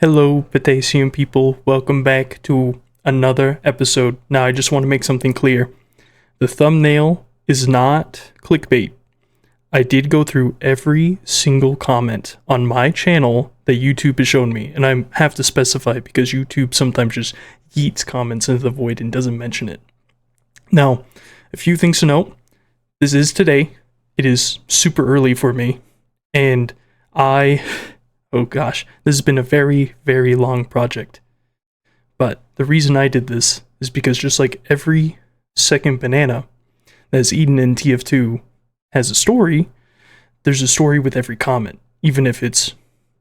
Hello, potassium people. Welcome back to another episode. Now, I just want to make something clear. The thumbnail is not clickbait. I did go through every single comment on my channel that YouTube has shown me, and I have to specify because YouTube sometimes just yeets comments into the void and doesn't mention it. Now, a few things to note. This is today. It is super early for me, and oh gosh, this has been a very, very long project. But the reason I did this is because just like every second banana that's eaten in TF2 has a story, there's a story with every comment. Even if it's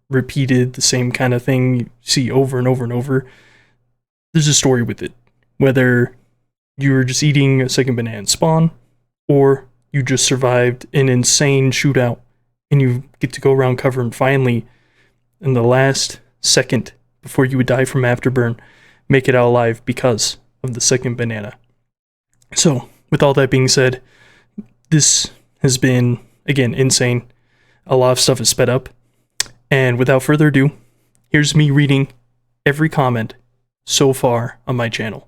repeated, the same kind of thing you see over and over and over, there's a story with it. Whether you're just eating a second banana in spawn, or you just survived an insane shootout and you get to go around cover and finally, in the last second before you would die from afterburn, make it out alive because of the second banana. So, with all that being said, this has been, again, insane. A lot of stuff is sped up. And without further ado, here's me reading every comment so far on my channel.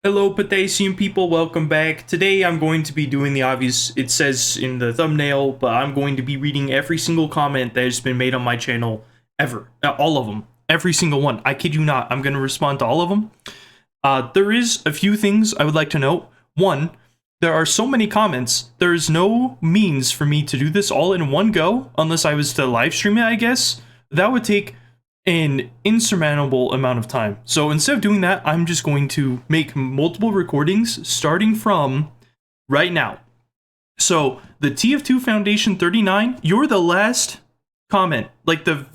Hello, potassium people, welcome back. Today I'm going to be doing the obvious, it says in the thumbnail, but I'm going to be reading every single comment that has been made on my channel ever. All of them. Every single one. I kid you not. I'm going to respond to all of them. There is a few things I would like to note. One, there are so many comments, there is no means for me to do this all in one go, unless I was to live stream it, I guess. That would take an insurmountable amount of time. So instead of doing that, I'm just going to make multiple recordings starting from right now. So the TF2 Foundation 39, you're the last comment, like the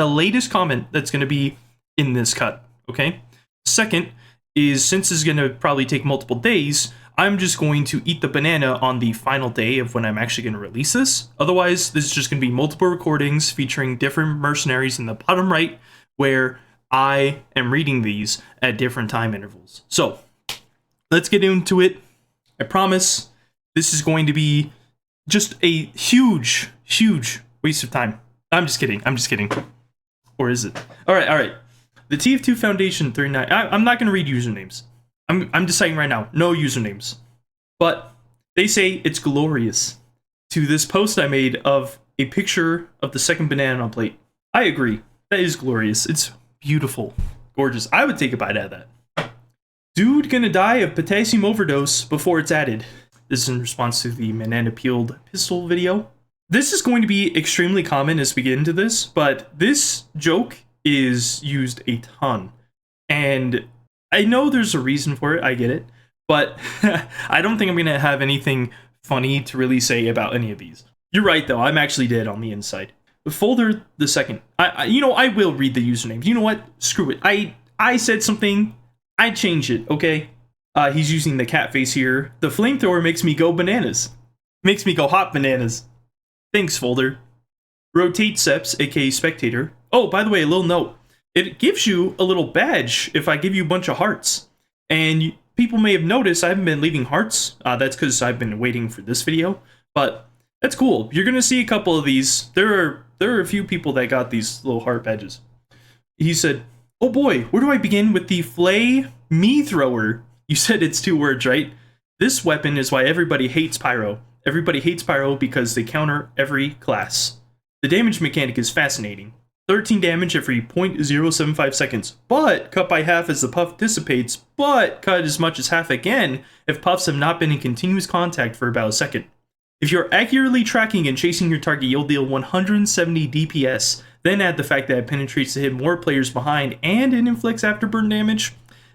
latest comment that's going to be in this cut, okay? Second is, since it's going to probably take multiple days, I'm just going to eat the banana on the final day of when I'm actually going to release this. Otherwise, this is just going to be multiple recordings featuring different mercenaries in the bottom right, where I am reading these at different time intervals. So, let's get into it. I promise this is going to be just a huge, huge waste of time. I'm just kidding. Or is it? All right. The TF2 Foundation 39. I'm not going to read usernames. I'm deciding right now, no usernames. But they say it's glorious to this post I made of a picture of the second banana on plate. I agree. That is glorious. It's beautiful. Gorgeous. I would take a bite out of that. Dude gonna die of potassium overdose before it's added. This is in response to the banana peeled pistol video. This is going to be extremely common as we get into this, but this joke is used a ton. And I know there's a reason for it, I get it, but I don't think I'm going to have anything funny to really say about any of these. You're right, though, I'm actually dead on the inside. Folder the second. I will read the usernames. You know what? Screw it. I said something, I change it, okay? He's using the cat face here. The flamethrower makes me go bananas. Makes me go hot bananas. Thanks, Folder. Rotate Seps, aka Spectator. Oh, by the way, a little note. It gives you a little badge if I give you a bunch of hearts. And people may have noticed I haven't been leaving hearts. That's because I've been waiting for this video. But that's cool. You're going to see a couple of these. There are a few people that got these little heart badges. He said, oh boy, where do I begin with the flay me thrower? You said it's 2 words, right? This weapon is why everybody hates Pyro. Everybody hates Pyro because they counter every class. The damage mechanic is fascinating. 13 damage every 0.075 seconds, but cut by half as the puff dissipates, but cut as much as half again if puffs have not been in continuous contact for about a second. If you're accurately tracking and chasing your target, you'll deal 170 DPS, then add the fact that it penetrates to hit more players behind and it inflicts afterburn damage.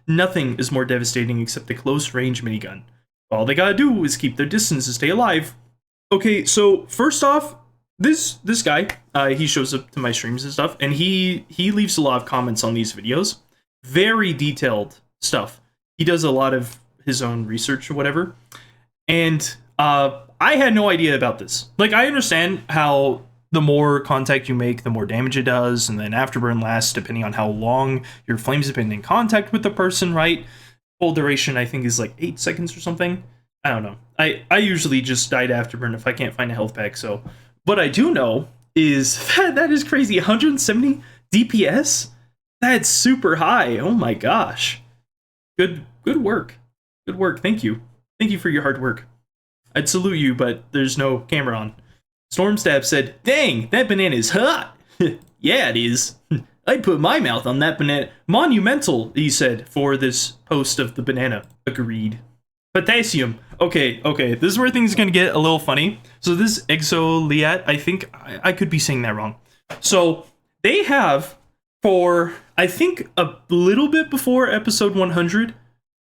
Nothing is more devastating except the close range minigun. All they gotta do is keep their distance to stay alive. Okay, so first off, this guy, he shows up to my streams and stuff, and he leaves a lot of comments on these videos. Very detailed stuff. He does a lot of his own research or whatever. And I had no idea about this. Like, I understand how the more contact you make, the more damage it does, and then afterburn lasts depending on how long your flames have been in contact with the person, right? Full duration, I think, is like 8 seconds or something. I don't know. I usually just die to afterburn if I can't find a health pack, so... What I do know is that is crazy. 170 DPS? That's super high. Oh my gosh. Good work. Good work. Thank you. Thank you for your hard work. I'd salute you, but there's no camera on. Stormstab said, "Dang, that banana is hot." Yeah, it is. I'd put my mouth on that banana. Monumental, he said, for this post of the banana. Agreed. Potassium. Okay, this is where things are going to get a little funny. So this Exoliat, I think, I could be saying that wrong. So they have, for, I think, a little bit before episode 100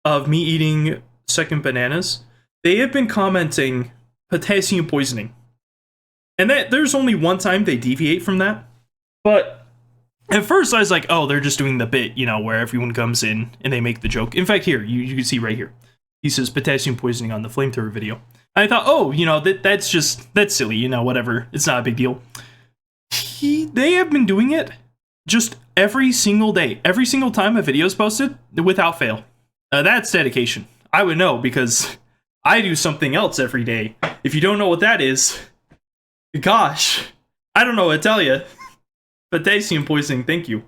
of me eating second bananas, they have been commenting potassium poisoning. And that there's only one time they deviate from that. But at first I was like, oh, they're just doing the bit, you know, where everyone comes in and they make the joke. In fact, here, you can see right here. He says potassium poisoning on the flamethrower video. And I thought, oh, you know, that's silly, you know, whatever. It's not a big deal. They have been doing it just every single day. Every single time a video is posted, without fail. That's dedication. I would know because I do something else every day. If you don't know what that is, gosh, I don't know what to tell you. Potassium poisoning, thank you.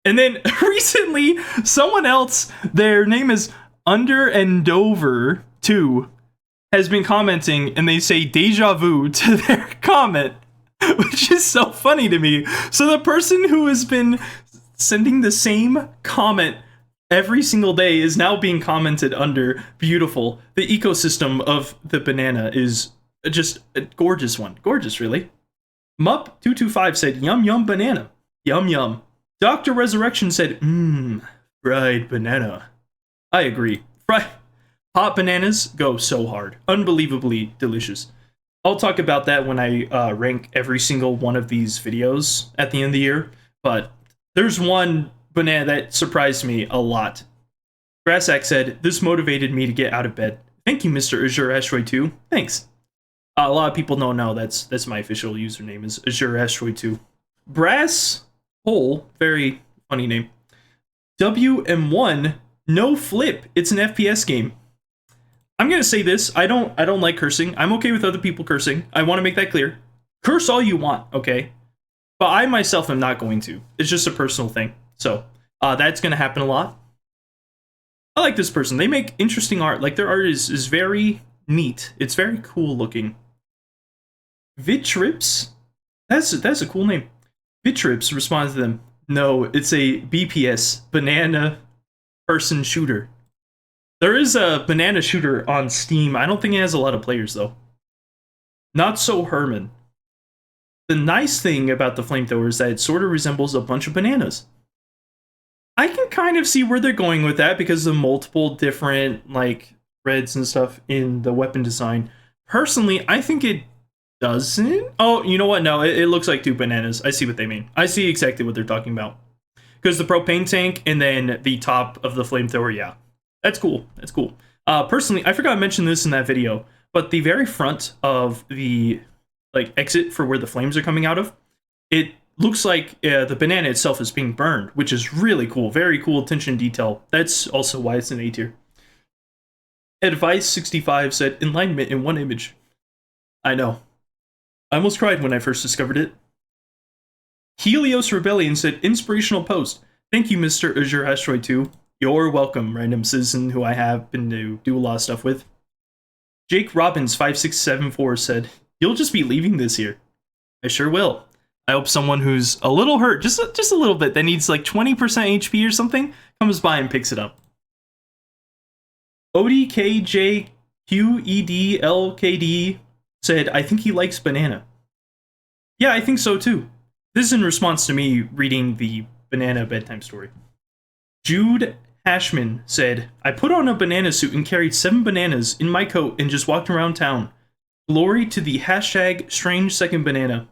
And then recently, someone else, their name is Underendover2, has been commenting, and they say deja vu to their comment, which is so funny to me. So the person who has been sending the same comment every single day is now being commented under. Beautiful. The ecosystem of the banana is just a gorgeous one. Gorgeous, really. Mup225 said, yum yum banana. Yum yum. Dr. Resurrection said, fried banana. I agree. Hot bananas go so hard. Unbelievably delicious. I'll talk about that when I rank every single one of these videos at the end of the year. But there's one banana that surprised me a lot. Grassack said, this motivated me to get out of bed. Thank you, Mr. Azure Asteroid 2. Thanks. A lot of people don't know that's my official username is Azure Asteroid 2. Brass Hole, very funny name. WM1 No Flip. It's an FPS game. I'm gonna say this. I don't like cursing. I'm okay with other people cursing. I want to make that clear. Curse all you want, okay? But I myself am not going to. It's just a personal thing. So that's gonna happen a lot. I like this person. They make interesting art. Like their art is very neat. It's very cool looking. Vitrips? That's a cool name. Vitrips responds to them. No, it's a BPS, banana person shooter. There is a banana shooter on Steam. I don't think it has a lot of players though. Not so Herman. The nice thing about the flamethrower is that it sort of resembles a bunch of bananas. I can kind of see where they're going with that because of multiple different like threads and stuff in the weapon design. Personally, I think it doesn't. Oh, you know what? No, it looks like two bananas. I see what they mean. I see exactly what they're talking about. Because the propane tank and then the top of the flamethrower, yeah. That's cool. That's cool. Personally, I forgot to mention this in that video, but the very front of the like exit for where the flames are coming out of, it looks like the banana itself is being burned, which is really cool. Very cool attention to detail. That's also why it's an A tier. Advice 65 said, enlightenment in one image. I know. I almost cried when I first discovered it. Helios Rebellion said, inspirational post. Thank you, Mr. Azure Asteroid 2. You're welcome, random citizen who I have been to do a lot of stuff with. Jake Robbins 5674 said, you'll just be leaving this year. I sure will. I hope someone who's a little hurt, just a little bit, that needs like 20% HP or something, comes by and picks it up. ODKJQEDLKD said, I think he likes banana. Yeah, I think so too. This is in response to me reading the banana bedtime story. Jude Hashman said, I put on a banana suit and carried 7 bananas in my coat and just walked around town. Glory to the hashtag strangesecondbanana.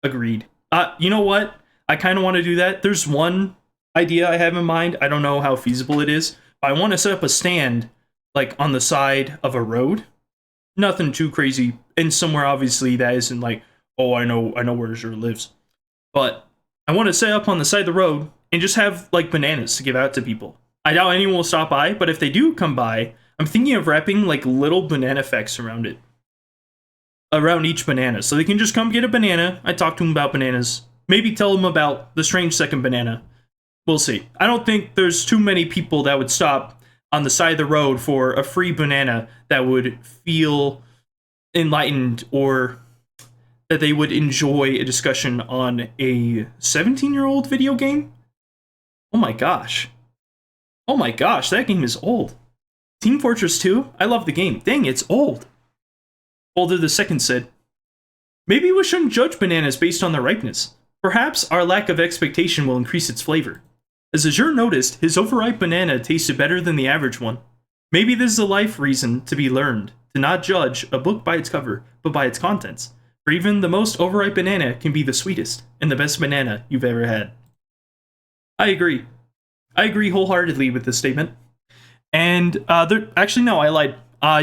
Agreed. You know what? I kind of want to do that. There's one idea I have in mind. I don't know how feasible it is. But I want to set up a stand like on the side of a road. Nothing too crazy. And somewhere obviously that isn't like, oh, I know where Azure lives. But I want to set up on the side of the road and just have like bananas to give out to people. I doubt anyone will stop by, but if they do come by, I'm thinking of wrapping like little banana effects around it. Around each banana. So they can just come get a banana. I talk to them about bananas. Maybe tell them about the strange second banana. We'll see. I don't think there's too many people that would stop on the side of the road for a free banana that would feel enlightened or that they would enjoy a discussion on a 17-year-old video game. Oh my gosh. Oh my gosh, that game is old. Team Fortress 2? I love the game. Dang, it's old. Older the second said, maybe we shouldn't judge bananas based on their ripeness. Perhaps our lack of expectation will increase its flavor. As Azure noticed, his overripe banana tasted better than the average one. Maybe this is a life reason to be learned, to not judge a book by its cover, but by its contents. For even the most overripe banana can be the sweetest and the best banana you've ever had. I agree. I agree wholeheartedly with this statement. And actually, no, I lied.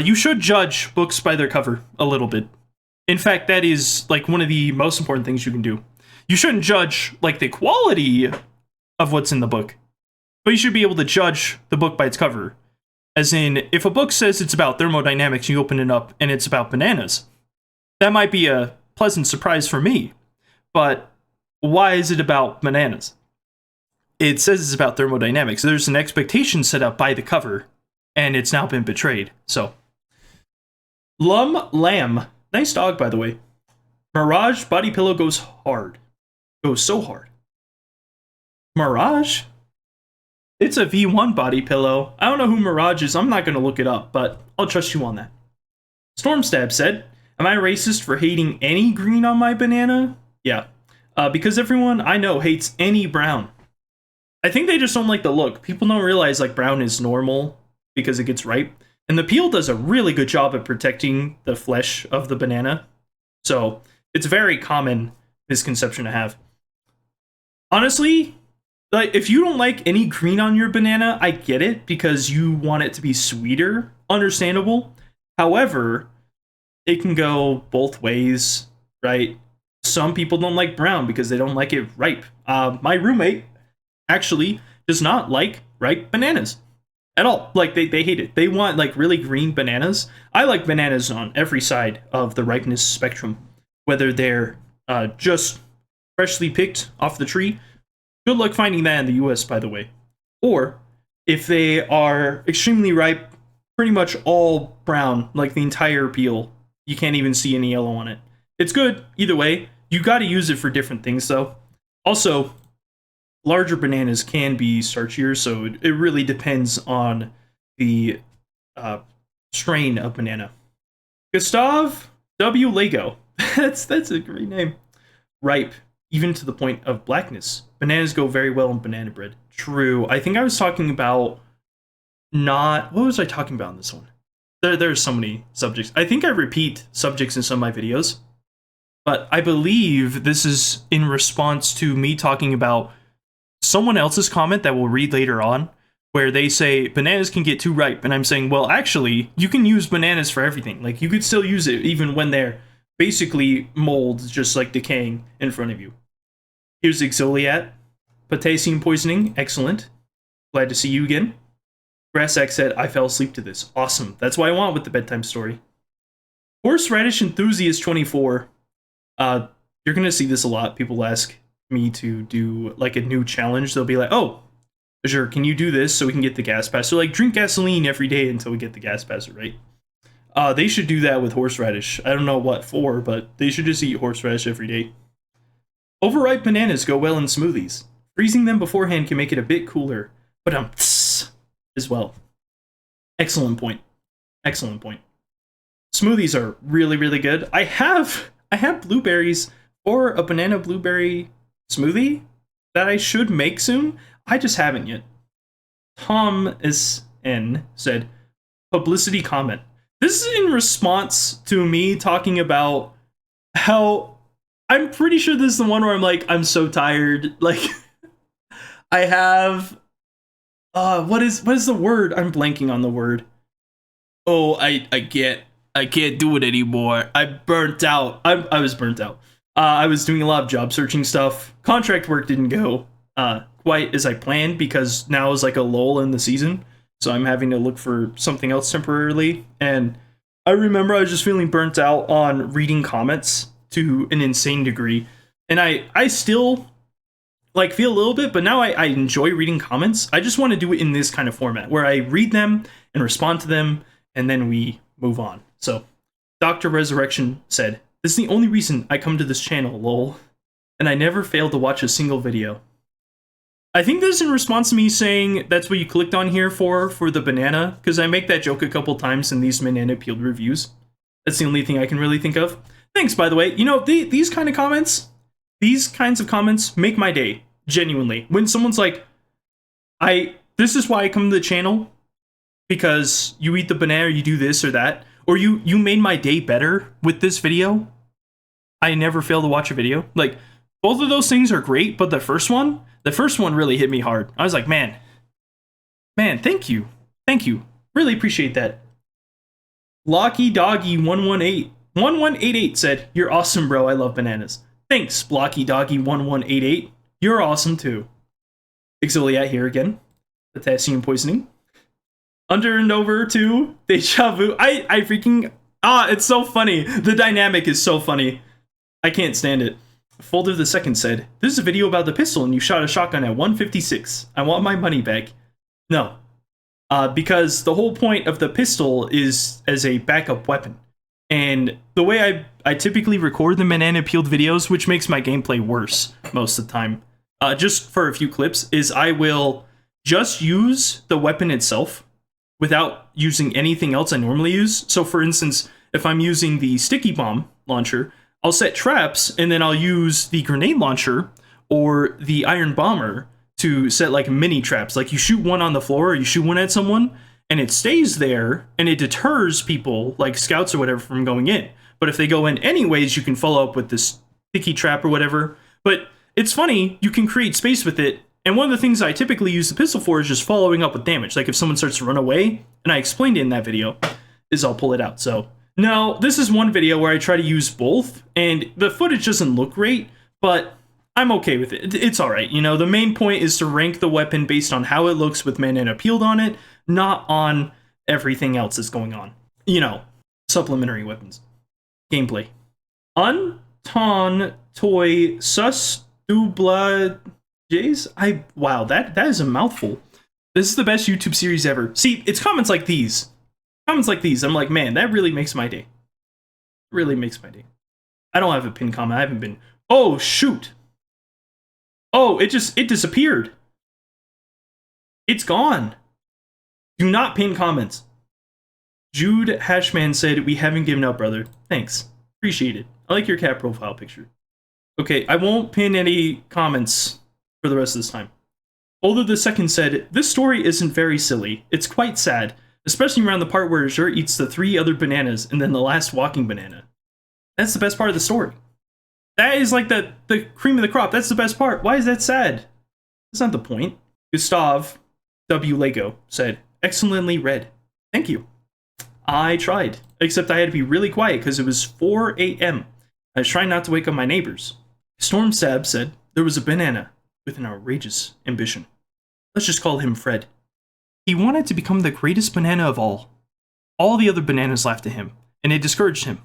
You should judge books by their cover a little bit. In fact, that is like one of the most important things you can do. You shouldn't judge like the quality of what's in the book, but you should be able to judge the book by its cover. As in, if a book says it's about thermodynamics, you open it up and it's about bananas. That might be a pleasant surprise for me, but why is it about bananas? It says it's about thermodynamics. There's an expectation set up by the cover, and it's now been betrayed. So, Lamb. Nice dog, by the way. Mirage body pillow goes hard. Goes so hard. Mirage? It's a V1 body pillow. I don't know who Mirage is. I'm not going to look it up, but I'll trust you on that. Stormstab said, am I racist for hating any green on my banana? Yeah. Because everyone I know hates any brown. I think they just don't like the look. People don't realize like brown is normal because it gets ripe. And the peel does a really good job at protecting the flesh of the banana. So it's a very common misconception to have. Honestly, like if you don't like any green on your banana, I get it because you want it to be sweeter. Understandable. However, it can go both ways, right? Some people don't like brown because they don't like it ripe. My roommate actually does not like ripe bananas at all. Like they hate it. They want like really green bananas. I like bananas on every side of the ripeness spectrum, whether they're just freshly picked off the tree. Good luck finding that in the US, by the way. Or if they are extremely ripe, pretty much all brown, like the entire peel. You can't even see any yellow on it. It's good either way. You got to use it for different things though. Also, larger bananas can be starchier, so it really depends on the strain of banana. Gustav W. Lego. that's a great name. Ripe, even to the point of blackness. Bananas go very well in banana bread. True. I think I was talking about what was I talking about in this one? There's so many subjects. I think I repeat subjects in some of my videos, but I believe this is in response to me talking about someone else's comment that we'll read later on, where they say bananas can get too ripe, and I'm saying, well, actually, you can use bananas for everything. Like, you could still use it even when they're basically mold, just like decaying in front of you. Here's Exoliat. Potassium poisoning, excellent. Glad to see you again. Grassack said, I fell asleep to this. Awesome. That's what I want with the bedtime story. Horseradish Enthusiast 24. You're going to see this a lot. People ask me to do like a new challenge. They'll be like, oh, Azure, can you do this so we can get the gas pass? So like drink gasoline every day until we get the gas pass, right? They should do that with horseradish. I don't know what for, but they should just eat horseradish every day. Overripe bananas go well in smoothies. Freezing them beforehand can make it a bit cooler, but as well. Excellent point. Excellent point. Smoothies are really, really good. I have blueberries or a banana blueberry smoothie that I should make soon. I just haven't yet. Tom SN said, publicity comment. This is in response to me talking about how I'm pretty sure this is the one where I'm like, I'm so tired. Like, I have, what is the word? I'm blanking on the word. Oh, I can't do it anymore. I'm burnt out. I was burnt out. I was doing a lot of job searching stuff. Contract work didn't go quite as I planned because now is like a lull in the season. So I'm having to look for something else temporarily. And I remember I was just feeling burnt out on reading comments to an insane degree. And I still like feel a little bit, but now I enjoy reading comments. I just want to do it in this kind of format where I read them and respond to them, and then we move on. So Dr. Resurrection said, "This is the only reason I come to this channel, lol. And I never failed to watch a single video." I think this is in response to me saying that's what you clicked on here for the banana, because I make that joke a couple times in these banana peeled reviews. That's the only thing I can really think of. Thanks, by the way. You know, these kinds of comments make my day, genuinely. When someone's like, this is why I come to the channel, because you eat the banana, or you do this or that, or you made my day better with this video. I never fail to watch a video. Like, both of those things are great, but the first one really hit me hard. I was like, man, thank you. Really appreciate that. Blocky Doggy 1188 said, "You're awesome, bro. I love bananas." Thanks, Blocky Doggy 1188. You're awesome too. Exiliat here again. Potassium poisoning. Under and over to Deja Vu. I freaking it's so funny. The dynamic is so funny. I can't stand it. Folder the Second said, "This is a video about the pistol and you shot a shotgun at 156. I want my money back." No. Because the whole point of the pistol is as a backup weapon. And the way I typically record the banana peeled videos, which makes my gameplay worse most of the time, just for a few clips, is I will just use the weapon itself without using anything else I normally use. So for instance, if I'm using the sticky bomb launcher, I'll set traps, and then I'll use the grenade launcher or the iron bomber to set like mini traps. Like you shoot one on the floor, or you shoot one at someone, and it stays there, and it deters people, like scouts or whatever, from going in. But if they go in anyways, you can follow up with this sticky trap or whatever. But it's funny, you can create space with it, and one of the things I typically use the pistol for is just following up with damage. Like if someone starts to run away, and I explained it in that video, is I'll pull it out. So no, this is one video where I try to use both, and the footage doesn't look great, but I'm okay with it. It's alright, you know, the main point is to rank the weapon based on how it looks with banana peeled on it, not on everything else that's going on. You know, supplementary weapons. Gameplay. Unton Toy Sus Dubla Jays? Wow, that is a mouthful. This is the best YouTube series ever. See, it's comments like these. I'm like, man, that really makes my day. Really makes my day. I don't have a pin comment. I haven't been. Oh, shoot. Oh, it disappeared. It's gone. Do not pin comments. Jude Hashman said, "We haven't given up, brother." Thanks. Appreciate it. I like your cat profile picture. Okay, I won't pin any comments for the rest of this time. Folder the Second said, "This story isn't very silly. It's quite sad. Especially around the part where Azure eats the 3 other bananas and then the last walking banana. That's the best part of the story. That is like the cream of the crop. That's the best part. Why is that sad? That's not the point." Gustav W. Lego said, "Excellently read. Thank you. I tried, except I had to be really quiet because it was 4 a.m. I was trying not to wake up my neighbors." Storm Stab said, "There was a banana with an outrageous ambition. Let's just call him Fred. He wanted to become the greatest banana of all. All the other bananas laughed at him, and it discouraged him.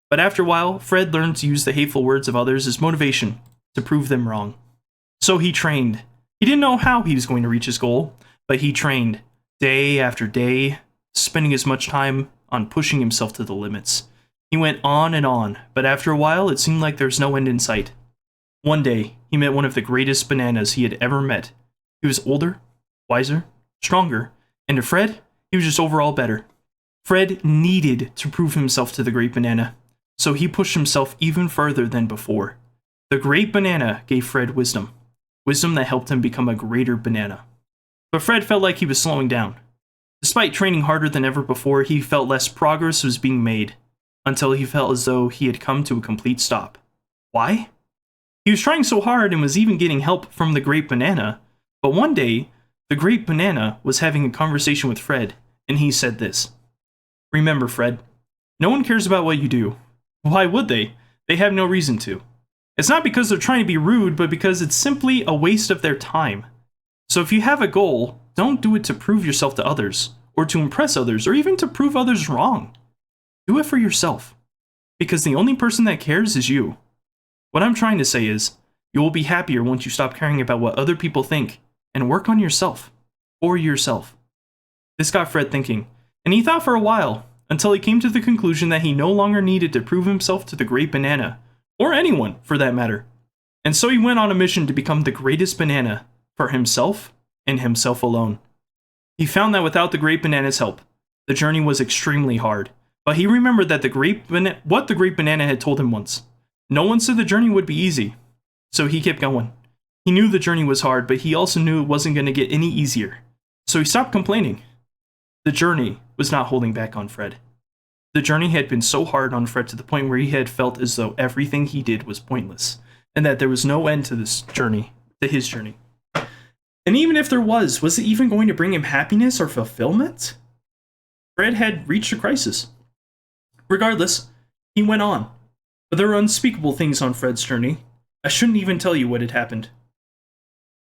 But after a while, Fred learned to use the hateful words of others as motivation to prove them wrong. So he trained. He didn't know how he was going to reach his goal, but he trained day after day, spending as much time on pushing himself to the limits. He went on, but after a while, it seemed like there was no end in sight. One day, he met one of the greatest bananas he had ever met. He was older, wiser, stronger, and to Fred, he was just overall better. Fred needed to prove himself to the great banana, so he pushed himself even further than before. The great banana gave Fred wisdom that helped him become a greater banana. But Fred felt like he was slowing down. Despite training harder than ever before, he felt less progress was being made, until he felt as though he had come to a complete stop. Why? He was trying so hard and was even getting help from the great banana, but one day, the great banana was having a conversation with Fred, and he said this. "Remember, Fred, no one cares about what you do. Why would they? They have no reason to. It's not because they're trying to be rude, but because it's simply a waste of their time. So if you have a goal, don't do it to prove yourself to others, or to impress others, or even to prove others wrong. Do it for yourself, because the only person that cares is you. What I'm trying to say is, you will be happier once you stop caring about what other people think and work on yourself, for yourself. This got Fred thinking, and he thought for a while, until he came to the conclusion that he no longer needed to prove himself to the great banana, or anyone for that matter. And so he went on a mission to become the greatest banana for himself and himself alone. He found that without the great banana's help, the journey was extremely hard, but he remembered that what the great banana had told him once. No one said the journey would be easy, so he kept going. He knew the journey was hard, but he also knew it wasn't going to get any easier, so he stopped complaining. The journey was not holding back on Fred. The journey had been so hard on Fred to the point where he had felt as though everything he did was pointless, and that there was no end to his journey. And even if there was it even going to bring him happiness or fulfillment? Fred had reached a crisis. Regardless, he went on. But there were unspeakable things on Fred's journey. I shouldn't even tell you what had happened.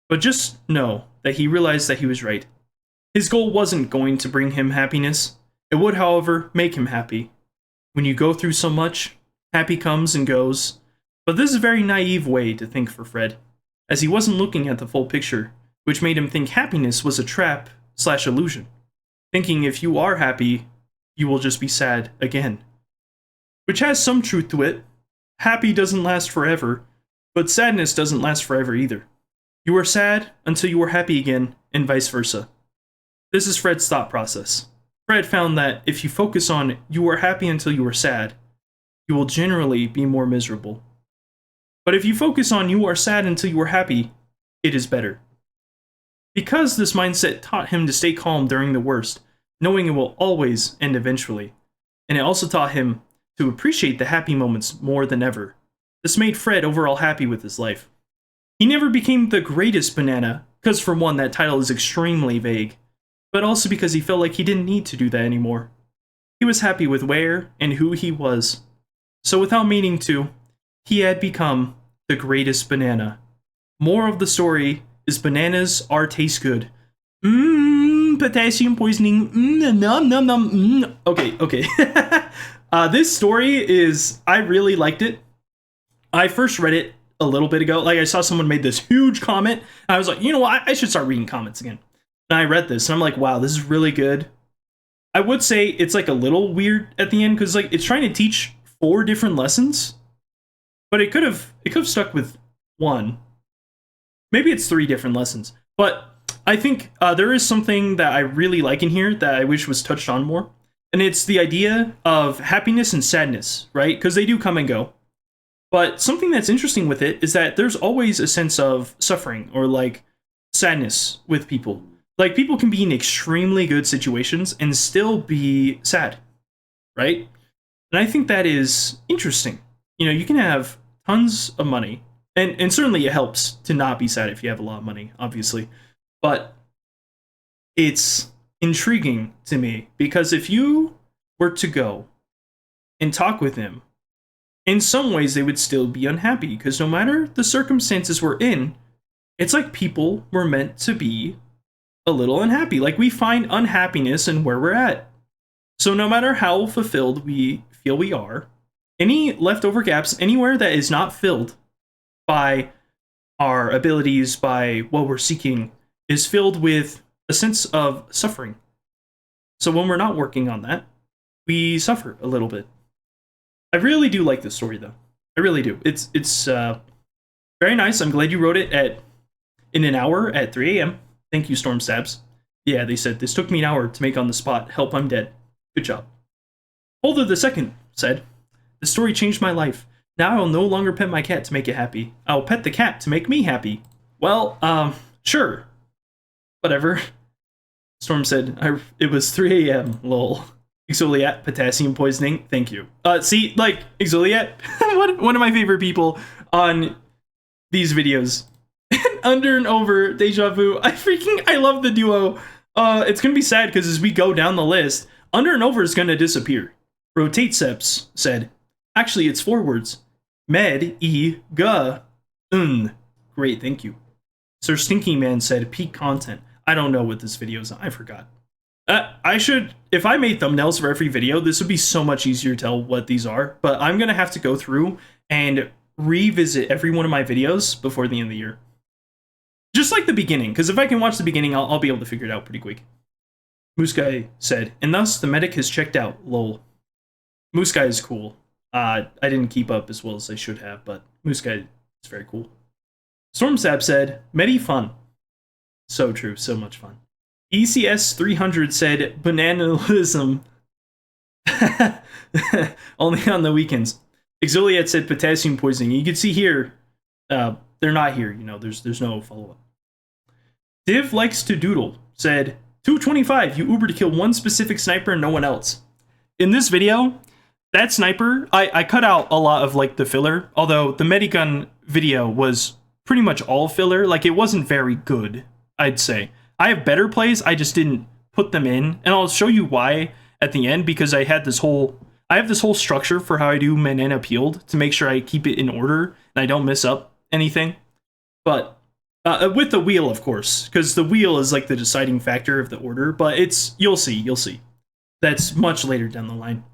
But just know that he realized that he was right. His goal wasn't going to bring him happiness. It would, however, make him happy. When you go through so much, happy comes and goes. But this is a very naive way to think for Fred, as he wasn't looking at the full picture, which made him think happiness was a trap/illusion. Thinking if you are happy, you will just be sad again. Which has some truth to it. Happy doesn't last forever, but sadness doesn't last forever either. You are sad until you are happy again, and vice versa. This is Fred's thought process. Fred found that if you focus on you are happy until you are sad, you will generally be more miserable. But if you focus on you are sad until you are happy, it is better. Because this mindset taught him to stay calm during the worst, knowing it will always end eventually. And it also taught him to appreciate the happy moments more than ever. This made Fred overall happy with his life. He never became the greatest banana, because for one, that title is extremely vague, but also because he felt like he didn't need to do that anymore. He was happy with where and who he was. So without meaning to, he had become the greatest banana. More of the story is bananas are taste good. Potassium poisoning. Nom nom nom. Okay. This story is, I really liked it. I first read it a little bit ago. Like, I saw someone made this huge comment. And I was like, you know what? I should start reading comments again. And I read this, and I'm like, wow, this is really good. I would say it's like a little weird at the end, because like it's trying to teach 4 different lessons, but it could have stuck with 1. Maybe it's 3 different lessons. But I think there is something that I really like in here that I wish was touched on more. And it's the idea of happiness and sadness, right? Because they do come and go. But something that's interesting with it is that there's always a sense of suffering or like sadness with people. Like, people can be in extremely good situations and still be sad, right? And I think that is interesting. You know, you can have tons of money, and certainly it helps to not be sad if you have a lot of money, obviously. But it's intriguing to me, because if you were to go and talk with him, in some ways they would still be unhappy, because no matter the circumstances we're in, it's like people were meant to be a little unhappy. Like, we find unhappiness in where we're at. So no matter how fulfilled we feel we are, any leftover gaps, anywhere that is not filled by our abilities, by what we're seeking, is filled with a sense of suffering. So when we're not working on that, we suffer a little bit. I really do like this story, though. I really do. It's very nice. I'm glad you wrote it in an hour at 3 a.m. Thank you, Storm Stabs. Yeah, they said, this took me an hour to make on the spot. Help, I'm dead. Good job. Holder the Second said, the story changed my life. Now I will no longer pet my cat to make it happy. I will pet the cat to make me happy. Well, sure. Whatever. Storm said, it was 3 a.m. Lol. Exfoliate, potassium poisoning. Thank you. See, like, Exfoliate, one of my favorite people on these videos. Under and over, Deja Vu. I love the duo. It's gonna be sad because as we go down the list, Under and Over is gonna disappear. Rotate Seps said, actually, it's 4 words. Med, E, G, Un. Great, thank you. Sir Stinky Man said, peak content. I don't know what this video is. I forgot. If I made thumbnails for every video, this would be so much easier to tell what these are, but I'm gonna have to go through and revisit every one of my videos before the end of the year. Just like the beginning, because if I can watch the beginning, I'll be able to figure it out pretty quick. Moose Guy said, and thus the medic has checked out. Lol. Moose Guy is cool. I didn't keep up as well as I should have, but Moose Guy is very cool. Stormsab said, Medi fun. So true, so much fun. ECS 300 said, bananalism. Only on the weekends. Exiliat said potassium poisoning. You can see here, they're not here. You know, there's no follow-up. Div likes to doodle said, 225, you Uber to kill one specific sniper and no one else. In this video, that sniper, I cut out a lot of like the filler, although the Medigun video was pretty much all filler. Like it wasn't very good, I'd say. I have better plays, I just didn't put them in, and I'll show you why at the end, because I have this whole structure for how I do banana peeled to make sure I keep it in order and I don't mess up anything. But with the wheel, of course, because the wheel is like the deciding factor of the order, but you'll see. That's much later down the line.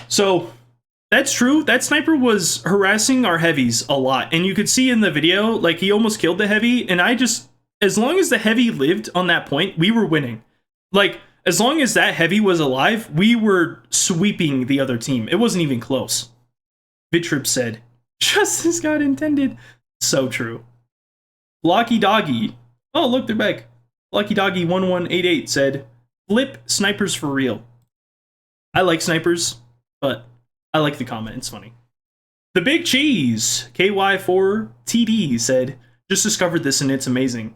So that's true. That sniper was harassing our heavies a lot, and you could see in the video, like he almost killed the heavy, and as long as the heavy lived on that point, we were winning. Like, as long as that heavy was alive, we were sweeping the other team. It wasn't even close. Vitrip said, just as God intended. So true. Blocky Doggy. Oh, look, they're back. Blocky Doggy 1188 said, flip snipers for real. I like snipers, but I like the comment. It's funny. The Big Cheese, KY4TD said, just discovered this and it's amazing.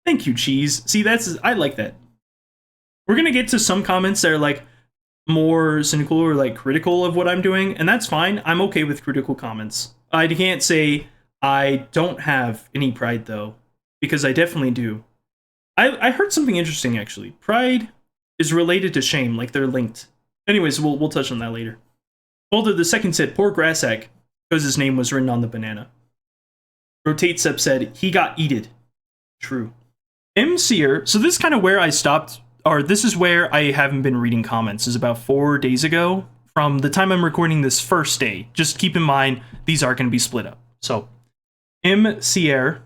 Thank you, Cheese. See, I like that. We're going to get to some comments that are like more cynical or like critical of what I'm doing, and that's fine. I'm okay with critical comments. I can't say I don't have any pride though, because I definitely do. I heard something interesting actually. Pride is related to shame, like they're linked. Anyways, we'll touch on that later. Boulder the second said, poor Grassack, because his name was written on the banana. Rotate Sep said, he got eated. True. M. Sear, so this is kind of where I stopped, or this is where I haven't been reading comments, is about 4 days ago, from the time I'm recording this first day. Just keep in mind, these are going to be split up. So, M. Sear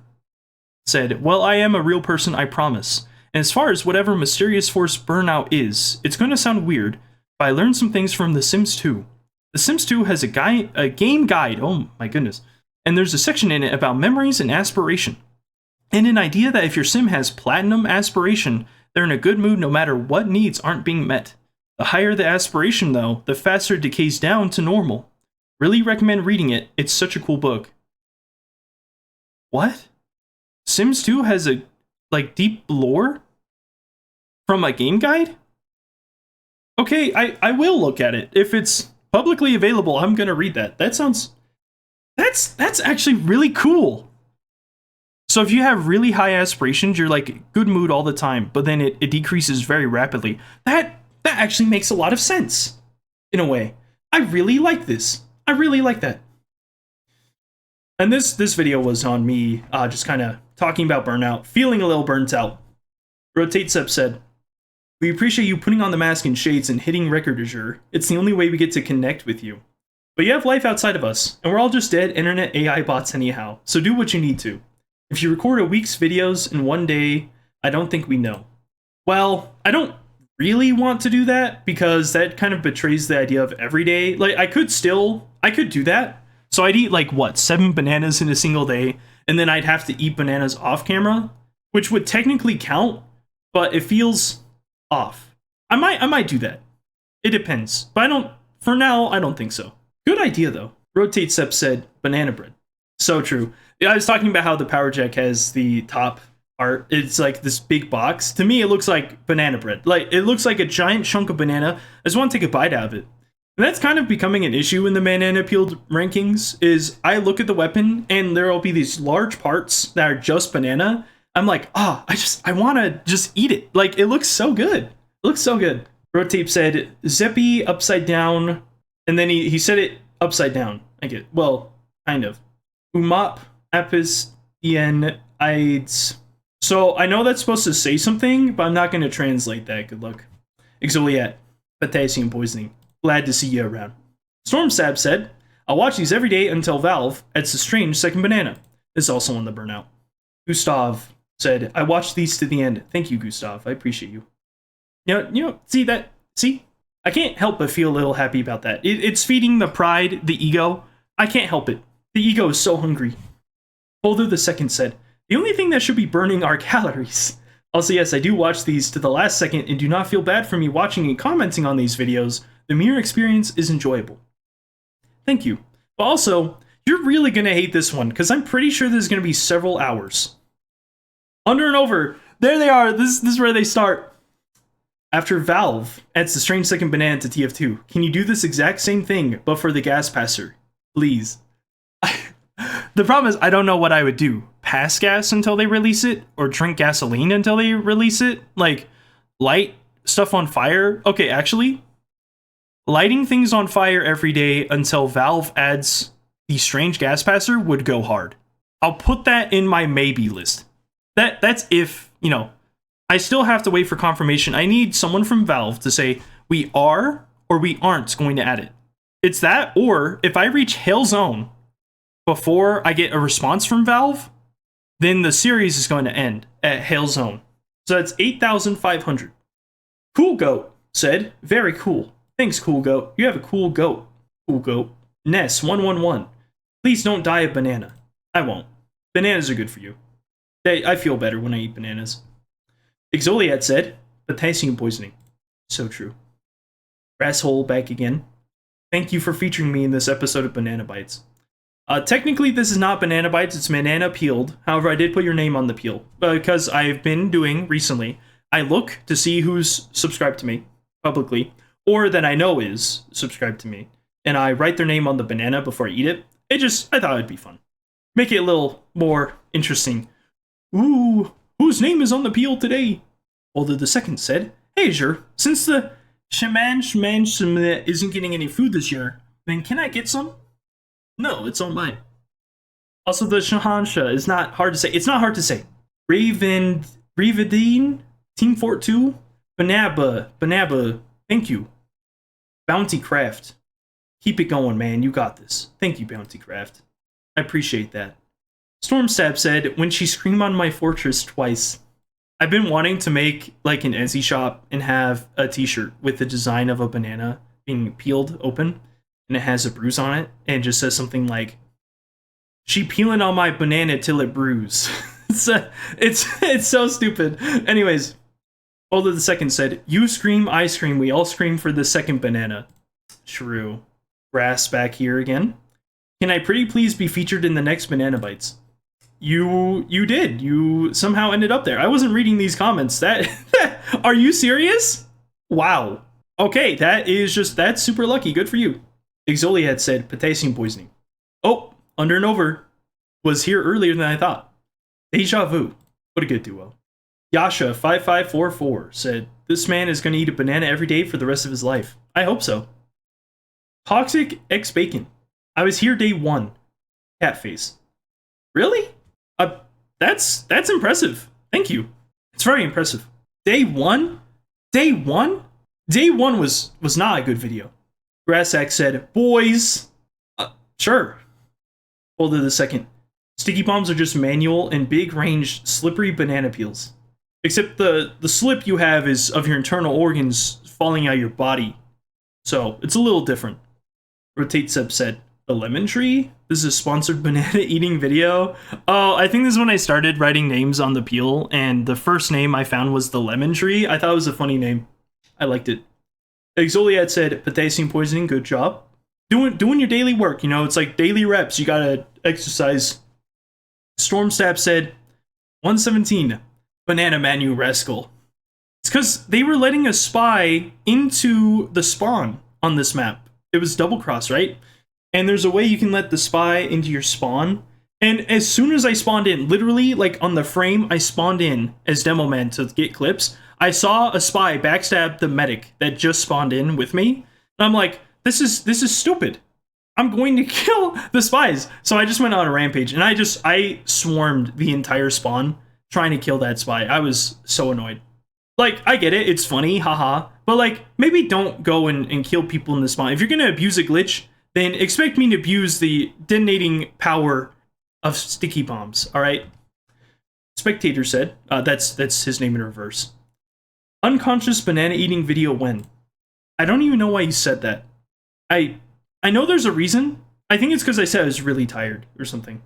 said, well, I am a real person, I promise. And as far as whatever mysterious force burnout is, it's going to sound weird, but I learned some things from The Sims 2. The Sims 2 has a game guide, oh my goodness, and there's a section in it about memories and aspiration. And an idea that if your sim has platinum aspiration, they're in a good mood no matter what needs aren't being met. The higher the aspiration though, the faster it decays down to normal. Really recommend reading it, it's such a cool book. What? Sims 2 has a, like, deep lore? From a game guide? Okay, I will look at it. If it's publicly available, I'm gonna read that. That's actually really cool. So if you have really high aspirations, you're like good mood all the time, but then it decreases very rapidly. That actually makes a lot of sense, in a way. I really like this. I really like that. And this video was on me just kind of talking about burnout, feeling a little burnt out. Rotate Sep said, we appreciate you putting on the mask and shades and hitting record Azure. It's the only way we get to connect with you. But you have life outside of us, and we're all just dead internet AI bots anyhow, so do what you need to. If you record a week's videos in one day, I don't think we know. Well, I don't really want to do that because that kind of betrays the idea of every day. Like, I could do that. So I'd eat like, what, 7 bananas in a single day, and then I'd have to eat bananas off camera, which would technically count, but it feels off. I might do that. It depends. But for now, I don't think so. Good idea though. Rotate Sep said, banana bread. So true. I was talking about how the Power Jack has the top art. It's like this big box. To me, it looks like banana bread. Like, it looks like a giant chunk of banana. I just want to take a bite out of it. And that's kind of becoming an issue in the banana peeled rankings, is I look at the weapon and there will be these large parts that are just banana. I'm like, I want to just eat it. Like, it looks so good. It looks so good. Rotape said, Zeppy upside down. And then he said it upside down. I get, well, kind of. Umap apis ien aids. So I know that's supposed to say something, but I'm not going to translate that. Good luck. Exoliat. Potassium poisoning. Glad to see you around. Stormsab said, I'll watch these every day until Valve adds a strange second banana. Is also on the burnout. Gustav said, I watched these to the end. Thank you, Gustav. I appreciate you. See? I can't help but feel a little happy about that. It's feeding the pride, the ego. I can't help it. The ego is so hungry. Holder the second said, the only thing that should be burning are calories. Also, yes, I do watch these to the last second and do not feel bad for me watching and commenting on these videos. The mere experience is enjoyable. Thank you. But also, you're really going to hate this one, because I'm pretty sure there's going to be several hours. Under and over. There they are. This is where they start. After Valve adds the strange second banana to TF2, can you do this exact same thing, but for the gas passer? Please. The problem is, I don't know what I would do. Pass gas until they release it? Or drink gasoline until they release it? Like, light stuff on fire? Okay, actually, lighting things on fire every day until Valve adds the strange gas passer would go hard. I'll put that in my maybe list. That's if, I still have to wait for confirmation. I need someone from Valve to say, we are or we aren't going to add it. It's that, or if I reach Hail Zone before I get a response from Valve, then the series is going to end at Hail Zone. So that's 8,500. Cool Goat said, very cool. Thanks, Cool Goat. You have a cool goat. Cool Goat. Ness111. Please don't die of banana. I won't. Bananas are good for you. I feel better when I eat bananas. Exoliad said, potassium poisoning. So true. Grasshole back again. Thank you for featuring me in this episode of Banana Bites. Technically, this is not Banana Bites, it's Banana Peeled. However, I did put your name on the peel. Because I've been doing, recently, I look to see who's subscribed to me, publicly, or that I know is subscribed to me, and I write their name on the banana before I eat it. I thought it'd be fun. Make it a little more interesting. Ooh, whose name is on the peel today? Holder the second said, hey, Azure, since the shaman isn't getting any food this year, then can I get some? No, it's all mine. Also, the Shahansha is not hard to say. It's not hard to say. Rivadine, Team Fort 2, Banaba, thank you. Bounty Craft. Keep it going, man. You got this. Thank you, Bounty Craft. I appreciate that. Stormstab said, when she screamed on my fortress twice. I've been wanting to make like an Etsy shop and have a t-shirt with the design of a banana being peeled open and it has a bruise on it and it just says something like, she peeling on my banana till it bruise. It's so stupid. Anyways, Holder the second said, you scream, I scream, we all scream for the second banana. True. Brass back here again. Can I pretty please be featured in the next Banana Bites? You did. You somehow ended up there. I wasn't reading these comments. Are you serious? Wow. Okay, that's super lucky. Good for you. Exoliad said potassium poisoning. Oh, Under and Over was here earlier than I thought. Deja vu. What a good duo. Yasha5544 said, this man is going to eat a banana every day for the rest of his life. I hope so. Toxic X Bacon. I was here day one. Cat face. Really? That's impressive. Thank you. It's very impressive. Day one? Day one? Day one was not a good video. Grassack said, boys. Sure. Hold it a second. Sticky bombs are just manual and big range slippery banana peels. Except the slip you have is of your internal organs falling out of your body. So it's a little different. Rotate Seb said, the lemon tree? This is a sponsored banana eating video. Oh, I think this is when I started writing names on the peel, and the first name I found was the lemon tree. I thought it was a funny name. I liked it. Exoliad said, potassium poisoning, good job. Doing your daily work, it's like daily reps. You gotta exercise. Stormstab said, 117, banana manu rascal. It's because they were letting a spy into the spawn on this map. It was double cross, right? And there's a way you can let the spy into your spawn. And as soon as I spawned in, literally, like on the frame I spawned in as Demo Man to get clips, I saw a spy backstab the medic that just spawned in with me. And I'm like, this is stupid. I'm going to kill the spies. So I just went on a rampage and I swarmed the entire spawn trying to kill that spy. I was so annoyed. Like, I get it, it's funny, haha. But like, maybe don't go and kill people in the spawn. If you're gonna abuse a glitch, then expect me to abuse the detonating power of sticky bombs, alright? Spectator said, that's his name in reverse. Unconscious banana eating video when? I don't even know why he said that. I know there's a reason. I think it's because I said I was really tired or something.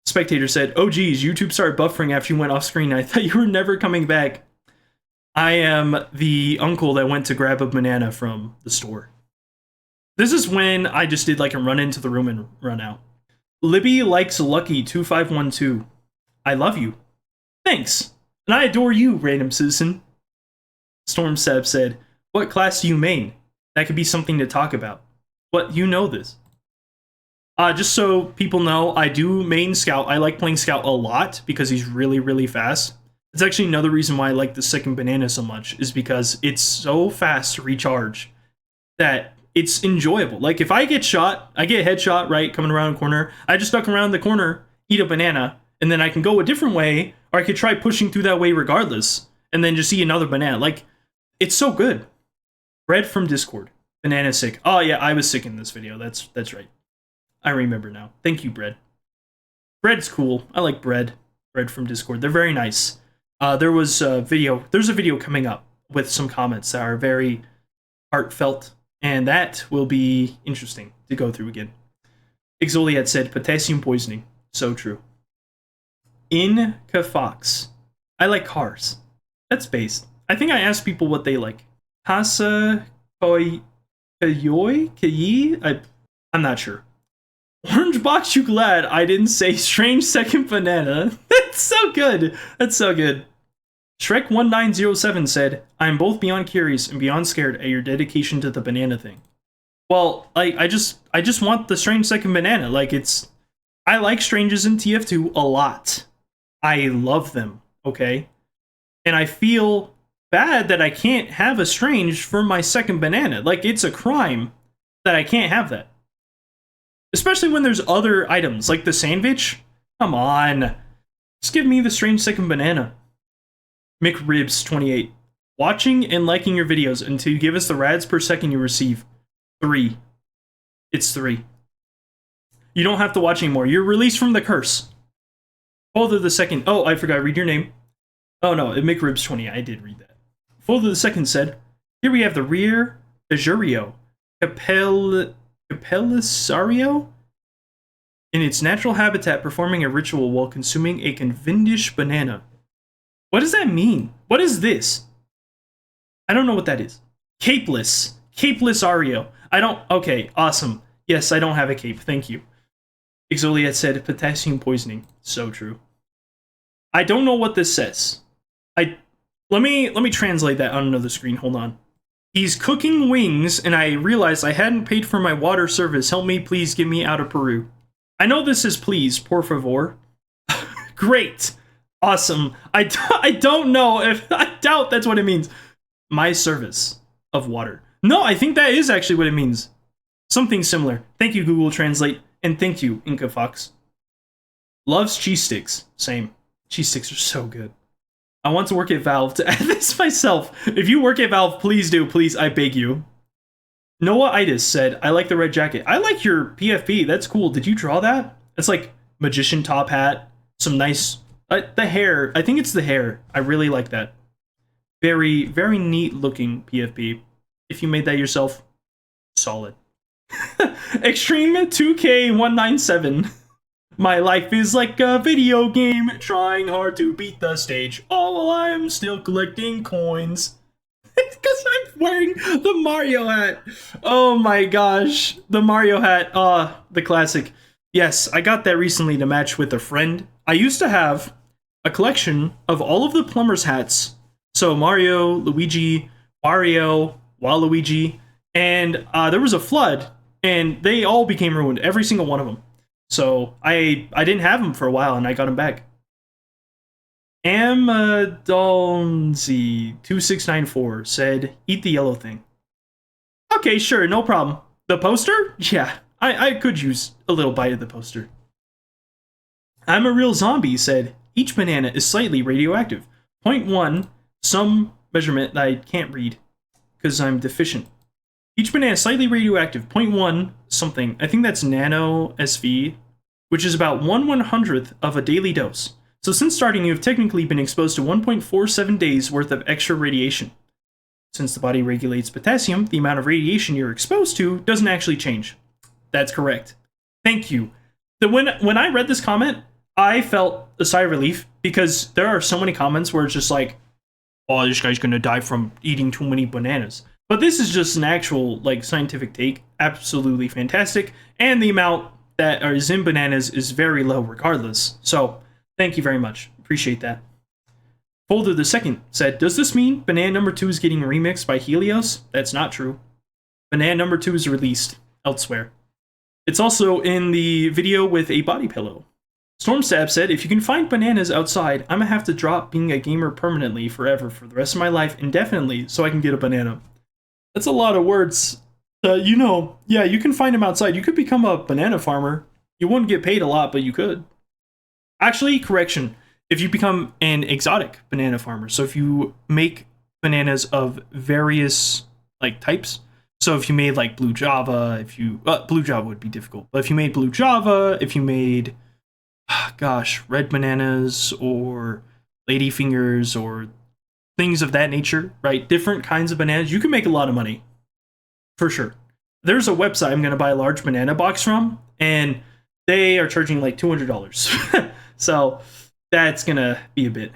Spectator said, oh geez, YouTube started buffering after you went off screen. I thought you were never coming back. I am the uncle that went to grab a banana from the store. This is when I just did like a run into the room and run out. Libby likes Lucky 2512. I love you. Thanks. And I adore you, random citizen. Storm Seb said, what class do you main? That could be something to talk about. What, you know this. Just so people know, I do main Scout. I like playing Scout a lot because he's really, really fast. It's actually another reason why I like the second banana so much, is because it's so fast to recharge that it's enjoyable. Like, if I get shot, I get headshot, right, coming around the corner, I just duck around the corner, eat a banana, and then I can go a different way, or I could try pushing through that way regardless, and then just eat another banana. Like, it's so good. Bread from Discord. Banana sick. Oh yeah, I was sick in this video. That's right. I remember now. Thank you, Bread. Bread's cool. I like Bread. Bread from Discord. They're very nice. There's a video coming up with some comments that are very heartfelt, and that will be interesting to go through again. Exoliat said, potassium poisoning. So true. Inca Fox. I like cars. That's based. I think I asked people what they like. Hasa Koi Kayi? I'm not sure. Orange Box You Glad I didn't say Strange Second Banana. That's so good. That's so good. Shrek1907 said, I'm both beyond curious and beyond scared at your dedication to the banana thing. Well, I just want the Strange Second Banana. Like, I like Stranges in TF2 a lot. I love them, okay? And I feel bad that I can't have a Strange for my second banana. Like, it's a crime that I can't have that. Especially when there's other items, like the sandwich. Come on. Just give me the Strange Second Banana. McRibs28. Watching and liking your videos until you give us the rads per second you receive. 3. It's 3. You don't have to watch anymore. You're released from the curse. Folder the second. Oh, I forgot. Read your name. Oh no, McRibs28. I did read that. Folder the second said, here we have the rear Azurio. Capellisario? In its natural habitat, performing a ritual while consuming a Cavendish banana. What does that mean? What is this? I don't know what that is. Capeless. Capellisario. I don't... Okay, awesome. Yes, I don't have a cape. Thank you. Exoliat said, potassium poisoning. So true. I don't know what this says. Let me translate that on another screen. Hold on. He's cooking wings, and I realized I hadn't paid for my water service. Help me, please, get me out of Peru. I know this is please, por favor. Great. Awesome. I don't know if... I doubt that's what it means. My service of water. No, I think that is actually what it means. Something similar. Thank you, Google Translate. And thank you, Inca Fox. Loves cheese sticks. Same. Cheese sticks are so good. I want to work at Valve to add this myself. If you work at Valve, please do. Please, I beg you. Noah Itis said, I like the red jacket. I like your PFP. That's cool. Did you draw that? It's like magician top hat. Some nice... the hair. I think it's the hair. I really like that. Very, very neat looking PFP. If you made that yourself, solid. Extreme 2K197. My life is like a video game, trying hard to beat the stage, all while I'm still collecting coins. It's because I'm wearing the Mario hat. Oh my gosh, the Mario hat. The classic. Yes, I got that recently to match with a friend. I used to have a collection of all of the plumber's hats. So Mario, Luigi, Wario, Waluigi, and there was a flood, and they all became ruined, every single one of them. So I didn't have them for a while, and I got them back. Amadonzi2694 said, eat the yellow thing. Okay, sure, no problem. The poster? Yeah, I could use a little bite of the poster. I'm a real zombie said, each banana is slightly radioactive. 0.1, some measurement that I can't read, because I'm deficient. Each banana is slightly radioactive, 0.1 something. I think that's nano SV, which is about 1/100th of a daily dose. So since starting, you have technically been exposed to 1.47 days worth of extra radiation. Since the body regulates potassium, the amount of radiation you're exposed to doesn't actually change. That's correct. Thank you. When I read this comment, I felt a sigh of relief because there are so many comments where it's just like, oh, this guy's gonna die from eating too many bananas. But this is just an actual like scientific take. Absolutely fantastic. And the amount that is in bananas is very low regardless. So thank you very much. Appreciate that. Folder the second said, does this mean banana number 2 is getting remixed by Helios? That's not true. Banana number 2 is released elsewhere. It's also in the video with a body pillow. Stormstab said, if you can find bananas outside, I'm gonna have to drop being a gamer permanently forever for the rest of my life indefinitely so I can get a banana. That's a lot of words. Yeah, you can find them outside. You could become a banana farmer. You wouldn't get paid a lot, but you could. Actually, correction. If you become an exotic banana farmer, so if you make bananas of various like types, so if you made like blue Java, blue Java would be difficult, but if you made blue Java, if you made, red bananas or ladyfingers or things of that nature, right? Different kinds of bananas, you can make a lot of money, for sure. There's a website I'm going to buy a large banana box from, and they are charging like $200. So that's gonna be a bit.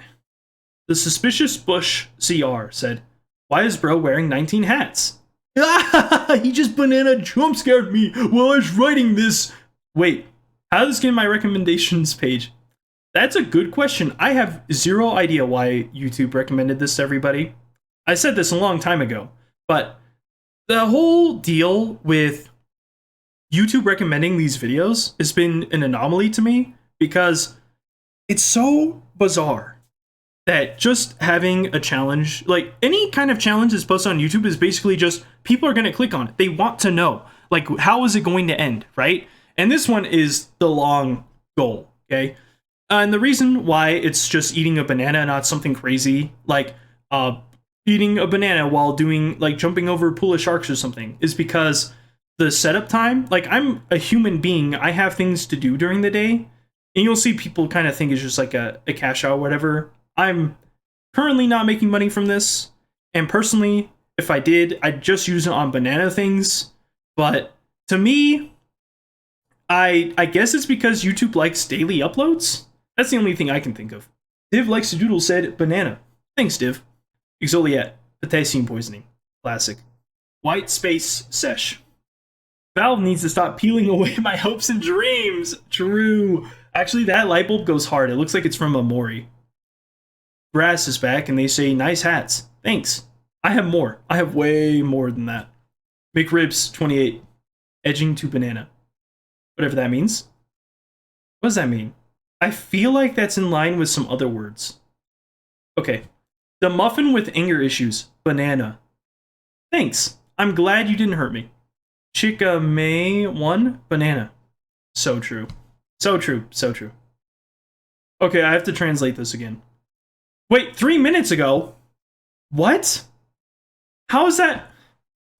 The Suspicious Bush CR said, why is bro wearing 19 hats? He just banana jump scared me while I was writing this. Wait, how does this get in my recommendations page? That's a good question. I have zero idea why YouTube recommended this to everybody. I said this a long time ago, but the whole deal with YouTube recommending these videos has been an anomaly to me because it's so bizarre that just having a challenge, like any kind of challenge that's posted on YouTube, is basically just people are going to click on it. They want to know, like, how is it going to end, right? And this one is the long goal, okay? And the reason why it's just eating a banana, not something crazy, like eating a banana while doing, like, jumping over a pool of sharks or something, is because the setup time, like, I'm a human being, I have things to do during the day. And you'll see people kind of think it's just like a cash out or whatever. I'm currently not making money from this. And personally, if I did, I'd just use it on banana things. But to me, I guess it's because YouTube likes daily uploads. That's the only thing I can think of. Div Likes to Doodle said, banana. Thanks, Div. Exoliat, potassium poisoning. Classic. White Space Sesh. Valve needs to stop peeling away my hopes and dreams. True. Actually, that light bulb goes hard. It looks like it's from a Mori. Grass is back, and they say, nice hats. Thanks. I have more. I have way more than that. McRibs, 28. Edging to banana. Whatever that means. What does that mean? I feel like that's in line with some other words. Okay. The muffin with anger issues. Banana. Thanks. I'm glad you didn't hurt me. Chica May 1. Banana. So true. So true. So true. Okay, I have to translate this again. Wait, 3 minutes ago? What? How is that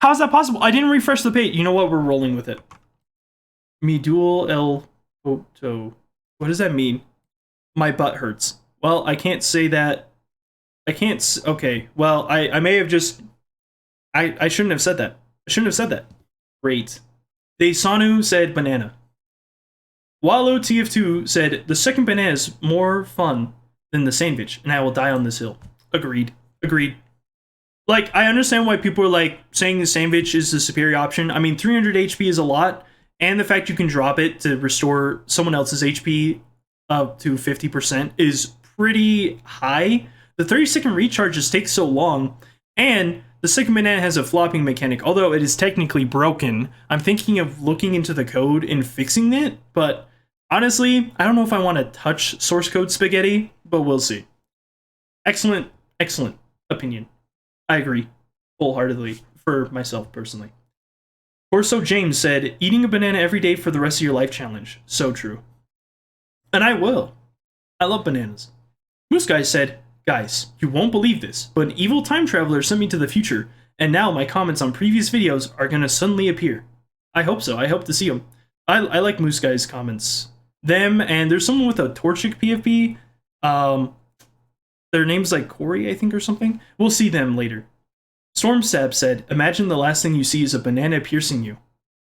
possible? I didn't refresh the page. You know what? We're rolling with it. Mi dual el photo. What does that mean? My butt hurts. Well, I can't say that. I can't. Okay. Well, I may have just. I shouldn't have said that. I shouldn't have said that. Great. Deisanu said banana. Wallow TF2 said the second banana is more fun than the sandwich, and I will die on this hill. Agreed. Agreed. Like, I understand why people are like saying the sandwich is the superior option. I mean, 300 HP is a lot, and the fact you can drop it to restore someone else's HP up to 50% is pretty high. The 30-second recharges take so long, and the second banana has a flopping mechanic, although it is technically broken. I'm thinking of looking into the code and fixing it, but honestly, I don't know if I want to touch source code spaghetti, but we'll see. Excellent, excellent opinion. I agree wholeheartedly for myself personally. Corso James said, eating a banana every day for the rest of your life challenge. So true. And I will. I love bananas. Moose Guy said, guys, you won't believe this, but an evil time traveler sent me to the future, and now my comments on previous videos are gonna suddenly appear. I hope so. I hope to see them. I like Moose Guy's comments. Them, and there's someone with a Torchic PFP. Their name's like Corey, I think, or something. We'll see them later. Stormstab said, imagine the last thing you see is a banana piercing you.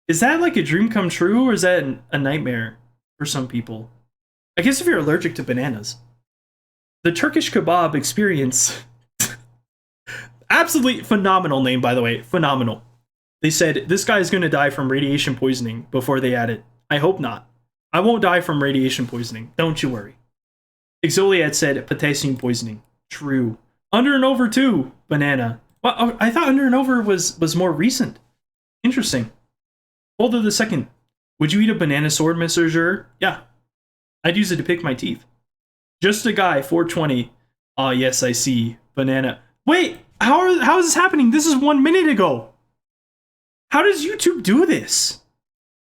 Is that like a dream come true, or is that a nightmare for some people? I guess if you're allergic to bananas. The Turkish Kebab Experience. Absolutely phenomenal name, by the way. Phenomenal. They said, this guy is going to die from radiation poisoning before they add it. I hope not. I won't die from radiation poisoning. Don't you worry. Exoliad said, potassium poisoning. True. Under and over too. Banana. Well, I thought under and over was more recent. Interesting. Hold it a second. Would you eat a banana sword, Mr. Azure? Yeah. I'd use it to pick my teeth. Just a guy, 420. Ah, yes, I see. Banana. Wait, how is this happening? This is 1 minute ago. How does YouTube do this?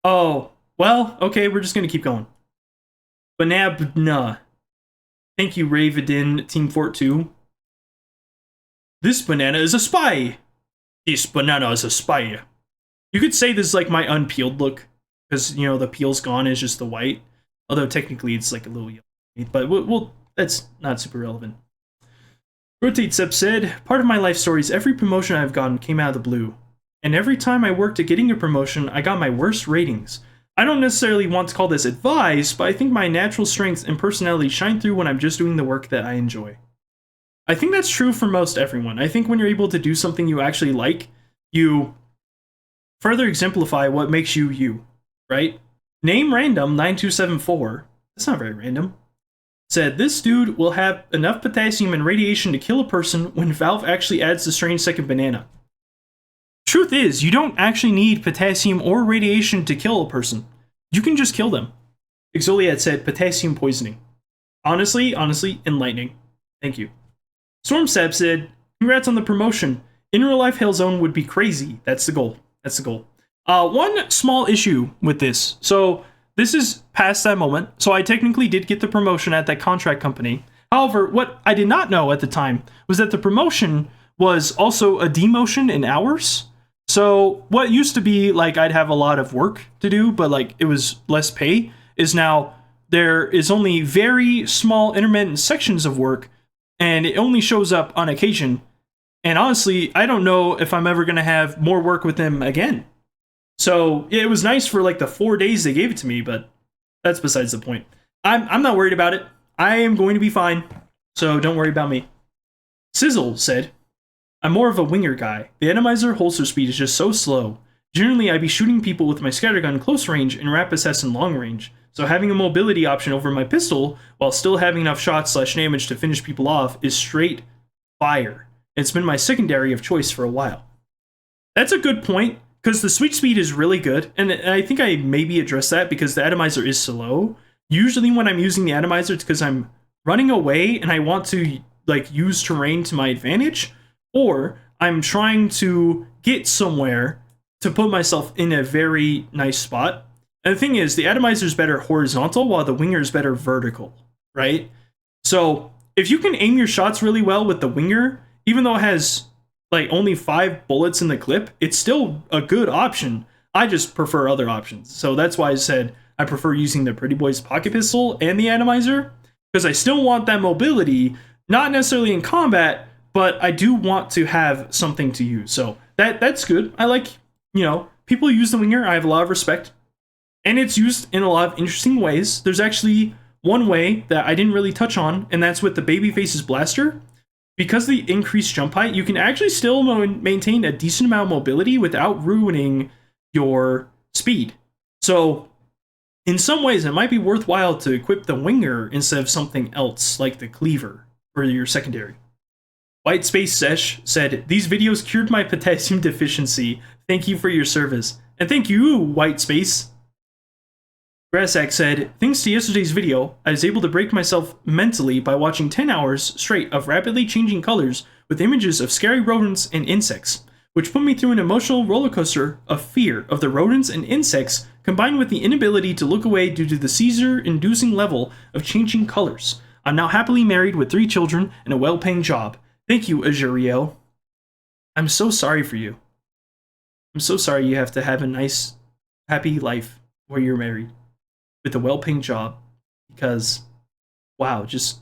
Oh, well, okay, we're just gonna keep going. Banana. Thank you, Ravidin, Team Fort 2. This banana is a spy. This banana is a spy. You could say this is like my unpeeled look, because, you know, the peel's gone, it's just the white. Although technically it's like a little yellow, but we'll that's not super relevant. Rotate Sep said, part of my life story is every promotion I've gotten came out of the blue. And every time I worked at getting a promotion, I got my worst ratings. I don't necessarily want to call this advice, but I think my natural strengths and personality shine through when I'm just doing the work that I enjoy. I think that's true for most everyone. I think when you're able to do something you actually like, you further exemplify what makes you you, right? Name Random 9274, that's not very random, said, this dude will have enough potassium and radiation to kill a person when Valve actually adds the strangesecondbanana. Truth is, you don't actually need potassium or radiation to kill a person. You can just kill them. Exoliad said, potassium poisoning. Honestly, enlightening. Thank you. Stormstab said, congrats on the promotion. In real life, Hellzone would be crazy. That's the goal. That's the goal. One small issue with this. So this is past that moment. So I technically did get the promotion at that contract company. However, what I did not know at the time was that the promotion was also a demotion in hours. So what used to be like I'd have a lot of work to do, but like it was less pay, is now there is only very small intermittent sections of work, and it only shows up on occasion. And honestly, I don't know if I'm ever going to have more work with them again. So it was nice for like the 4 days they gave it to me, but that's besides the point. I'm not worried about it. I am going to be fine, so don't worry about me. Sizzle said, I'm more of a winger guy. The atomizer holster speed is just so slow. Generally, I'd be shooting people with my scattergun close range and rapid assassin long range, so having a mobility option over my pistol, while still having enough shots/damage to finish people off, is straight fire. It's been my secondary of choice for a while. That's a good point, because the sweet speed is really good, and I think I maybe addressed that because the atomizer is slow. Usually when I'm using the atomizer, it's because I'm running away and I want to like use terrain to my advantage, or I'm trying to get somewhere to put myself in a very nice spot. And the thing is, the atomizer is better horizontal while the winger is better vertical, right? So if you can aim your shots really well with the winger, even though it has like only 5 bullets in the clip, it's still a good option. I just prefer other options. So that's why I said I prefer using the Pretty Boys pocket pistol and the atomizer, because I still want that mobility, not necessarily in combat, but I do want to have something to use. So that's good. I like, you know, people use the winger. I have a lot of respect. And it's used in a lot of interesting ways. There's actually one way that I didn't really touch on, and that's with the Babyface's blaster. Because of the increased jump height, you can actually still maintain a decent amount of mobility without ruining your speed. So in some ways, it might be worthwhile to equip the winger instead of something else, like the cleaver for your secondary. White Space Sesh said, these videos cured my potassium deficiency. Thank you for your service. And thank you, White Space. Grassack said, thanks to yesterday's video, I was able to break myself mentally by watching 10 hours straight of rapidly changing colors with images of scary rodents and insects, which put me through an emotional roller coaster of fear of the rodents and insects combined with the inability to look away due to the seizure-inducing level of changing colors. I'm now happily married with 3 children and a well-paying job. Thank you, Azuriel. I'm so sorry for you. I'm so sorry you have to have a nice, happy life where you're married with a well-paying job. Because, wow, just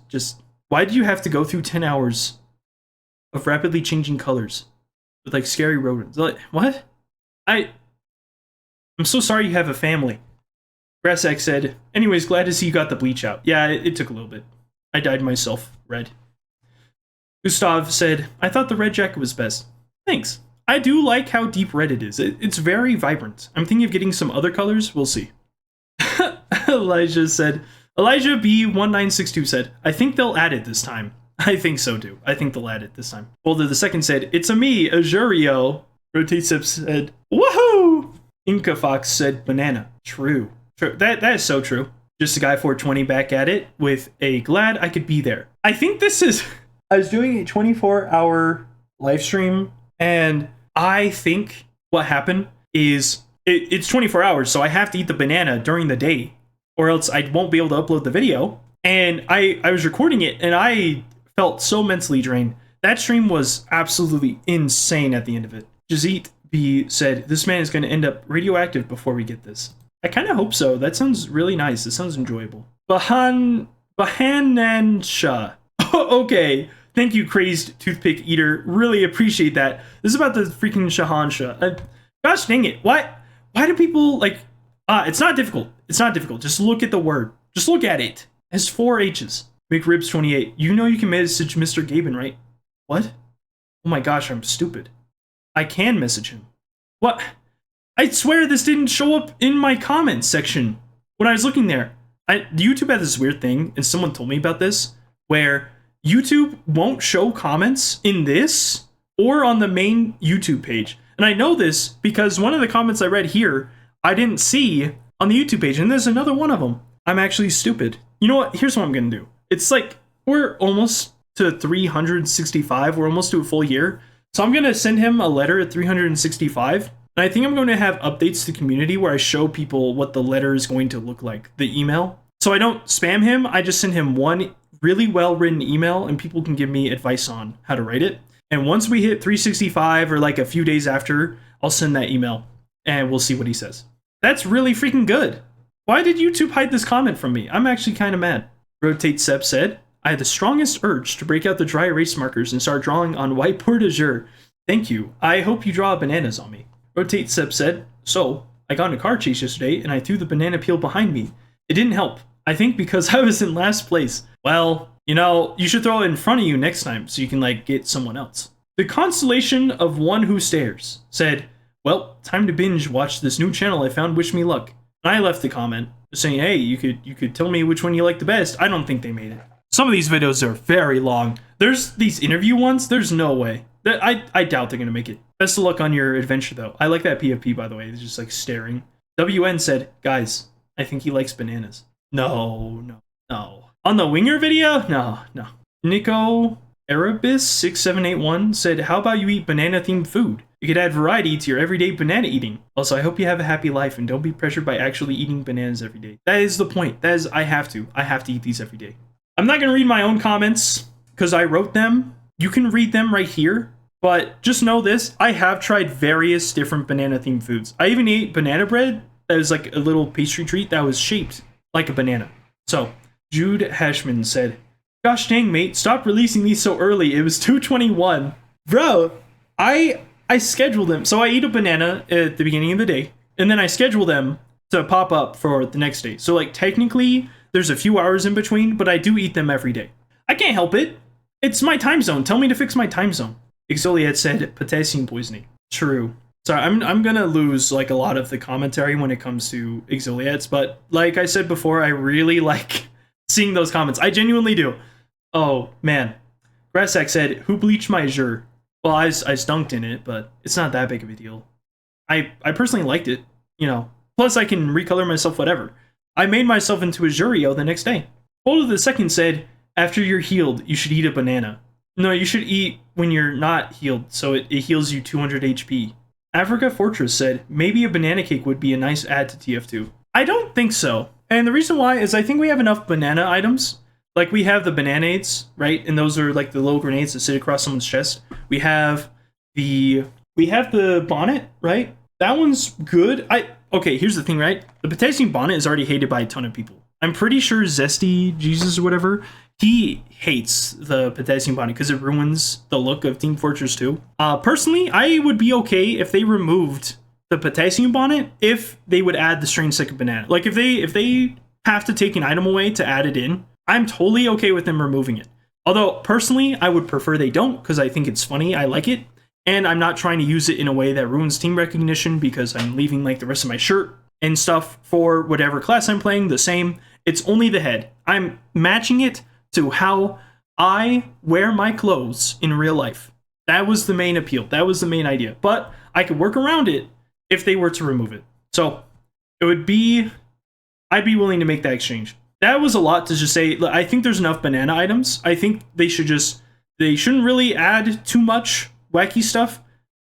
why do you have to go through 10 hours of rapidly changing colors with like scary rodents? Like, what? I'm so sorry you have a family. Grassack said, anyways, glad to see you got the bleach out. Yeah, it took a little bit. I dyed myself red. Gustav said, I thought the red jacket was best. Thanks. I do like how deep red it is. It's very vibrant. I'm thinking of getting some other colors. We'll see. Elijah B1962 said, I think they'll add it this time. I think so too. I think they'll add it this time. Boulder the second said, it's a me, Azurio. Rotatesip said, woohoo! Inca Fox said, banana. True. That is so true. Just a guy 420 back at it with a glad I could be there. I think this is... I was doing a 24-hour live stream, and I think what happened is it's 24 hours, so I have to eat the banana during the day, or else I won't be able to upload the video. And I was recording it, and I felt so mentally drained. That stream was absolutely insane at the end of it. Jazit B said, this man is going to end up radioactive before we get this. I kind of hope so. That sounds really nice. It sounds enjoyable. Bahanansha. Okay. Thank you, Crazed Toothpick Eater. Really appreciate that. This is about the freaking Shahansha. Gosh dang it. Why do people, like... it's not difficult. It's not difficult. Just look at the word. Just look at it. It has 4 H's. McRibs28. You know you can message Mr. Gaben, right? What? Oh my gosh, I'm stupid. I can message him. What? I swear this didn't show up in my comments section when I was looking there. YouTube has this weird thing, and someone told me about this, where YouTube won't show comments in this or on the main YouTube page. And I know this because one of the comments I read here, I didn't see on the YouTube page, and there's another one of them. I'm actually stupid. You know what? Here's what I'm going to do. It's like, we're almost to 365. We're almost to a full year. So I'm going to send him a letter at 365. And I think I'm going to have updates to the community where I show people what the letter is going to look like, the email. So I don't spam him. I just send him one really well-written email, and people can give me advice on how to write it. And once we hit 365 or like a few days after, I'll send that email and we'll see what he says. That's really freaking good. Why did YouTube hide this comment from me? I'm actually kind of mad. Rotate Sep said, I had the strongest urge to break out the dry erase markers and start drawing on whiteboard Azure. Thank you. I hope you draw bananas on me. Rotate Sep said, so, I got in a car chase yesterday and I threw the banana peel behind me. It didn't help. I think because I was in last place. Well, you know, you should throw it in front of you next time so you can, like, get someone else. The Constellation of One Who Stares said, well, time to binge watch this new channel I found, wish me luck. And I left the comment saying, hey, you could tell me which one you like the best. I don't think they made it. Some of these videos are very long. There's these interview ones, there's no way. I doubt they're gonna make it. Best of luck on your adventure though. I like that PFP, by the way. It's just like staring. WN said, guys, I think he likes bananas. No. On the Winger video? No. Nico Erebus6781 said, how about you eat banana-themed food? You could add variety to your everyday banana eating. Also, I hope you have a happy life and don't be pressured by actually eating bananas every day. That is the point. That is, I have to eat these every day. I'm not gonna read my own comments because I wrote them. You can read them right here, but just know this, I have tried various different banana-themed foods. I even ate banana bread that was like a little pastry treat that was shaped like a banana. So, Jude Hashman said, gosh dang, mate, stop releasing these so early. It was 2:21. Bro, I scheduled them. So I eat a banana at the beginning of the day, and then I schedule them to pop up for the next day. So, like, technically, there's a few hours in between, but I do eat them every day. I can't help it. It's my time zone. Tell me to fix my time zone. Exoliad said potassium poisoning. True. Sorry, I'm gonna lose like a lot of the commentary when it comes to Exoliads, but like I said before, I really like seeing those comments. I genuinely do. Oh man. Grassack said, who bleached my Azure? Well, I stunked in it, but it's not that big of a deal. I personally liked it, you know. Plus I can recolor myself whatever. I made myself into a Azurio the next day. Boulder the second said, after you're healed, you should eat a banana. No, you should eat when you're not healed, so it heals you 200 HP. Africa Fortress said, maybe a banana cake would be a nice add to TF2. I don't think so. And the reason why is I think we have enough banana items. Like, we have the bananades, right? And those are like the little grenades that sit across someone's chest. We have we have the bonnet, right? That one's good. Okay, here's the thing, right? The potassium bonnet is already hated by a ton of people. I'm pretty sure Zesty Jesus or whatever, he hates the potassium bonnet because it ruins the look of Team Fortress 2. Personally, I would be okay if they removed the potassium bonnet if they would add the strangesecondbanana. Like if they have to take an item away to add it in, I'm totally okay with them removing it. Although personally, I would prefer they don't because I think it's funny. I like it. And I'm not trying to use it in a way that ruins team recognition because I'm leaving like the rest of my shirt and stuff for whatever class I'm playing the same. It's only the head. I'm matching it to how I wear my clothes in real life. That was the main appeal. That was the main idea. But I could work around it if they were to remove it. So it would be, I'd be willing to make that exchange. That was a lot to just say. I think there's enough banana items. I think they shouldn't really add too much wacky stuff.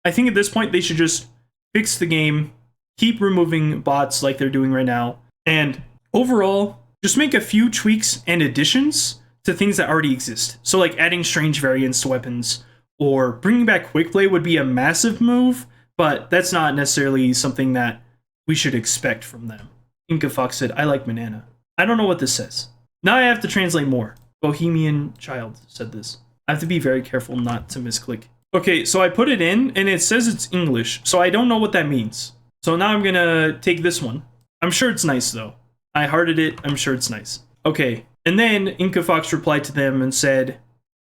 I think at this point they should just fix the game, keep removing bots like they're doing right now, and overall just make a few tweaks and additions to things that already exist. So like adding strange variants to weapons or bringing back quick play would be a massive move, but that's not necessarily something that we should expect from them. Inca Fox said, I like banana. I don't know what this says. Now I have to translate more. Bohemian Child said this. I have to be very careful not to misclick. Okay, so I put it in, and it says it's English, so I don't know what that means. So now I'm gonna take this one. I'm sure it's nice, though. I hearted it. I'm sure it's nice. Okay, and then Inca Fox replied to them and said,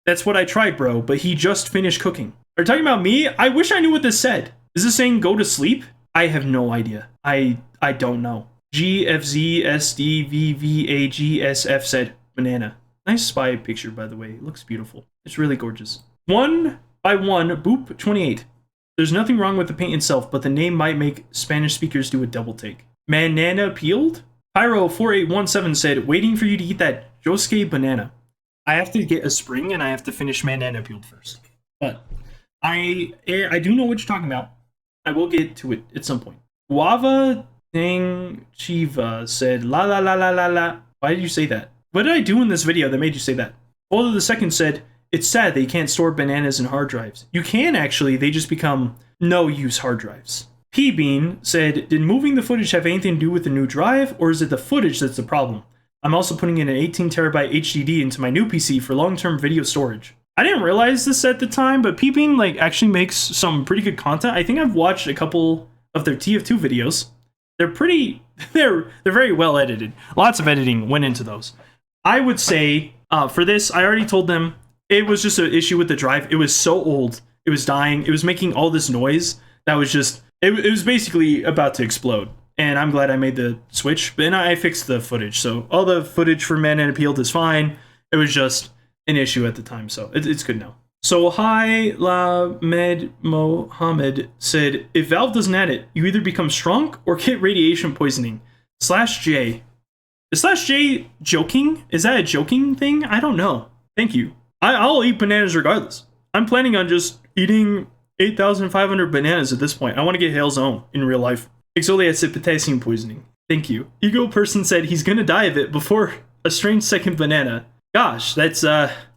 that's what I tried, bro, but he just finished cooking. Are you talking about me? I wish I knew what this said. Is this saying go to sleep? I have no idea. I don't know. GFZSDVVAGSF said, banana. Nice spy picture, by the way. It looks beautiful. It's really gorgeous. 1 by 1, Boop 28. There's nothing wrong with the paint itself, but the name might make Spanish speakers do a double take. Banana peeled? Pyro4817 said, waiting for you to eat that Josuke banana. I have to get a spring and I have to finish banana peeled first. But I do know what you're talking about. I will get to it at some point. Guava Dang Chiva said, la la la la la la. Why did you say that? What did I do in this video that made you say that? Boulder the Second said, it's sad that you can't store bananas in hard drives. You can actually, they just become no-use hard drives. P-Bean said, did moving the footage have anything to do with the new drive, or is it the footage that's the problem? I'm also putting in an 18 terabyte HDD into my new PC for long-term video storage. I didn't realize this at the time, but P-Bean actually makes some pretty good content. I think I've watched a couple of their TF2 videos. They're very well edited. Lots of editing went into those. I would say for this, I already told them it was just an issue with the drive. It was so old. It was dying. It was making all this noise that was just, it was basically about to explode. And I'm glad I made the switch. And I fixed the footage. So all the footage for Man and Appealed is fine. It was just an issue at the time. So it's good now. So Hi La Med Mohammed said, if Valve doesn't add it, you either become strong or get radiation poisoning. /J. Is /J joking? Is that a joking thing? I don't know. Thank you. I'll eat bananas regardless. I'm planning on just eating 8,500 bananas at this point. I want to get Hale's own in real life. Exoliat said potassium poisoning. Thank you. Ego Person said he's gonna die of it before a strange second banana. Gosh, that's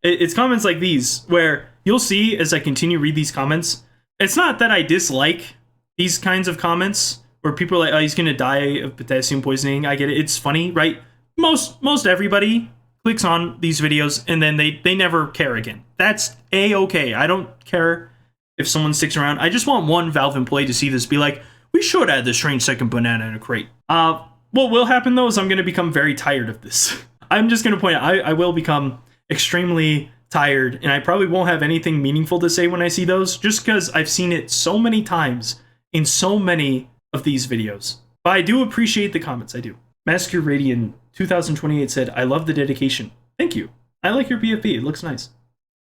it's comments like these where you'll see as I continue to read these comments. It's not that I dislike these kinds of comments where people are like, oh, he's gonna die of potassium poisoning. I get it. It's funny, right? Most everybody clicks on these videos and then they never care again. That's a-okay. I don't care if someone sticks around. I just want one Valve employee to see this, be like, we should add the strange second banana in a crate. What will happen though is I'm going to become very tired of this. I'm just going to point out, I will become extremely tired and I probably won't have anything meaningful to say when I see those, just because I've seen it so many times in so many of these videos. But I do appreciate the comments, I do. Massacre Radiant 2028 said, I love the dedication. Thank you. I like your PFP, it looks nice.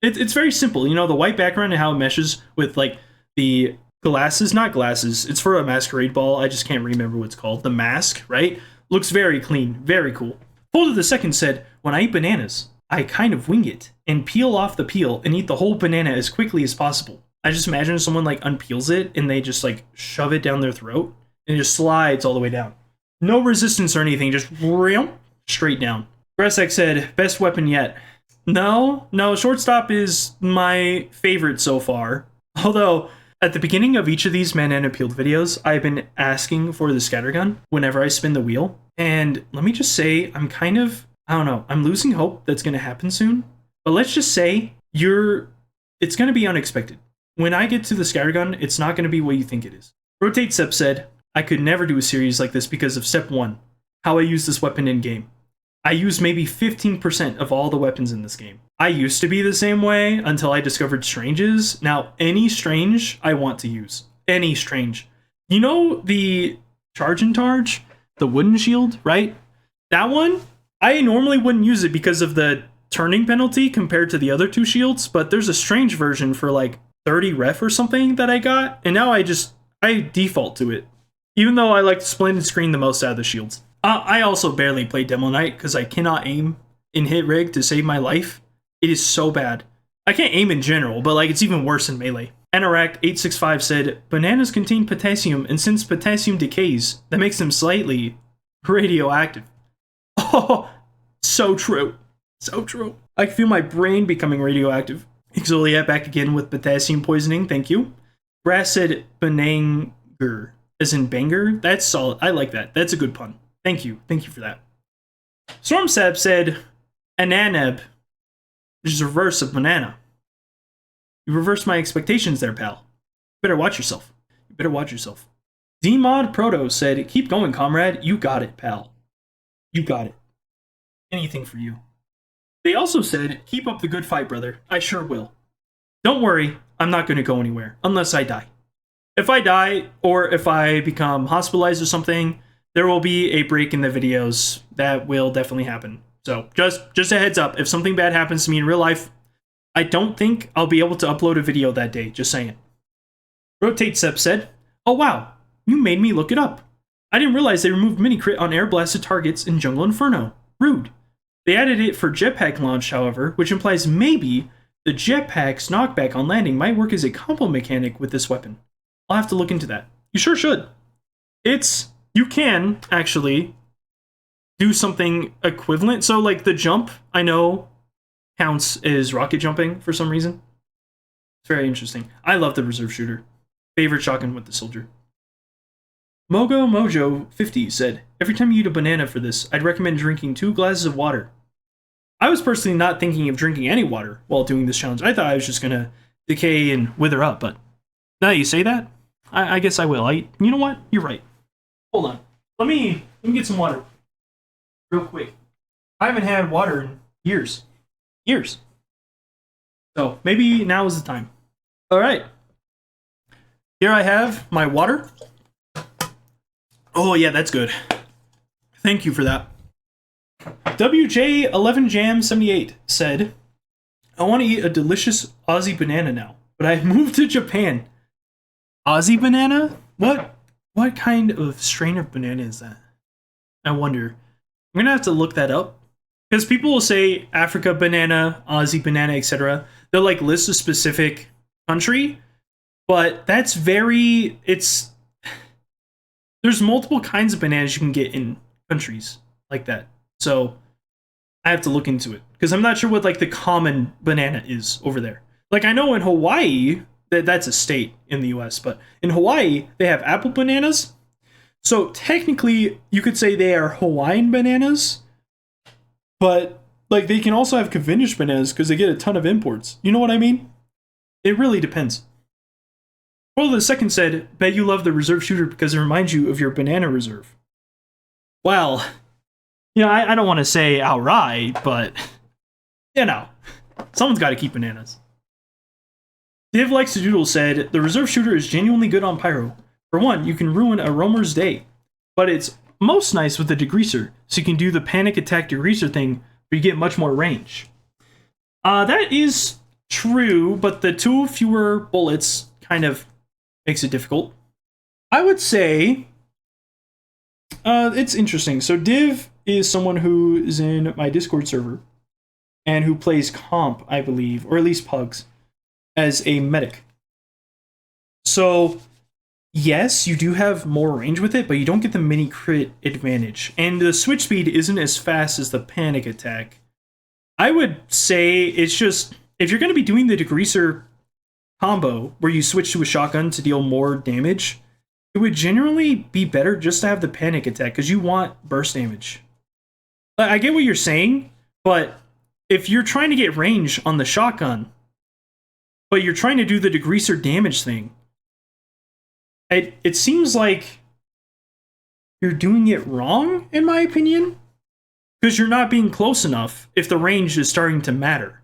It's very simple, you know, the white background and how it meshes with like the glasses, not glasses, it's for a masquerade ball, I just can't remember what it's called, the mask, right? Looks very clean, very cool. Folder the Second said, when I eat bananas, I kind of wing it and peel off the peel and eat the whole banana as quickly as possible. I just imagine someone like unpeels it and they just like shove it down their throat and it just slides all the way down. No resistance or anything, just straight down. Gressek said, best weapon yet. No, shortstop is my favorite so far. Although, At the beginning of each of these banana peeled videos, I've been asking for the scattergun whenever I spin the wheel. And let me just say, I'm kind of, I don't know, I'm losing hope that's going to happen soon. But let's just say it's going to be unexpected. When I get to the scattergun, it's not going to be what you think it is. Rotate Sep said, I could never do a series like this because of step 1, how I use this weapon in game. I use maybe 15% of all the weapons in this game. I used to be the same way until I discovered stranges. Now, any strange I want to use. Any strange. You know the charge and targe? The wooden shield, right? That one, I normally wouldn't use it because of the turning penalty compared to the other 2 shields, but there's a strange version for like 30 ref or something that I got, and now I default to it. Even though I like to splendid screen the most out of the shields. I also barely play Demo Knight because I cannot aim in hit rig to save my life. It is so bad. I can't aim in general, but like it's even worse in melee. Anorak865 said, bananas contain potassium, and since potassium decays, that makes them slightly radioactive. Oh, so true. So true. I can feel my brain becoming radioactive. Exoliat back again with potassium poisoning, thank you. Brass said Benanger, as in banger. That's solid. I like that. That's a good pun. Thank you. Thank you for that. Stormsab said Ananeb, which is the reverse of banana. You reversed my expectations there, pal. You better watch yourself. You better watch yourself. Dmod Proto said, keep going, comrade. You got it, pal. You got it. Anything for you. They also said, keep up the good fight, brother. I sure will. Don't worry, I'm not going to go anywhere, unless I die. If I die, or if I become hospitalized or something, there will be a break in the videos. That will definitely happen. So, just a heads up, if something bad happens to me in real life, I don't think I'll be able to upload a video that day, just saying. Rotate Sep said, oh wow, you made me look it up. I didn't realize they removed mini-crit on air-blasted targets in Jungle Inferno. Rude. They added it for jetpack launch, however, which implies maybe the jetpack's knockback on landing might work as a combo mechanic with this weapon. I'll have to look into that. You sure should. You can actually do something equivalent. So like the jump, I know, counts as rocket jumping for some reason. It's very interesting. I love the reserve shooter. Favorite shotgun with the soldier. Mogo Mojo 50 said, every time you eat a banana for this, I'd recommend drinking 2 glasses of water. I was personally not thinking of drinking any water while doing this challenge. I thought I was just gonna decay and wither up, but now that you say that, I guess I will. You know what? You're right. Hold on. Let me get some water. Real quick. I haven't had water in years. Years. So maybe now is the time. Alright. Here I have my water. Oh yeah, that's good. Thank you for that. WJ11Jam78 said, I want to eat a delicious Aussie banana now, but I've moved to Japan. Aussie banana? What kind of strain of banana is that? I wonder. I'm gonna have to look that up. Because people will say Africa banana, Aussie banana, etc. They'll like list a specific country, but that's there's multiple kinds of bananas you can get in countries like that. So I have to look into it because I'm not sure what like the common banana is over there. Like I know in Hawaii, that's a state in the US, but in Hawaii they have apple bananas. So technically you could say they are Hawaiian bananas, but like they can also have Cavendish bananas because they get a ton of imports. You know what I mean? It really depends. Well, the second said, bet you love the reserve shooter because it reminds you of your banana reserve. Well, you know, I don't want to say outright, but, you know, someone's got to keep bananas. Div Likes to Doodle said, the reserve shooter is genuinely good on pyro. For one, you can ruin a roamer's day, but it's most nice with the degreaser, so you can do the panic attack degreaser thing, but you get much more range. That is true, but the 2 fewer bullets kind of makes it difficult. I would say it's interesting. So Div is someone who is in my Discord server and who plays comp, I believe, or at least pugs, as a medic. So yes, you do have more range with it, but you don't get the mini crit advantage. And the switch speed isn't as fast as the panic attack. I would say it's just, if you're going to be doing the degreaser combo where you switch to a shotgun to deal more damage, it would generally be better just to have the panic attack because you want burst damage. I get what you're saying, but if you're trying to get range on the shotgun, but you're trying to do the degreaser damage thing, it seems like you're doing it wrong, in my opinion, because you're not being close enough if the range is starting to matter.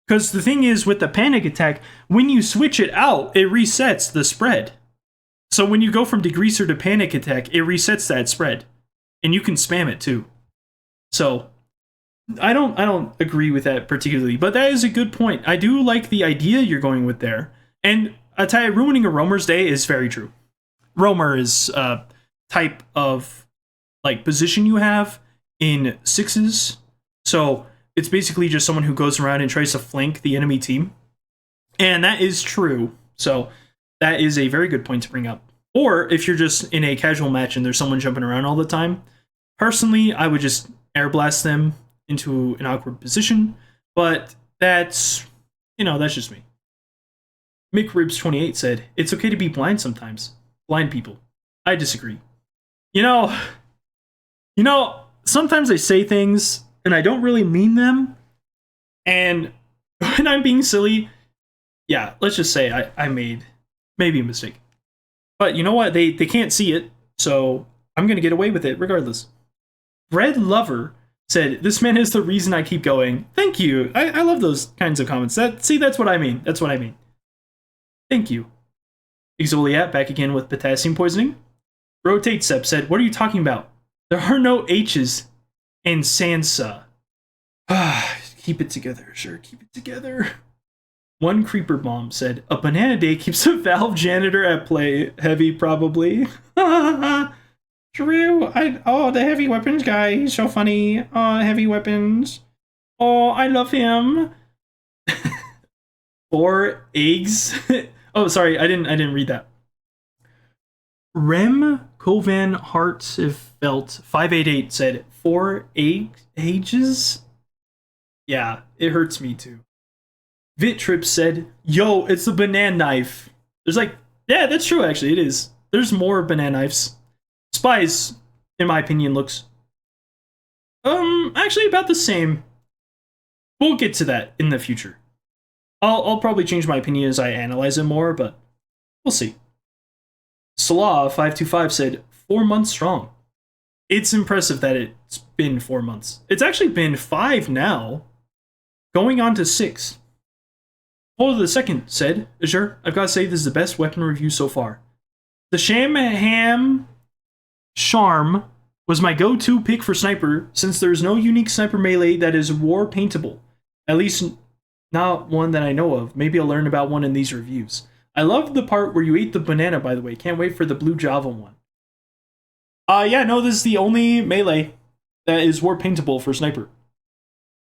Because the thing is, with the panic attack, when you switch it out, it resets the spread. So when you go from degreaser to panic attack, it resets that spread. And you can spam it too. So I don't agree with that particularly, but that is a good point. I do like the idea you're going with there. And I tell you, ruining a roamer's day is very true. Roamer is a type of like position you have in sixes. So it's basically just someone who goes around and tries to flank the enemy team. And that is true. So that is a very good point to bring up. Or if you're just in a casual match and there's someone jumping around all the time, personally, I would just air blast them into an awkward position. But that's, that's just me. McRibs28 said, it's okay to be blind sometimes. Blind people. I disagree. Sometimes I say things and I don't really mean them. And when I'm being silly, yeah, let's just say I made maybe a mistake. But you know what? They can't see it, so I'm going to get away with it regardless. Bread Lover said, this man is the reason I keep going. Thank you. I love those kinds of comments. That's what I mean. That's what I mean. Thank you. Exoliat back again with potassium poisoning. Rotate Sep said, what are you talking about? There are no H's in Sansa. Keep it together, sure, keep it together. One Creeper Bomb said, a banana day keeps a Valve janitor at play. Heavy, probably. True. The heavy weapons guy, he's so funny. Oh, heavy weapons. Oh, I love him. 4 eggs. Oh, sorry, I didn't read that. Rem Kovan Heart if felt 588 said 4 ages. Yeah, it hurts me too. Vitrip said, yo, it's the banana knife. There's yeah, that's true actually, it is. There's more banana knives. Spies, in my opinion, looks actually about the same. We'll get to that in the future. I'll probably change my opinion as I analyze it more, but we'll see. Salah525 said 4 months strong. It's impressive that it's been 4 months. It's actually been 5 now, going on to 6. Follow the second said, Azure, I've got to say this is the best weapon review so far. The Sham Charm was my go-to pick for sniper since there is no unique sniper melee that is war paintable. At least not one that I know of. Maybe I'll learn about one in these reviews. I love the part where you ate the banana, by the way. Can't wait for the blue Java one. Yeah, no, this is the only melee that is war paintable for sniper.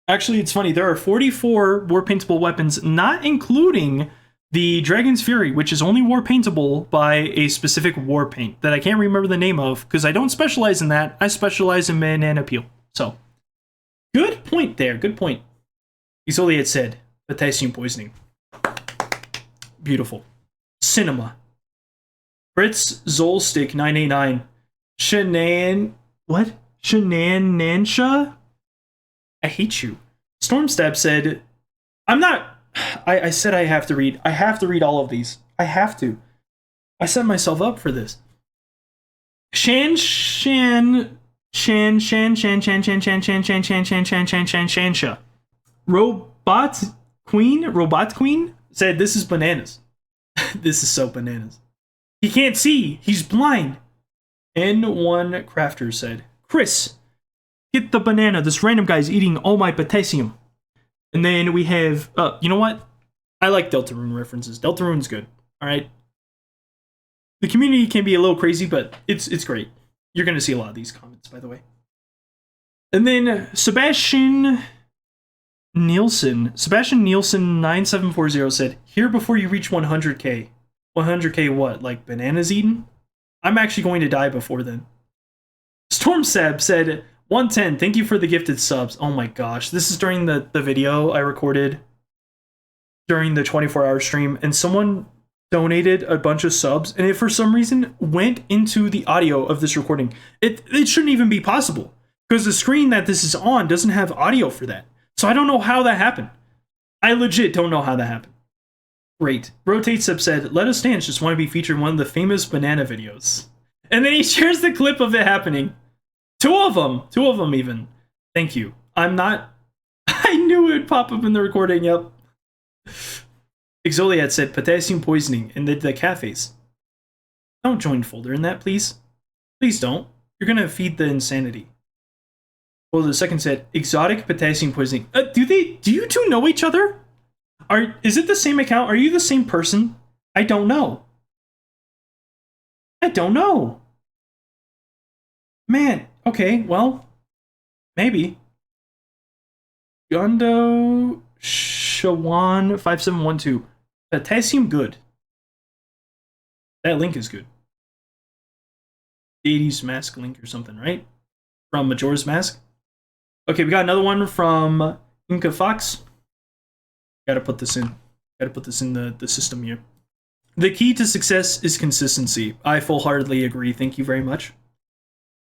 Actually, it's funny. There are 44 war paintable weapons, not including the Dragon's Fury, which is only war paintable by a specific war paint that I can't remember the name of because I don't specialize in that. I specialize in banana peel. So, good point there. Good point. Isoli had said potassium poisoning. Beautiful. Cinema. Fritz Zolstick 989. Shenanansha? I hate you. Stormstab said, I'm not. I said I have to read. I have to read all of these. I have to. I set myself up for this. Shansha. Robot Queen said, this is bananas. This is so bananas. He can't see. He's blind. N1 Crafter said, Chris, get the banana. This random guy's eating all my potassium. And then we have, you know what? I like Deltarune references. Deltarune's good. All right. The community can be a little crazy, but it's great. You're going to see a lot of these comments, by the way. And then Sebastian Nielsen 9740 said, here before you reach 100k. 100k what? Like bananas eaten? I'm actually going to die before then. Stormsab said, 110, thank you for the gifted subs. Oh my gosh, this is during the video I recorded during the 24-hour stream, and someone donated a bunch of subs, and it for some reason went into the audio of this recording. It shouldn't even be possible, because the screen that this is on doesn't have audio for that. So I don't know how that happened. I legit don't know how that happened. Great. Rotate Sub said, "Let us dance, just want to be featured in one of the famous banana videos." And then he shares the clip of it happening. Two of them even. Thank you. I'm not... I knew it would pop up in the recording, yep. Exoliad said, "Potassium poisoning," in the cafes. Don't join folder in that, please. Please don't. You're gonna feed the insanity. Well, the second said, "Exotic potassium poisoning." Do you two know each other? Is it the same account? Are you the same person? I don't know. I don't know. Man, okay, well, maybe. Yondo Shawan 5712. Potassium good. That link is good. 80s mask link or something, right? From Majora's Mask. Okay, we got another one from Inca Fox. Gotta put this in. Gotta put this in the system here. "The key to success is consistency." I full-heartedly agree. Thank you very much.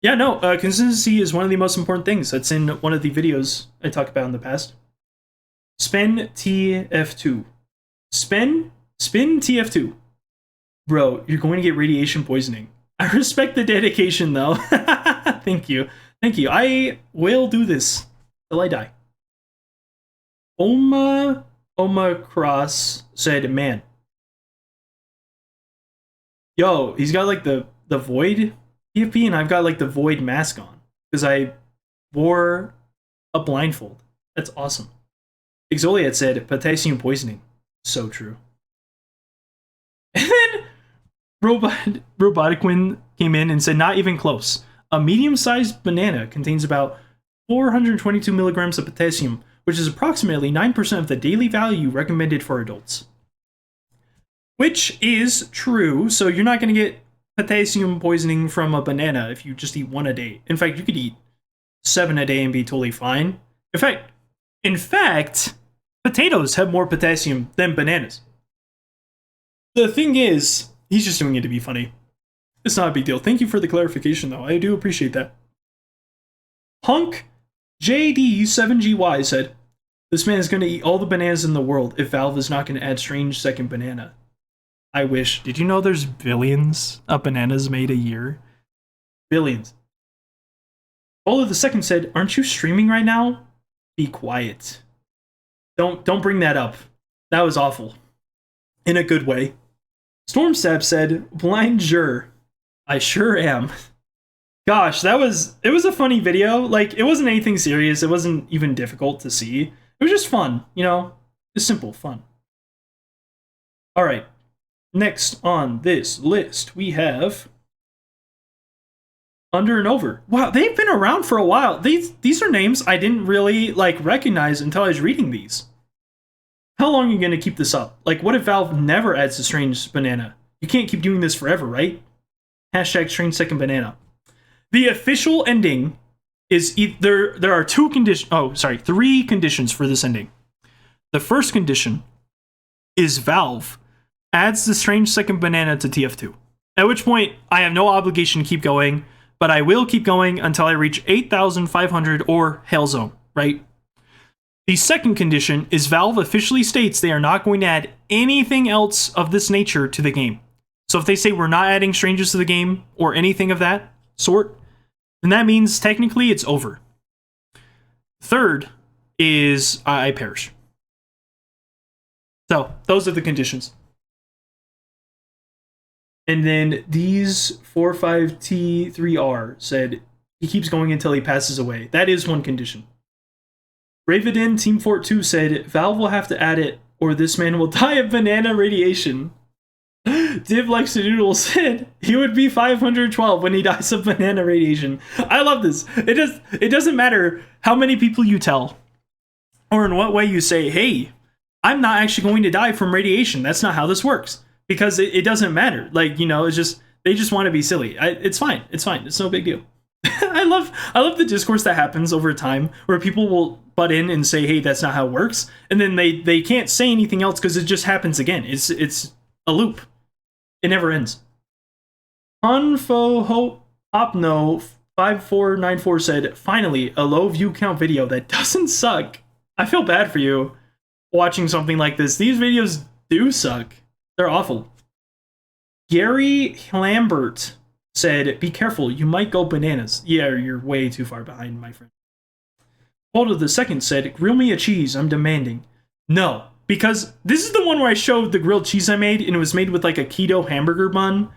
Yeah, no, consistency is one of the most important things. That's in one of the videos I talked about in the past. Spin TF2. Spin TF2. Bro, you're going to get radiation poisoning. I respect the dedication, though. Thank you. Thank you. I will do this till I die. Oma Cross said, "Man. Yo, he's got like the void PFP, and I've got like the void mask on. Because I wore a blindfold. That's awesome." Exoliad said, "Potassium poisoning." So true. And then Robotic Wind came in and said, "Not even close. A medium-sized banana contains about 422 milligrams of potassium, which is approximately 9% of the daily value recommended for adults." Which is true, so you're not going to get potassium poisoning from a banana if you just eat one a day. In fact, you could eat 7 a day and be totally fine. In fact, potatoes have more potassium than bananas. The thing is, he's just doing it to be funny. It's not a big deal. Thank you for the clarification, though. I do appreciate that. Hunk JD7GY said, "This man is going to eat all the bananas in the world if Valve is not going to add Strange Second Banana." I wish. Did you know there's billions of bananas made a year? Billions. Ola the second said, "Aren't you streaming right now? Be quiet. Don't bring that up. That was awful. In a good way." Stormstab said, "Blind Jur. I sure am." Gosh, it was a funny video. Like, it wasn't anything serious. It wasn't even difficult to see. It was just fun, you know? Just simple fun. All right. Next on this list, we have Under and Over. Wow, they've been around for a while. These are names I didn't really recognize until I was reading these. How long are you going to keep this up? Like, what if Valve never adds a Strange Banana? You can't keep doing this forever, right? Hashtag Strange Second Banana. The official ending is there are three conditions for this ending. The first condition is Valve adds the Strange Second Banana to TF2. At which point, I have no obligation to keep going, but I will keep going until I reach 8,500 or Hail Zone, right? The second condition is Valve officially states they are not going to add anything else of this nature to the game. So if they say we're not adding strangers to the game or anything of that sort, then that means technically it's over. Third is I perish. So those are the conditions. And then these 45T3R said he keeps going until he passes away. That is one condition. Ravidin Team Fort 2 said Valve will have to add it or this man will die of banana radiation. Div Likes to Doodle said he would be 512 when he dies of banana radiation. I love this. It doesn't matter how many people you tell or in what way you say, hey, I'm not actually going to die from radiation. That's not how this works. Because it doesn't matter. Like, you know, it's just, they just want to be silly. It's fine. It's fine. It's no big deal. I love the discourse that happens over time where people will butt in and say, "Hey, that's not how it works," and then they can't say anything else because it just happens again. It's a loop. It never ends. Honfo Opno 5494 said, "Finally, a low view count video that doesn't suck." I feel bad for you watching something like this. These videos do suck. They're awful. Gary Lambert said, "Be careful, you might go bananas." Yeah, you're way too far behind, my friend. Holder the second said, "Grill me a cheese, I'm demanding." No, because this is the one where I showed the grilled cheese I made, and it was made with like a keto hamburger bun.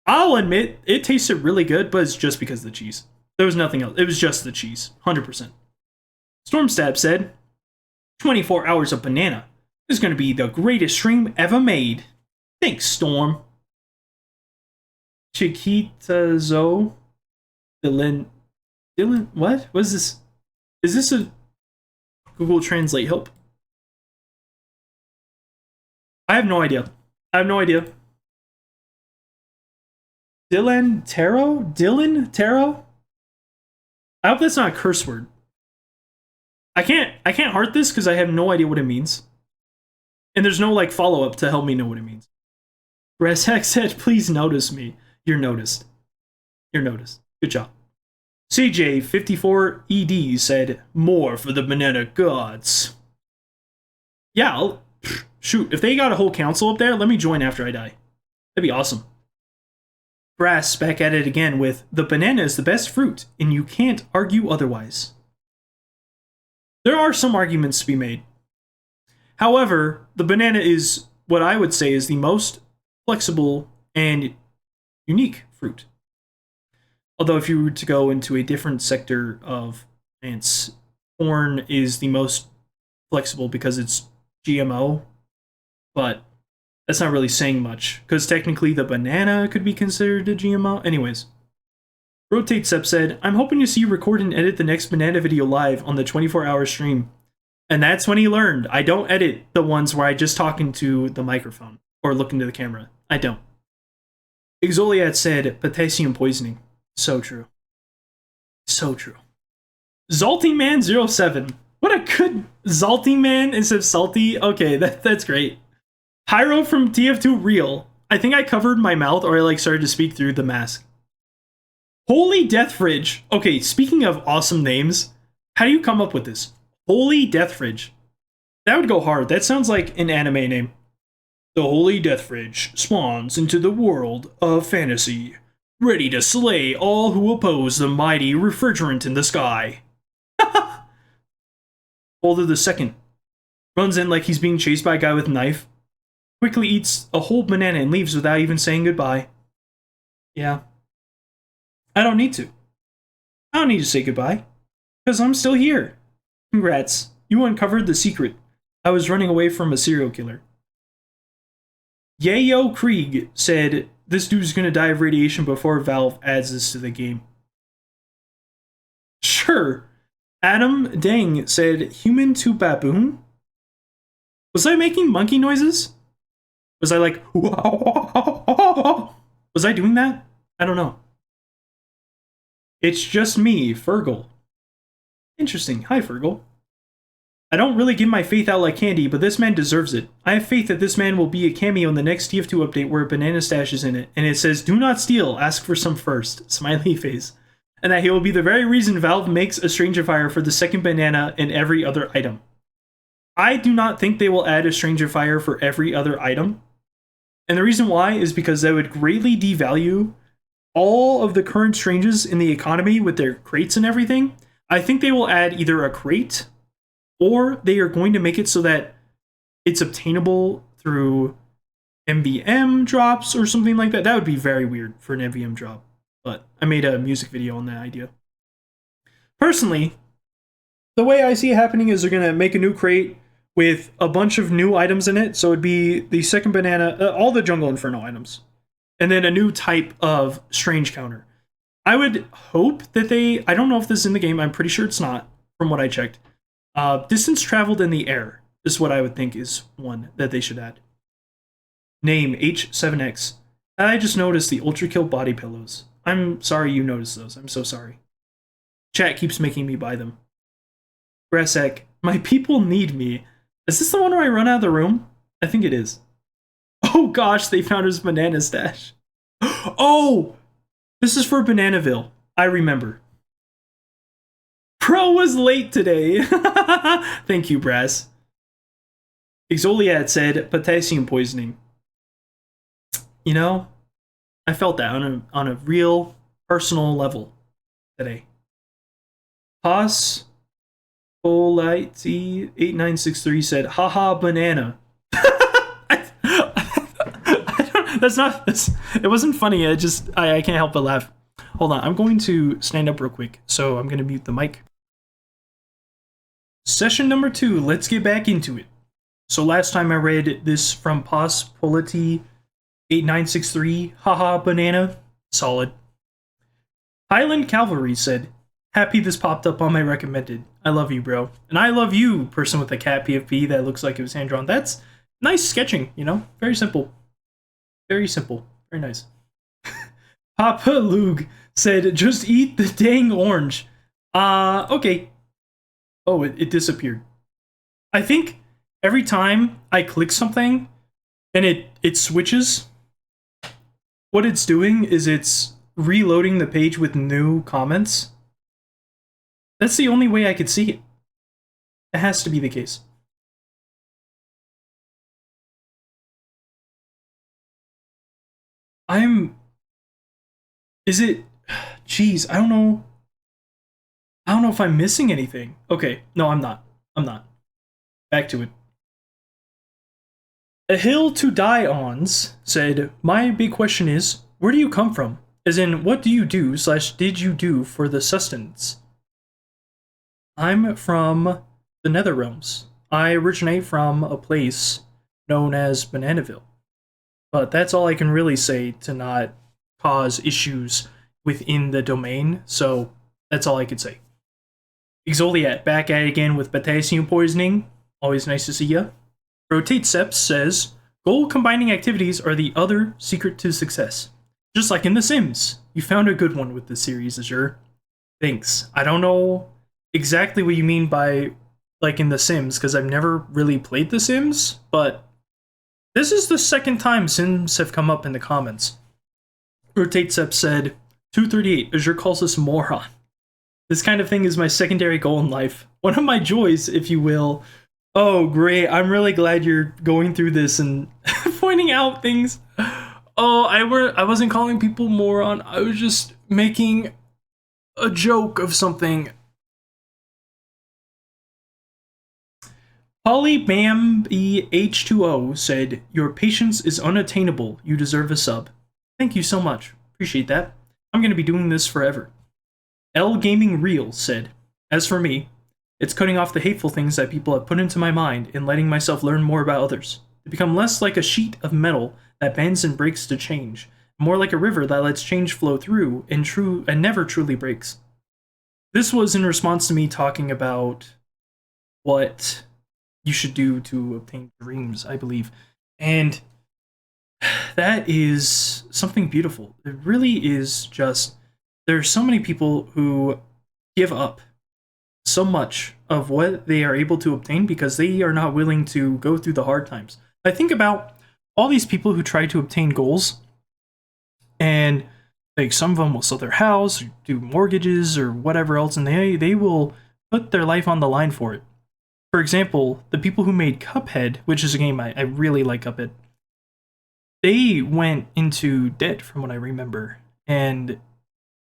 I'll admit, it tasted really good, but it's just because of the cheese. There was nothing else. It was just the cheese, 100%. Stormstab said, 24 hours of banana. This is going to be the greatest stream ever made. Thanks, Storm. Chiquita Zoe. Dylan, what? What is this? Is this a Google Translate help? I have no idea. Dylan Taro? I hope that's not a curse word. I can't heart this because I have no idea what it means. And there's no like follow-up to help me know what it means. Reshack said, "Please notice me." You're noticed. Good job. CJ54ED said, "More for the banana gods." Yeah, shoot, if they got a whole council up there, let me join after I die. That'd be awesome. Brass back at it again with, "The banana is the best fruit, and you can't argue otherwise." There are some arguments to be made. However, the banana is what I would say is the most flexible and unique fruit. Although if you were to go into a different sector of plants, corn is the most flexible because it's GMO, but that's not really saying much, because technically the banana could be considered a GMO. Anyways, Rotate Sep said, "I'm hoping to see you record and edit the next banana video live on the 24-hour stream." And that's when he learned. I don't edit the ones where I just talk into the microphone or look into the camera. I don't. Exoliat said, "Potassium poisoning." So true. So true. Zalty Man 07. What a good Zalty Man instead of salty. Okay, that's great. Pyro from TF2 Real. I think I covered my mouth or I like started to speak through the mask. Holy Death Fridge. Okay, speaking of awesome names, how do you come up with this? Holy Death Fridge. That would go hard. That sounds like an anime name. The Holy Death Fridge spawns into the world of fantasy, ready to slay all who oppose the mighty refrigerant in the sky. Holder the second runs in like he's being chased by a guy with a knife, quickly eats a whole banana and leaves without even saying goodbye. Yeah. I don't need to. I don't need to say goodbye, because I'm still here. Congrats. You uncovered the secret. I was running away from a serial killer. Yayo Krieg said, "This dude's gonna die of radiation before Valve adds this to the game." Sure. Adam Dang said, "Human to baboon?" Was I making monkey noises? Was I like, was I doing that? I don't know. It's just me, Fergal. Interesting. Hi, Fergal. I don't really give my faith out like candy, but this man deserves it. I have faith that this man will be a cameo in the next TF2 update where a banana stash is in it, and it says, "Do not steal, ask for some first." Smiley face. And that he will be the very reason Valve makes a Stranger Fire for the second banana and every other item. I do not think they will add a Stranger Fire for every other item. And the reason why is because that would greatly devalue all of the current Stranges in the economy with their crates and everything. I think they will add either a crate, or they are going to make it so that it's obtainable through MVM drops or something like that. That would be very weird for an MVM drop, but I made a music video on that idea. Personally, the way I see it happening is they're going to make a new crate with a bunch of new items in it. So it'd be the second banana, all the Jungle Inferno items, and then a new type of strange counter. I would hope that I don't know if this is in the game. I'm pretty sure it's not from what I checked. Distance traveled in the air is what I would think is one that they should add. Name H7X. I just noticed the Ultra Kill body pillows. I'm sorry you noticed those. I'm so sorry. Chat keeps making me buy them. Brasek, my people need me. Is this the one where I run out of the room? I think it is. Oh gosh, they found his banana stash. Oh! This is for Bananaville. I remember. Pro was late today. Thank you, Brass. Exoliad said potassium poisoning. You know, I felt that on a real personal level today. Haas Polite8963 said, haha, banana. That's not. It wasn't funny. I can't help but laugh. Hold on. I'm going to stand up real quick. So I'm going to mute the mic. Session number 2. Let's get back into it. So last time I read this from Pos Polity 8963. Haha, banana. Solid. Highland Cavalry said, happy this popped up on my recommended. I love you, bro. And I love you, person with a cat PFP that looks like it was hand drawn. That's nice sketching, you know? Very simple. Very simple. Very nice. Papa Lug said, just eat the dang orange. Okay. Oh, it disappeared. I think every time I click something and it switches, what it's doing is it's reloading the page with new comments. That's the only way I could see it. It has to be the case. Is it? Jeez, I don't know. I don't know if I'm missing anything. Okay, no, I'm not. Back to it. A hill to die on's said, my big question is, where do you come from? As in, what do you do / did you do for the sustenance? I'm from the Nether Realms. I originate from a place known as Bananaville. But that's all I can really say to not cause issues within the domain, so that's all I could say. Exoliat, back at it again with potassium poisoning. Always nice to see ya. Rotate Seps says, goal combining activities are the other secret to success. Just like in The Sims. You found a good one with this series, Azure. Thanks. I don't know exactly what you mean by, like, in The Sims, because I've never really played The Sims, but this is the second time Sims have come up in the comments. Rotate Seps said, 238, Azure calls us moron. This kind of thing is my secondary goal in life. One of my joys, if you will. Oh, great. I'm really glad you're going through this and pointing out things. Oh, I wasn't calling people moron. I was just making a joke of something. Polybambi H2O said, your patience is unattainable. You deserve a sub. Thank you so much. Appreciate that. I'm going to be doing this forever. L Gaming Real said, as for me, it's cutting off the hateful things that people have put into my mind and letting myself learn more about others. To become less like a sheet of metal that bends and breaks to change, more like a river that lets change flow through and never truly breaks. This was in response to me talking about what you should do to obtain dreams, I believe. And that is something beautiful. It really is just, there are so many people who give up so much of what they are able to obtain because they are not willing to go through the hard times. I think about all these people who try to obtain goals, and like some of them will sell their house, or do mortgages, or whatever else, and they will put their life on the line for it. For example, the people who made Cuphead, which is a game I really like Cuphead, they went into debt from what I remember, and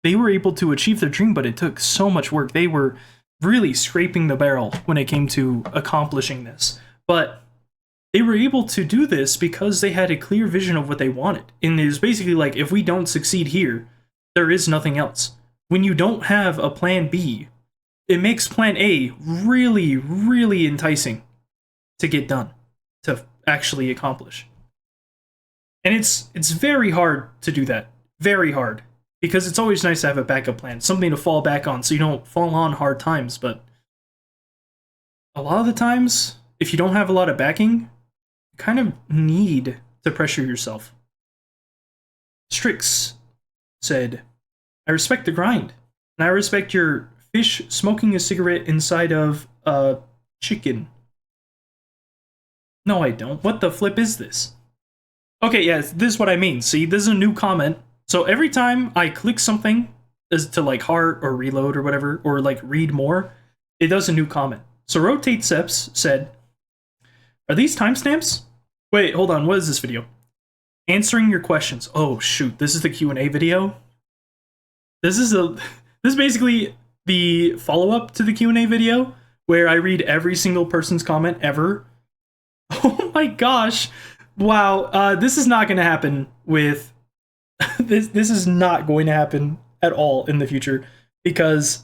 they were able to achieve their dream, but it took so much work. They were really scraping the barrel when it came to accomplishing this. But they were able to do this because they had a clear vision of what they wanted. And it was basically like, if we don't succeed here, there is nothing else. When you don't have a plan B, it makes plan A really, really enticing to get done, to actually accomplish. And it's very hard to do that. Very hard. Because it's always nice to have a backup plan, something to fall back on so you don't fall on hard times. But a lot of the times, if you don't have a lot of backing, you kind of need to pressure yourself. Strix said, I respect the grind, and I respect your fish smoking a cigarette inside of a chicken. No, I don't. What the flip is this? Okay, yeah, this is what I mean. See, this is a new comment. So every time I click something as to like heart or reload or whatever, or like read more, it does a new comment. So Rotate Seps said, are these timestamps? Wait, hold on. What is this video? Answering your questions. Oh shoot, this is the Q&A video. This is basically the follow-up to the Q&A video where I read every single person's comment ever. Oh my gosh. Wow, this is not going to happen with this is not going to happen at all in the future because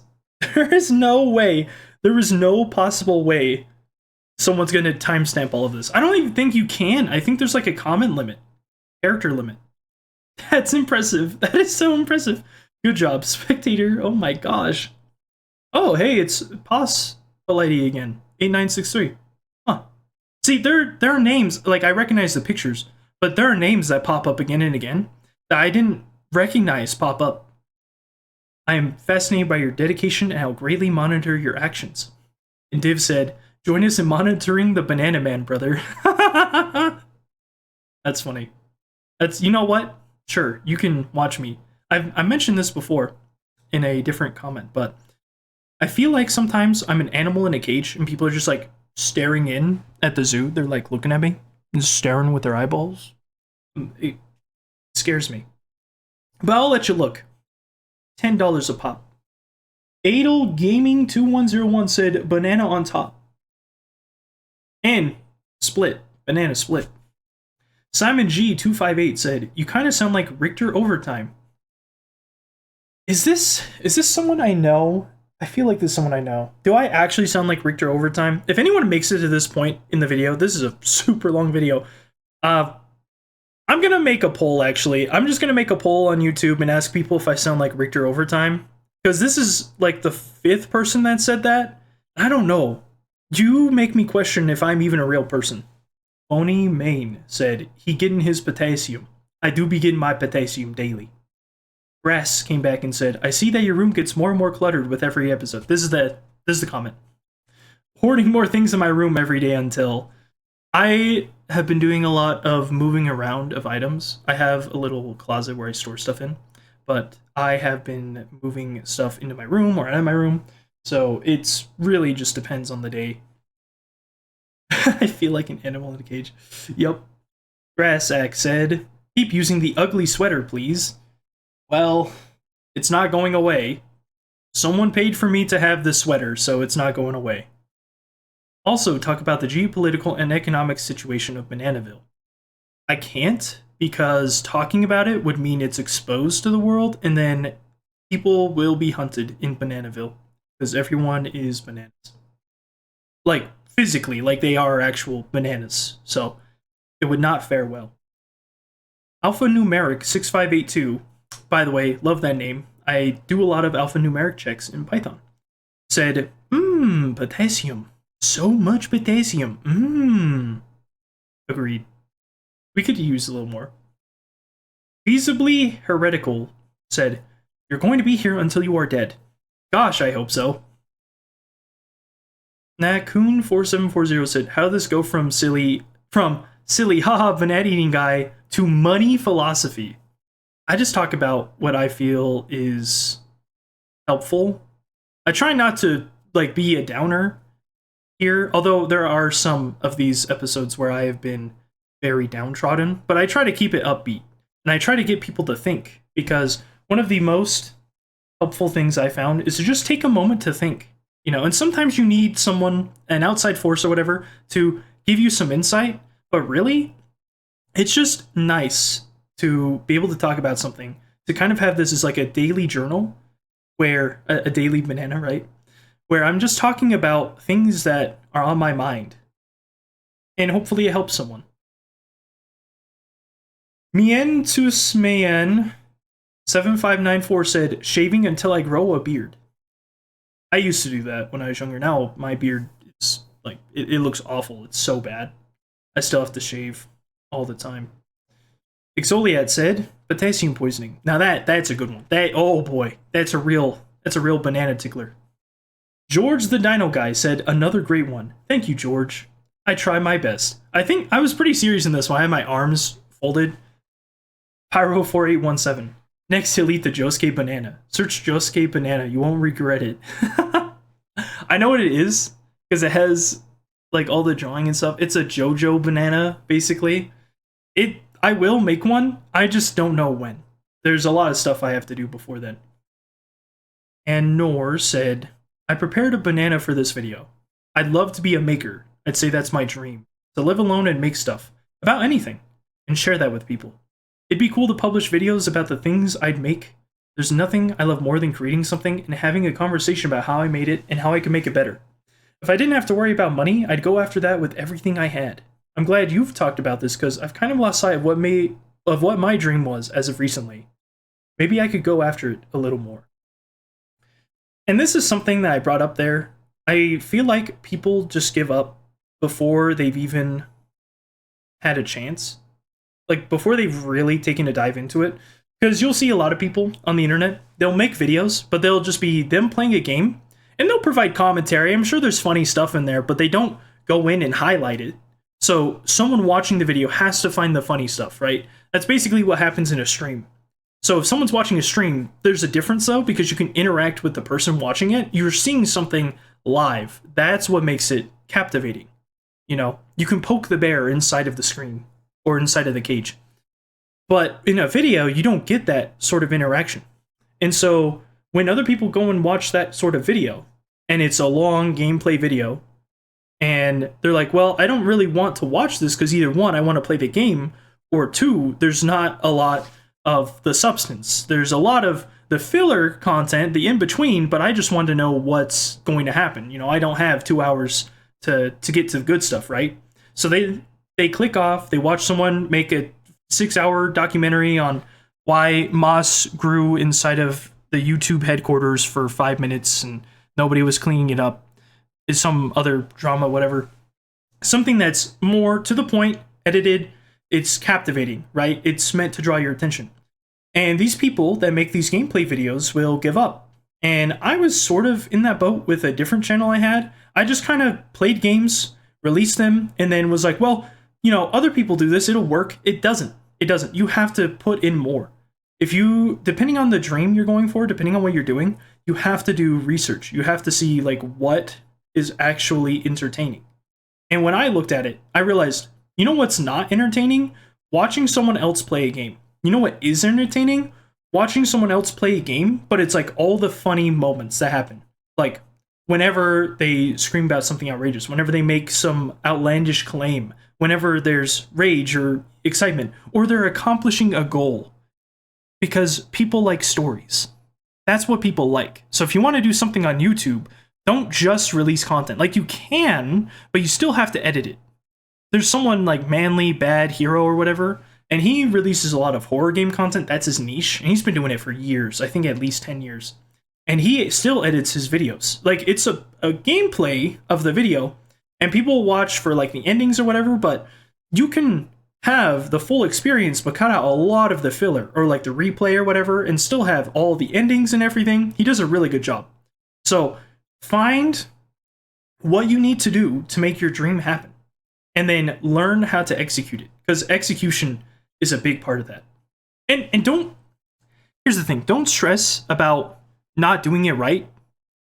there is no possible way someone's going to timestamp all of this. I don't even think you can. I think there's like a comment limit, character limit. That's impressive. That is so impressive. Good job, spectator. Oh my gosh. Oh, hey, it's Possibility again. 8963. Huh. See, there are names, like I recognize the pictures, but there are names that pop up again and again that I didn't recognize pop up. I am fascinated by your dedication and I'll greatly monitor your actions. And Div said, join us in monitoring the Banana Man, brother. That's funny. That's, you know what? Sure, you can watch me. I mentioned this before in a different comment, but I feel like sometimes I'm an animal in a cage and people are just like staring in at the zoo. They're like looking at me and staring with their eyeballs. It scares me. But I'll let you look. $10 a pop. Adel Gaming 2101 said banana on top. And split. Banana split. Simon G258 said, you kind of sound like Richter Overtime. Is this someone I know? I feel like this is someone I know. Do I actually sound like Richter Overtime? If anyone makes it to this point in the video, this is a super long video. I'm gonna make a poll, actually. I'm just gonna make a poll on YouTube and ask people if I sound like Richter Overtime. Because this is like the 5th person that said that. I don't know. You make me question if I'm even a real person. Oni Main said, he getting his potassium. I do be getting my potassium daily. Grass came back and said, I see that your room gets more and more cluttered with every episode. This is the comment. Hoarding more things in my room every day until I have been doing a lot of moving around of items. I have a little closet where I store stuff in, but I have been moving stuff into my room or out of my room. So it's really just depends on the day. I feel like an animal in a cage. Yup. Grassack said, keep using the ugly sweater, please. Well, it's not going away. Someone paid for me to have this sweater, so it's not going away. Also, talk about the geopolitical and economic situation of Bananaville. I can't, because talking about it would mean it's exposed to the world, and then people will be hunted in Bananaville, because everyone is bananas. Like, physically, like they are actual bananas, so it would not fare well. Alphanumeric 6582, by the way, love that name. I do a lot of alphanumeric checks in Python. Said, potassium. So much potassium. Agreed. We could use a little more. Feasibly heretical said, you're going to be here until you are dead. Gosh, I hope so. Nakoon4740 said, how did this go from silly, haha, banana eating guy to money philosophy? I just talk about what I feel is helpful. I try not to like be a downer here, although there are some of these episodes where I have been very downtrodden, but I try to keep it upbeat and I try to get people to think, because one of the most helpful things I found is to just take a moment to think, you know, and sometimes you need someone, an outside force or whatever, to give you some insight, but really, it's just nice to be able to talk about something, to kind of have this as like a daily journal, where a daily banana, right? Where I'm just talking about things that are on my mind, and hopefully it helps someone. Mien Tusmayan 7594 said, shaving until I grow a beard. I used to do that when I was younger. Now my beard is like, it looks awful. It's so bad. I still have to shave all the time. Exoliad said, potassium poisoning. Now that's a good one. Oh boy, that's a real banana tickler. George the Dino Guy said, another great one. Thank you, George. I try my best. I think I was pretty serious in this one. I had my arms folded. Pyro4817. Next, he'll eat the Josuke banana. Search Josuke banana. You won't regret it. I know what it is because it has like all the drawing and stuff. It's a JoJo banana, basically. I will make one. I just don't know when. There's a lot of stuff I have to do before then. And Nor said, I prepared a banana for this video. I'd love to be a maker. I'd say that's my dream. To live alone and make stuff. About anything. And share that with people. It'd be cool to publish videos about the things I'd make. There's nothing I love more than creating something and having a conversation about how I made it and how I can make it better. If I didn't have to worry about money, I'd go after that with everything I had. I'm glad you've talked about this because I've kind of lost sight of what my dream was as of recently. Maybe I could go after it a little more. And this is something that I brought up there. I feel like people just give up before they've even had a chance. Like, before they've really taken a dive into it. Because you'll see a lot of people on the internet, they'll make videos, but they'll just be them playing a game, and they'll provide commentary. I'm sure there's funny stuff in there, but they don't go in and highlight it. So someone watching the video has to find the funny stuff, right? That's basically what happens in a stream. So if someone's watching a stream, there's a difference though, because you can interact with the person watching it. You're seeing something live. That's what makes it captivating. You know, you can poke the bear inside of the screen or inside of the cage. But in a video, you don't get that sort of interaction. And so when other people go and watch that sort of video, and it's a long gameplay video, and they're like, well, I don't really want to watch this because either one, I want to play the game, or two, there's not a lot of the substance. There's a lot of the filler content, the in-between, but I just want to know what's going to happen. You know, I don't have 2 hours to get to the good stuff, right? So they click off, they watch someone make a 6-hour documentary on why moss grew inside of the YouTube headquarters for 5 minutes and nobody was cleaning it up. It's some other drama, whatever. Something that's more to the point, edited, it's captivating, right? It's meant to draw your attention. And these people that make these gameplay videos will give up. And I was sort of in that boat with a different channel I had. I just kind of played games, released them, and then was like, well, you know, other people do this, it'll work. It doesn't. It doesn't. You have to put in more. If you, depending on the dream you're going for, depending on what you're doing, you have to do research. You have to see like what is actually entertaining. And when I looked at it, I realized, you know what's not entertaining? Watching someone else play a game. You know what is entertaining? Watching someone else play a game, but it's like all the funny moments that happen. Like whenever they scream about something outrageous, whenever they make some outlandish claim, whenever there's rage or excitement, or they're accomplishing a goal. Because people like stories. That's what people like. So if you want to do something on YouTube, don't just release content. Like you can, but you still have to edit it. There's someone like Manly Bad Hero or whatever, and he releases a lot of horror game content. That's his niche, and he's been doing it for years. I think at least 10 years. And he still edits his videos. Like it's a gameplay of the video, and people watch for like the endings or whatever, but you can have the full experience but cut out a lot of the filler or like the replay or whatever and still have all the endings and everything. He does a really good job. So find what you need to do to make your dream happen and then learn how to execute it, because execution is a big part of that. And don't, here's the thing, don't stress about not doing it right,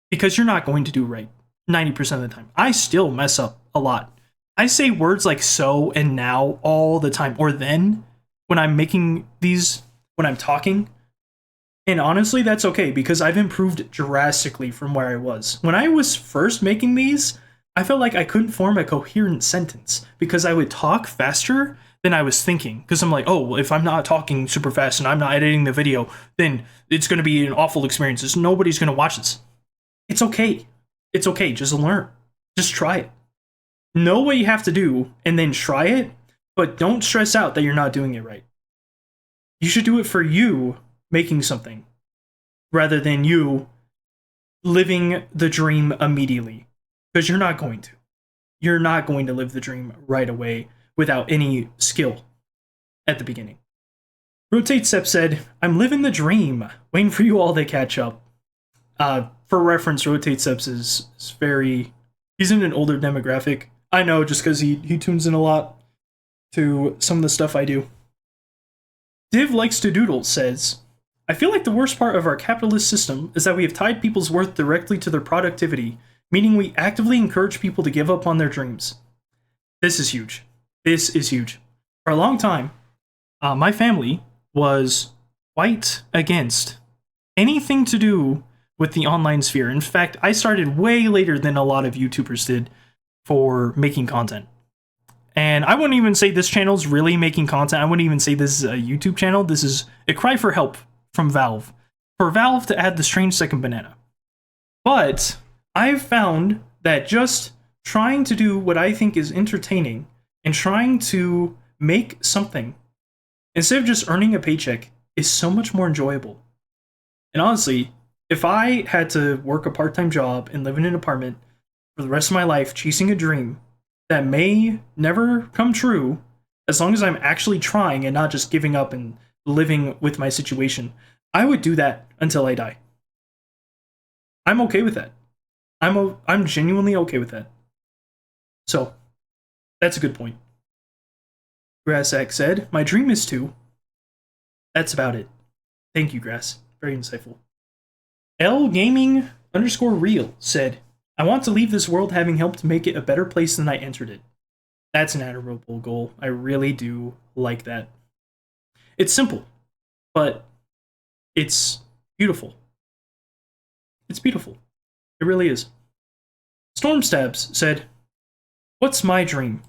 because you're not going to do right 90% of the time. I still mess up a lot. I say words like so and now all the time, or then when I'm making these, when I'm talking. And honestly, that's okay, because I've improved drastically from where I was. When I was first making these, I felt like I couldn't form a coherent sentence because I would talk faster than I was thinking. Because I'm like, oh, well, if I'm not talking super fast and I'm not editing the video, then it's going to be an awful experience. Nobody's going to watch this. It's okay. It's okay. Just learn. Just try it. Know what you have to do and then try it, but don't stress out that you're not doing it right. You should do it for you making something rather than you living the dream immediately, because you're not going to. You're not going to live the dream right away without any skill at the beginning. Rotate Step said, I'm living the dream, waiting for you all to catch up. For reference, Rotate Steps is very... He's in an older demographic. I know, just because he tunes in a lot to some of the stuff I do. Div Likes to Doodle says, I feel like the worst part of our capitalist system is that we have tied people's worth directly to their productivity, meaning we actively encourage people to give up on their dreams. This is huge. This is huge. For a long time, my family was quite against anything to do with the online sphere. In fact, I started way later than a lot of YouTubers did for making content. And I wouldn't even say this channel's really making content. I wouldn't even say this is a YouTube channel. This is a cry for help from Valve. For Valve to add the strangesecondbanana. But I've found that just trying to do what I think is entertaining and trying to make something instead of just earning a paycheck is so much more enjoyable. And honestly, if I had to work a part-time job and live in an apartment for the rest of my life chasing a dream that may never come true, as long as I'm actually trying and not just giving up and living with my situation, I would do that until I die. I'm okay with that. I'm genuinely okay with that. So, that's a good point. Grassack said, my dream is to... That's about it. Thank you, Grass. Very insightful. LGaming_real said, I want to leave this world having helped make it a better place than I entered it. That's an admirable goal. I really do like that. It's simple, but it's beautiful. It's beautiful. It really is. Stormstabs said, what's my dream?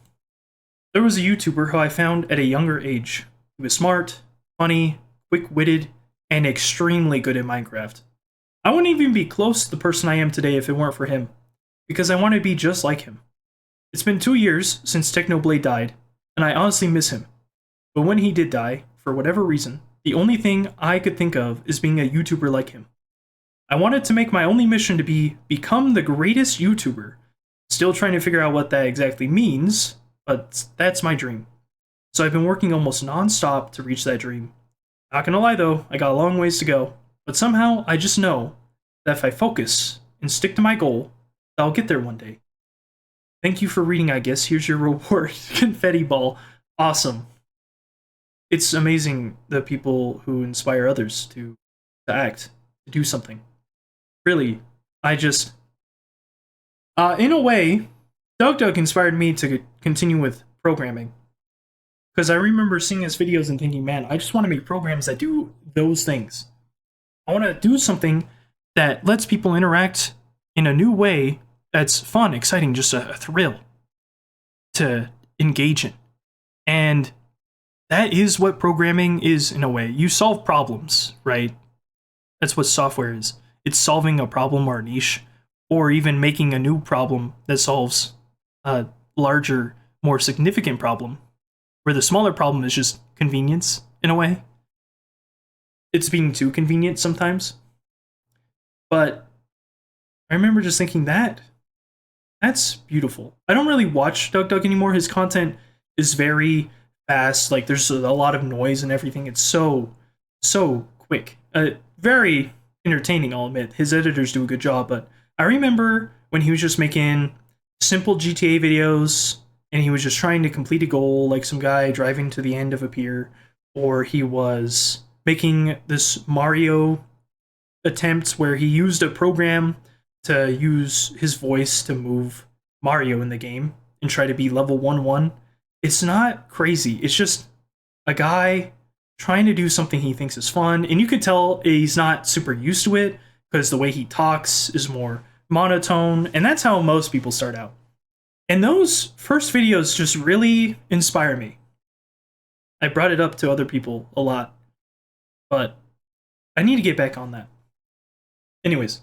There was a YouTuber who I found at a younger age. He was smart, funny, quick-witted, and extremely good at Minecraft. I wouldn't even be close to the person I am today if it weren't for him, because I want to be just like him. It's been 2 years since Technoblade died, and I honestly miss him. But when he did die, for whatever reason, the only thing I could think of is being a YouTuber like him. I wanted to make my only mission to become the greatest YouTuber. Still trying to figure out what that exactly means, but that's my dream. So I've been working almost non-stop to reach that dream. Not gonna lie though, I got a long ways to go, but somehow I just know that if I focus and stick to my goal, I'll get there one day. Thank you for reading, I guess. Here's your reward. Confetti ball. Awesome. It's amazing the people who inspire others to act, to do something. Really, I just... in a way, Doug inspired me to continue with programming. Because I remember seeing his videos and thinking, man, I just want to make programs that do those things. I want to do something that lets people interact in a new way that's fun, exciting, just a thrill to engage in. And that is what programming is in a way. You solve problems, right? That's what software is. It's solving a problem or a niche, or even making a new problem that solves a larger, more significant problem, where the smaller problem is just convenience in a way. It's being too convenient sometimes. But I remember just thinking that's beautiful. I don't really watch Doug anymore. His content is very fast. Like, there's a lot of noise and everything. It's so quick. Very entertaining, I'll admit. His editors do a good job, but I remember when he was just making simple GTA videos and he was just trying to complete a goal, like some guy driving to the end of a pier, or he was making this Mario attempt where he used a program to use his voice to move Mario in the game and try to be level 1-1. It's not crazy. It's just a guy trying to do something he thinks is fun, and you could tell he's not super used to it because the way he talks is more monotone, and that's how most people start out. And those first videos just really inspire me. I brought it up to other people a lot, but I need to get back on that. Anyways,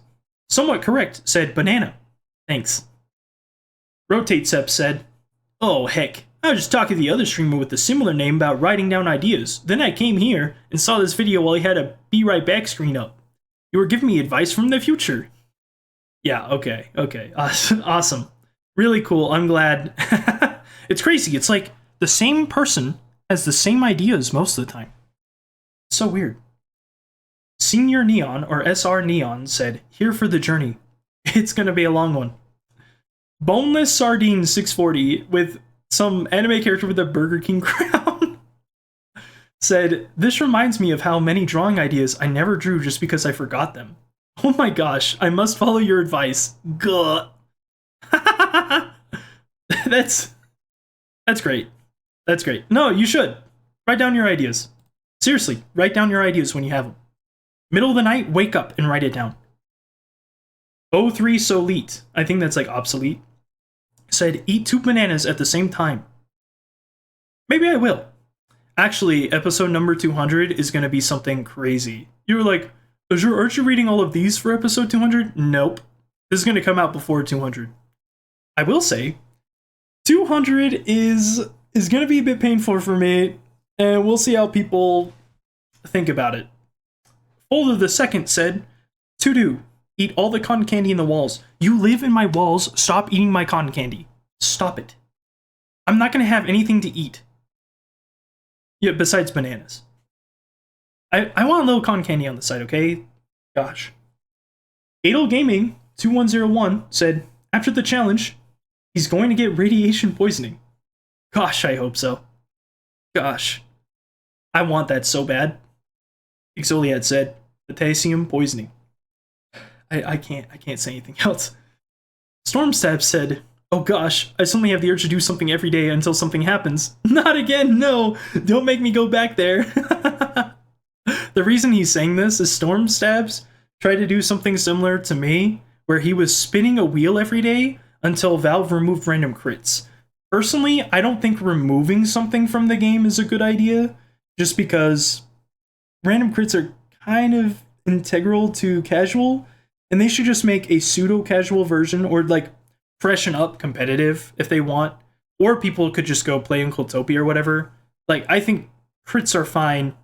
Somewhat Correct said banana. Thanks. Rotate Sep said, oh heck, I was just talking to the other streamer with a similar name about writing down ideas. Then I came here and saw this video while he had a be right back screen up. You were giving me advice from the future. Yeah, okay. Awesome. Really cool. I'm glad. It's crazy. It's like the same person has the same ideas most of the time. It's so weird. Senior Neon, or SR Neon, said, here for the journey. It's gonna be a long one. Boneless Sardine 640 with some anime character with a Burger King crown said, this reminds me of how many drawing ideas I never drew just because I forgot them. Oh my gosh, I must follow your advice. Gah. That's great. That's great. No, you should. Write down your ideas. Seriously, write down your ideas when you have them. Middle of the night, wake up and write it down. O3 Solite, I think that's like obsolete, said, eat 2 bananas at the same time. Maybe I will. Actually, episode number 200 is going to be something crazy. You were like, Azure, aren't you reading all of these for episode 200? Nope. This is going to come out before 200. I will say, 200 is going to be a bit painful for me, and we'll see how people think about it. Folder the Second said, to do. Eat all the cotton candy in the walls. You live in my walls. Stop eating my cotton candy. Stop it. I'm not going to have anything to eat. Yeah, besides bananas. I want a little cotton candy on the side, okay? Gosh. Adel Gaming 2101 said, after the challenge, he's going to get radiation poisoning. Gosh, I hope so. Gosh. I want that so bad. Exoliad said, potassium poisoning. I can't say anything else. Stormstab said, oh gosh, I suddenly have the urge to do something every day until something happens. Not again, no! Don't make me go back there. The reason he's saying this is Stormstabs tried to do something similar to me, where he was spinning a wheel every day until Valve removed random crits. Personally, I don't think removing something from the game is a good idea, just because random crits are kind of integral to casual, and they should just make a pseudo-casual version, or like freshen up competitive if they want, or people could just go play in Cultopia or whatever. Like, I think crits are fine.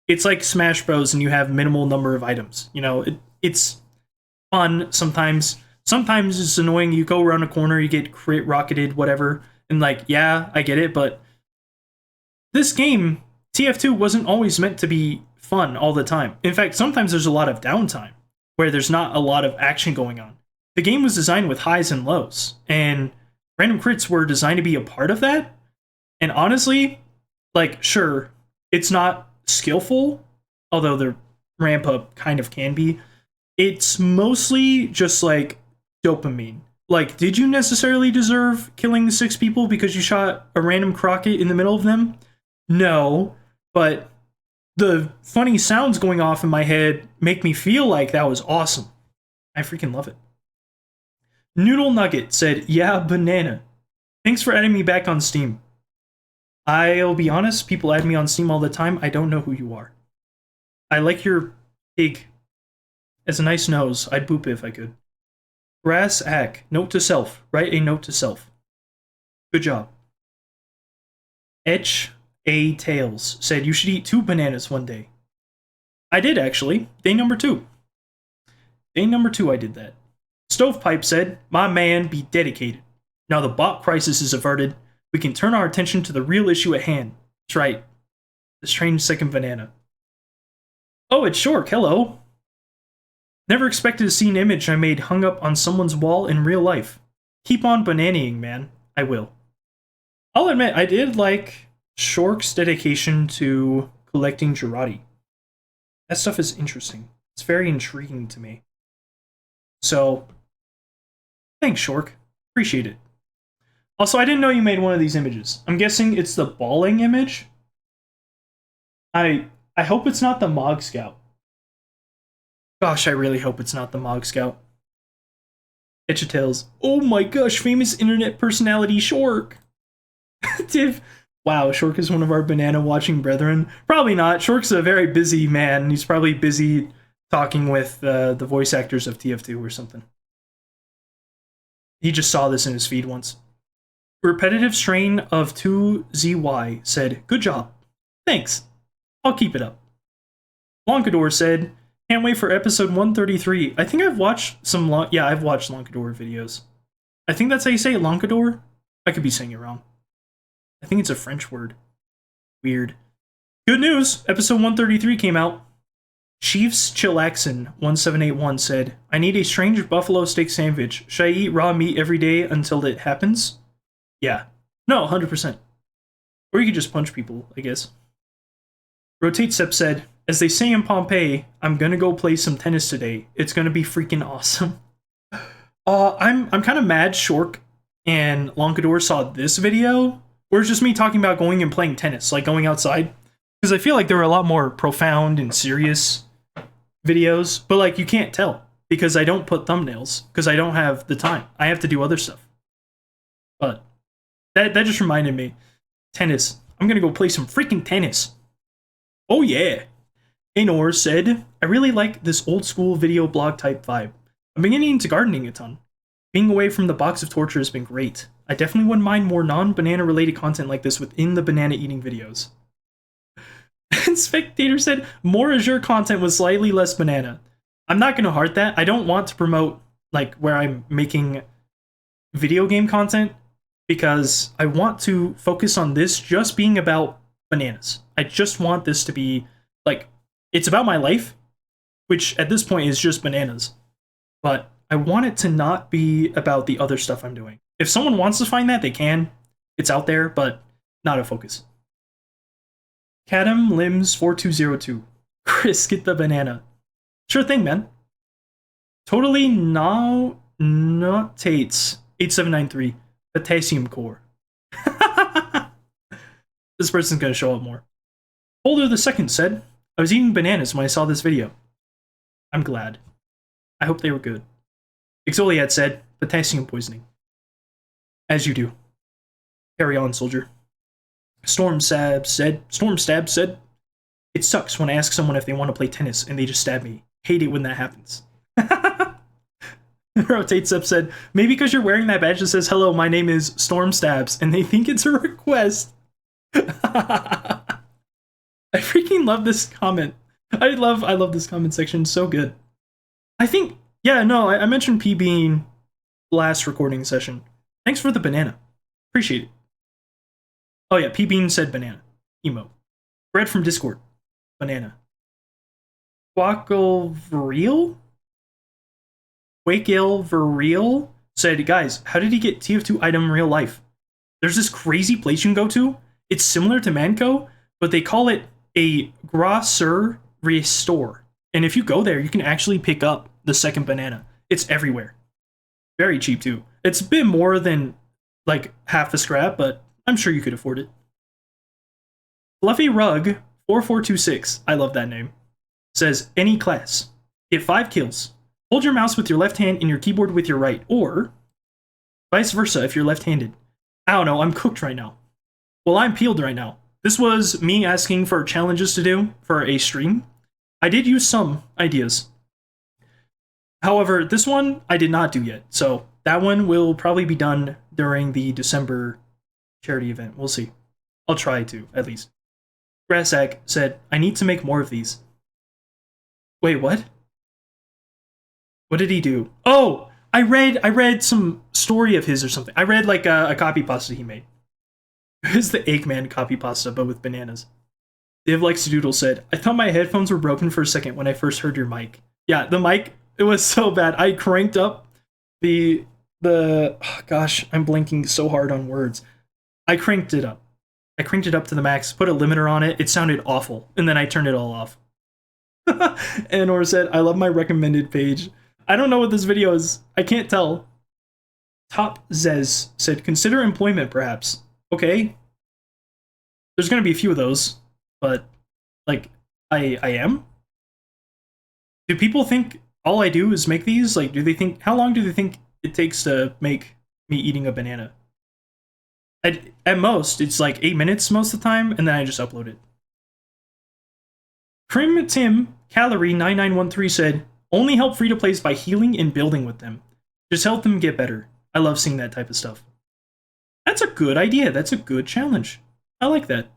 It's like Smash Bros. And you have minimal number of items. You know, it's fun sometimes. Sometimes it's annoying. You go around a corner, you get crit rocketed, whatever. And like, yeah, I get it, but this game, TF2, wasn't always meant to be fun all the time. In fact, sometimes there's a lot of downtime where there's not a lot of action going on. The game was designed with highs and lows, and random crits were designed to be a part of that. And honestly, like, sure, it's not skillful, although the ramp up kind of can be. It's mostly just like dopamine. Like, did you necessarily deserve killing 6 people because you shot a random crocket in the middle of them? No, but the funny sounds going off in my head make me feel like that was awesome. I freaking love it. Noodle Nugget said, yeah, banana. Thanks for adding me back on Steam. I'll be honest, people add me on Steam all the time. I don't know who you are. I like your pig. It's a nice nose. I'd boop it if I could. Grass Ack. Note to self. Write a note to self. Good job. Etch A Tails said you should eat 2 bananas one day. I did, actually. Day number 2. Day number 2 I did that. Stovepipe said, my man, be dedicated. Now the bot crisis is averted, we can turn our attention to the real issue at hand. That's right. The strange second banana. Oh, it's Shork, hello. Never expected to see an image I made hung up on someone's wall in real life. Keep on bananaing, man. I will. I'll admit, I did like Shork's dedication to collecting Girardi. That stuff is interesting. It's very intriguing to me. So, thanks, Shork. Appreciate it. Also, I didn't know you made one of these images. I'm guessing it's the balling image. I hope it's not the Mog Scout. Gosh, I really hope it's not the Mog Scout. Itchatails. Oh my gosh, famous internet personality Shork. Div. Wow, Shork is one of our banana watching brethren. Probably not. Shork's a very busy man. He's probably busy talking with the voice actors of TF2 or something. He just saw this in his feed once. Repetitive strain of 2ZY said, good job. Thanks. I'll keep it up. Lonkador said, can't wait for episode 133. I think I've watched some I've watched Lonkador videos. I think that's how you say it, Lonkador? I could be saying it wrong. I think it's a French word. Weird. Good news! Episode 133 came out. Chiefs Chillaxin 1781 said, I need a strange buffalo steak sandwich. Should I eat raw meat every day until it happens? Yeah. No, 100%. Or you could just punch people, I guess. Rotate Step said, as they say in Pompeii, I'm gonna go play some tennis today. It's gonna be freaking awesome. I'm kind of mad Shork and Lonkador saw this video, or it's just me talking about going and playing tennis, like going outside. Because I feel like there were a lot more profound and serious videos, but like you can't tell because I don't put thumbnails because I don't have the time. I have to do other stuff. But that just reminded me, tennis. I'm gonna go play some freaking tennis. Oh yeah. Anor said, I really like this old school video blog type vibe. I'm beginning into gardening a ton. Being away from the box of torture has been great. I definitely wouldn't mind more non-banana related content like this within the banana eating videos. And Spectator said, more Azure content with slightly less banana. I'm not going to heart that. I don't want to promote like where I'm making video game content because I want to focus on this just being about bananas. I just want this to be like, it's about my life, which at this point is just bananas. But I want it to not be about the other stuff I'm doing. If someone wants to find that, they can. It's out there, but not a focus. Cadam Limbs 4202. Chris, get the banana. Sure thing, man. Totally no notates 8793. Potassium core. This person's gonna show up more. Holder the second said, I was eating bananas when I saw this video. I'm glad. I hope they were good. Exoliad said, potassium poisoning. As you do. Carry on, soldier. Stormstab said, it sucks when I ask someone if they want to play tennis and they just stab me. Hate it when that happens. Rotatesep said, maybe because you're wearing that badge that says, hello, my name is Stormstabs, and they think it's a request. I freaking love this comment. I love this comment section. So good. I think, yeah, no, I mentioned P being last recording session. Thanks for the banana. Appreciate it. Oh yeah, P Bean said banana. Emo. Bread from Discord. Banana. Quackle Virreal said, guys, how did he get TF2 item in real life? There's this crazy place you can go to. It's similar to Manco, but they call it a Grosser Restore. And if you go there, you can actually pick up the second banana. It's everywhere. Very cheap too. It's a bit more than like half the scrap, but I'm sure you could afford it. Fluffy Rug 4426, I love that name, says, any class. Get 5 kills. Hold your mouse with your left hand and your keyboard with your right, or vice versa if you're left-handed. I don't know, I'm cooked right now. Well, I'm peeled right now. This was me asking for challenges to do for a stream. I did use some ideas. However, this one I did not do yet, so that one will probably be done during the December charity event. We'll see. I'll try to, at least. Grassack said, I need to make more of these. Wait, what? What did he do? Oh, I read some story of his or something. I read like a copy pasta he made. It was the Eggman copy pasta, but with bananas. Div Likes to Doodle said, I thought my headphones were broken for a second when I first heard your mic. Yeah, the mic, it was so bad. I cranked up the oh gosh, I'm blanking so hard on words. I cranked it up. I cranked it up to the max, put a limiter on it. It sounded awful, and then I turned it all off. Anor said, I love my recommended page. I don't know what this video is. I can't tell. Top Zez said, consider employment, perhaps. Okay. There's going to be a few of those, but, like, I am? Do people think all I do is make these? Like, do they think, how long do they think it takes to make me eating a banana? At most, it's like 8 minutes most of the time, and then I just upload it. Prim Tim Calorie 9913 said, only help free-to-plays by healing and building with them. Just help them get better. I love seeing that type of stuff. That's a good idea. That's a good challenge. I like that.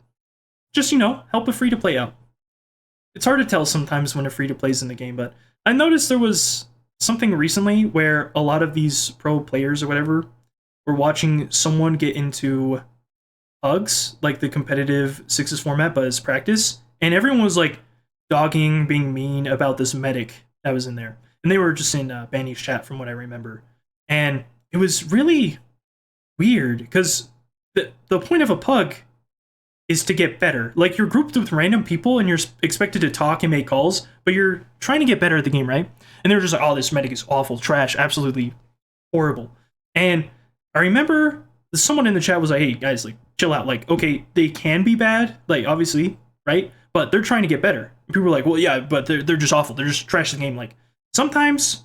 Just, you know, help a free-to-play out. It's hard to tell sometimes when a free-to-play's in the game, but I noticed there was something recently where a lot of these pro players or whatever were watching someone get into Hugs, like the competitive sixes format, but as practice, and everyone was like, dogging, being mean about this medic that was in there. And they were just in Banny's chat from what I remember. And it was really weird because the point of a pug is to get better. Like, you're grouped with random people and you're expected to talk and make calls, but you're trying to get better at the game, right? And they're just like, oh, this medic is awful, trash, absolutely horrible. And I remember someone in the chat was like, hey, guys, like, chill out. Like, okay, they can be bad, like, obviously, right? But they're trying to get better. And people were like, well, yeah, but they're just awful. They're just trash the game. Like, sometimes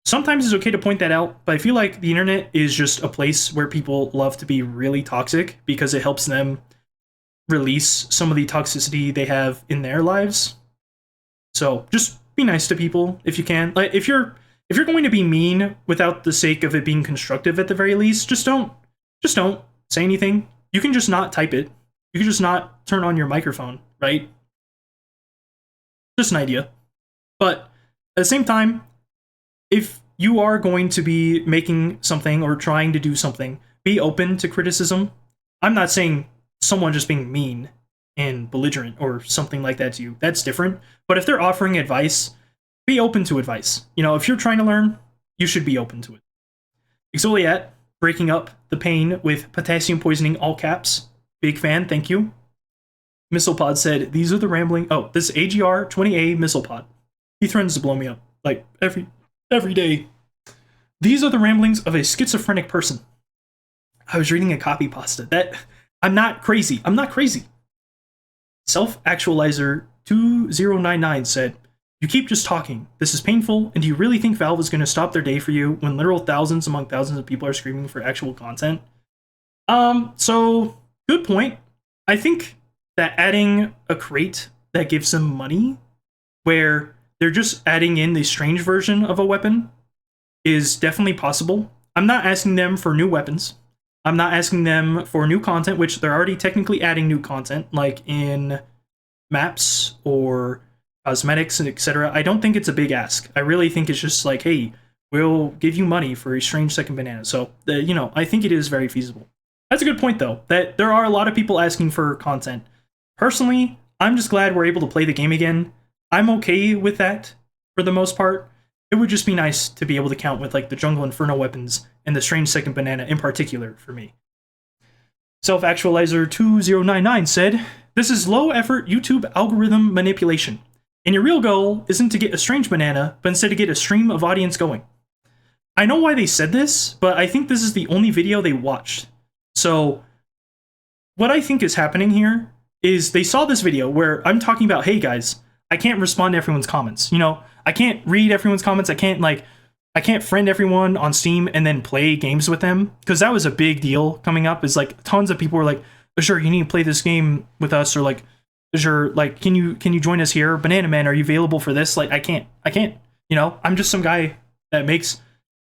it's okay to point that out, but I feel like the internet is just a place where people love to be really toxic because it helps them release some of the toxicity they have in their lives. So just be nice to people if you can. Like, if you're going to be mean without the sake of it being constructive at the very least, just don't say anything. You can just not type it. You can just not turn on your microphone, right? Just an idea. But at the same time, if you are going to be making something or trying to do something, be open to criticism. I'm not saying someone just being mean and belligerent or something like that to you. That's different. But if they're offering advice, be open to advice. You know, if you're trying to learn, you should be open to it. Exoliat, breaking up the pain with potassium poisoning, all caps. Big fan, thank you. Missilepod said, these are the rambling... Oh, this AGR 20A Missilepod. He threatens to blow me up, like, every day. These are the ramblings of a schizophrenic person. I was reading a copy pasta. I'm not crazy. Self-Actualizer 2099 said, you keep just talking. This is painful, and do you really think Valve is going to stop their day for you when literal thousands among thousands of people are screaming for actual content? So, good point. I think that adding a crate that gives them money, where they're just adding in the strange version of a weapon, is definitely possible. I'm not asking them for new weapons. I'm not asking them for new content, which they're already technically adding new content, like in maps or cosmetics and etc. I don't think it's a big ask. I really think it's just like, hey, we'll give you money for a strange second banana. So, I think it is very feasible. That's a good point, though, that there are a lot of people asking for content. Personally, I'm just glad we're able to play the game again. I'm okay with that for the most part. It would just be nice to be able to count with like the Jungle Inferno weapons and the Strange Second Banana in particular for me. Self-Actualizer 2099 said, this is low-effort YouTube algorithm manipulation, and your real goal isn't to get a strange banana, but instead to get a stream of audience going. I know why they said this, but I think this is the only video they watched. So, what I think is happening here is they saw this video where I'm talking about, hey guys, I can't respond to everyone's comments. I can't read everyone's comments. I can't friend everyone on Steam and then play games with them, because that was a big deal coming up. Is like tons of people were like, Azure, you need to play this game with us, or like, Azure, like, can you join us here? Banana Man, are you available for this? Like, I can't. I'm just some guy that makes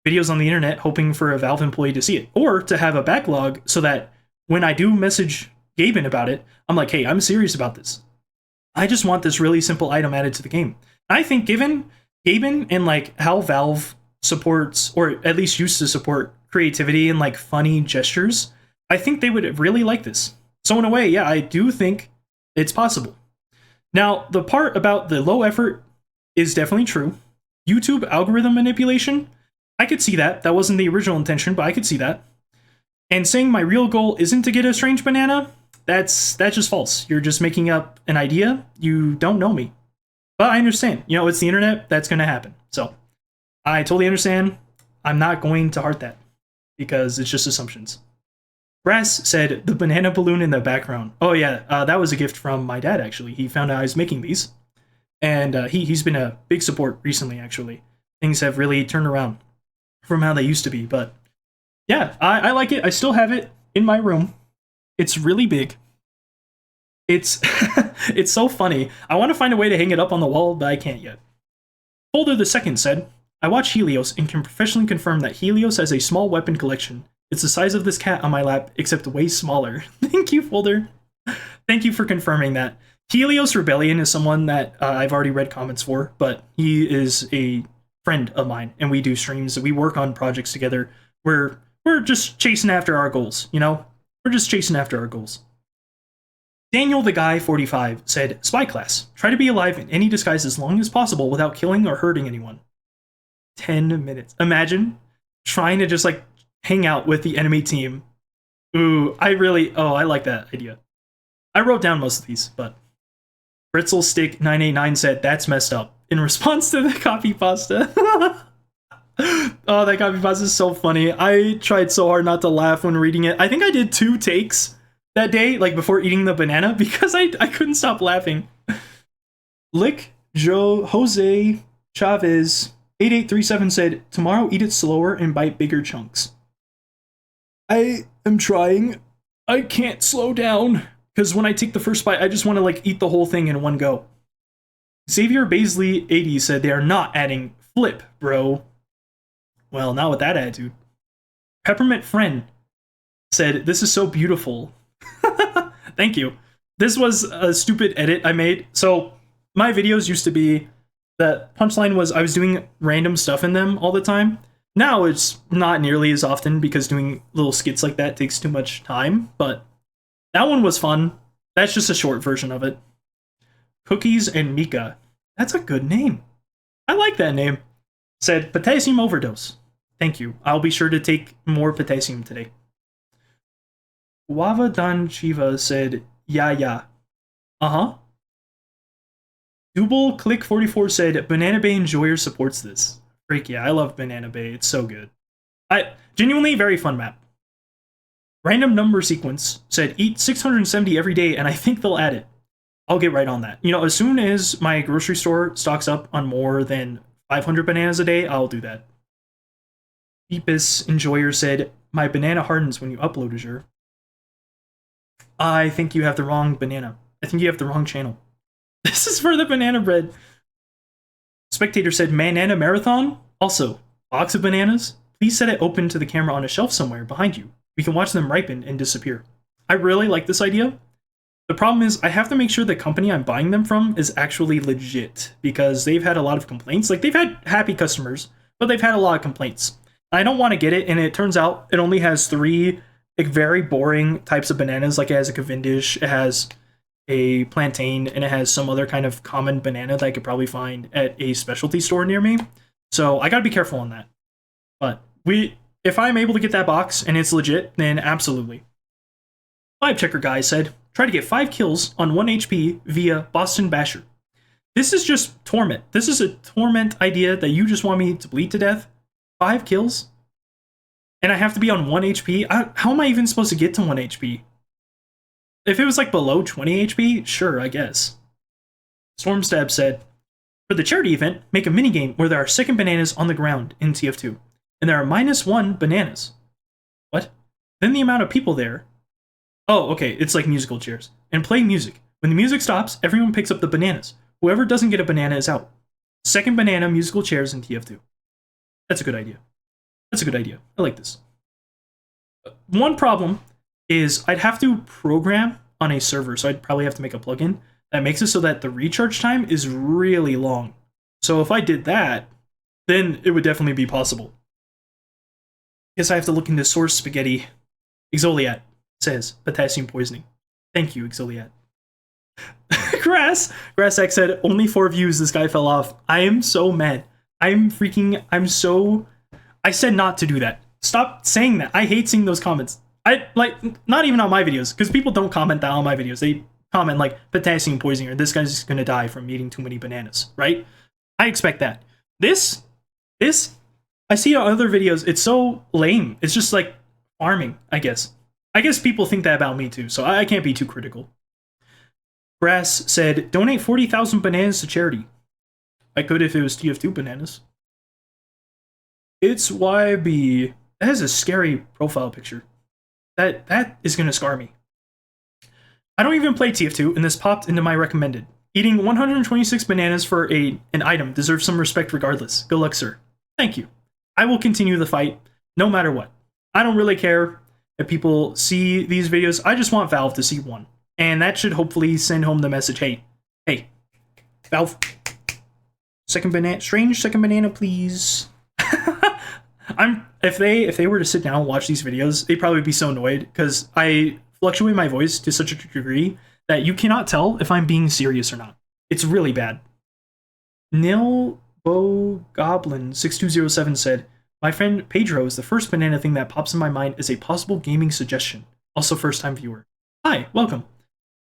videos on the internet hoping for a Valve employee to see it, or to have a backlog so that when I do message Gaben about it, I'm like, hey, I'm serious about this. I just want this really simple item added to the game. I think given Gaben and like how Valve supports, or at least used to support, creativity and like funny gestures, I think they would really like this. So in a way, yeah, I do think it's possible. Now, the part about the low effort is definitely true. YouTube algorithm manipulation, I could see that. That wasn't the original intention, but I could see that. And saying my real goal isn't to get a strange banana, that's just false. You're just making up an idea. You don't know me. But I understand. It's the internet. That's going to happen. So I totally understand. I'm not going to heart that because it's just assumptions. Brass said the banana balloon in the background. Oh yeah, that was a gift from my dad, actually. He found out I was making these. And he's been a big support recently, actually. Things have really turned around from how they used to be. But yeah, I like it. I still have it in my room. It's really big. It's it's so funny. I want to find a way to hang it up on the wall, but I can't yet. Folder the Second said, I watch Helios and can professionally confirm that Helios has a small weapon collection. It's the size of this cat on my lap, except way smaller. Thank you, Folder. Thank you for confirming that. Helios Rebellion is someone that I've already read comments for, but he is a friend of mine, and we do streams. We work on projects together. We're just chasing after our goals, We're just chasing after our goals. Daniel the Guy 45 said, Spy class. Try to be alive in any disguise as long as possible without killing or hurting anyone. 10 minutes. Imagine trying to just like hang out with the enemy team. Ooh, I like that idea. I wrote down most of these, but Britzel Stick 989 said, that's messed up. In response to the copy pasta. Oh, that copy pasta is so funny. I tried so hard not to laugh when reading it. I think I did 2 takes that day, like before eating the banana, because I couldn't stop laughing. Lick Joe Jose Chavez 8837 said, tomorrow eat it slower and bite bigger chunks. I am trying. I can't slow down, because when I take the first bite, I just want to like eat the whole thing in one go. Xavier Baisley 80 said they are not adding flip, bro. Well, not with that attitude. Peppermint Friend said, this is so beautiful. Thank you. This was a stupid edit I made. So my videos used to be, the punchline was I was doing random stuff in them all the time. Now it's not nearly as often because doing little skits like that takes too much time, but that one was fun. That's just a short version of it. Cookies and Mika. That's a good name. I like that name. Said, potassium overdose. Thank you. I'll be sure to take more potassium today. Wava Dan Shiva said, yeah. Uh-huh. Double Click 44 said, Banana Bay Enjoyer supports this. Freak yeah, I love Banana Bay. It's so good. Genuinely very fun map. Random Number Sequence said, eat 670 every day, and I think they'll add it. I'll get right on that. You know, as soon as my grocery store stocks up on more than 500 bananas a day, I'll do that. Deepest Enjoyer said, my banana hardens when you upload Azure. I think you have the wrong banana. I think you have the wrong channel. This is for the banana bread. Spectator said, Banana Marathon? Also, box of bananas? Please set it open to the camera on a shelf somewhere behind you. We can watch them ripen and disappear. I really like this idea. The problem is I have to make sure the company I'm buying them from is actually legit, because they've had a lot of complaints. Like, they've had happy customers, but they've had a lot of complaints. I don't want to get it, and it turns out it only has 3 like very boring types of bananas. Like, it has a Cavendish, it has a plantain, and it has some other kind of common banana that I could probably find at a specialty store near me. So I gotta be careful on that. But if I'm able to get that box and it's legit, then absolutely. 5-checker guy said, try to get 5 kills on 1 HP via Boston Basher. This is just torment. This is a torment idea that you just want me to bleed to death. 5 kills? And I have to be on 1 HP? How am I even supposed to get to 1 HP? If it was like below 20 HP, sure, I guess. Stormstab said, for the charity event, make a minigame where there are second bananas on the ground in TF2. And there are -1 bananas. What? Then the amount of people there. Oh, okay, it's like musical chairs. And play music. When the music stops, everyone picks up the bananas. Whoever doesn't get a banana is out. Second banana musical chairs in TF2. That's a good idea. That's a good idea. I like this. One problem is I'd have to program on a server, so I'd probably have to make a plugin that makes it so that the recharge time is really long. So if I did that, then it would definitely be possible. Guess I have to look into source spaghetti. Exoliat says potassium poisoning. Thank you, Exoliat. Grassx said, only 4 views, this guy fell off. I am so mad. I said not to do that. Stop saying that. I hate seeing those comments. Not even on my videos, because people don't comment that on my videos. They comment like potassium poisoning or this guy's gonna die from eating too many bananas, right? I expect that. This, I see on other videos, it's so lame. It's just like farming, I guess. I guess people think that about me too, so I can't be too critical. Brass said, donate 40,000 bananas to charity. I could if it was TF2 bananas. It's YB. That has a scary profile picture. That is gonna scar me. I don't even play TF2, and this popped into my recommended. Eating 126 bananas for an item deserves some respect regardless. Good luck, sir. Thank you. I will continue the fight, no matter what. I don't really care if people see these videos. I just want Valve to see one. And that should hopefully send home the message, hey, Valve, strange second banana, please. If they were to sit down and watch these videos, they'd probably be so annoyed because I fluctuate my voice to such a degree that you cannot tell if I'm being serious or not. It's really bad. Nilbo Goblin 6207 said, my friend Pedro is the first banana thing that pops in my mind as a possible gaming suggestion. Also first time viewer. Hi, welcome.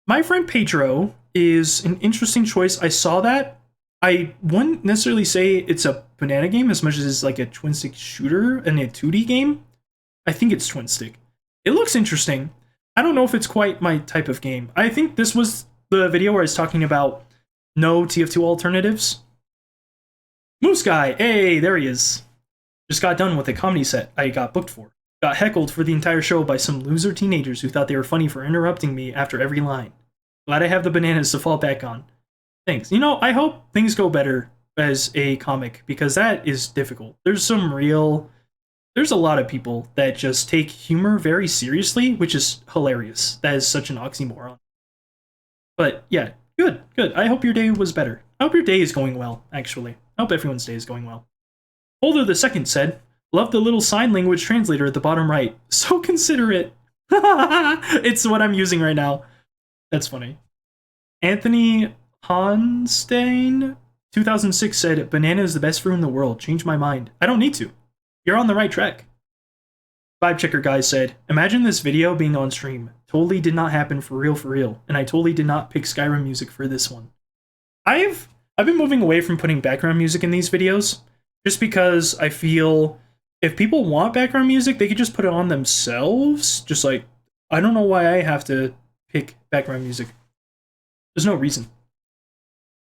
My friend Pedro is an interesting choice. I saw that. I wouldn't necessarily say it's a banana game as much as it's like a twin stick shooter and a 2D game. I think it's twin stick. It looks interesting. I don't know if it's quite my type of game. I think this was the video where I was talking about no TF2 alternatives. Moose Guy, hey, there he is. Just got done with a comedy set I got booked for. Got heckled for the entire show by some loser teenagers who thought they were funny for interrupting me after every line. Glad I have the bananas to fall back on. Thanks. You know, I hope things go better as a comic, because that is difficult. There's a lot of people that just take humor very seriously, which is hilarious. That is such an oxymoron. But yeah, good. I hope your day was better. I hope your day is going well, actually. I hope everyone's day is going well. Holder the Second said, love the little sign language translator at the bottom right. So considerate. It's what I'm using right now. That's funny. Anthony Honstein 2006 said, banana is the best fruit in the world. Change my mind. I don't need to. You're on the right track. Vibe Checker Guy said, imagine this video being on stream. Totally did not happen for real. And I totally did not pick Skyrim music for this one. I've been moving away from putting background music in these videos just because I feel if people want background music, they could just put it on themselves. Just like, I don't know why I have to pick background music. There's no reason.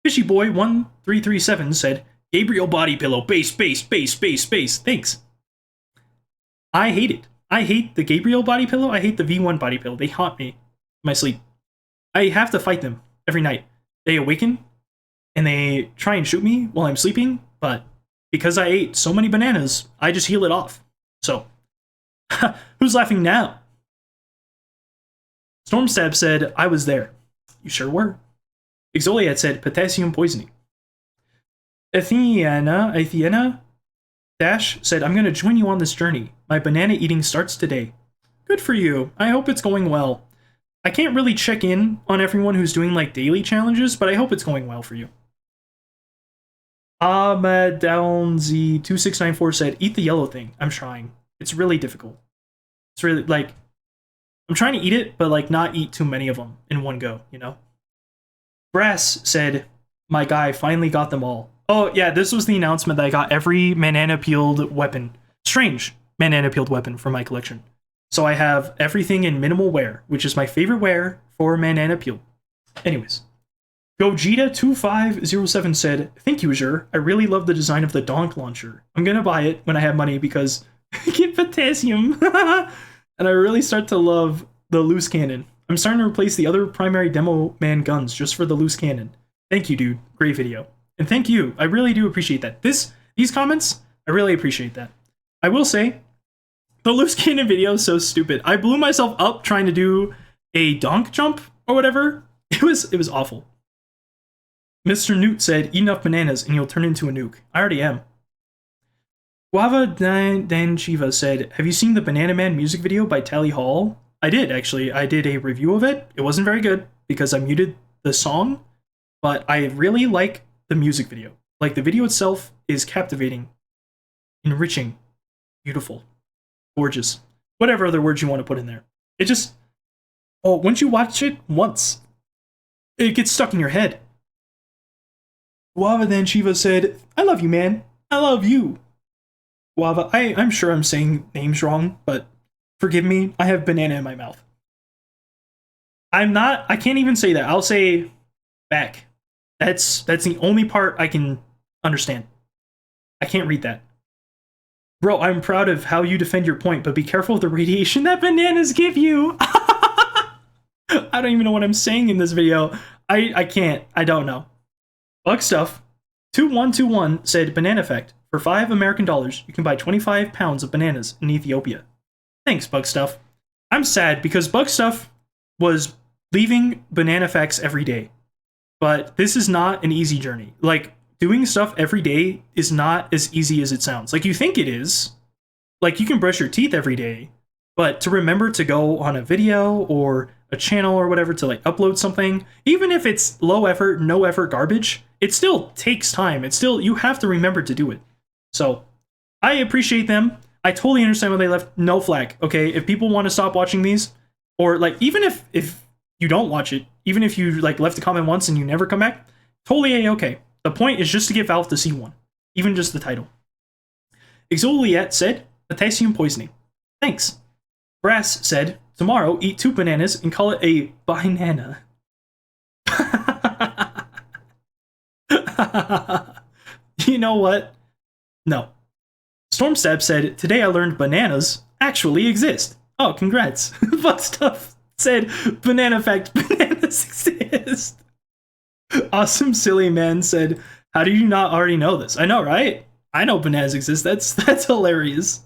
Fishy Boy 1337 said, Gabriel body pillow, base. Thanks. I hate it. I hate the Gabriel body pillow. I hate the V1 body pillow. They haunt me in my sleep. I have to fight them every night. They awaken and they try and shoot me while I'm sleeping, but because I ate so many bananas, I just heal it off. So, who's laughing now? Stormstab said, I was there. You sure were. Exoliat said, potassium poisoning. Athena Dash said, I'm going to join you on this journey. My banana eating starts today. Good for you. I hope it's going well. I can't really check in on everyone who's doing like daily challenges, but I hope it's going well for you. Downsy2694 said, eat the yellow thing. I'm trying. It's really difficult. It's really like, I'm trying to eat it, but like not eat too many of them in one go, you know? Brass said, my guy finally got them all. Oh yeah, this was the announcement that I got every banana peeled weapon. Strange banana peeled weapon from my collection. So I have everything in minimal wear, which is my favorite wear for banana peel. Anyways. Gogeta2507 said, thank you, Azure. I really love the design of the donk launcher. I'm gonna buy it when I have money because I get potassium. And I really start to love the loose cannon. I'm starting to replace the other primary demo man guns just for the loose cannon. Thank you, dude. Great video. And thank you. I really do appreciate that. These comments, I really appreciate that. I will say, the loose cannon video is so stupid. I blew myself up trying to do a donk jump or whatever. It was awful. Mr. Newt said, eat enough bananas and you'll turn into a nuke. I already am. Guava Dan Shiva said, have you seen the Banana Man music video by Tally Hall? I did, actually. I did a review of it. It wasn't very good because I muted the song, but I really like the music video. Like, the video itself is captivating, enriching, beautiful, gorgeous, whatever other words you want to put in there. It just, once you watch it once, it gets stuck in your head. Guava Dan Shiva said, I love you, man. I love you. Guava, I'm sure I'm saying names wrong, but forgive me. I have banana in my mouth. I can't even say that. I'll say back. That's the only part I can understand. I can't read that. Bro, I'm proud of how you defend your point, but be careful of the radiation that bananas give you. I don't even know what I'm saying in this video. I can't. I don't know. Bug Stuff 2121 said, banana effect. For $5 American, you can buy 25 pounds of bananas in Ethiopia. Thanks, Bug Stuff. I'm sad because Bug Stuff was leaving banana facts every day. But this is not an easy journey. Like, doing stuff every day is not as easy as it sounds. Like, you think it is. Like, you can brush your teeth every day. But to remember to go on a video or a channel or whatever to like upload something, even if it's low effort, no effort garbage, it still takes time. It's still, you have to remember to do it. So I appreciate them. I totally understand when they left no flag. Okay, if people want to stop watching these, or like even if you don't watch it, even if you like left a comment once and you never come back, totally A-okay. The point is just to get Valve to see one, even just the title. Exoliet said, potassium poisoning. Thanks. Brass said, tomorrow eat 2 bananas and call it a banana. You know what? No. Stormstab said, today I learned bananas actually exist. Oh, congrats. Fuck Stuff said, banana fact, bananas exist. Awesome Silly Man said, how do you not already know this? I know, right? I know bananas exist. That's hilarious.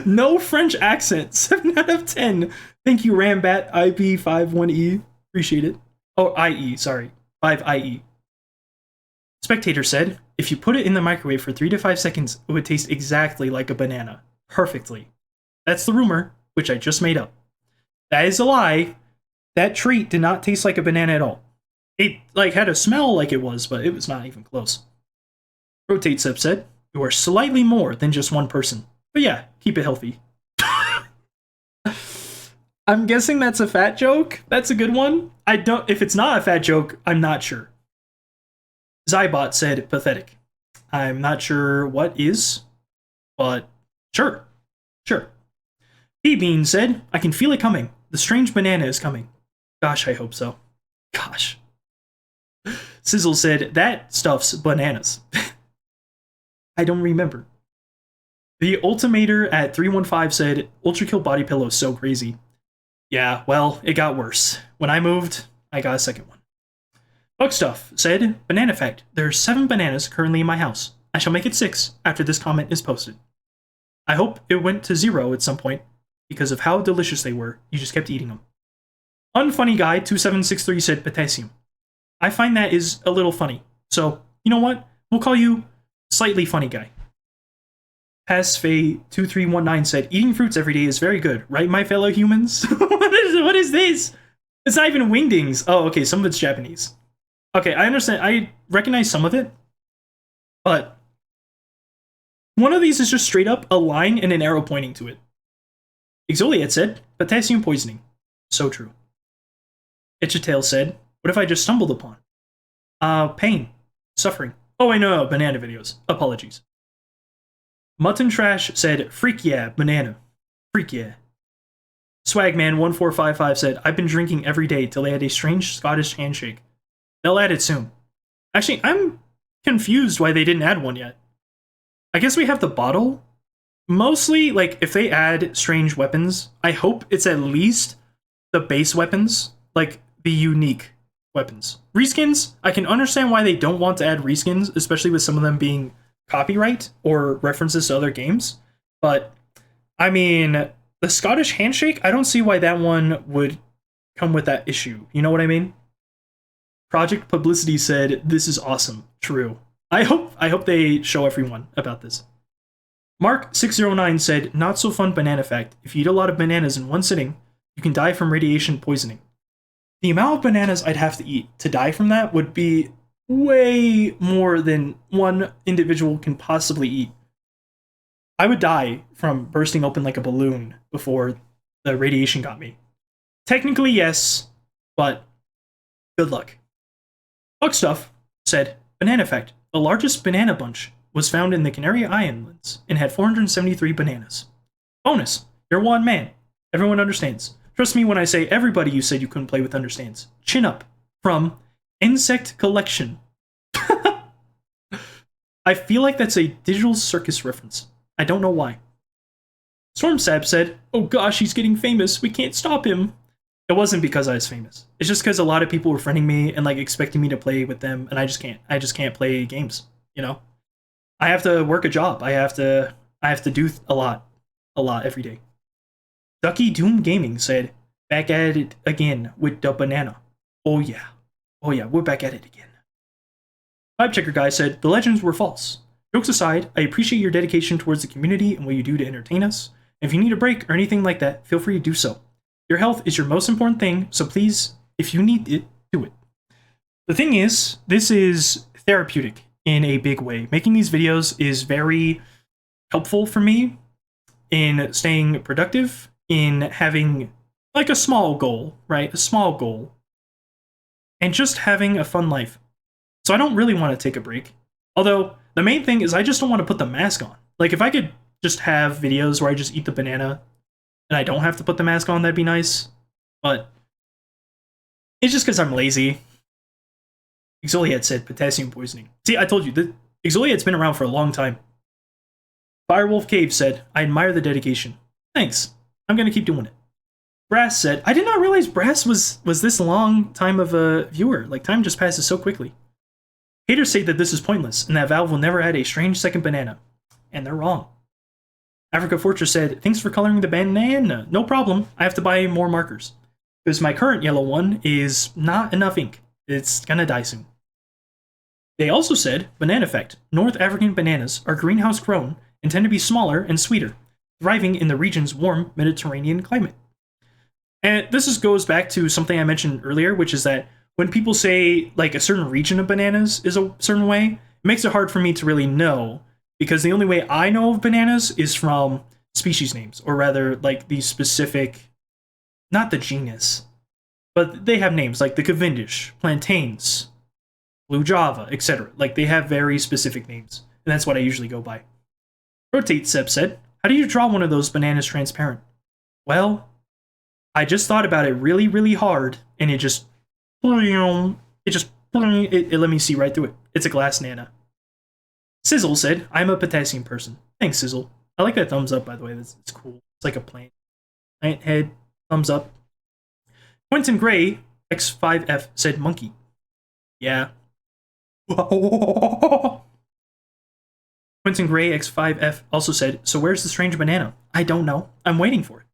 No French accent. 7 out of 10. Thank you, Rambat IP51E. Appreciate it. Oh, IE, sorry. 5IE. Spectator said, if you put it in the microwave for 3 to 5 seconds, it would taste exactly like a banana. Perfectly. That's the rumor, which I just made up. That is a lie. That treat did not taste like a banana at all. It like had a smell like it was, but it was not even close. Rotate Sub said, you are slightly more than just one person. But yeah, keep it healthy. I'm guessing that's a fat joke. That's a good one. If it's not a fat joke, I'm not sure. Zybot said, pathetic. I'm not sure what is, but sure. B-Bean said, I can feel it coming. The strange banana is coming. Gosh, I hope so. Gosh. Sizzle said, that stuff's bananas. I don't remember. The Ultimator at 315 said, Ultra Kill body pillow is so crazy. Yeah, well, it got worse. When I moved, I got a second one. Bug Stuff said, banana fact, there are 7 bananas currently in my house. I shall make it 6 after this comment is posted. I hope it went to 0 at some point, because of how delicious they were, you just kept eating them. Unfunny Guy 2763 said potassium. I find that is a little funny, so you know what? We'll call you Slightly Funny Guy. Pasfay2319 said, eating fruits every day is very good, right, my fellow humans? What is this? It's not even wingdings. Oh, okay, some of it's Japanese. Okay, I understand. I recognize some of it, but one of these is just straight up a line and an arrow pointing to it. Exoliet said, potassium poisoning. So true. Itchatail said, what if I just stumbled upon? Pain. Suffering. Oh, wait, no, banana videos. Apologies. Mutton Trash said, freak yeah, banana. Freak yeah. Swagman1455 said, I've been drinking every day till they had a strange Scottish handshake. They'll add it soon. Actually, I'm confused why they didn't add one yet. I guess we have the bottle. Mostly, like, if they add strange weapons, I hope it's at least the base weapons, like the unique weapons. Reskins, I can understand why they don't want to add reskins, especially with some of them being copyright or references to other games. But, I mean, the Scottish handshake, I don't see why that one would come with that issue. You know what I mean? Project Publicity said, this is awesome. True. I hope they show everyone about this. Mark609 said, not so fun banana fact. If you eat a lot of bananas in one sitting, you can die from radiation poisoning. The amount of bananas I'd have to eat to die from that would be way more than one individual can possibly eat. I would die from bursting open like a balloon before the radiation got me. Technically, yes, but good luck. Bug Stuff said, banana fact, the largest banana bunch was found in the Canary Islands and had 473 bananas. Bonus, you're one man. Everyone understands. Trust me when I say everybody you said you couldn't play with understands. Chin up. From Insect Collection. I feel like that's a Digital Circus reference. I don't know why. Stormsab said, oh gosh, he's getting famous. We can't stop him. It wasn't because I was famous. It's just because a lot of people were friending me and like expecting me to play with them, and I just can't. I just can't play games, you know? I have to work a job. I have to do a lot every day. Ducky Doom Gaming said, back at it again with the banana. Oh yeah, we're back at it again. Vibe Checker Guy said, the legends were false. Jokes aside, I appreciate your dedication towards the community and what you do to entertain us. If you need a break or anything like that, feel free to do so. Your health is your most important thing, so please, if you need it, do it. The thing is, this is therapeutic in a big way. Making these videos is very helpful for me in staying productive, in having like a small goal, right? A small goal. And just having a fun life. So I don't really want to take a break. Although, the main thing is I just don't want to put the mask on. Like, if I could just have videos where I just eat the banana and I don't have to put the mask on, that'd be nice. But it's just because I'm lazy. Exfoliate said potassium poisoning. See, I told you, the Exfoliate's been around for a long time. Firewolf Cave said, I admire the dedication. Thanks. I'm going to keep doing it. Brass said, I did not realize Brass was this long time of a viewer. Like, time just passes so quickly. Haters say that this is pointless, and that Valve will never add a strange second banana. And they're wrong. Africa Fortress said, thanks for coloring the banana. No problem. I have to buy more markers. Because my current yellow one is not enough ink. It's gonna die soon. They also said, banana effect. North African bananas are greenhouse grown and tend to be smaller and sweeter, thriving in the region's warm Mediterranean climate. And this goes back to something I mentioned earlier, which is that when people say like a certain region of bananas is a certain way, it makes it hard for me to really know, because the only way I know of bananas is from species names, or rather like the specific, not the genus, but they have names like the Cavendish, plantains, blue Java, etc. Like they have very specific names, and that's what I usually go by. Rotate Seb said, how do you draw one of those bananas transparent? Well, I just thought about it really, really hard, and it let me see right through it. It's a glass nana. Sizzle said, I'm a potassium person. Thanks, Sizzle. I like that thumbs up, by the way. It's cool. It's like a plant. Plant head, thumbs up. Quentin Gray, X5F, said monkey. Yeah. Quentin Gray, X5F, also said, so where's the strange banana? I don't know. I'm waiting for it.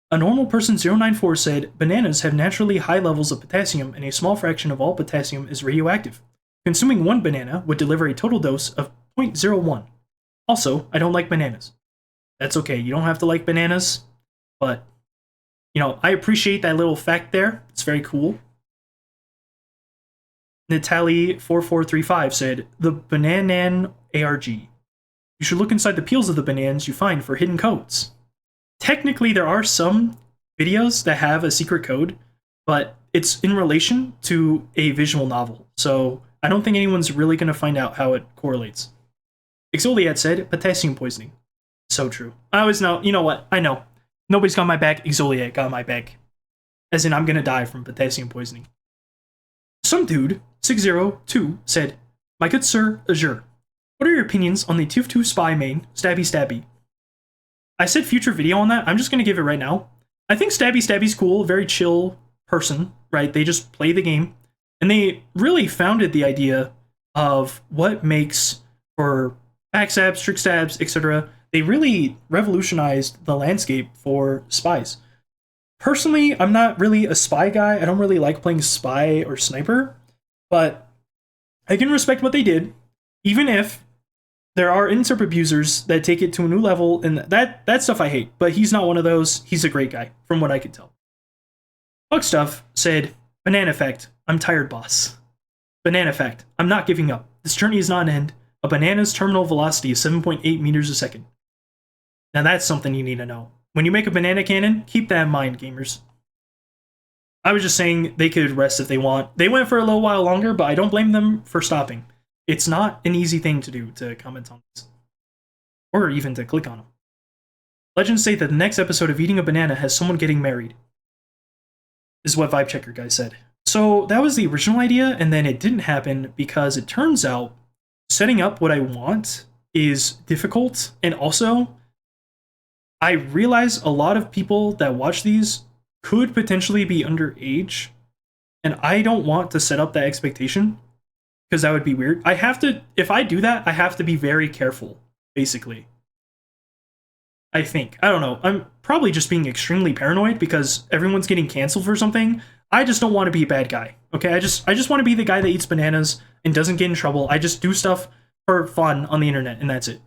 A normal person 094 said, bananas have naturally high levels of potassium, and a small fraction of all potassium is radioactive. Consuming one banana would deliver a total dose of 0.01. Also, I don't like bananas. That's okay, you don't have to like bananas, but, you know, I appreciate that little fact there. It's very cool. Natalie4435 said, the Bananan ARG. You should look inside the peels of the bananas you find for hidden codes. Technically, there are some videos that have a secret code, but it's in relation to a visual novel, so I don't think anyone's really going to find out how it correlates. Exfoliate said, potassium poisoning. So true. I always know, you know what, I know. Nobody's got my back, Exfoliate got my back. As in, I'm going to die from potassium poisoning. Some dude, 602, said, my good sir, Azure, what are your opinions on the TF2 spy main, Stabby Stabby? I said future video on that. I'm just going to give it right now. I think Stabby Stabby's cool, very chill person, right? They just play the game. And they really founded the idea of what makes for backstabs, trick stabs, etc. They really revolutionized the landscape for spies. Personally, I'm not really a spy guy. I don't really like playing spy or sniper. But I can respect what they did, even if there are interp abusers that take it to a new level, and that stuff I hate, but he's not one of those. He's a great guy, from what I could tell. Bug Stuff said, banana effect, I'm tired, boss. Banana effect, I'm not giving up. This journey is not an end. A banana's terminal velocity is 7.8 meters a second. Now that's something you need to know. When you make a banana cannon, keep that in mind, gamers. I was just saying they could rest if they want. They went for a little while longer, but I don't blame them for stopping. It's not an easy thing to do, to comment on this. Or even to click on them. Legends say that the next episode of Eating a Banana has someone getting married. This is what Vibe Checker guy said. So that was the original idea, and then it didn't happen because it turns out setting up what I want is difficult, and also I realize a lot of people that watch these could potentially be underage, and I don't want to set up that expectation, because that would be weird. I have to, if I do that, I have to be very careful, basically. I think. I don't know. I'm probably just being extremely paranoid because everyone's getting canceled for something. I just don't want to be a bad guy, okay? I just want to be the guy that eats bananas and doesn't get in trouble. I just do stuff for fun on the internet, and that's it.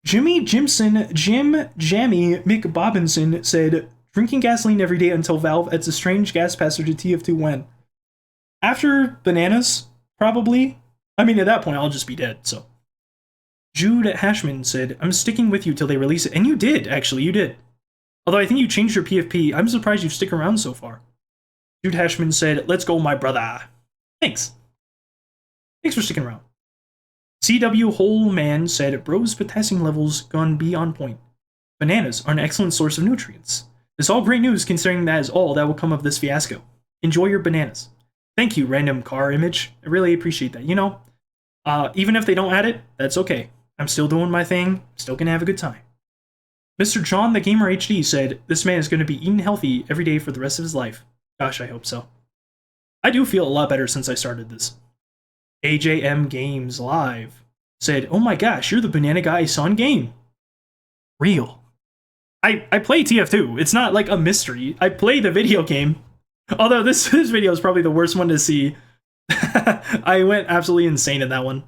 Jim Jammy McBobinson said, drinking gasoline every day until Valve adds a strange gas passer to TF2 when? After bananas, probably. I mean, at that point, I'll just be dead, so. Jude Hashman said, I'm sticking with you till they release it. And you did, actually, you did. Although I think you changed your PFP. I'm surprised you've stick around so far. Jude Hashman said, let's go, my brother. Thanks. Thanks for sticking around. CW Whole Man said, bro's potassium levels gonna be on point. Bananas are an excellent source of nutrients. It's all great news considering that is all that will come of this fiasco. Enjoy your bananas. Thank you, random car image. I really appreciate that. You know, even if they don't add it, that's okay. I'm still doing my thing. Still gonna have a good time. Mr. John the Gamer HD said, this man is going to be eating healthy every day for the rest of his life. Gosh, I hope so. I do feel a lot better since I started this. AJM Games Live said, oh my gosh, you're the banana guy I saw in game. Real. I play TF2. It's not like a mystery. I play the video game. Although this video is probably the worst one to see. I went absolutely insane in that one.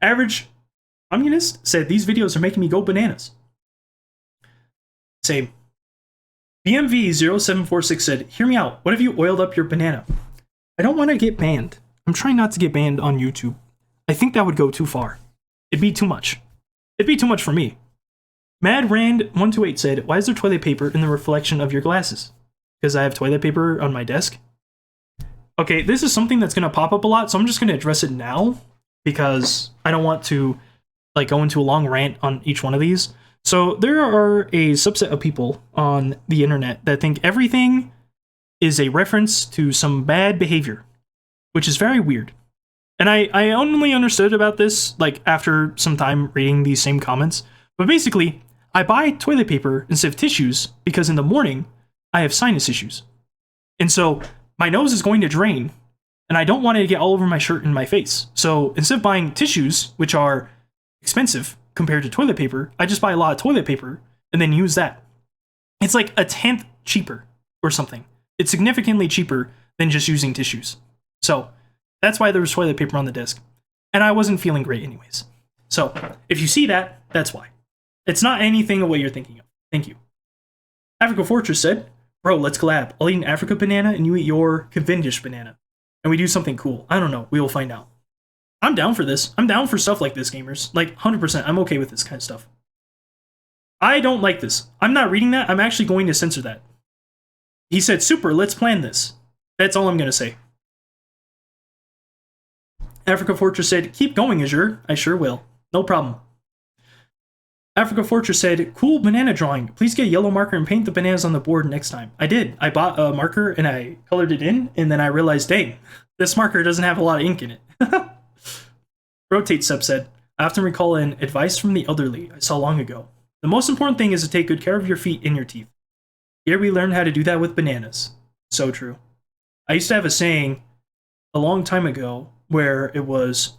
Average Communist said, these videos are making me go bananas. Same. BMV0746 said, hear me out. What have you oiled up your banana? I don't want to get banned. I'm trying not to get banned on YouTube. I think that would go too far. It'd be too much. It'd be too much for me. MadRand128 said, why is there toilet paper in the reflection of your glasses? Because I have toilet paper on my desk? Okay, this is something that's going to pop up a lot, so I'm just going to address it now because I don't want to go into a long rant on each one of these. So there are a subset of people on the internet that think everything is a reference to some bad behavior, which is very weird. And I only understood about this after some time reading these same comments. But basically, I buy toilet paper instead of tissues because in the morning I have sinus issues. And so my nose is going to drain and I don't want it to get all over my shirt and my face. So instead of buying tissues, which are expensive compared to toilet paper, I just buy a lot of toilet paper and then use that. It's like a tenth cheaper or something. It's significantly cheaper than just using tissues. So that's why there was toilet paper on the disc. And I wasn't feeling great anyways. So if you see that, that's why. It's not anything of what you're thinking of. Thank you. Africa Fortress said, bro, let's collab. I'll eat an Africa banana and you eat your Cavendish banana. And we do something cool. I don't know. We will find out. I'm down for this. I'm down for stuff like this, gamers. 100%. I'm okay with this kind of stuff. I don't like this. I'm not reading that. I'm actually going to censor that. He said, super, let's plan this. That's all I'm going to say. Africa Fortress said, keep going, Azure. I sure will. No problem. Africa Fortress said, cool banana drawing. Please get a yellow marker and paint the bananas on the board next time. I did. I bought a marker and I colored it in, and then I realized, dang, this marker doesn't have a lot of ink in it. Rotate Sub said, I often recall an advice from the elderly I saw long ago. The most important thing is to take good care of your feet and your teeth. Here we learn how to do that with bananas. So true. I used to have a saying a long time ago where it was,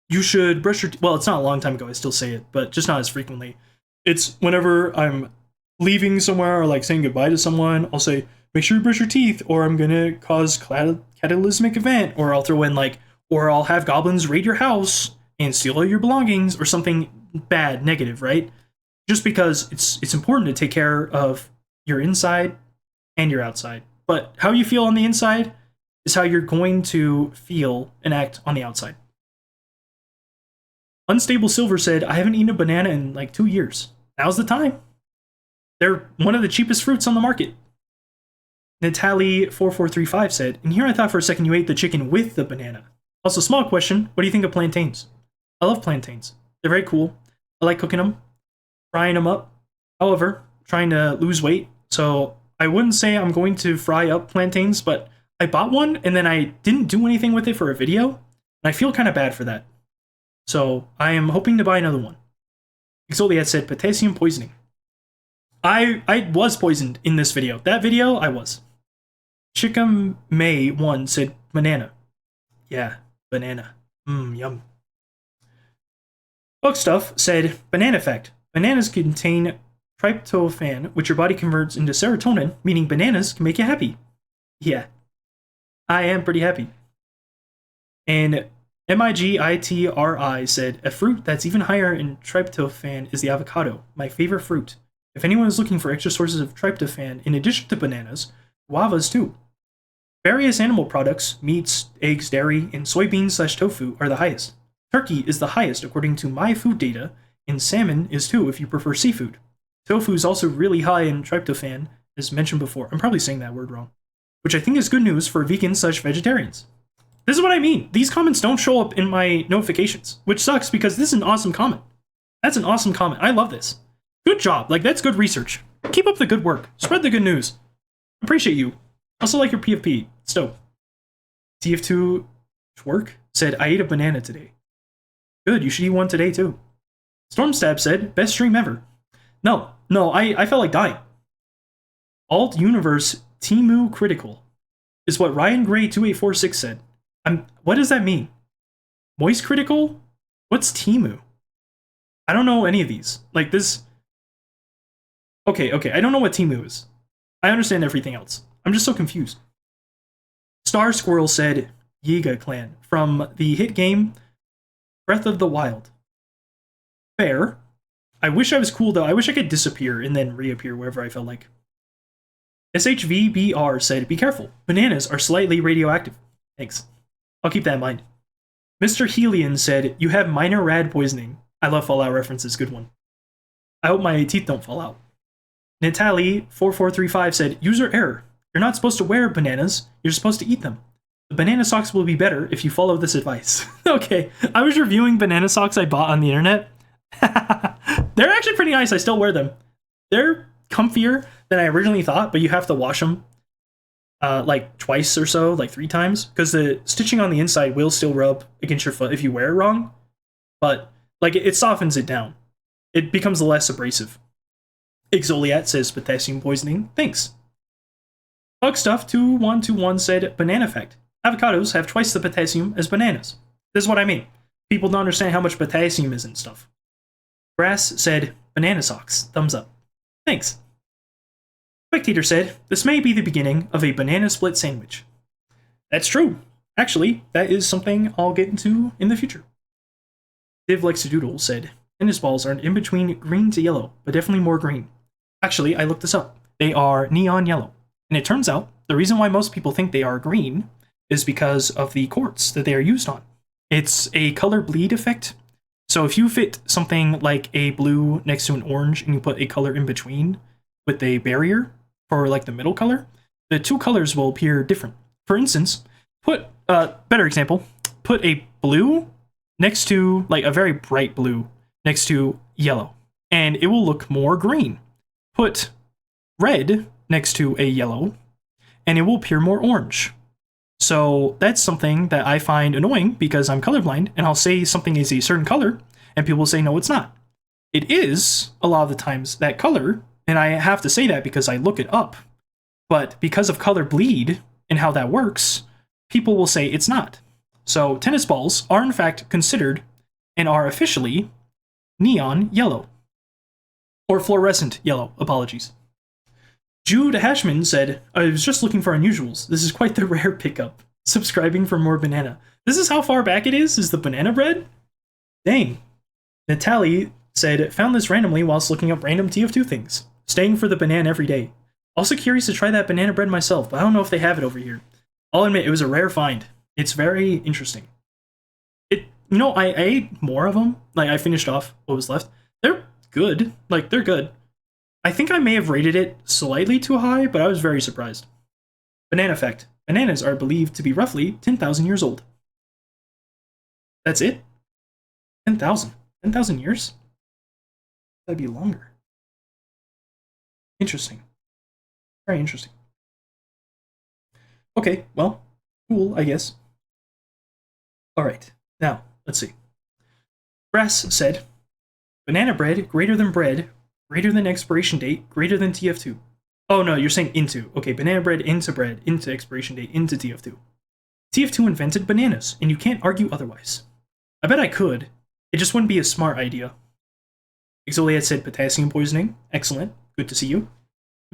you should brush your teeth. Well, it's not a long time ago, I still say it, but just not as frequently. It's whenever I'm leaving somewhere or saying goodbye to someone, I'll say, make sure you brush your teeth or I'm gonna cause cataclysmic event, or I'll throw in or I'll have goblins raid your house and steal all your belongings, or something bad, negative, right? Just because it's important to take care of your inside and your outside. But how you feel on the inside is how you're going to feel and act on the outside. Unstable Silver said, I haven't eaten a banana in 2 years. Now's the time. They're one of the cheapest fruits on the market. Natalie4435 said, and here I thought for a second you ate the chicken with the banana. Also, small question, what do you think of plantains? I love plantains. They're very cool. I like cooking them, frying them up. However, I'm trying to lose weight, so I wouldn't say I'm going to fry up plantains, but I bought one and then I didn't do anything with it for a video, and I feel kind of bad for that. So I am hoping to buy another one. Exoliat said, potassium poisoning. I was poisoned in this video. That video, I was. Chickam May 1 said, banana. Yeah, banana. Yum. Book Stuff said, banana fact. Bananas contain tryptophan, which your body converts into serotonin, meaning bananas can make you happy. Yeah. I am pretty happy. And MIGITRI said, a fruit that's even higher in tryptophan is the avocado, my favorite fruit. If anyone is looking for extra sources of tryptophan, in addition to bananas, guavas too. Various animal products, meats, eggs, dairy, and soybeans/tofu are the highest. Turkey is the highest according to my food data, and salmon is too if you prefer seafood. Tofu is also really high in tryptophan, as mentioned before. I'm probably saying that word wrong. Which I think is good news for vegans/vegetarians. This is what I mean. These comments don't show up in my notifications, which sucks because this is an awesome comment. That's an awesome comment. I love this. Good job. Like, that's good research. Keep up the good work. Spread the good news. Appreciate you. Also like your PFP. Stoke. TF2 Twerk said, I ate a banana today. Good, you should eat one today too. Stormstab said, best stream ever. No, I felt like dying. Alt Universe Timu Critical is what Ryan Gray 2846 said. What does that mean? Moist Critical? What's Timu? I don't know any of these. Like this. Okay, I don't know what Timu is. I understand everything else. I'm just so confused. Star Squirrel said, Yiga Clan from the hit game Breath of the Wild. Fair. I wish I was cool though. I wish I could disappear and then reappear wherever I felt like. SHVBR said, be careful. Bananas are slightly radioactive. Thanks. I'll keep that in mind. Mr. Helian said, you have minor rad poisoning. I love Fallout references. Good one. I hope my teeth don't fall out. Natalie4435 said, user error. You're not supposed to wear bananas. You're supposed to eat them. The banana socks will be better if you follow this advice. Okay, I was reviewing banana socks I bought on the internet. They're actually pretty nice. I still wear them. They're comfier than I originally thought, but you have to wash them like twice or so, like 3 times, because the stitching on the inside will still rub against your foot if you wear it wrong. But like it softens it down. It becomes less abrasive. Exoliat says potassium poisoning. Thanks. Bugstuff2121 said banana effect. Avocados have twice the potassium as bananas. This is what I mean. People don't understand how much potassium is in stuff. Grass said banana socks. Thumbs up. Thanks. Spectator said, this may be the beginning of a banana split sandwich. That's true. Actually, that is something I'll get into in the future. Div Likes to Doodle said, tennis balls are in between green to yellow, but definitely more green. Actually, I looked this up. They are neon yellow. And it turns out, the reason why most people think they are green is because of the quartz that they are used on. It's a color bleed effect. So if you fit something like a blue next to an orange and you put a color in between with a barrier for like the middle color, the 2 colors will appear different. For instance, better example, put a blue next to, like a very bright blue next to yellow, and it will look more green. Put red next to a yellow, and it will appear more orange. So that's something that I find annoying because I'm colorblind, and I'll say something is a certain color, and people will say, no, it's not. It is, a lot of the times, that color, and I have to say that because I look it up. But because of color bleed and how that works, people will say it's not. So tennis balls are in fact considered and are officially neon yellow. Or fluorescent yellow, apologies. Jude Hashman said, I was just looking for unusuals. This is quite the rare pickup. Subscribing for more banana. This is how far back it is the banana bread? Dang. Natalie said, found this randomly whilst looking up random TF2 things. Staying for the banana every day. Also curious to try that banana bread myself, but I don't know if they have it over here. I'll admit, it was a rare find. It's very interesting. I ate more of them. Like, I finished off what was left. They're good. Like, they're good. I think I may have rated it slightly too high, but I was very surprised. Banana effect. Bananas are believed to be roughly 10,000 years old. That's it? 10,000. 10,000 years? That'd be longer. Interesting. Very interesting. Okay, well, cool, I guess. Alright, now, let's see. Brass said, banana bread, greater than expiration date, greater than TF2. Oh no, you're saying into. Okay, banana bread, into expiration date, into TF2. TF2 invented bananas, and you can't argue otherwise. I bet I could. It just wouldn't be a smart idea. Exoliat said potassium poisoning. Excellent. Good to see you.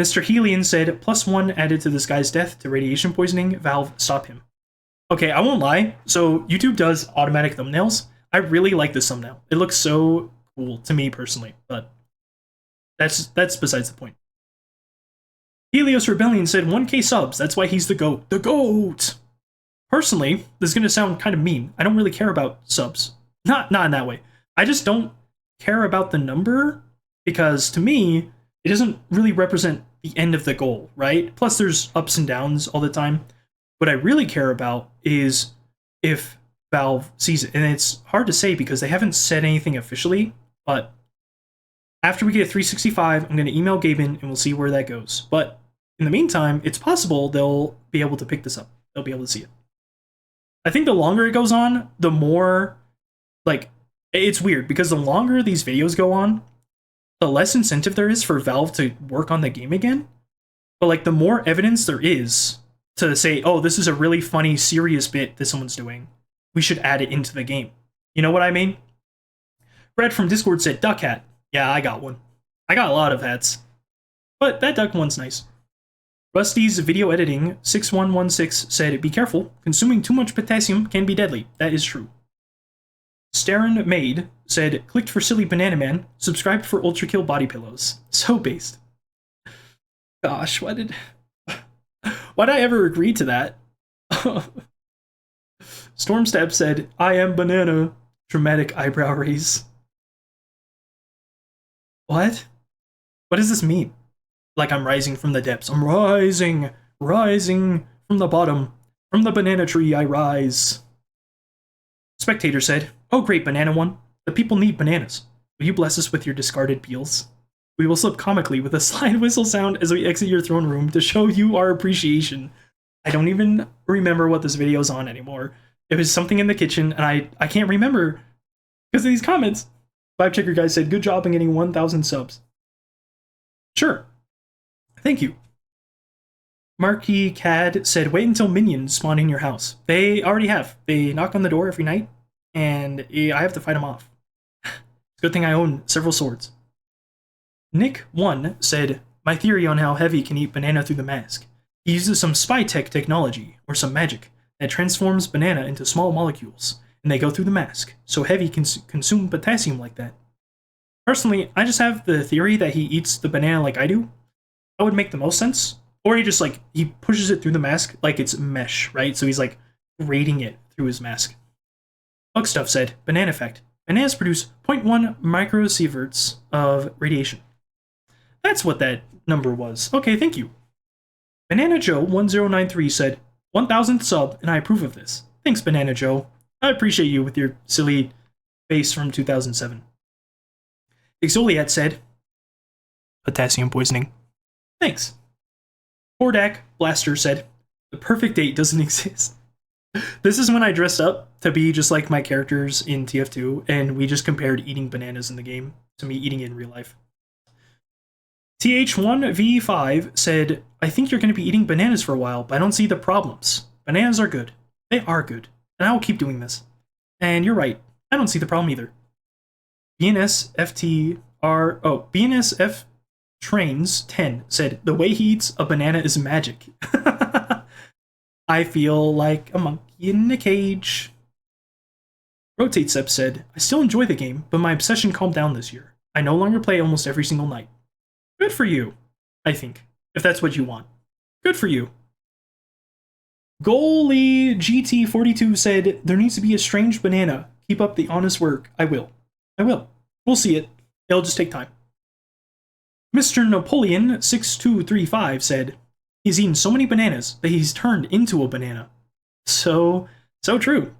Mr. Helian said, +1 added to this guy's death to radiation poisoning. Valve, stop him. Okay, I won't lie. So YouTube does automatic thumbnails. I really like this thumbnail. It looks so cool to me personally, but that's besides the point. Helios Rebellion said 1K subs. That's why he's the GOAT. The GOAT! Personally, this is going to sound kind of mean. I don't really care about subs. Not in that way. I just don't care about the number because to me, it doesn't really represent the end of the goal, right? Plus, there's ups and downs all the time. What I really care about is if Valve sees it. And it's hard to say because they haven't said anything officially, but after we get a 365, I'm going to email Gaben and we'll see where that goes. But in the meantime, it's possible they'll be able to pick this up. They'll be able to see it. I think the longer it goes on, the more, like, it's weird because the longer these videos go on, the less incentive there is for Valve to work on the game again. But, like, the more evidence there is to say, oh, this is a really funny, serious bit that someone's doing, we should add it into the game. You know what I mean? Brad from Discord said, duck hat. Yeah, I got one. I got a lot of hats. But that duck one's nice. Rusty's video editing 6116 said, be careful, consuming too much potassium can be deadly. That is true. Starin Maid said, clicked for silly banana man, subscribed for ultra kill body pillows. So based. Gosh, why'd I ever agree to that? Stormstep said, I am banana. Dramatic eyebrow raise. What? What does this mean? Like I'm rising from the depths. I'm rising from the bottom. From the banana tree, I rise. Spectator said, oh great, banana one. The people need bananas. Will you bless us with your discarded peels? We will slip comically with a slide whistle sound as we exit your throne room to show you our appreciation. I don't even remember what this video is on anymore. It was something in the kitchen, and I can't remember because of these comments. Vibe Checker guy said, good job in getting 1,000 subs. Sure. Thank you. Marky Cad said, wait until minions spawn in your house. They already have. They knock on the door every night, and I have to fight them off. It's a good thing I own several swords. Nick1 said, my theory on how Heavy can eat banana through the mask. He uses some spy tech technology, or some magic, that transforms banana into small molecules, and they go through the mask, so Heavy can consume potassium like that. Personally, I just have the theory that he eats the banana like I do. That would make the most sense. Or he just, like, he pushes it through the mask like it's mesh, right? So he's, like, raiding it through his mask. Bugstuff said, banana effect. Bananas produce 0.1 microsieverts of radiation. That's what that number was. Okay, thank you. Banana Joe 1093 said, 1,000th sub, and I approve of this. Thanks, Banana Joe. I appreciate you with your silly face from 2007. Exoliat said, potassium poisoning. Thanks. Hordak Blaster said, the perfect date doesn't exist. This is when I dressed up to be just like my characters in TF2, and we just compared eating bananas in the game to me eating it in real life. TH1V5 said, I think you're going to be eating bananas for a while, but I don't see the problems. Bananas are good. They are good. And I will keep doing this. And you're right. I don't see the problem either. BNSF Trains 10 said, the way he eats a banana is magic. I feel like a monkey in a cage. RotateSep said, I still enjoy the game, but my obsession calmed down this year. I no longer play almost every single night. Good for you, I think, if that's what you want. Good for you. Goalie GT42 said, there needs to be a strange banana. Keep up the honest work. I will. We'll see it. It'll just take time. Mr. Napoleon 6235 said, he's eaten so many bananas that he's turned into a banana. So true.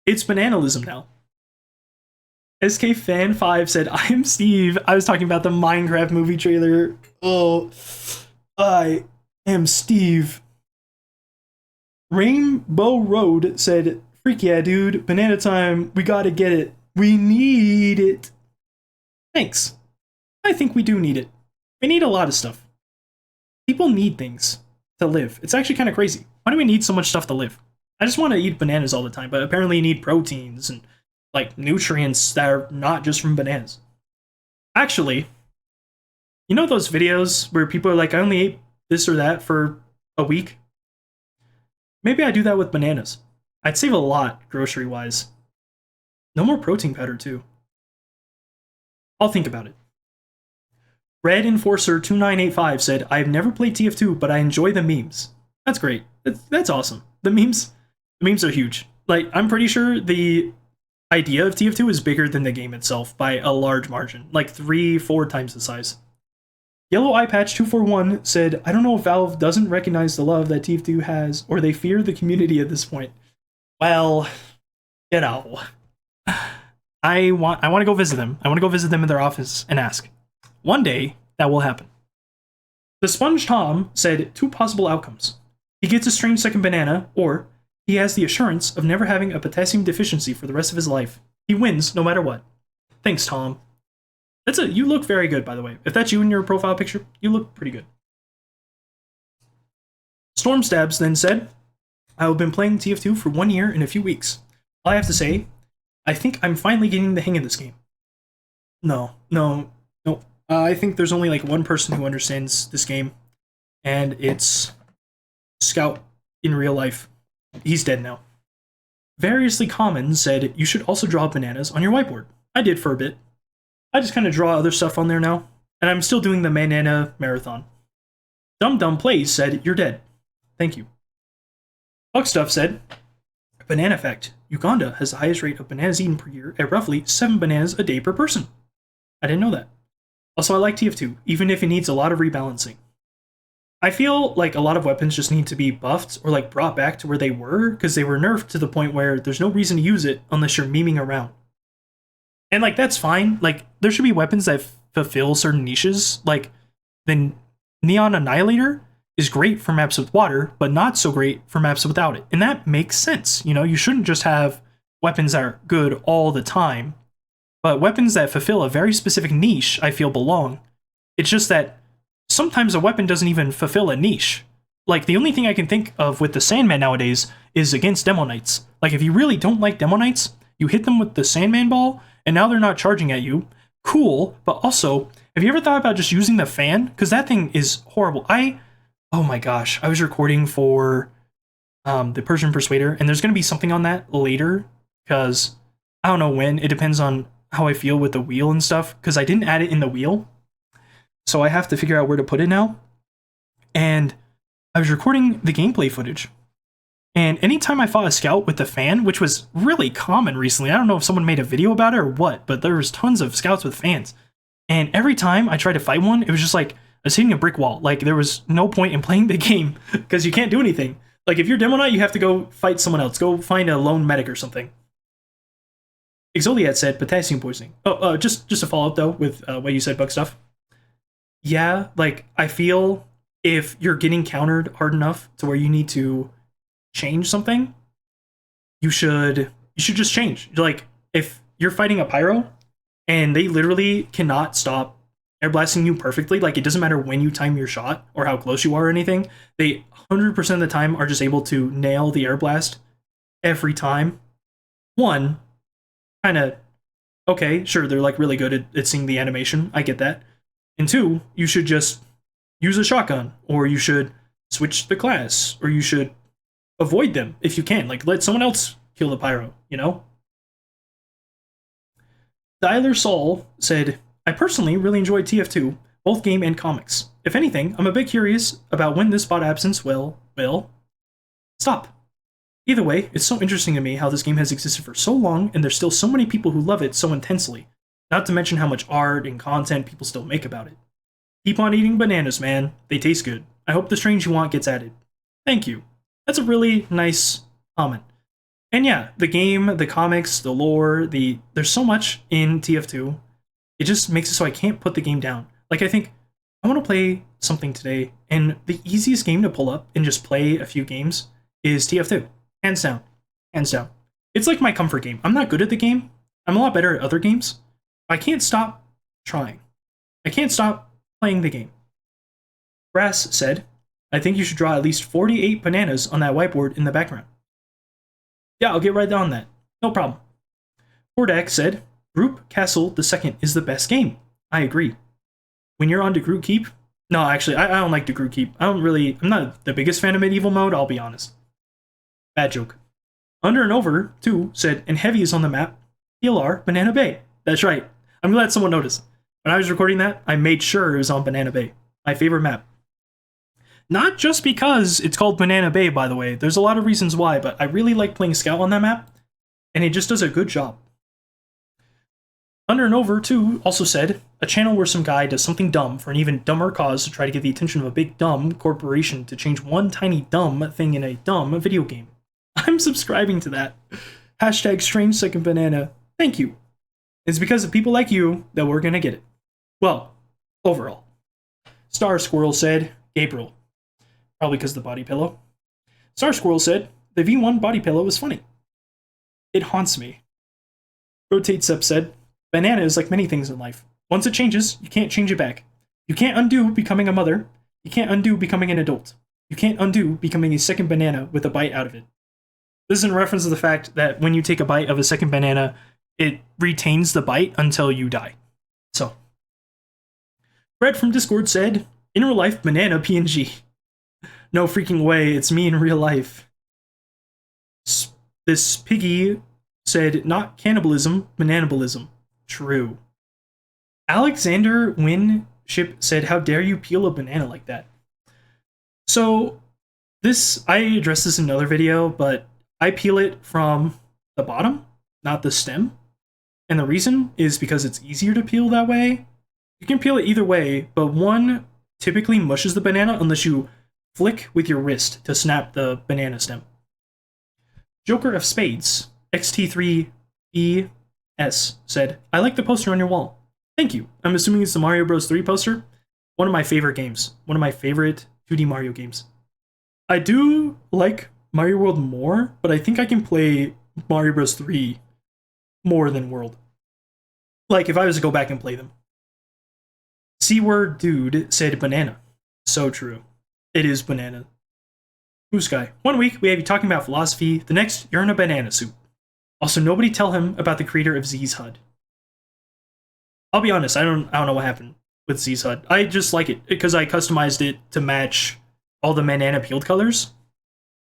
It's bananalism now. SK Fan 5 said, I am Steve. I was talking about the Minecraft movie trailer. Oh, I am Steve. Rainbow Road said, freak yeah, dude. Banana time. We gotta get it. We need it. Thanks. I think we do need it. We need a lot of stuff. People need things to live. It's actually kind of crazy. Why do we need so much stuff to live? I just want to eat bananas all the time, but apparently you need proteins and like nutrients that are not just from bananas. Actually, you know those videos where people are like, I only ate this or that for a week? Maybe I do that with bananas. I'd save a lot grocery-wise. No more protein powder, too. I'll think about it. Red Enforcer 2985 said, I've never played TF2, but I enjoy the memes. That's great. That's awesome. The memes are huge. Like, I'm pretty sure the idea of TF2 is bigger than the game itself by a large margin, like 3-4 times the size. Yellow Eye Patch 241 said, I don't know if Valve doesn't recognize the love that TF2 has, or they fear the community at this point. Well, you know, I want to go visit them. I want to go visit them in their office and ask. One day, that will happen. The Sponge Tom said 2 possible outcomes. He gets a strange second banana, or he has the assurance of never having a potassium deficiency for the rest of his life. He wins no matter what. Thanks, Tom. You look very good, by the way. If that's you in your profile picture, you look pretty good. Stormstabs then said, I've been playing TF2 for 1 year and a few weeks. All I have to say, I think I'm finally getting the hang of this game. No. I think there's only like one person who understands this game, and it's Scout in real life. He's dead now. Variously Common said, you should also draw bananas on your whiteboard. I did for a bit. I just kind of draw other stuff on there now, and I'm still doing the banana marathon. Dum Dum Plays said, you're dead. Thank you. Stuff said, banana fact, Uganda has the highest rate of bananas eaten per year at roughly 7 bananas a day per person. I didn't know that. Also, I like TF2, even if it needs a lot of rebalancing. I feel like a lot of weapons just need to be buffed or like brought back to where they were, because they were nerfed to the point where there's no reason to use it unless you're memeing around. And like, that's fine. Like, there should be weapons that fulfill certain niches. Like, the Neon Annihilator is great for maps with water, but not so great for maps without it. And that makes sense. You know, you shouldn't just have weapons that are good all the time, but weapons that fulfill a very specific niche, I feel belong. It's just that sometimes a weapon doesn't even fulfill a niche. Like, the only thing I can think of with the Sandman nowadays is against Demo Knights. Like, if you really don't like Demo Knights, you hit them with the Sandman ball, and now they're not charging at you. Cool, but also, have you ever thought about just using the fan? Because that thing is horrible. Oh my gosh, I was recording for the Persian Persuader, and there's going to be something on that later, because I don't know when. It depends on how I feel with the wheel and stuff, because I didn't add it in the wheel. So I have to figure out where to put it now. And I was recording the gameplay footage. And anytime I fought a scout with the fan, which was really common recently, I don't know if someone made a video about it or what, but there was tons of scouts with fans. And every time I tried to fight one, it was just like I was hitting a brick wall. Like, there was no point in playing the game because you can't do anything. Like, if you're Demo Knight, you have to go fight someone else. Go find a lone medic or something. Exoliat said potassium poisoning. Just a follow-up, though, with what you said, Bug Stuff. Yeah, like, I feel if you're getting countered hard enough to where you need to change something, you should just change. Like, if you're fighting a pyro and they literally cannot stop air blasting you perfectly, like, it doesn't matter when you time your shot or how close you are or anything, they 100% of the time are just able to nail the air blast every time. One, kind of, okay, sure, they're like really good at seeing the animation, I get that. And two, you should just use a shotgun, or you should switch the class, or you should avoid them if you can. Like, let someone else kill the pyro, you know? Dialer Saul said, I personally really enjoyed TF2, both game and comics. If anything, I'm a bit curious about when this bot absence will stop. Either way, it's so interesting to me how this game has existed for so long, and there's still so many people who love it so intensely. Not to mention how much art and content people still make about it. Keep on eating bananas, man. They taste good. I hope the strange you want gets added. Thank you. That's a really nice comment. And yeah, the game, the comics, the lore, there's so much in TF2. It just makes it so I can't put the game down. Like, I think I want to play something today, and the easiest game to pull up and just play a few games is TF2. Hands down. Hands down. It's like my comfort game. I'm not good at the game. I'm a lot better at other games. I can't stop trying. I can't stop playing the game. Brass said, I think you should draw at least 48 bananas on that whiteboard in the background. Yeah, I'll get right on that. No problem. Hordak said, Group Castle II is the best game. I agree. When you're on to Groot Keep... No, actually, I don't like the Groot Keep. I'm not the biggest fan of medieval mode, I'll be honest. Bad joke. Under and Over, too, said, and Heavy is on the map. PLR, Banana Bay. That's right. I'm glad someone noticed. When I was recording that, I made sure it was on Banana Bay. My favorite map. Not just because it's called Banana Bay, by the way. There's a lot of reasons why, but I really like playing Scout on that map, and it just does a good job. Under and Over, too, also said, a channel where some guy does something dumb for an even dumber cause to try to get the attention of a big dumb corporation to change one tiny dumb thing in a dumb video game. I'm subscribing to that. Hashtag strangesecondbanana. Thank you. It's because of people like you that we're gonna get it. Well, overall. Star Squirrel said, Gabriel. Probably because of the body pillow. Star Squirrel said, the V1 body pillow is funny. It haunts me. Rotate Sep said, banana is like many things in life. Once it changes, you can't change it back. You can't undo becoming a mother. You can't undo becoming an adult. You can't undo becoming a second banana with a bite out of it. This is in reference to the fact that when you take a bite of a second banana, it retains the bite until you die. So. Fred from Discord said, in real life, banana PNG. No freaking way, it's me in real life. This piggy said, not cannibalism, bananabalism. True. Alexander Winship said, how dare you peel a banana like that? So, I addressed this in another video, but I peel it from the bottom, not the stem. And the reason is because it's easier to peel that way. You can peel it either way, but one typically mushes the banana unless you flick with your wrist to snap the banana stem. Joker of Spades, XT3ES, said, I like the poster on your wall. Thank you. I'm assuming it's the Mario Bros. 3 poster. One of my favorite games. One of my favorite 2D Mario games. I do like Mario World more, but I think I can play Mario Bros. 3 more than World. Like, if I was to go back and play them. C-word dude said banana. So true. It is banana. Blue Sky. 1 week, we have you talking about philosophy. The next, you're in a banana suit. Also, nobody tell him about the creator of Z's HUD. I'll be honest, I don't know what happened with Z's HUD. I just like it, because I customized it to match all the banana peeled colors.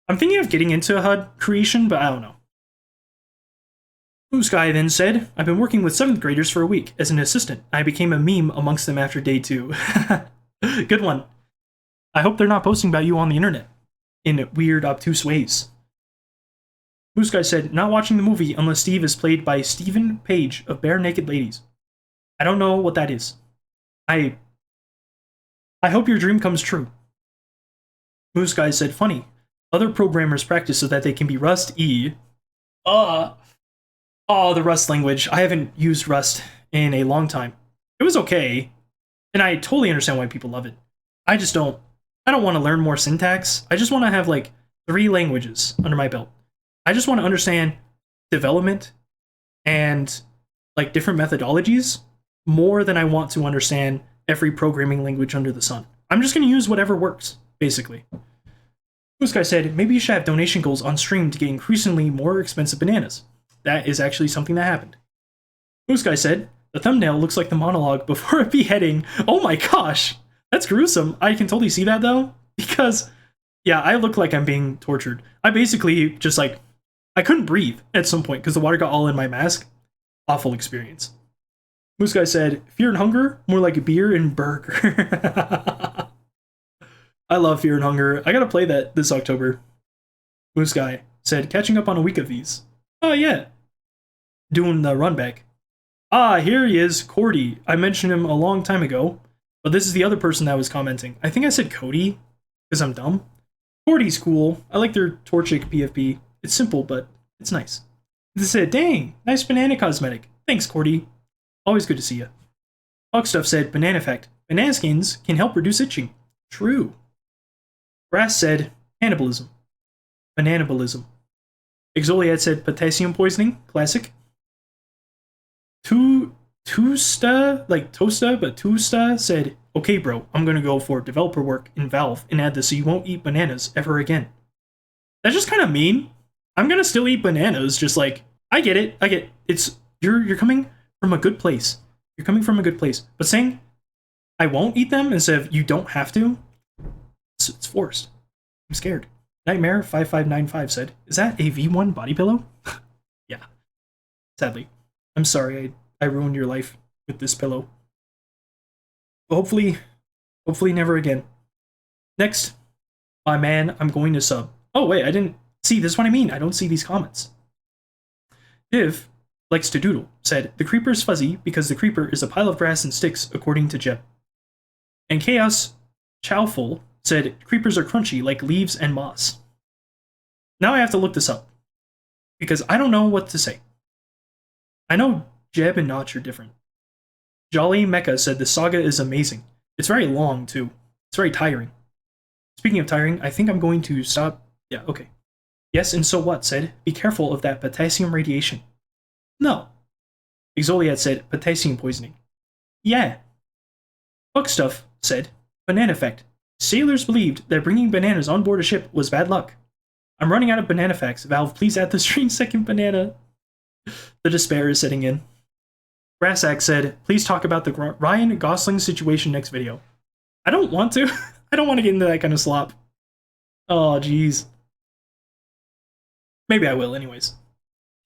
I'm thinking of getting into HUD creation, but I don't know. Blue Sky then said, I've been working with 7th graders for a week as an assistant. I became a meme amongst them after day 2. Good one. I hope they're not posting about you on the internet in weird, obtuse ways. Blue Sky said, not watching the movie unless Steve is played by Stephen Page of Bare Naked Ladies. I don't know what that is. I hope your dream comes true. Blue Sky said, funny. Other programmers practice so that they can be Rust-E. The Rust language. I haven't used Rust in a long time. It was okay, and I totally understand why people love it. I don't want to learn more syntax. I just want to have, 3 languages under my belt. I just want to understand development and, different methodologies more than I want to understand every programming language under the sun. I'm just going to use whatever works, basically. This guy said, maybe you should have donation goals on stream to get increasingly more expensive bananas. That is actually something that happened. Moose Guy said, the thumbnail looks like the monologue before a beheading. Oh my gosh, that's gruesome. I can totally see that though, because, yeah, I look like I'm being tortured. I basically just I couldn't breathe at some point because the water got all in my mask. Awful experience. Moose Guy said, fear and hunger, more like a beer and burger. I love Fear and Hunger. I gotta play that this October. Moose Guy said, catching up on a week of these. Oh yeah. Doing the run back. Here he is, Cordy. I mentioned him a long time ago, but this is the other person that was commenting. I think I said Cody, because I'm dumb. Cordy's cool. I like their Torchic PFP. It's simple, but it's nice. They said, dang, nice banana cosmetic. Thanks, Cordy. Always good to see you. Hogstuff said, banana fact. Banana skins can help reduce itching. True. Brass said, cannibalism. Bananabalism. Exoliad said, potassium poisoning. Classic. Tosta said, okay, bro, I'm gonna go for developer work in Valve and add this so you won't eat bananas ever again. That's just kind of mean. I'm gonna still eat bananas, just I get it. It's, you're coming from a good place. You're coming from a good place. But saying, I won't eat them instead of you don't have to, it's forced. I'm scared. Nightmare5595 said, "Is that a V1 body pillow?" Yeah. Sadly. I'm sorry I ruined your life with this pillow. But hopefully never again. Next, my man, I'm going to sub. Oh wait, I didn't see, this is what I mean. I don't see these comments. Div likes to doodle said, "The creeper is fuzzy because the creeper is a pile of grass and sticks, according to Jeb." And Chaos Chowful said, "Creepers are crunchy like leaves and moss." Now I have to look this up because I don't know what to say. I know Jeb and Notch are different. Jolly Mecha said, "The saga is amazing. It's very long too. It's very tiring." Speaking of tiring, I think I'm going to stop. Yeah, okay. Yes, and so what said, "Be careful of that potassium radiation." No. Exoliad said, "Potassium poisoning." Yeah. Buckstuff said, "Banana effect. Sailors believed that bringing bananas on board a ship was bad luck. I'm running out of banana facts. Valve, please add the strange second banana." The despair is setting in. Brassack said, "Please talk about the Ryan Gosling situation next video." I don't want to. I don't want to get into that kind of slop. Oh, jeez. Maybe I will, anyways.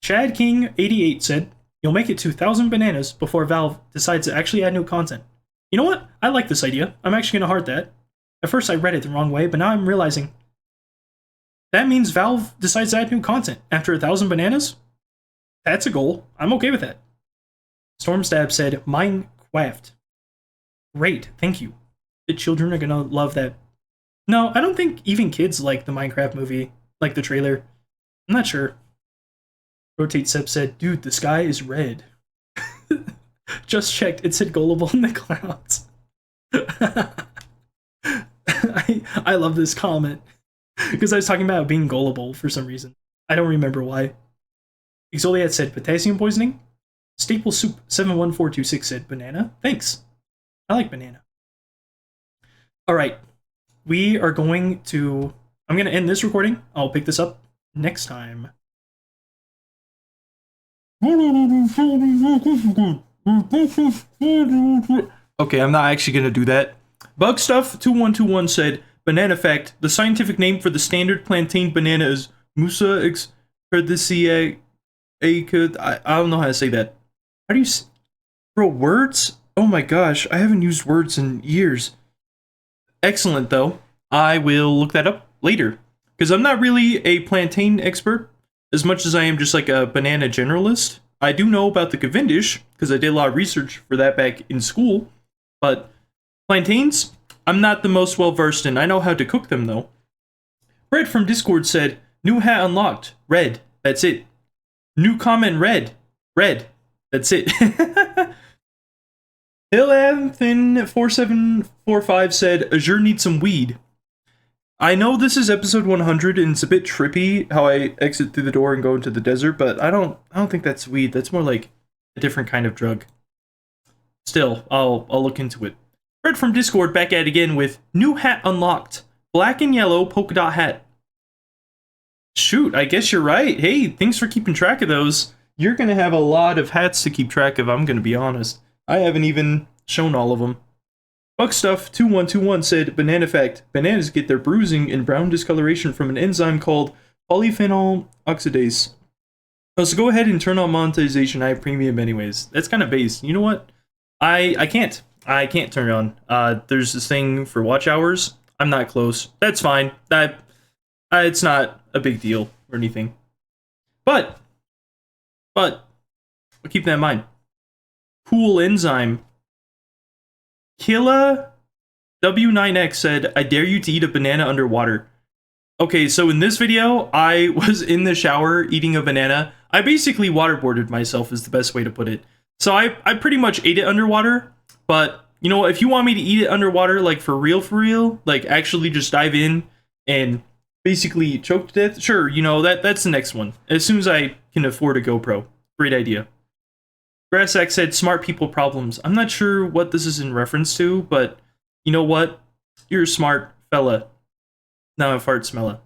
Chad King 88 said, "You'll make it to 1,000 bananas before Valve decides to actually add new content." You know what? I like this idea. I'm actually going to heart that. At first I read it the wrong way, but now I'm realizing that means Valve decides to add new content after 1,000 bananas? That's a goal. I'm okay with that. Stormstab said, "Minecraft." Great, thank you. The children are gonna love that. No, I don't think even kids like the Minecraft movie, like the trailer. I'm not sure. Rotate Sep said, "Dude, the sky is red." Just checked, it said gullible in the clouds. I love this comment because I was talking about being gullible for some reason. I don't remember why. Exoliad said, "Potassium poisoning." Staple Soup 71426 said, "Banana." Thanks. I like banana. Alright. We are going to... I'm going to end this recording. I'll pick this up next time. Okay, I'm not actually going to do that. Bugstuff2121 said, "Banana fact. The scientific name for the standard plantain banana is Musa expedicea. I don't know how to say that. How do you... Bro, words? Oh my gosh, I haven't used words in years. Excellent, though. I will look that up later. Because I'm not really a plantain expert, as much as I am just like a banana generalist. I do know about the Cavendish, because I did a lot of research for that back in school. But plantains, I'm not the most well-versed in. I know how to cook them, though. Fred from Discord said, "New hat unlocked. Red. That's it. New comment red. Red. That's it." Hillanthin4745 said, "Azure needs some weed." I know this is episode 100 and it's a bit trippy how I exit through the door and go into the desert, but I don't think that's weed. That's more like a different kind of drug. Still, I'll look into it. Fred from Discord back at it again with "New hat unlocked. Black and yellow polka dot hat." Shoot, I guess you're right. Hey, thanks for keeping track of those. You're gonna have a lot of hats to keep track of, I'm gonna be honest. I haven't even shown all of them. Buckstuff2121 said, "Banana fact. Bananas get their bruising and brown discoloration from an enzyme called polyphenol oxidase." Oh, so go ahead and turn on monetization. I have premium anyways. That's kind of base. You know what? I can't turn it on. There's this thing for watch hours. I'm not close. That's fine. It's not a big deal or anything. But I'll keep that in mind. Cool enzyme. Killa W9X said, "I dare you to eat a banana underwater." Okay, so in this video, I was in the shower eating a banana. I basically waterboarded myself is the best way to put it. So I pretty much ate it underwater, but you know what, if you want me to eat it underwater, like for real, like actually just dive in and basically choke to death, sure, you know, that's the next one. As soon as I can afford a GoPro. Great idea. Grassack said, "Smart people problems." I'm not sure what this is in reference to, but you know what? You're a smart fella. Now I fart smella.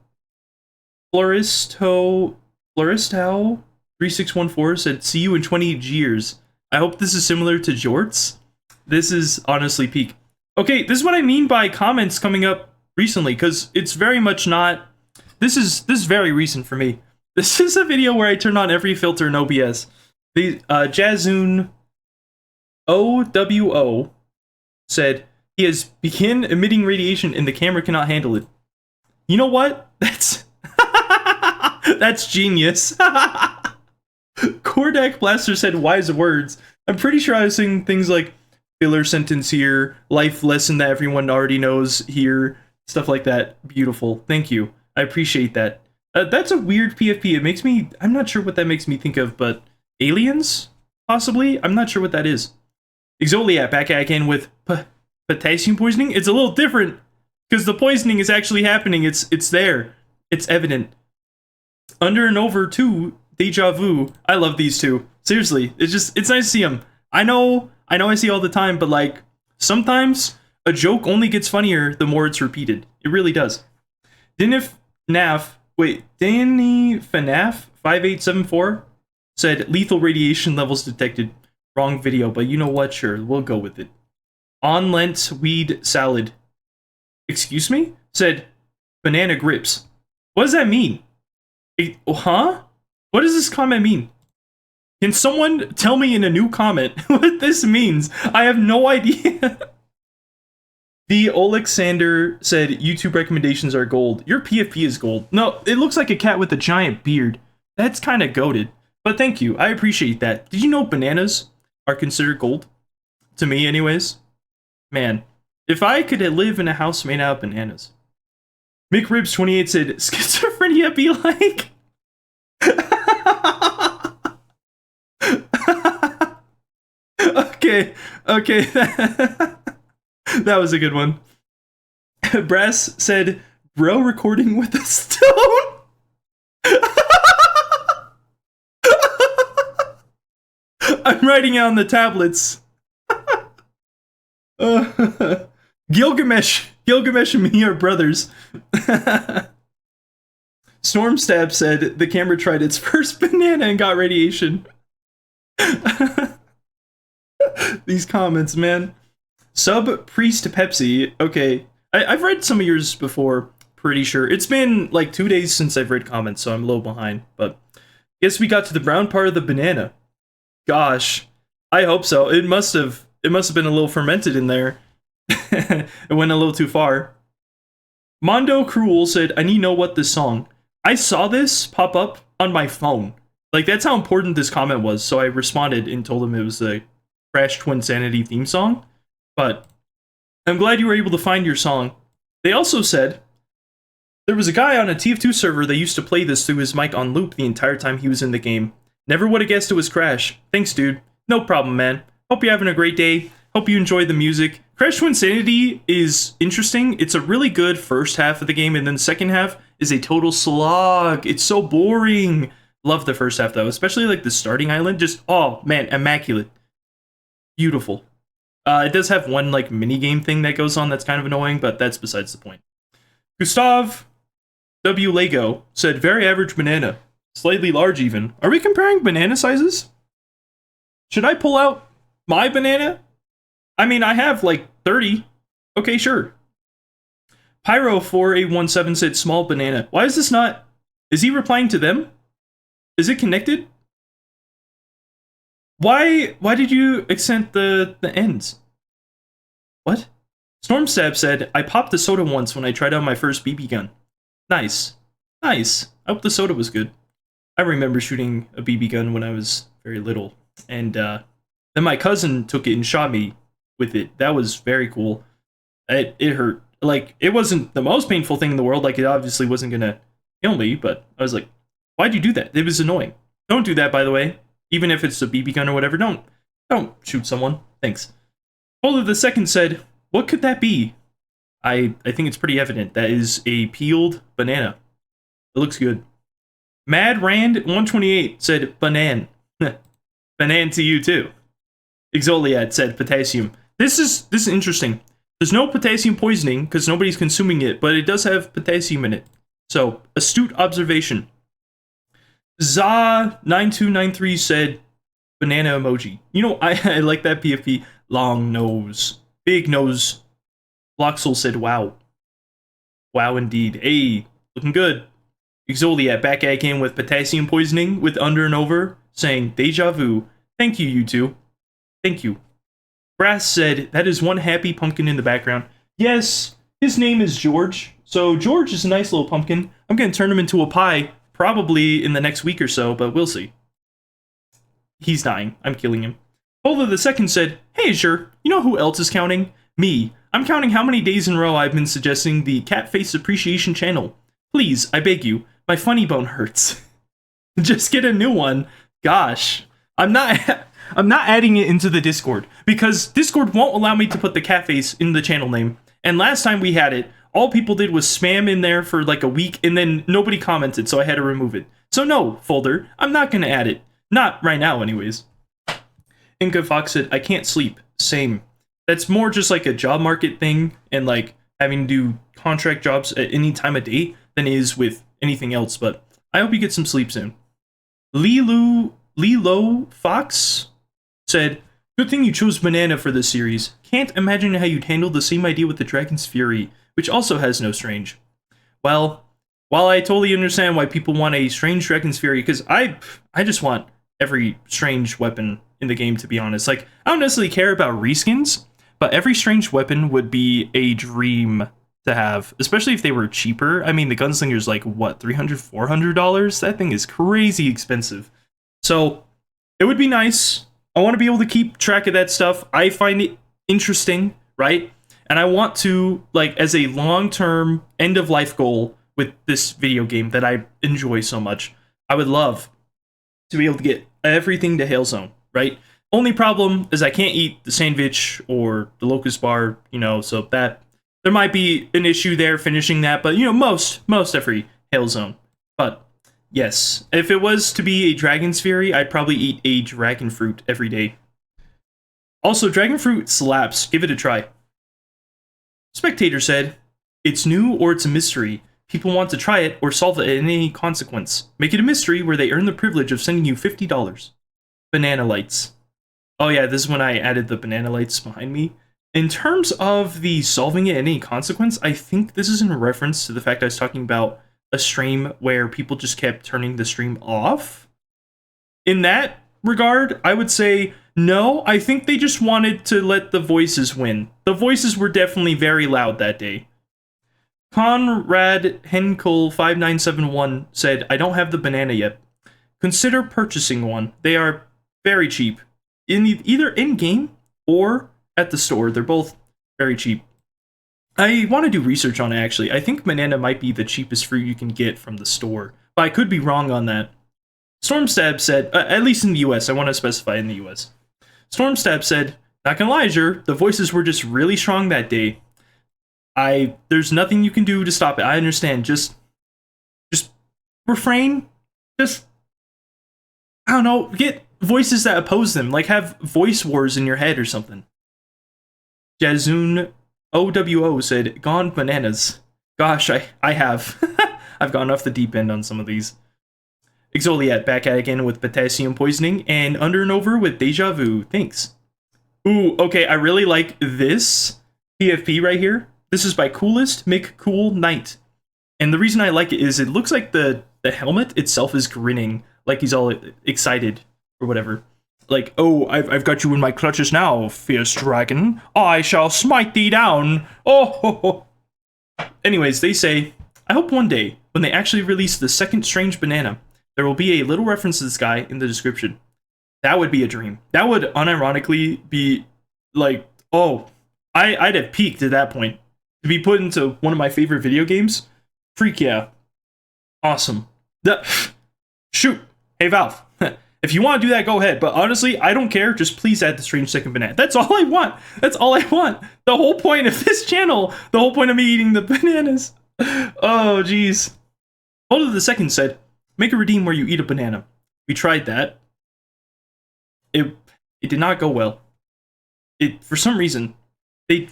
Floristo3614 said, "See you in 20 years." I hope this is similar to Jorts. This is honestly peak. Okay, this is what I mean by comments coming up recently, because it's very much not this is very recent for me. This is a video where I turned on every filter in OBS. The Jazoon OWO said he has begun emitting radiation and the camera cannot handle it. You know what? That's that's genius. Kordak Blaster said wise words. I'm pretty sure I was saying things like filler sentence here, life lesson that everyone already knows here, stuff like that. Beautiful. Thank you. I appreciate that. That's a weird PFP. It makes me, I'm not sure what that makes me think of, but aliens? Possibly? I'm not sure what that is. Exoliat back again with potassium poisoning. It's a little different because the poisoning is actually happening. It's there. It's evident. Under and over too. Deja vu. I love these two. Seriously, it's nice to see them. I know I see all the time, but like sometimes a joke only gets funnier the more it's repeated. It really does. Danny FNAF 5874 said lethal radiation levels detected. Wrong video, but you know what? Sure, we'll go with it. On Lent weed salad. Excuse me? Said banana grips. What does that mean? Huh? What does this comment mean? Can someone tell me in a new comment what this means? I have no idea. The Alexander said YouTube recommendations are gold. Your PFP is gold. No, it looks like a cat with a giant beard. That's kind of goated. But thank you. I appreciate that. Did you know bananas are considered gold? To me, anyways. Man, if I could live in a house made out of bananas. McRibs28 said, schizophrenia be like... Okay. That was a good one. Brass said, bro recording with a stone? I'm writing it on the tablets. Gilgamesh and me are brothers. Stormstab said the camera tried its first banana and got radiation. These comments, man. Sub Priest Pepsi. Okay, I've read some of yours before, pretty sure. It's been like 2 days since I've read comments, so I'm a little behind. But guess we got to the brown part of the banana. Gosh, I hope so. It must have been a little fermented in there. It went a little too far. Mondo Cruel said, I need to know what this song. I saw this pop up on my phone. Like, that's how important this comment was. So I responded and told him it was the Crash Twinsanity theme song. But I'm glad you were able to find your song. They also said there was a guy on a TF2 server that used to play this through his mic on loop the entire time he was in the game. Never would have guessed it was Crash. Thanks, dude. No problem, man. Hope you're having a great day. Hope you enjoy the music. Crash Twinsanity is interesting. It's a really good first half of the game, and then the second half is a total slog. It's so boring. Love the first half, though, especially like the starting island. Just, oh, man, immaculate. Beautiful. It does have one like mini game thing that goes on that's kind of annoying, but that's besides the point. Gustav W. Lego said, very average banana. Slightly large even. Are we comparing banana sizes? Should I pull out my banana? I mean, I have like 30. Okay, sure. Pyro4817 said small banana. Why is this not... Is he replying to them? Is it connected? Why did you accent the ends? What? Stormstab said, I popped a soda once when I tried out my first BB gun. Nice. Nice. I hope the soda was good. I remember shooting a BB gun when I was very little. And then my cousin took it and shot me with it. That was very cool. It hurt. Like, it wasn't the most painful thing in the world. Like, it obviously wasn't gonna kill me, but I was like, why'd you do that? It was annoying. Don't do that, by the way. Even if it's a BB gun or whatever, don't shoot someone. Thanks. Polar the Second said, what could that be? I think it's pretty evident. That is a peeled banana. It looks good. Mad Rand 128 said, banan. Banan to you too. Exoliad said, potassium. This is interesting. There's no potassium poisoning because nobody's consuming it, but it does have potassium in it. So, astute observation. Za9293 said, banana emoji. You know, I like that PFP. Long nose. Big nose. Bloxel said, wow. Wow, indeed. Hey, looking good. Exoliat back again with potassium poisoning with under and over, saying deja vu. Thank you, you two. Thank you. Brass said, that is one happy pumpkin in the background. Yes, his name is George. So George is a nice little pumpkin. I'm going to turn him into a pie probably in the next week or so, but we'll see. He's dying. I'm killing him. Bola the second said, hey, Azure, you know who else is counting? Me. I'm counting how many days in a row I've been suggesting the Cat Face Appreciation channel. Please, I beg you. My funny bone hurts. Just get a new one. Gosh. I'm not adding it into the Discord because Discord won't allow me to put the cat face in the channel name. And last time we had it, all people did was spam in there for like a week and then nobody commented, so I had to remove it. So no, folder, I'm not going to add it. Not right now anyways. Inca Fox said, I can't sleep. Same. That's more just like a job market thing and like having to do contract jobs at any time of day than it is with anything else, but I hope you get some sleep soon. Lilo Fox said, good thing you chose banana for this series. Can't imagine how you'd handle the same idea with the Dragon's Fury, which also has no strange. Well, while I totally understand why people want a strange Dragon's Fury, because I just want every strange weapon in the game, to be honest. Like, I don't necessarily care about reskins, but every strange weapon would be a dream to have, especially if they were cheaper. I mean, the Gunslinger's like, what, $300, $400? That thing is crazy expensive. So, it would be nice. I want to be able to keep track of that stuff. I find it interesting, right? And I want to, like, as a long-term end-of-life goal with this video game that I enjoy so much, I would love to be able to get everything to Hail Zone, right? Only problem is I can't eat the sandwich or the locust bar, you know, so that there might be an issue there finishing that, but, you know, most every Hail Zone. But yes, if it was to be a Dragon's Fury, I'd probably eat a dragon fruit every day. Also, dragon fruit slaps. Give it a try. Spectator said, it's new or it's a mystery. People want to try it or solve it at any consequence. Make it a mystery where they earn the privilege of sending you $50. Banana lights. Oh yeah, this is when I added the banana lights behind me. In terms of the solving it at any consequence, I think this is in reference to the fact I was talking about a stream where people just kept turning the stream off. In that regard, I would say no. I think they just wanted to let the voices win. The voices were definitely very loud that day. Conrad Henkel 5971 said, I don't have the banana yet. Consider purchasing one. They are very cheap. Either in-game or at the store. They're both very cheap. I want to do research on it, actually. I think banana might be the cheapest fruit you can get from the store, but I could be wrong on that. Stormstab said, at least in the US, I want to specify in the US. Stormstab said, not gonna lie, Azure, the voices were just really strong that day. There's nothing you can do to stop it. I understand. Just refrain. Just, I don't know, get voices that oppose them. Like, have voice wars in your head or something. Jazoon OWO said, gone bananas. Gosh, I have. I've gone off the deep end on some of these. Exoliat back at again with potassium poisoning and under and over with deja vu. Thanks. Ooh, okay, I really like this PFP right here. This is by Coolest McCool Knight. And the reason I like it is it looks like the helmet itself is grinning, like he's all excited or whatever. Like, oh, I've got you in my clutches now, fierce dragon. I shall smite thee down. Oh, ho, ho. Anyways, they say, I hope one day, when they actually release the second Strange Banana, there will be a little reference to this guy in the description. That would be a dream. That would unironically be like, oh, I'd have peaked at that point. To be put into one of my favorite video games? Freak yeah. Awesome. Shoot. Hey, Valve. If you want to do that, go ahead. But honestly, I don't care. Just please add the Strange Second Banana. That's all I want. That's all I want. The whole point of this channel, the whole point of me eating the bananas. Oh, jeez. Hold the second said, make a redeem where you eat a banana. We tried that. It did not go well. For some reason,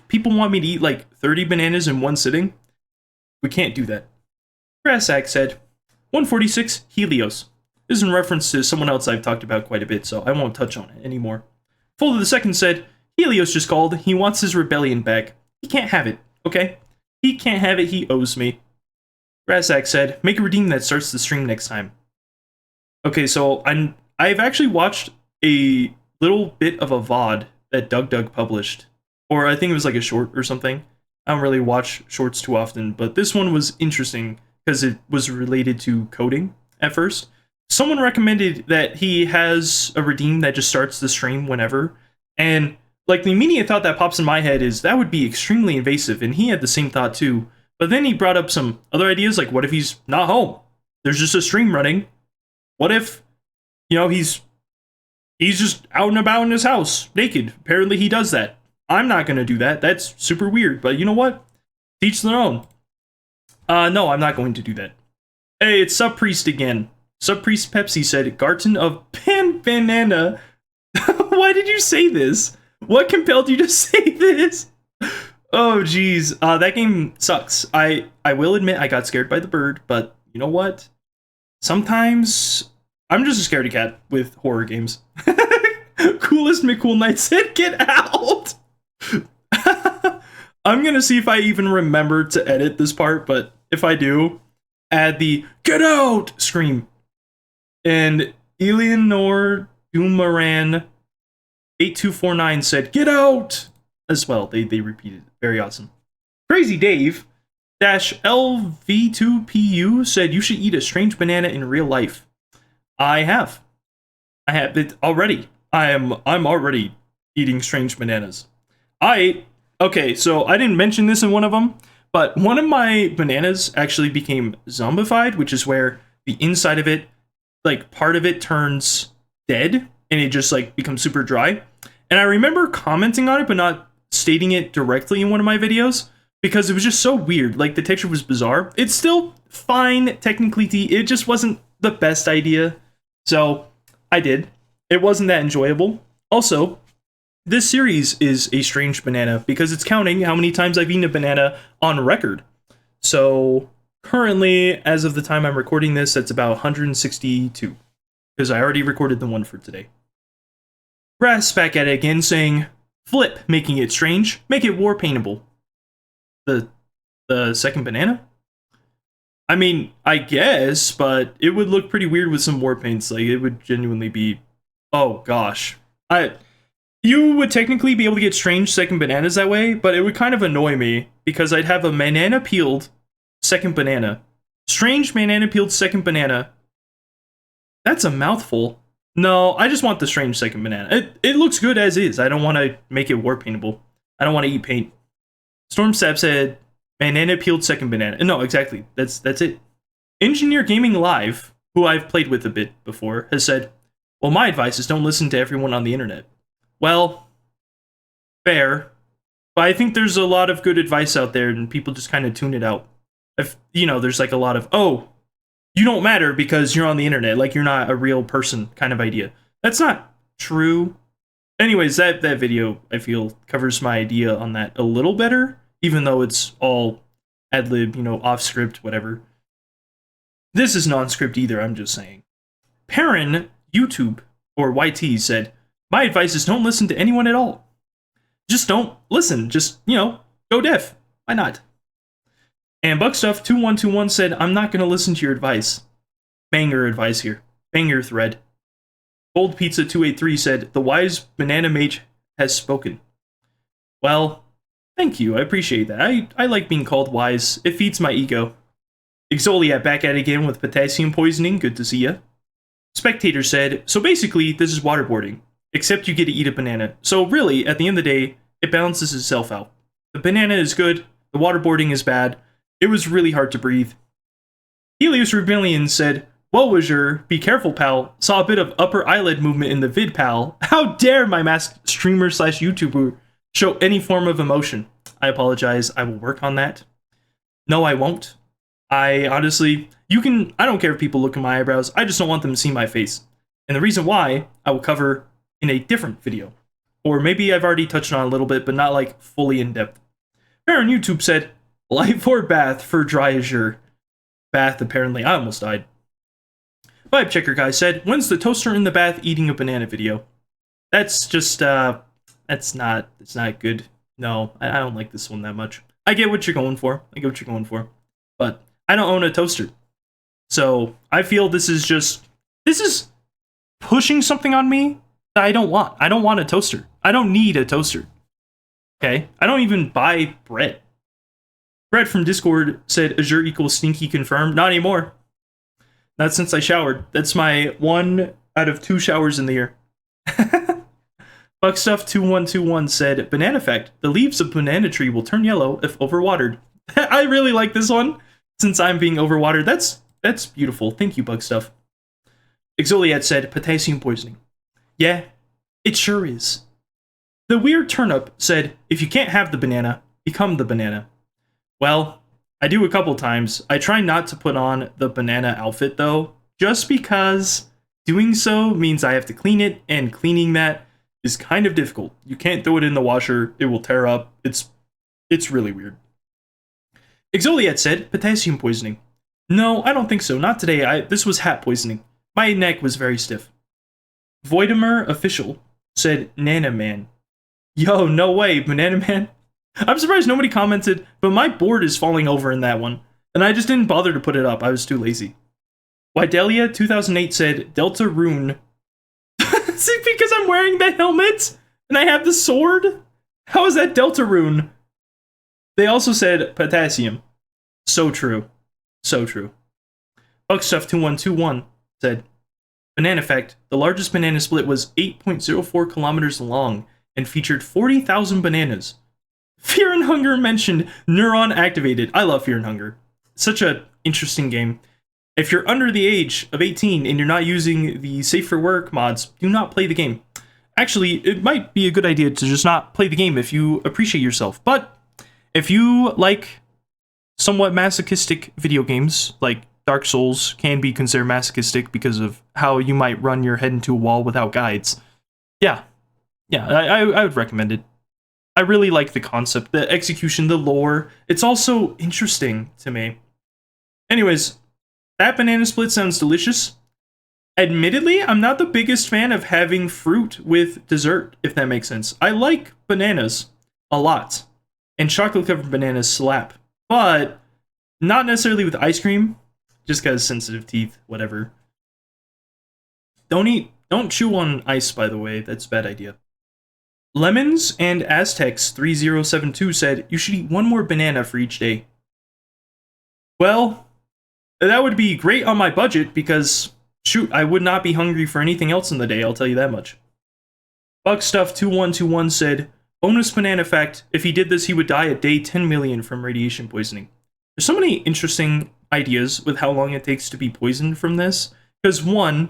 people want me to eat like 30 bananas in one sitting. We can't do that. Grassack said, 146 Helios. This is in reference to someone else I've talked about quite a bit, so I won't touch on it anymore. Folder the second said, Helios just called. He wants his rebellion back. He can't have it, okay? He can't have it. He owes me. Razak said, make a redeem that starts the stream next time. Okay, so I've actually watched a little bit of a VOD that Doug published. Or I think it was like a short or something. I don't really watch shorts too often, but this one was interesting because it was related to coding at first. Someone recommended that he has a redeem that just starts the stream whenever. And like the immediate thought that pops in my head is that would be extremely invasive, and he had the same thought too. But then he brought up some other ideas, like what if he's not home? There's just a stream running. What if, he's just out and about in his house, naked? Apparently he does that. I'm not gonna do that. That's super weird, but you know what? Teach their own. No, I'm not going to do that. Hey, it's Sub Priest again. Sub Priest Pepsi said, Garten of Banana. Why did you say this? What compelled you to say this? Oh, geez. That game sucks. I will admit I got scared by the bird, but you know what? Sometimes I'm just a scaredy cat with horror games. Coolest McCool Knight said, get out! I'm gonna see if I even remember to edit this part, but if I do, add the get out scream. And Eleanor Dumaran 8249 said, get out! As well. They repeated. Very awesome. Crazy Dave dash LV2PU said, you should eat a strange banana in real life. I have it already. I'm already eating strange bananas. Okay, so I didn't mention this in one of them, but one of my bananas actually became zombified, which is where the inside of it, like part of it turns dead and it just like becomes super dry. And I remember commenting on it, but not stating it directly in one of my videos because it was just so weird. Like the texture was bizarre. It's still fine technically to eat. It just wasn't the best idea. So I did. It wasn't that enjoyable. Also, this series is a strange banana because it's counting how many times I've eaten a banana on record. So currently, as of the time I'm recording this, that's about 162 because I already recorded the one for today. Brass back at it again saying, flip, making it strange, make it war paintable. The second banana? I mean, I guess, but it would look pretty weird with some war paints. Like, it would genuinely be, oh gosh. You would technically be able to get strange second bananas that way, but it would kind of annoy me because I'd have a banana peeled second banana. Strange banana peeled second banana. That's a mouthful. No, I just want the strange second banana. It looks good as is. I don't want to make it war paintable. I don't want to eat paint. Storm Sap said, banana peeled second banana. No, exactly. That's it. Engineer Gaming Live, who I've played with a bit before, has said, well, my advice is don't listen to everyone on the internet. Well, fair. But I think there's a lot of good advice out there and people just kind of tune it out. There's like a lot of, oh, you don't matter because you're on the internet, like you're not a real person kind of idea. That's not true. Anyways, that video, I feel, covers my idea on that a little better, even though it's all ad-lib, off script, whatever. This is non-script either, I'm just saying. Perrin YouTube, or YT, said, my advice is don't listen to anyone at all. Just don't listen. Just, go deaf. Why not? And Buckstuff2121 said, I'm not going to listen to your advice. Banger advice here. Banger thread. Gold Pizza 283 said, the wise banana mage has spoken. Well, thank you. I appreciate that. I like being called wise. It feeds my ego. Exolia back at it again with potassium poisoning. Good to see ya. Spectator said, so basically, this is waterboarding. Except you get to eat a banana. So really, at the end of the day, it balances itself out. The banana is good. The waterboarding is bad. It was really hard to breathe. Helios Rebellion said, whoa, Azure, be careful, pal. Saw a bit of upper eyelid movement in the vid, pal. How dare my masked streamer / YouTuber show any form of emotion? I apologize. I will work on that. No, I won't. I honestly, I don't care if people look at my eyebrows. I just don't want them to see my face. And the reason why, I will cover in a different video. Or maybe I've already touched on a little bit, but not like fully in depth. Baron YouTube said, light for bath for dry Azure. Bath, apparently. I almost died. Vibe Checker Guy said, when's the toaster in the bath eating a banana video? That's just, it's not good. No, I don't like this one that much. I get what you're going for. But I don't own a toaster. So I feel this is pushing something on me that I don't want. I don't want a toaster. I don't need a toaster. Okay? I don't even buy bread. Brett from Discord said Azure equals stinky confirmed. Not anymore. Not since I showered. That's my 1 out of 2 showers in the year. Buckstuff2121 said, Banana fact, the leaves of banana tree will turn yellow if overwatered. I really like this one, since I'm being overwatered. That's beautiful. Thank you, Bugstuff. Exoliat said, potassium poisoning. Yeah, it sure is. The Weird Turnip said, if you can't have the banana, become the banana. Well, I do a couple times. I try not to put on the banana outfit, though, just because doing so means I have to clean it, and cleaning that is kind of difficult. You can't throw it in the washer. It will tear up. It's really weird. Exoliat said, potassium poisoning. No, I don't think so. Not today. This was hat poisoning. My neck was very stiff. Voidimer Official said, Nana Man. Yo, no way, Banana Man. I'm surprised nobody commented, but my board is falling over in that one, and I just didn't bother to put it up. I was too lazy. Widelia2008 said, Delta Rune. Is it because I'm wearing the helmet and I have the sword? How is that Delta Rune? They also said potassium. So true. So true. Buckstuff2121 said, Banana fact, the largest banana split was 8.04 kilometers long and featured 40,000 bananas. Fear and Hunger mentioned Neuron Activated. I love Fear and Hunger. Such an interesting game. If you're under the age of 18 and you're not using the Safe for Work mods, do not play the game. Actually, it might be a good idea to just not play the game if you appreciate yourself. But if you like somewhat masochistic video games, like Dark Souls can be considered masochistic because of how you might run your head into a wall without guides. Yeah, I would recommend it. I really like the concept, the execution, the lore. It's also interesting to me. Anyways, that banana split sounds delicious. Admittedly, I'm not the biggest fan of having fruit with dessert, if that makes sense. I like bananas a lot, and chocolate-covered bananas slap, but not necessarily with ice cream, just because sensitive teeth, whatever. Don't chew on ice, by the way. That's a bad idea. Lemons and Aztecs 3072 said, you should eat 1 more banana for each day. Well, that would be great on my budget because, shoot, I would not be hungry for anything else in the day, I'll tell you that much. Buckstuff2121 said, bonus banana fact, if he did this, he would die at day 10 million from radiation poisoning. There's so many interesting ideas with how long it takes to be poisoned from this. Because 1,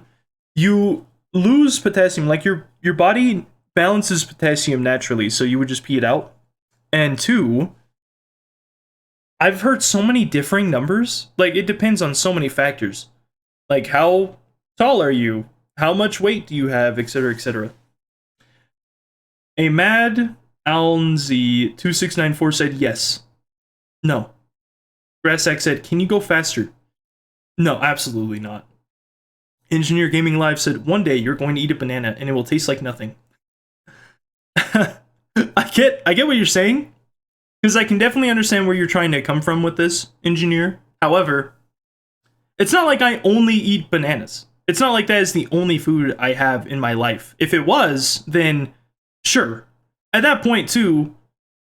you lose potassium, like your body balances potassium naturally, so you would just pee it out. And 2, I've heard so many differing numbers. Like, it depends on so many factors. Like, how tall are you? How much weight do you have? Etc., etc. A Mad Alnzy2694 said yes. No. Grassack said, can you go faster? No, absolutely not. Engineer Gaming Live said, one day you're going to eat a banana and it will taste like nothing. I get what you're saying. Because I can definitely understand where you're trying to come from with this, Engineer. However, it's not like I only eat bananas. It's not like that is the only food I have in my life. If it was, then sure. At that point, too,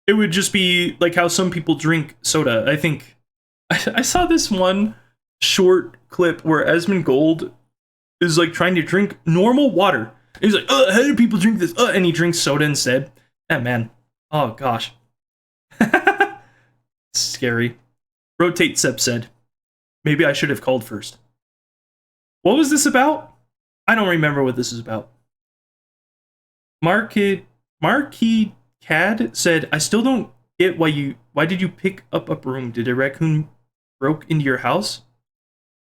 it would just be like how some people drink soda. I think I saw this one short clip where Esmond Gold is like trying to drink normal water. He's like, how do people drink this? And he drinks soda instead. That man. Oh, gosh. Scary. Rotate Sep said, maybe I should have called first. What was this about? I don't remember what this is about. Marquis Cad said, I still don't get why did you pick up a broom? Did a raccoon broke into your house?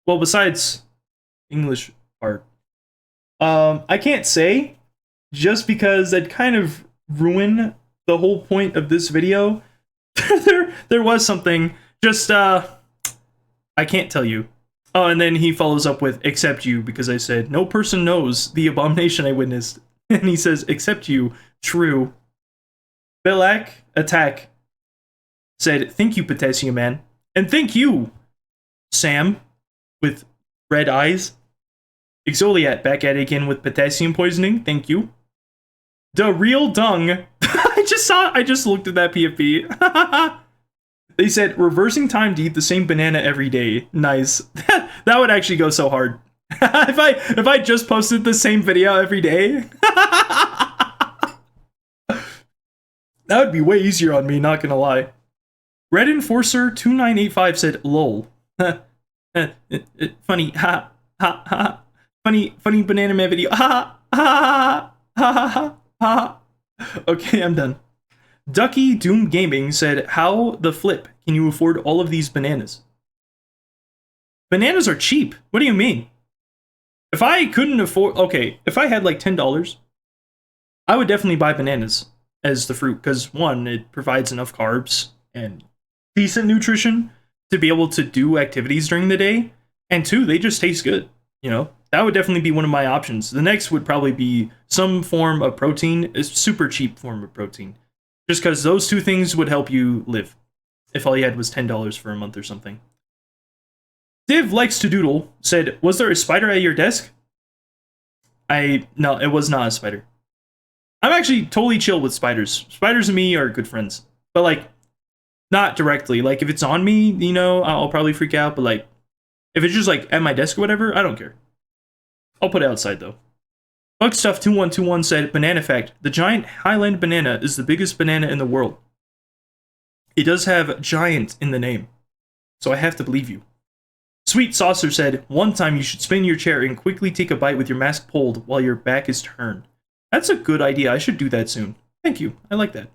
Well, besides English part. I can't say, just because that kind of ruin the whole point of this video. there was something, just I can't tell you. Oh, and then he follows up with, except you, because I said, no person knows the abomination I witnessed. And he says, except you, true. Belak Attack said, thank you, Potassium Man. And thank you Sam with red eyes. Exoliat back at it again with potassium poisoning. Thank you. The real dung. I just looked at that PFP. They said reversing time to eat the same banana every day. Nice. That would actually go so hard. if I just posted the same video every day. That would be way easier on me, not gonna lie. Red Enforcer 2985 said lol. Funny. Ha ha ha. Funny banana man video. Ha ha ha ha. Okay, I'm done. Ducky Doom Gaming said, how the flip can you afford all of these bananas? Bananas are cheap. What do you mean? If I couldn't afford... Okay, if I had like $10, I would definitely buy bananas as the fruit. Because one, it provides enough carbs and decent nutrition to be able to do activities during the day. And two, they just taste good. You know, that would definitely be one of my options. The next would probably be some form of protein, a super cheap form of protein. Just because those two things would help you live. If all you had was $10 for a month or something. Div Likes to Doodle said, was there a spider at your desk? No, it was not a spider. I'm actually totally chill with spiders. Spiders and me are good friends. But like, not directly. Like, if it's on me, you know, I'll probably freak out. But like, if it's just like at my desk or whatever, I don't care. I'll put it outside though. Bugstuff2121 said, banana fact, the giant Highland banana is the biggest banana in the world. It does have giant in the name, so I have to believe you. Sweet Saucer said, one time you should spin your chair and quickly take a bite with your mask pulled while your back is turned. That's a good idea, I should do that soon. Thank you, I like that.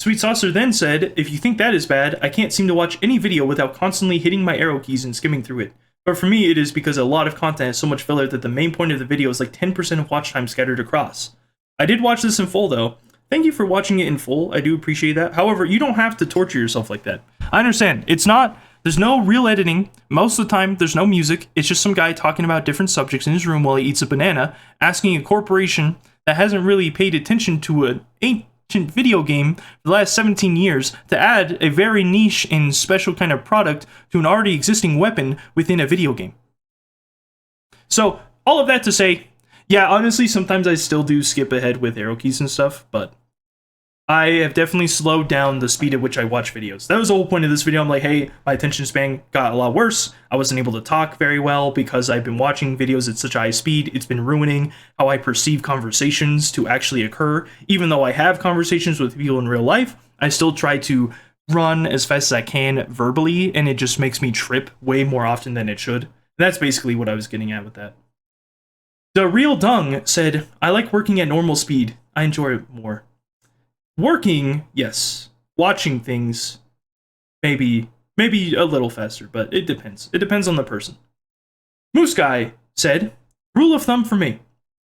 Sweet Saucer then said, if you think that is bad, I can't seem to watch any video without constantly hitting my arrow keys and skimming through it. But for me, it is because a lot of content has so much filler that the main point of the video is like 10% of watch time scattered across. I did watch this in full though. Thank you for watching it in full, I do appreciate that. However, you don't have to torture yourself like that. I understand, there's no real editing. Most of the time, there's no music. It's just some guy talking about different subjects in his room while he eats a banana, asking a corporation that hasn't really paid attention to an ancient video game for the last 17 years to add a very niche and special kind of product to an already existing weapon within a video game. So, all of that to say, yeah, honestly, sometimes I still do skip ahead with arrow keys and stuff, but I have definitely slowed down the speed at which I watch videos. That was the whole point of this video. I'm like, hey, my attention span got a lot worse. I wasn't able to talk very well because I've been watching videos at such a high speed. It's been ruining how I perceive conversations to actually occur. Even though I have conversations with people in real life, I still try to run as fast as I can verbally, and it just makes me trip way more often than it should. That's basically what I was getting at with that. The Real Dung said, I like working at normal speed. I enjoy it more. Working, yes. Watching things, maybe a little faster, but it depends. It depends on the person. Moose Guy said, rule of thumb for me.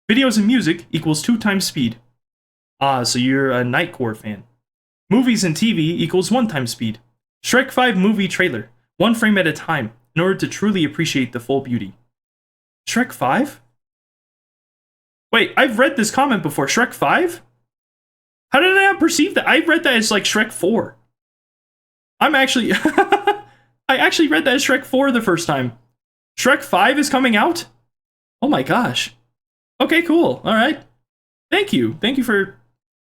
Videos and music equals 2 times speed. Ah, so you're a Nightcore fan. Movies and TV equals 1 time speed. Shrek 5 movie trailer, 1 frame at a time, in order to truly appreciate the full beauty. Shrek 5? Wait, I've read this comment before. Shrek 5? How did I not perceive that? I read that as like Shrek 4. I actually read that as Shrek 4 the first time. Shrek 5 is coming out? Oh my gosh. Okay, cool. All right. Thank you. Thank you for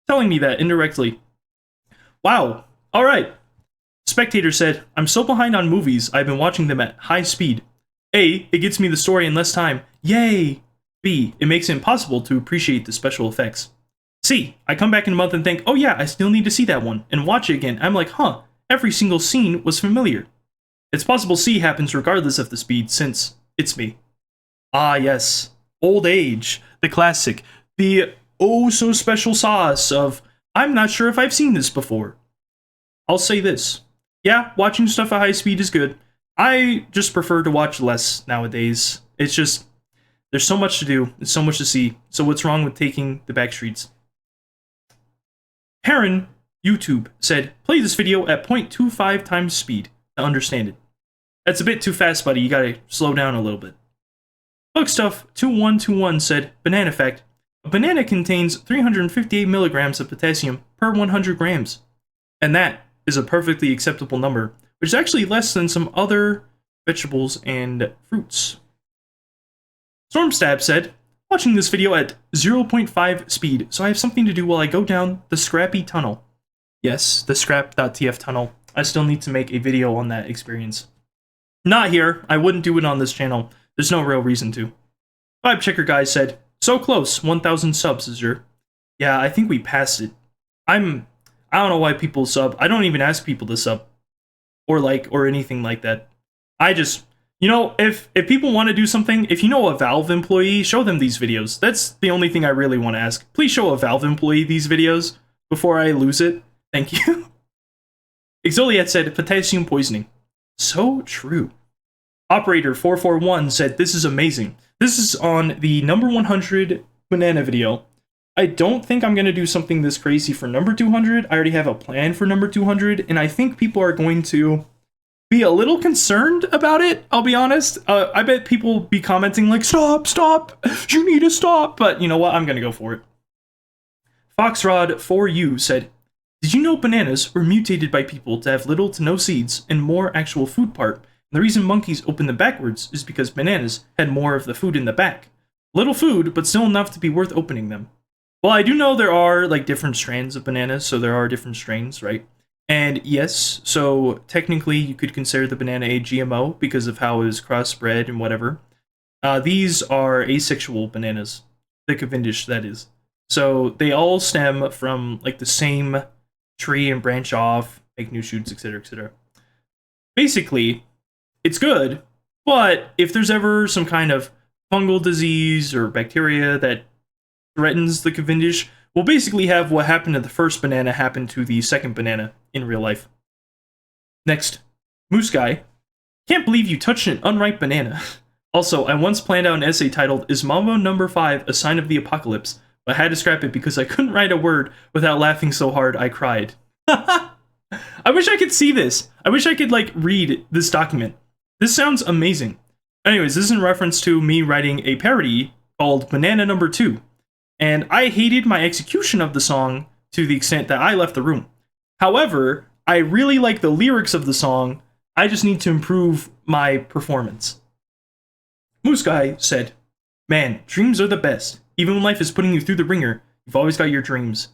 telling me that indirectly. Wow. All right. Spectator said, I'm so behind on movies, I've been watching them at high speed. A, it gets me the story in less time. Yay. B, it makes it impossible to appreciate the special effects. C, I come back in a month and think, oh yeah, I still need to see that one, and watch it again. I'm like, huh, every single scene was familiar. It's possible C happens regardless of the speed, since it's me. Ah yes, old age, the classic, the oh so special sauce of, I'm not sure if I've seen this before. I'll say this, yeah, watching stuff at high speed is good. I just prefer to watch less nowadays. It's just, there's so much to do, there's so much to see, so what's wrong with taking the back streets? Heron, YouTube, said, play this video at 0.25 times speed to understand it. That's a bit too fast, buddy. You gotta slow down a little bit. Bugstuff2121 said, banana fact, a banana contains 358 milligrams of potassium per 100 grams. And that is a perfectly acceptable number, which is actually less than some other vegetables, and fruits. Stormstab said, watching this video at 0.5 speed, so I have something to do while I go down the scrappy tunnel. Yes, the scrap.tf tunnel. I still need to make a video on that experience. Not here. I wouldn't do it on this channel. There's no real reason to. Vibe Checker Guy said, so close, 1,000 subs, Azure. Yeah, I think we passed it. I don't know why people sub. I don't even ask people to sub. Or anything like that. I just, if people want to do something, if you know a Valve employee, show them these videos. That's the only thing I really want to ask. Please show a Valve employee these videos before I lose it. Thank you. Exoliat said, potassium poisoning. So true. Operator441 said, this is amazing. This is on the number 100 banana video. I don't think I'm going to do something this crazy for number 200. I already have a plan for number 200, and I think people are going to be a little concerned about it, I'll be honest. I bet people will be commenting like, stop, you need to stop. But you know what? I'm going to go for it. Foxrod4U said, did you know bananas were mutated by people to have little to no seeds and more actual food part? And the reason monkeys open them backwards is because bananas had more of the food in the back. Little food, but still enough to be worth opening them. Well, I do know there are like different strands of bananas, so there are different strains, right? And yes, so technically you could consider the banana a GMO because of how it is crossbred and whatever. These are asexual bananas, the Cavendish, that is. So they all stem from like the same tree and branch off, make new shoots, etc., etc. Basically, it's good, but if there's ever some kind of fungal disease or bacteria that threatens the Cavendish, we'll basically have what happened to the first banana happen to the second banana in real life. Next, Moose Guy. Can't believe you touched an unripe banana. Also, I once planned out an essay titled, Is Mambo Number 5 a Sign of the Apocalypse? But I had to scrap it because I couldn't write a word without laughing so hard I cried. I wish I could see this. I wish I could, read this document. This sounds amazing. Anyways, this is in reference to me writing a parody called Banana Number 2. And I hated my execution of the song to the extent that I left the room. However, I really like the lyrics of the song. I just need to improve my performance. Moose Guy said, man, dreams are the best. Even when life is putting you through the ringer, you've always got your dreams.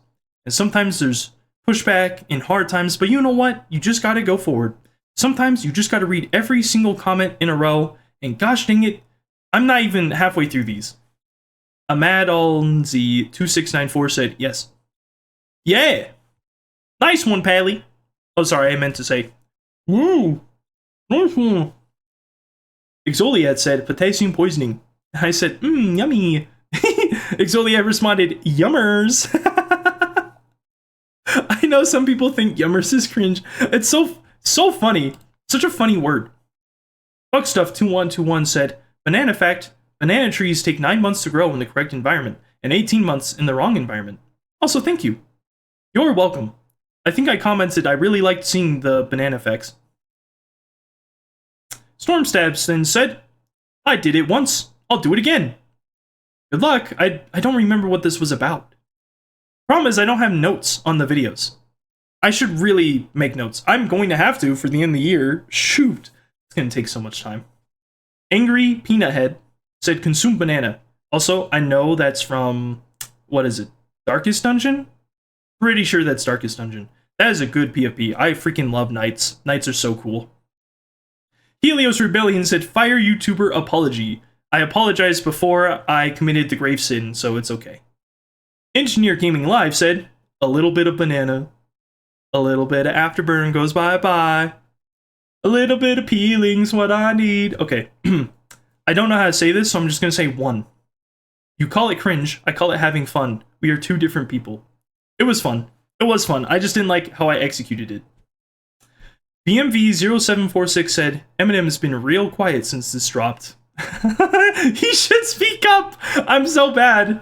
And sometimes there's pushback in hard times, but you know what? You just gotta go forward. Sometimes you just gotta read every single comment in a row, and gosh dang it, I'm not even halfway through these. AmadOnZ2694 said, yes. Yeah! Nice one, Pally! Oh, sorry, I meant to say, woo! Nice one! Exoliad said, potassium poisoning. I said, yummy! Exoliad responded, yummers! I know some people think yummers is cringe. It's so funny. Such a funny word. Bugstuff2121 said, banana fact, banana trees take 9 months to grow in the correct environment, and 18 months in the wrong environment. Also, thank you. You're welcome. I think I commented I really liked seeing the banana effects. Stormstabs then said, I did it once. I'll do it again. Good luck. I don't remember what this was about. Problem is I don't have notes on the videos. I should really make notes. I'm going to have to for the end of the year. Shoot. It's going to take so much time. Angry Peanut Head said consume banana. Also, I know that's from, what is it? Darkest Dungeon? Pretty sure that's Darkest Dungeon. That is a good PvP. I freaking love knights. Knights are so cool. Helios Rebellion said fire YouTuber apology. I apologized before I committed the grave sin, so it's okay. Engineer Gaming Live said, a little bit of banana. A little bit of afterburn goes bye-bye. A little bit of peeling's what I need. Okay. I don't know how to say this, so I'm just going to say one. You call it cringe, I call it having fun. We are two different people. It was fun. It was fun. I just didn't like how I executed it. BMV0746 said, Eminem has been real quiet since this dropped. He should speak up! I'm so bad.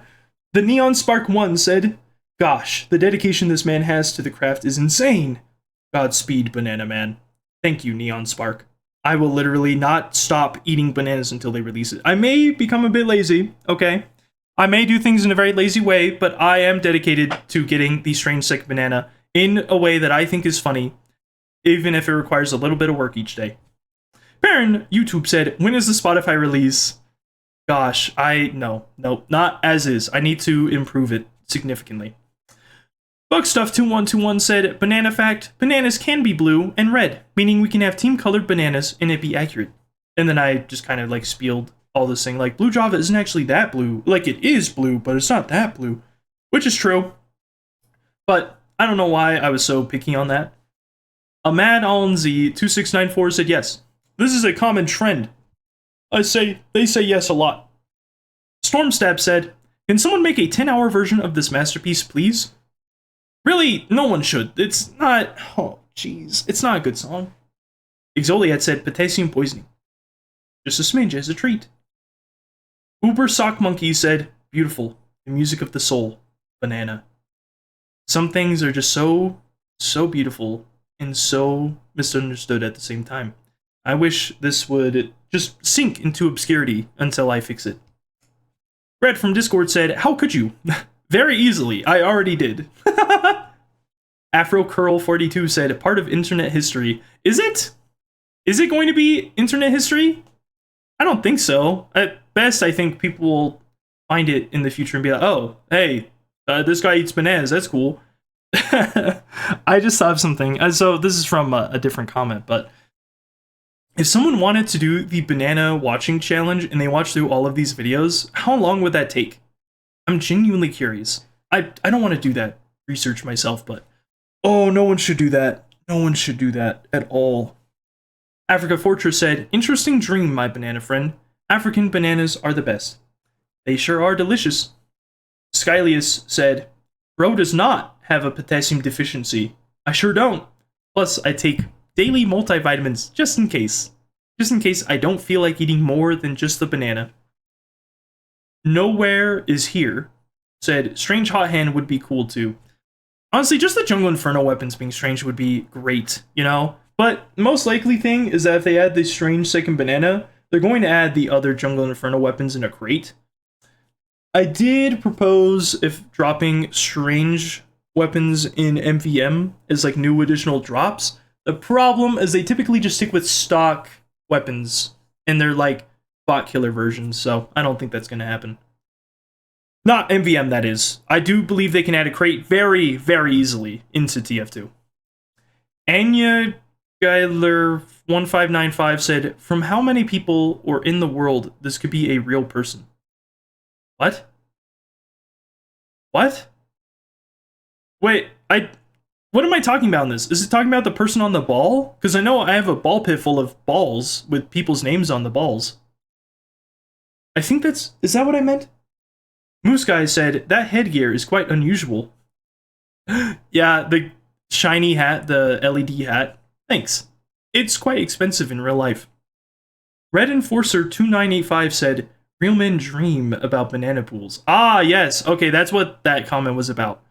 The Neon Spark 1 said, gosh, the dedication this man has to the craft is insane. Godspeed, Banana Man. Thank you, Neon Spark. I will literally not stop eating bananas until they release it. I may become a bit lazy, okay? I may do things in a very lazy way, but I am dedicated to getting the strangesecondbanana in a way that I think is funny, even if it requires a little bit of work each day. Baron YouTube said, when is the Spotify release? Gosh, no, not as is. I need to improve it significantly. Bugstuff2121 said, banana fact, bananas can be blue and red, meaning we can have team-colored bananas and it be accurate. And then I just kind of like spieled all this thing, like, blue Java isn't actually that blue. Like, it is blue, but it's not that blue. Which is true. But I don't know why I was so picky on that. Ahmad Alnz2694 said yes. This is a common trend. They say yes a lot. Stormstab said, can someone make a 10-hour version of this masterpiece, please? Really, no one should. It's not... Oh, jeez. It's not a good song. Exoliat said, potassium poisoning. Just a smidge as a treat. Uber Sock Monkey said, beautiful. The music of the soul. Banana. Some things are just so beautiful and so misunderstood at the same time. I wish this would just sink into obscurity until I fix it. Brett from Discord said, how could you? Very easily. I already did. AfroCurl42 said, part of internet history. Is it? Is it going to be internet history? I don't think so. At best, I think people will find it in the future and be like, oh, hey, this guy eats bananas. That's cool. I just thought of something. So this is from a different comment, but if someone wanted to do the banana watching challenge and they watch through all of these videos, how long would that take? I'm genuinely curious. I don't want to do that research myself, but oh, no one should do that. No one should do that at all. Africa Fortress said, interesting dream, my banana friend. African bananas are the best. They sure are delicious. Skylius said, bro does not have a potassium deficiency. I sure don't. Plus, I take daily multivitamins just in case. Just in case I don't feel like eating more than just the banana. Nowhere is here said, strange hot hand would be cool too. Honestly, just the Jungle Inferno weapons being strange would be great, you know? But most likely thing is that if they add the strange second banana, they're going to add the other Jungle Inferno weapons in a crate. I did propose if dropping strange weapons in MVM as like new additional drops. The problem is they typically just stick with stock weapons and they're like bot killer versions, so I don't think that's going to happen. Not MVM, that is. I do believe they can add a crate very, very easily into TF2. Anya Geiler1595 said, from how many people or in the world this could be a real person? What? What? Wait, what am I talking about in this? Is it talking about the person on the ball? Because I know I have a ball pit full of balls with people's names on the balls. I think is that what I meant? Moose Guy said, that headgear is quite unusual. Yeah, the shiny hat, the LED hat. Thanks. It's quite expensive in real life. Red Enforcer 2985 said, real men dream about banana pools. Ah, yes. Okay, that's what that comment was about.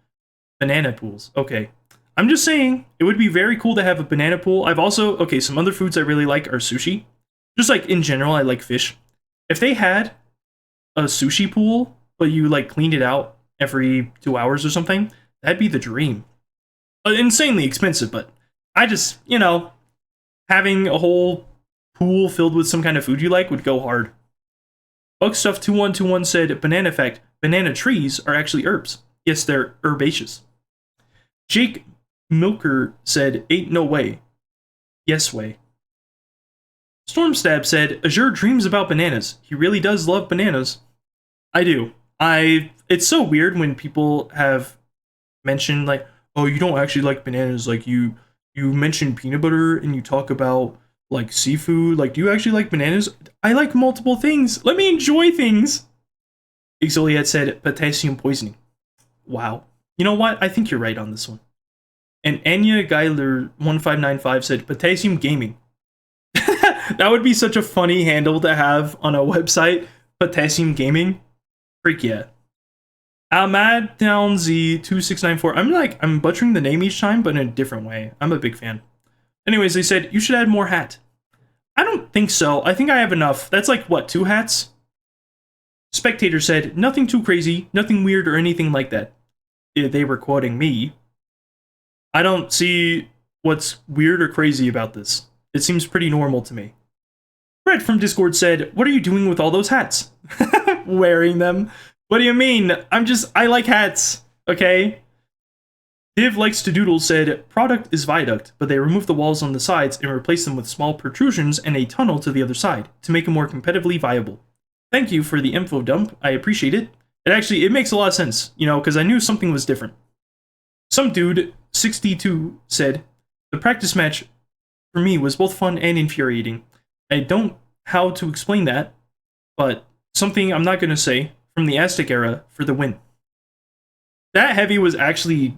Banana pools. Okay. I'm just saying, it would be very cool to have a banana pool. I've also, okay, some other foods I really like are sushi. Just like in general, I like fish. If they had a sushi pool, but you like cleaned it out every 2 hours or something, that'd be the dream. Insanely expensive, but I just, you know, having a whole pool filled with some kind of food you like would go hard. Bugstuff2121 said, banana fact, banana trees are actually herbs. Yes, they're herbaceous. Jake Milker said, ain't no way. Yes way. Stormstab said, Azure dreams about bananas. He really does love bananas. I do. It's so weird when people have mentioned like, oh, you don't actually like bananas. Like you mention peanut butter and you talk about like seafood. Like, do you actually like bananas? I like multiple things. Let me enjoy things. Exoliat said potassium poisoning. Wow. You know what? I think you're right on this one. And Anya Geiler1595 said potassium gaming. That would be such a funny handle to have on a website. Potassium gaming. Freak yeah. Ahmad Down Z2694. I'm butchering the name each time, but in a different way. I'm a big fan. Anyways, they said, you should add more hat. I don't think so. I think I have enough. That's like, what, 2 hats? Spectator said, nothing too crazy, nothing weird or anything like that. They were quoting me. I don't see what's weird or crazy about this. It seems pretty normal to me. Brett from Discord said, "What are you doing with all those hats?" Wearing them. What do you mean? I like hats, okay? Div Likes to Doodle said, "Product is viaduct, but they remove the walls on the sides and replace them with small protrusions and a tunnel to the other side to make it more competitively viable. Thank you for the info dump. I appreciate it. It makes a lot of sense, because I knew something was different." Some dude, 62, said, "The practice match for me was both fun and infuriating. I don't how to explain that, but something I'm not going to say, from the Aztec era for the win." That heavy was actually,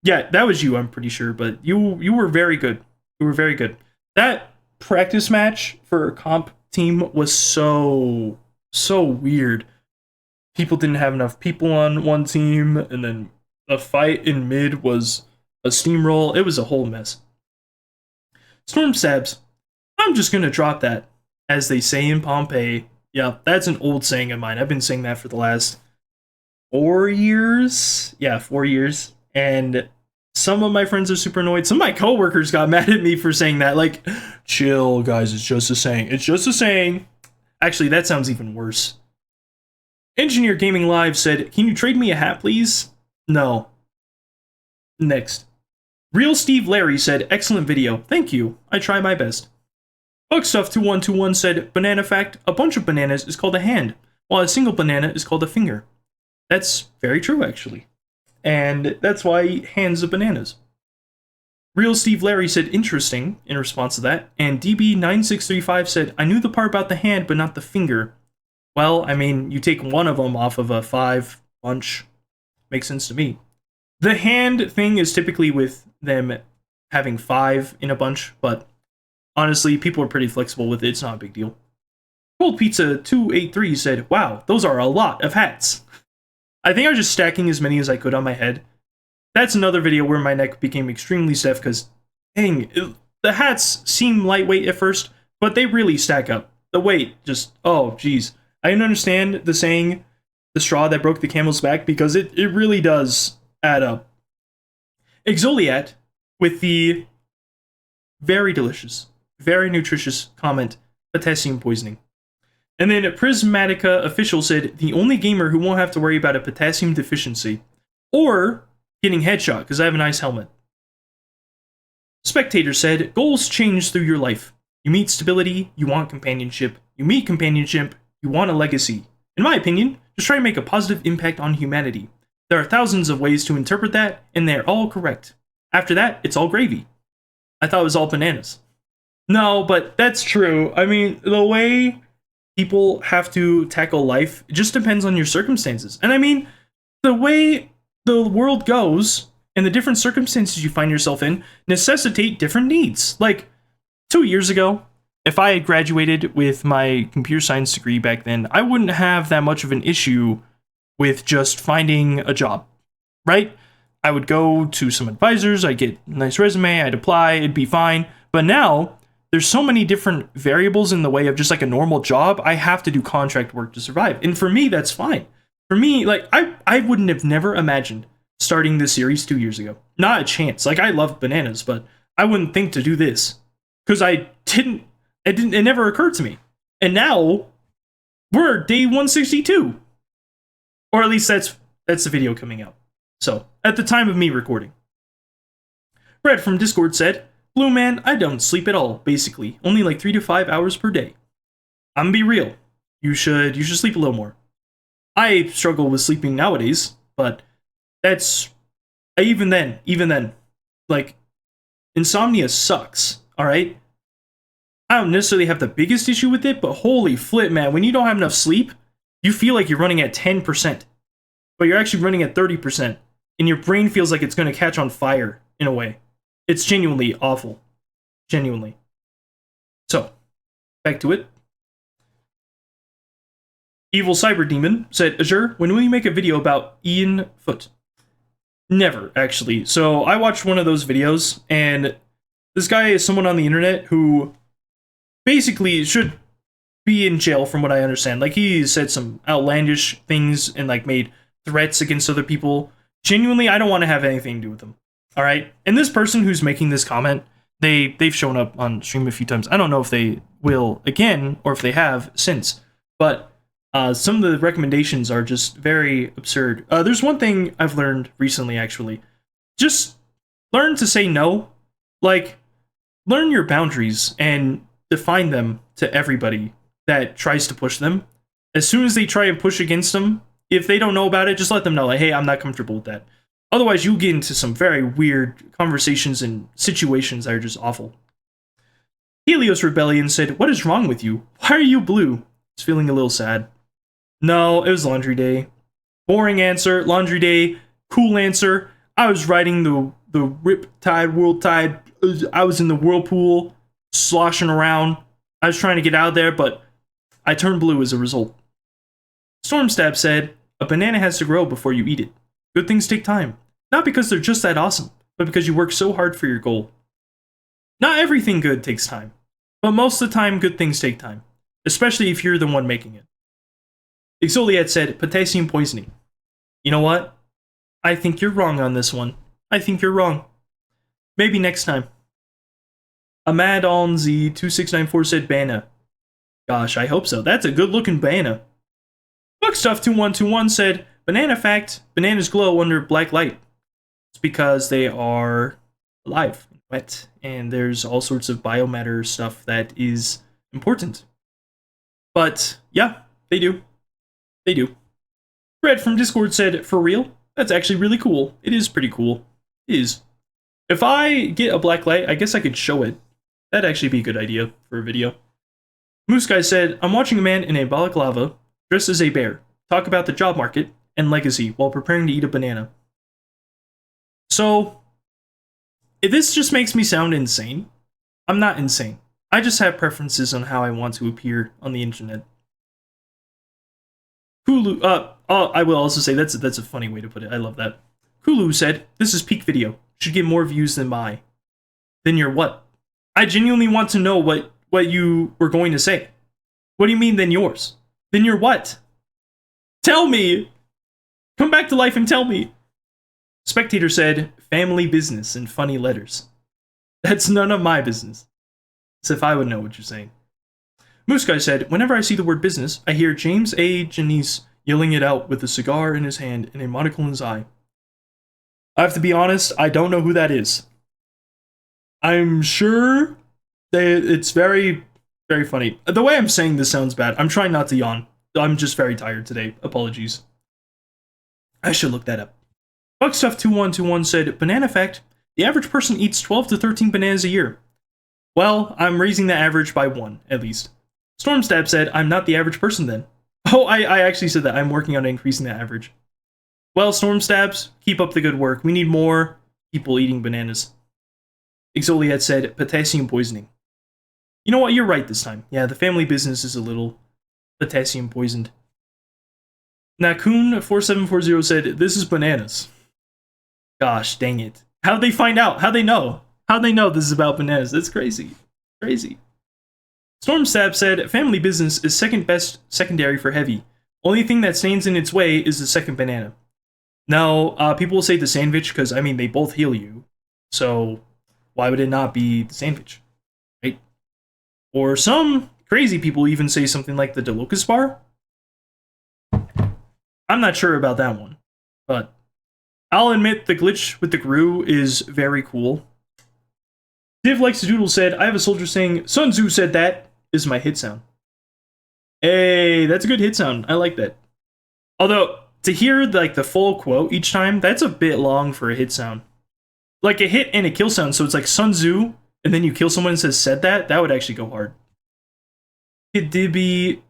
yeah, that was you, I'm pretty sure, but you were very good. You were very good. That practice match for a comp team was so weird. People didn't have enough people on one team, and then the fight in mid was a steamroll. It was a whole mess. Storm Sabs, "I'm just gonna drop that, as they say in Pompeii." Yeah, that's an old saying of mine. I've been saying that for the last 4 years. Yeah, 4 years. And some of my friends are super annoyed. Some of my coworkers got mad at me for saying that. Like, chill, guys, it's just a saying. It's just a saying. Actually, that sounds even worse. Engineer Gaming Live said, "Can you trade me a hat, please?" No. Next. Real Steve Larry said, "Excellent video. Thank you. I try my best." Bugstuff2121 said, "Banana fact, a bunch of bananas is called a hand, while a single banana is called a finger." That's very true, actually. And that's why hands of bananas. Real Steve Larry said, "Interesting," in response to that. And DB9635 said, "I knew the part about the hand, but not the finger." Well, I mean, you take one of them off of a 5 bunch. Makes sense to me. The hand thing is typically with them having 5 in a bunch, but honestly, people are pretty flexible with it. It's not a big deal. Cold Pizza 283 said, "Wow, those are a lot of hats." I think I was just stacking as many as I could on my head. That's another video where my neck became extremely stiff because, dang, the hats seem lightweight at first, but they really stack up. The weight just, oh, geez. I can understand the saying, "the straw that broke the camel's back," because it really does add up. Exoliat with the very delicious, very nutritious comment, "Potassium poisoning." And then Prismatica Official said, "The only gamer who won't have to worry about a potassium deficiency or getting headshot because I have a nice helmet." Spectator said, "Goals change through your life. You meet stability, you want companionship. You meet companionship, you want a legacy. In my opinion, just try to make a positive impact on humanity. There are thousands of ways to interpret that, and they're all correct. After that, it's all gravy." I thought it was all bananas. No, but that's true. I mean, the way people have to tackle life, it just depends on your circumstances. And I mean, the way the world goes and the different circumstances you find yourself in necessitate different needs. Like, 2 years ago, if I had graduated with my computer science degree back then, I wouldn't have that much of an issue with just finding a job, right? I would go to some advisors, I'd get a nice resume, I'd apply, it'd be fine. But now, there's so many different variables in the way of just like a normal job. I have to do contract work to survive. And for me, that's fine. For me, like, I wouldn't have never imagined starting this series 2 years ago. Not a chance. Like, I love bananas, but I wouldn't think to do this. Because it never occurred to me. And now, we're day 162. Or at least that's the video coming out. So, at the time of me recording. Brett from Discord said, "Blue man, I don't sleep at all, basically. Only like 3 to 5 hours per day. I'm gonna be real. You should sleep a little more. I struggle with sleeping nowadays, but that's even then, like, insomnia sucks, alright? I don't necessarily have the biggest issue with it, but holy flip, man, when you don't have enough sleep, you feel like you're running at 10%, but you're actually running at 30%, and your brain feels like it's gonna catch on fire, in a way. It's genuinely awful. Genuinely. So, back to it. Evil Cyber Demon said, "Azure, when will you make a video about Ian Foot?" Never, actually. So, I watched one of those videos, and this guy is someone on the internet who basically should be in jail from what I understand. Like, he said some outlandish things and, like, made threats against other people. Genuinely, I don't want to have anything to do with them. Alright? And this person who's making this comment, they've shown up on stream a few times. I don't know if they will again, or if they have since. But some of the recommendations are just very absurd. There's one thing I've learned recently, actually. Just learn to say no. Like, learn your boundaries and define them to everybody that tries to push them. As soon as they try and push against them, if they don't know about it, just let them know, like, hey, I'm not comfortable with that. Otherwise, you'll get into some very weird conversations and situations that are just awful. Helios Rebellion said, what is wrong with you? Why are you blue? He's feeling a little sad. No, it was laundry day. Boring answer, laundry day. Cool answer. I was riding the Rip Tide, World Tide. I was in the whirlpool, sloshing around. I was trying to get out of there, but I turned blue as a result. Stormstab said, a banana has to grow before you eat it. Good things take time. Not because they're just that awesome, but because you work so hard for your goal. Not everything good takes time, but most of the time good things take time, especially if you're the one making it. Exoliad said, potassium poisoning. You know what? I think you're wrong on this one. I think you're wrong. Maybe next time. Ahmad on Z2694 said banana. Gosh, I hope so. That's a good looking banana. Bookstuff2121 said, banana fact, bananas glow under black light. It's because they are alive, wet, and there's all sorts of biomatter stuff that is important. But yeah, they do. They do. Fred from Discord said, for real? That's actually really cool. It is pretty cool. It is. If I get a black light, I guess I could show it. That'd actually be a good idea for a video. Moose Guy said, I'm watching a man in a balaclava, dressed as a bear, talk about the job market and legacy while preparing to eat a banana. So, if this just makes me sound insane, I'm not insane. I just have preferences on how I want to appear on the internet. Kulu, I will also say that's a funny way to put it. I love that. Kulu said, this is peak video. Should get more views than my. Then you're what? I genuinely want to know what you were going to say. What do you mean then yours? Then you're what? Tell me! Come back to life and tell me! Spectator said, family business in funny letters. That's none of my business. As if I would know what you're saying. Moose Guy said, whenever I see the word business, I hear James A. Janice yelling it out with a cigar in his hand and a monocle in his eye. I have to be honest, I don't know who that is. I'm sure that it's very, very funny. The way I'm saying this sounds bad. I'm trying not to yawn. I'm just very tired today. Apologies. I should look that up. Buckstuff2121 said, banana fact, the average person eats 12 to 13 bananas a year. Well, I'm raising the average by 1, at least. Stormstab said, I'm not the average person then. Oh, I actually said that. I'm working on increasing that average. Well, Stormstabs, keep up the good work. We need more people eating bananas. Exoliad said, potassium poisoning. You know what? You're right this time. Yeah, the family business is a little potassium poisoned. Nakun4740 said, this is bananas. Gosh, dang it. How'd they find out? How'd they know? How'd they know this is about bananas? That's crazy. Crazy. Stormstab said, family business is second best secondary for heavy. Only thing that stands in its way is the second banana. Now, people will say the sandwich because, I mean, they both heal you. So, why would it not be the sandwich? Right? Or some crazy people even say something like the Delocus bar. I'm not sure about that one. But I'll admit the glitch with the Gru is very cool. Div Likes to Doodle said, I have a soldier saying, Sun Tzu said that is my hit sound. Hey, that's a good hit sound. I like that. Although, to hear like the full quote each time, that's a bit long for a hit sound. Like a hit and a kill sound, so it's like Sun Tzu, and then you kill someone and says said that would actually go hard. Kidibi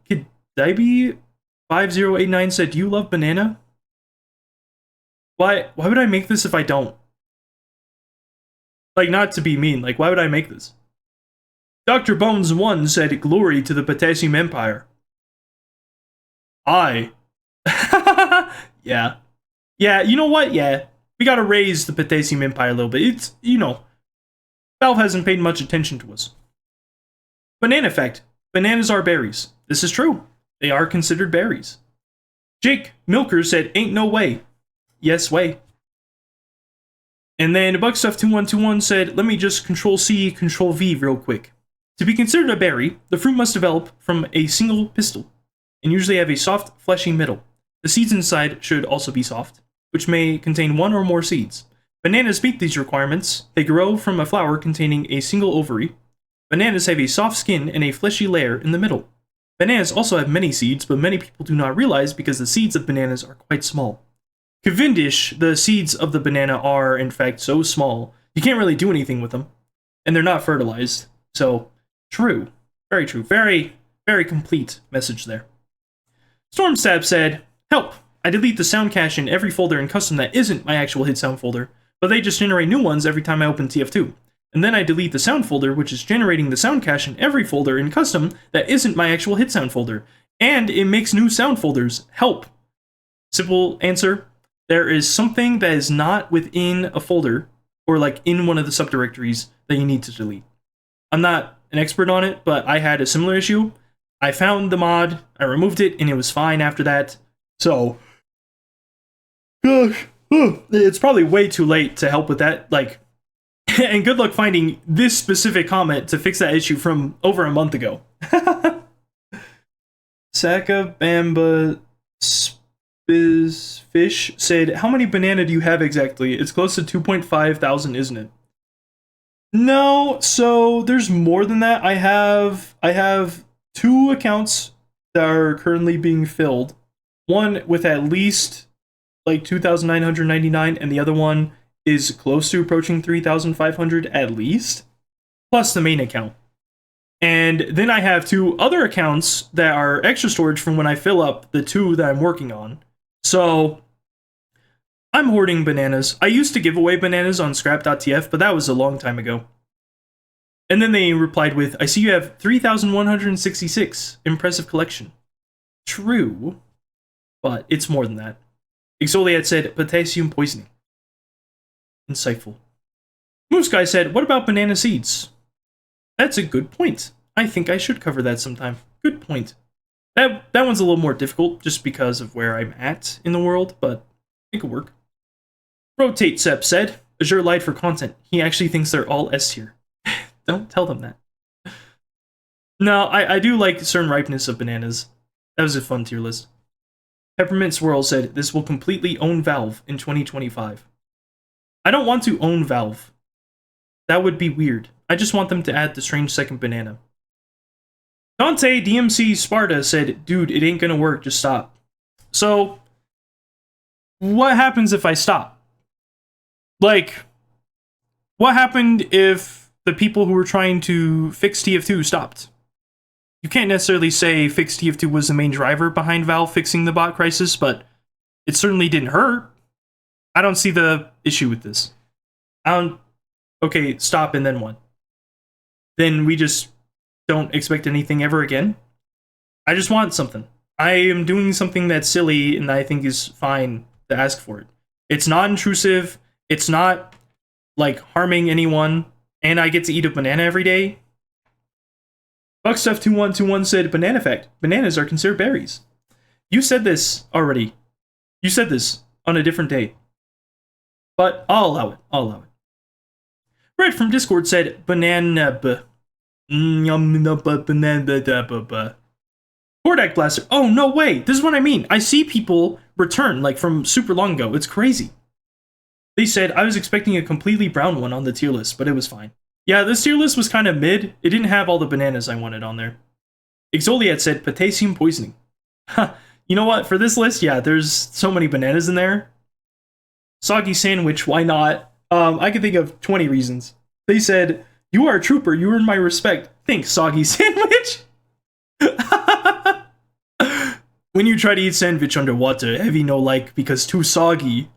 5089 said, do you love banana? Why would I make this if I don't? Like, not to be mean, like, why would I make this? Dr. Bones 1 said, glory to the Potassium Empire. Yeah. Yeah, you know what? Yeah. We gotta raise the Potassium Empire a little bit. It's, you know, Valve hasn't paid much attention to us. Banana fact. Bananas are berries. This is true. They are considered berries. Jake Milker said, ain't no way. Yes way. And then Buckstuff2121 said, let me just Control-C, Control-V real quick. To be considered a berry, the fruit must develop from a single pistil, and usually have a soft, fleshy middle. The seeds inside should also be soft, which may contain one or more seeds. Bananas meet these requirements. They grow from a flower containing a single ovary. Bananas have a soft skin and a fleshy layer in the middle. Bananas also have many seeds, but many people do not realize because the seeds of bananas are quite small. Cavendish, the seeds of the banana are, in fact, so small, you can't really do anything with them. And they're not fertilized. So, true. Very true. Very, very complete message there. Stormstab said, "Help! I delete the sound cache in every folder in custom that isn't my actual hid sound folder, but they just generate new ones every time I open TF2. And then I delete the sound folder, which is generating the sound cache in every folder in custom that isn't my actual hid sound folder. And it makes new sound folders. Help!" Simple answer. There is something that is not within a folder, or like in one of the subdirectories, that you need to delete. I'm not an expert on it, but I had a similar issue. I found the mod, I removed it, and it was fine after that. So, gosh, it's probably way too late to help with that. Like, and good luck finding this specific comment to fix that issue from over a month ago. Sakabamba Fish said, "How many banana do you have exactly? It's close to 2,500, isn't it?" No, so there's more than that. I have 2 accounts that are currently being filled. One with at least like 2,999, and the other one is close to approaching 3,500 at least, plus the main account. And then I have 2 other accounts that are extra storage from when I fill up the 2 that I'm working on. So I'm hoarding bananas. I used to give away bananas on scrap.tf, but that was a long time ago. And then they replied with, "I see you have 3,166. Impressive collection." True, but it's more than that. Exoliad said, "Potassium poisoning." Insightful. Moose Guy said, "What about banana seeds?" That's a good point. I think I should cover that sometime. Good point. That one's a little more difficult just because of where I'm at in the world, but it could work. Rotate Sep said, "Azure lied for content. He actually thinks they're all S tier." Don't tell them that. No, I do like certain ripeness of bananas. That was a fun tier list. Peppermint Swirl said, "This will completely own Valve in 2025. I don't want to own Valve. That would be weird. I just want them to add the strangesecondbanana. Dante DMC Sparta said, "Dude, it ain't gonna work, just stop." So, what happens if I stop? Like, what happened if the people who were trying to fix TF2 stopped? You can't necessarily say fix TF2 was the main driver behind Valve fixing the bot crisis, but it certainly didn't hurt. I don't see the issue with this. Okay, stop, and then what? Then we just don't expect anything ever again? I just want something. I am doing something that's silly and I think is fine to ask for it. It's not intrusive, it's not like harming anyone, and I get to eat a banana every day. Buckstuff2121 said, "Banana fact, bananas are considered berries." You said this already. You said this on a different day. But I'll allow it. I'll allow it. Red from Discord said, "Banana Hordak Blaster." Oh, no way. This is what I mean. I see people return, like, from super long ago. It's crazy. They said, "I was expecting a completely brown one on the tier list, but it was fine." Yeah, this tier list was kind of mid. It didn't have all the bananas I wanted on there. Exoliad said, "Potassium poisoning." You know what? For this list, yeah, there's so many bananas in there. Soggy Sandwich, why not? I can think of 20 reasons. They said, "You are a trooper. You earn my respect." Thanks, Soggy Sandwich. When you try to eat sandwich underwater, heavy no like because too soggy.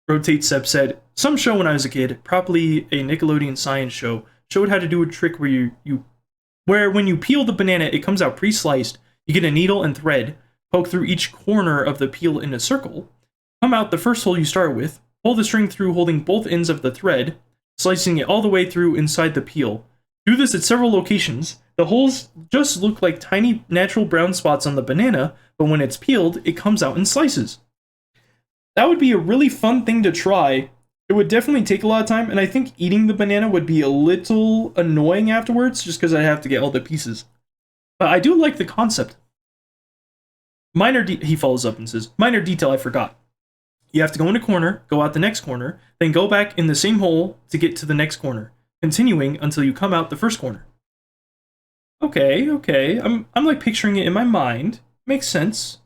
Rotate Sep said, "Some show when I was a kid, probably a Nickelodeon science show, showed how to do a trick where where when you peel the banana, it comes out pre-sliced. You get a needle and thread, poke through each corner of the peel in a circle, come out the first hole you start with, pull the string through holding both ends of the thread, slicing it all the way through inside the peel. Do this at several locations. The holes just look like tiny natural brown spots on the banana, but when it's peeled, it comes out in slices." That would be a really fun thing to try It would definitely take a lot of time, and I think eating the banana would be a little annoying afterwards, just because I'd have to get all the pieces. But I do like the concept. He follows up and says, minor detail I forgot. You have to go in a corner, go out the next corner, then go back in the same hole to get to the next corner, continuing until you come out the first corner. Okay. I'm like picturing it in my mind. Makes sense.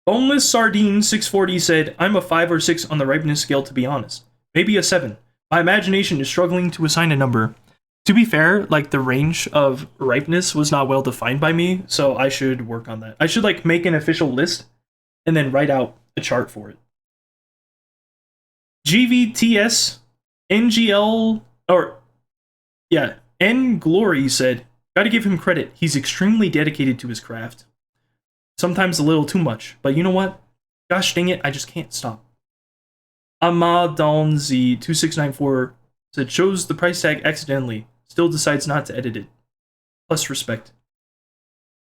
Boneless Sardine 640 said, I'm a 5 or 6 on the ripeness scale, to be honest. Maybe a 7. My imagination is struggling to assign a number. To be fair, like, the range of ripeness was not well defined by me, so I should work on that. I should, like, make an official list and then write out a chart for it. GVTS NGL, N Glory said, gotta give him credit. He's extremely dedicated to his craft. Sometimes a little too much, but you know what? Gosh dang it, I just can't stop. Amadonzi2694 said, chose the price tag accidentally. Still decides not to edit it. Plus respect.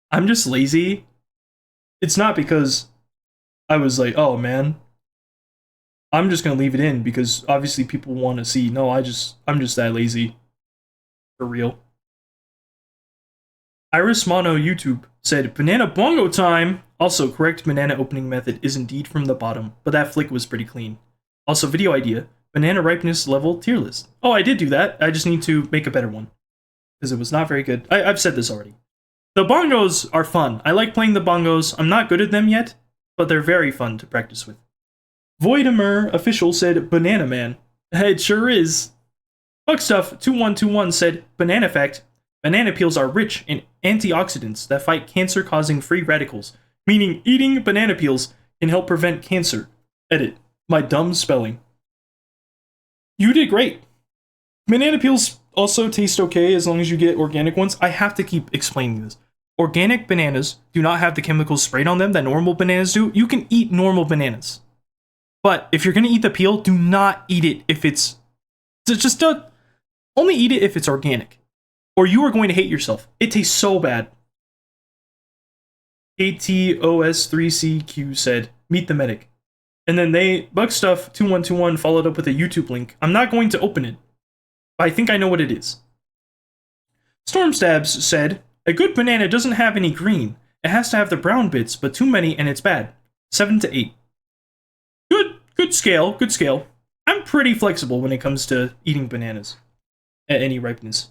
I'm just lazy. It's not because I was like, oh man, I'm just gonna leave it in because obviously people want to see. No, I'm just that lazy. For real. Iris Mono YouTube said, banana bongo time! Also, correct banana opening method is indeed from the bottom, but that flick was pretty clean. Also, video idea, banana ripeness level tier list. Oh, I did do that. I just need to make a better one. Because it was not very good. I've said this already. The bongos are fun. I like playing the bongos. I'm not good at them yet, but they're very fun to practice with. Voidemer Official said, banana man. It sure is. Buckstuff2121 said, banana fact. Banana peels are rich in antioxidants that fight cancer-causing free radicals, meaning eating banana peels can help prevent cancer. Edit. My dumb spelling. You did great. Banana peels also taste okay as long as you get organic ones. I have to keep explaining this. Organic bananas do not have the chemicals sprayed on them that normal bananas do. You can eat normal bananas. But if you're going to eat the peel, do not eat it if it's... only eat it if it's organic. Or you are going to hate yourself. It tastes so bad. ATOS3CQ said, meet the medic. And then Buckstuff2121 followed up with a YouTube link. I'm not going to open it. I think I know what it is. Stormstabs said, a good banana doesn't have any green. It has to have the brown bits, but too many and it's bad. 7 to 8. Good scale. I'm pretty flexible when it comes to eating bananas at any ripeness.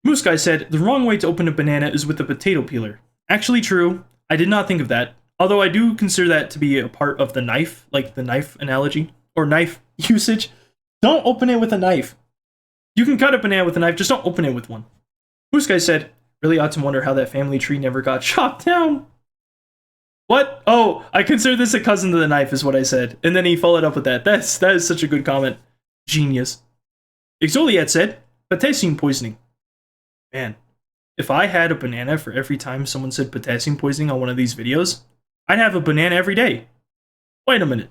Moose Guy said, the wrong way to open a banana is with a potato peeler. Actually true. I did not think of that. Although I do consider that to be a part of the knife, like the knife analogy, or knife usage. Don't open it with a knife. You can cut a banana with a knife, just don't open it with one. Moose Guy said, really ought to wonder how that family tree never got chopped down. What? Oh, I consider this a cousin to the knife is what I said. And then he followed up with that. That is such a good comment. Genius. Exoliat said, potassium poisoning. Man, if I had a banana for every time someone said potassium poisoning on one of these videos, I'd have a banana every day. Wait a minute.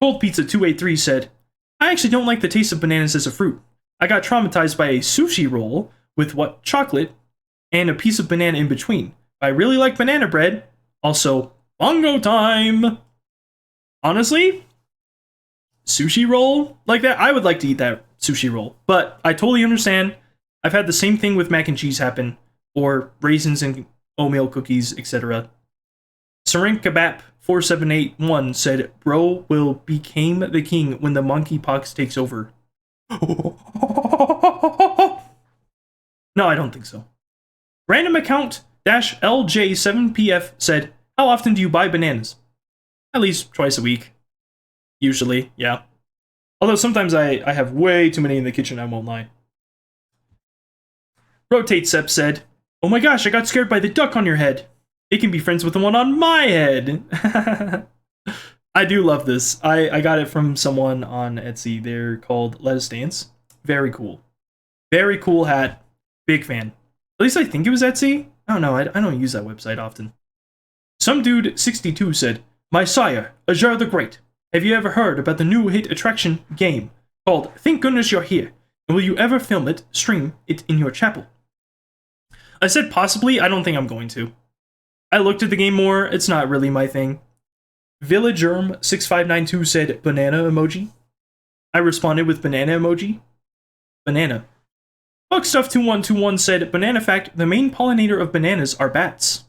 Cold Pizza 283 said, I actually don't like the taste of bananas as a fruit. I got traumatized by a sushi roll with chocolate and a piece of banana in between. I really like banana bread. Also, bongo time! Honestly, sushi roll like that, I would like to eat that sushi roll. But I totally understand. I've had the same thing with mac and cheese happen, or raisins and oatmeal cookies, etc. Sarin Kebab 4781 said, bro will became the king when the monkeypox takes over. No, I don't think so. Random account -LJ7PF said, how often do you buy bananas? At least twice a week. Usually, yeah. Although sometimes I have way too many in the kitchen, I won't lie. Rotate Sep said, oh my gosh, I got scared by the duck on your head. It can be friends with the one on my head. I do love this. I got it from someone on Etsy. They're called Let Us Dance. Very cool. Very cool hat. Big fan. At least I think it was Etsy. I don't know. I don't use that website often. Some dude 62 said, my sire, Azure the Great. Have you ever heard about the new hit attraction game called Thank Goodness You're Here? And will you ever film it, stream it in your chapel? I said possibly. I don't think I'm going to. I looked at the game more. It's not really my thing. Villagerm6592 said banana emoji. I responded with banana emoji. Banana. Buckstuff2121 said, banana fact, the main pollinator of bananas are bats.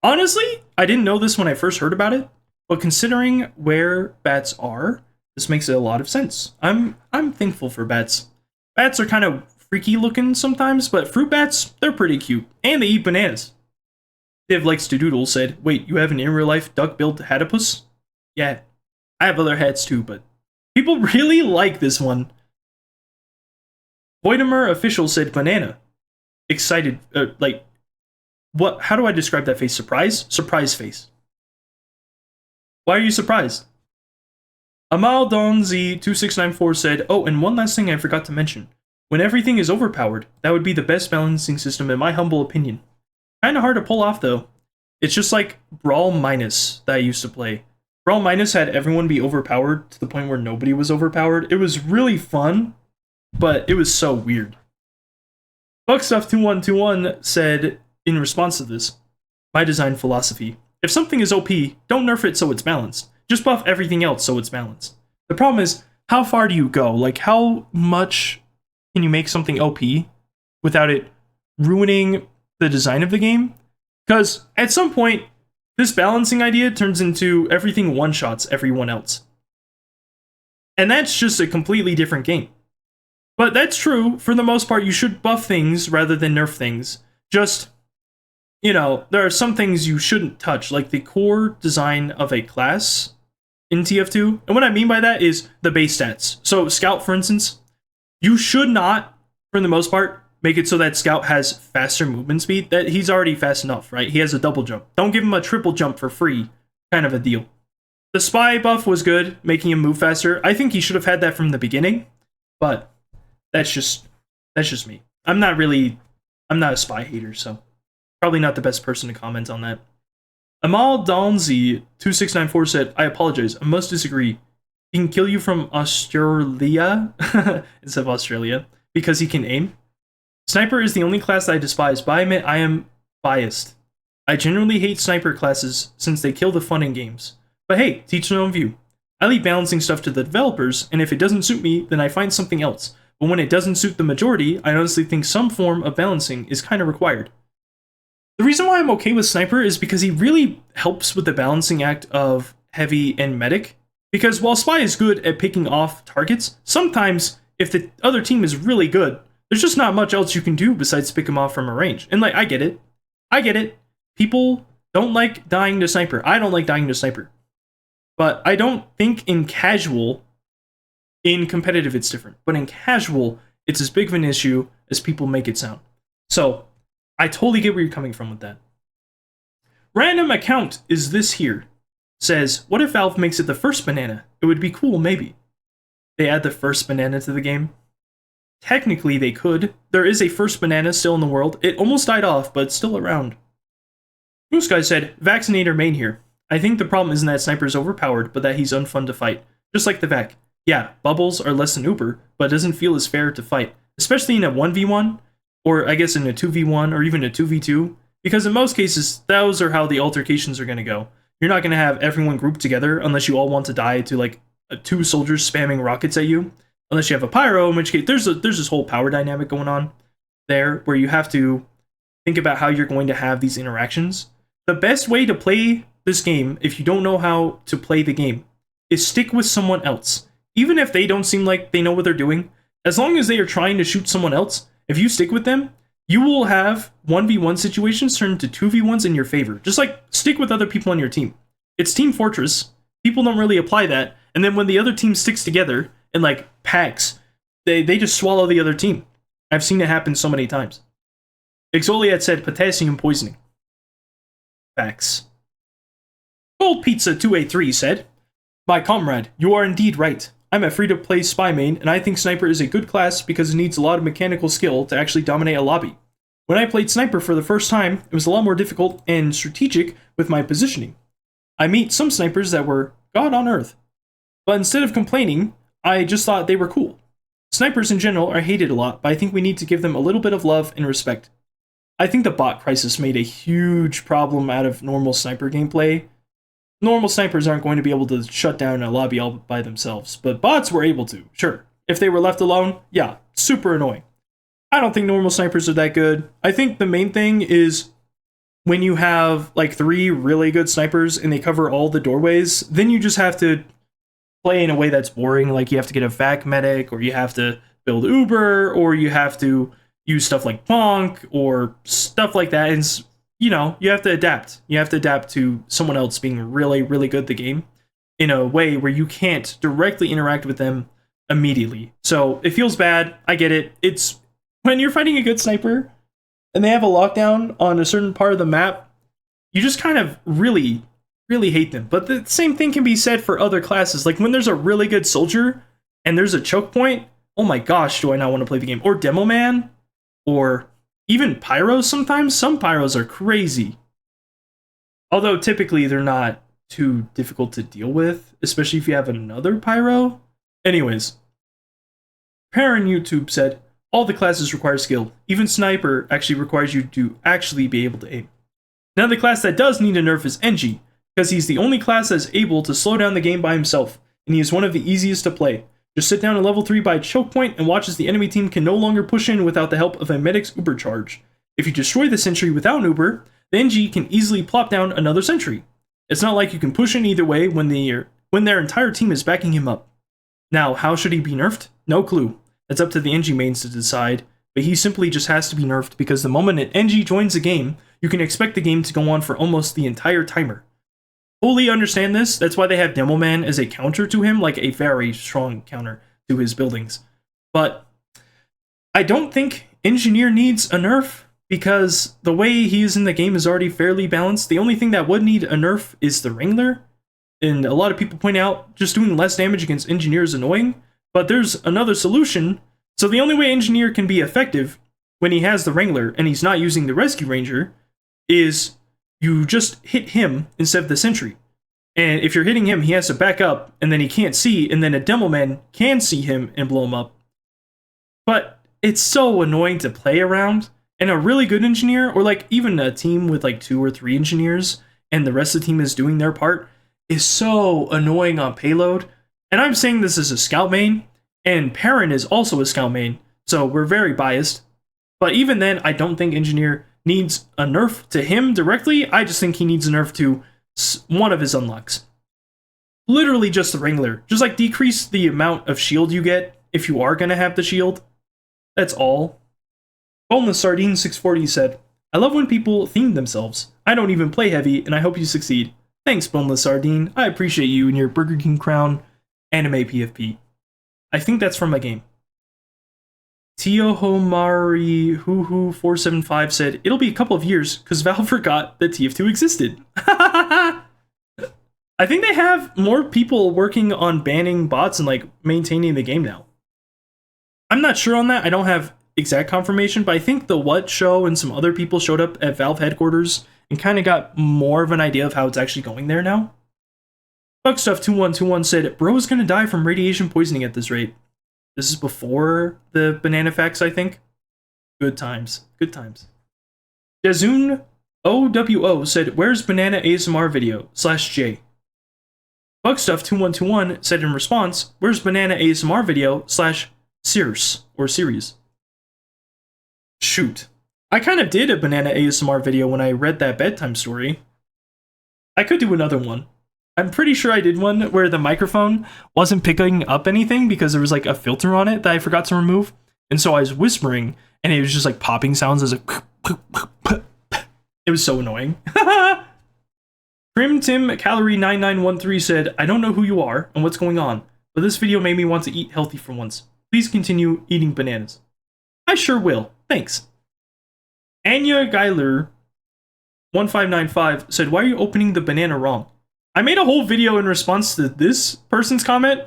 Honestly, I didn't know this when I first heard about it, but considering where bats are, this makes a lot of sense. I'm thankful for bats. Bats are kind of freaky looking sometimes, but fruit bats, they're pretty cute, and they eat bananas. Div Likes to Doodle said, wait, you have an in real life duck-billed hadipus? Yeah, I have other hats too, but people really like this one. Voidemer Official said banana. Excited, what? How do I describe that face? Surprise? Surprise face. Why are you surprised? Amal Donzi2694 said, oh, and one last thing I forgot to mention. When everything is overpowered, that would be the best balancing system in my humble opinion. Kinda hard to pull off though. It's just like Brawl Minus that I used to play. Brawl Minus had everyone be overpowered to the point where nobody was overpowered. It was really fun, but it was so weird. Buckstuff2121 said, in response to this, my design philosophy. If something is OP, don't nerf it so it's balanced. Just buff everything else so it's balanced. The problem is, how far do you go? Like, how much can you make something OP without it ruining the design of the game? Because at some point, this balancing idea turns into everything one-shots everyone else. And that's just a completely different game. But that's true, for the most part, you should buff things rather than nerf things. Just, you know, there are some things you shouldn't touch, like the core design of a class in TF2. And what I mean by that is the base stats. So Scout, for instance, you should not, for the most part, make it so that Scout has faster movement speed. That he's already fast enough, right? He has a double jump. Don't give him a triple jump for free, kind of a deal. The spy buff was good, making him move faster. I think he should have had that from the beginning, but that's just me. I'm not a spy hater, so probably not the best person to comment on that. Amal Donzi2694 said, I apologize, I must disagree. He can kill you from Australia instead of Australia because he can aim. Sniper is the only class that I despise, but I admit I am biased. I generally hate sniper classes since they kill the fun in games. But hey, teach their own view. I leave balancing stuff to the developers, and if it doesn't suit me, then I find something else. But when it doesn't suit the majority, I honestly think some form of balancing is kind of required. The reason why I'm okay with Sniper is because he really helps with the balancing act of Heavy and Medic. Because while Spy is good at picking off targets, sometimes if the other team is really good, there's just not much else you can do besides pick them off from a range. And like, I get it. People don't like dying to Sniper. I don't like dying to Sniper. But I don't think in casual, in competitive it's different. But in casual, it's as big of an issue as people make it sound. So, I totally get where you're coming from with that. Random account is this here. Says, what if Valve makes it the first banana? It would be cool, maybe. They add the first banana to the game. Technically, they could. There is a first banana still in the world. It almost died off, but it's still around. Moose Guy said, Vaccinator main here. I think the problem isn't that Sniper's overpowered, but that he's unfun to fight. Just like the Vac. Yeah, bubbles are less than Uber, but it doesn't feel as fair to fight. Especially in a 1v1, or I guess in a 2v1, or even a 2v2. Because in most cases, those are how the altercations are going to go. You're not going to have everyone grouped together unless you all want to die to like two soldiers spamming rockets at you. Unless you have a pyro, in which case there's this whole power dynamic going on there where you have to think about how you're going to have these interactions. The best way to play this game, if you don't know how to play the game, is stick with someone else. Even if they don't seem like they know what they're doing, as long as they are trying to shoot someone else, if you stick with them, you will have 1v1 situations turn into 2v1s in your favor. Just like stick with other people on your team. It's Team Fortress. People don't really apply that. And then when the other team sticks together in like packs, they just swallow the other team. I've seen it happen so many times. Exoliat said potassium poisoning. Facts. Gold Pizza 283 said, my comrade, you are indeed right. I'm a free-to-play spy main, and I think Sniper is a good class because it needs a lot of mechanical skill to actually dominate a lobby. When I played Sniper for the first time, it was a lot more difficult and strategic with my positioning. I meet some snipers that were God on Earth, but instead of complaining, I just thought they were cool. Snipers in general are hated a lot, but I think we need to give them a little bit of love and respect. I think the bot crisis made a huge problem out of normal Sniper gameplay, normal snipers aren't going to be able to shut down a lobby all by themselves, but bots were able to, sure. If they were left alone, yeah, super annoying. I don't think normal snipers are that good. I think the main thing is when you have like 3 really good snipers and they cover all the doorways, then you just have to play in a way that's boring. Like you have to get a vac medic, or you have to build Uber, or you have to use stuff like Bonk or stuff like that. And you have to adapt. You have to adapt to someone else being really, really good at the game in a way where you can't directly interact with them immediately. So it feels bad. I get it. It's when you're fighting a good sniper and they have a lockdown on a certain part of the map, you just kind of really, really hate them. But the same thing can be said for other classes. Like when there's a really good soldier and there's a choke point, oh my gosh, do I not want to play the game? Or Demo Man, or even pyros sometimes. Some pyros are crazy. Although typically they're not too difficult to deal with, especially if you have another pyro. Anyways, Perrin YouTube said, all the classes require skill. Even Sniper actually requires you to actually be able to aim. Now the class that does need a nerf is NG, because he's the only class that's able to slow down the game by himself, and he is one of the easiest to play. Just sit down at level 3 by a choke point and watch as the enemy team can no longer push in without the help of a medic's Uber charge. If you destroy the sentry without an Uber, the NG can easily plop down another sentry. It's not like you can push in either way when their entire team is backing him up. Now, how should he be nerfed? No clue. That's up to the NG mains to decide, but he simply just has to be nerfed because the moment an NG joins the game, you can expect the game to go on for almost the entire timer. Fully understand this, that's why they have Demo Man as a counter to him, like a very strong counter to his buildings. But I don't think Engineer needs a nerf, because the way he is in the game is already fairly balanced. The only thing that would need a nerf is the Wrangler, and a lot of people point out just doing less damage against Engineer is annoying, but there's another solution. So the only way Engineer can be effective when he has the Wrangler and he's not using the Rescue Ranger is you just hit him instead of the sentry. And if you're hitting him, he has to back up, and then he can't see, and then a Demo Man can see him and blow him up. But it's so annoying to play around, and a really good engineer, or like even a team with like 2 or 3 engineers, and the rest of the team is doing their part, is so annoying on payload. And I'm saying this as a scout main, and Perrin is also a scout main, so we're very biased. But even then, I don't think Engineer needs a nerf to him directly. I just think he needs a nerf to one of his unlocks. Literally just the Wrangler. Just like decrease the amount of shield you get if you are going to have the shield. That's all. Boneless Sardine 640 said, I love when people theme themselves. I don't even play heavy, and I hope you succeed. Thanks, Boneless Sardine. I appreciate you and your Burger King crown anime PFP. I think that's from my game. Tiohomari Hoo 475 said, it'll be a couple of years because Valve forgot that TF2 existed. I think they have more people working on banning bots and like maintaining the game now. I'm not sure on that. I don't have exact confirmation, but I think the What Show and some other people showed up at Valve headquarters and kind of got more of an idea of how it's actually going there now. Bugstuff2121 said, bro is gonna die from radiation poisoning at this rate. This is before the banana facts, I think. Good times. Good times. Jazun OWO said, where's banana ASMR video? /J. Bugstuff2121 said in response, where's banana ASMR video? /Sears or series. Shoot. I kind of did a banana ASMR video when I read that bedtime story. I could do another one. I'm pretty sure I did one where the microphone wasn't picking up anything because there was like a filter on it that I forgot to remove. And so I was whispering and it was just like popping sounds as a it was so annoying. Prim Tim Calorie 9913 said, I don't know who you are and what's going on, but this video made me want to eat healthy for once. Please continue eating bananas. I sure will. Thanks. Anya Geiler 1595 said, why are you opening the banana wrong? I made a whole video in response to this person's comment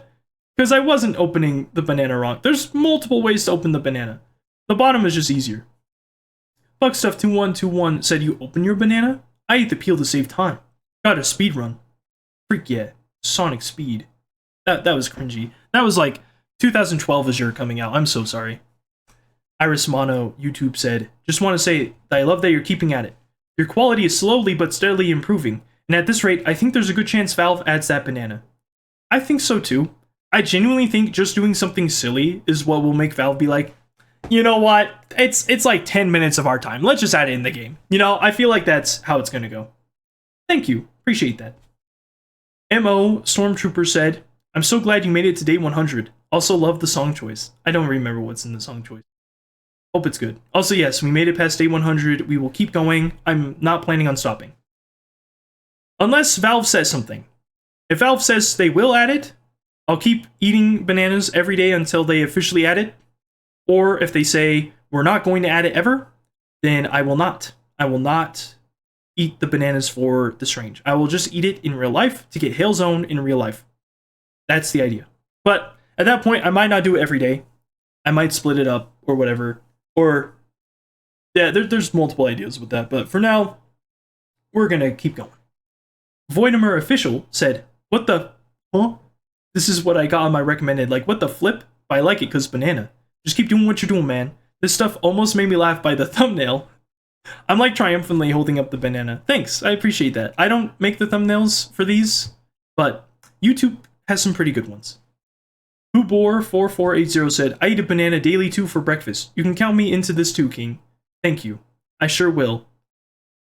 because I wasn't opening the banana wrong. There's multiple ways to open the banana. The bottom is just easier. Buckstuff2121 said, you open your banana? I ate the peel to save time. Got a speed run. Freak yeah. Sonic Speed. That was cringy. That was like 2012 Azure coming out. I'm so sorry. Iris Mono YouTube said, just want to say that I love that you're keeping at it. Your quality is slowly but steadily improving, And at this rate, I think there's a good chance Valve adds that banana. I think so too. I genuinely think just doing something silly is what will make Valve be like, you know what? It's like 10 minutes of our time. Let's just add it in the game. You know, I feel like that's how it's gonna go. Thank you. Appreciate that. MO Stormtrooper said, I'm so glad you made it to day 100. Also love the song choice. I don't remember what's in the song choice. Hope it's good. Also, yes, we made it past day 100. We will keep going. I'm not planning on stopping. Unless Valve says something. If Valve says they will add it, I'll keep eating bananas every day until they officially add it. Or if they say we're not going to add it ever, then I will not. I will not eat the bananas for the strange. I will just eat it in real life to get Hail Zone in real life. That's the idea. But at that point, I might not do it every day. I might split it up or whatever. Or, yeah, there's multiple ideas with that. But for now, we're going to keep going. Voidimer Official said, what the, huh? This is what I got on my recommended, like, what the flip? But I like it because banana. Just keep doing what you're doing, man. This stuff almost made me laugh by the thumbnail. I'm like triumphantly holding up the banana. Thanks, I appreciate that. I don't make the thumbnails for these, but YouTube has some pretty good ones. Whobore4480 said, I eat a banana daily too for breakfast. You can count me into this too, King. Thank you. I sure will.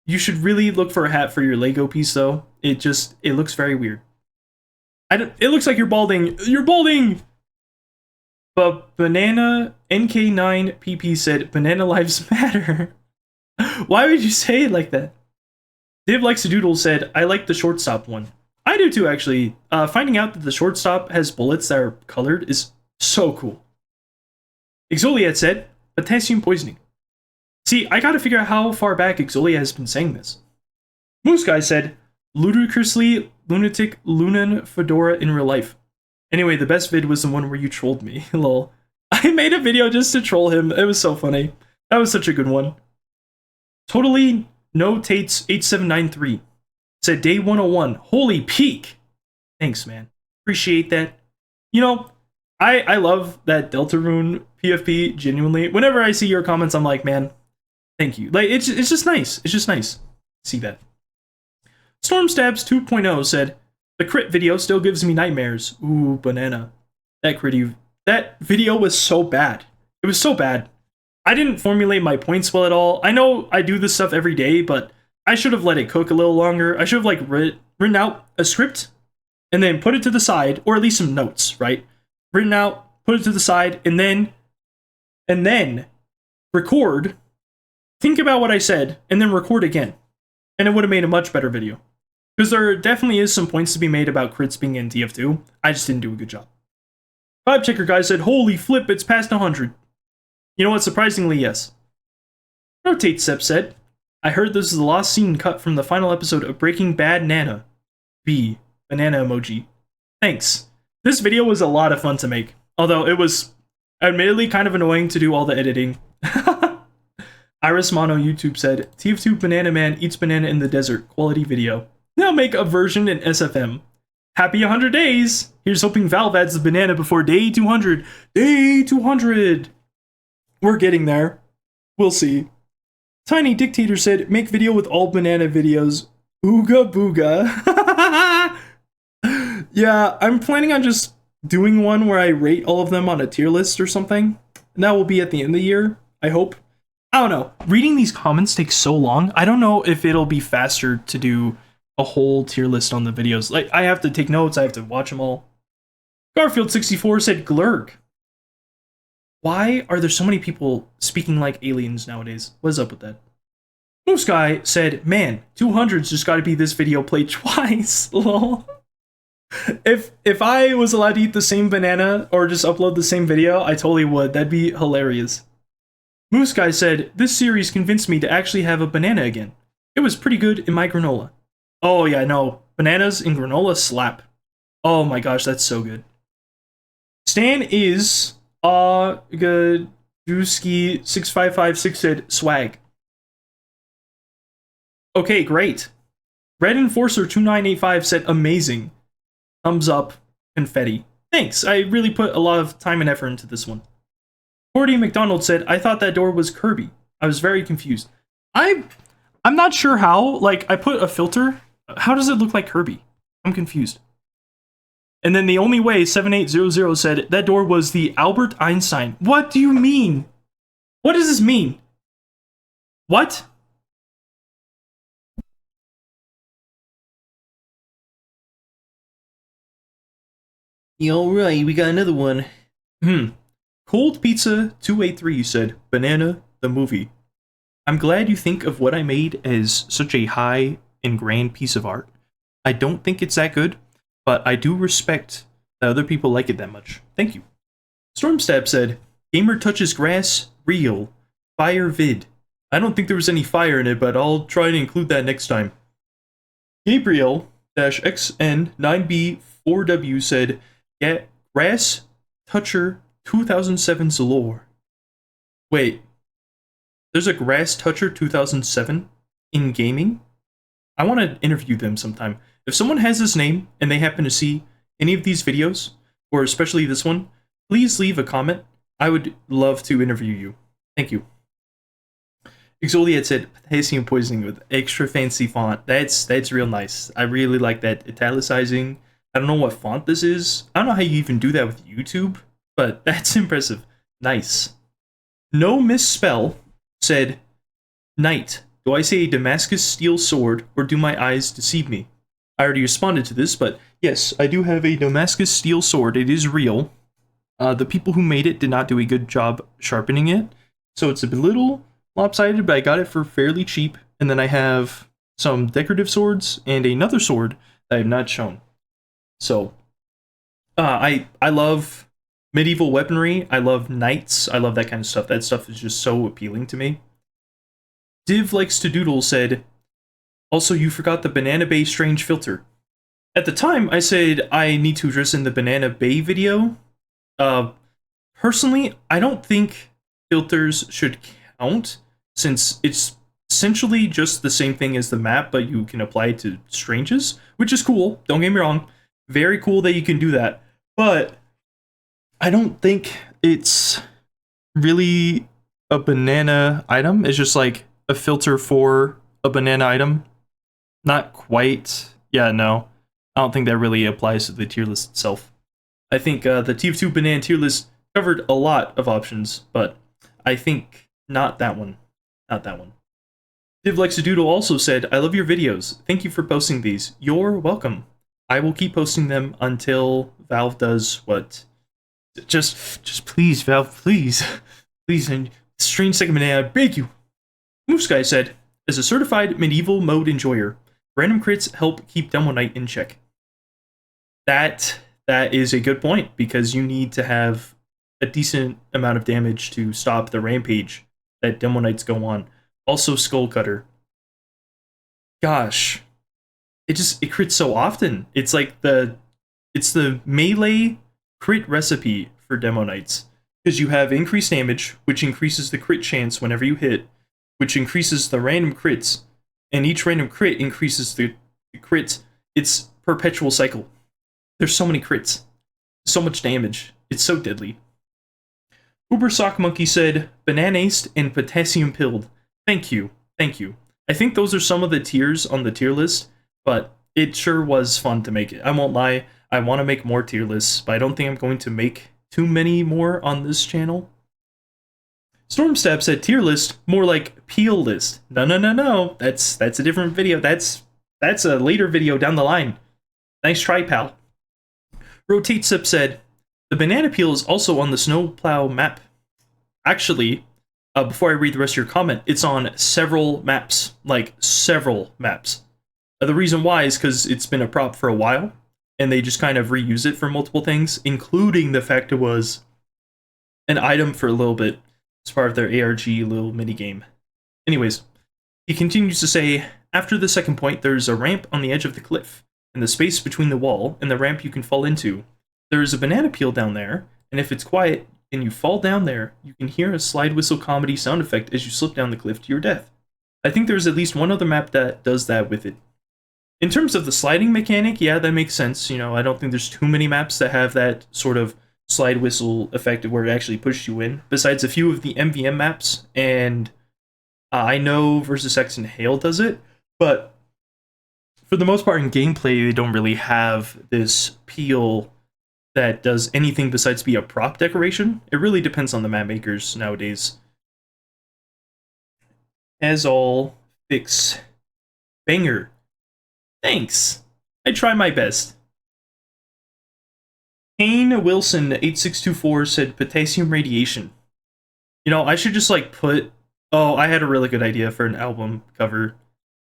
You should really look for a hat for your Lego piece, though. It looks very weird. It looks like you're balding. You're balding! But Banana NK9PP said, Banana Lives Matter. Why would you say it like that? Div Likes to Doodle said, I like the shortstop one. I do too, actually. Finding out that the shortstop has bullets that are colored is so cool. Exoliat said, potassium poisoning. See, I gotta figure out how far back Exoliat has been saying this. Moose Guy said, ludicrously lunatic Lunan Fedora in real life. Anyway, the best vid was the one where you trolled me. Lol. I made a video just to troll him. It was so funny. That was such a good one. Totally No Tates 8793 said day 101. Holy peak. Thanks, man. Appreciate that. You know, I love that Deltarune PFP, genuinely. Whenever I see your comments, I'm like, man, thank you. Like, it's just nice. It's just nice to see that. Stormstabs 2.0 said, the crit video still gives me nightmares. Ooh, banana. That video was so bad. It was so bad. I didn't formulate my points well at all. I know I do this stuff every day, but I should have let it cook a little longer. I should have like written out a script and then put it to the side, or at least some notes, right? Written out, put it to the side, and then record, think about what I said, and then record again. And it would have made a much better video. Because there definitely is some points to be made about crits being in TF2. I just didn't do a good job. Vibe Checker Guy said, holy flip, it's past 100. You know what? Surprisingly, yes. Rotate Sep said, I heard this is the last scene cut from the final episode of Breaking Bad Nana. B. Banana emoji. Thanks. This video was a lot of fun to make. Although it was admittedly kind of annoying to do all the editing. Iris Mono YouTube said, TF2 Banana Man eats banana in the desert. Quality video. Now make a version in SFM. Happy 100 days! Here's hoping Valve adds the banana before day 200. Day 200! We're getting there. We'll see. Tiny Dictator said, make video with all banana videos. Ooga booga. Yeah, I'm planning on just doing one where I rate all of them on a tier list or something. And that will be at the end of the year, I hope. I don't know. Reading these comments takes so long. I don't know if it'll be faster to do a whole tier list on the videos. Like, I have to take notes, I have to watch them all. Garfield64 said glurg. Why are there so many people speaking like aliens nowadays? What is up with that? Moose Guy said, man, 200's just gotta be this video played twice. Lol. If I was allowed to eat the same banana or just upload the same video, I totally would. That'd be hilarious. Moose Guy said, this series convinced me to actually have a banana again. It was pretty good in my granola. Oh yeah, no. Bananas in granola slap. Oh my gosh, that's so good. Stan is Gaduski6556 said swag. Okay, great. Red Enforcer 2985 said amazing. Thumbs up, confetti. Thanks, I really put a lot of time and effort into this one. Cordy McDonald said, I thought that door was Kirby. I was very confused. I'm not sure how. Like, I put a filter How does it look like Kirby? I'm confused. And then the only way 7800 said that door was the Albert Einstein. What do you mean? What does this mean? What? Alright, we got another one. Cold Pizza 283 said, Banana, the movie. I'm glad you think of what I made as such a high and grand piece of art. I don't think it's that good, but I do respect that other people like it that much. Thank you. Stormstab said, Gamer touches grass, real, fire vid. I don't think there was any fire in it, but I'll try to include that next time. Gabriel-XN9B4W said, Get grass toucher 2007's lore. Wait, there's a Grass Toucher 2007 in gaming? I want to interview them sometime. If someone has this name and they happen to see any of these videos, or especially this one, please leave a comment. I would love to interview you. Thank you. Exoliat said, potassium poisoning with extra fancy font. That's real nice. I really like that italicizing. I don't know what font this is. I don't know how you even do that with YouTube, but that's impressive. Nice. No misspell said, Knight, do I say a Damascus steel sword or do my eyes deceive me? I already responded to this, but yes, I do have a Damascus steel sword. It is real. The people who made it did not do a good job sharpening it, so it's a little lopsided, but I got it for fairly cheap. And then I have some decorative swords and another sword that I have not shown. So, I love medieval weaponry. I love knights. I love that kind of stuff. That stuff is just so appealing to me. Div Likes to Doodle said, also, you forgot the Banana Bay strange filter. At the time, I said I need to address in the Banana Bay video. Personally, I don't think filters should count, since it's essentially just the same thing as the map, but you can apply it to stranges, which is cool. Don't get me wrong. Very cool that you can do that. But I don't think it's really a banana item. It's just like a filter for a banana item. Not quite. Yeah, no. I don't think that really applies to the tier list itself. I think the TF2 banana tier list covered a lot of options, but I think not that one. Not that one. Div Likes to Doodle also said, I love your videos. Thank you for posting these. You're welcome. I will keep posting them until Valve does what? Just please, Valve, please. Please, and strangesecondbanana, I beg you. Moose Guy said, as a certified medieval mode enjoyer, random crits help keep Demo Knight in check. That is a good point, because you need to have a decent amount of damage to stop the rampage that Demo Knights go on. Also Skull Cutter. Gosh. It crits so often. It's like it's the melee crit recipe for Demo Knights. Because you have increased damage, which increases the crit chance whenever you hit, which increases the random crits, and each random crit increases the crits. It's perpetual cycle. There's so many crits. So much damage. It's so deadly. Uber Sock Monkey said, bananaced and potassium pilled. Thank you. Thank you. I think those are some of the tiers on the tier list, but it sure was fun to make it. I won't lie. I want to make more tier lists, but I don't think I'm going to make too many more on this channel. Stormstab said tier list, more like peel list. No. That's a different video. That's a later video down the line. Nice try, pal. Rotate Sip said, the banana peel is also on the snowplow map. Actually, before I read the rest of your comment, it's on several maps. Like, several maps. The reason why is because it's been a prop for a while, and they just kind of reuse it for multiple things, including the fact it was an item for a little bit as part of their ARG little minigame. Anyways, he continues to say, after the second point, there's a ramp on the edge of the cliff, and the space between the wall and the ramp you can fall into. There is a banana peel down there, and if it's quiet and you fall down there, you can hear a slide whistle comedy sound effect as you slip down the cliff to your death. I think there's at least one other map that does that with it. In terms of the sliding mechanic, yeah, that makes sense. You know, I don't think there's too many maps that have that sort of slide whistle effect where it actually pushes you in, besides a few of the MVM maps, and I know Versus X and Hail does it, but for the most part in gameplay, they don't really have this peel that does anything besides be a prop decoration. It really depends on the map makers nowadays. As all, fix banger. Thanks. I try my best. Kane Wilson 8624 said potassium radiation. You know, I should just like put. Oh, I had a really good idea for an album cover.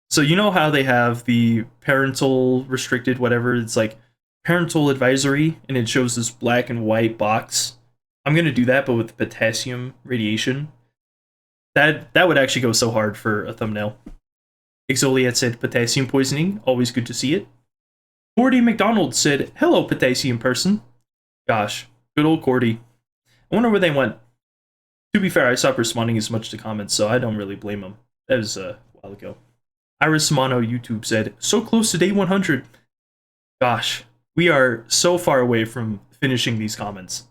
So you know how they have the parental restricted whatever, it's like parental advisory, and it shows this black and white box. I'm gonna do that, but with potassium radiation. That would actually go so hard for a thumbnail. Exoliat said potassium poisoning, always good to see it. Cordy McDonald said, hello potassium person. Gosh, good old Cordy. I wonder where they went. To be fair, I stopped responding as much to comments, so I don't really blame them. That was a while ago. Iris Mono YouTube said, so close to day 100. Gosh, we are so far away from finishing these comments.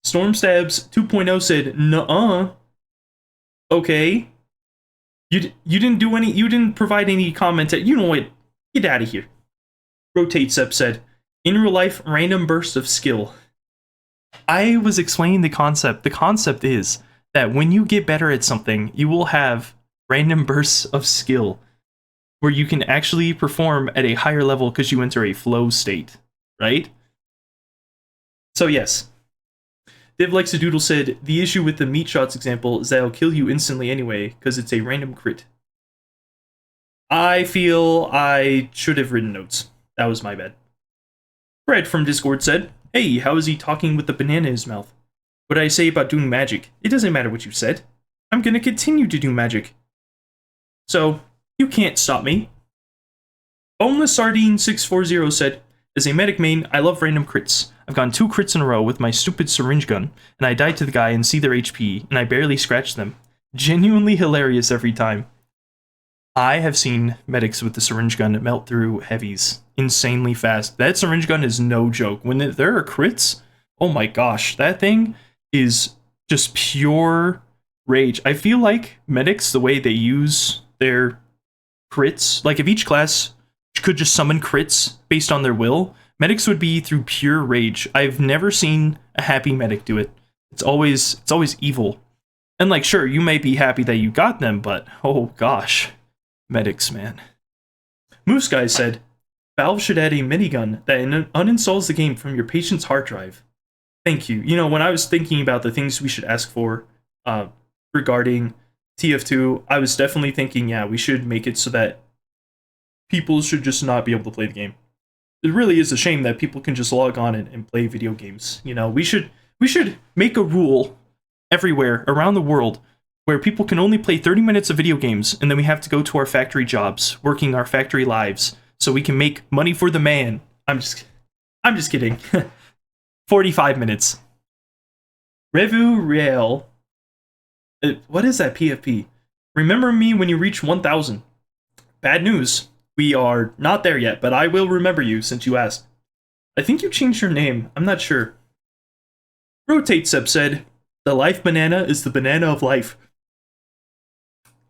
Stormstabs 2.0 said, nuh-uh. Okay. You didn't do any, you didn't provide any comment. You know what? Get out of here. Rotate Sep said, in real life, random burst of skill. I was explaining the concept. The concept is that when you get better at something, you will have random bursts of skill where you can actually perform at a higher level because you enter a flow state, right? So yes. Div Likes a Doodle said, the issue with the meat shots example is that it'll kill you instantly anyway because it's a random crit. I feel I should have written notes. That was my bad. Fred from Discord said, hey, how is he talking with the banana in his mouth? What did I say about doing magic? It doesn't matter what you said. I'm gonna continue to do magic. So, you can't stop me. Boneless Sardine 640 said, as a medic main, I love random crits. I've gotten 2 crits in a row with my stupid syringe gun, and I die to the guy and see their HP, and I barely scratch them. Genuinely hilarious every time. I have seen medics with the syringe gun melt through heavies insanely fast. That syringe gun is no joke. When there are crits, oh my gosh, that thing is just pure rage. I feel like medics, the way they use their crits, like if each class could just summon crits based on their will, medics would be through pure rage. I've never seen a happy medic do it. It's always evil. And like, sure, you may be happy that you got them, but oh gosh. Medics, man. Moose Guy said, Valve should add a minigun that uninstalls the game from your patient's hard drive. Thank you. You know, when I was thinking about the things we should ask for regarding TF2, I was definitely thinking, yeah, we should make it so that people should just not be able to play the game. It really is a shame that people can just log on and play video games. You know, we should make a rule everywhere around the world where people can only play 30 minutes of video games, and then we have to go to our factory jobs, working our factory lives, so we can make money for the man. I'm just kidding. 45 minutes. Revu Real. What is that PFP? Remember me when you reach 1,000. Bad news. We are not there yet, but I will remember you since you asked. I think you changed your name. I'm not sure. Rotate Sep said, the life banana is the banana of life.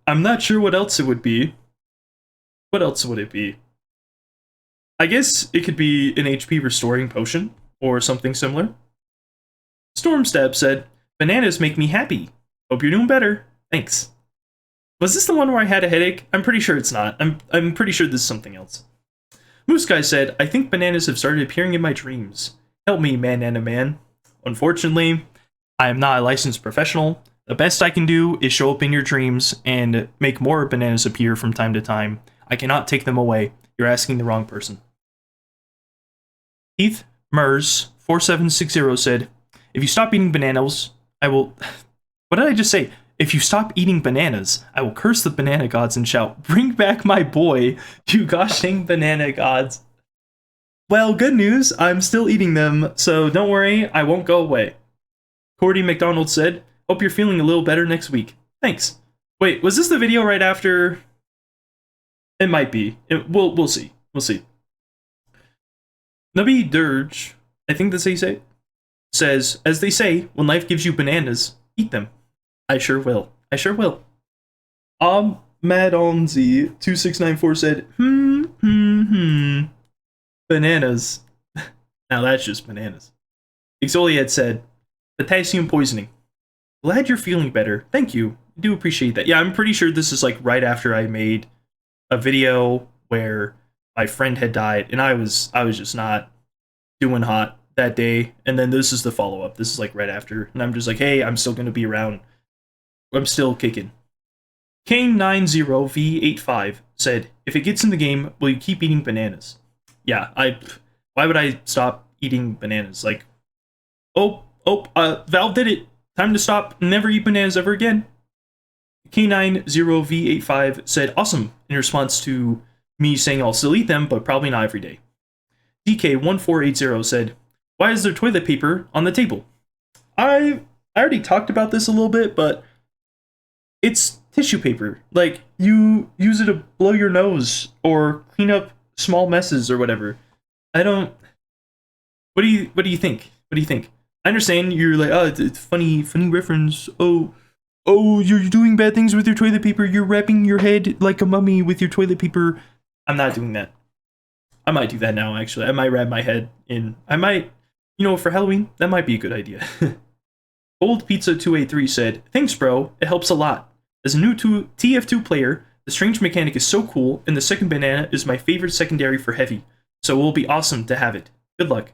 I'm not sure what else it would be. What else would it be? I guess it could be an HP restoring potion, or something similar. Stormstab said, bananas make me happy. Hope you're doing better. Thanks. Was this the one where I had a headache? I'm pretty sure it's not. I'm pretty sure this is something else. Moose Guy said, I think bananas have started appearing in my dreams. Help me, man. Unfortunately, I am not a licensed professional. The best I can do is show up in your dreams and make more bananas appear from time to time. I cannot take them away. You're asking the wrong person. Heath Mers 4760 said, if you stop eating bananas, I will... What did I just say? If you stop eating bananas, I will curse the banana gods and shout, bring back my boy, you gosh dang banana gods. Well, good news, I'm still eating them, so don't worry, I won't go away. Cordy McDonald said, hope you're feeling a little better next week. Thanks. Wait, was this the video right after? It might be. We'll see. We'll see. Nabi Dirge, I think that's how you say it, says, as they say, when life gives you bananas, eat them. I sure will. I sure will. Madonzi 2694 said, Bananas. Now that's just bananas. Exoliad said, potassium poisoning. Glad you're feeling better. Thank you. I do appreciate that. Yeah, I'm pretty sure this is like right after I made a video where my friend had died and I was just not doing hot that day. And then this is the follow up. This is like right after. And I'm just like, hey, I'm still gonna be around. I'm still kicking. Kane90V85 said, if it gets in the game, will you keep eating bananas? Yeah, why would I stop eating bananas? Like, Valve did it. Time to stop. Never eat bananas ever again. K90V85 said, awesome, in response to me saying I'll still eat them, but probably not every day. DK1480 said, why is there toilet paper on the table? I already talked about this a little bit, but it's tissue paper. Like, you use it to blow your nose or clean up small messes or whatever. I don't... What do you think? What do you think? I understand you're like, oh, it's funny reference. Oh, you're doing bad things with your toilet paper. You're wrapping your head like a mummy with your toilet paper. I'm not doing that. I might do that now, actually. I might wrap my head in. I might, for Halloween, that might be a good idea. Old Pizza 283 said, thanks, bro. It helps a lot. As a new TF2 player, the strange mechanic is so cool, and the second banana is my favorite secondary for heavy. So it will be awesome to have it. Good luck.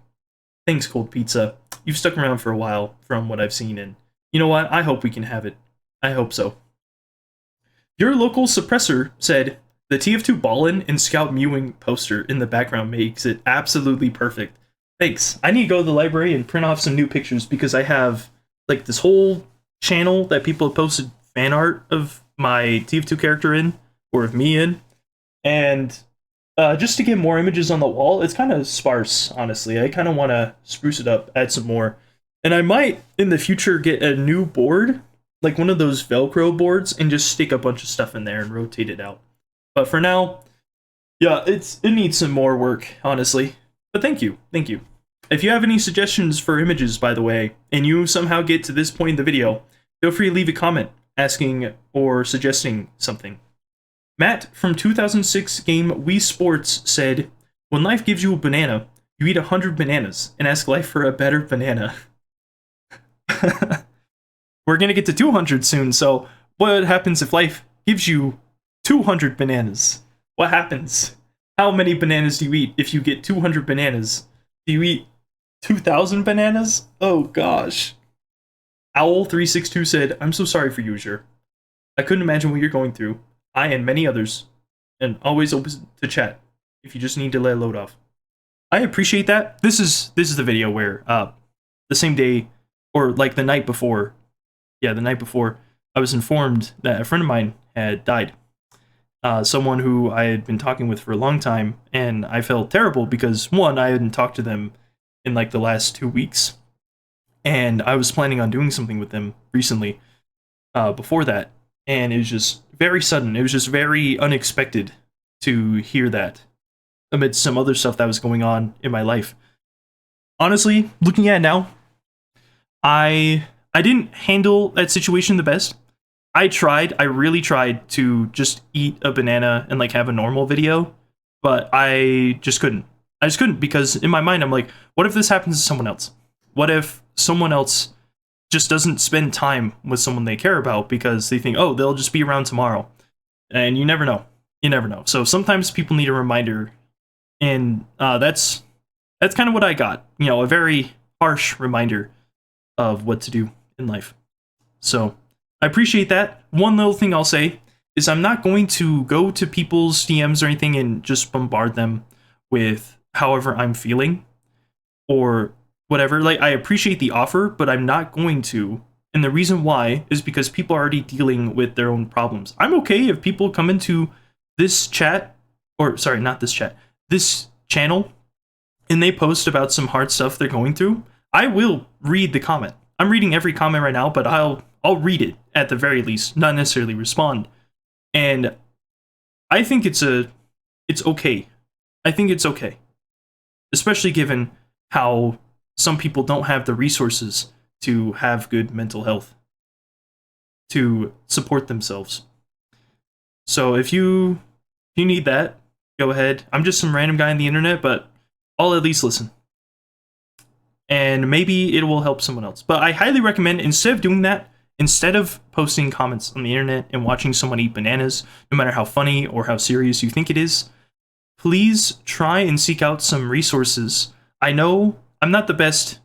Thanks, Cold Pizza. You've stuck around for a while from what I've seen, and you know what? I hope we can have it. I hope so. Your local suppressor said, the TF2 Ballin and Scout Mewing poster in the background makes it absolutely perfect. Thanks. I need to go to the library and print off some new pictures because I have like this whole channel that people have posted fan art of my TF2 character in, or of me in, and just to get more images on the wall. It's kind of sparse, honestly. I kind of want to spruce it up, add some more. And I might, in the future, get a new board, like one of those Velcro boards, and just stick a bunch of stuff in there and rotate it out. But for now, yeah, it needs some more work, honestly. But thank you. If you have any suggestions for images, by the way, and you somehow get to this point in the video, feel free to leave a comment asking or suggesting something. Matt from 2006 game Wii Sports said, when life gives you a banana, you eat 100 bananas and ask life for a better banana. We're gonna get to 200 soon, so what happens if life gives you 200 bananas? What happens? How many bananas do you eat if you get 200 bananas? Do you eat 2,000 bananas? Oh gosh. Owl362 said, I'm so sorry for you, Azure. I couldn't imagine what you're going through. I and many others, and always open to chat if you just need to let it load off. I appreciate that. This is the video where the same day, or like the night before, I was informed that a friend of mine had died. Someone who I had been talking with for a long time, and I felt terrible because, one, I hadn't talked to them in like the last 2 weeks, and I was planning on doing something with them recently before that, and it was just very sudden. It was just very unexpected to hear that amidst some other stuff that was going on in my life. Honestly, looking at it now, I didn't handle that situation the best. I really tried to just eat a banana and like have a normal video, but I just couldn't. Because in my mind I'm like, what if this happens to someone else? What if someone else just doesn't spend time with someone they care about because they think, oh, they'll just be around tomorrow? And you never know. So sometimes people need a reminder, and that's kind of what I got. A very harsh reminder of what to do in life. So I appreciate that. One little thing I'll say is I'm not going to go to people's DMs or anything and just bombard them with however I'm feeling or whatever. Like, I appreciate the offer, but I'm not going to. And the reason why is because people are already dealing with their own problems. I'm okay if people come into this chat, or sorry, not this chat, this channel, and they post about some hard stuff they're going through. I will read the comment. I'm reading every comment right now, but I'll read it at the very least, not necessarily respond. And I think it's okay. I think it's okay. Especially given how some people don't have the resources to have good mental health, to support themselves. So if you need that, go ahead. I'm just some random guy on the internet, but I'll at least listen. And maybe it will help someone else. But I highly recommend, instead of doing that, instead of posting comments on the internet and watching someone eat bananas, no matter how funny or how serious you think it is, please try and seek out some resources. I know I'm not the best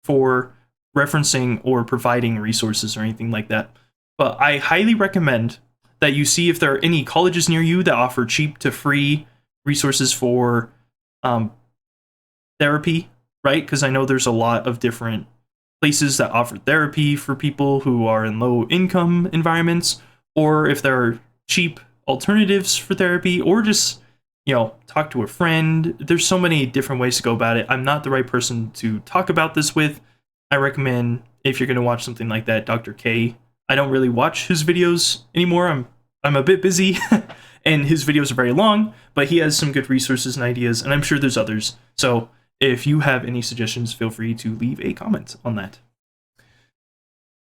for referencing or providing resources or anything like that, but I highly recommend that you see if there are any colleges near you that offer cheap to free resources for therapy, right? Because I know there's a lot of different places that offer therapy for people who are in low income environments, or if there are cheap alternatives for therapy, or just, talk to a friend. There's so many different ways to go about it. I'm not the right person to talk about this with. I recommend, if you're going to watch something like that, Dr. K. I don't really watch his videos anymore. I'm a bit busy and his videos are very long, but he has some good resources and ideas, and I'm sure there's others. So if you have any suggestions, feel free to leave a comment on that.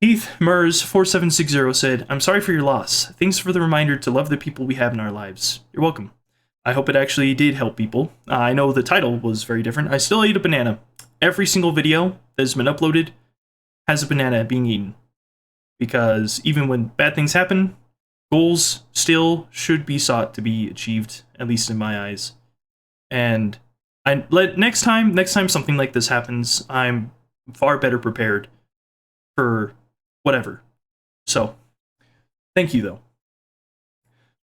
Heath Mers 4760 said, "I'm sorry for your loss. Thanks for the reminder to love the people we have in our lives." You're welcome. I hope it actually did help people. I know the title was very different. I still ate a banana. Every single video that has been uploaded has a banana being eaten. Because even when bad things happen, goals still should be sought to be achieved, at least in my eyes. And next time something like this happens, I'm far better prepared for whatever. So, thank you though.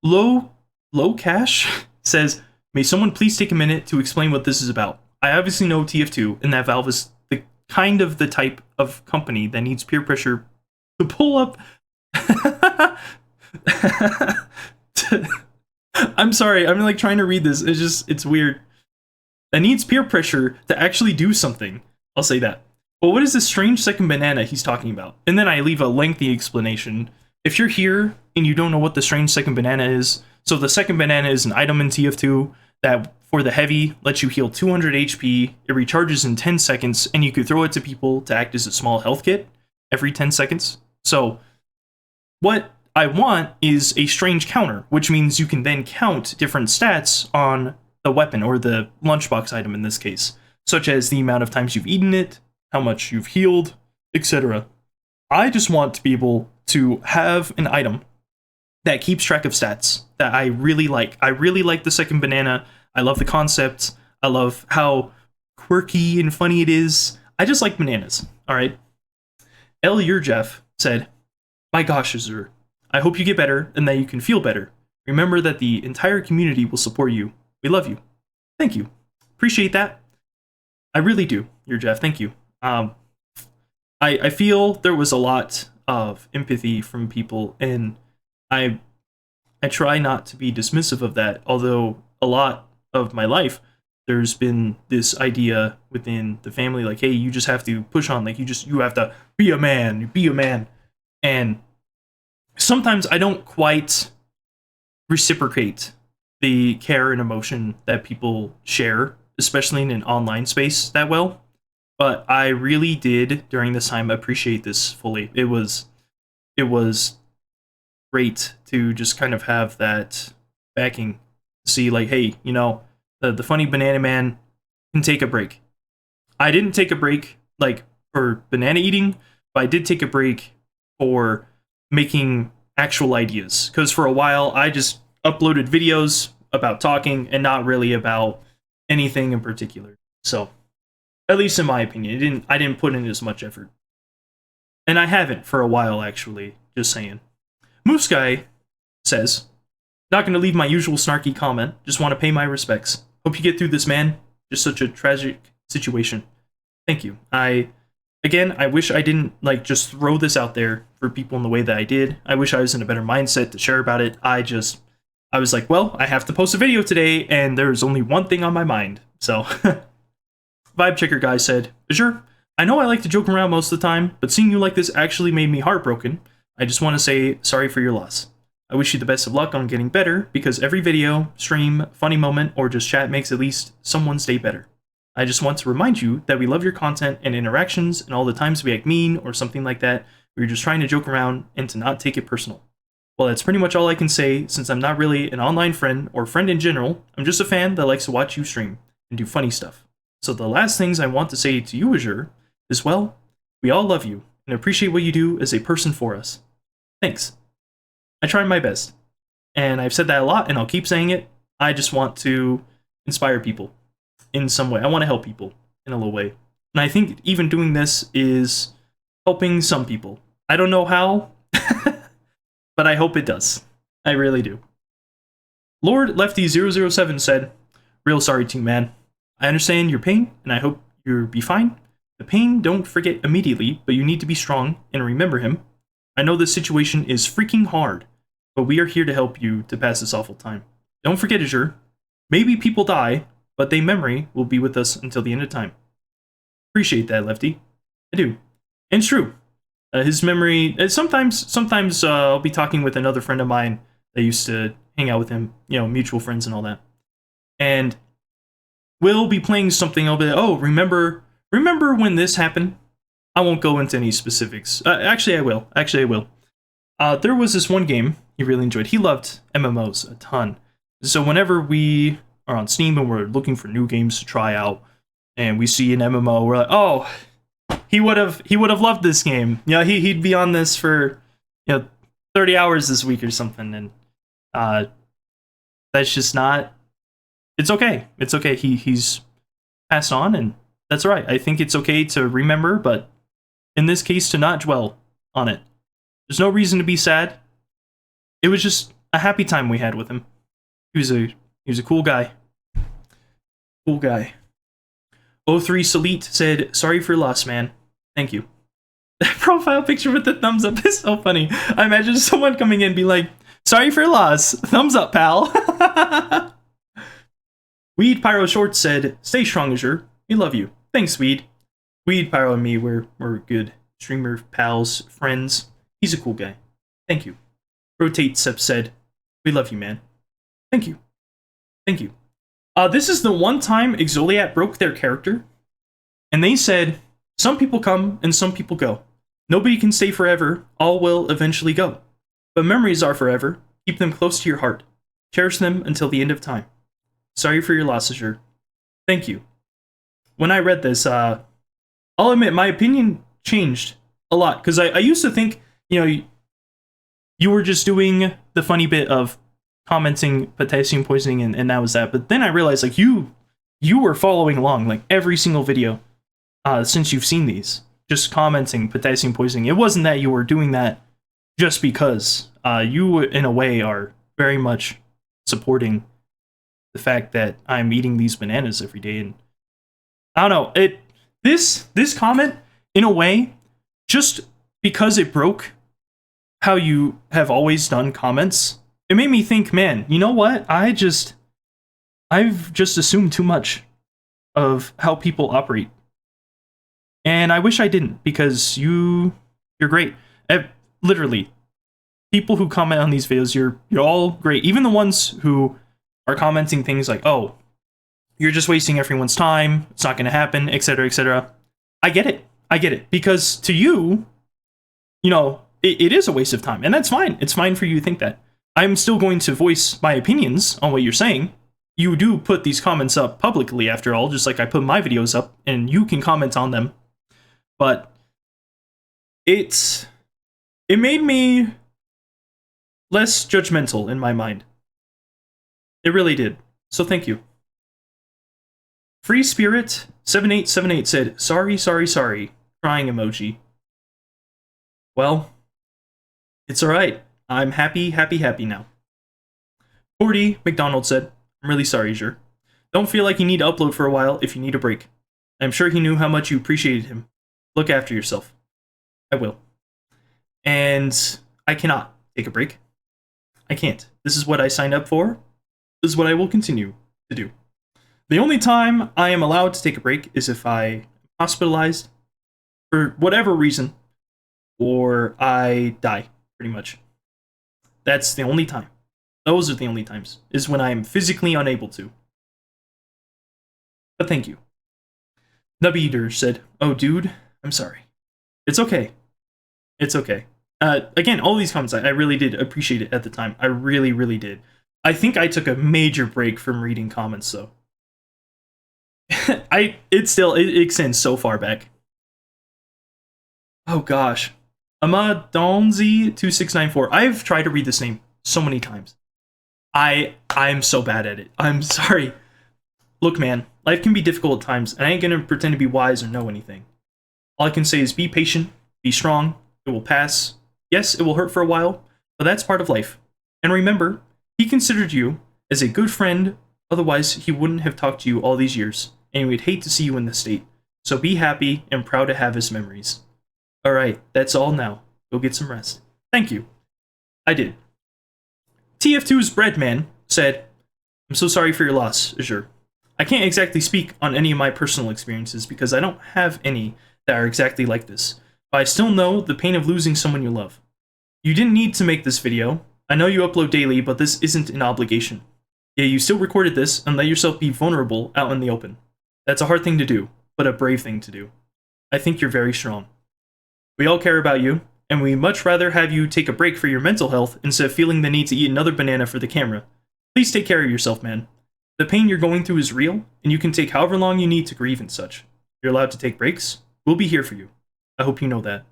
Low Cash says, "May someone please take a minute to explain what this is about. I obviously know TF2 and that Valve is the type of company that needs peer pressure to pull up." I'm sorry, I'm trying to read this. It's weird. That needs peer pressure to actually do something. I'll say that. But what is this strange second banana he's talking about? And then I leave a lengthy explanation. If you're here and you don't know what the strange second banana is, so the second banana is an item in TF2 that, for the heavy, lets you heal 200 HP, it recharges in 10 seconds, and you could throw it to people to act as a small health kit every 10 seconds. So what I want is a strange counter, which means you can then count different stats on the weapon, or the lunchbox item in this case, such as the amount of times you've eaten it, how much you've healed, etc. I just want to be able to have an item that keeps track of stats that I really like. I really like the second banana. I love the concept. I love how quirky and funny it is. I just like bananas, alright? Jeff said, "My gosh, Azure. I hope you get better and that you can feel better. Remember that the entire community will support you. We love you." Thank you. Appreciate that. I really do, Jeff. Thank you. I feel there was a lot of empathy from people, and I try not to be dismissive of that, although a lot of my life there's been this idea within the family, like, hey, you just have to push on, like, you have to be a man. And sometimes I don't quite reciprocate the care and emotion that people share, especially in an online space, that well. But I really did, during this time, appreciate this fully. It was great to just kind of have that backing. See, like, hey, the funny banana man can take a break. I didn't take a break, like, for banana eating, but I did take a break for making actual ideas. Because for a while, I just uploaded videos about talking and not really about anything in particular. So, at least in my opinion, I didn't put in as much effort. And I haven't for a while, actually, just saying. Moose Guy says, "Not going to leave my usual snarky comment, just want to pay my respects. Hope you get through this, man. Just such a tragic situation." Thank you. I wish I didn't, just throw this out there for people in the way that I did. I wish I was in a better mindset to share about it. I was like, well, I have to post a video today, and there's only one thing on my mind. So, Vibe Checker Guy said, "Azure, I know I like to joke around most of the time, but seeing you like this actually made me heartbroken. I just want to say sorry for your loss. I wish you the best of luck on getting better, because every video, stream, funny moment, or just chat makes at least someone's day better. I just want to remind you that we love your content and interactions, and all the times we act mean or something like that, we were just trying to joke around and to not take it personal. Well, that's pretty much all I can say, since I'm not really an online friend or friend in general. I'm just a fan that likes to watch you stream and do funny stuff. So the last things I want to say to you, Azure, is well, we all love you and appreciate what you do as a person for us. Thanks. I try my best. And I've said that a lot, and I'll keep saying it. I just want to inspire people in some way. I want to help people in a little way. And I think even doing this is helping some people. I don't know how, but I hope it does. I really do. Lord Lefty007 said, real sorry to you, man. I understand your pain, and I hope you'll be fine. The pain don't forget immediately, but you need to be strong and remember him. I know this situation is freaking hard, but we are here to help you to pass this awful time. Don't forget, Azure. Maybe people die, but their memory will be with us until the end of time. Appreciate that, Lefty. I do. And it's true. His memory... Sometimes I'll be talking with another friend of mine that used to hang out with him, you know, mutual friends and all that. And we'll be playing something, I'll be like, oh, remember when this happened? I won't go into any specifics. Actually, I will. There was this one game he really enjoyed. He loved MMOs a ton. So whenever we are on Steam and we're looking for new games to try out, and we see an MMO, we're like, oh, he would have loved this game. Yeah, he'd be on this for 30 hours this week or something, and that's just not. It's okay. It's okay. He's passed on, and that's right. I think it's okay to remember, but in this case, to not dwell on it. There's no reason to be sad. It was just a happy time we had with him. He was a cool guy. Cool guy. 03 Salite said, sorry for your loss, man. Thank you. That profile picture with the thumbs up is so funny. I imagine someone coming in and be like, sorry for your loss. Thumbs up, pal. Weed Pyro Short said, stay strong, Azure. We love you. Thanks, Weed. Weed, Pyro, and me, we're good streamer pals, friends. He's a cool guy. Thank you. Rotate Sep said, we love you, man. Thank you. Thank you. This is the one time Exoliat broke their character, and they said, some people come and some people go. Nobody can stay forever, all will eventually go. But memories are forever, keep them close to your heart. Cherish them until the end of time. Sorry for your loss, Azure. Thank you. When I read this, I'll admit my opinion changed a lot, because I used to think, you were just doing the funny bit of commenting potassium poisoning and that was that. But then I realized, like, you were following along, like, every single video since you've seen these, just commenting potassium poisoning. It wasn't that you were doing that just because. You, in a way, are very much supporting the fact that I'm eating these bananas every day. And I don't know, this comment, in a way, just because it broke how you have always done comments, it made me think, man, you know what? I've just assumed too much of how people operate. And I wish I didn't, because you're great. Literally, people who comment on these videos, you're all great. Even the ones who are commenting things like, oh, you're just wasting everyone's time, it's not going to happen, etc., etc. I get it. Because to you, it is a waste of time, and that's fine. It's fine for you to think that. I'm still going to voice my opinions on what you're saying. You do put these comments up publicly, after all, just like I put my videos up, and you can comment on them. But it made me less judgmental in my mind. It really did. So thank you. Free Spirit 7878 said, sorry, crying emoji. Well, it's alright. I'm happy now. 40 McDonald said, I'm really sorry, Azure. Don't feel like you need to upload for a while if you need a break. I'm sure he knew how much you appreciated him. Look after yourself. I will. And I cannot take a break. I can't. This is what I signed up for. This is what I will continue to do. The only time I am allowed to take a break is if I am hospitalized for whatever reason, or I die, pretty much. That's the only time. Those are the only times, is when I am physically unable to. But thank you. Nubby Eater said, oh dude, I'm sorry. It's okay. It's okay. Again, all these comments, I really did appreciate it at the time. I really, really did. I think I took a major break from reading comments, though. It extends so far back. Oh gosh. Amadonzi2694. I've tried to read this name so many times. I'm so bad at it. I'm sorry. Look, man, life can be difficult at times, and I ain't gonna pretend to be wise or know anything. All I can say is be patient, be strong, it will pass. Yes, it will hurt for a while, but that's part of life. And remember, he considered you as a good friend, otherwise he wouldn't have talked to you all these years, and he would hate to see you in this state. So be happy and proud to have his memories. Alright, that's all now. Go get some rest. Thank you. I did. TF2's Breadman said, I'm so sorry for your loss, Azure. I can't exactly speak on any of my personal experiences because I don't have any that are exactly like this, but I still know the pain of losing someone you love. You didn't need to make this video. I know you upload daily, but this isn't an obligation. Yeah, you still recorded this and let yourself be vulnerable out in the open. That's a hard thing to do, but a brave thing to do. I think you're very strong. We all care about you, and we much rather have you take a break for your mental health instead of feeling the need to eat another banana for the camera. Please take care of yourself, man. The pain you're going through is real, and you can take however long you need to grieve and such. You're allowed to take breaks. We'll be here for you. I hope you know that.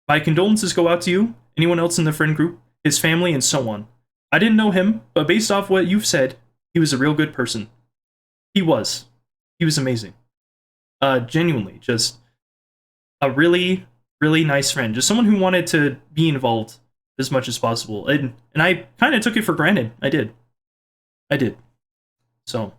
My condolences go out to you, anyone else in the friend group, his family, and so on. I didn't know him, but based off what you've said, he was a real good person. He was. He was amazing. Genuinely, just a really, really nice friend. Just someone who wanted to be involved as much as possible. And I kind of took it for granted. I did. So.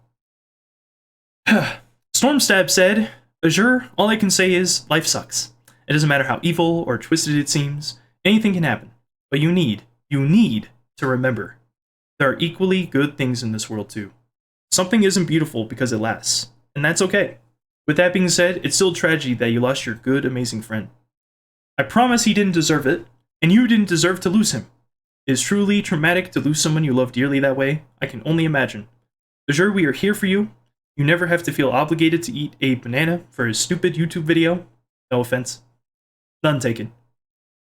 Stormstab said, Azure, all I can say is life sucks. It doesn't matter how evil or twisted it seems. Anything can happen. But you need to remember. There are equally good things in this world too. Something isn't beautiful because it lasts. And that's okay. With that being said, it's still a tragedy that you lost your good, amazing friend. I promise he didn't deserve it, and you didn't deserve to lose him. It is truly traumatic to lose someone you love dearly that way. I can only imagine. Azure, we are here for you. You never have to feel obligated to eat a banana for a stupid YouTube video. No offense. None taken.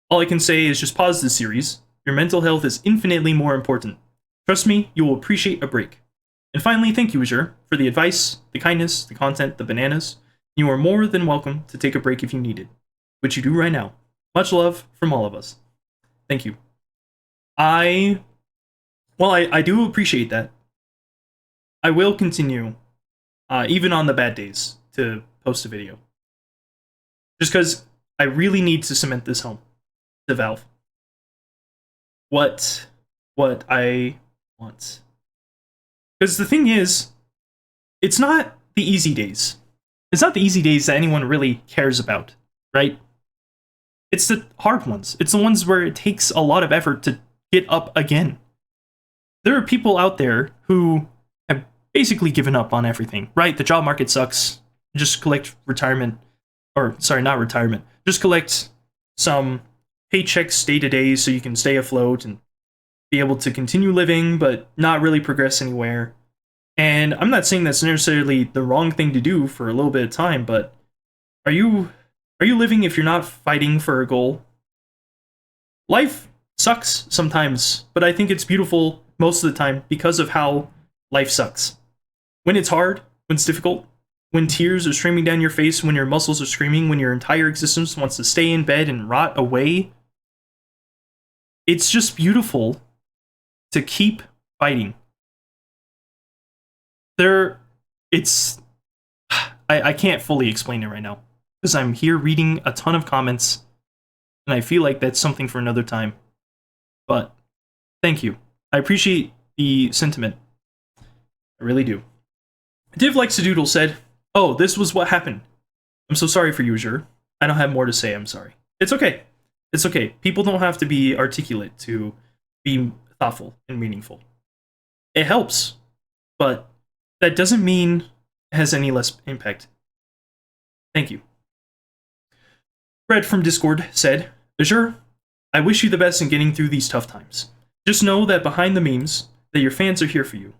All I can say is just pause this series. Your mental health is infinitely more important. Trust me, you will appreciate a break. And finally, thank you, Azure, for the advice, the kindness, the content, the bananas. You are more than welcome to take a break if you need it, which you do right now. Much love from all of us. Thank you. I do appreciate that. I will continue, even on the bad days, to post a video. Just because I really need to cement this home to Valve. What I want. Because the thing is, it's not the easy days. It's not the easy days that anyone really cares about, right? It's the hard ones. It's the ones where it takes a lot of effort to get up again. There are people out there who have basically given up on everything, right? The job market sucks. Just collect retirement. Or, sorry, not retirement. Just collect some paychecks day to day so you can stay afloat and be able to continue living, but not really progress anywhere. And I'm not saying that's necessarily the wrong thing to do for a little bit of time, but are you living if you're not fighting for a goal? Life sucks sometimes, but I think it's beautiful most of the time because of how life sucks. When it's hard, when it's difficult, when tears are streaming down your face, when your muscles are screaming, when your entire existence wants to stay in bed and rot away, it's just beautiful to keep fighting. I can't fully explain it right now because I'm here reading a ton of comments and I feel like that's something for another time. But thank you. I appreciate the sentiment. I really do. Div Likes a Doodle said, oh, this was what happened. I'm so sorry for you, Azure. I don't have more to say. I'm sorry. It's okay. It's okay. People don't have to be articulate to be thoughtful and meaningful. It helps, but that doesn't mean it has any less impact. Thank you. Fred from Discord said, Azure, I wish you the best in getting through these tough times. Just know that behind the memes, that your fans are here for you.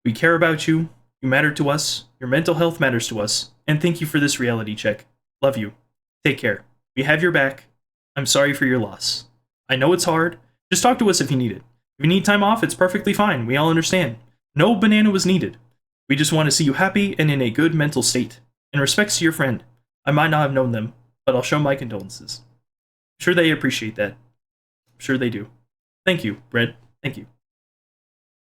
We care about you. You matter to us. Your mental health matters to us. And thank you for this reality check. Love you. Take care. We have your back. I'm sorry for your loss. I know it's hard. Just talk to us if you need it. If you need time off, it's perfectly fine. We all understand. No banana was needed. We just want to see you happy and in a good mental state. In respects to your friend, I might not have known them, but I'll show my condolences. I'm sure they appreciate that. I'm sure they do. Thank you, Red. Thank you.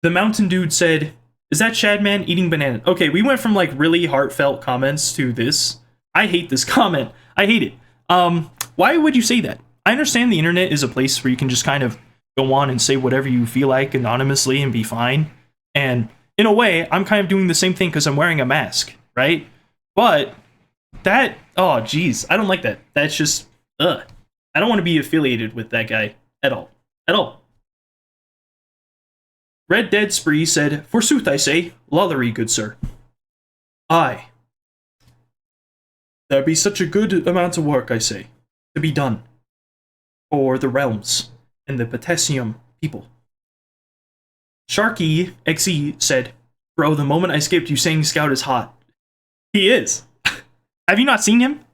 The Mountain Dude said, is that Shadman eating banana? Okay, we went from like really heartfelt comments to this. I hate this comment. I hate it. Why would you say that? I understand the internet is a place where you can just kind of go on and say whatever you feel like anonymously and be fine. And in a way, I'm kind of doing the same thing because I'm wearing a mask, right? But that, oh geez, I don't like that. That's just, ugh. I don't want to be affiliated with that guy at all. At all. Red Dead Spree said, forsooth I say, lollery, good sir. Aye. There be such a good amount of work, I say, to be done for the realms and the potassium people. Sharky XE said, bro, the moment I skipped you saying Scout is hot. He is. Have you not seen him?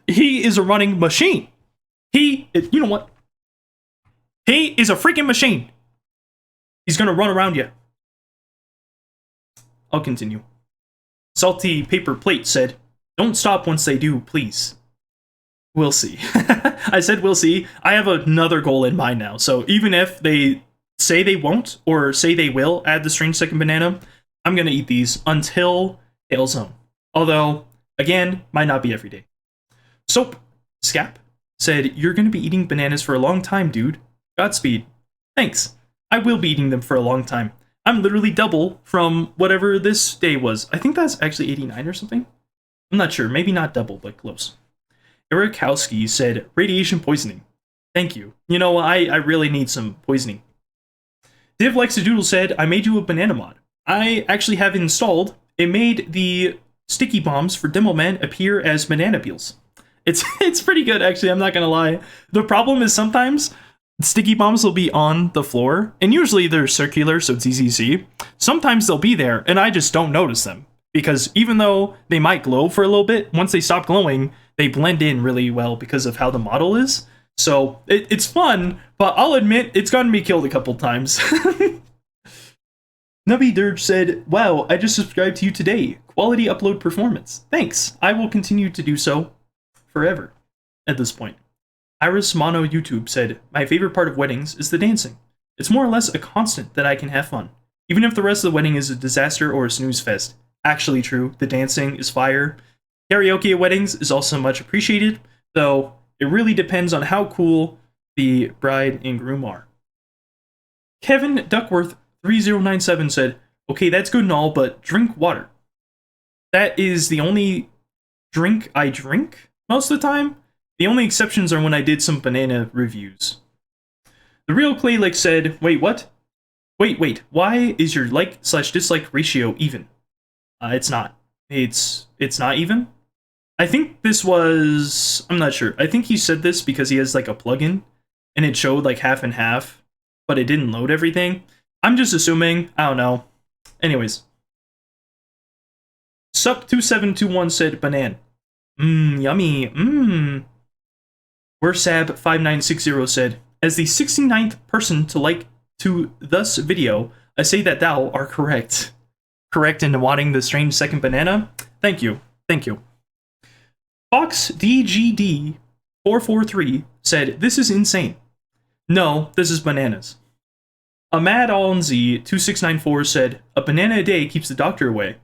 He is a running machine. You know what? He is a freaking machine. He's gonna run around you. I'll continue. Salty Paper Plate said, don't stop once they do, please. We'll see. I said we'll see. I have another goal in mind now. So even if they say they won't or say they will add the strange second banana, I'm gonna eat these until Hail Zone. Although, again, might not be every day. Soap Scap said, you're gonna be eating bananas for a long time, dude. Godspeed. Thanks. I will be eating them for a long time. I'm literally double from whatever this day was. I think that's actually 89 or something. I'm not sure. Maybe not double, but close. Erikowski said, radiation poisoning. Thank you. You know, I really need some poisoning. Div Likes a Doodle said, I made you a banana mod. I actually have it installed. It made the sticky bombs for Demoman appear as banana peels. It's pretty good, actually. I'm not gonna lie. The problem is sometimes sticky bombs will be on the floor, and usually they're circular, so it's easy to see. Sometimes they'll be there, and I just don't notice them. Because even though they might glow for a little bit, once they stop glowing, they blend in really well because of how the model is. So it's fun, but I'll admit it's gotten me killed a couple times. Nubby Dirge said, wow, I just subscribed to you today. Quality upload performance. Thanks. I will continue to do so forever at this point. Iris Mono YouTube said, my favorite part of weddings is the dancing. It's more or less a constant that I can have fun, even if the rest of the wedding is a disaster or a snooze fest. Actually true, the dancing is fire. Karaoke at weddings is also much appreciated, though it really depends on how cool the bride and groom are. Kevin Duckworth 3097 said, okay, that's good and all, but drink water. That is the only drink I drink most of the time. The only exceptions are when I did some banana reviews. The Real Claylick said, wait, what? Wait, why is your like/dislike ratio even? It's not. It's not even. I think this was, I'm not sure. I think he said this because he has like a plugin and it showed like half and half, but it didn't load everything. I'm just assuming, I don't know. Anyways. Sup2721 said banan. Yummy. Wersab5960 said, as the 69th person to like to this video, I say that thou are correct. Correct in wanting the strange second banana? Thank you. Thank you. Fox DGD 443 said, this is insane. No, this is bananas. Ahmad Alnz 2694 said, a banana a day keeps the doctor away.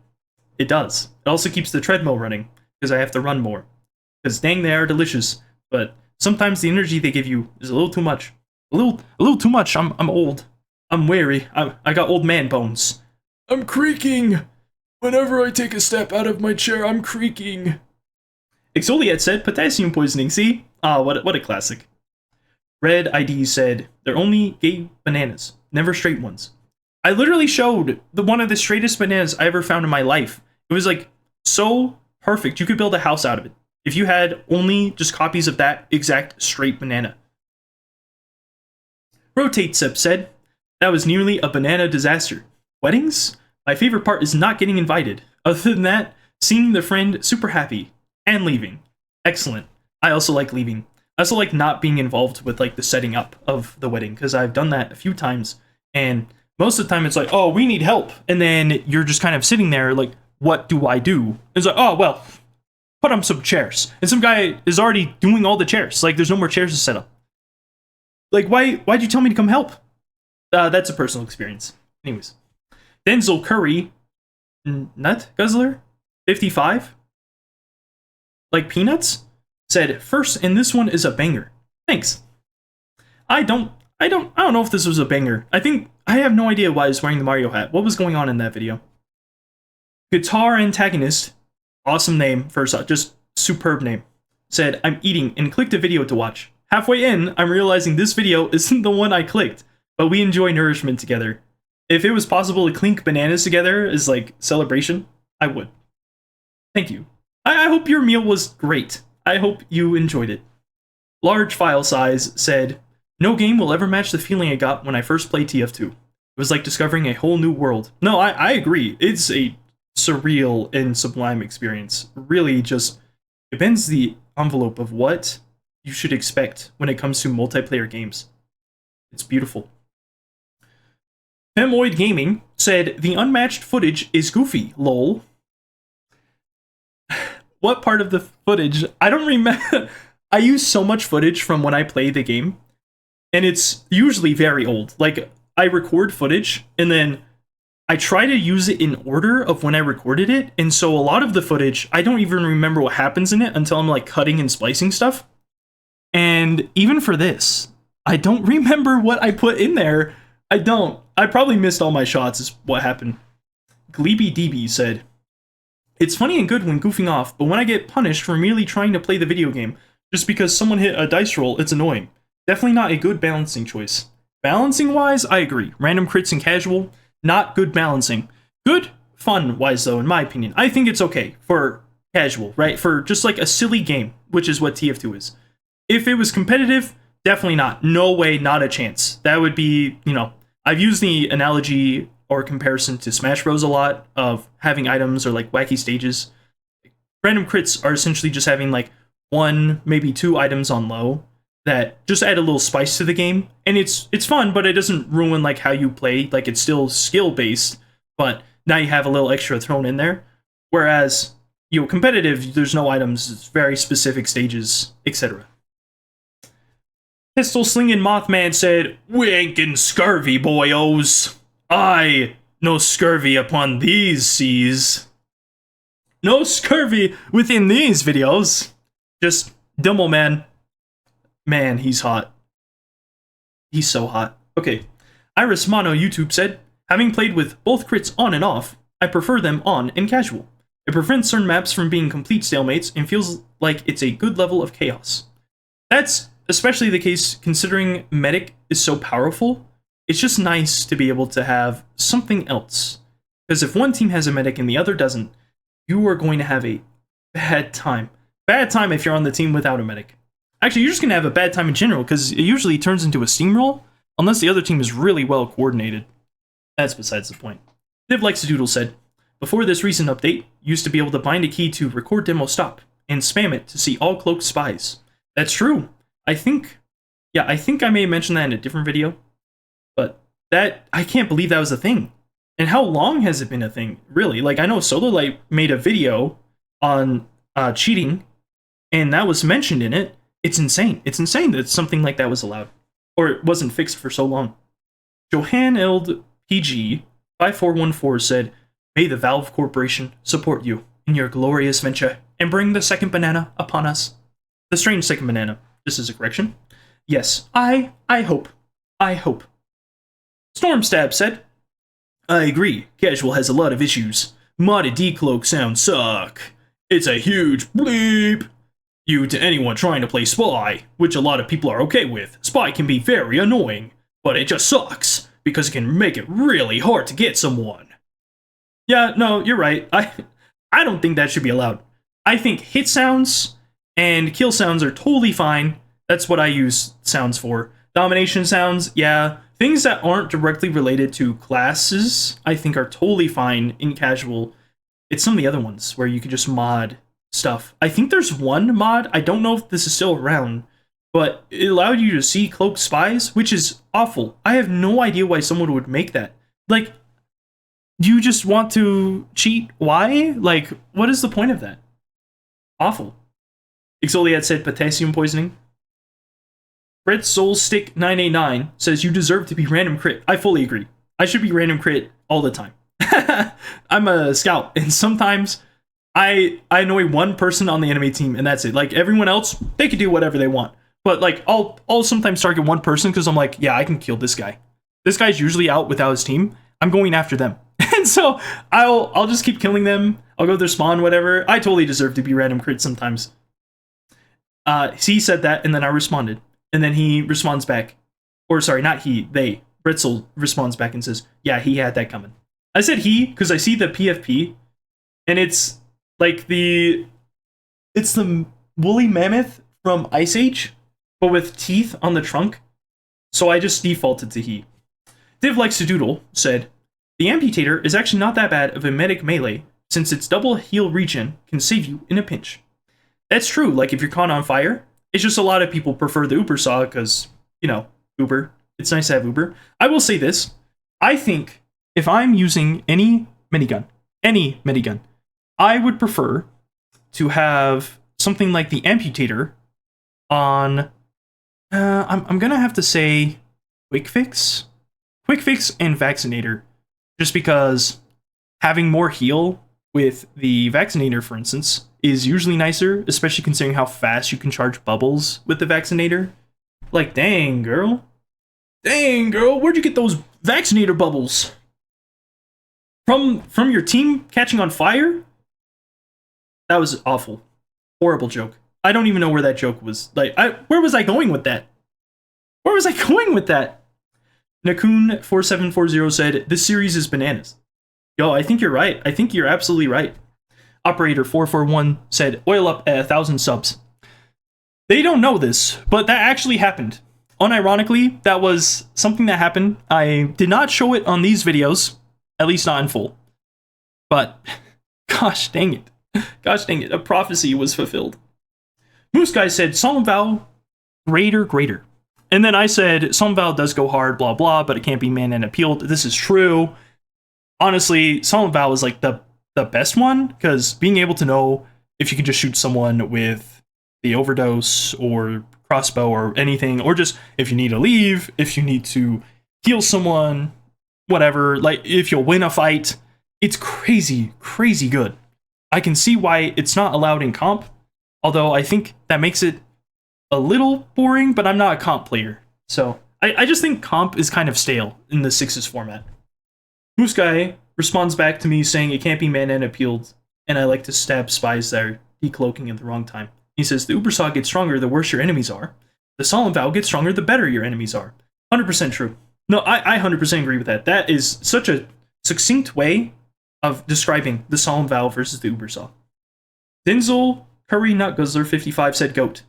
It does. It also keeps the treadmill running, because I have to run more. Because dang, they are delicious, but sometimes the energy they give you is a little too much. A little too much. I'm old. I'm wary. I got old man bones. I'm creaking. Whenever I take a step out of my chair, I'm creaking. Exfoliate said potassium poisoning. See? Ah, what a classic. Red ID said they're only gay bananas, never straight ones. I literally showed one of the straightest bananas I ever found in my life. It was like so perfect. You could build a house out of it if you had only just copies of that exact straight banana. Rotate Sip said that was nearly a banana disaster. Weddings? My favorite part is not getting invited. Other than that, seeing the friend super happy and leaving. Excellent. I also like leaving. I also like not being involved with like the setting up of the wedding because I've done that a few times, and most of the time it's like, oh, we need help, and then you're just kind of sitting there like, what do I do? It's like, oh well, put on some chairs, and some guy is already doing all the chairs. Like, there's no more chairs to set up. Like, why'd you tell me to come help? That's a personal experience. Anyways, Denzel Curry, Nut Guzzler, 55, like peanuts, said first, and this one is a banger. Thanks. I don't know if this was a banger. I have no idea why he's wearing the Mario hat. What was going on in that video? Guitar Antagonist, awesome name, first off, just superb name, said, I'm eating and clicked a video to watch. Halfway in, I'm realizing this video isn't the one I clicked, but we enjoy nourishment together. If it was possible to clink bananas together as like celebration, I would. Thank you. I hope your meal was great. I hope you enjoyed it. Large file size said, no game will ever match the feeling I got when I first played TF2. It was like discovering a whole new world. No, I agree. It's a surreal and sublime experience. Really just, it bends the envelope of what you should expect when it comes to multiplayer games. It's beautiful. Femoid Gaming said, the unmatched footage is goofy, lol. What part of the footage? I don't remember. I use so much footage from when I play the game, and it's usually very old. Like, I record footage, and then I try to use it in order of when I recorded it, and so a lot of the footage, I don't even remember what happens in it until I'm, like, cutting and splicing stuff. And even for this, I don't remember what I put in there. I don't. I probably missed all my shots is what happened. Gleeby DB said, it's funny and good when goofing off, but when I get punished for merely trying to play the video game, just because someone hit a dice roll, it's annoying. Definitely not a good balancing choice. Balancing-wise, I agree. Random crits and casual, not good balancing. Good fun-wise, though, in my opinion. I think it's okay for casual, right? For just like a silly game, which is what TF2 is. If it was competitive, definitely not. No way, not a chance. That would be, I've used the analogy or comparison to Smash Bros. A lot of having items or like wacky stages. Random crits are essentially just having like one, maybe two items on low that just add a little spice to the game. And it's fun, but it doesn't ruin like how you play. Like, it's still skill based, but now you have a little extra thrown in there. Whereas, competitive, there's no items, it's very specific stages, etc. Pistol Slingin' Mothman said, we ain't getting scurvy, boyos. I no scurvy upon these seas. No scurvy within these videos. Just Dimmel Man. Man, he's hot. He's so hot. Okay. Iris Mono YouTube said, having played with both crits on and off, I prefer them on and casual. It prevents certain maps from being complete stalemates and feels like it's a good level of chaos. That's especially the case considering Medic is so powerful. It's just nice to be able to have something else. Because if one team has a Medic and the other doesn't, you are going to have a bad time. Bad time if you're on the team without a Medic. Actually, you're just going to have a bad time in general, because it usually turns into a steamroll, unless the other team is really well coordinated. That's besides the point. Div Likes a Doodle said, before this recent update, used to be able to bind a key to record demo stop, and spam it to see all cloaked spies. That's true. I think I may have mentioned that in a different video, but I can't believe that was a thing. And how long has it been a thing, really? Like, I know SolarLight made a video on cheating, and that was mentioned in it. It's insane. It's insane that something like that was allowed, or it wasn't fixed for so long. Johan Eld PG 5414 said, may the Valve Corporation support you in your glorious venture and bring the second banana upon us. The strange second banana. This is a correction. Yes, I hope. I hope. Stormstab said, I agree. Casual has a lot of issues. Modded decloak sounds suck. It's a huge bleep. You to anyone trying to play Spy, which a lot of people are okay with. Spy can be very annoying, but it just sucks because it can make it really hard to get someone. Yeah, no, you're right. I don't think that should be allowed. I think hit sounds and kill sounds are totally fine. That's what I use sounds for. Domination sounds, yeah. Things that aren't directly related to classes, I think are totally fine in casual. It's some of the other ones where you could just mod stuff. I think there's one mod, I don't know if this is still around, but it allowed you to see cloaked spies, which is awful. I have no idea why someone would make that. Like, do you just want to cheat? Why? Like, what is the point of that? Awful. Exoliat said potassium poisoning. Red Soul Stick 989 says you deserve to be random crit. I fully agree. I should be random crit all the time. I'm a scout, and sometimes I annoy one person on the enemy team, and that's it. Like, everyone else, they can do whatever they want. But like, I'll sometimes target one person because I'm like, yeah, I can kill this guy. This guy's usually out without his team. I'm going after them, and so I'll just keep killing them. I'll go to their spawn, whatever. I totally deserve to be random crit sometimes. He said that, and then I responded. And then he responds back. Or sorry, not he, they. Britzel responds back and says, yeah, he had that coming. I said he, because I see the PFP, and it's like it's the woolly mammoth from Ice Age, but with teeth on the trunk. So I just defaulted to he. Div Likes to Doodle said, the Amputator is actually not that bad of a medic melee, since its double heal regen can save you in a pinch. That's true, like if you're caught on fire. It's just a lot of people prefer the Uber Saw because, you know, Uber. It's nice to have Uber. I will say this. I think if I'm using any minigun, I would prefer to have something like the Amputator on, I'm going to have to say Quick Fix and Vaccinator, just because having more heal with the Vaccinator, for instance, is usually nicer, especially considering how fast you can charge bubbles with the Vaccinator. Like, dang, girl, where'd you get those Vaccinator bubbles? From your team catching on fire? That was awful. Horrible joke. I don't even know where that joke was. Like, where was I going with that? Nakun4740 said, this series is bananas. Yo, I think you're right. I think you're absolutely right. Operator 441 said, oil up at 1,000 subs. They don't know this, but that actually happened. Unironically, that was something that happened. I did not show it on these videos, at least not in full. But, gosh dang it, a prophecy was fulfilled. Moose Guy said, Solemn Vow, greater. And then I said, Solemn Vow does go hard, blah blah, but it can't be man and appealed. This is true. Honestly, Solemn Vow is like the best one, because being able to know if you can just shoot someone with the overdose or crossbow or anything, or just if you need to leave, if you need to heal someone, whatever, like if you'll win a fight, it's crazy good. I can see why it's not allowed in comp, although I think that makes it a little boring, but I'm not a comp player, so I just think comp is kind of stale in the Sixes format. Moose Guy responds back to me saying it can't be man and appealed, and I like to stab spies that are decloaking at the wrong time. He says the Uber Saw gets stronger the worse your enemies are. The Solemn Vow gets stronger the better your enemies are. 100% true. No, I 100% agree with that. That is such a succinct way of describing the Solemn Vow versus the Uber Saw. Denzel Curry Nut Guzzler 55 said goat.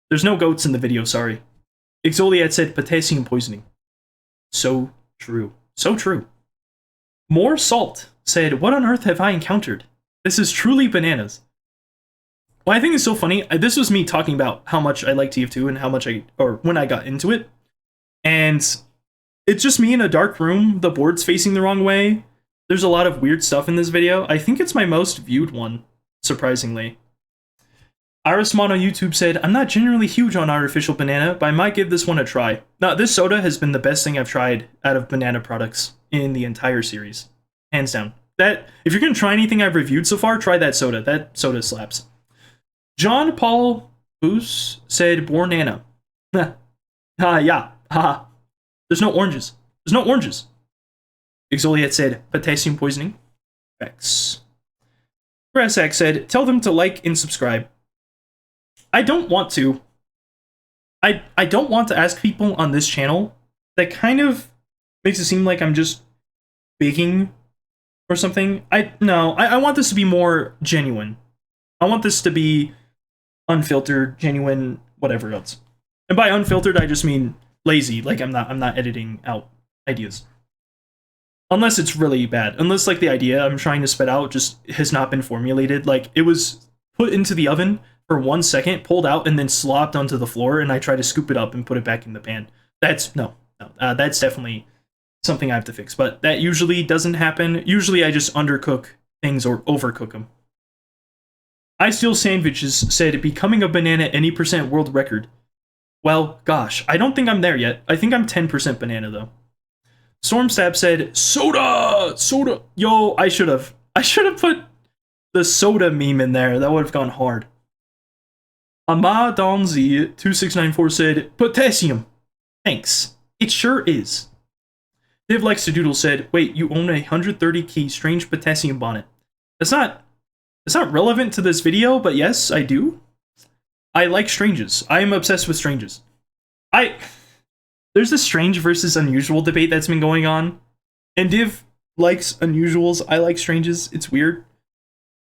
There's no goats in the video, sorry. Exoliat said potassium poisoning. So true. So true. More Salt said, what on earth have I encountered? This is truly bananas. Well, I think it's so funny. This was me talking about how much I like TF2 and how much when I got into it. And it's just me in a dark room. The board's facing the wrong way. There's a lot of weird stuff in this video. I think it's my most viewed one, surprisingly. Irismon on YouTube said, I'm not generally huge on artificial banana, but I might give this one a try. Now, this soda has been the best thing I've tried out of banana products in the entire series. Hands down. That, if you're going to try anything I've reviewed so far, try that soda. That soda slaps. John Paul Boos said, Bornana. Yeah. Haha. There's no oranges. Exoliat said, potassium poisoning. X. Brassack said, tell them to like and subscribe. I don't want to. I don't want to ask people on this channel. That kind of makes it seem like I'm just begging or something. I want this to be more genuine. I want this to be unfiltered, genuine, whatever else. And by unfiltered, I just mean lazy. Like I'm not editing out ideas. Unless it's really bad. Unless like the idea I'm trying to spit out just has not been formulated. Like it was put into the oven for 1 second, pulled out, and then slopped onto the floor, and I tried to scoop it up and put it back in the pan. That's that's definitely something I have to fix. But that usually doesn't happen. Usually I just undercook things or overcook them. I Steal Sandwiches said, becoming a banana any percent world record. Well, gosh, I don't think I'm there yet. I think I'm 10% banana, though. Stormstab said, soda. Yo, I should have put the soda meme in there. That would have gone hard. Amadonzi2694 said, potassium. Thanks. It sure is. Div Likes to Doodle said, wait, you own a 130 key strange potassium bonnet. It's not relevant to this video, but yes, I do. I like stranges. I am obsessed with stranges. There's a strange versus unusual debate that's been going on. And Div likes unusuals. I like stranges. It's weird.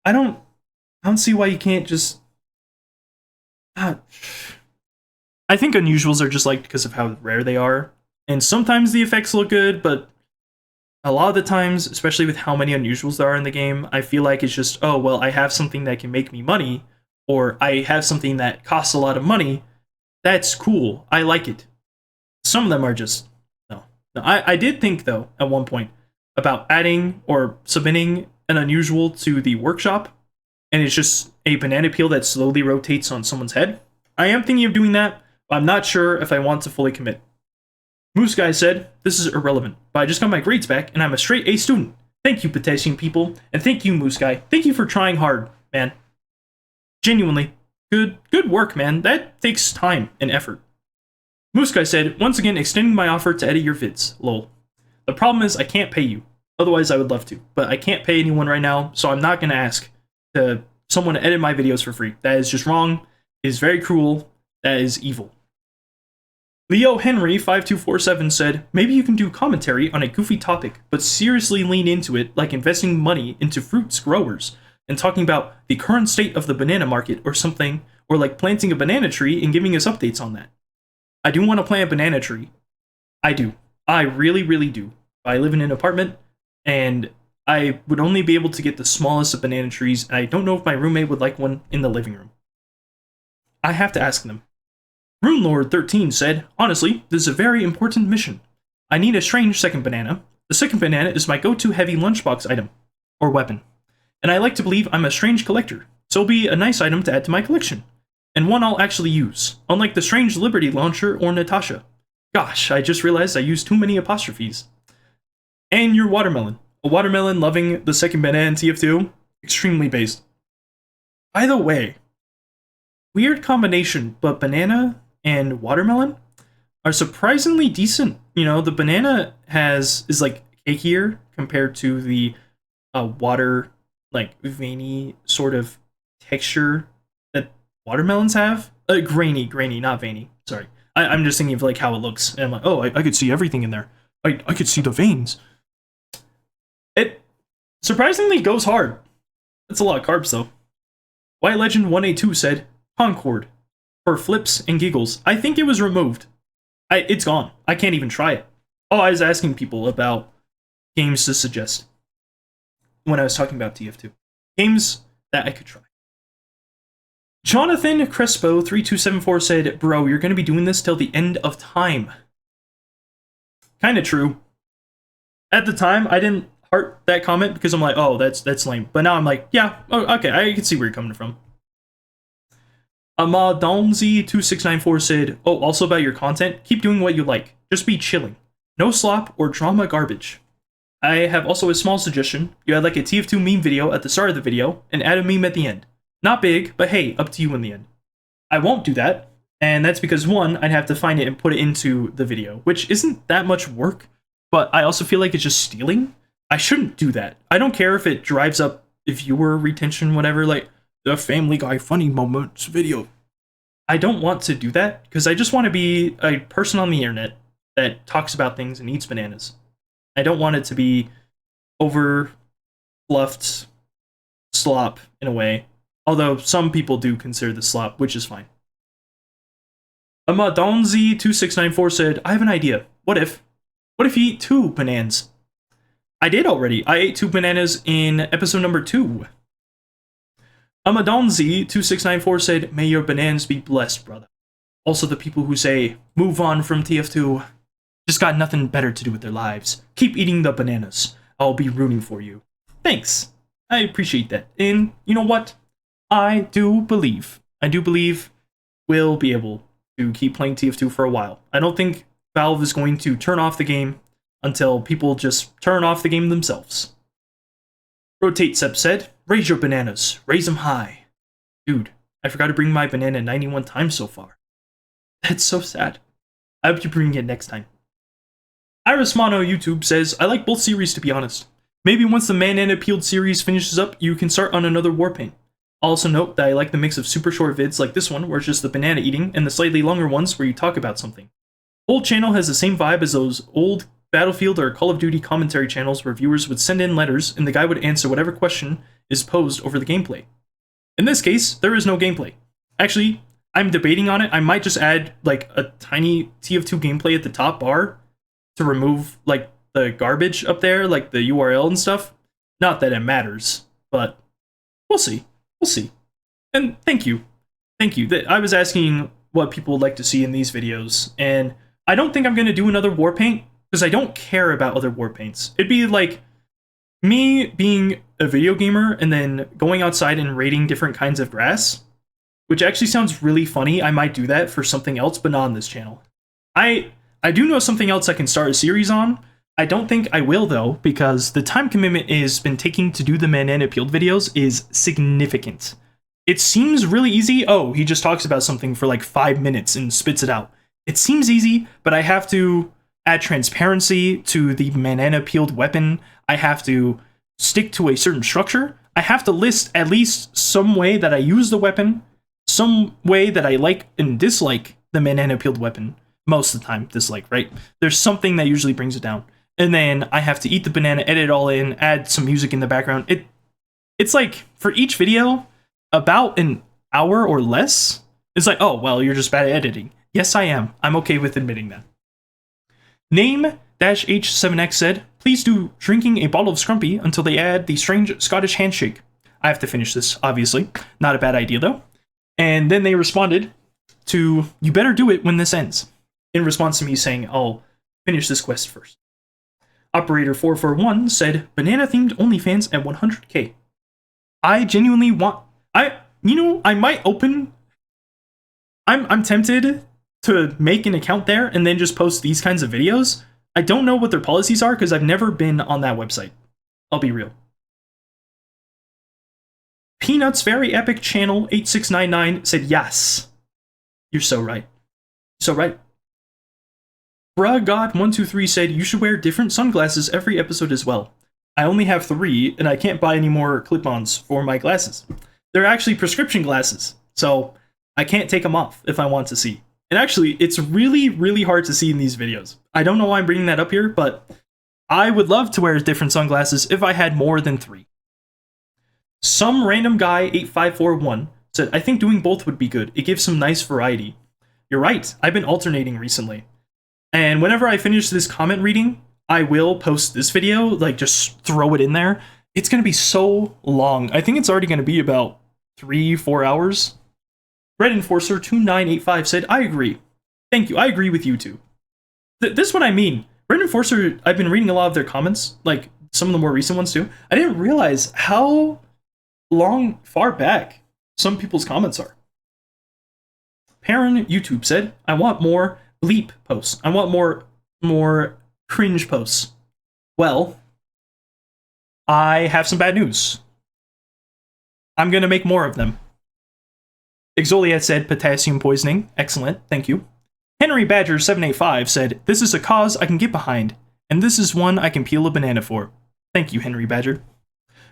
I don't see why you can't just... I think unusuals are just liked because of how rare they are. And sometimes the effects look good, but a lot of the times, especially with how many unusuals there are in the game, I feel like it's just, oh, well, I have something that can make me money, or I have something that costs a lot of money. That's cool. I like it. Some of them are just, no. I did think, though, at one point, about adding or submitting an unusual to the workshop, and it's just a banana peel that slowly rotates on someone's head. I am thinking of doing that, but I'm not sure if I want to fully commit. Moose Guy said, this is irrelevant, but I just got my grades back, and I'm a straight A student. Thank you, Potassium people, and thank you, Moose Guy. Thank you for trying hard, man. Genuinely. Good work, man. That takes time and effort. Moose Guy said, once again, extending my offer to edit your vids. Lol. The problem is I can't pay you. Otherwise, I would love to. But I can't pay anyone right now, so I'm not going to ask someone to edit my videos for free. That is just wrong. It is very cruel. That is evil. Leo Henry 5247 said, maybe you can do commentary on a goofy topic, but seriously lean into it like investing money into fruits growers and talking about the current state of the banana market or something, or like planting a banana tree and giving us updates on that. I do want to plant a banana tree. I do. I really, really do. I live in an apartment, and I would only be able to get the smallest of banana trees, and I don't know if my roommate would like one in the living room. I have to ask them. RuneLord13 said, honestly, this is a very important mission. I need a strange second banana. The second banana is my go-to heavy lunchbox item, or weapon. And I like to believe I'm a strange collector, so it'll be a nice item to add to my collection. And one I'll actually use, unlike the Strange Liberty Launcher or Natasha. Gosh, I just realized I used too many apostrophes. And your watermelon. A watermelon loving the second banana in TF2, extremely based. By the way, weird combination, but banana and watermelon are surprisingly decent. You know, the banana is like cakier compared to the water, like veiny sort of texture that watermelons have. Grainy, not veiny. Sorry. I'm just thinking of like how it looks. And I'm like, oh, I could see everything in there. I could see the veins. It surprisingly goes hard. That's a lot of carbs though. White Legend 182 said, Concord. For flips and giggles. I think it was removed. It's gone. I can't even try it. Oh, I was asking people about games to suggest when I was talking about TF2. Games that I could try. Jonathan Crespo 3274 said, bro, you're going to be doing this till the end of time. Kind of true. At the time, I didn't heart that comment because I'm like, oh, that's lame. But now I'm like, yeah, oh, okay, I can see where you're coming from. Amadonzi2694 said, oh, also about your content, keep doing what you like. Just be chilling. No slop or drama garbage. I have also a small suggestion. You add like a TF2 meme video at the start of the video and add a meme at the end. Not big, but hey, up to you in the end. I won't do that, and that's because one, I'd have to find it and put it into the video, which isn't that much work, but I also feel like it's just stealing. I shouldn't do that. I don't care if it drives up viewer retention, whatever, like, the Family Guy funny moments video. I don't want to do that because I just want to be a person on the internet that talks about things and eats bananas. I don't want it to be over fluffed slop in a way, although some people do consider the slop, which is fine. Amadonzi2694 said, I have an idea. What if you eat 2 bananas? I did already. I ate 2 bananas in episode number 2. Amadonzi2694 said, "May your bananas be blessed, brother." Also, the people who say, "Move on from TF2, just got nothing better to do with their lives. Keep eating the bananas. I'll be rooting for you." Thanks. I appreciate that. And you know what? I do believe we'll be able to keep playing TF2 for a while. I don't think Valve is going to turn off the game until people just turn off the game themselves. Rotate Sep said, "Raise your bananas. Raise them high." Dude, I forgot to bring my banana 91 times so far. That's so sad. I hope you bring it next time. Iris Mono YouTube says, "I like both series to be honest. Maybe once the Banana Peeled series finishes up, you can start on another Warpaint. I'll also note that I like the mix of super short vids like this one, where it's just the banana eating, and the slightly longer ones where you talk about something. Whole channel has the same vibe as those old Battlefield or Call of Duty commentary channels where viewers would send in letters and the guy would answer whatever question is posed over the gameplay. In this case, there is no gameplay. Actually, I'm debating on it. I might just add like a tiny TF2 gameplay at the top bar to remove like the garbage up there, like the URL and stuff. Not that it matters, but we'll see. We'll see. And thank you. Thank you. I was asking what people would like to see in these videos, and I don't think I'm going to do another Warpaint because I don't care about other Warpaints. It'd be like me being a video gamer and then going outside and raiding different kinds of grass, which actually sounds really funny. I might do that for something else, but not on this channel. I do know something else I can start a series on. I don't think I will though, because the time commitment it's been taking to do the Banana Peeled videos is significant. It seems really easy. Oh, he just talks about something for like 5 minutes and spits it out. It seems easy, but I have to add transparency to the Banana Peeled weapon. I have to stick to a certain structure. I have to list at least some way that I use the weapon, some way that I like and dislike the Banana Peeled weapon. Most of the time, dislike, right? There's something that usually brings it down. And then I have to eat the banana, edit it all in, add some music in the background. It's like, for each video, about an hour or less. It's like, oh, well, you're just bad at editing. Yes, I am. I'm okay with admitting that. Name-H7X said, "Please do drinking a bottle of Scrumpy until they add the strange Scottish handshake." I have to finish this, obviously. Not a bad idea, though. And then they responded to, "You better do it when this ends," in response to me saying, "I'll finish this quest first." Operator 441 said, "Banana-themed OnlyFans at 100k. I genuinely want... I might open... I'm tempted to make an account there and then just post these kinds of videos. I don't know what their policies are because I've never been on that website. I'll be real. Peanuts Very Epic Channel 8699 said, "Yes. You're so right. So right." BruhGod123 said, "You should wear different sunglasses every episode as well. I only have 3, and I can't buy any more clip-ons for my glasses. They're actually prescription glasses, so I can't take them off if I want to see. And actually, it's really, really hard to see in these videos. I don't know why I'm bringing that up here, but I would love to wear different sunglasses if I had more than 3. Some random guy 8541 said, "I think doing both would be good. It gives some nice variety." You're right. I've been alternating recently. And whenever I finish this comment reading, I will post this video, like just throw it in there. It's going to be so long. I think it's already going to be about 3-4 hours. Red Enforcer 2985 said, "I agree. Thank you. I agree with you too." This is what I mean. Red Enforcer, I've been reading a lot of their comments, like some of the more recent ones too. I didn't realize how far back some people's comments are. Perrin YouTube said, "I want more bleep posts. I want more cringe posts." Well, I have some bad news. I'm going to make more of them. Exoliat said, "Potassium poisoning. Excellent. Thank you." Henry Badger 785 said, "This is a cause I can get behind, and this is one I can peel a banana for." Thank you, Henry Badger.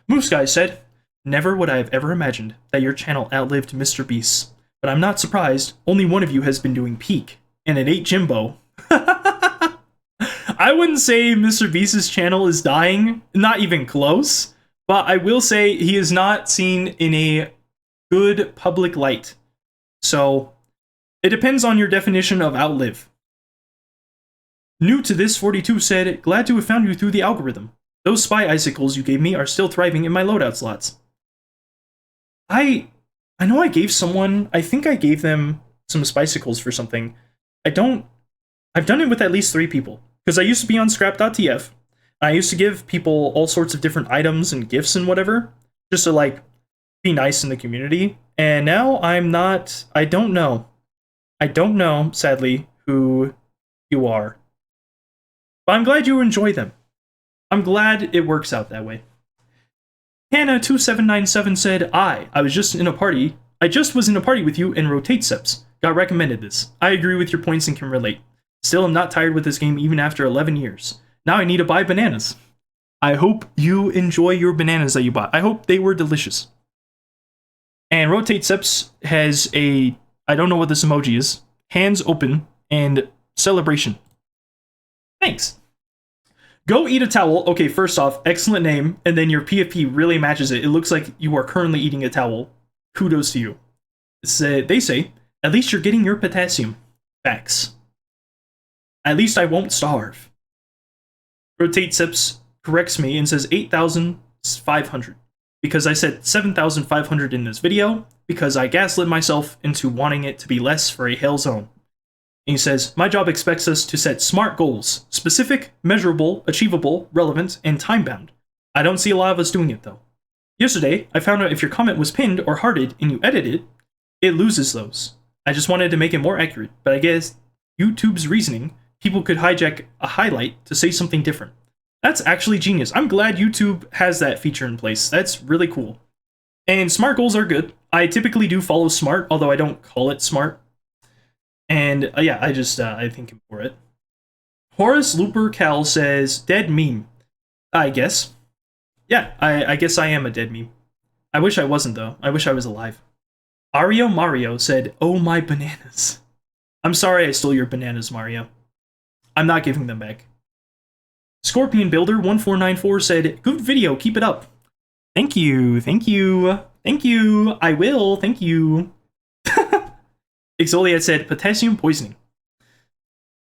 Moose Guy said, "Never would I have ever imagined that your channel outlived Mr. Beast's, but I'm not surprised. Only one of you has been doing peak, and it ain't Jimbo." I wouldn't say Mr. Beast's channel is dying, not even close, but I will say he is not seen in a good public light. So, it depends on your definition of outlive. New to this 42 said, "Glad to have found you through the algorithm. Those spy icicles you gave me are still thriving in my loadout slots." I know I gave someone, I think I gave them some spicicles for something. I've done it with at least 3 people. Because I used to be on scrap.tf. I used to give people all sorts of different items and gifts and whatever, just to like be nice in the community. And now I don't know. I don't know, sadly, who you are. But I'm glad you enjoy them. I'm glad it works out that way. Hannah2797 said, I was just in a party. I just was in a party with you and Rotate Steps. Got recommended this. I agree with your points and can relate. Still, I'm not tired with this game even after 11 years. Now I need to buy bananas. I hope you enjoy your bananas that you bought. I hope they were delicious. And Rotate Steps has a, I don't know what this emoji is, hands open and celebration. Thanks. Go eat a towel. Okay, first off, excellent name. And then your PFP really matches it. It looks like you are currently eating a towel. Kudos to you. They say, at least you're getting your potassium. Facts. At least I won't starve. Rotate Sips corrects me and says 8,500. Because I said 7,500 in this video, because I gaslit myself into wanting it to be less for a Hail Zone. And he says, my job expects us to set SMART goals. Specific, measurable, achievable, relevant, and time-bound. I don't see a lot of us doing it, though. Yesterday, I found out if your comment was pinned or hearted and you edit it, it loses those. I just wanted to make it more accurate, but I guess YouTube's reasoning, people could hijack a highlight to say something different. That's actually genius. I'm glad YouTube has that feature in place. That's really cool. And SMART goals are good. I typically do follow SMART, although I don't call it SMART. And yeah, I thank him for it. Horace Looper Cal says, dead meme. I guess. Yeah, I guess I am a dead meme. I wish I wasn't, though. I wish I was alive. Ario Mario said, oh my bananas. I'm sorry I stole your bananas, Mario. I'm not giving them back. Scorpion Builder 1494 said, good video, keep it up. Thank you, thank you, thank you. I will, thank you. Exoliat said, potassium poisoning.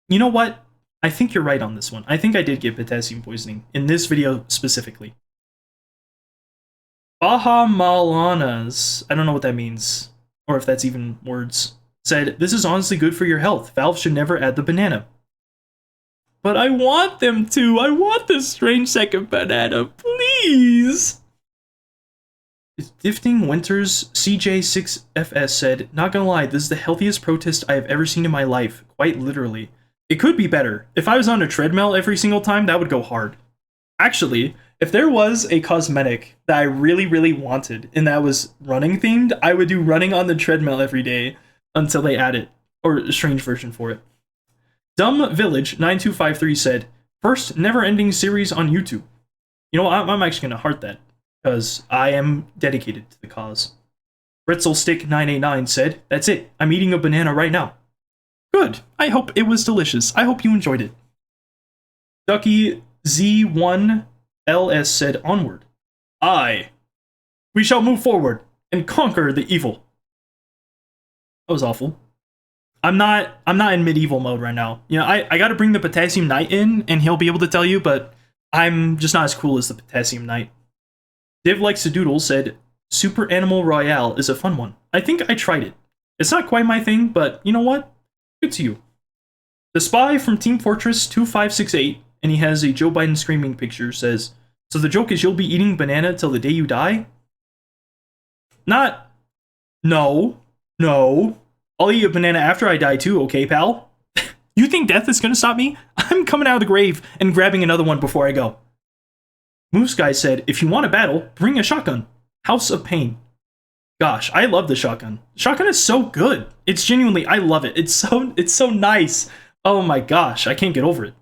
You know what? I think you're right on this one. I think I did get potassium poisoning, in this video specifically. Baha Malanas, I don't know what that means, or if that's even words, said, this is honestly good for your health. Valve should never add the banana. But I want them to. I want this strange second banana, please. Difting Winters CJ6FS said, not gonna lie, this is the healthiest protest I have ever seen in my life, quite literally. It could be better. If I was on a treadmill every single time, that would go hard. Actually, if there was a cosmetic that I really, really wanted, and that was running themed, I would do running on the treadmill every day until they add it, or a strange version for it. Dumb Village 9253 said, first never-ending series on YouTube. You know, I'm actually gonna heart that, because I am dedicated to the cause. Britzelstick989 said, that's it, I'm eating a banana right now. Good, I hope it was delicious. I hope you enjoyed it. Ducky Z1LS said, onward. We shall move forward and conquer the evil. That was awful. I'm not in medieval mode right now. You know, I gotta bring the Potassium Knight in, and he'll be able to tell you, but I'm just not as cool as the Potassium Knight. Div Likes to Doodle said, Super Animal Royale is a fun one. I think I tried it. It's not quite my thing, but you know what? Good to you. The Spy from Team Fortress 2568, and he has a Joe Biden screaming picture, says, so the joke is you'll be eating banana till the day you die? No. I'll eat a banana after I die too, okay, pal? You think death is gonna stop me? I'm coming out of the grave and grabbing another one before I go. Moose Guy said, if you want a battle, bring a shotgun. House of Pain. Gosh, I love the shotgun. Shotgun is so good. It's genuinely, I love it. It's so nice. Oh my gosh, I can't get over it.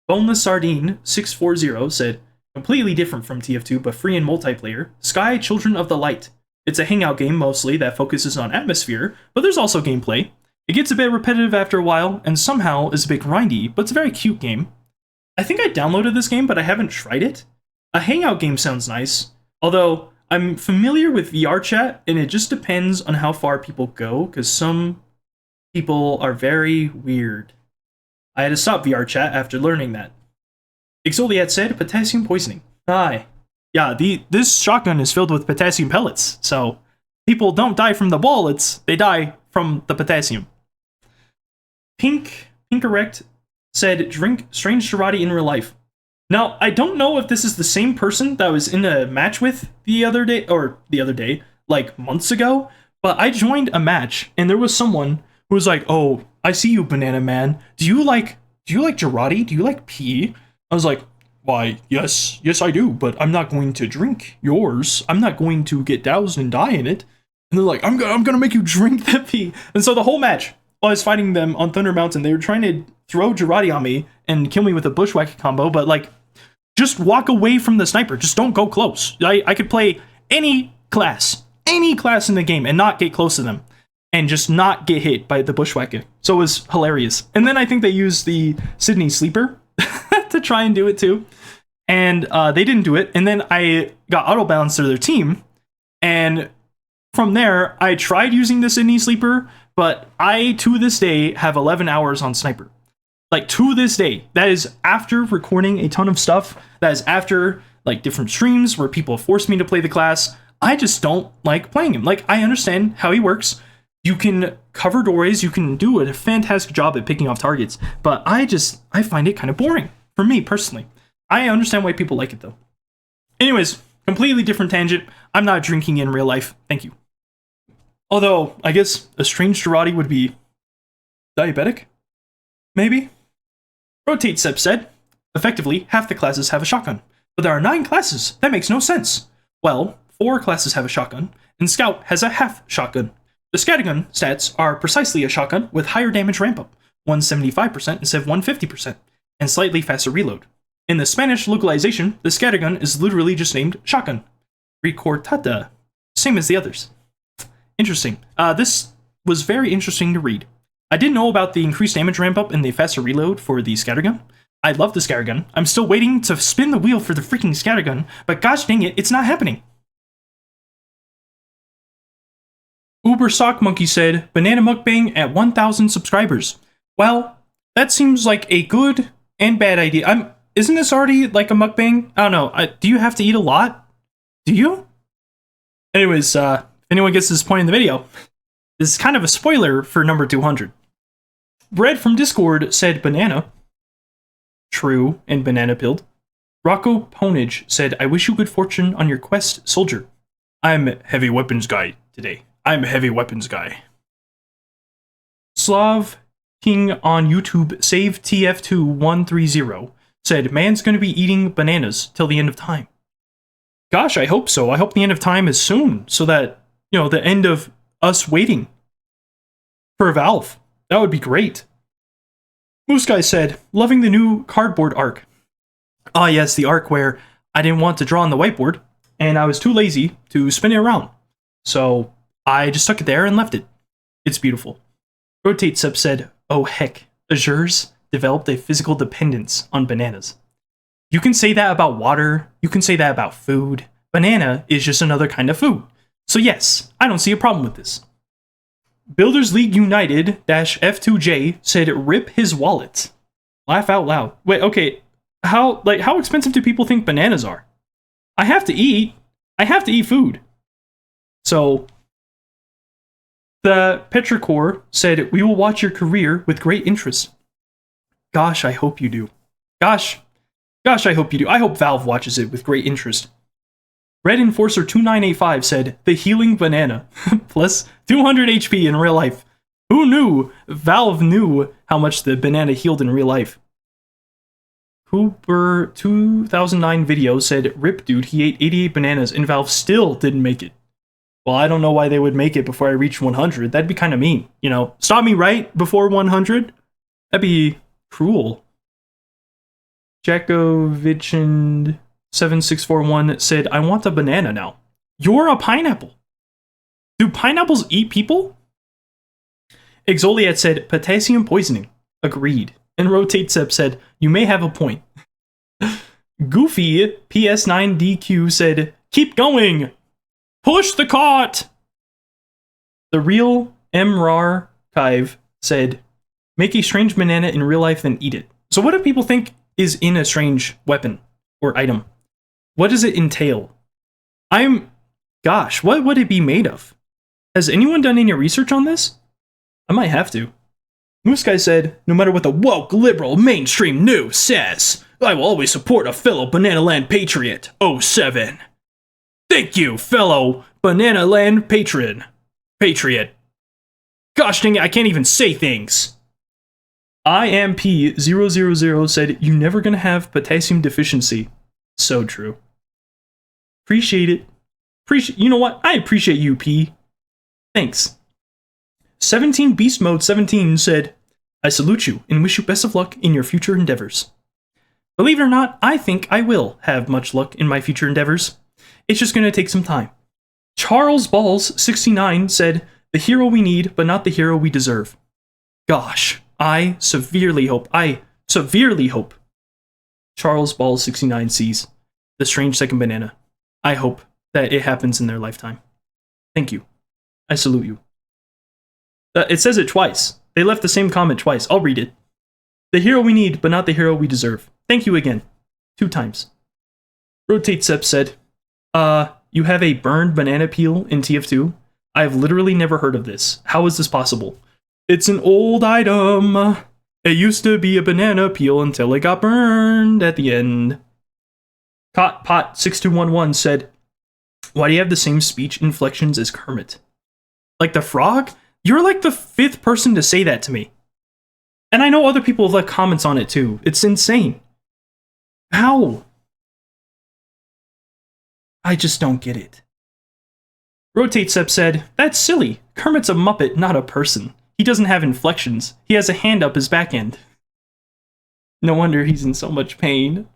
Boneless Sardine 640 said, completely different from TF2, but free in multiplayer. Sky Children of the Light. It's a hangout game mostly that focuses on atmosphere, but there's also gameplay. It gets a bit repetitive after a while, and somehow is a bit grindy, but it's a very cute game. I think I downloaded this game, but I haven't tried it. A hangout game sounds nice, although I'm familiar with VR chat, and it just depends on how far people go, because some people are very weird. I had to stop VR chat after learning that. Exoliat said, potassium poisoning. Aye. Yeah, this shotgun is filled with potassium pellets, so people don't die from the bullets, they die from the potassium. Pinkerect said, drink strange Girardi in real life. Now, I don't know if this is the same person that I was in a match with the other day, like months ago, but I joined a match and there was someone who was like, "Oh, I see you, Banana Man. Do you like Girardi? Do you like pee?" I was like, "Why, yes, I do, but I'm not going to drink yours. I'm not going to get doused and die in it." And they're like, I'm gonna make you drink that pee. And so the whole match, while I was fighting them on Thunder Mountain, they were trying to throw Girardi on me and kill me with a bushwhack combo, but like, just walk away from the sniper. Just don't go close. I could play any class in the game and not get close to them and just not get hit by the bushwhacker. So it was hilarious. And then I think they used the Sydney Sleeper to try and do it too. And they didn't do it. And then I got auto balanced to their team. And from there, I tried using the Sydney Sleeper, but I, to this day, have 11 hours on Sniper. Like, to this day. That is after recording a ton of stuff. That is after, like, different streams where people force me to play the class. I just don't like playing him. Like, I understand how he works. You can cover doorways. You can do a fantastic job at picking off targets. But I find it kind of boring. For me, personally. I understand why people like it, though. Anyways, completely different tangent. I'm not drinking in real life. Thank you. Although, I guess a strange Girardi would be diabetic? Maybe? Rotate Sep said, effectively, half the classes have a shotgun. But there are 9 classes. That makes no sense. Well, 4 classes have a shotgun, and Scout has a half shotgun. The scattergun stats are precisely a shotgun with higher damage ramp up, 175% instead of 150%, and slightly faster reload. In the Spanish localization, the scattergun is literally just named shotgun. Recortada. Same as the others. Interesting. This was very interesting to read. I didn't know about the increased damage ramp up and the faster reload for the scattergun. I love the scattergun. I'm still waiting to spin the wheel for the freaking scattergun, but gosh dang it, it's not happening. Uber Sock Monkey said, banana mukbang at 1,000 subscribers. Well, that seems like a good and bad idea. Isn't this already like a mukbang? I don't know. Do you have to eat a lot? Do you? Anyways, if anyone gets to this point in the video, this is kind of a spoiler for number 200. Bread from Discord said banana. True, and banana pilled. Rocco Ponage said, I wish you good fortune on your quest, soldier. I'm heavy weapons guy today. I'm a heavy weapons guy. Slav King on YouTube, save TF2 130, said, man's gonna be eating bananas till the end of time. Gosh, I hope so. I hope the end of time is soon, so that, you know, the end of us waiting for Valve. That would be great. Moose Guy said, loving the new cardboard arc. Ah, yes, the arc where I didn't want to draw on the whiteboard, and I was too lazy to spin it around. So I just stuck it there and left it. It's beautiful. Rotate Sub said, oh heck, Azure's developed a physical dependence on bananas. You can say that about water, you can say that about food. Banana is just another kind of food. So yes, I don't see a problem with this. Builders League United -F2J said rip his wallet. Laugh out loud. Wait, okay. How expensive do people think bananas are? I have to eat. I have to eat food. So the Petrichor said, we will watch your career with great interest. Gosh, I hope you do. Gosh, I hope you do. I hope Valve watches it with great interest. Red Enforcer 2985 said, the healing banana, plus 200 HP in real life. Who knew? Valve knew how much the banana healed in real life. Hooper 2009 video said, rip dude, he ate 88 bananas and Valve still didn't make it. Well, I don't know why they would make it before I reach 100. That'd be kind of mean, you know? Stop me right before 100? That'd be cruel. Jakovichin 7641 said, I want a banana now. You're a pineapple. Do pineapples eat people? Exoliat said, potassium poisoning. Agreed. And Rotate Sep said, you may have a point. Goofy PS9DQ said, keep going. Push the cart. The real Mrar Kive said, make a strange banana in real life then eat it. So what do people think is in a strange weapon or item? What does it entail? Gosh, what would it be made of? Has anyone done any research on this? I might have to. Moose Guy said, no matter what the woke, liberal, mainstream news says, I will always support a fellow Banana Land patriot, 07. Thank you, fellow Banana Land patriot. Gosh dang it, I can't even say things. IMP000 said, you never gonna have potassium deficiency. So true. Appreciate it. You know what? I appreciate you, P. Thanks. 17 Beast Mode 17 said, I salute you and wish you best of luck in your future endeavors. Believe it or not, I think I will have much luck in my future endeavors. It's just gonna take some time. Charles Balls 69 said, the hero we need, but not the hero we deserve. Gosh, I severely hope Charles Balls 69 sees the strange second banana. I hope that it happens in their lifetime. Thank you. I salute you. It says it twice. They left the same comment twice. I'll read it. The hero we need, but not the hero we deserve. Thank you again. 2 times. Rotate Sep said, you have a burned banana peel in TF2? I've literally never heard of this. How is this possible? It's an old item. It used to be a banana peel until it got burned at the end. Pot6211 said, why do you have the same speech inflections as Kermit? Like the frog? You're like the 5th person to say that to me. And I know other people have left comments on it too. It's insane. How? I just don't get it. Rotate Sep said, that's silly. Kermit's a Muppet, not a person. He doesn't have inflections. He has a hand up his back end. No wonder he's in so much pain.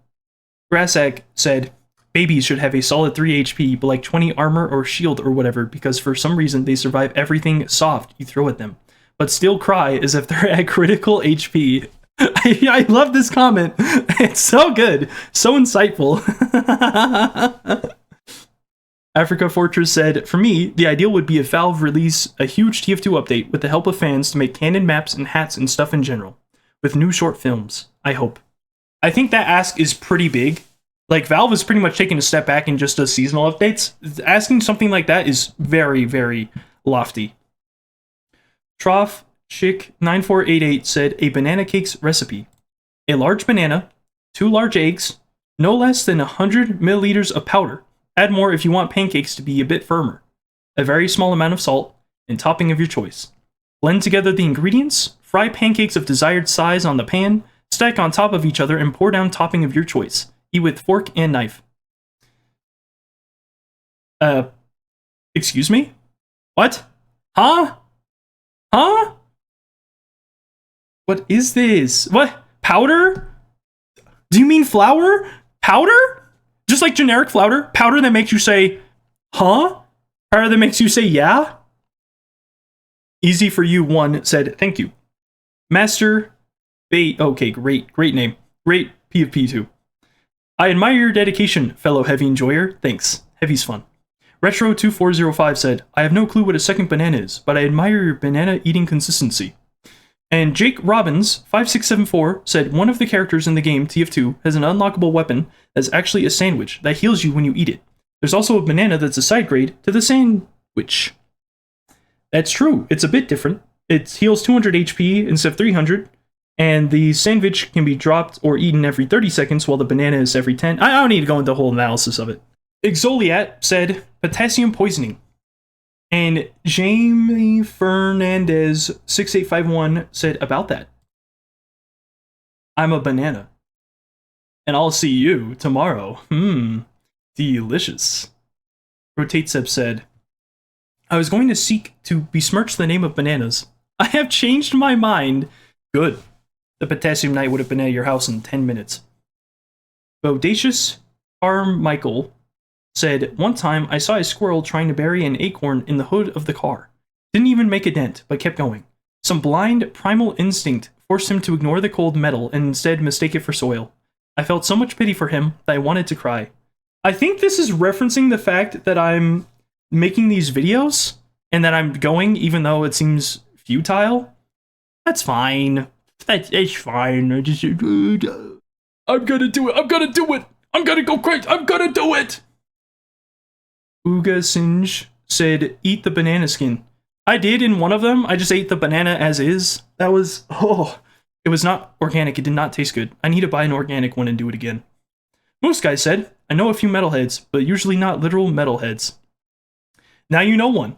Grassak said, babies should have a solid 3 HP, but like 20 armor or shield or whatever, because for some reason they survive everything soft you throw at them, but still cry as if they're at critical HP. I love this comment. It's so good. So insightful. Africa Fortress said, for me, the ideal would be if Valve release a huge TF2 update with the help of fans to make canon maps and hats and stuff in general, with new short films. I hope. I think that ask is pretty big. Like, Valve is pretty much taking a step back and just does seasonal updates. Asking something like that is very, very lofty. Trough Chick 9488 said, a banana cakes recipe. A large banana, 2 large eggs, no less than 100 milliliters of powder. Add more if you want pancakes to be a bit firmer. A very small amount of salt, and topping of your choice. Blend together the ingredients, fry pancakes of desired size on the pan, stack on top of each other, and pour down topping of your choice. Eat with fork and knife. Excuse me? What? Huh? Huh? What is this? What? Powder? Do you mean flour? Powder? Just like generic flour? Powder that makes you say, huh? Powder that makes you say, yeah? Easy for you, 1 said, thank you. Master Bait. Okay, great name. Great PFP 2. I admire your dedication, fellow heavy enjoyer. Thanks. Heavy's fun. Retro2405 said, I have no clue what a second banana is, but I admire your banana eating consistency. And Jake Robbins 5674 said, one of the characters in the game TF2 has an unlockable weapon that's actually a sandwich that heals you when you eat it. There's also a banana that's a side grade to the sandwich. That's true. It's a bit different. It heals 200 HP instead of 300. And the sandwich can be dropped or eaten every 30 seconds, while the banana is every 10. I don't need to go into the whole analysis of it. Exoliat said, potassium poisoning. And Jamie Fernandez 6851 said about that. I'm a banana. And I'll see you tomorrow. Delicious. Rotate Seb said, I was going to seek to besmirch the name of bananas. I have changed my mind. Good. The Potassium Knight would have been at your house in 10 minutes. Bodacious Carmichael said, one time I saw a squirrel trying to bury an acorn in the hood of the car. Didn't even make a dent, but kept going. Some blind, primal instinct forced him to ignore the cold metal and instead mistake it for soil. I felt so much pity for him that I wanted to cry. I think this is referencing the fact that I'm making these videos and that I'm going even though it seems futile. That's fine. It's fine. I'm gonna do it. I'm gonna go crazy. I'm gonna do it. Uga Sinj said, eat the banana skin. I did in one of them. I just ate the banana as is. That was, it was not organic. It did not taste good. I need to buy an organic one and do it again. Moose Guy said, I know a few metalheads, but usually not literal metalheads. Now you know one.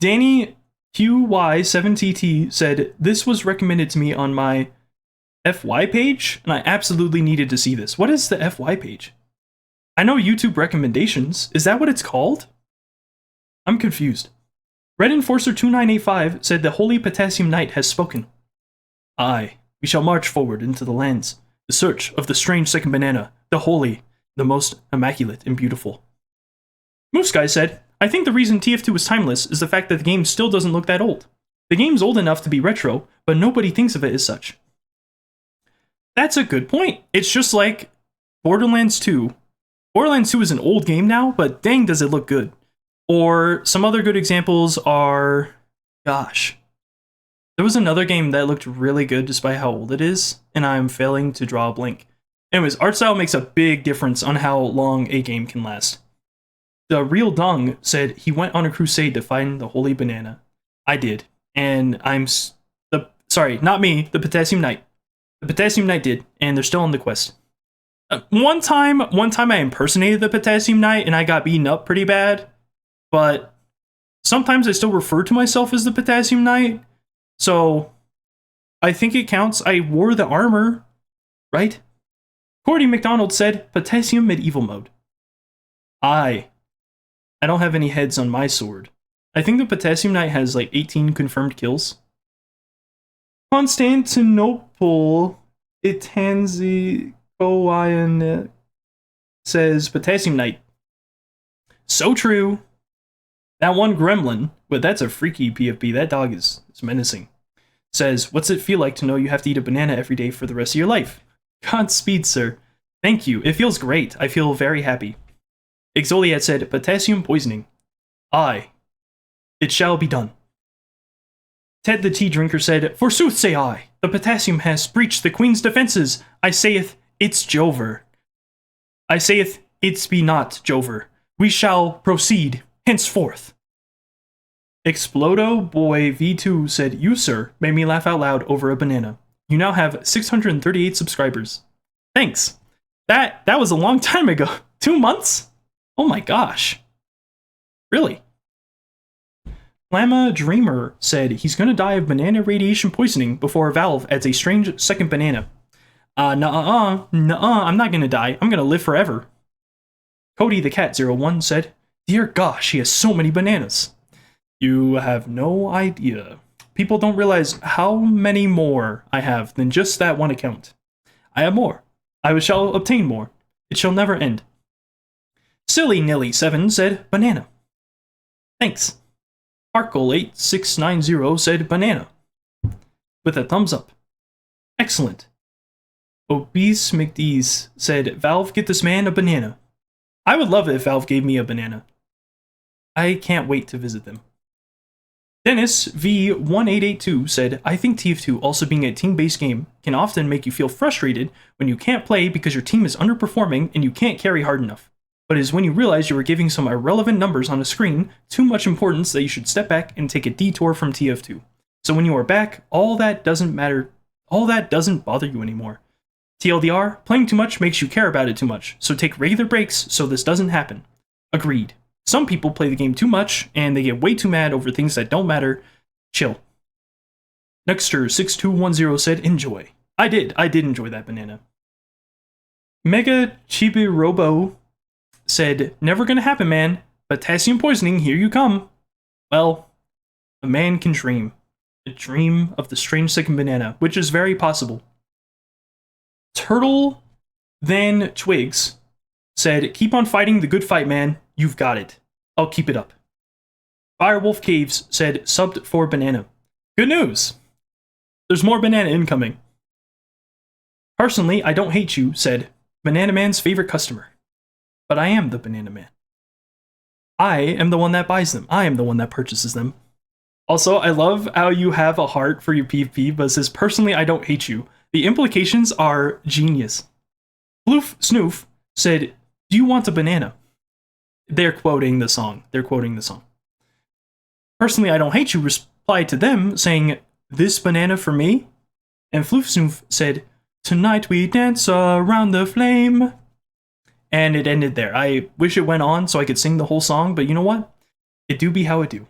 Danny QY7TT said, this was recommended to me on my FY page, and I absolutely needed to see this. What is the FY page? I know YouTube recommendations. Is that what it's called? I'm confused. Red Enforcer 2985 said the Holy Potassium Knight has spoken. Aye, we shall march forward into the lands, the search of the strange second banana, the holy, the most immaculate and beautiful. Moose Guy said, I think the reason TF2 is timeless is the fact that the game still doesn't look that old. The game's old enough to be retro, but nobody thinks of it as such. That's a good point. It's just like Borderlands 2. Borderlands 2 is an old game now, but dang does it look good. Or some other good examples are, gosh, there was another game that looked really good despite how old it is, and I'm failing to draw a blank. Anyways, art style makes a big difference on how long a game can last. The Real Dung said he went on a crusade to find the Holy Banana. I did, and sorry, not me, the Potassium Knight. The Potassium Knight did, and they're still on the quest. One time I impersonated the Potassium Knight, and I got beaten up pretty bad, but sometimes I still refer to myself as the Potassium Knight, so I think it counts. I wore the armor, right? Cordy McDonald said, Potassium Medieval Mode. I don't have any heads on my sword. I think the Potassium Knight has like 18 confirmed kills. Constantinople Itanzi Koyan says Potassium Knight. So true. That one gremlin, but that's a freaky PFP. That dog is menacing. Says, what's it feel like to know you have to eat a banana every day for the rest of your life? Godspeed, sir. Thank you. It feels great. I feel very happy. Exoliat said, potassium poisoning. Aye. It shall be done. Ted the Tea Drinker said, forsooth say I, the potassium has breached the queen's defenses. I saith, it's Jover. I saith, it's be not Jover. We shall proceed henceforth. Explodo Boy V2 said, you, sir, made me laugh out loud over a banana. You now have 638 subscribers. Thanks. That was a long time ago. 2 months? Oh my gosh. Really? Lama Dreamer said he's gonna die of banana radiation poisoning before Valve adds a strange second banana. Nuh-uh, I'm not gonna die. I'm gonna live forever. Cody the Cat01 said, dear gosh, he has so many bananas. You have no idea. People don't realize how many more I have than just that one account. I have more. I shall obtain more. It shall never end. Silly Nilly 7 said, banana. Thanks. Sparkle8690 said, banana. With a thumbs up. Excellent. Obese McDees said, Valve, get this man a banana. I would love it if Valve gave me a banana. I can't wait to visit them. Dennis V1882 said, I think TF2 also being a team-based game can often make you feel frustrated when you can't play because your team is underperforming and you can't carry hard enough. But it is when you realize you are giving some irrelevant numbers on a screen too much importance that you should step back and take a detour from TF2. So when you are back, all that doesn't matter. All that doesn't bother you anymore. TLDR, playing too much makes you care about it too much, so take regular breaks so this doesn't happen. Agreed. Some people play the game too much, and they get way too mad over things that don't matter. Chill. Nexter6210 said, enjoy. I did enjoy that banana. Mega Chibirobo said, never gonna happen, man. Potassium poisoning, here you come. Well, a man can dream. A dream of the strange second banana, which is very possible. Turtle Then Twigs said, keep on fighting the good fight, man. You've got it. I'll keep it up. Firewolf Caves said, subbed for banana. Good news. There's more banana incoming. Personally, I don't hate you, said, Banana Man's favorite customer. But I am the Banana Man. I am the one that buys them. I am the one that purchases them. Also, I love how you have a heart for your PvP, but it says, personally, I don't hate you. The implications are genius. Floof Snoof said, "Do you want a banana?" They're quoting the song. Personally, I don't hate you replied to them saying, "This banana for me?" And Floof Snoof said, "Tonight we dance around the flame." And it ended there. I wish it went on so I could sing the whole song, but you know what? It do be how it do.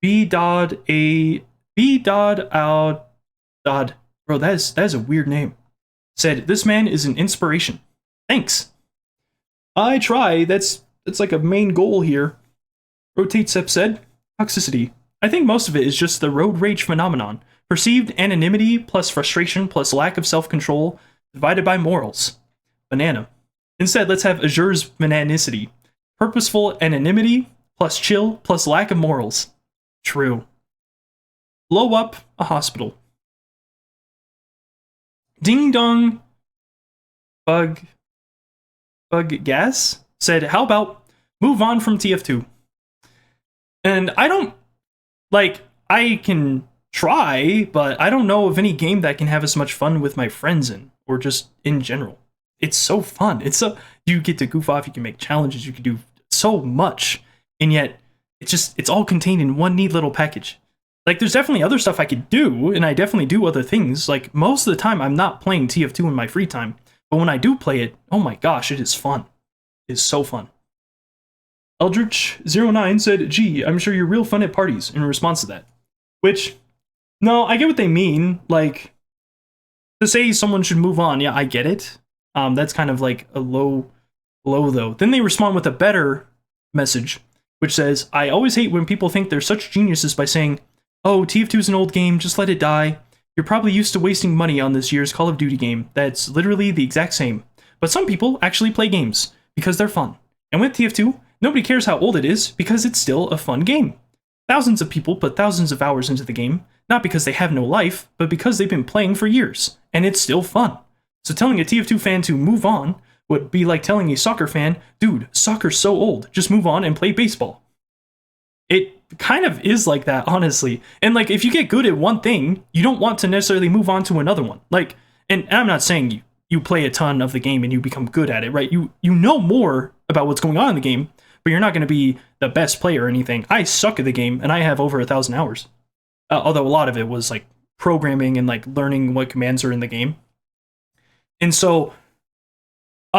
B Dodd out Dodd. Bro, that is a weird name. Said, "This man is an inspiration." Thanks. I try. That's like a main goal here. Rotate Sep said, "Toxicity. I think most of it is just the road rage phenomenon. Perceived anonymity plus frustration plus lack of self-control divided by morals. Banana. Instead, let's have Azure's bananicity. Purposeful anonymity plus chill plus lack of morals." True. Blow up a hospital. Ding dong. Bug gas said, "How about move on from TF2?" And I can try, but I don't know of any game that can have as much fun with my friends in, or just in general. It's so fun. You get to goof off, you can make challenges, you can do so much, and yet it's all contained in one neat little package. Like, there's definitely other stuff I could do, and I definitely do other things. Like, most of the time, I'm not playing TF2 in my free time, but when I do play it, oh my gosh, it is fun. It is so fun. Eldritch09 said, "Gee, I'm sure you're real fun at parties," in response to that. Which, no, I get what they mean. Like, to say someone should move on, yeah, I get it. That's kind of like a low blow, though. Then they respond with a better message, which says, "I always hate when people think they're such geniuses by saying, 'Oh, TF2's an old game, just let it die. You're probably used to wasting money on this year's Call of Duty game that's literally the exact same. But some people actually play games because they're fun. And with TF2, nobody cares how old it is because it's still a fun game. Thousands of people put thousands of hours into the game, not because they have no life, but because they've been playing for years, and it's still fun. So telling a TF2 fan to move on would be like telling a soccer fan, 'Dude, soccer's so old, just move on and play baseball.'" It kind of is like that, honestly. And like, if you get good at one thing, you don't want to necessarily move on to another one. Like, and I'm not saying you play a ton of the game and you become good at it, right? You know more about what's going on in the game, but you're not going to be the best player or anything. I suck at the game, and I have over 1,000 hours. Although a lot of it was like programming and like learning what commands are in the game. And so,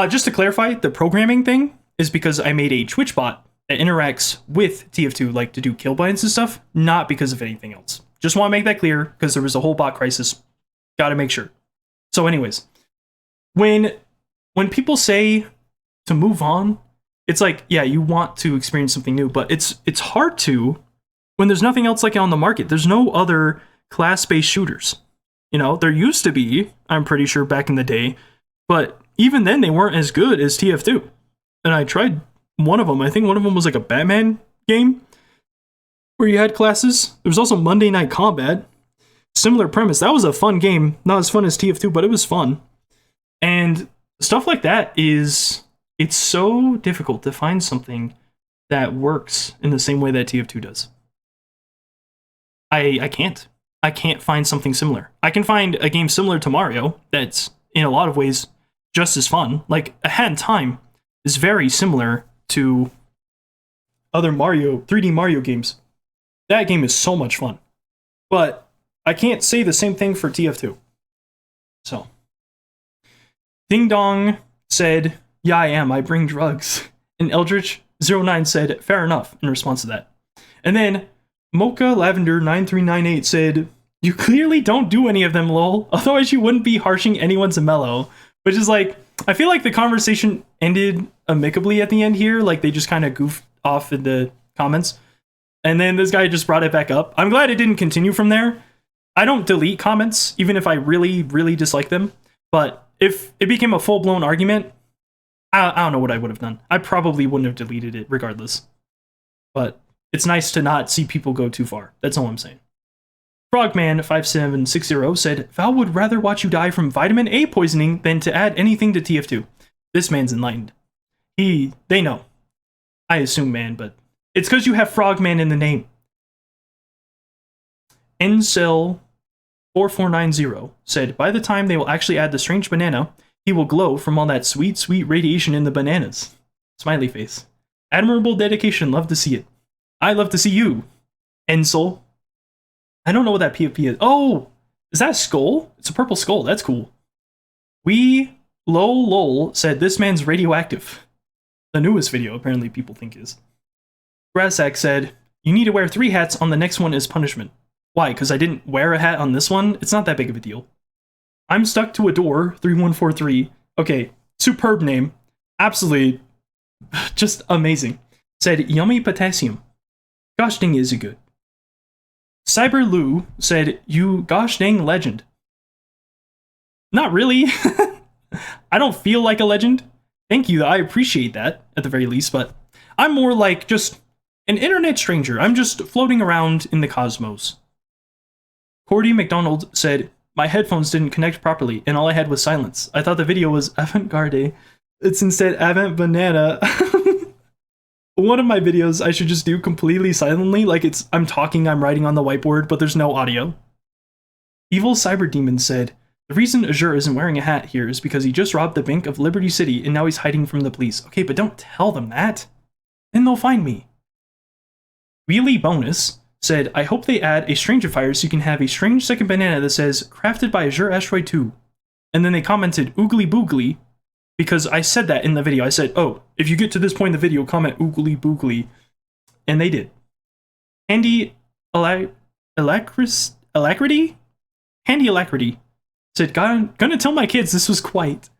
just to clarify, the programming thing is because I made a Twitch bot that interacts with TF2, like to do kill buttons and stuff, not because of anything else. Just want to make that clear, because there was a whole bot crisis. Got to make sure. So anyways, when people say to move on, it's like, yeah, you want to experience something new, but it's hard to when there's nothing else like on the market. There's no other class-based shooters. You know, there used to be, I'm pretty sure, back in the day, but even then they weren't as good as TF2. And I tried one of them. I think one of them was like a Batman game where you had classes. There was also Monday Night Combat. Similar premise. That was a fun game. Not as fun as TF2, but it was fun. And stuff like that it's so difficult to find something that works in the same way that TF2 does. I can't find something similar. I can find a game similar to Mario that's in a lot of ways just as fun. Like, A Hat in Time is very similar to other 3D Mario games. That game is so much fun. But I can't say the same thing for TF2. So, Ding Dong said, "Yeah, I am. I bring drugs." And Eldritch09 said, "Fair enough," in response to that. And then Mocha Lavender 9398 said, "You clearly don't do any of them, lol. Otherwise you wouldn't be harshing anyone's mellow." Which is like, I feel like the conversation ended amicably at the end here. Like, they just kind of goofed off in the comments. And then this guy just brought it back up. I'm glad it didn't continue from there. I don't delete comments, even if I really, really dislike them. But if it became a full-blown argument, I don't know what I would have done. I probably wouldn't have deleted it regardless. But it's nice to not see people go too far. That's all I'm saying. Frogman5760 said, "Val would rather watch you die from vitamin A poisoning than to add anything to TF2. This man's enlightened." They know. I assume, man, but it's because you have Frogman in the name. Encel4490 said, "By the time they will actually add the strange banana, He will glow from all that sweet, sweet radiation in the bananas. Smiley face. Admirable dedication. Love to see it. I love to see you. Ensel. I don't know what that PFP is. Oh, is that a skull? It's a purple skull. That's cool. We lol said this man's radioactive. The newest video apparently people think is. Grassack said, you need to wear 3 hats on the next one as punishment. Why? Because I didn't wear a hat on this one? It's not that big of a deal. I'm stuck to a door, 3143. Okay, superb name. Absolutely just amazing. Said, yummy potassium. Gosh dang is it good. Cyber Lou said, you gosh dang legend. Not really. I don't feel like a legend. Thank you, I appreciate that, at the very least, but I'm more like just an internet stranger. I'm just floating around in the cosmos. Cordy McDonald said, my headphones didn't connect properly, and all I had was silence. I thought the video was avant-garde. It's instead avant-banana. One of my videos I should just do completely silently, like I'm talking, I'm writing on the whiteboard, but there's no audio. Evil Cyber Demon said, the reason Azure isn't wearing a hat here is because he just robbed the Bank of Liberty City and now he's hiding from the police. Okay, but don't tell them that. Then they'll find me. Wheelie Bonus said, I hope they add a Strangifier so you can have a strange second banana that says, crafted by Azure Asteroid 2. And then they commented, oogly boogly, because I said that in the video. I said, oh, if you get to this point in the video, comment oogly boogly. And they did. Handy Alacrity? Handy Alacrity said, gonna tell my kids this was quite.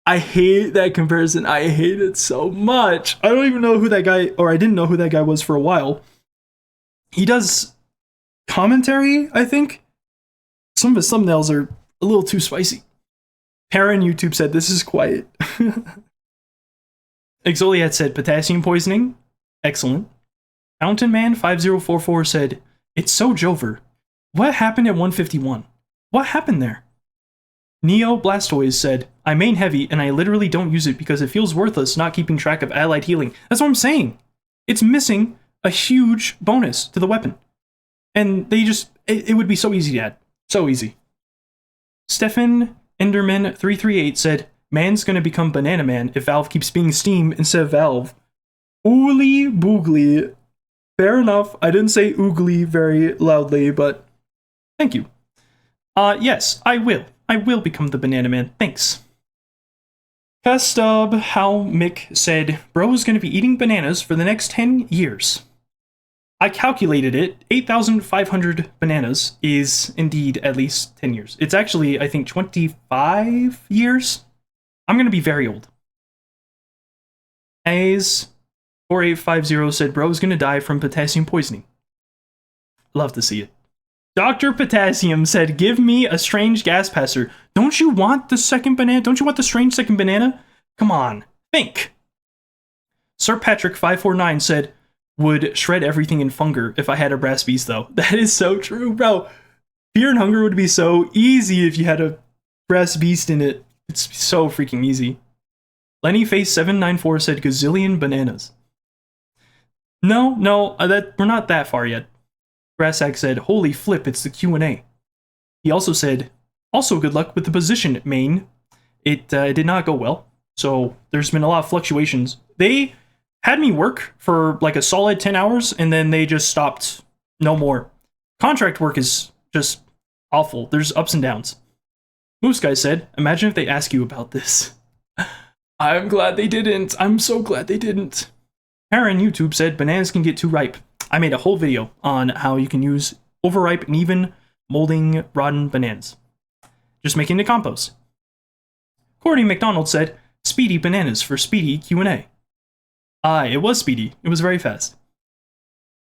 I hate that comparison. I hate it so much. I don't even know who that guy, or I didn't know who that guy was for a while. He does commentary, I think. Some of his thumbnails are a little too spicy. Perrin YouTube said, this is quiet. Exoliat said, potassium poisoning. Excellent. Fountain Man 5044 said, it's so Jover. What happened at 151? What happened there? Neo Blastoise said, I main heavy and I literally don't use it because it feels worthless not keeping track of allied healing. That's what I'm saying. It's missing a huge bonus to the weapon. And they just, it would be so easy to add. So easy. Stefan Enderman 338 said, man's gonna become Banana Man if Valve keeps being Steam instead of Valve. Oogly boogly. Fair enough. I didn't say oogly very loudly, but thank you. Yes, I will. I will become the Banana Man. Thanks. Castub How Mick said, bro is gonna be eating bananas for the next 10 years. I calculated it. 8,500 bananas is indeed at least 10 years. It's actually, I think, 25 years. I'm going to be very old. A's 4850 said, bro is going to die from potassium poisoning. Love to see it. Dr. Potassium said, give me a strange gas passer. Don't you want the second banana? Don't you want the strange second banana? Come on, think. Sir Patrick 549 said, would shred everything in Funger if I had a brass beast, though. That is so true, bro. Fear and Hunger would be so easy if you had a brass beast in it. It's so freaking easy. Lenny Face 794 said gazillion bananas. No, we're not that far yet. Grassack said, holy flip, it's the Q&A. He also said, also good luck with the position, main. It did not go well, so there's been a lot of fluctuations. They had me work for like a solid 10 hours, and then they just stopped. No more. Contract work is just awful. There's ups and downs. Moose Guy said, imagine if they ask you about this. I'm glad they didn't. I'm so glad they didn't. Aaron YouTube said, bananas can get too ripe. I made a whole video on how you can use overripe and even molding rotten bananas. Just making the compost. Cordy McDonald said, speedy bananas for speedy Q&A. It was speedy. It was very fast.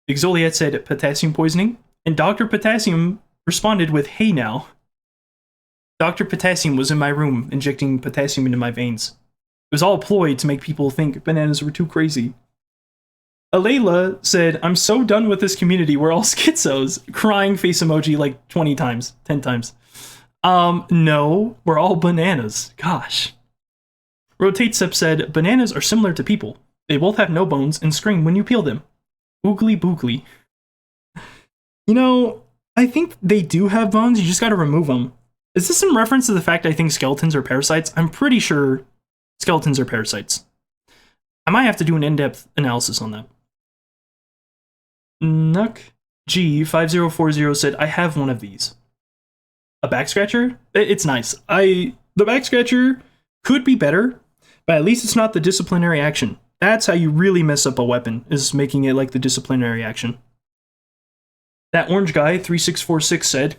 Exoliat said potassium poisoning, and Dr. Potassium responded with, hey now. Dr. Potassium was in my room injecting potassium into my veins. It was all a ploy to make people think bananas were too crazy. Alayla said, I'm so done with this community. We're all schizos. Crying face emoji like 20 times, 10 times. No, we're all bananas. Gosh. Rotate Sep said, bananas are similar to people. They both have no bones and scream when you peel them. Oogly boogly. You know, I think they do have bones, you just gotta remove them. Is this in reference to the fact I think skeletons are parasites? I'm pretty sure skeletons are parasites. I might have to do an in-depth analysis on that. Nuck G5040 said, I have one of these. A back scratcher? It's nice. The back scratcher could be better, but at least it's not the disciplinary action. That's how you really mess up a weapon, is making it like the disciplinary action. That orange guy, 3646, said,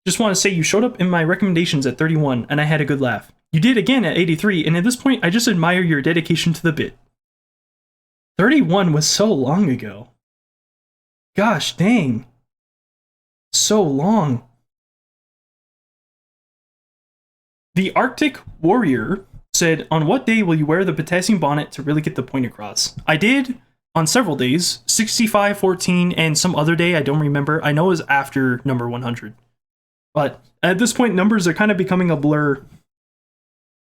just want to say you showed up in my recommendations at 31, and I had a good laugh. You did again at 83, and at this point, I just admire your dedication to the bit. 31 was so long ago. Gosh dang. So long. The Arctic Warrior said, on what day will you wear the potassium bonnet to really get the point across? I did on several days, 65, 14, and some other day I don't remember. I know it was after number 100. But at this point, numbers are kind of becoming a blur.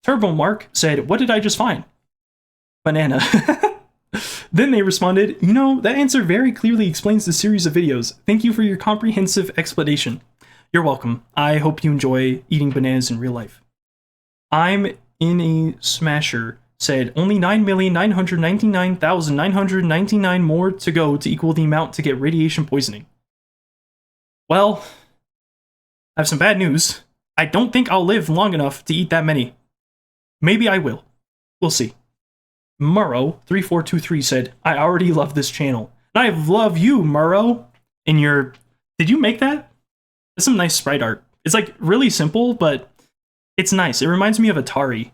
Turbo Mark said, what did I just find? Banana. Then they responded, you know, that answer very clearly explains the series of videos. Thank you for your comprehensive explanation. You're welcome. I hope you enjoy eating bananas in real life. I'm in a smasher said, only 9,999,999 more to go to equal the amount to get radiation poisoning. Well, I have some bad news. I don't think I'll live long enough to eat that many. Maybe I will. We'll see. Murrow3423 said, I already love this channel. And I love you, Murrow. And your... Did you make that? That's some nice sprite art. It's like really simple, but it's nice. It reminds me of Atari.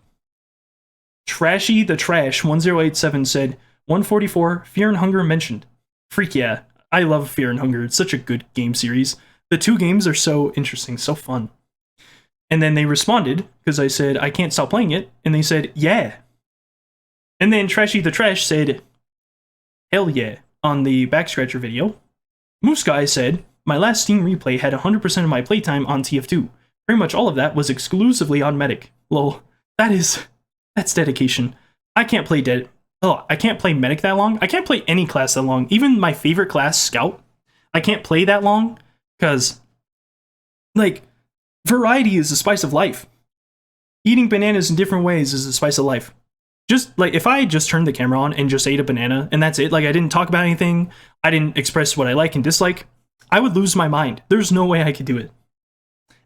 Trashy the Trash 1087 said, 144, Fear and Hunger mentioned. Freak yeah. I love Fear and Hunger. It's such a good game series. The two games are so interesting, so fun. And then they responded, because I said, I can't stop playing it. And they said, yeah. And then Trashy the Trash said, hell yeah, on the back scratcher video. Moose Guy said, my last Steam replay had 100% of my playtime on TF2. Pretty much all of that was exclusively on Medic. Lol, that's dedication. I can't play I can't play Medic that long. I can't play any class that long. Even my favorite class, Scout, I can't play that long, because, like, variety is the spice of life. Eating bananas in different ways is the spice of life. Just, like, if I just turned the camera on and just ate a banana, and that's it, like, I didn't talk about anything, I didn't express what I like and dislike, I would lose my mind. There's no way I could do it.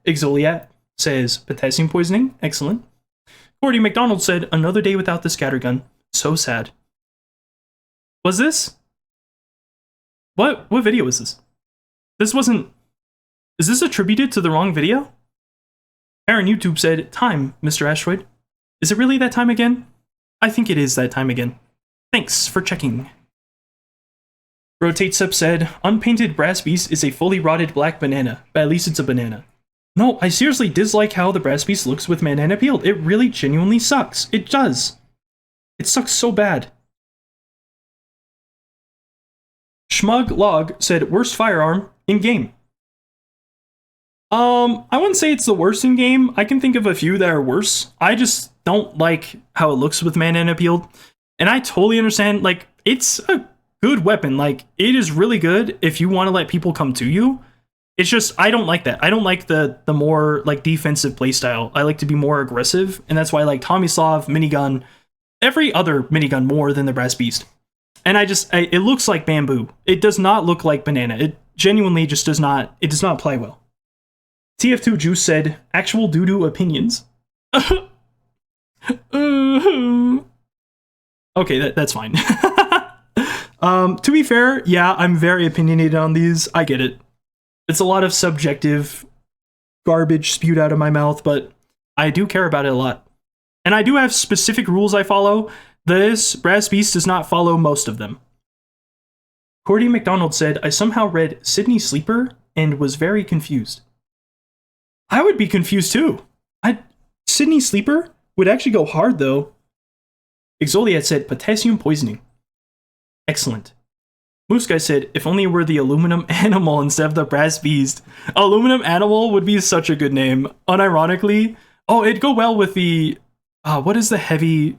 Exoliat says, potassium poisoning, excellent. Cordy McDonald said, another day without the scattergun. So sad. Was this? What video was this? This wasn't... Is this attributed to the wrong video? Aaron YouTube said, time, Mr. Asteroid. Is it really that time again? I think it is that time again. Thanks for checking. Rotate Sep said, unpainted brass beast is a fully rotted black banana, but at least it's a banana. No, I seriously dislike how the brass beast looks with banana peeled. It really genuinely sucks. It does. It sucks so bad. Schmug Log said, worst firearm in game. I wouldn't say it's the worst in game. I can think of a few that are worse. I just don't like how it looks with banana peeled. And I totally understand, like, it's a good weapon. Like, it is really good if you want to let people come to you. It's just, I don't like that. I don't like the more, like, defensive playstyle. I like to be more aggressive, and that's why I like Tomislav, minigun, every other minigun more than the Brass Beast. And it looks like bamboo. It does not look like banana. It genuinely just does not play well. TF2 Juice said, actual doo-doo opinions. Okay, that's fine. To be fair, yeah, I'm very opinionated on these. I get it. It's a lot of subjective garbage spewed out of my mouth, but I do care about it a lot. And I do have specific rules I follow. This Brass Beast does not follow most of them. Cordy McDonald said, I somehow read Sydney Sleeper and was very confused. I would be confused too. Sydney Sleeper would actually go hard though. Exoliat said, potassium poisoning. Excellent. Moose Guy said, if only it were the aluminum animal instead of the brass beast. Aluminum animal would be such a good name. Unironically. Oh, it'd go well with the... what is the heavy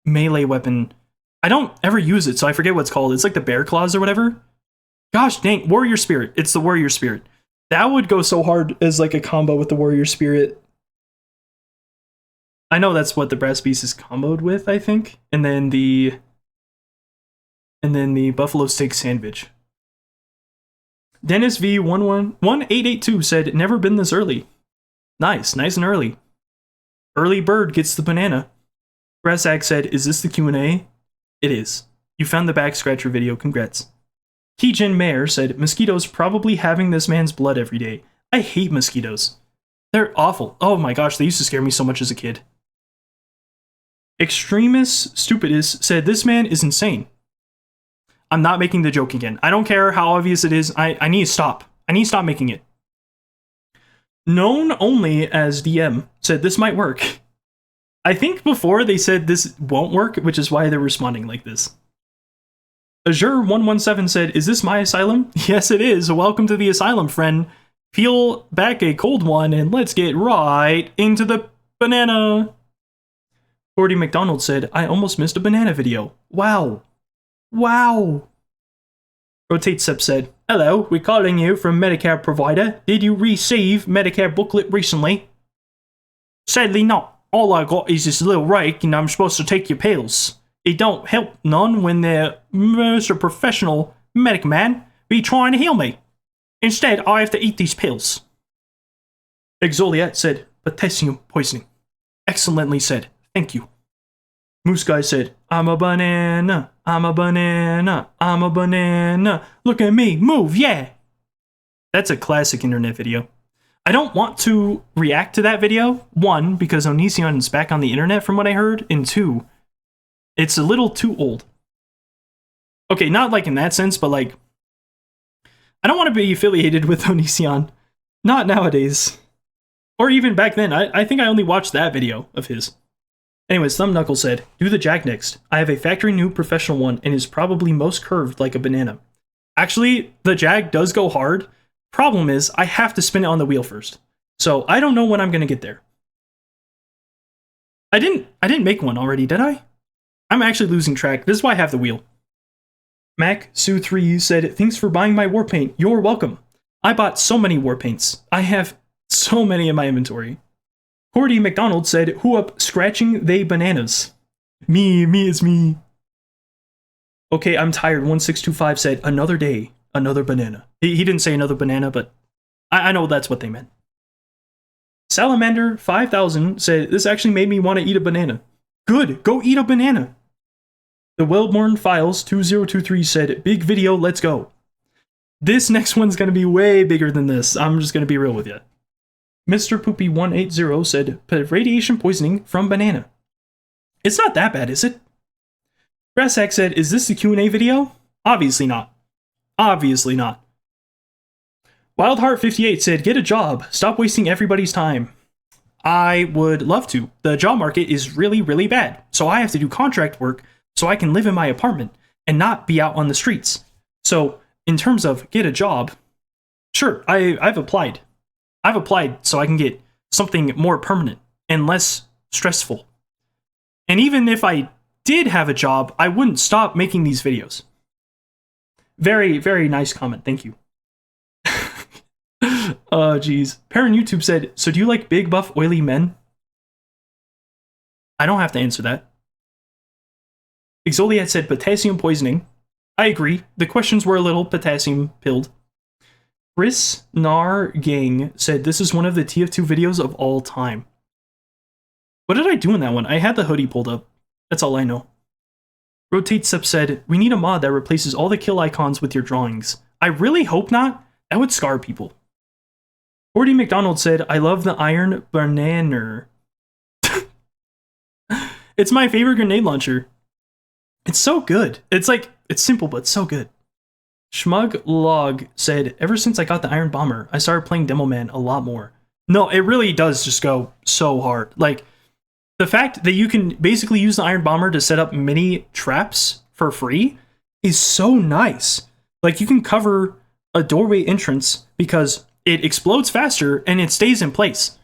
melee weapon? I don't ever use it, so I forget what it's called. It's like the bear claws or whatever. Gosh dang, Warrior Spirit. It's the Warrior Spirit. That would go so hard as like a combo with the Warrior Spirit. I know that's what the brass piece is comboed with, I think. And then the buffalo steak sandwich. Dennis V11882 said, never been this early. Nice and early. Early bird gets the banana. Brassack said, is this the Q&A? It is. You found the back scratcher video, congrats. Keijin Mayer said, mosquitoes probably having this man's blood every day. I hate mosquitoes. They're awful. Oh my gosh, they used to scare me so much as a kid. Extremis Stupidus said, this man is insane. I'm not making the joke again. I don't care how obvious it is. I need to stop. I need to stop making it. Known only as DM said, this might work. I think before they said this won't work, which is why they're responding like this. Azure 117 said, is this my asylum? Yes, it is. Welcome to the asylum, friend. Peel back a cold one and let's get right into the banana. Gordy McDonald said, I almost missed a banana video. Wow. Wow. Rotate Sep said, hello, we're calling you from Medicare provider. Did you receive Medicare booklet recently? Sadly not. All I got is this little rake and I'm supposed to take your pills. It don't help none when the Mr. Professional medic man be trying to heal me. Instead, I have to eat these pills. Exoliat said, potassium poisoning. Excellently said. Thank you. Moose Guy said, I'm a banana, I'm a banana, I'm a banana. Look at me, move, yeah. That's a classic internet video. I don't want to react to that video. One, because Onision is back on the internet from what I heard. And two, it's a little too old. Okay, not like in that sense, but like, I don't want to be affiliated with Onision. Not nowadays. Or even back then. I think I only watched that video of his. Anyways, Thumbknuckle said, do the Jag next. I have a factory new professional one and is probably most curved like a banana. Actually, the Jag does go hard. Problem is, I have to spin it on the wheel first. So I don't know when I'm going to get there. I didn't make one already, did I? I'm actually losing track. This is why I have the wheel. Mac Sue3 said, thanks for buying my war paint. You're welcome. I bought so many war paints. I have so many in my inventory. Cordy McDonald said, who up scratching they bananas? Me, it's me. Okay, I'm tired. 1625 said, another day, another banana. He didn't say another banana, but I know that's what they meant. Salamander 5000 said, this actually made me want to eat a banana. Good, go eat a banana. The Wellborn Files 2023 said, big video, let's go. This next one's going to be way bigger than this. I'm just going to be real with you. Mr. Poopy 180 said, radiation poisoning from banana. It's not that bad, is it? Brassack said, is this the Q&A video? Obviously not. Obviously not. Wildheart58 said, get a job. Stop wasting everybody's time. I would love to. The job market is really, really bad. So I have to do contract work so I can live in my apartment and not be out on the streets. So in terms of get a job, sure, I've applied. I've applied so I can get something more permanent and less stressful. And even if I did have a job, I wouldn't stop making these videos. Very, very nice comment. Thank you. Oh, geez. Parent YouTube said, so do you like big, buff, oily men? I don't have to answer that. Exoliat said potassium poisoning. I agree. The questions were a little potassium pilled. Chris Nar Gang said, this is one of the TF2 videos of all time. What did I do in that one? I had the hoodie pulled up. That's all I know. Rotate Sep said, we need a mod that replaces all the kill icons with your drawings. I really hope not. That would scar people. Gordy McDonald said, I love the iron banana. It's my favorite grenade launcher. It's so good. It's like, it's simple, but so good. Schmug Log said, ever since I got the Iron Bomber, I started playing Demo Man a lot more. No, it really does just go so hard. Like, the fact that you can basically use the Iron Bomber to set up mini traps for free is so nice. Like, you can cover a doorway entrance because it explodes faster and it stays in place.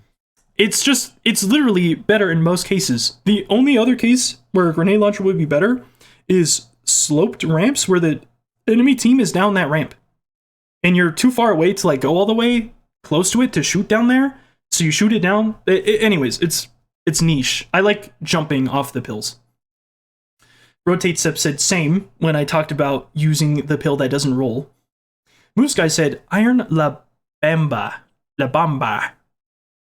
It's literally better in most cases. The only other case where a grenade launcher would be better is sloped ramps where the enemy team is down that ramp. And you're too far away to like go all the way close to it to shoot down there. So you shoot it down. Anyways, it's It's niche. I like jumping off the pills. Rotate Step said same when I talked about using the pill that doesn't roll. Moose Guy said Iron La Bamba. La Bamba.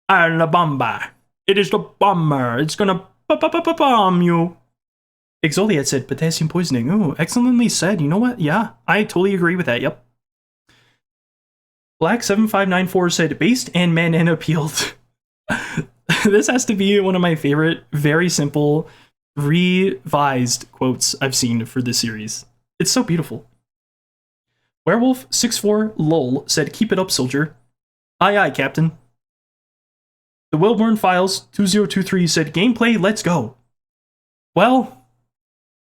Iron La Bamba. It is the bomber. It's gonna bomb you. Exoliat said potassium poisoning. Ooh, excellently said. You know what? Yeah, I totally agree with that. Yep. Black7594 said based and banana peeled. This has to be one of my favorite, very simple, revised quotes I've seen for this series. It's so beautiful. Werewolf64lol said keep it up, soldier. Aye aye, captain. The Wilburn Files 2023 said gameplay, let's go. Well,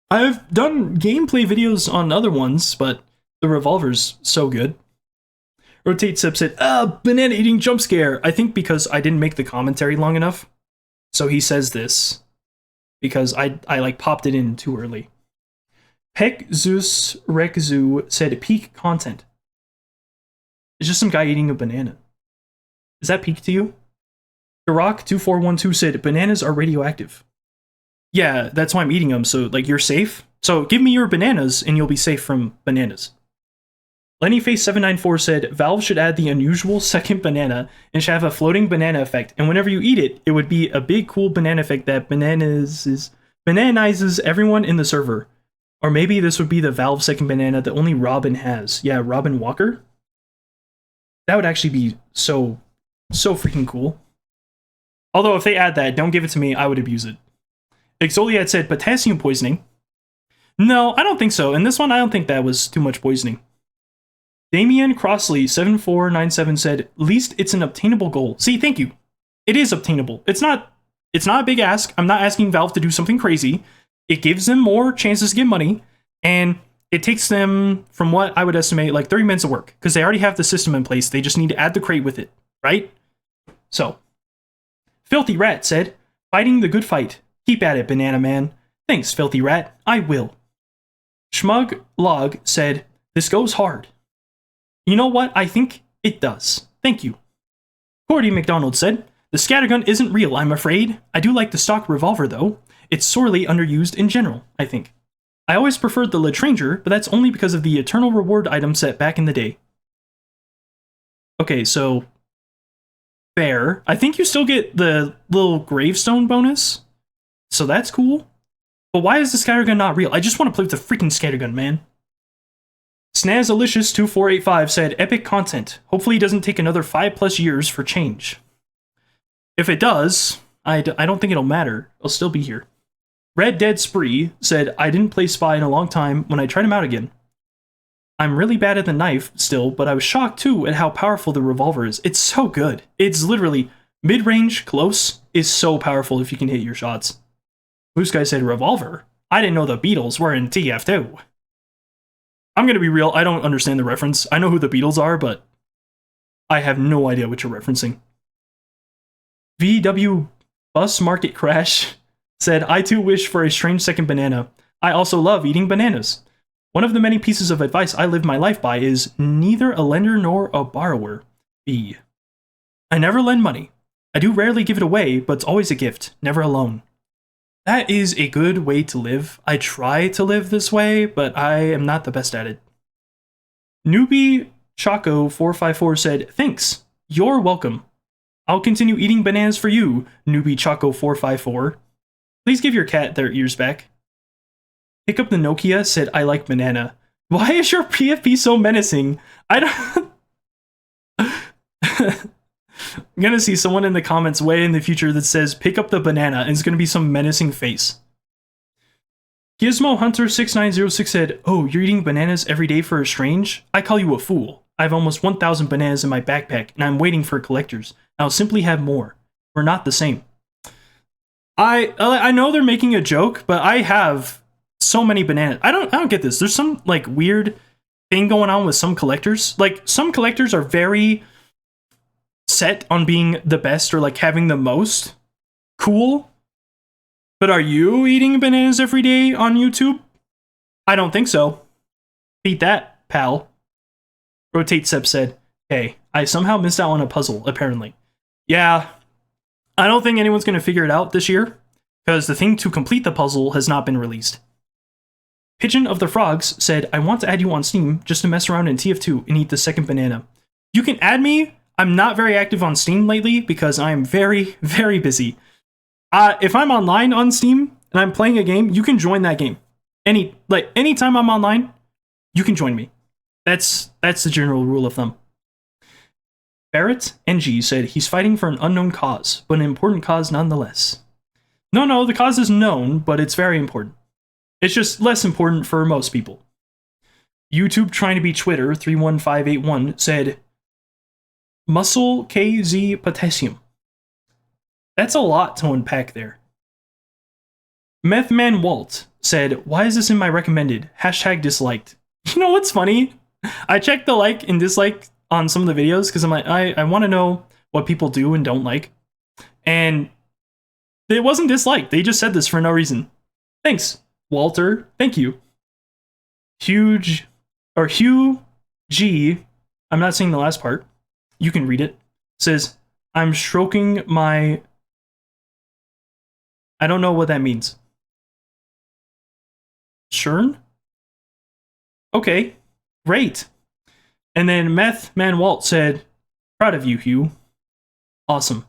I've done gameplay videos on other ones, but the revolver's so good. Rotate Sip said, banana eating jump scare. I think because I didn't make the commentary long enough. So he says this because I like popped it in too early. Pekzus Rekzu said peak content. It's just some guy eating a banana. Is that peak to you? Iraq2412 said bananas are radioactive. Yeah, that's why I'm eating them, so like you're safe. So give me your bananas and you'll be safe from bananas. Lennyface794 said Valve should add the unusual second banana and should have a floating banana effect, and whenever you eat it, it would be a big cool banana effect that bananizes everyone in the server. Or maybe this would be the Valve second banana that only Robin has. Yeah, Robin Walker? That would actually be so freaking cool. Although if they add that, don't give it to me, I would abuse it. Exoliat said potassium poisoning. No, I don't think so. In this one, I don't think that was too much poisoning. Damien Crossley7497 said, least it's an obtainable goal. See, thank you. It is obtainable. It's not a big ask. I'm not asking Valve to do something crazy. It gives them more chances to get money, and it takes them, from what I would estimate, like 30 minutes of work, because they already have the system in place. They just need to add the crate with it, right? So, Filthy Rat said, fighting the good fight. Keep at it, Banana Man. Thanks, Filthy Rat. I will. Schmug Log said, this goes hard. You know what? I think it does. Thank you. Cordy McDonald said, the scattergun isn't real, I'm afraid. I do like the stock revolver, though. It's sorely underused in general, I think. I always preferred the Latranger, but that's only because of the eternal reward item set back in the day. Okay, so fair. I think you still get the little gravestone bonus, so that's cool. But why is the scattergun not real? I just want to play with the freaking scattergun, man. Snazalicious2485 said, epic content. Hopefully it doesn't take another 5+ years for change. If it does, I don't think it'll matter. I'll still be here. Red Dead Spree said, I didn't play Spy in a long time when I tried him out again. I'm really bad at the knife still, but I was shocked too at how powerful the revolver is. It's so good. It's literally mid-range, close, is so powerful if you can hit your shots. Moose Guy said, revolver? I didn't know the Beatles were in TF2. I'm gonna be real, I don't understand the reference. I know who the Beatles are, but I have no idea what you're referencing. VW Bus Market Crash said, I too wish for a strange second banana. I also love eating bananas. One of the many pieces of advice I live my life by is neither a lender nor a borrower. B. I never lend money. I do rarely give it away, but it's always a gift, never a loan. That is a good way to live. I try to live this way, but I am not the best at it. Newbie Choco454 said, thanks. You're welcome. I'll continue eating bananas for you, Newbie Choco454. Please give your cat their ears back. Pick up the Nokia said, I like banana. Why is your PFP so menacing? I don't... I'm gonna see someone in the comments way in the future that says, pick up the banana, and it's gonna be some menacing face. Gizmo Hunter 6906 said, oh, you're eating bananas every day for a strange? I call you a fool. I have almost 1,000 bananas in my backpack, and I'm waiting for collectors. I'll simply have more. We're not the same. I know they're making a joke, but I have so many bananas. I don't get this. There's some like weird thing going on with some collectors. Like some collectors are very set on being the best or like having the most. Cool. But are you eating bananas every day on YouTube? I don't think so. Beat that, pal. Rotate Sep said, hey, I somehow missed out on a puzzle, apparently. Yeah, I don't think anyone's going to figure it out this year, because the thing to complete the puzzle has not been released. Pigeon of the Frogs said, I want to add you on Steam just to mess around in TF2 and eat the second banana. You can add me. I'm not very active on Steam lately because I am very, very busy. If I'm online on Steam and I'm playing a game, you can join that game. Anytime I'm online, you can join me. That's the general rule of thumb. Barrett NG said he's fighting for an unknown cause, but an important cause nonetheless. No, the cause is known, but it's very important. It's just less important for most people. YouTube trying to be Twitter 31581 said muscle KZ potassium. That's a lot to unpack there. Methman Walt said, why is this in my recommended? # disliked. You know what's funny? I checked the like and dislike on some of the videos because I'm like, I want to know what people do and don't like. And it wasn't disliked. They just said this for no reason. Thanks, Walter. Thank you. Hugh G, I'm not saying the last part. You can read it. Says, I'm stroking my... I don't know what that means. Shern? Okay, great. And then Meth Man Walt said, proud of you, Hugh. Awesome.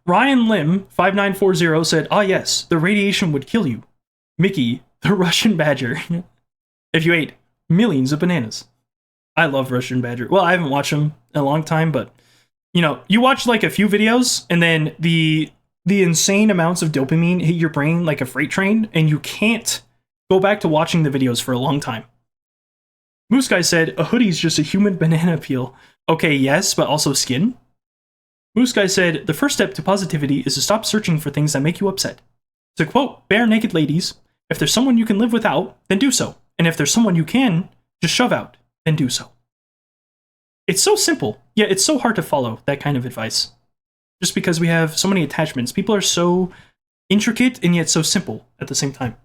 Ryan Lim 5940 said, ah yes, the radiation would kill you. Mickey, the Russian badger. If you ate millions of bananas. I love Russian badger. Well, I haven't watched them in a long time, but you know, you watch like a few videos and then the insane amounts of dopamine hit your brain like a freight train and you can't go back to watching the videos for a long time. Moose Guy said, a hoodie's just a human banana peel. Okay, yes, but also skin? Moose Guy said, the first step to positivity is to stop searching for things that make you upset. To quote Bare Naked Ladies, if there's someone you can live without, then do so. And if there's someone you can just shove out, then do so. It's so simple, yet it's so hard to follow that kind of advice. Just because we have so many attachments. People are so intricate and yet so simple at the same time.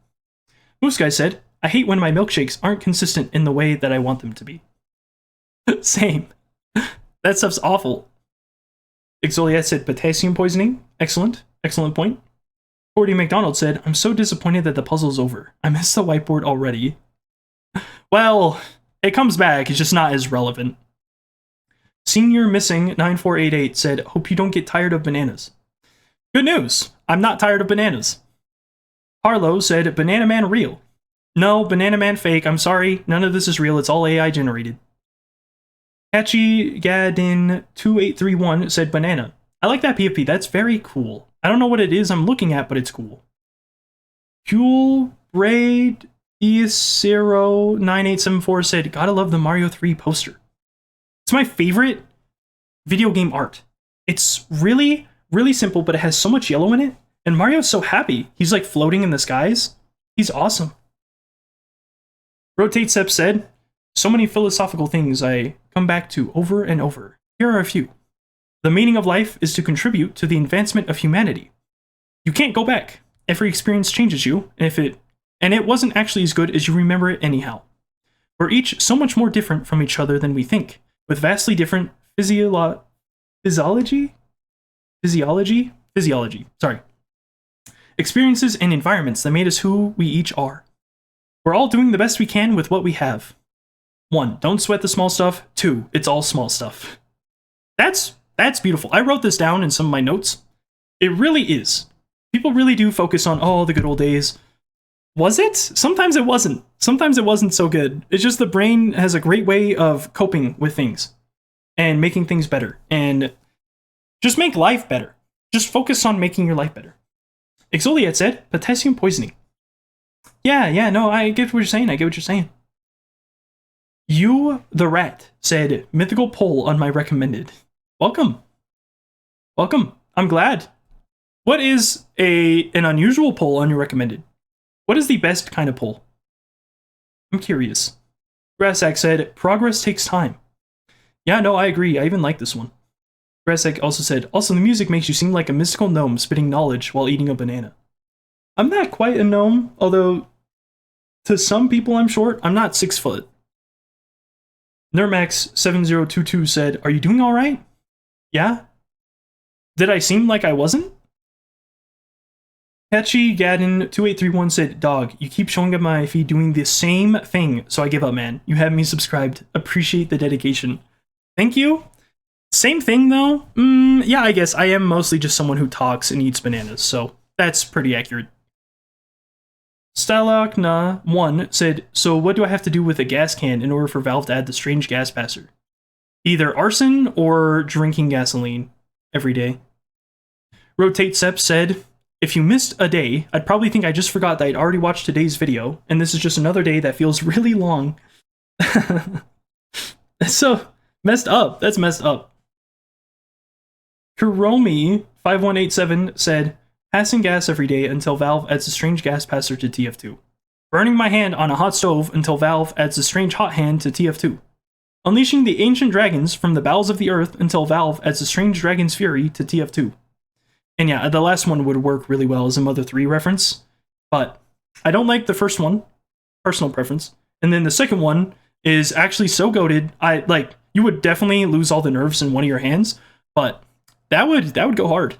Moose Guy said, I hate when my milkshakes aren't consistent in the way that I want them to be. Same. That stuff's awful. Exoliat said potassium poisoning. Excellent. Excellent point. Cordy McDonald said, I'm so disappointed that the puzzle's over. I missed the whiteboard already. Well, it comes back. It's just not as relevant. Senior Missing 9488 said, hope you don't get tired of bananas. Good news. I'm not tired of bananas. Harlow said, Banana Man real. No, Banana Man fake. I'm sorry. None of this is real. It's all AI generated. Catchy Gadin 2831 said banana. I like that PFP. That's very cool. I don't know what it is I'm looking at, but it's cool. Huel Braid E09874 said, gotta love the Mario 3 poster. It's my favorite video game art. It's really, really simple, but it has so much yellow in it. And Mario's so happy. He's like floating in the skies. He's awesome. Rotate Step said, so many philosophical things I come back to over and over. Here are a few. The meaning of life is to contribute to the advancement of humanity. You can't go back. Every experience changes you, and it wasn't actually as good as you remember it anyhow. We're each so much more different from each other than we think, with vastly different physiology, experiences and environments that made us who we each are. We're all doing the best we can with what we have. 1, don't sweat the small stuff. 2, it's all small stuff. That's beautiful. I wrote this down in some of my notes. It really is. People really do focus on, oh, the good old days. Was it? Sometimes it wasn't. Sometimes it wasn't so good. It's just the brain has a great way of coping with things and making things better. And just make life better. Just focus on making your life better. Exoliat said, potassium poisoning. Yeah, no, I get what you're saying. You, the Rat, said, mythical poll on my recommended. Welcome. I'm glad. What is an unusual poll on your recommended? What is the best kind of poll? I'm curious. Grassack said, progress takes time. Yeah, no, I agree. I even like this one. Grassack also said, also the music makes you seem like a mystical gnome spitting knowledge while eating a banana. I'm not quite a gnome, although to some people I'm short. I'm not 6 foot. Nermax7022 said, are you doing alright? Yeah? Did I seem like I wasn't? Catchy Gadden 2831 said, "Dog, you keep showing up my feed doing the same thing, so I give up, man. You have me subscribed. Appreciate the dedication." Thank you. Same thing though. Yeah, I guess I am mostly just someone who talks and eats bananas, so that's pretty accurate. Stalakna1 said, "So what do I have to do with a gas can in order for Valve to add the strange gas passer? Either arson or drinking gasoline every day." Rotate Sep said, "If you missed a day, I'd probably think I just forgot that I'd already watched today's video, and this is just another day that feels really long." That's so messed up. That's messed up. Kuromi5187 said, "Passing gas every day until Valve adds a strange gas passer to TF2. Burning my hand on a hot stove until Valve adds a strange hot hand to TF2. Unleashing the ancient dragons from the bowels of the earth until Valve adds a strange dragon's fury to TF2. And yeah, the last one would work really well as a Mother 3 reference, but I don't like the first one, personal preference. And then the second one is actually so goated. You would definitely lose all the nerves in one of your hands, but that would go hard."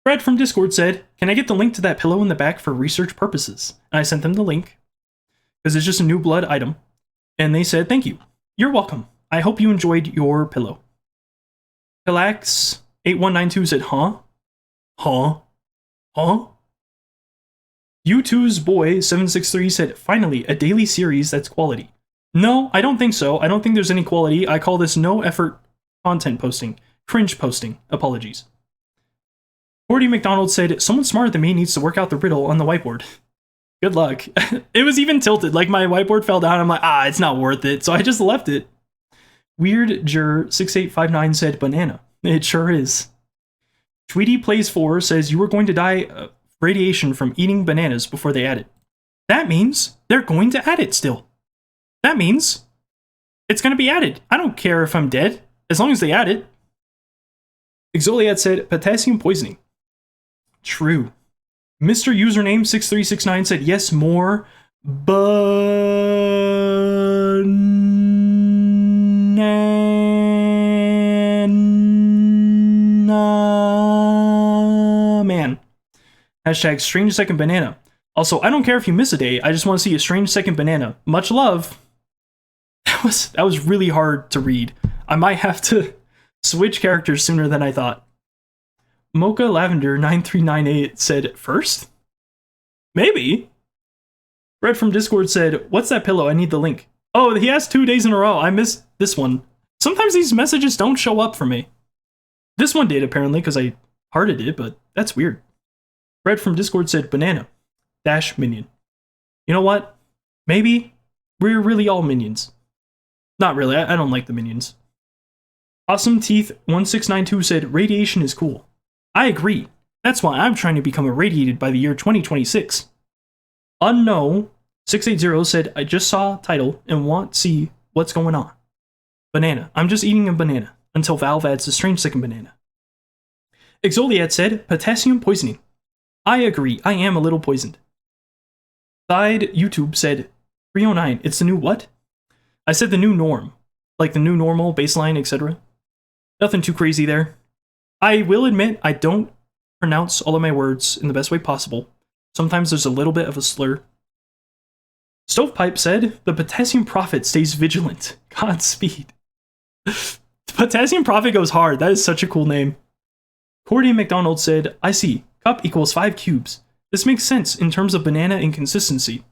Fred from Discord said, "Can I get the link to that pillow in the back for research purposes?" And I sent them the link because it's just a new blood item. And they said, "Thank you. You're welcome. I hope you enjoyed your pillow." Relax8192 said, "Huh? Huh? Huh?" U2's boy 763 said, "Finally, a daily series that's quality." No, I don't think so. I don't think there's any quality. I call this no effort content posting. Cringe posting. Apologies. Cordy McDonald said, "Someone smarter than me needs to work out the riddle on the whiteboard." Good luck. It was even tilted. Like, my whiteboard fell down. I'm like, it's not worth it. So I just left it. Weird Jur 6859 said, "Banana." It sure is. Tweety Plays 4 says, "You were going to die of radiation from eating bananas before they add it." That means they're going to add it still. That means it's going to be added. I don't care if I'm dead, as long as they add it. Exoliad said, "Potassium poisoning." True. Mr. Username 6369 said, "Yes, more man. Hashtag strangesecondbanana. Also, I don't care if you miss a day. I just want to see a strange second banana. Much love." That was really hard to read. I might have to switch characters sooner than I thought. Mocha Lavender 9398 said, "First? Maybe." Fred from Discord said, "What's that pillow? I need the link." Oh, he asked 2 days in a row. I missed this one. Sometimes these messages don't show up for me. This one did, apparently, because I hearted it, but that's weird. Fred from Discord said, "Banana dash minion." You know what? Maybe we're really all minions. Not really. I don't like the minions. Awesome Teeth 1692 said, "Radiation is cool." I agree. That's why I'm trying to become irradiated by the year 2026. Unknown 680 said, "I just saw title and want to see what's going on." Banana. I'm just eating a banana until Valve adds a strange second banana. Exoliad said, "Potassium poisoning." I agree. I am a little poisoned. Side YouTube said, 309. It's the new what? I said the new norm. Like the new normal, baseline, etc. Nothing too crazy there. I will admit, I don't pronounce all of my words in the best way possible. Sometimes there's a little bit of a slur. Stovepipe said, "The Potassium Prophet stays vigilant. Godspeed." The Potassium Prophet goes hard. That is such a cool name. Cordy McDonald said, "I see. Cup equals 5 cubes. This makes sense in terms of banana inconsistency."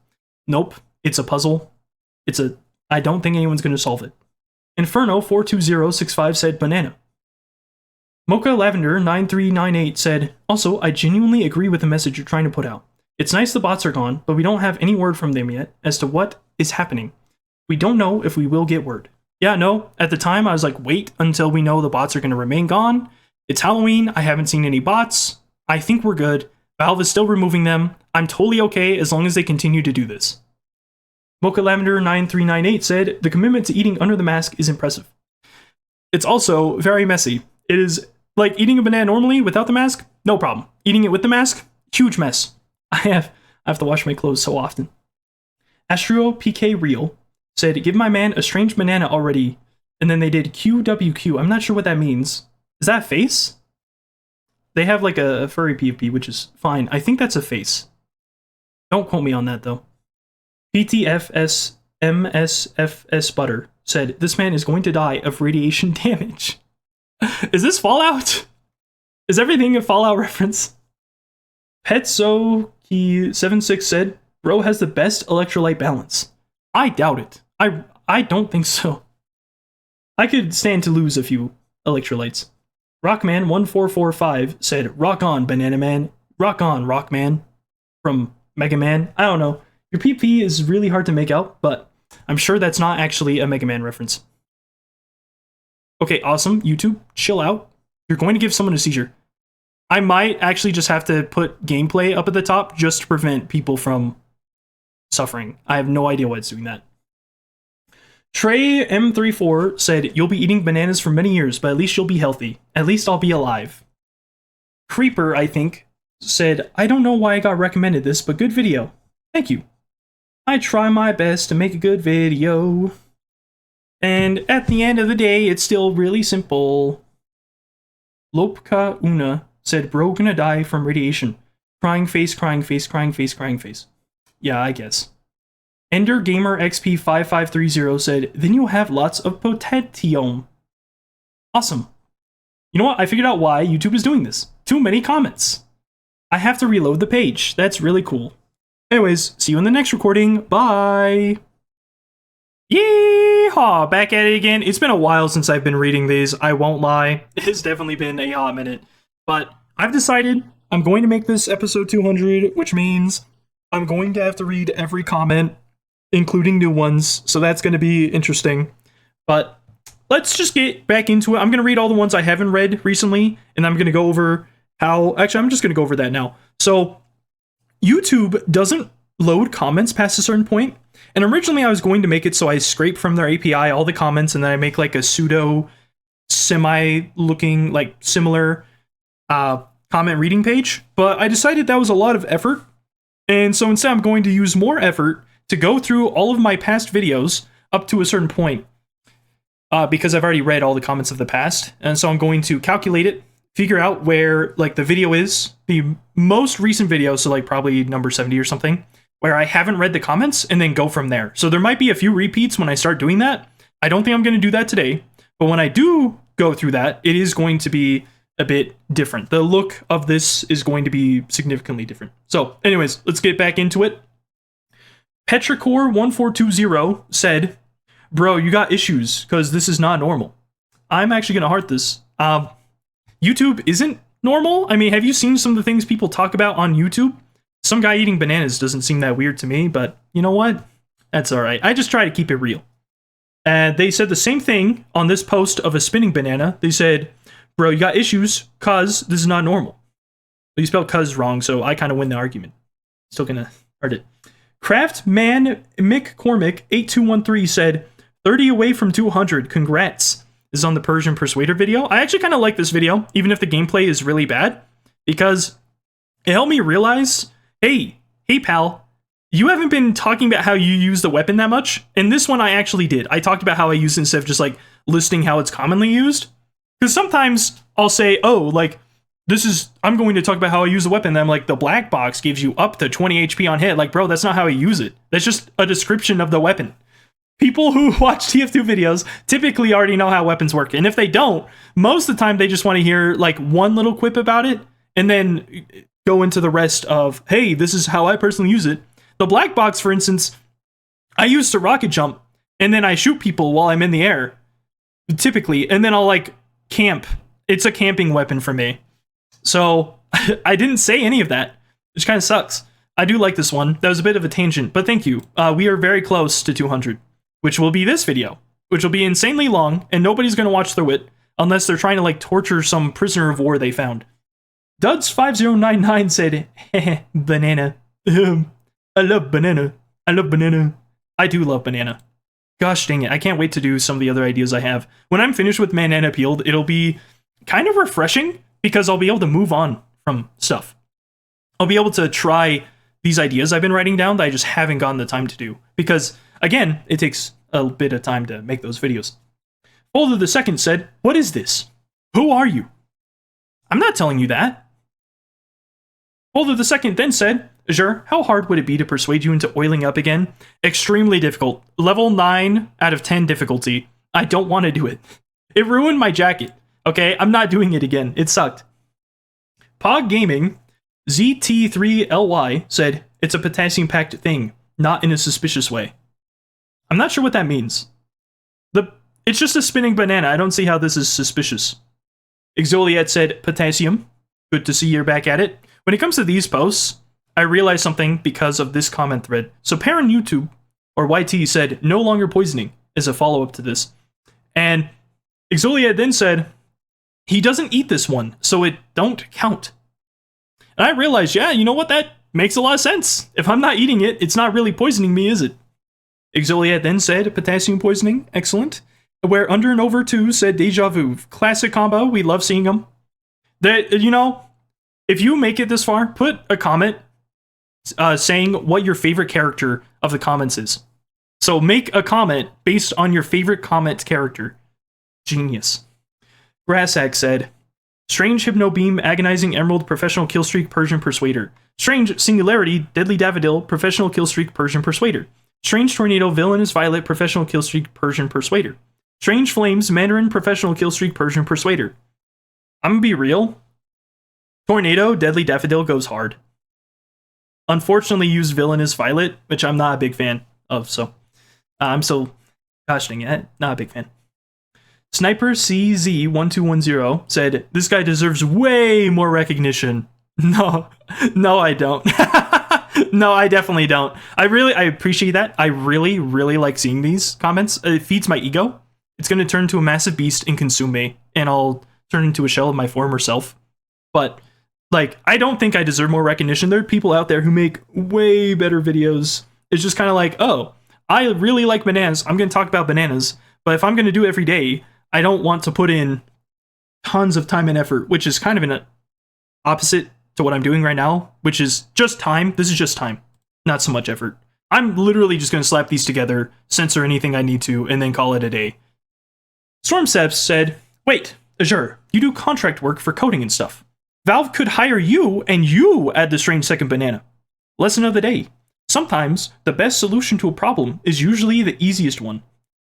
Nope. It's a puzzle. I don't think anyone's going to solve it. Inferno 42065 said, "Banana." Mocha Lavender 9398 said, "Also, I genuinely agree with the message you're trying to put out. It's nice the bots are gone, but we don't have any word from them yet as to what is happening. We don't know if we will get word." Yeah, no, at the time I was like, wait until we know the bots are going to remain gone. It's Halloween, I haven't seen any bots. I think we're good. Valve is still removing them. I'm totally okay as long as they continue to do this. Mocha Lavender 9398 said, "The commitment to eating under the mask is impressive. It's also very messy. It is like eating a banana normally without the mask, no problem. Eating it with the mask, huge mess. I have to wash my clothes so often." Astro PK Real said, "Give my man a strange banana already." And then they did QWQ. I'm not sure what that means. Is that a face? They have like a furry PvP, which is fine. I think that's a face. Don't quote me on that though. PTFS MSFS Butter said, this man is going to die of radiation damage. Is this Fallout? Is everything a Fallout reference? Petso76 said, bro has the best electrolyte balance. I doubt it. I don't think so. I could stand to lose a few electrolytes. Rockman1445 said, rock on, Banana Man. Rock on, Rockman. From Mega Man. I don't know. Your PP is really hard to make out, but I'm sure that's not actually a Mega Man reference. Okay, awesome. YouTube, chill out. You're going to give someone a seizure. I might actually just have to put gameplay up at the top just to prevent people from suffering. I have no idea why it's doing that. Trey M34 said, you'll be eating bananas for many years, but at least you'll be healthy. At least I'll be alive. Creeper, I think, said, I don't know why I got recommended this, but good video. Thank you. I try my best to make a good video. And at the end of the day, it's still really simple. Lopka Una said, bro gonna die from radiation. Crying face, crying face, crying face, crying face. Yeah, I guess. Ender Gamer XP 5530 said, then you'll have lots of potassium. Awesome. You know what? I figured out why YouTube is doing this. Too many comments. I have to reload the page. That's really cool. Anyways, see you in the next recording. Bye. Yeehaw! Back at it again. It's been a while since I've been reading these. I won't lie. It's definitely been a hot minute. But I've decided I'm going to make this episode 200, which means I'm going to have to read every comment, including new ones. So that's going to be interesting. But let's just get back into it. I'm going to read all the ones I haven't read recently, and I'm going to go over how... Actually, I'm just going to go over that now. So YouTube doesn't load comments past a certain point. And originally I was going to make it so I scrape from their API all the comments and then I make like a pseudo semi-looking, like similar comment reading page. But I decided that was a lot of effort. And so instead I'm going to use more effort to go through all of my past videos up to a certain point. Because I've already read all the comments of the past. And so I'm going to calculate it, figure out where like the video is, the most recent video, so like probably number 70 or something, where I haven't read the comments, and then go from there. So there might be a few repeats when I start doing that. I don't think I'm going to do that today, but when I do go through that, it is going to be a bit different. The look of this is going to be significantly different. So anyways, let's get back into it. Petricore1420 said, bro, you got issues because this is not normal. I'm actually going to heart this. YouTube isn't normal. I mean, have you seen some of the things people talk about on YouTube? Some guy eating bananas doesn't seem that weird to me, but you know what? That's alright. I just try to keep it real. They said the same thing on this post of a spinning banana. They said, bro, you got issues cause this is not normal. But you spelled cuz wrong, so I kind of win the argument. Still gonna heart it. Craftman McCormick 8213 said, 30 away from 200. Congrats. This is on the Persian Persuader video. I actually kind of like this video, even if the gameplay is really bad, because it helped me realize, hey pal, you haven't been talking about how you use the weapon that much. And this one I actually did. I talked about how I use it instead of just like listing how it's commonly used. Because sometimes I'll say, oh, like, I'm going to talk about how I use the weapon. And I'm like, the black box gives you up to 20 HP on hit. Like, bro, that's not how I use it. That's just a description of the weapon. People who watch TF2 videos typically already know how weapons work. And if they don't, most of the time they just want to hear like one little quip about it and then go into the rest of, hey, this is how I personally use it. The black box, for instance, I use to rocket jump and then I shoot people while I'm in the air, typically, and then I'll like camp. It's a camping weapon for me. So I didn't say any of that, which kind of sucks. I do like this one. That was a bit of a tangent, but thank you. We are very close to 200. Which will be this video, which will be insanely long, and nobody's going to watch through it unless they're trying to like torture some prisoner of war they found. Duds5099 said, heh, banana. I love banana. I love banana. I do love banana. Gosh dang it, I can't wait to do some of the other ideas I have. When I'm finished with Banana Peeled, it'll be kind of refreshing because I'll be able to move on from stuff. I'll be able to try these ideas I've been writing down that I just haven't gotten the time to do. Because, again, it takes a bit of time to make those videos. Folder the Second said, what is this? Who are you? I'm not telling you that. Holder the second then said, Azure, how hard would it be to persuade you into oiling up again? Extremely difficult. Level 9 out of 10 difficulty. I don't want to do it. It ruined my jacket. Okay, I'm not doing it again. It sucked. Pog Gaming ZT3LY said, it's a potassium-packed thing, not in a suspicious way. I'm not sure what that means. It's just a spinning banana. I don't see how this is suspicious. Exoliet said, potassium. Good to see you're back at it. When it comes to these posts, I realized something because of this comment thread. So Parent YouTube, or YT, said, no longer poisoning, as a follow-up to this. And Exoliet then said, he doesn't eat this one, so it don't count. And I realized, yeah, you know what? That makes a lot of sense. If I'm not eating it, it's not really poisoning me, is it? Exoliet then said, potassium poisoning, excellent. Where Under and Over 2 said deja vu. Classic combo, we love seeing them. That, you know, if you make it this far, put a comment saying what your favorite character of the comments is. So make a comment based on your favorite comment character. Genius. Grassack said, Strange Hypno Beam, Agonizing Emerald, Professional Killstreak, Persian Persuader. Strange Singularity, Deadly Daffodil, Professional Killstreak, Persian Persuader. Strange Tornado, Villainous Violet, Professional Killstreak, Persian Persuader. Strange Flames, Mandarin, Professional Killstreak, Persian Persuader. I'm gonna be real. Tornado, Deadly Daffodil goes hard. Unfortunately used Villainous Violet, which I'm not a big fan of, so I'm still gosh dang it, not a big fan. Sniper CZ1210 said, this guy deserves way more recognition. No, I don't. No, I definitely don't. I appreciate that. I really like seeing these comments. It feeds my ego. It's going to turn into a massive beast and consume me, and I'll turn into a shell of my former self. But, like, I don't think I deserve more recognition. There are people out there who make way better videos. It's just kind of like, oh, I really like bananas. I'm going to talk about bananas. But if I'm going to do it every day, I don't want to put in tons of time and effort, which is kind of an opposite to what I'm doing right now, which is just time. This is just time, not so much effort. I'm literally just going to slap these together, censor anything I need to, and then call it a day. Stormseps said, wait, Azure, you do contract work for coding and stuff. Valve could hire you, and you add the strange second banana. Lesson of the day. Sometimes, the best solution to a problem is usually the easiest one.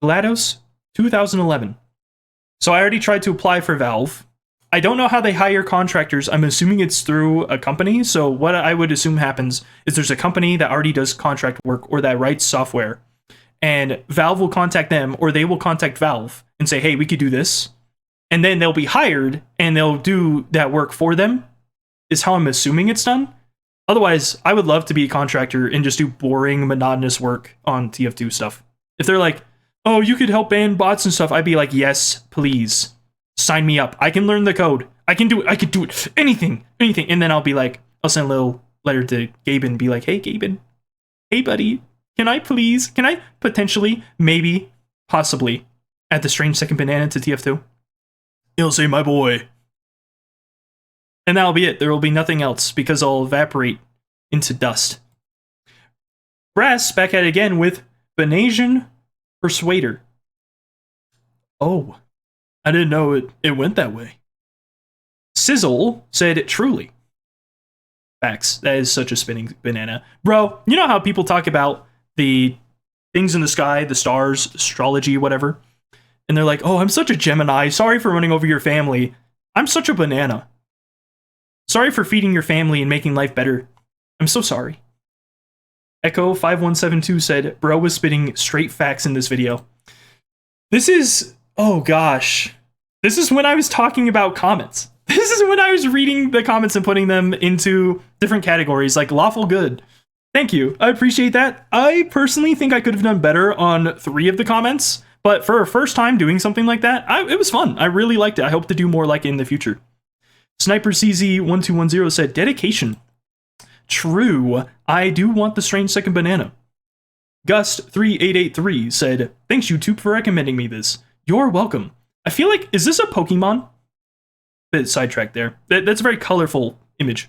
GLaDOS, 2011. So I already tried to apply for Valve. I don't know how they hire contractors. I'm assuming it's through a company. So what I would assume happens is there's a company that already does contract work or that writes software. And Valve will contact them, or they will contact Valve and say, hey, we could do this. And then they'll be hired and they'll do that work for them, is how I'm assuming it's done. Otherwise, I would love to be a contractor and just do boring, monotonous work on TF2 stuff. If they're like, oh, you could help ban bots and stuff, I'd be like, yes, please. Sign me up. I can learn the code. I can do it. I could do it. Anything. And then I'll be like, I'll send a little letter to Gaben and be like, hey, Gaben. Hey, buddy. Can I potentially, maybe, possibly, add the strange second banana to TF2? He'll say, my boy. And that'll be it. There will be nothing else, because I'll evaporate into dust. Brass back at it again with Banasian Persuader. Oh, I didn't know it went that way. Sizzle said, truly. Facts. That is such a spinning banana. Bro, you know how people talk about the things in the sky, the stars, astrology, whatever? And they're like, oh, I'm such a Gemini. Sorry for running over your family. I'm such a banana. Sorry for feeding your family and making life better. I'm so sorry. Echo5172 said, bro was spitting straight facts in this video. This is, oh gosh. This is when I was talking about comments. This is when I was reading the comments and putting them into different categories, like lawful good. Thank you. I appreciate that. I personally think I could have done better on 3 of the comments, but for a first time doing something like that, it was fun. I really liked it. I hope to do more like it in the future. Sniper CZ1210 said, dedication. True, I do want the strange second banana. Gust3883 said, thanks YouTube for recommending me this. You're welcome. I feel like, is this a Pokemon? Bit sidetracked there. That's a very colorful image.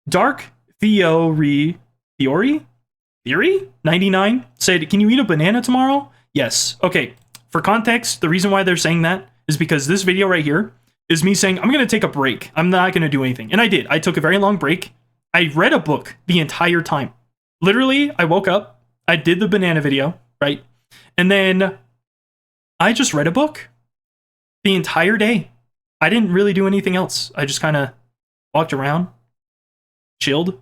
Dark Theory 99 said, can you eat a banana tomorrow? Yes. Okay, for context, the reason why they're saying that is because this video right here is me saying, I'm going to take a break. I'm not going to do anything. And I did. I took a very long break. I read a book the entire time. Literally, I woke up, I did the banana video, right? And then I just read a book the entire day. I didn't really do anything else. I just kind of walked around, chilled.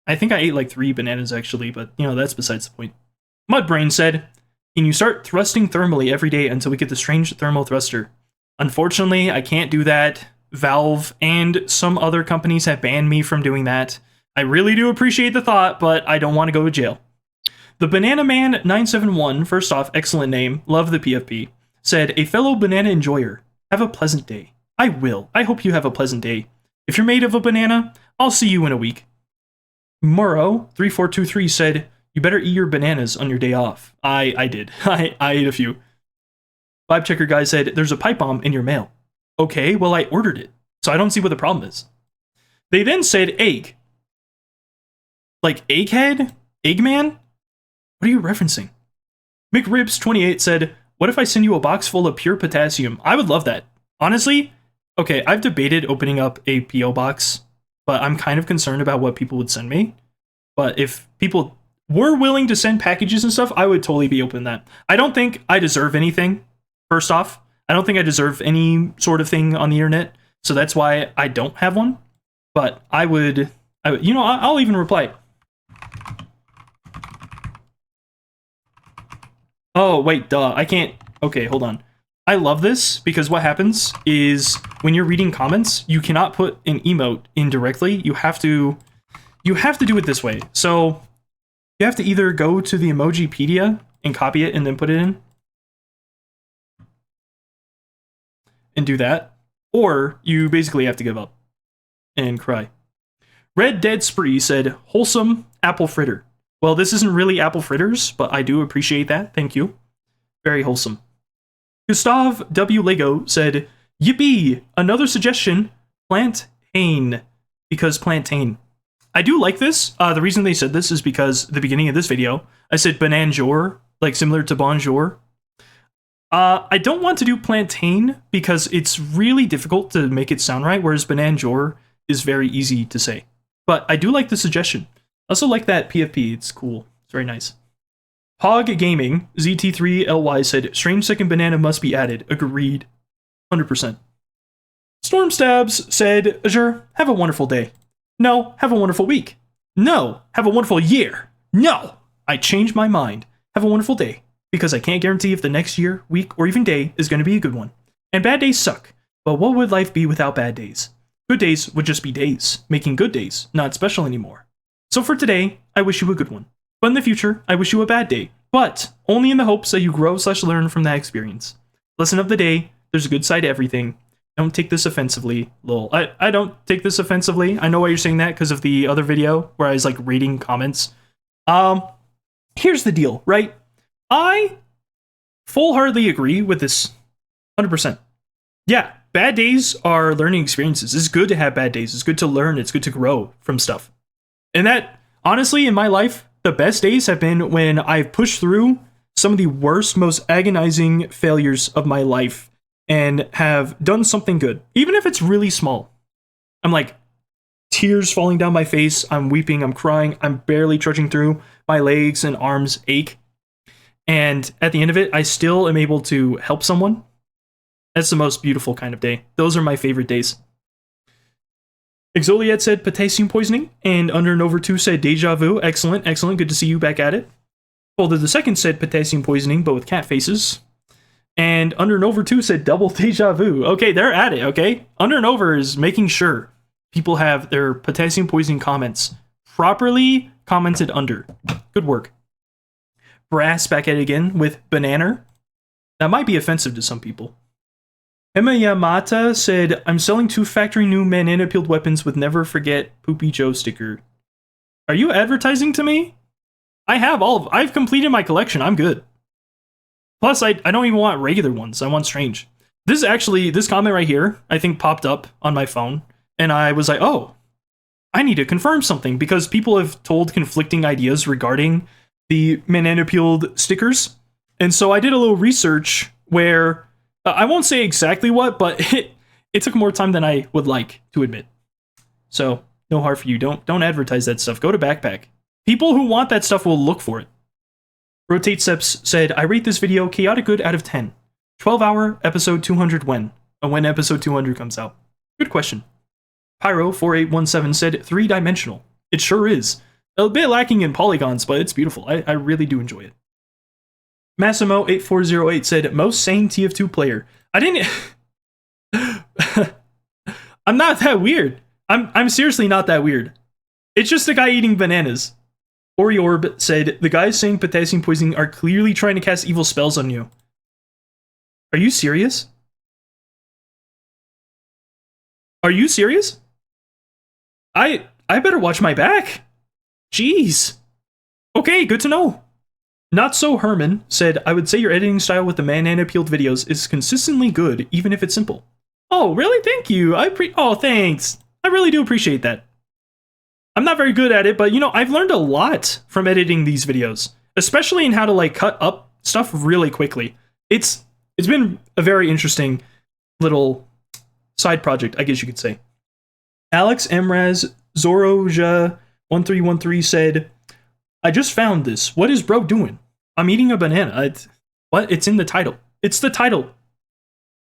I think I ate like 3 bananas actually, but that's besides the point. Mudbrain said, "Can you start thrusting thermally every day until we get the strange thermal thruster?" Unfortunately, I can't do that. Valve and some other companies have banned me from doing that. I really do appreciate the thought, but I don't want to go to jail. The Banana Man 971, first off, excellent name, love the PFP, said, "A fellow banana enjoyer, have a pleasant day." I will. I hope you have a pleasant day. If you're made of a banana, I'll see you in a week. Muro3423 said, "You better eat your bananas on your day off." I did. I ate a few. Vibe Checker Guy said, "There's a pipe bomb in your mail." Okay, well, I ordered it, so I don't see what the problem is. They then said egg. Like egghead? Eggman? What are you referencing? McRibs28 said, "What if I send you a box full of pure potassium?" I would love that. Honestly, okay, I've debated opening up a P.O. box, but I'm kind of concerned about what people would send me. But if people were willing to send packages and stuff, I would totally be open to that. I don't think I deserve anything, first off. I don't think I deserve any sort of thing on the internet, so that's why I don't have one. But I'll even reply. Oh, wait, duh, I can't. Okay, hold on. I love this because what happens is when you're reading comments, you cannot put an emote in directly. You have to do it this way. So you have to either go to the Emojipedia and copy it and then put it in. And do that. Or you basically have to give up and cry. Red Dead Spree said, "Wholesome apple fritter." Well, this isn't really apple fritters, but I do appreciate that. Thank you. Very wholesome. Gustav W. Lego said, "Yippee! Another suggestion, plantain, because plantain." I do like this. The reason they said this is because at the beginning of this video, I said bonjour, like similar to bonjour. I don't want to do plantain because it's really difficult to make it sound right, whereas bonjour is very easy to say. But I do like the suggestion. I also like that PFP. It's cool. It's very nice. Hog Gaming ZT3LY said, "Strange second banana must be added." Agreed. 100%. Storm Stabs said, "Azure, have a wonderful day." No, have a wonderful week. No, have a wonderful year. No, I changed my mind. Have a wonderful day, because I can't guarantee if the next year, week, or even day is going to be a good one. And bad days suck, but what would life be without bad days? Good days would just be days, making good days not special anymore. So for today, I wish you a good one. But in the future, I wish you a bad day, but only in the hopes that you grow/learn from that experience. Lesson of the day, there's a good side to everything. Don't take this offensively, lol. I don't take this offensively. I know why you're saying that because of the other video where I was like reading comments. Here's the deal, right? I full-heartedly agree with this 100%. Yeah, bad days are learning experiences. It's good to have bad days. It's good to learn. It's good to grow from stuff. And that, honestly, in my life, the best days have been when I've pushed through some of the worst, most agonizing failures of my life and have done something good, even if it's really small. I'm like, tears falling down my face, I'm weeping, I'm crying, I'm barely trudging through, my legs and arms ache. And at the end of it, I still am able to help someone. That's the most beautiful kind of day. Those are my favorite days. Exoliet said potassium poisoning, and Under and Over 2 said deja vu. Excellent, excellent, good to see you back at it. Folder the second said potassium poisoning, but with cat faces. And Under and Over 2 said double deja vu. Okay, they're at it, okay? Under and Over is making sure people have their potassium poisoning comments properly commented under. Good work. Brass back at it again with banana. That might be offensive to some people. Emma Yamata said, "I'm selling 2 factory new banana peeled weapons with Never Forget Poopy Joe sticker." Are you advertising to me? I've completed my collection. I'm good. Plus, I don't even want regular ones. I want strange. This comment right here, I think popped up on my phone. And I was like, oh, I need to confirm something because people have told conflicting ideas regarding the banana peeled stickers. And so I did a little research where I won't say exactly what, but it took more time than I would like to admit. So No heart for you. Don't advertise that stuff. Go to Backpack. People who want that stuff will look for it. Rotate Steps said, I rate this video chaotic good out of 10. 12-hour episode 200 when? When episode 200 comes out. Good question. Pyro4817 said, 3-dimensional. It sure is. A bit lacking in polygons, but it's beautiful. I really do enjoy it. Massimo8408 said, most sane TF2 player. I didn't... I'm not that weird. I'm seriously not that weird. It's just a guy eating bananas. Oriorb said, the guys saying potassium poisoning are clearly trying to cast evil spells on you. Are you serious? Are you serious? I better watch my back. Jeez. Okay, good to know. Not So Herman said, I would say your editing style with the banana peeled videos is consistently good, even if it's simple. Oh, really? Thank you. Oh, thanks. I really do appreciate that. I'm not very good at it, but you know, I've learned a lot from editing these videos, especially in how to like cut up stuff really quickly. It's been a very interesting little side project, I guess you could say. Alex Mraz Zoroja 1313 said, I just found this. What is bro doing? I'm eating a banana. What? It's in the title. It's the title.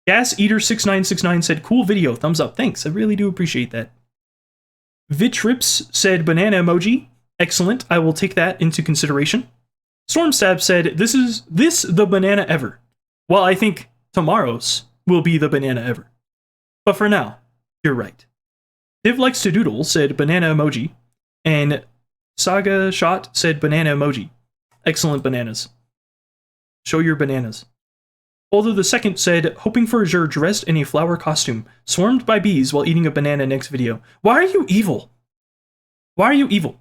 Gas Eater 6969 said, cool video. Thumbs up. Thanks. I really do appreciate that. Vitrips said, banana emoji. Excellent. I will take that into consideration. Stormstab said, this the banana ever. Well, I think tomorrow's will be the banana ever. But for now, you're right. Div likes to doodle said banana emoji. And Saga Shot said banana emoji. Excellent bananas. Show your bananas. Although the second said, hoping for Azure dressed in a flower costume, swarmed by bees while eating a banana next video. Why are you evil? Why are you evil?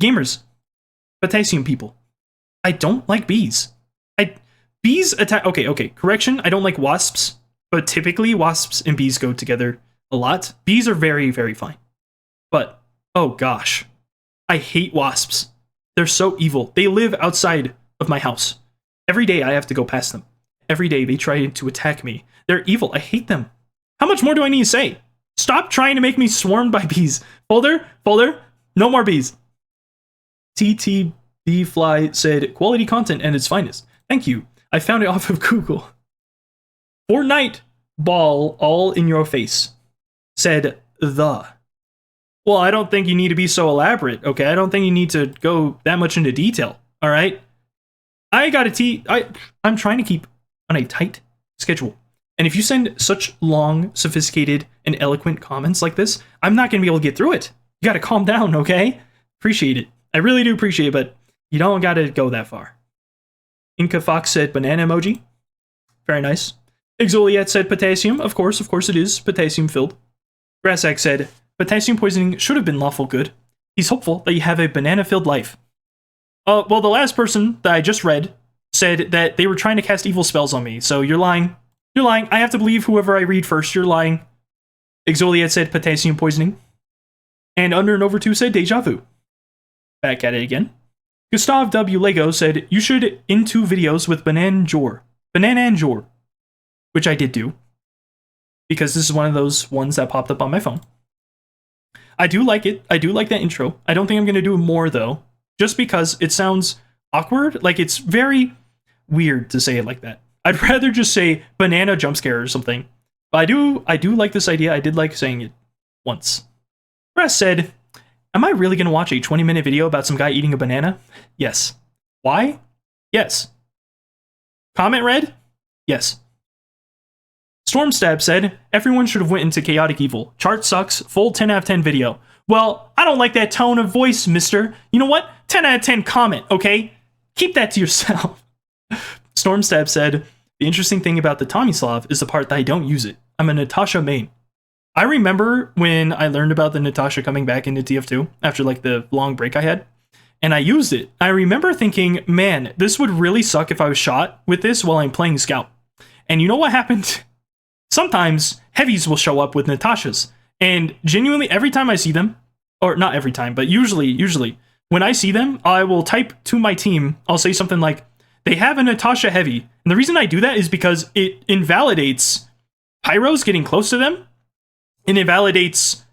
Gamers. Potassium people. I don't like bees. Bees attack... Okay, correction. I don't like wasps, but typically wasps and bees go together a lot. Bees are very, very fine. But, oh gosh. I hate wasps. They're so evil. They live outside of my house. Every day I have to go past them. Every day they try to attack me. They're evil. I hate them. How much more do I need to say? Stop trying to make me swarmed by bees. Folder, no more bees. TTB Fly said, quality content and its finest. Thank you. I found it off of Google. Fortnite ball all in your face. Said the. Well, I don't think you need to be so elaborate, okay? I don't think you need to go that much into detail, all right? I'm trying to keep on a tight schedule. And if you send such long, sophisticated, and eloquent comments like this, I'm not going to be able to get through it. You got to calm down, okay? Appreciate it. I really do appreciate it, but you don't got to go that far. Inca Fox said banana emoji. Very nice. Exoliat said potassium. Of course it is potassium filled. Grassack said, potassium poisoning should have been lawful good. He's hopeful that you have a banana-filled life. Well, the last person that I just read said that they were trying to cast evil spells on me, so you're lying. You're lying. I have to believe whoever I read first. You're lying. Exoliat said potassium poisoning. And Under and Over 2 said deja vu. Back at it again. Gustav W. Lego said, you should into videos with Banana and Jor. Which I did do. Because this is one of those ones that popped up on my phone. I do like it. I do like that intro. I don't think I'm going to do more, though. Just because it sounds awkward. Like, it's very weird to say it like that. I'd rather just say banana jump scare or something. But I do like this idea. I did like saying it once. Press said, am I really going to watch a 20-minute video about some guy eating a banana? Yes. Why? Yes. Comment read? Yes. Stormstab said, everyone should have went into chaotic evil. Chart sucks. Full 10 out of 10 video. Well, I don't like that tone of voice, mister. You know what? 10 out of 10 comment, okay? Keep that to yourself. Stormstab said, the interesting thing about the Tomislav is the part that I don't use it. I'm a Natasha main. I remember when I learned about the Natasha coming back into TF2 after like the long break I had, and I used it. I remember thinking, man, this would really suck if I was shot with this while I'm playing Scout. And you know what happened? Sometimes heavies will show up with Natashas, and genuinely every time I see them, or not every time, but usually, when I see them, I will type to my team, I'll say something like, they have a Natasha heavy. And the reason I do that is because it invalidates pyros getting close to them, and invalidates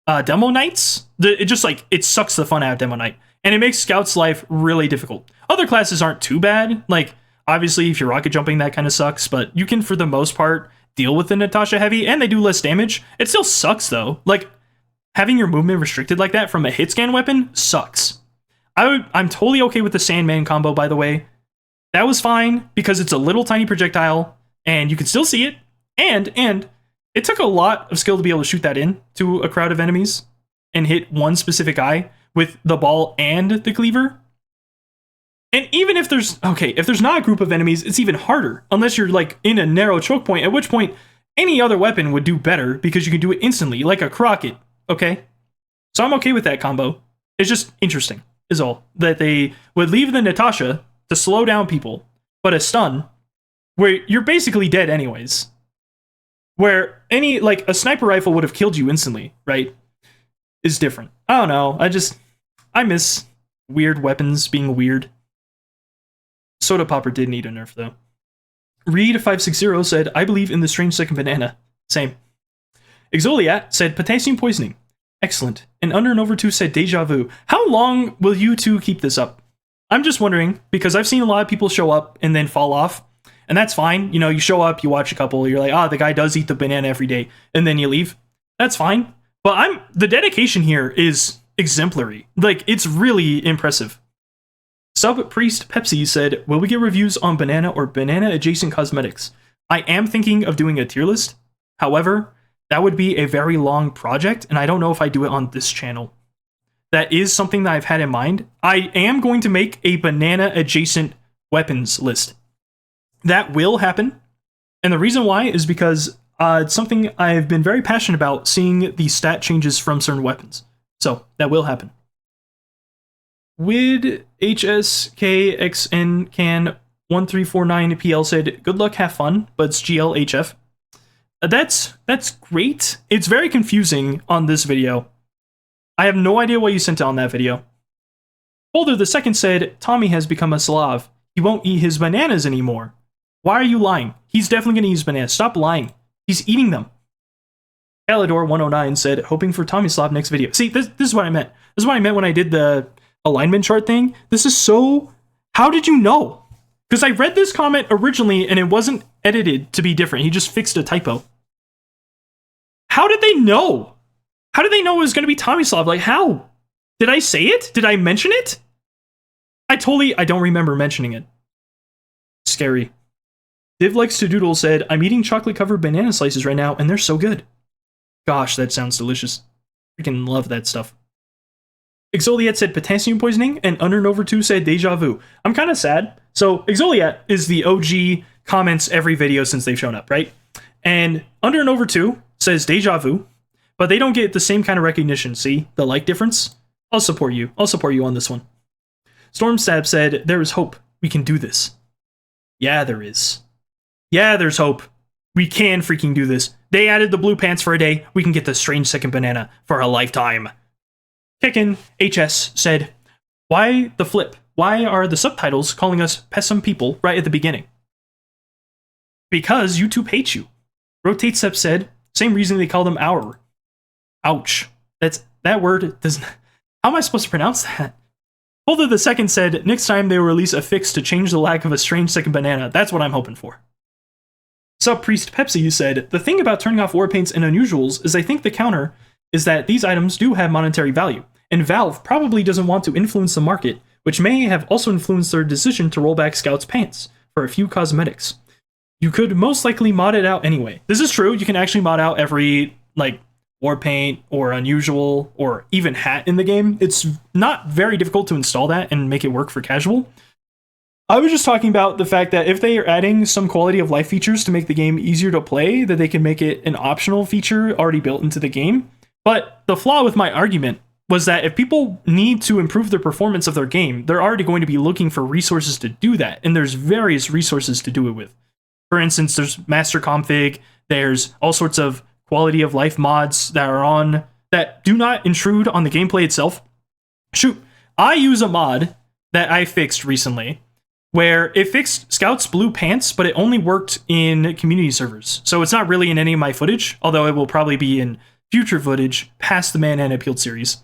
demo nights, it just like it sucks the fun out of demo night, and it makes Scout's life really difficult. Other classes aren't too bad. Like obviously, if you're rocket jumping, that kind of sucks, but you can for the most part deal with the Natasha heavy, and they do less damage. It still sucks though. Like having your movement restricted like that from a hit scan weapon sucks. I'm totally okay with the Sandman combo, by the way. That was fine because it's a little tiny projectile and you can still see it. And it took a lot of skill to be able to shoot that in to a crowd of enemies and hit one specific eye with the ball and the cleaver. And even if there's not a group of enemies, it's even harder unless you're like in a narrow choke point, at which point any other weapon would do better because you can do it instantly, like a Crockett. Okay? So I'm okay with that combo. It's just interesting, is all. That they would leave the Natasha to slow down people, but a stun, where you're basically dead anyways. Where a sniper rifle would have killed you instantly, right? Is different. I don't know. I miss weird weapons being weird. Soda Popper did need a nerf, though. Reed560 said, I believe in the strange second banana. Same. Exoliat said, potassium poisoning. Excellent. And Under and Over 2 said, deja vu. How long will you two keep this up? I'm just wondering, because I've seen a lot of people show up and then fall off. And that's fine. You know, you show up, you watch a couple, you're like, the guy does eat the banana every day. And then you leave. That's fine. But the dedication here is exemplary. Like, it's really impressive. Sub Priest Pepsi said, will we get reviews on banana or banana adjacent cosmetics? I am thinking of doing a tier list. However, that would be a very long project, and I don't know if I do it on this channel. That is something that I've had in mind. I am going to make a banana adjacent weapons list. That will happen. And the reason why is because it's something I've been very passionate about, seeing the stat changes from certain weapons. So that will happen. Wid HSKXN can 1349PL said, good luck, have fun, but it's GLHF. That's great. It's very confusing on this video. I have no idea why you sent it on that video. Holder the second said, Tommy has become a Slav. He won't eat his bananas anymore. Why are you lying? He's definitely going to use bananas. Stop lying. He's eating them. Calidor109 said, hoping for Tommy Slav next video. See, this is what I meant. This is what I meant when I did the alignment chart thing. This is so... How did you know? Because I read this comment originally and it wasn't edited to be different. He just fixed a typo. How did they know? How did they know it was going to be Tommy Slav? Like, how? Did I say it? Did I mention it? I don't remember mentioning it. Scary. Div Likes to Doodle said, I'm eating chocolate-covered banana slices right now, and they're so good. Gosh, that sounds delicious. Freaking love that stuff. Exoliat said potassium poisoning, and Under and Over 2 said deja vu. I'm kind of sad. So, Exoliat is the OG comments every video since they've shown up, right? And Under and Over 2 says deja vu, but they don't get the same kind of recognition. See the like difference? I'll support you. I'll support you on this one. Stormstab said, there is hope. We can do this. Yeah, there is. Yeah, there's hope. We can freaking do this. They added the blue pants for a day. We can get the strange second banana for a lifetime. Kickin' HS said, why the flip? Why are the subtitles calling us pessim people right at the beginning? Because YouTube hates you. Rotate Step said, same reason they call them our. Ouch. That word doesn't... How am I supposed to pronounce that? Holder the second said, next time they will release a fix to change the lack of a strange second banana. That's what I'm hoping for. Sub Priest Pepsi said, the thing about turning off war paints and unusuals is I think the counter is that these items do have monetary value, and Valve probably doesn't want to influence the market, which may have also influenced their decision to roll back Scout's pants for a few cosmetics. You could most likely mod it out anyway. This is true, you can actually mod out every, war paint or unusual or even hat in the game. It's not very difficult to install that and make it work for casual. I was just talking about the fact that if they are adding some quality of life features to make the game easier to play, that they can make it an optional feature already built into the game. But the flaw with my argument was that if people need to improve the performance of their game, they're already going to be looking for resources to do that, and there's various resources to do it with. For instance, there's master config, there's all sorts of quality of life mods that are on that do not intrude on the gameplay itself. Shoot, I use a mod that I fixed recently where it fixed Scout's blue pants, but it only worked in community servers. So it's not really in any of my footage, although it will probably be in future footage past the Man Appealed series.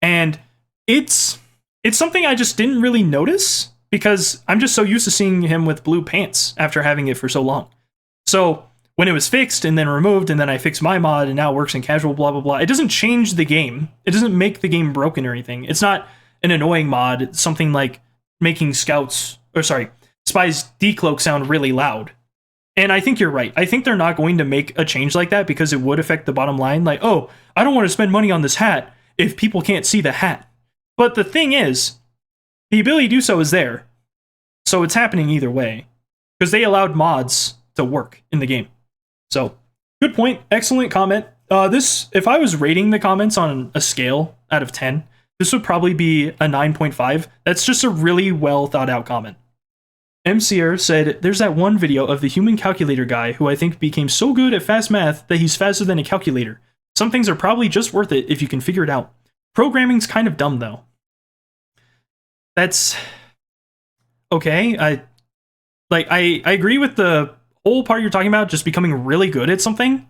And it's something I just didn't really notice because I'm just so used to seeing him with blue pants after having it for so long. So when it was fixed and then removed, and then I fixed my mod and now it works in casual, blah, blah, blah, it doesn't change the game. It doesn't make the game broken or anything. It's not an annoying mod. It's something like making spies decloak sound really loud. And I think you're right. I think they're not going to make a change like that because it would affect the bottom line. Like, oh, I don't want to spend money on this hat if people can't see the hat. But the thing is, the ability to do so is there. So it's happening either way. Because they allowed mods to work in the game. So, good point. Excellent comment. If I was rating the comments on a scale out of 10, this would probably be a 9.5. That's just a really well thought out comment. MCR said, there's that one video of the human calculator guy who I think became so good at fast math that he's faster than a calculator. Some things are probably just worth it if you can figure it out. Programming's kind of dumb, though. That's... okay, I agree with the whole part you're talking about, just becoming really good at something.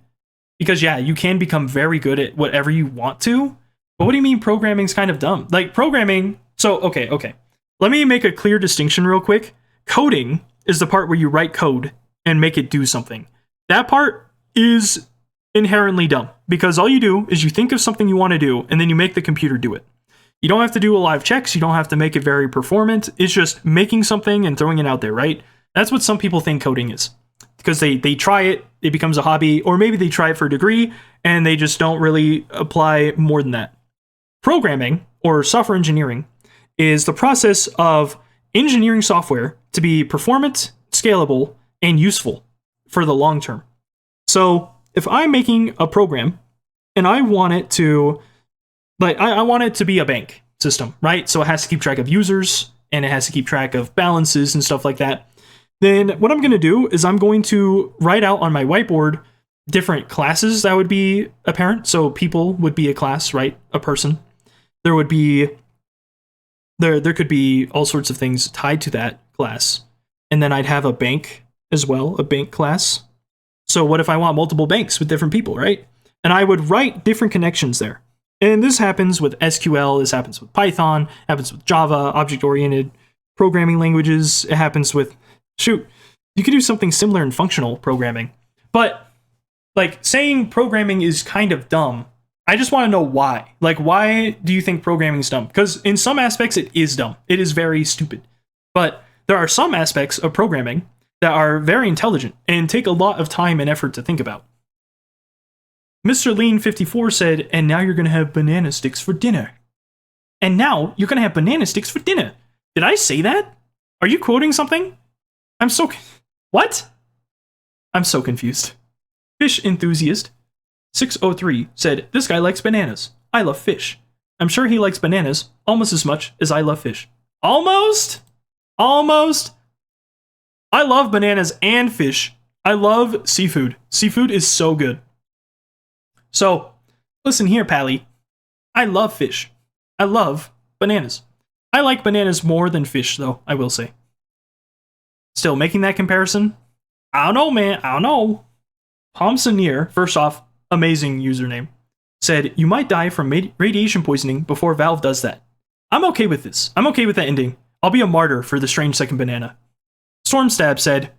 Because, yeah, you can become very good at whatever you want to. But what do you mean programming's kind of dumb? Like, programming... So, okay. Let me make a clear distinction real quick. Coding is the part where you write code and make it do something. That part is inherently dumb because all you do is you think of something you want to do and then you make the computer do it. You don't have to do a lot of checks. You don't have to make it very performant. It's just making something and throwing it out there, right? That's what some people think coding is because they try it, it becomes a hobby, or maybe they try it for a degree and they just don't really apply more than that. Programming or software engineering is the process of engineering software to be performant, scalable, and useful for the long term. So if I'm making a program and I want it to, I want it to be a bank system, right? So it has to keep track of users and it has to keep track of balances and stuff like that. Then what I'm going to do is I'm going to write out on my whiteboard different classes that would be apparent. So people would be a class, right? A person. There would be There could be all sorts of things tied to that class. And then I'd have a bank as well, a bank class. So what if I want multiple banks with different people, right? And I would write different connections there. And this happens with SQL, this happens with Python, happens with Java, object-oriented programming languages. It happens with, you could do something similar in functional programming. But like saying programming is kind of dumb, I just want to know why. Like, why do you think programming is dumb? Because in some aspects, it is dumb. It is very stupid. But there are some aspects of programming that are very intelligent and take a lot of time and effort to think about. Mr. Lean54 said, and now you're going to have banana sticks for dinner. And now you're going to have banana sticks for dinner. Did I say that? Are you quoting something? What? I'm so confused. Fish enthusiast 603 said, this guy likes bananas. I love fish. I'm sure he likes bananas almost as much as I love fish. Almost. I love bananas and fish. I love seafood. Seafood is so good. So, listen here, Pally. I love fish. I love bananas. I like bananas more than fish, though, I will say. Still, making that comparison? I don't know, man. I don't know. Pomsoneer, first off, amazing username, said, you might die from radiation poisoning before Valve does that. I'm okay with this. I'm okay with that ending. I'll be a martyr for the strange second banana. Stormstab said,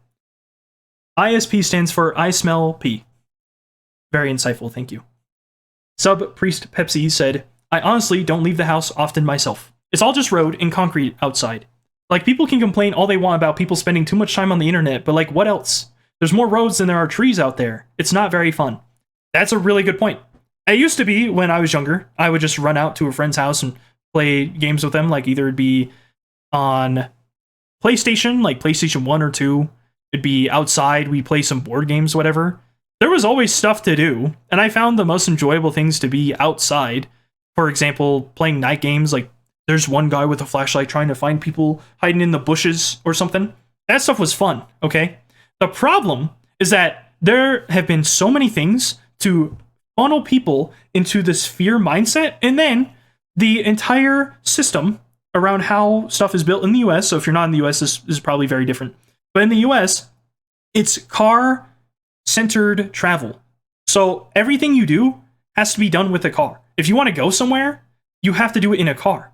ISP stands for I smell pee. Very insightful, thank you. Sub Priest Pepsi said, I honestly don't leave the house often myself. It's all just road and concrete outside. Like, people can complain all they want about people spending too much time on the internet, but like, what else? There's more roads than there are trees out there. It's not very fun. That's a really good point. It used to be, when I was younger, I would just run out to a friend's house and play games with them, like either it'd be on PlayStation, like PlayStation 1 or 2, it'd be outside, we play some board games, whatever. There was always stuff to do, and I found the most enjoyable things to be outside. For example, playing night games, like there's one guy with a flashlight trying to find people hiding in the bushes or something. That stuff was fun, okay? The problem is that there have been so many things to funnel people into this fear mindset, and then the entire system around how stuff is built in the US, so if you're not in the US, this is probably very different. But in the US, it's car-centered travel. So everything you do has to be done with a car. If you want to go somewhere, you have to do it in a car.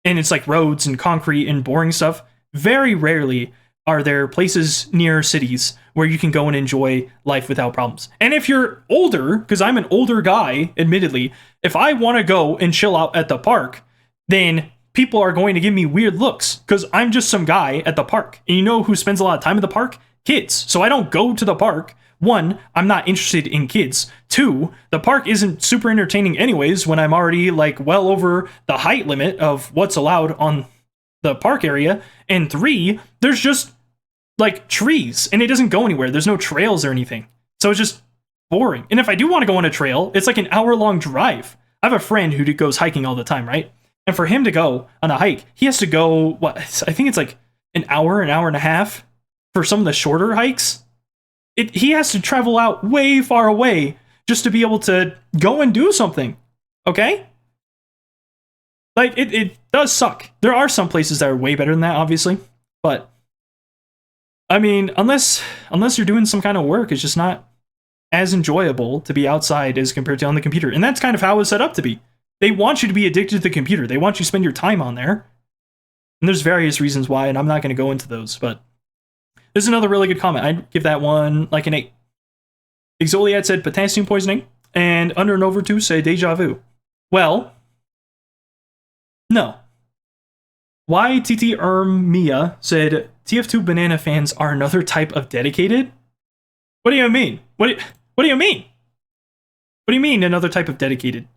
And it's like roads and concrete and boring stuff. Very rarely are there places near cities where you can go and enjoy life without problems. And if you're older, because I'm an older guy, admittedly, if I want to go and chill out at the park, then people are going to give me weird looks because I'm just some guy at the park. And you know who spends a lot of time at the park? Kids. So I don't go to the park. One, I'm not interested in kids. Two, the park isn't super entertaining anyways when I'm already like well over the height limit of what's allowed on the park area. And three, there's just like trees and it doesn't go anywhere. There's no trails or anything. So it's just boring. And if I do want to go on a trail, it's like an hour-long drive. I have a friend who goes hiking all the time, right? And for him to go on a hike, he has to go, I think it's like an hour and a half for some of the shorter hikes. He has to travel out way far away just to be able to go and do something. Okay? Like, it does suck. There are some places that are way better than that, obviously. But, I mean, unless you're doing some kind of work, it's just not as enjoyable to be outside as compared to on the computer. And that's kind of how it's set up to be. They want you to be addicted to the computer. They want you to spend your time on there. And there's various reasons why, and I'm not going to go into those, but there's another really good comment. I'd give that one like an 8. Exoliad said potassium poisoning, and Under and Over 2 said deja vu. Well, no. YTT Mia said TF2 banana fans are another type of dedicated? What do you mean? What do you mean? What do you mean another type of dedicated?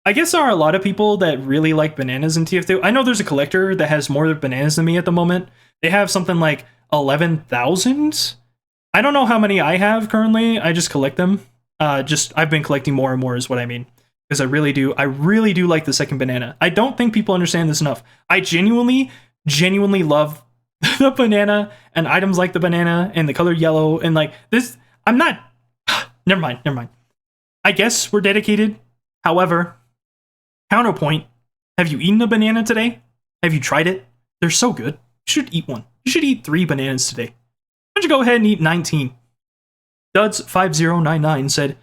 I guess there are a lot of people that really like bananas in TF2. I know there's a collector that has more bananas than me at the moment. They have something like 11,000. I don't know how many I have currently. I just collect them. I've been collecting more and more is what I mean. Because I really do like the second banana. I don't think people understand this enough. I genuinely love the banana and items like the banana and the color yellow and like this. I'm not. Never mind. I guess we're dedicated. However, counterpoint, have you eaten a banana today? Have you tried it? They're so good. You should eat one. You should eat 3 bananas today. Why don't you go ahead and eat 19? Duds5099 said,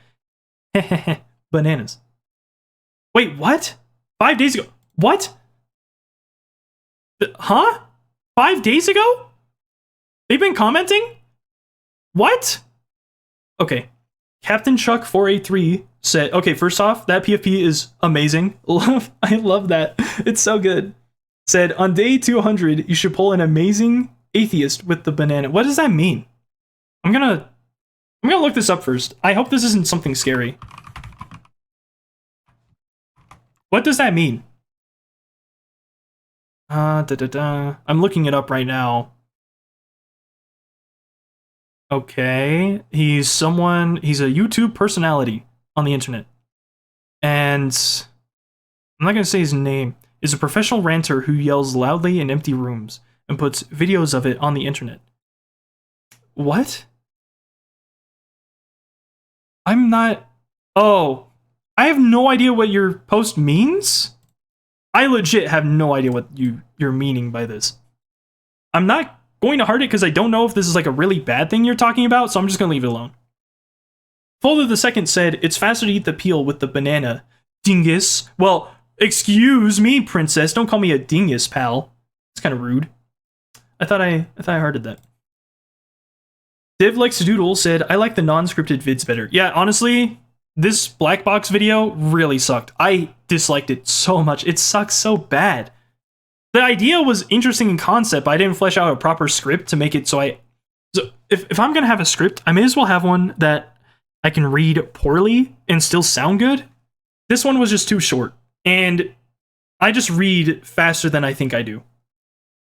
hehehe, bananas. Wait, what? 5 days ago? What? Huh? 5 days ago? They've been commenting? What? Okay. Captain Chuck 483 said, okay, first off, that PFP is amazing. I love that. It's so good. Said, on day 200, you should pull an amazing atheist with the banana. What does that mean? I'm gonna look this up first. I hope this isn't something scary. What does that mean? I'm looking it up right now. Okay, he's a YouTube personality on the internet. And I'm not gonna say his name. Is a professional ranter who yells loudly in empty rooms and puts videos of it on the internet. What? I'm not... Oh, I have no idea what your post means? I legit have no idea what you're meaning by this. I'm not going to heart it because I don't know if this is like a really bad thing you're talking about, so I'm just going to leave it alone. Folder the Second said, it's faster to eat the peel with the banana. Dingus. Well, excuse me, princess. Don't call me a dingus, pal. It's kind of rude. I thought I hearted that. Div Likes to Doodle said, I like the non-scripted vids better. Yeah, honestly, this black box video really sucked. I disliked it so much. It sucks so bad. The idea was interesting in concept, but I didn't flesh out a proper script to make it so if I'm gonna have a script, I may as well have one that I can read poorly and still sound good. This one was just too short, and I just read faster than I think I do.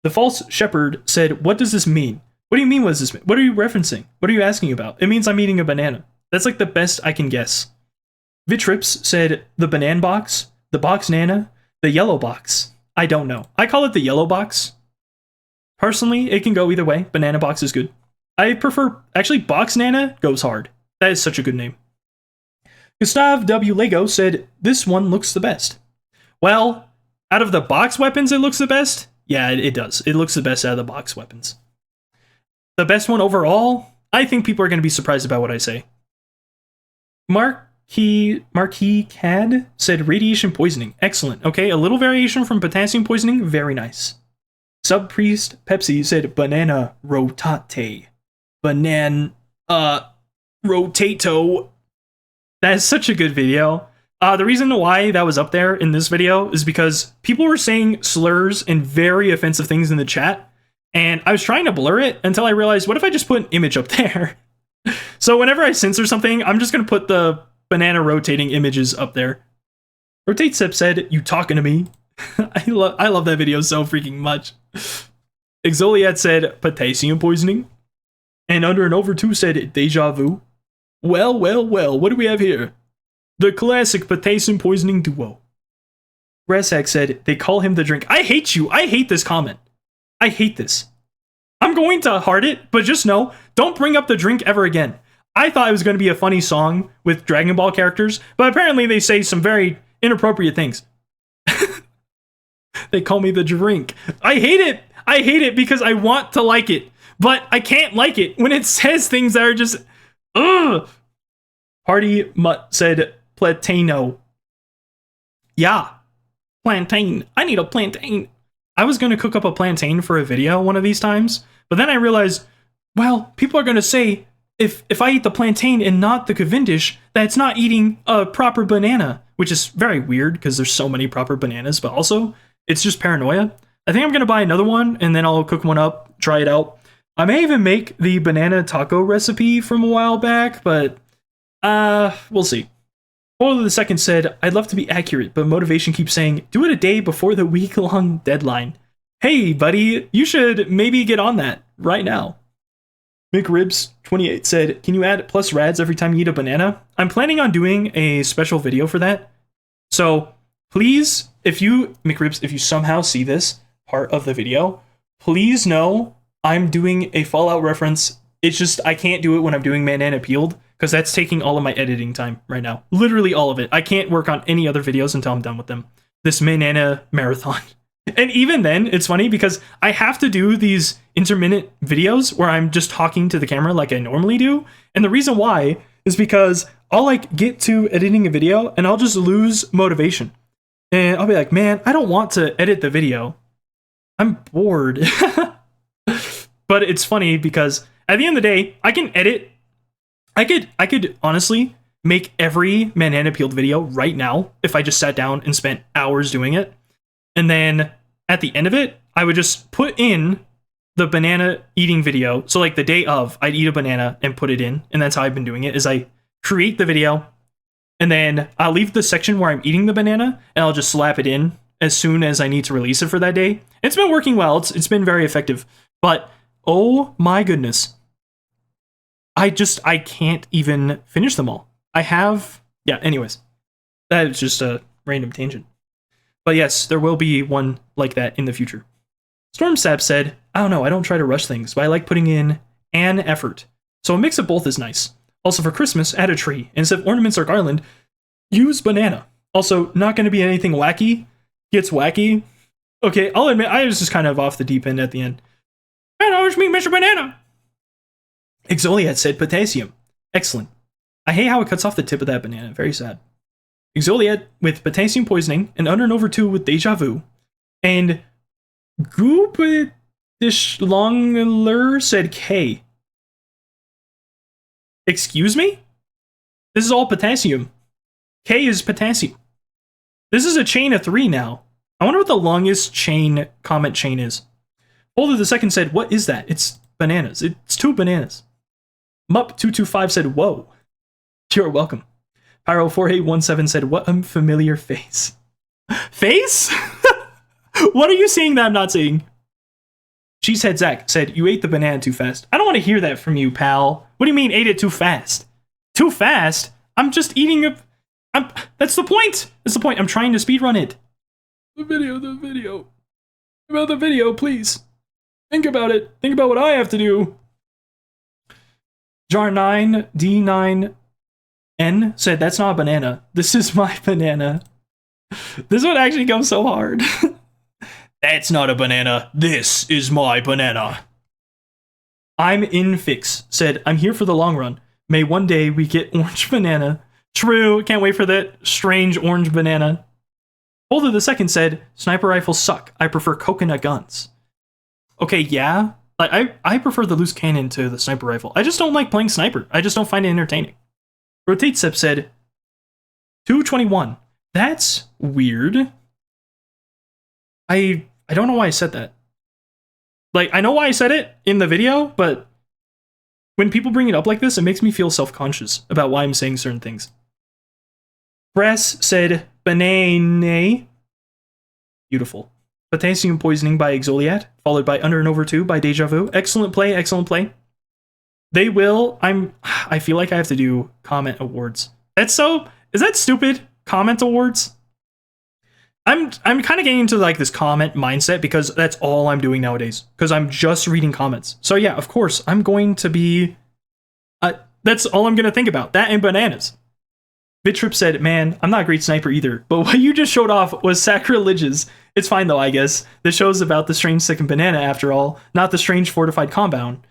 The False Shepherd said, what does this mean? What do you mean, what does this mean? What are you referencing? What are you asking about? It means I'm eating a banana. That's like the best I can guess. Vitrips said, the banana box, the box nana, the yellow box. I don't know. I call it the yellow box. Personally, it can go either way. Banana box is good. I prefer, actually, box nana goes hard. That is such a good name. Gustav W. Lego said, this one looks the best. Well, out of the box weapons, it looks the best? Yeah, it does. It looks the best out of the box weapons. The best one overall? I think people are going to be surprised about what I say. Mark Marquis Cad said radiation poisoning. Excellent. Okay, a little variation from potassium poisoning. Very nice. Sub Priest Pepsi said banana rotate. Banana rotato. That is such a good video. The reason why that was up there in this video is because people were saying slurs and very offensive things in the chat, and I was trying to blur it until I realized, what if I just put an image up there? So whenever I censor something, I'm just going to put the banana rotating images up there. Rotate Sip said, you talking to me? I love that video so freaking much. Exoliat said, potassium poisoning. And Under and Over 2 said, deja vu. Well, what do we have here? The classic potassium poisoning duo. Resak said, they call him the drink. I hate you. I hate this comment. I hate this. I'm going to heart it, but just know, don't bring up the drink ever again. I thought it was going to be a funny song with Dragon Ball characters, but apparently they say some very inappropriate things. They call me the drink. I hate it. I hate it because I want to like it, but I can't like it when it says things that are just, ugh. Hardy Mutt said, Platano. Yeah, plantain. I need a plantain. I was going to cook up a plantain for a video one of these times, but then I realized, well, people are going to say, if I eat the plantain and not the Cavendish, that it's not eating a proper banana, which is very weird because there's so many proper bananas, but also it's just paranoia. I think I'm going to buy another one and then I'll cook one up, try it out. I may even make the banana taco recipe from a while back, but we'll see. Boiler the Second said, I'd love to be accurate, but motivation keeps saying, do it a day before the week-long deadline. Hey, buddy, you should maybe get on that right now. McRibs28 said, can you add plus rads every time you eat a banana? I'm planning on doing a special video for that. So please, McRibs, if you somehow see this part of the video, please know I'm doing a Fallout reference. It's just, I can't do it when I'm doing Banana Peeled, because that's taking all of my editing time right now. Literally all of it. I can't work on any other videos until I'm done with them. This Banana Marathon. And even then, it's funny because I have to do these intermittent videos where I'm just talking to the camera like I normally do. And the reason why is because I'll like get to editing a video and I'll just lose motivation. And I'll be like, man, I don't want to edit the video. I'm bored. But it's funny because at the end of the day, I can edit. I could honestly make every Banana Peeled video right now if I just sat down and spent hours doing it. And then at the end of it, I would just put in the banana eating video. So like the day of, I'd eat a banana and put it in. And that's how I've been doing it, is I create the video and then I'll leave the section where I'm eating the banana and I'll just slap it in as soon as I need to release it for that day. It's been working well. It's been very effective. But oh my goodness. I can't even finish them all. Anyways. That is just a random tangent. But yes, there will be one like that in the future. Stormsap said, I don't know, I don't try to rush things, but I like putting in an effort. So a mix of both is nice. Also for Christmas, add a tree. And instead of ornaments or garland, use banana. Also, not going to be anything wacky. Gets wacky. Okay, I'll admit, I was just kind of off the deep end at the end. And always me, Mr. Banana. Exoliat said potassium. Excellent. I hate how it cuts off the tip of that banana. Very sad. Exoliat with potassium poisoning, and Under and Over 2 with deja vu, and Goopdishlongler said K. Excuse me? This is all potassium. K is potassium. This is a chain of 3 now. I wonder what the longest comment chain is. Boulder the Second said, what is that? It's bananas. It's 2 bananas. Mup225 said, whoa. You're welcome. Pyro4817 said, what a familiar face. Face? What are you seeing that I'm not seeing? Cheesehead Zach said, you ate the banana too fast. I don't want to hear that from you, pal. What do you mean ate it too fast? Too fast? I'm just eating that's the point. That's the point. I'm trying to speedrun it. The video. About the video, please. Think about it. Think about what I have to do. Jar9D9N said, that's not a banana. This is my banana. This one actually goes so hard. That's not a banana. This is my banana. I'm in fix said, I'm here for the long run. May one day we get orange banana True. Can't wait for that strange orange banana. Holder the second said, sniper rifles suck. I prefer coconut guns. Okay, yeah. Like I prefer the loose cannon to the sniper rifle. I just don't like playing sniper. I just don't find it entertaining. Rotate Sip said, 221. That's weird. I don't know why I said that. Like, I know why I said it in the video, but when people bring it up like this, it makes me feel self-conscious about why I'm saying certain things. Brass said, banana. Beautiful. Potassium Poisoning by Exoliat, followed by Under and Over 2 by Deja Vu. Excellent play, excellent play. They will, I feel like I have to do comment awards. Is that stupid? Comment awards? I'm kind of getting into like this comment mindset because that's all I'm doing nowadays. Because I'm just reading comments. So yeah, of course, I'm going to be, that's all I'm going to think about. That and bananas. Bitrip said, man, I'm not a great sniper either, but what you just showed off was sacrilegious. It's fine though, I guess. This show's about the strange second banana after all, not the strange fortified compound,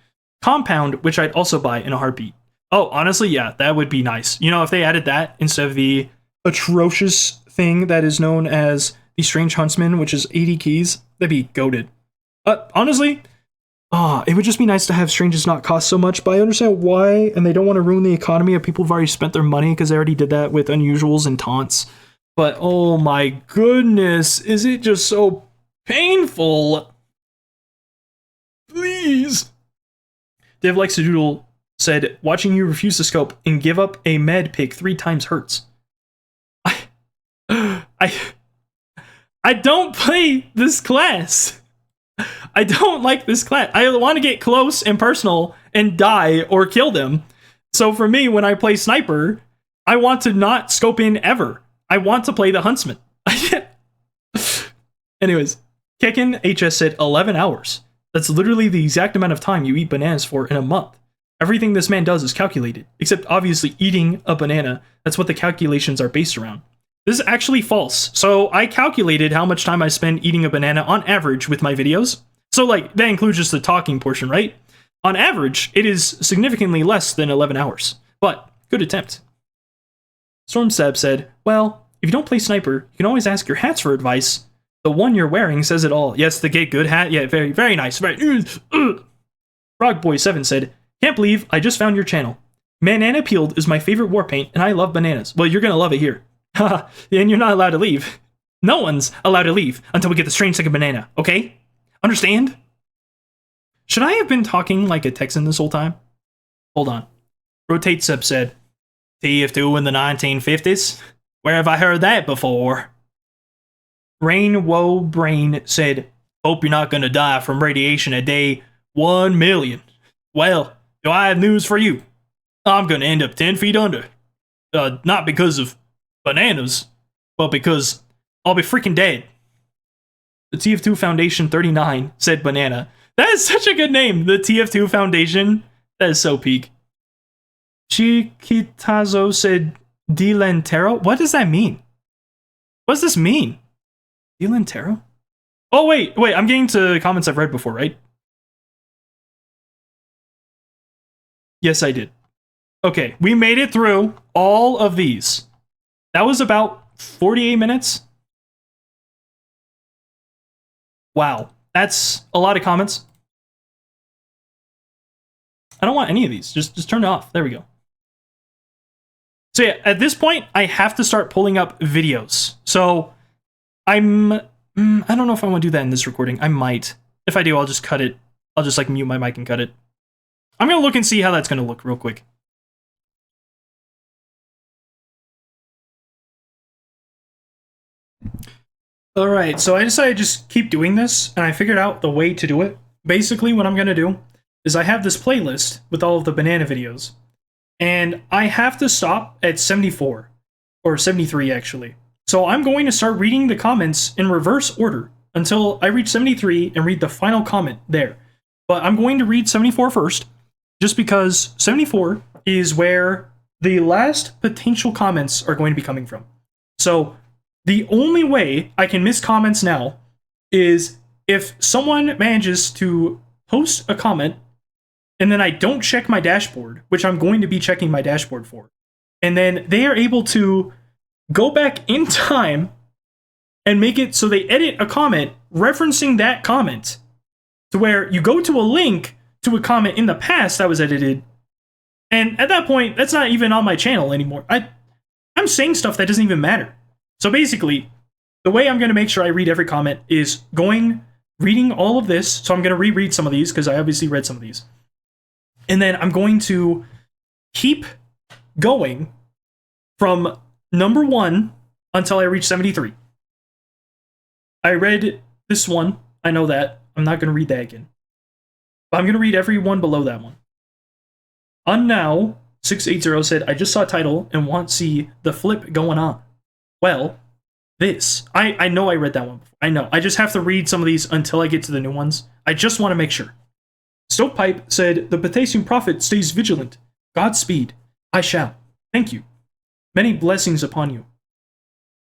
which I'd also buy in a heartbeat. Oh, honestly, yeah, that would be nice. You know, if they added that instead of the atrocious thing that is known as the Strange Huntsman, which is 80 keys, that'd be goated. Honestly, it would just be nice to have Stranges not cost so much, but I understand why, and they don't want to ruin the economy of people who've already spent their money, because they already did that with Unusuals and Taunts. But oh my goodness, is it just so painful? Please. Dev Likes to Doodle said, watching you refuse to scope and give up a med pick 3 times hurts. I don't play this class. I don't like this class. I want to get close and personal and die or kill them. So for me, when I play sniper, I want to not scope in ever. I want to play the huntsman. Anyways, Kekin HS said 11 hours. That's literally the exact amount of time you eat bananas for in a month. Everything this man does is calculated, except obviously eating a banana. That's what the calculations are based around. This is actually false. So I calculated how much time I spend eating a banana on average with my videos. So like, that includes just the talking portion, right? On average, it is significantly less than 11 hours. But, good attempt. Storm Seb said, well, if you don't play sniper, you can always ask your hats for advice. The one you're wearing says it all. Yes, the Get Good hat. Yeah, very, very nice. Very. Frogboy7 said, can't believe I just found your channel. Banana Peeled is my favorite war paint, and I love bananas. Well, you're gonna love it here. Haha, and you're not allowed to leave. No one's allowed to leave until we get the strange second banana, okay? Understand? Should I have been talking like a Texan this whole time? Hold on. Rotate Sub said, TF2 in the 1950s? Where have I heard that before? Rain Woe Brain said, hope you're not gonna die from radiation at day 1 million. Well, do I have news for you? I'm gonna end up 10 feet under. Not because of bananas, but because I'll be freaking dead. The TF2 Foundation 39 said banana. That is such a good name, the TF2 Foundation. That is so peak. Chiquitazo said Delantero. What does that mean? What does this mean? Delantero? Oh, wait, I'm getting to comments I've read before, right? Yes, I did. Okay, we made it through all of these. That was about 48 minutes. Wow, that's a lot of comments. I don't want any of these. Just turn it off. There we go. So yeah, at this point, I have to start pulling up videos. So I don't know if I want to do that in this recording. I might. If I do, I'll just cut it. I'll just like mute my mic and cut it. I'm going to look and see how that's going to look real quick. Alright, so I decided to just keep doing this, and I figured out the way to do it. Basically, what I'm going to do is I have this playlist with all of the banana videos, and I have to stop at 74, or 73 actually. So I'm going to start reading the comments in reverse order until I reach 73 and read the final comment there. But I'm going to read 74 first, just because 74 is where the last potential comments are going to be coming from. So the only way I can miss comments now is if someone manages to post a comment and then I don't check my dashboard, which I'm going to be checking my dashboard for. and then they are able to go back in time and make it so they edit a comment referencing that comment to where you go to a link to a comment in the past that was edited. And at that point, that's not even on my channel anymore. I'm saying stuff that doesn't even matter. So basically, the way I'm going to make sure I read every comment is reading all of this. So I'm going to reread some of these because I obviously read some of these. And then I'm going to keep going from number 1 until I reach 73. I read this one. I know that. I'm not going to read that again. But I'm going to read every one below that one. Unnow680 said, I just saw title and want to see the flip going on. Well, this. I know I read that one before. I know. I just have to read some of these until I get to the new ones. I just want to make sure. Stovepipe said, the potassium prophet stays vigilant. Godspeed. I shall. Thank you. Many blessings upon you.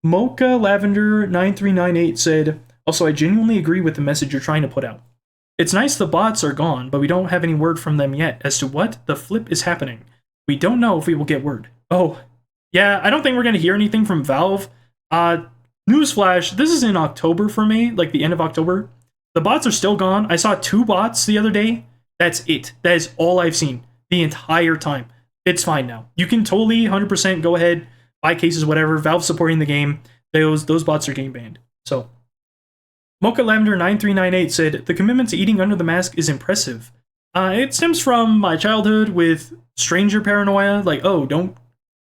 Mocha Lavender 9398 said, also, I genuinely agree with the message you're trying to put out. It's nice the bots are gone, but we don't have any word from them yet as to what the flip is happening. We don't know if we will get word. Oh, yeah, I don't think we're going to hear anything from Valve. Newsflash, this is in October for me, like the end of October. The bots are still gone. I saw 2 bots the other day. That's it. That is all I've seen the entire time. It's fine now. You can totally 100% go ahead, buy cases, whatever. Valve supporting the game. Those bots are getting banned. So, Mocha Lavender 9398 said, the commitment to eating under the mask is impressive. It stems from my childhood with stranger paranoia, like, oh, don't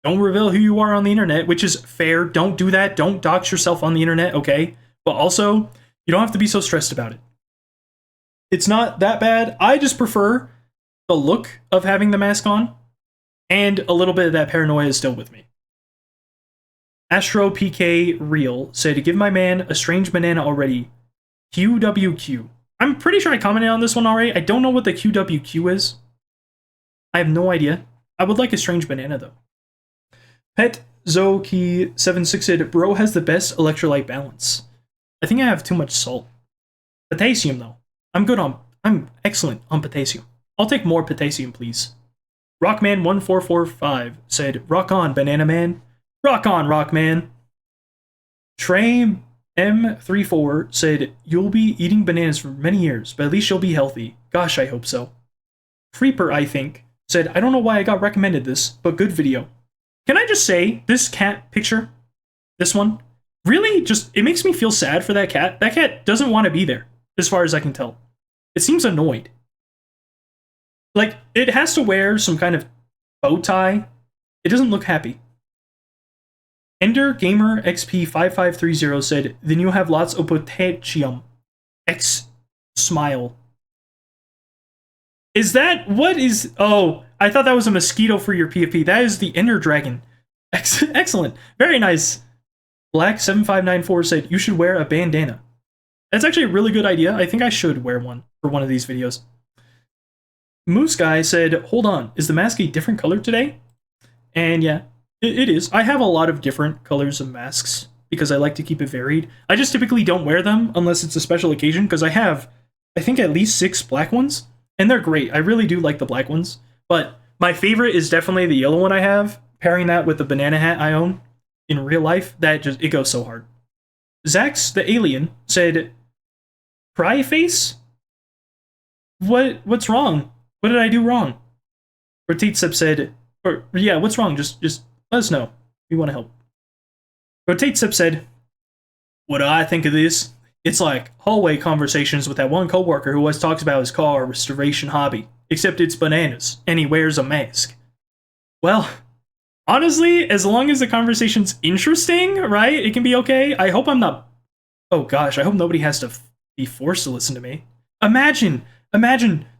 reveal who you are on the internet, which is fair. Don't do that. Don't dox yourself on the internet, okay? But also, you don't have to be so stressed about it. It's not that bad. I just prefer the look of having the mask on, and a little bit of that paranoia is still with me. Astro PK Real said, give my man a strange banana already. QWQ. I'm pretty sure I commented on this one already. I don't know what the QWQ is. I have no idea. I would like a strange banana though. Pet Zoki76 said, bro has the best electrolyte balance. I think I have too much salt. Potassium though. I'm excellent on potassium. I'll take more potassium, please. Rockman1445 said, rock on, banana man. Rock on, Rockman. Trey M34 said, you'll be eating bananas for many years, but at least you'll be healthy. Gosh, I hope so. Creeper, I think, said, I don't know why I got recommended this, but good video. Can I just say, this cat picture, this one, really just, it makes me feel sad for that cat. That cat doesn't want to be there, as far as I can tell. It seems annoyed. Like, it has to wear some kind of bow tie. It doesn't look happy. Ender Gamer XP5530 said, then you'll have lots of potassium. X smile. Is that, what is, oh, I thought that was a mosquito for your PFP. That is the Ender Dragon. Excellent. Very nice. Black7594 said, you should wear a bandana. That's actually a really good idea. I think I should wear one for one of these videos. Moose Guy said, hold on, is the mask a different color today? And yeah, it is. I have a lot of different colors of masks because I like to keep it varied. I just typically don't wear them unless it's a special occasion because I have, I think, at least 6 black ones. And they're great. I really do like the black ones. But my favorite is definitely the yellow one I have. Pairing that with the banana hat I own in real life, it goes so hard. Zax the Alien said, cry face? What's wrong? What did I do wrong? Rotitesep said, yeah, what's wrong? Just let us know. We want to help. Rotitesep said, what do I think of this? It's like hallway conversations with that one coworker who always talks about his car restoration hobby, except it's bananas, and he wears a mask. Well, honestly, as long as the conversation's interesting, right, it can be okay. I hope I'm not, oh gosh, I hope nobody has to be forced to listen to me. Imagine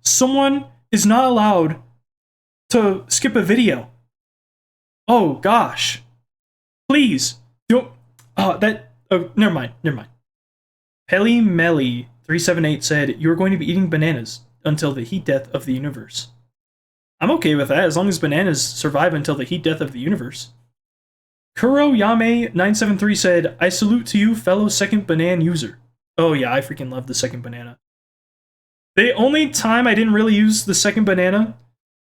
someone is not allowed to skip a video. Oh gosh. Please. Don't, never mind. Peli Melly 378 said, you're going to be eating bananas until the heat death of the universe. I'm okay with that, as long as bananas survive until the heat death of the universe. Kuro Yame 973 said, I salute to you, fellow second banana user. Oh yeah, I freaking love the second banana. The only time I didn't really use the second banana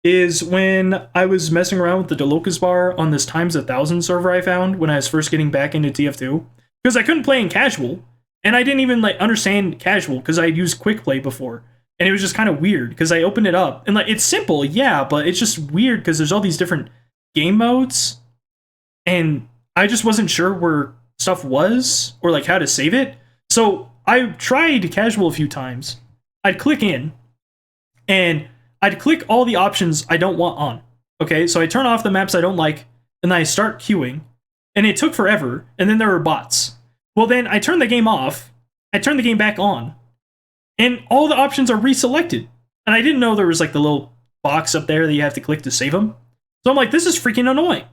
is when I was messing around with the Delocus bar on this times 1,000 server I found when I was first getting back into TF2. Because I couldn't play in casual, and I didn't even like understand casual because I had used quick play before. And it was just kind of weird because I opened it up and like it's simple, yeah, but it's just weird because there's all these different game modes, and I just wasn't sure where stuff was or like how to save it. So I tried casual a few times. I'd click in, and I'd click all the options I don't want on. Okay, so I turn off the maps I don't like, and then I start queuing, and it took forever, and then there were bots. Well, then I turn the game off, I turn the game back on, and all the options are reselected. And I didn't know there was like the little box up there that you have to click to save them. So I'm like, this is freaking annoying.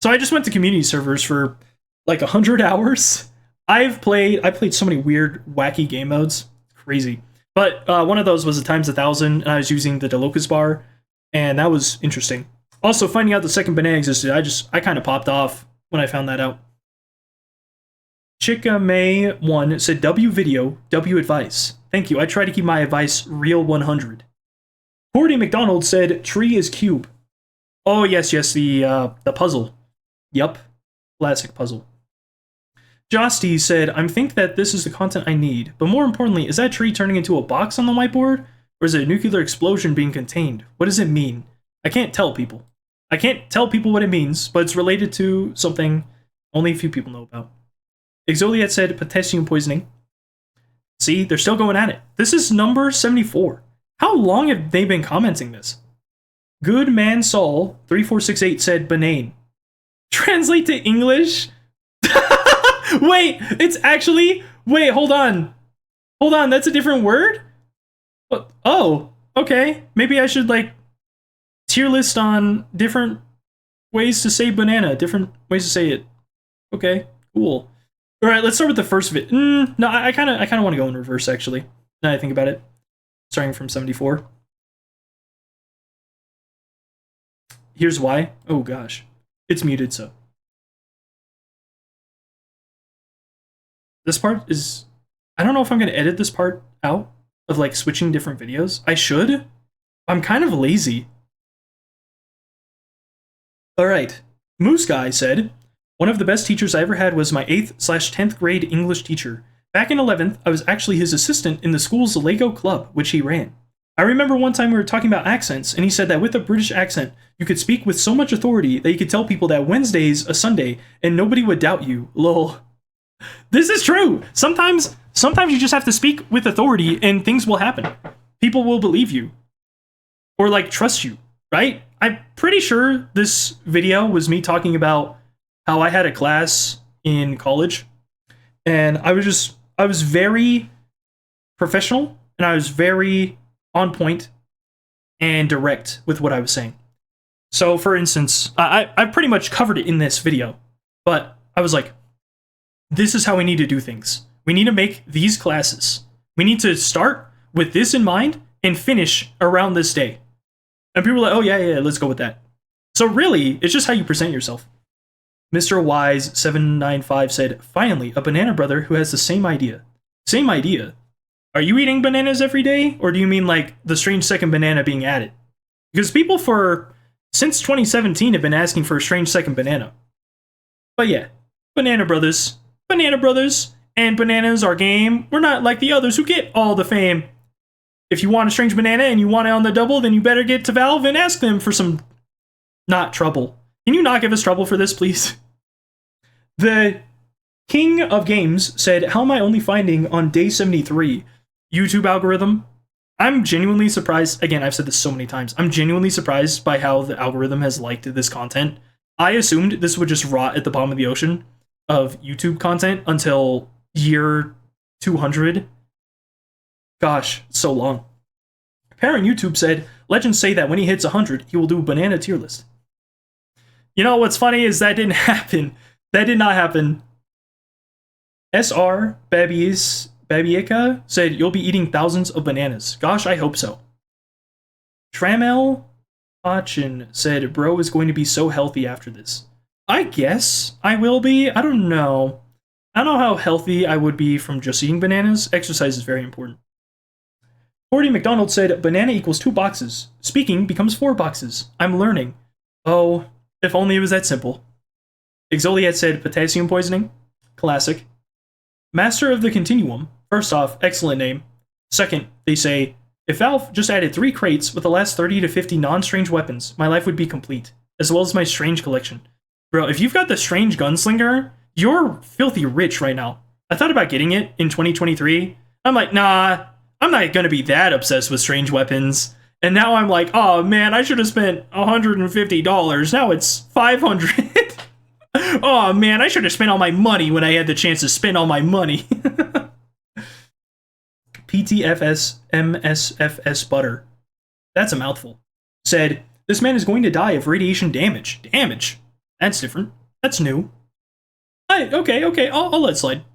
So I just went to community servers for like 100 hours. I played so many weird, wacky game modes. Crazy. But one of those was a times 1,000, and I was using the Delocus bar, and that was interesting. Also, finding out the second banana existed, I kind of popped off when I found that out. Chicka May 1 said, W video, W advice. Thank you. I try to keep my advice real 100. Cordy McDonald said, tree is cube. Oh, yes, the puzzle. Yup. Classic puzzle. Josty said, I think that this is the content I need, but more importantly, is that tree turning into a box on the whiteboard? Or is it a nuclear explosion being contained? What does it mean? I can't tell people. I can't tell people what it means, but it's related to something only a few people know about. Exoliat said, potassium poisoning. See, they're still going at it. This is number 74. How long have they been commenting this? Good Man Saul 3468 said, banane. Translate to English? Wait, it's actually... Wait, hold on. Hold on, that's a different word? Oh, okay. Maybe I should, like, tier list on different ways to say banana. Different ways to say it. Okay, cool. Alright, let's start with the first vid. No, I kind of want to go in reverse, actually. Now that I think about it. Starting from 74. Here's why. Oh, gosh. It's muted, so... This part is... I don't know if I'm going to edit this part out of, like, switching different videos. I should. I'm kind of lazy. Alright. Moose Guy said, one of the best teachers I ever had was my 8th/10th grade English teacher. Back in 11th, I was actually his assistant in the school's Lego club, which he ran. I remember one time we were talking about accents, and he said that with a British accent, you could speak with so much authority that you could tell people that Wednesday's a Sunday, and nobody would doubt you. Lol. This is true. Sometimes you just have to speak with authority and things will happen. People will believe you. Or like trust you, right? I'm pretty sure this video was me talking about how I had a class in college and I was very professional and I was very on point and direct with what I was saying. So for instance, I pretty much covered it in this video, but I was like, this is how we need to do things. We need to make these classes. We need to start with this in mind and finish around this day. And people are like, oh yeah, let's go with that. So really, it's just how you present yourself. Mr. Wise795 said, finally, a banana brother who has the same idea. Same idea? Are you eating bananas every day? Or do you mean like the strange second banana being added? Because people since 2017 have been asking for a strange second banana. But yeah, Banana Brothers, and bananas are game. We're not like the others who get all the fame. If you want a strange banana and you want it on the double, then you better get to Valve and ask them for some not trouble. Can you not give us trouble for this, please? The King of Games said, how am I only finding on day 73? YouTube algorithm? I'm genuinely surprised. Again, I've said this so many times. I'm genuinely surprised by how the algorithm has liked this content. I assumed this would just rot at the bottom of the ocean of YouTube content until year 200. Gosh, so long. Parent YouTube said, legends say that when he hits 100, he will do a banana tier list. You know what's funny is that didn't happen. That did not happen. SR Babieka said, you'll be eating thousands of bananas. Gosh, I hope so. Tramel Achin said, bro is going to be so healthy after this. I guess I will be. I don't know. I don't know how healthy I would be from just eating bananas. Exercise is very important. Cordy McDonald said, banana equals 2 boxes. Speaking becomes 4 boxes. I'm learning. Oh, if only it was that simple. Exoliat said, potassium poisoning. Classic. Master of the Continuum. First off, excellent name. Second, they say, if Valve just added 3 crates with the last 30 to 50 non-strange weapons, my life would be complete, as well as my strange collection. Bro, if you've got the strange gunslinger, you're filthy rich right now. I thought about getting it in 2023. I'm like, nah, I'm not gonna be that obsessed with strange weapons. And now I'm like, oh man, I should have spent $150. Now it's $500. Oh man, I should have spent all my money when I had the chance to spend all my money. PTFS MSFS Butter. That's a mouthful. Said, this man is going to die of radiation damage. Damage? That's different. That's new. Okay, I'll let slide.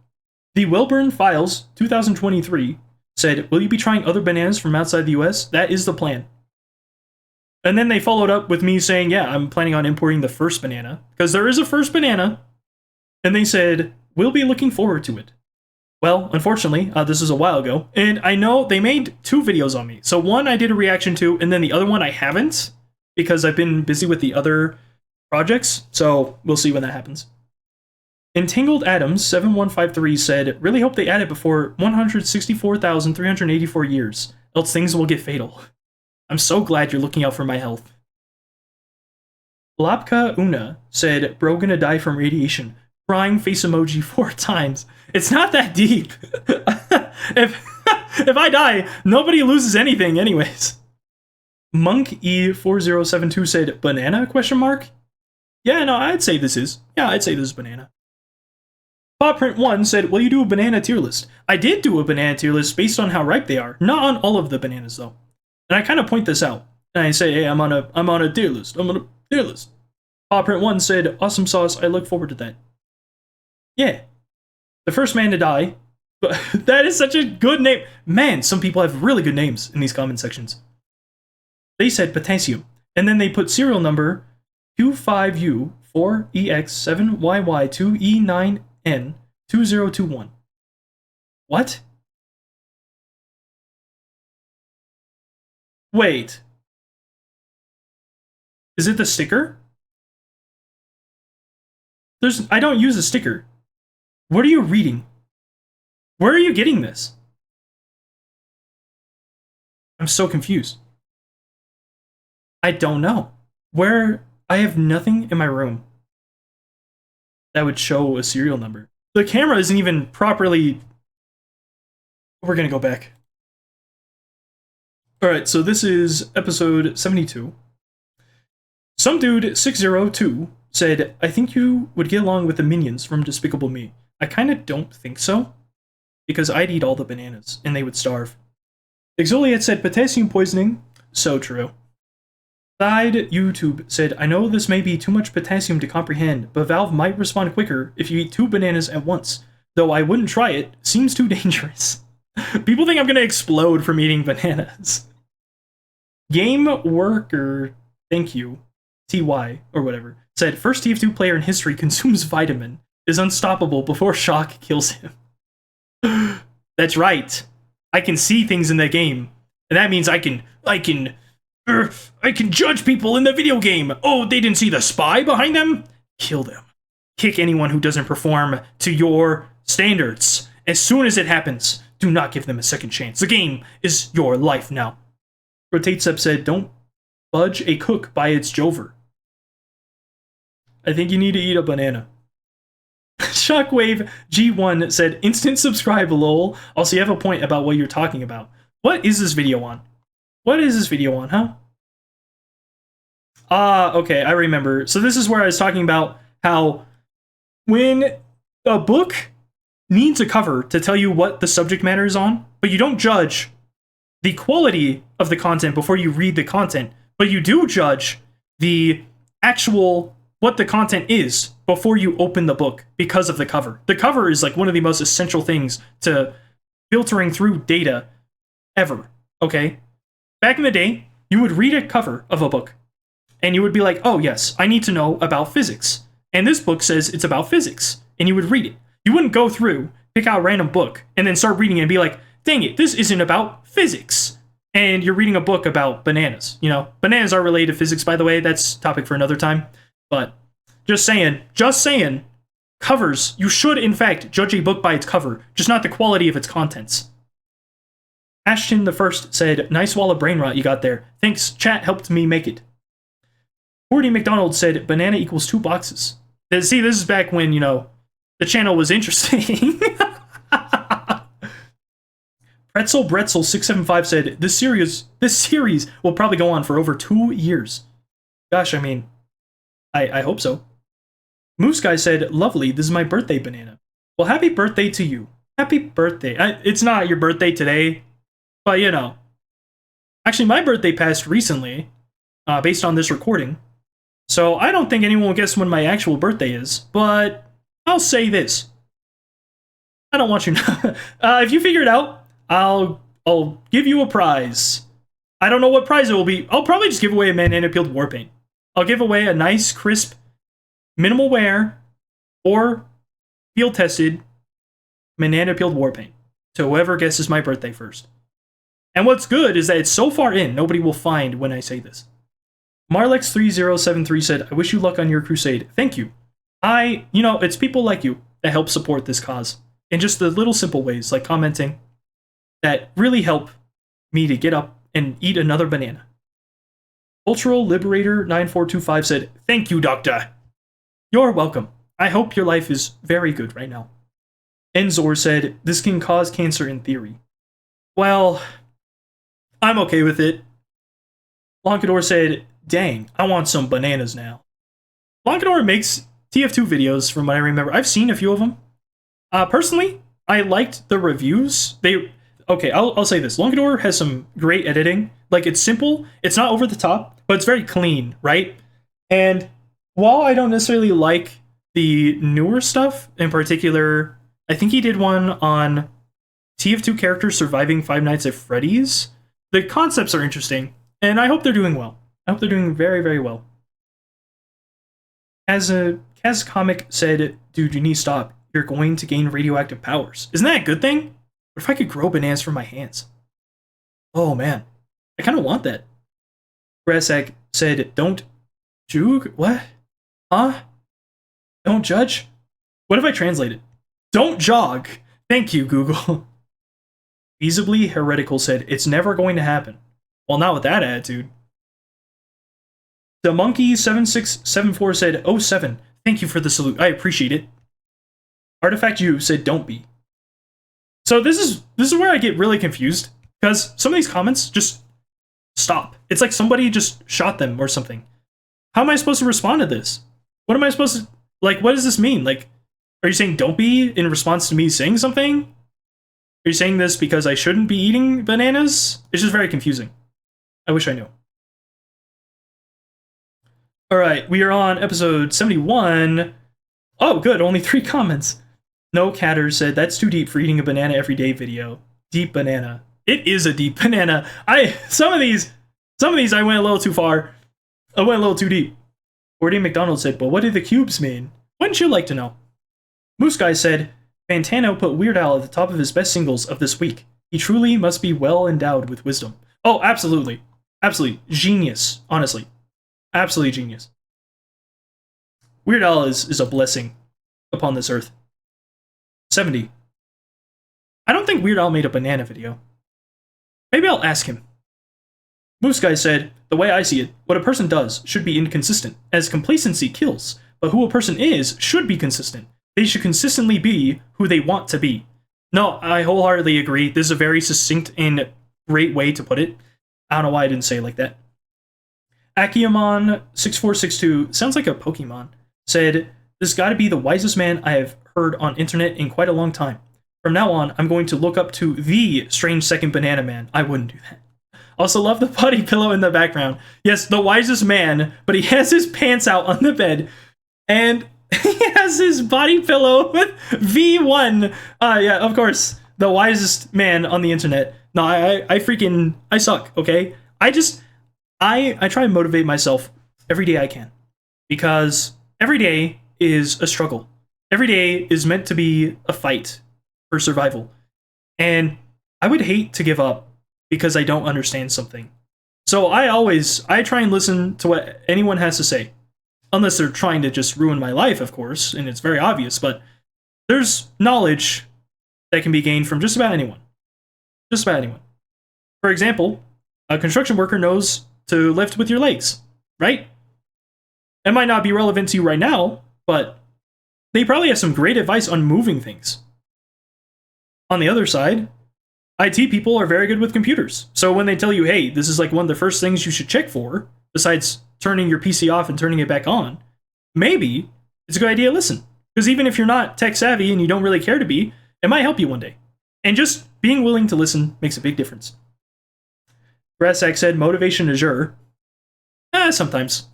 The Wilburn Files 2023 said, will you be trying other bananas from outside the US? That is the plan. And then they followed up with me saying, yeah, I'm planning on importing the first banana, because there is a first banana. And they said, we'll be looking forward to it. Well, unfortunately, this was a while ago, and I know they made 2 videos on me. So one I did a reaction to, and then the other one I haven't, because I've been busy with the other projects, so we'll see when that happens. Entangled Adams 7153 said, really hope they add it before 164,384 years, else things will get fatal. I'm so glad you're looking out for my health. Lapka Una said, bro gonna die from radiation. Crying face emoji 4 times. It's not that deep. if I die, nobody loses anything anyways. Monk E4072 said, banana, question mark? Yeah, no, I'd say this is. Yeah, I'd say this is banana. Pawprint1 said, will you do a banana tier list? I did do a banana tier list based on how ripe they are. Not on all of the bananas, though. And I kind of point this out. And I say, hey, I'm on a tier list. I'm on a tier list. Pawprint1 said, awesome sauce, I look forward to that. Yeah. The first man to die. But that is such a good name. Man, some people have really good names in these comment sections. They said potassium. And then they put serial number Q5U4EX7YY2E9N2021. What? Wait. Is it the sticker? I don't use a sticker. What are you reading? Where are you getting this? I'm so confused. I don't know. I have nothing in my room that would show a serial number. The camera isn't even properly... We're gonna go back. Alright, so this is episode 72. Some dude 602 said, I think you would get along with the minions from Despicable Me. I kinda don't think so, because I'd eat all the bananas, and they would starve. Exoliat said, potassium poisoning. So true. Side YouTube said, I know this may be too much potassium to comprehend, but Valve might respond quicker if you eat 2 bananas at once. Though I wouldn't try it, seems too dangerous. People think I'm gonna explode from eating bananas. Game Worker, thank you, TY, or whatever, said, first TF2 player in history consumes vitamin, is unstoppable before shock kills him. That's right. I can see things in the game, and that means I can judge people in the video game. Oh, they didn't see the spy behind them? Kill them. Kick anyone who doesn't perform to your standards. As soon as it happens, do not give them a second chance. The game is your life now. Rotatesep said, don't budge a cook by its jover. I think you need to eat a banana. Shockwave G1 said, instant subscribe, lol. Also, you have a point about what you're talking about. What is this video on? What is this video on, huh? Okay, I remember. So this is where I was talking about how when a book needs a cover to tell you what the subject matter is on, but you don't judge the quality of the content before you read the content, but you do judge the actual what the content is before you open the book because of the cover. The cover is like one of the most essential things to filtering through data ever, okay? Back in the day, you would read a cover of a book, and you would be like, oh yes, I need to know about physics. And this book says it's about physics, and you would read it. You wouldn't go through, pick out a random book, and then start reading it and be like, dang it, this isn't about physics. and you're reading a book about bananas. You know, bananas are related to physics, by the way. That's a topic for another time. But just saying, covers, you should, in fact, judge a book by its cover, just not the quality of its contents. Ashton the First said, nice wall of brain rot you got there. Thanks, chat helped me make it. Forty McDonald said, banana equals 2 boxes. See, this is back when, you know, the channel was interesting. Pretzel Bretzel 675 said, this series will probably go on for over 2 years. Gosh, I mean, I hope so. Moose Guy said, lovely, this is my birthday banana. Well, happy birthday to you. Happy birthday. It's not your birthday today, but you know. Actually, my birthday passed recently, based on this recording. So I don't think anyone will guess when my actual birthday is, but I'll say this. I don't want you to know. If you figure it out, I'll give you a prize. I don't know what prize it will be. I'll probably just give away a banana peeled war paint. I'll give away a nice, crisp, minimal wear, or field tested banana peeled war paint to whoever guesses my birthday first. And what's good is that it's so far in, nobody will find when I say this. Marlex3073 said, I wish you luck on your crusade. Thank you. You know, it's people like you that help support this cause in just the little simple ways, like commenting, that really help me to get up and eat another banana. Cultural Liberator 9425 said, thank you, doctor. You're welcome. I hope your life is very good right now. Enzor said, this can cause cancer in theory. Well, I'm okay with it. Lonkador said, dang, I want some bananas now. Lonkador makes TF2 videos from what I remember. I've seen a few of them. Personally, I liked the reviews. Okay, I'll say this. Lonkador has some great editing. Like, it's simple, it's not over the top, but it's very clean, right? And while I don't necessarily like the newer stuff, in particular, I think he did one on TF2 characters surviving Five Nights at Freddy's. The concepts are interesting, and I hope they're doing well. I hope they're doing very, very well. As a Kaz Comic said, dude, you need to stop. You're going to gain radioactive powers. Isn't that a good thing? What if I could grow bananas from my hands? Oh man, I kind of want that. Grassack said, don't jug? What? Huh? Don't judge? What if I translate it? Don't jog. Thank you, Google. Feasibly Heretical said, it's never going to happen. Well, not with that attitude. The Monkey 7674 said, 07. Thank you for the salute. I appreciate it. Artifact U said, don't be. So this is where I get really confused, because some of these comments just stop. It's like somebody just shot them or something. How am I supposed to respond to this? What am I supposed to, like, what does this mean? Like, are you saying don't be in response to me saying something? Are you saying this because I shouldn't be eating bananas? It's just very confusing. I wish I knew. Alright, we are on episode 71. Oh, good, only 3 comments. No Catter said, that's too deep for eating a banana every day video. Deep banana. It is a deep banana. Some of these I went a little too far. I went a little too deep. Gordy McDonald said, but what do the cubes mean? Wouldn't you like to know? Moose Guy said, Fantano put Weird Al at the top of his best singles of this week. He truly must be well endowed with wisdom. Oh, absolutely. Absolutely. Genius, honestly. Absolutely genius. Weird Al is a blessing upon this earth. 70. I don't think Weird Al made a banana video. Maybe I'll ask him. Moose Guy said, the way I see it, what a person does should be inconsistent, as complacency kills, but who a person is should be consistent. They should consistently be who they want to be. No, I wholeheartedly agree. This is a very succinct and great way to put it. I don't know why I didn't say it like that. Akiamon6462, sounds like a Pokemon, said, this gotta be the wisest man I have heard on internet in quite a long time. From now on, I'm going to look up to the strangesecondbanana man. I wouldn't do that. Also love the body pillow in the background. Yes, the wisest man, but he has his pants out on the bed, and he has his body pillow with V1. Yeah, of course, the wisest man on the internet. No, I suck, okay? I try and motivate myself every day I can, because every day is a struggle. Every day is meant to be a fight for survival. And I would hate to give up because I don't understand something. So I try and listen to what anyone has to say. Unless they're trying to just ruin my life, of course, and it's very obvious, but there's knowledge that can be gained from just about anyone. Just about anyone. For example, a construction worker knows to lift with your legs, right? It might not be relevant to you right now, but they probably have some great advice on moving things. On the other side, IT people are very good with computers. So when they tell you, hey, this is like one of the first things you should check for, besides turning your PC off and turning it back on, maybe it's a good idea to listen. Because even if you're not tech savvy and you don't really care to be, it might help you one day. And just being willing to listen makes a big difference. Brassack said, motivation Azure. Sometimes.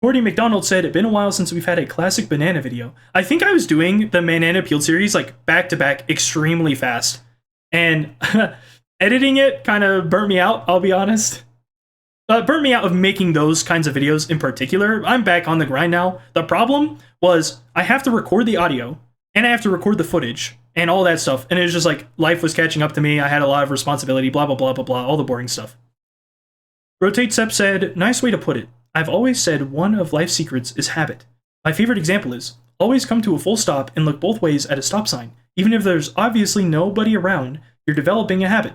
Cordy McDonald said, it's been a while since we've had a classic banana video. I think I was doing the Banana Peeled series like back to back extremely fast. And editing it kind of burnt me out, I'll be honest. Burnt me out of making those kinds of videos in particular. I'm back on the grind now. The problem was I have to record the audio and I have to record the footage and all that stuff. And it was just like life was catching up to me. I had a lot of responsibility, blah, blah, blah, blah, blah, all the boring stuff. Rotate Sep said, nice way to put it. I've always said one of life's secrets is habit. My favorite example is always come to a full stop and look both ways at a stop sign. Even if there's obviously nobody around, you're developing a habit.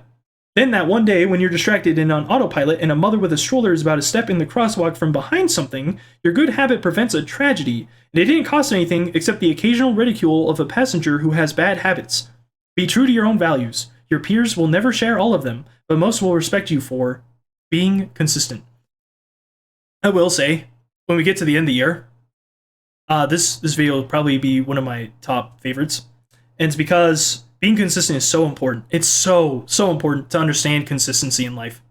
Then that one day when you're distracted and on autopilot and a mother with a stroller is about to step in the crosswalk from behind something, your good habit prevents a tragedy, and it didn't cost anything except the occasional ridicule of a passenger who has bad habits. Be true to your own values. Your peers will never share all of them, but most will respect you for being consistent. I will say, when we get to the end of the year, this video will probably be one of my top favorites, and it's because being consistent is so important. It's so important to understand consistency in life.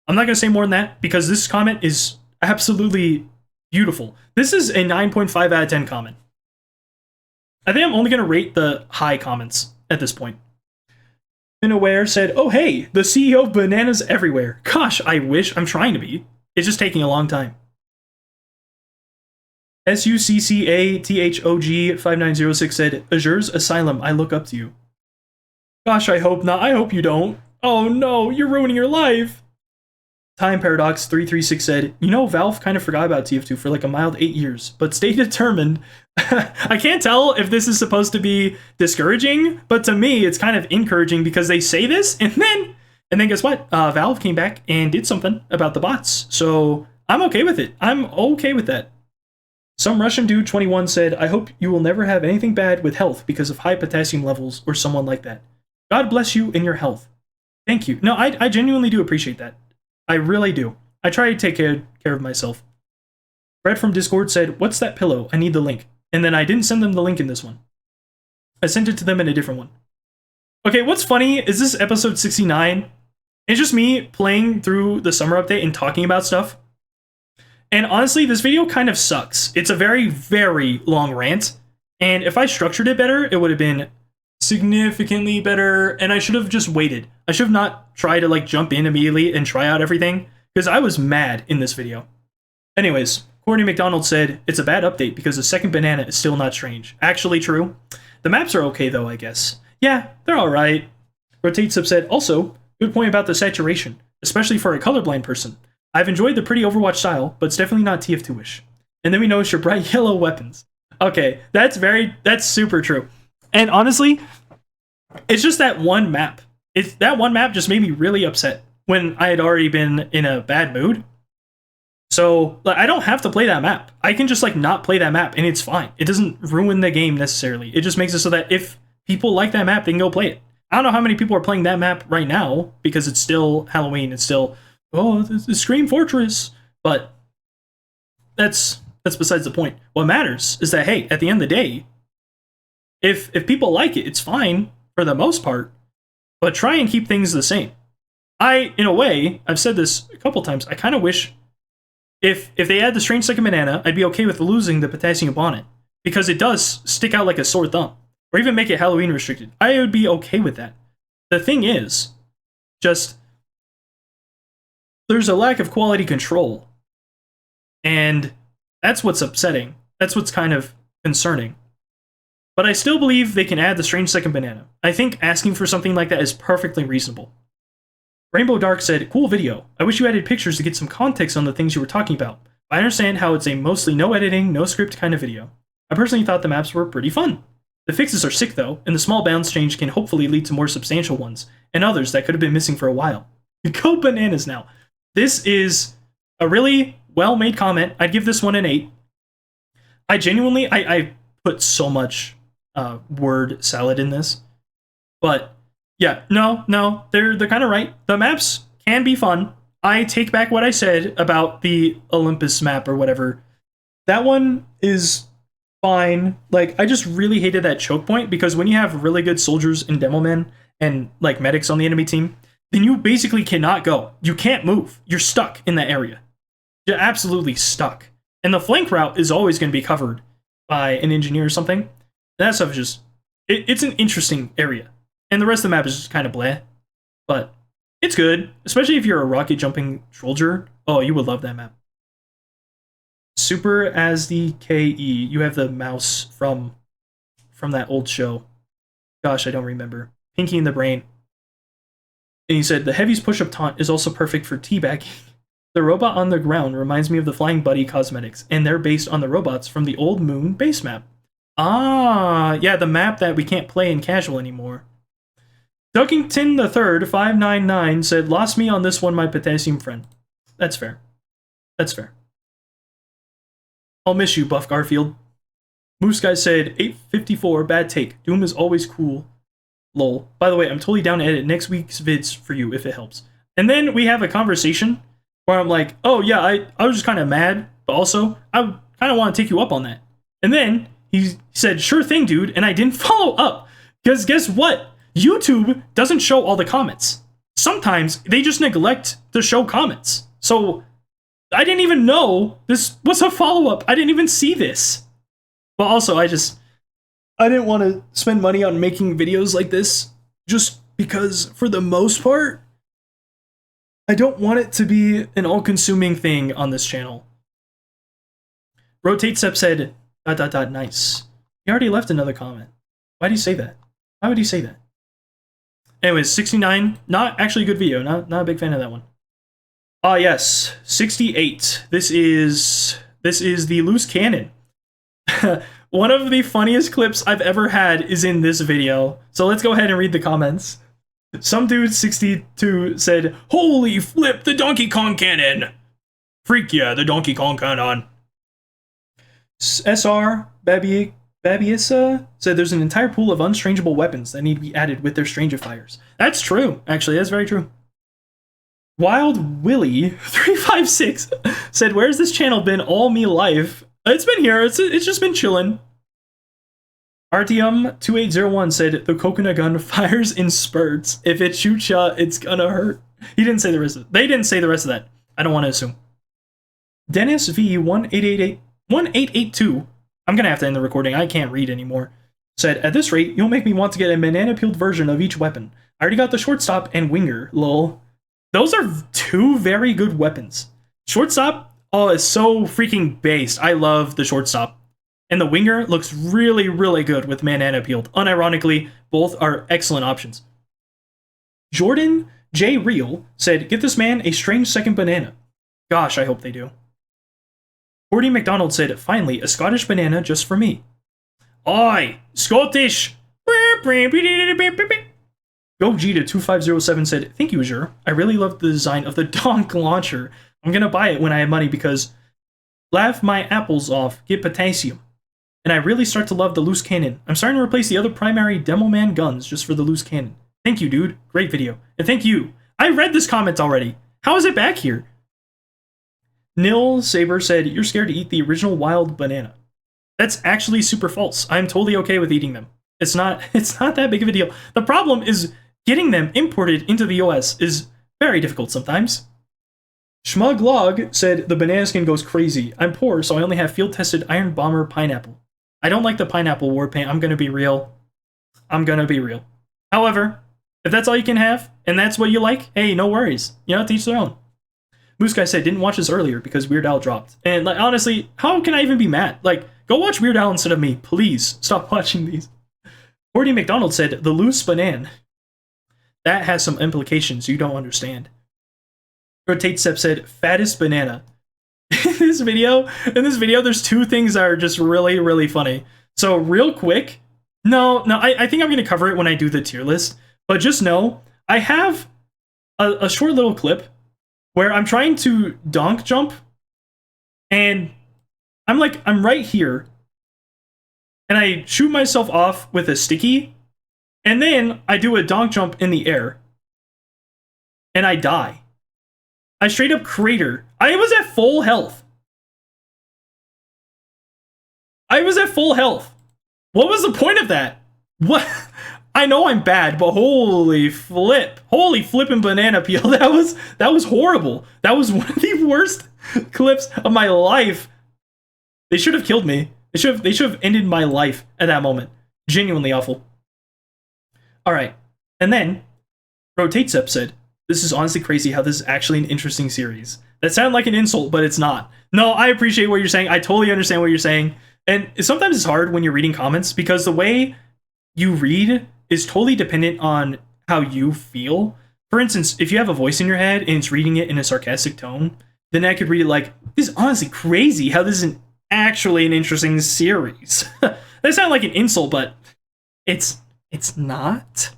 I'm not going to say more than that because this comment is absolutely beautiful. This is a 9.5 out of 10 comment. I think I'm only going to rate the high comments at this point. Aware said, oh hey, the CEO of Bananas Everywhere. Gosh, I wish. I'm trying to be. It's just taking a long time. SUCCATHOG5906 said, Azure's Asylum, I look up to you. Gosh, I hope not. I hope you don't. Oh no, you're ruining your life. Time Paradox 336 said, you know, Valve kind of forgot about TF2 for like a mild 8 years, but stay determined. I can't tell if this is supposed to be discouraging, but to me, it's kind of encouraging because they say this, and then guess what? Valve came back and did something about the bots, so I'm okay with it. I'm okay with that. Some Russian dude 21 said, I hope you will never have anything bad with health because of high potassium levels or someone like that. God bless you in your health. Thank you. No, I genuinely do appreciate that. I really do. I try to take care of myself. Fred from Discord said, what's that pillow? I need the link. And then I didn't send them the link in this one. I sent it to them in a different one. Okay, what's funny is this episode 69. It's just me playing through the summer update and talking about stuff. And honestly, this video kind of sucks. It's a very, very long rant. And if I structured it better, it would have been significantly better. And I should have just waited. I should have not tried to like jump in immediately and try out everything. Because I was mad in this video. Anyways, Courtney McDonald said, it's a bad update because the second banana is still not strange. Actually true. The maps are okay though, I guess. Yeah, they're alright. Rotate Sub said, also, good point about the saturation, especially for a colorblind person. I've enjoyed the pretty Overwatch style, but it's definitely not TF2-ish. And then we notice your bright yellow weapons. Okay, that's super true. And honestly, it's just that one map. That one map just made me really upset when I had already been in a bad mood. So like, I don't have to play that map. I can just like not play that map and it's fine. It doesn't ruin the game necessarily. It just makes it so that if people like that map, they can go play it. I don't know how many people are playing that map right now because it's still Halloween. It's still, the Scream Fortress. But that's besides the point. What matters is that, hey, at the end of the day, if people like it, it's fine for the most part. But try and keep things the same. In a way, I've said this a couple times, I kind of wish if they add the strangesecondbanana, I'd be okay with losing the potassium bonnet. Because it does stick out like a sore thumb. Or even make it Halloween restricted. I would be okay with that. The thing is, just, there's a lack of quality control. And that's what's upsetting. That's what's kind of concerning. But I still believe they can add the strangesecondbanana. I think asking for something like that is perfectly reasonable. Rainbow Dark said, cool video. I wish you added pictures to get some context on the things you were talking about. I understand how it's a mostly no editing, no script kind of video. I personally thought the maps were pretty fun. The fixes are sick though, and the small bounds change can hopefully lead to more substantial ones, and others that could have been missing for a while. Go bananas now. This is a really well-made comment. I'd give this one an 8. I genuinely, I put so much word salad in this. But yeah, no, they're kind of right. The maps can be fun. I take back what I said about the Olympus map or whatever. That one is fine. Like, I just really hated that choke point because when you have really good soldiers and demo men and like medics on the enemy team, then you basically cannot go. You can't move. You're stuck in that area. You're absolutely stuck. And the flank route is always going to be covered by an engineer or something. And that stuff is just, it's an interesting area. And the rest of the map is just kind of bleh. But it's good, especially if you're a rocket jumping soldier. Oh, you would love that map. Super as the KE. You have the mouse from that old show. Gosh, I don't remember. Pinky in the Brain. And he said, the Heavy's push-up taunt is also perfect for teabagging. The robot on the ground reminds me of the Flying Buddy cosmetics, and they're based on the robots from the old Moon base map. Ah, yeah, the map that we can't play in casual anymore. Duckington III 599 said, lost me on this one, my potassium friend. That's fair. That's fair. I'll miss you, Buff Garfield. Moose Guy said, 854, bad take. Doom is always cool. Lol. By the way, I'm totally down to edit next week's vids for you if it helps. And then we have a conversation where I'm like, oh yeah, I was just kind of mad, but also I kind of want to take you up on that. And then he said, sure thing, dude, and I didn't follow up. Because guess what? YouTube doesn't show all the comments. Sometimes they just neglect to show comments. So I didn't even know this was a follow-up. I didn't even see this. But also, I didn't want to spend money on making videos like this just because, for the most part, I don't want it to be an all-consuming thing on this channel. Rotate Step said, ... nice. He already left another comment. Why did he say that? Why would he say that? Anyways, 69, not actually a good video. Not a big fan of that one. Ah, yes, 68. This is the loose cannon. One of the funniest clips I've ever had is in this video. So let's go ahead and read the comments. Some dude 62 said, holy flip, the Donkey Kong cannon. Freak yeah, the Donkey Kong cannon. SR Babiissa said there's an entire pool of unstrangeable weapons that need to be added with their strangifiers. That's true, actually, that's very true. Wild Willie 356 said, where's this channel been all me life? It's been here, it's just been chilling. Artyom 2801 said the coconut gun fires in spurts. If it shoots ya, it's gonna hurt. He didn't say the rest of it. They didn't say the rest of that. I don't want to assume. Dennis V 1882. I'm gonna have to end the recording. I can't read anymore. Said, at this rate, you'll make me want to get a banana peeled version of each weapon. I already got the shortstop and winger, lol. Those are two very good weapons. Shortstop, oh, is so freaking based. I love the shortstop. And the winger looks really, really good with banana peeled. Unironically, both are excellent options. Jordan J. Real said, get this man a strange second banana. Gosh, I hope they do. Gordy McDonald said, finally, a Scottish banana just for me. Oi, Scottish! GoG22507 said, thank you, Azure. I really love the design of the donk launcher. I'm gonna buy it when I have money because laugh my apples off, get potassium. And I really start to love the loose cannon. I'm starting to replace the other primary demo man guns just for the loose cannon. Thank you, dude. Great video. And thank you. I read this comment already. How is it back here? Nil Saber said, you're scared to eat the original wild banana. That's actually super false. I'm totally okay with eating them. It's not that big of a deal. The problem is getting them imported into the US is very difficult sometimes. Schmuglog said, the banana skin goes crazy. I'm poor, so I only have field-tested Iron Bomber pineapple. I don't like the pineapple war paint. I'm gonna be real. However, if that's all you can have, and that's what you like, hey, no worries. You know, to each their own. Moose Guy said, didn't watch this earlier because Weird Al dropped. And like, honestly, how can I even be mad? Like, go watch Weird Al instead of me. Please, stop watching these. Gordy McDonald said, the loose banana. That has some implications you don't understand. Rotate Step said, fattest banana. In this video, there's two things that are just really, really funny. So real quick, I think I'm gonna cover it when I do the tier list. But just know, I have a short little clip where I'm trying to donk jump, and I'm right here, and I shoot myself off with a sticky, and then I do a donk jump in the air, and I die. I straight up crater. I was at full health. What was the point of that? What? I know I'm bad, but holy flipping banana peel. That was horrible. That was one of the worst clips of my life. They should have killed me. They should have ended my life at that moment. Genuinely awful. All right, and then Rotate Step said, "This is honestly crazy how this is actually an interesting series." That sounded like an insult, but it's not. No, I appreciate what you're saying. I totally understand what you're saying. And sometimes it's hard when you're reading comments because the way you read is totally dependent on how you feel. For instance, if you have a voice in your head and it's reading it in a sarcastic tone, then I could read it like, "This is honestly crazy how this isn't actually an interesting series." That sounds like an insult, but it's not.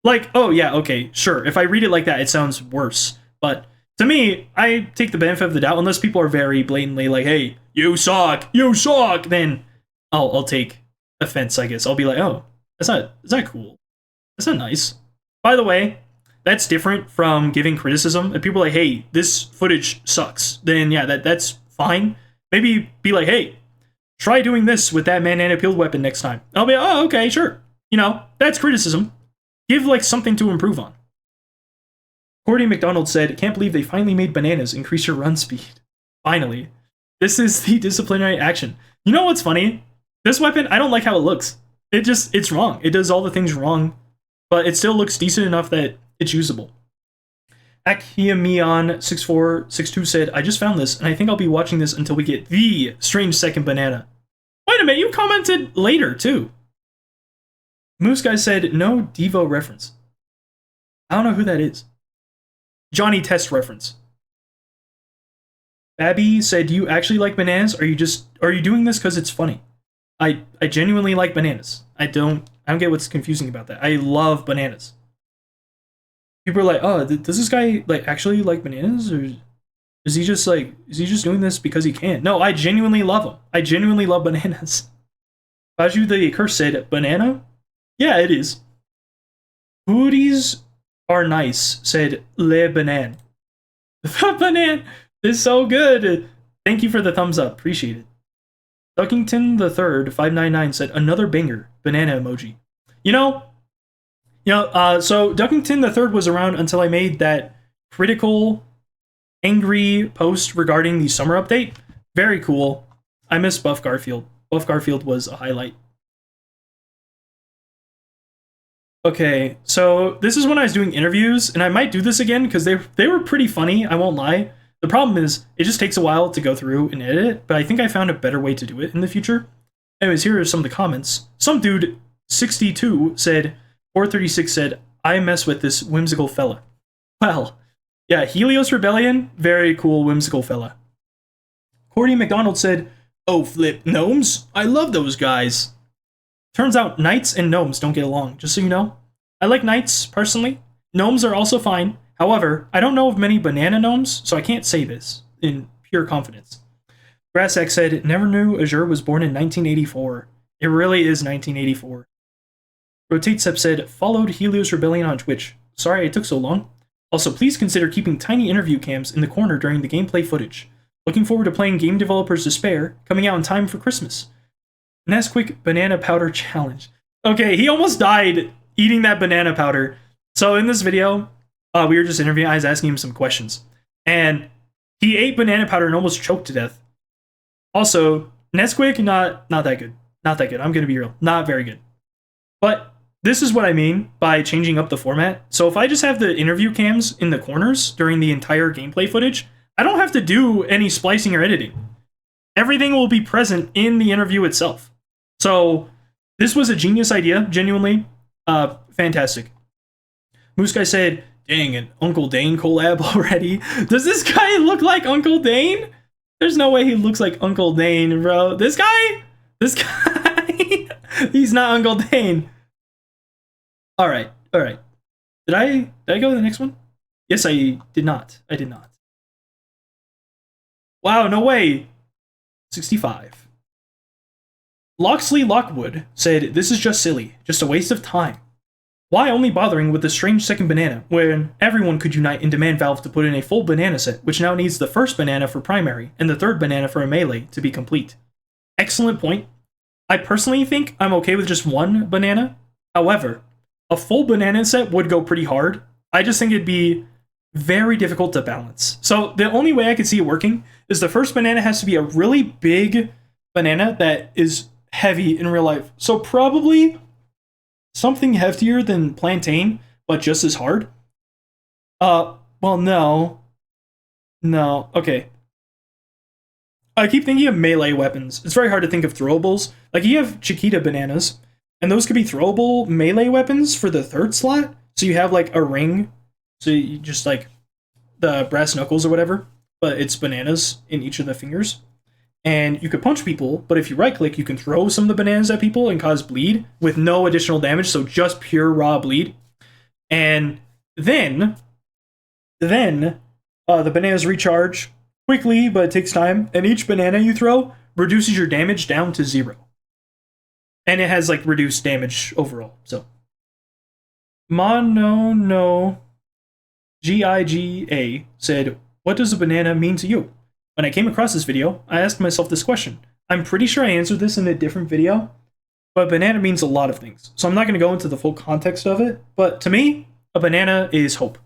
Like, oh yeah, okay, sure. If I read it like that, it sounds worse. But to me, I take the benefit of the doubt. Unless people are very blatantly like, "Hey, you suck, then I'll take offense, I guess. I'll be like, "Oh, that's not cool. That's not nice." By the way, that's different from giving criticism. If people are like, "Hey, this footage sucks," then yeah, that's fine. Maybe be like, "Hey, try doing this with that banana peeled weapon next time." I'll be like, "Oh, okay, sure." That's criticism. Give like something to improve on. Cordy McDonald said, "Can't believe they finally made bananas increase your run speed." Finally. This is the disciplinary action. You know what's funny? This weapon, I don't like how it looks. It's wrong. It does all the things wrong, but it still looks decent enough that it's usable. Akiamion6462 said, "I just found this, and I think I'll be watching this until we get the strange second banana." Wait a minute, you commented later, too. Moose Guy said, "No Devo reference." I don't know who that is. Johnny Test reference. Babby said, "Do you actually like bananas? Are you doing this because it's funny?" I genuinely like bananas. I don't get what's confusing about that. I love bananas. People are like, "Oh, does this guy like actually like bananas, or is he just doing this because he can?" No, I genuinely love them. I genuinely love bananas. Baju the Curse said, "Banana? Yeah, it is." Hoodies are nice, said Le Banan. The banan is so good. Thank you for the thumbs up. Appreciate it. Duckington the Third 599 said, "Another banger. Banana emoji." So Duckington the Third was around until I made that critical, angry post regarding the summer update. Very cool. I miss Buff Garfield. Buff Garfield was a highlight. Okay, so this is when I was doing interviews, and I might do this again because they were pretty funny, I won't lie. The problem is, it just takes a while to go through and edit it, but I think I found a better way to do it in the future. Anyways, here are some of the comments. Some dude, 62, said, 436 said, "I mess with this whimsical fella." Well, yeah, Helios Rebellion, very cool whimsical fella. Cordy McDonald said, "Oh, flip, gnomes? I love those guys." Turns out knights and gnomes don't get along, just so you know. I like knights, personally. Gnomes are also fine. However, I don't know of many banana gnomes, so I can't say this in pure confidence. Grassack said, "Never knew Azure was born in 1984. It really is 1984. Rotate Step said, "Followed Helios Rebellion on Twitch. Sorry it took so long. Also, please consider keeping tiny interview cams in the corner during the gameplay footage. Looking forward to playing Game Developers Despair, coming out in time for Christmas. Nesquik Banana Powder Challenge." Okay, he almost died eating that banana powder. So in this video, we were just interviewing, I was asking him some questions. And he ate banana powder and almost choked to death. Also, Nesquik, not that good. Not that good, I'm gonna be real. Not very good. But this is what I mean by changing up the format. So if I just have the interview cams in the corners during the entire gameplay footage, I don't have to do any splicing or editing. Everything will be present in the interview itself. So this was a genius idea, genuinely. Fantastic. Moose Guy said, dang, an Uncle Dane collab already? Does this guy look like Uncle Dane? There's no way he looks like Uncle Dane, bro. This guy, he's not Uncle Dane. All right. Did I go to the next one? Yes, I did not. Wow, no way. 65. Loxley Lockwood said, this is just silly, just a waste of time. Why only bothering with the strange second banana when everyone could unite and demand Valve to put in a full banana set, which now needs the first banana for primary and the third banana for a melee to be complete? Excellent point. I personally think I'm okay with just one banana. However, a full banana set would go pretty hard. I just think it'd be very difficult to balance. So the only way I could see it working is the first banana has to be a really big banana that is heavy in real life. So probably something heftier than plantain, but just as hard. Well, no. Okay. I keep thinking of melee weapons. It's very hard to think of throwables. Like, you have Chiquita bananas, and those could be throwable melee weapons for the third slot. So you have, like, a ring. So you just, like, the brass knuckles or whatever, but it's bananas in each of the fingers. And you could punch people, but if you right-click, you can throw some of the bananas at people and cause bleed with no additional damage, so just pure raw bleed. And then the bananas recharge quickly, but it takes time, and each banana you throw reduces your damage down to 0. And it has, like, reduced damage overall, so. No Giga said, what does a banana mean to you? When I came across this video, I asked myself this question. I'm pretty sure I answered this in a different video, but banana means a lot of things. So I'm not going to go into the full context of it, but to me, a banana is hope.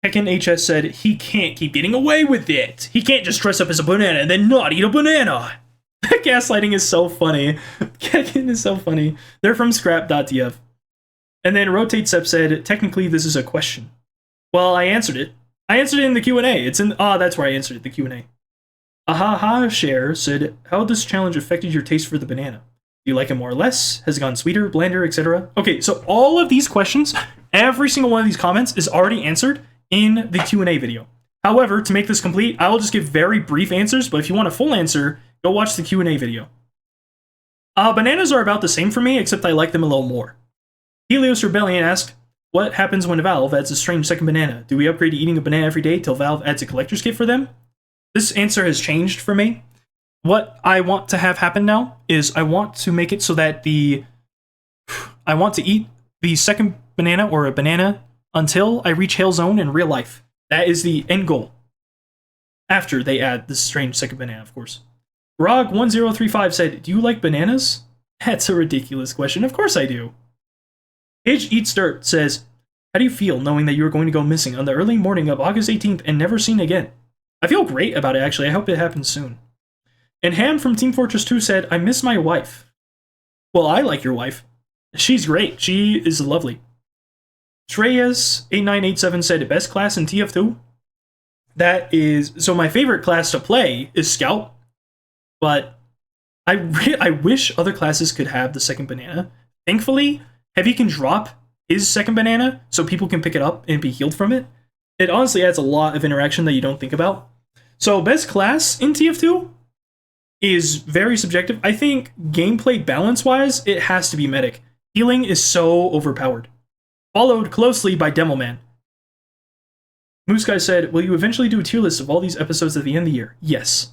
Tekken HS said, he can't keep getting away with it. He can't just dress up as a banana and then not eat a banana. Gaslighting is so funny. Tekken is so funny. They're from scrap.tf. And then Rotate Sep said, technically this is a question. Well, I answered it. I answered it in the Q&A. It's in, that's where I answered it, the Q&A. Ahaha Share said, how this challenge affected your taste for the banana? Do you like it more or less? Has it gone sweeter, blander, etc.? Okay, so all of these questions, every single one of these comments is already answered in the Q&A video. However, to make this complete, I will just give very brief answers, but if you want a full answer, go watch the Q&A video. Bananas are about the same for me, except I like them a little more. Helios Rebellion asked, what happens when Valve adds a strange second banana? Do we upgrade to eating a banana every day till Valve adds a collector's kit for them? This answer has changed for me. What I want to have happen now is I want to make it so that I want to eat the second banana or a banana until I reach Hail Zone in real life. That is the end goal. After they add this strange second banana, of course. Rog1035 said, do you like bananas? That's a ridiculous question. Of course I do. Age Eats Dirt says, how do you feel knowing that you are going to go missing on the early morning of August 18th and never seen again? I feel great about it, actually. I hope it happens soon. And Ham from Team Fortress 2 said, I miss my wife. Well, I like your wife. She's great. She is lovely. Shreyas8987 said, best class in TF2? That is... So my favorite class to play is Scout. But I wish other classes could have the second banana. Thankfully, Heavy can drop his second banana so people can pick it up and be healed from it. It honestly adds a lot of interaction that you don't think about. So best class in TF2 is very subjective. I think gameplay balance-wise, it has to be Medic. Healing is so overpowered. Followed closely by Demoman. Moose Guy said, will you eventually do a tier list of all these episodes at the end of the year? Yes.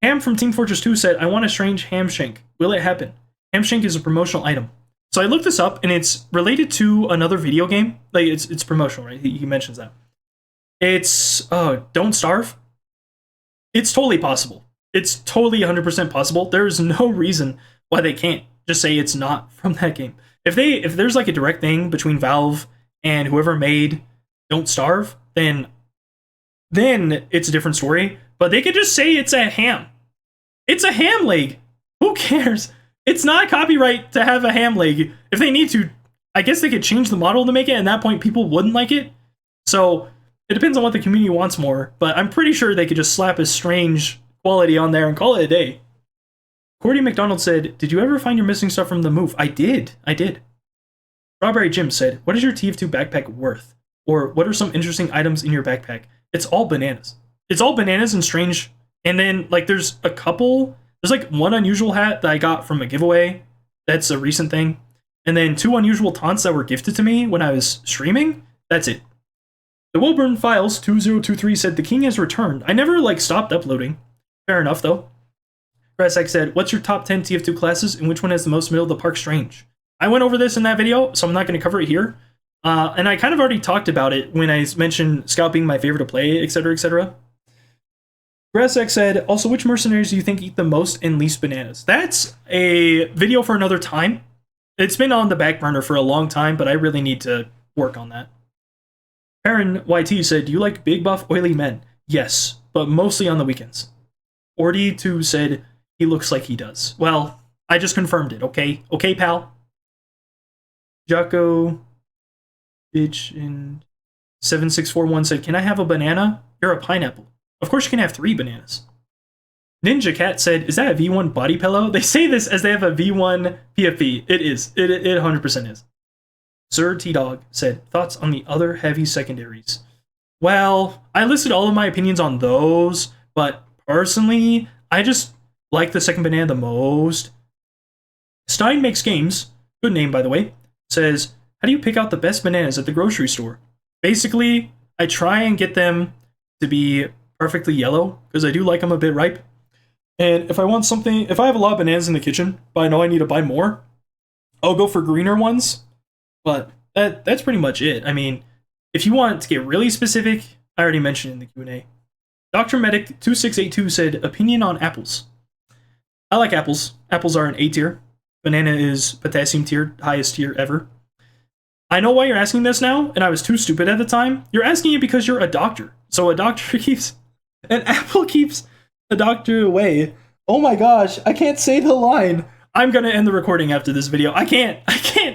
Ham from Team Fortress 2 said, I want a strange Hamshank. Will it happen? Hamshank is a promotional item. So I looked this up, and it's related to another video game. Like, it's promotional, right? He mentions that. It's, Don't Starve. It's totally possible. It's totally 100% possible. There's no reason why they can't just say it's not from that game. If there's like a direct thing between Valve and whoever made Don't Starve, then it's a different story. But they could just say it's a ham. It's a ham leg. Who cares? It's not copyright to have a ham leg. If they need to, I guess they could change the model to make it, and at that point people wouldn't like it. So it depends on what the community wants more, but I'm pretty sure they could just slap a strange quality on there and call it a day. Cordy McDonald said, did you ever find your missing stuff from the move? I did. Strawberry Jim said, what is your TF2 backpack worth? Or what are some interesting items in your backpack? It's all bananas. It's all bananas and strange. And then, like, there's a couple. There's, like, one unusual hat that I got from a giveaway. That's a recent thing. And then 2 unusual taunts that were gifted to me when I was streaming. That's it. The Wilburn Files 2023 said, the king has returned. I never, like, stopped uploading. Fair enough, though. Grasek said, what's your top 10 TF2 classes and which one has the most middle of the park strange? I went over this in that video, so I'm not going to cover it here. And I kind of already talked about it when I mentioned Scout being my favorite to play, etc., etc. Grasek said, also, which mercenaries do you think eat the most and least bananas? That's a video for another time. It's been on the back burner for a long time, but I really need to work on that. Perrin YT said, do you like big buff oily men? Yes, but mostly on the weekends. Ordy2 said, he looks like he does. Well, I just confirmed it, okay? Okay, pal? Jocko Bitch in 7641 said, can I have a banana? You're a pineapple. Of course you can have 3 bananas. Ninja Cat said, is that a V1 body pillow? They say this as they have a V1 PFP. It is. It 100% is. Sir T-Dog said, thoughts on the other heavy secondaries? Well, I listed all of my opinions on those, but personally, I just like the second banana the most. Stein Makes Games, good name by the way, says, how do you pick out the best bananas at the grocery store? Basically, I try and get them to be perfectly yellow, because I do like them a bit ripe. And if I want something, if I have a lot of bananas in the kitchen, but I know I need to buy more, I'll go for greener ones. But that's pretty much it. I mean, if you want to get really specific, I already mentioned in the Q&A. Dr. Medic 2682 said, opinion on apples. I like apples. Apples are an A tier. Banana is potassium tier, highest tier ever. I know why you're asking this now, and I was too stupid at the time. You're asking it because you're a doctor. So a doctor keeps... An apple keeps a doctor away. Oh my gosh, I can't say the line. I'm gonna end the recording after this video. I can't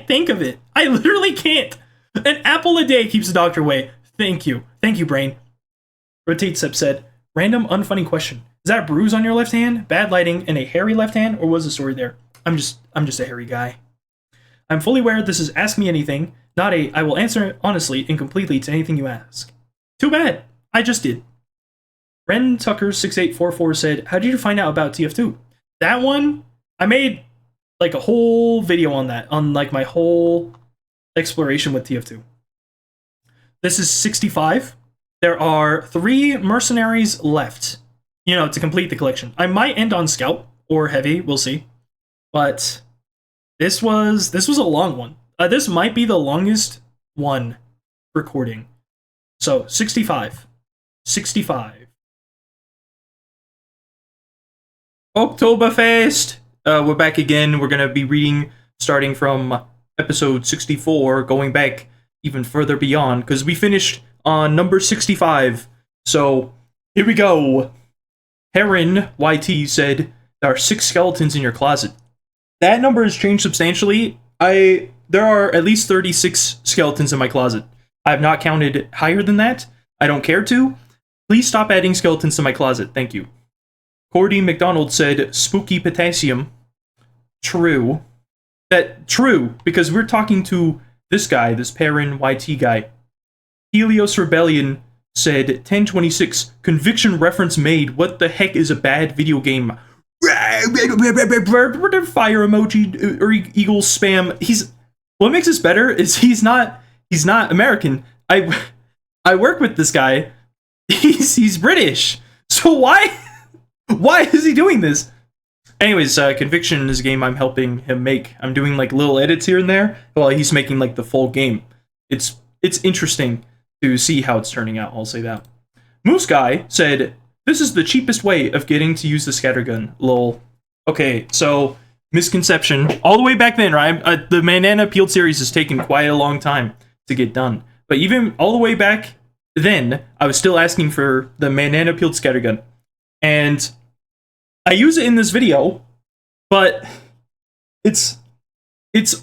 think of it. I literally can't. An apple a day keeps the doctor away. Thank you, brain. Rotate Step said, random unfunny question. Is that a bruise on your left hand, bad lighting, and a hairy left hand, or was the story there? I'm just a hairy guy. I'm fully aware this is Ask Me Anything, not a I will answer honestly and completely to anything you ask. Too bad. I just did. Ren Tucker 6844 said, how did you find out about TF2? That one, I made like a whole video on that, on like my whole exploration with TF2. This is 65. There are 3 mercenaries left, to complete the collection. I might end on Scout or Heavy, we'll see. But this was a long one. This might be the longest one recording. So 65. Oktoberfest! We're back again. We're going to be reading starting from episode 64, going back even further beyond, because we finished on number 65. So, here we go. Heron YT said, there are 6 skeletons in your closet. That number has changed substantially. There are at least 36 skeletons in my closet. I have not counted higher than that. I don't care to. Please stop adding skeletons to my closet. Thank you. Cordy McDonald said, spooky potassium. True. True, because we're talking to this guy, this Perrin YT guy. Helios Rebellion said, 1026, conviction reference made. What the heck is a bad video game? Fire emoji or eagle spam. What makes this better is he's not American. I work with this guy. He's British. So why is he doing this? Anyways, Conviction is a game I'm helping him make. I'm doing like little edits here and there while he's making like the full game. It's interesting to see how it's turning out, I'll say that. Moose Guy said, this is the cheapest way of getting to use the scattergun, lol. Okay, so, misconception. All the way back then, right? The Banana Peeled series has taken quite a long time to get done. But even all the way back then, I was still asking for the Banana Peeled scattergun. And I use it in this video, but it's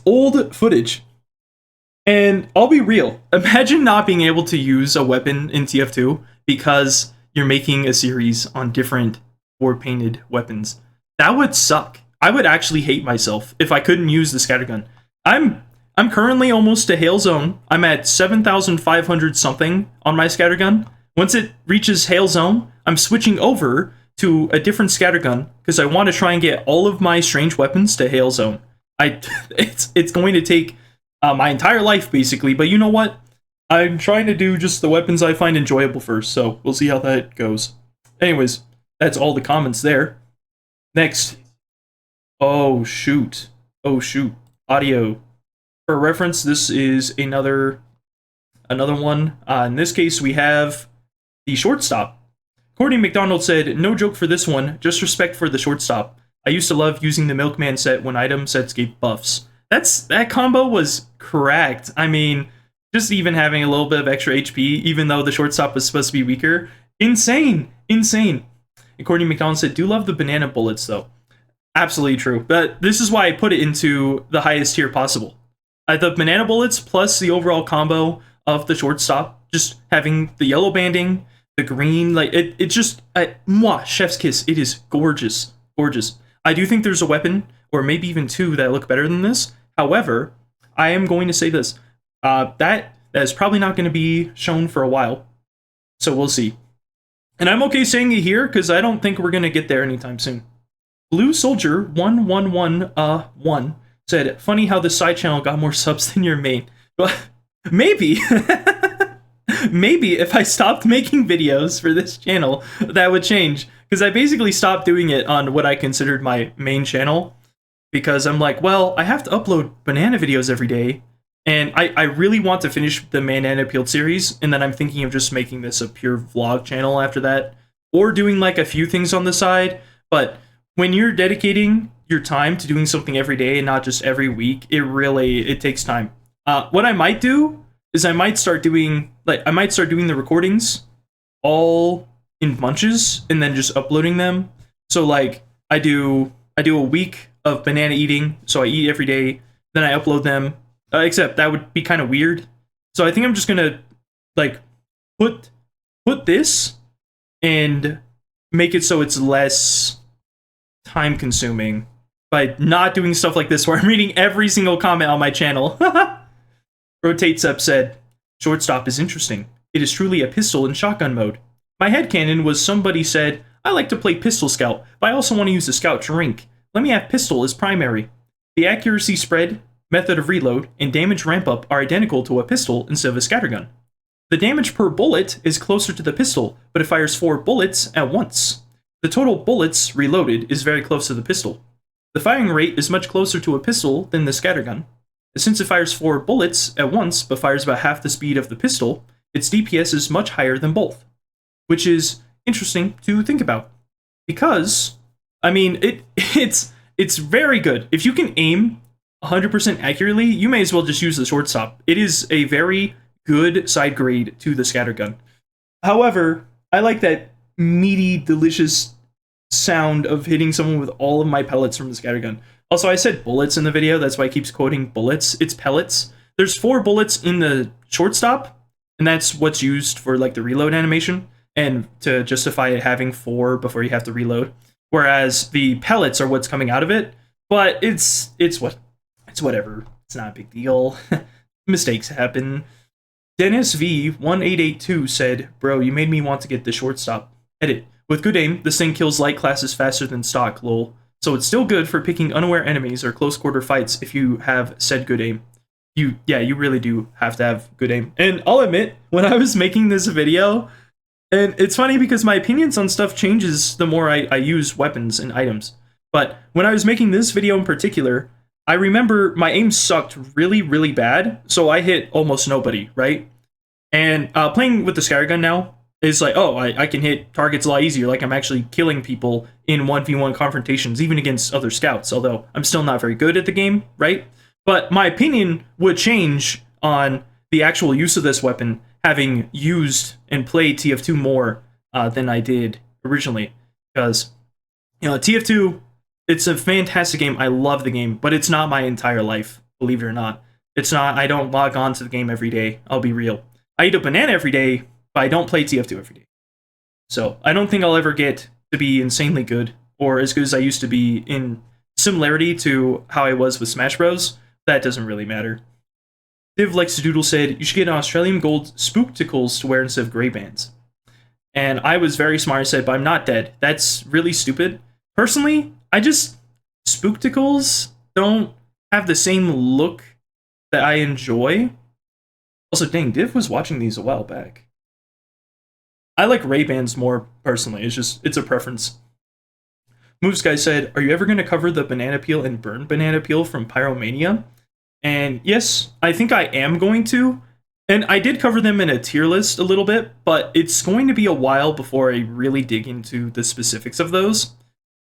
old footage. And I'll be real. Imagine not being able to use a weapon in TF2 because you're making a series on different war-painted weapons. That would suck. I would actually hate myself if I couldn't use the scattergun. I'm I'm currently almost to Hail Zone. I'm at 7,500 something on my scattergun. Once it reaches Hail Zone, I'm switching over to a different scattergun because I want to try and get all of my strange weapons to Hail Zone. It's going to take my entire life basically, but you know what? I'm trying to do just the weapons I find enjoyable first, so we'll see how that goes. Anyways, that's all the comments there. Next. Oh shoot. Audio. For reference, this is another one. In this case, we have the shortstop. Courtney McDonald said, "No joke for this one, just respect for the shortstop. I used to love using the Milkman set when item sets gave buffs." That combo was correct. I mean, just even having a little bit of extra HP, even though the shortstop was supposed to be weaker. Insane. And Courtney McDonald said, "Do love the banana bullets, though." Absolutely true. But this is why I put it into the highest tier possible. The banana bullets plus the overall combo of the shortstop, just having the yellow banding, the green, like it just, chef's kiss. It is gorgeous. I do think there's a weapon, or maybe even two, that look better than this. However, I am going to say this. That is probably not going to be shown for a while. So we'll see. And I'm okay saying it here, because I don't think we're going to get there anytime soon. Blue Soldier 1111 said, "Funny how the side channel got more subs than your main." Well, maybe. Maybe if I stopped making videos for this channel, that would change. Because I basically stopped doing it on what I considered my main channel. Because I'm like, well, I have to upload banana videos every day. And I really want to finish the Banana Peeled series. And then I'm thinking of just making this a pure vlog channel after that. Or doing like a few things on the side. But when you're dedicating your time to doing something every day and not just every week, it takes time. What I might do is I might start doing the recordings all in bunches and then just uploading them. So like I do a week of banana eating, so I eat every day, then I upload them. Except that would be kind of weird. So I think I'm just gonna like put this and make it so it's less time consuming by not doing stuff like this where I'm reading every single comment on my channel. Rotatesep said, "Shortstop is interesting. It is truly a pistol in shotgun mode. My headcanon was somebody said, I like to play pistol scout, but I also want to use the scout to rink. Let me have pistol as primary. The accuracy spread, method of reload, and damage ramp up are identical to a pistol instead of a scattergun. The damage per bullet is closer to the pistol, but it fires 4 bullets at once. The total bullets reloaded is very close to the pistol. The firing rate is much closer to a pistol than the scattergun. Since it fires 4 bullets at once but fires about half the speed of the pistol, its DPS is much higher than both." Which is interesting to think about. Because, I mean, it's very good. If you can aim 100% accurately, you may as well just use the shortstop. It is a very good side grade to the scattergun. However, I like that meaty, delicious sound of hitting someone with all of my pellets from the scattergun. Also, I said bullets in the video, that's why I keep quoting bullets. It's pellets. There's 4 bullets in the shortstop, and that's what's used for like the reload animation, and to justify it having 4 before you have to reload. Whereas the pellets are what's coming out of it, but it's whatever. It's not a big deal. Mistakes happen. Dennis V1882 said, "Bro, you made me want to get the shortstop. Edit. With good aim, this thing kills light classes faster than stock, lol. So it's still good for picking unaware enemies or close quarter fights if you have said good aim." You really do have to have good aim. And I'll admit, when I was making this video, and it's funny because my opinions on stuff changes the more I use weapons and items. But when I was making this video in particular, I remember my aim sucked really, really bad, so I hit almost nobody, right? And playing with the scattergun now is like, oh, I can hit targets a lot easier, like I'm actually killing people in 1v1 confrontations, even against other scouts, although I'm still not very good at the game, right? But my opinion would change on the actual use of this weapon, having used and played TF2 more than I did originally. Because, you know, TF2, it's a fantastic game. I love the game, but it's not my entire life, believe it or not. It's not. I don't log on to the game every day. I'll be real. I eat a banana every day, but I don't play TF2 every day. So I don't think I'll ever get to be insanely good, or as good as I used to be in similarity to how I was with Smash Bros. That doesn't really matter. Div Likes to Doodle said, you should get an Australian gold spookticles to wear instead of gray bands. And I was very smart and said, but I'm not dead. That's really stupid. Personally, spookticles don't have the same look that I enjoy. Also, dang, Div was watching these a while back. I like Ray-Bans more, personally. It's a preference. Moves Guy said, are you ever going to cover the banana peel and burn banana peel from Pyromania? And yes, I think I am going to. And I did cover them in a tier list a little bit, but it's going to be a while before I really dig into the specifics of those.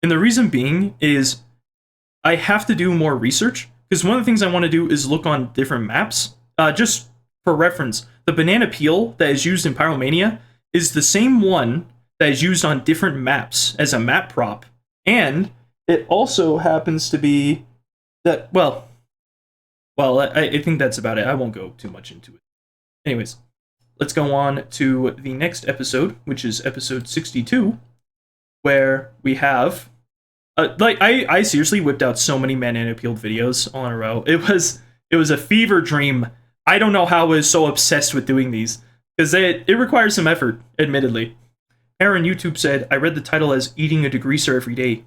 And the reason being is I have to do more research, because one of the things I want to do is look on different maps. Just for reference, the banana peel that is used in Pyromania is the same one that is used on different maps as a map prop. And it also happens to be that, well, I think that's about it. I won't go too much into it. Anyways, let's go on to the next episode, which is episode 62, where we have... I seriously whipped out so many banana peeled videos all in a row. It was a fever dream. I don't know how I was so obsessed with doing these, because it requires some effort, admittedly. Aaron YouTube said, I read the title as eating a degreaser every day.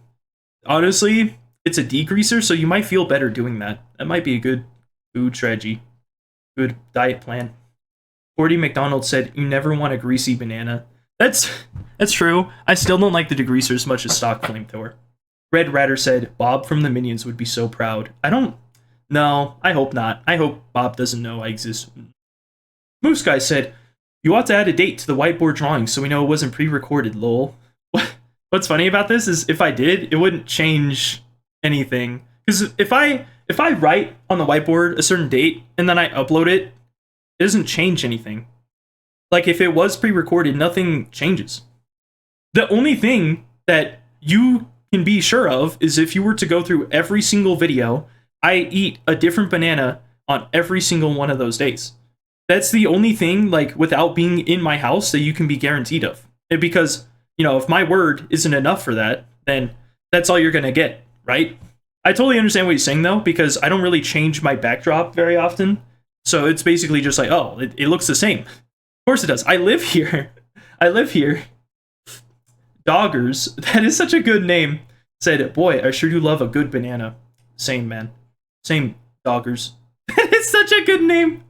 Honestly, it's a degreaser, so you might feel better doing that. That might be a good food strategy. Good diet plan. 40 McDonald said, you never want a greasy banana. That's true. I still don't like the degreaser as much as stock flamethrower. Red Ratter said, Bob from the Minions would be so proud. No, I hope not. I hope Bob doesn't know I exist. Moose Guy said, you ought to add a date to the whiteboard drawing so we know it wasn't pre-recorded, lol. What's funny about this is if I did, it wouldn't change anything. Because if I write on the whiteboard a certain date and then I upload it, it doesn't change anything. Like if it was pre-recorded, nothing changes. The only thing that you can be sure of is if you were to go through every single video, I eat a different banana on every single one of those days. That's the only thing, like, without being in my house that you can be guaranteed of. Because, if my word isn't enough for that, then that's all you're going to get, right? I totally understand what you're saying, though, because I don't really change my backdrop very often. So it's basically just like, oh, it looks the same. Of course it does. I live here. Doggers, that is such a good name, said, boy, I sure do love a good banana. Same, man. Same, Doggers. That is such a good name.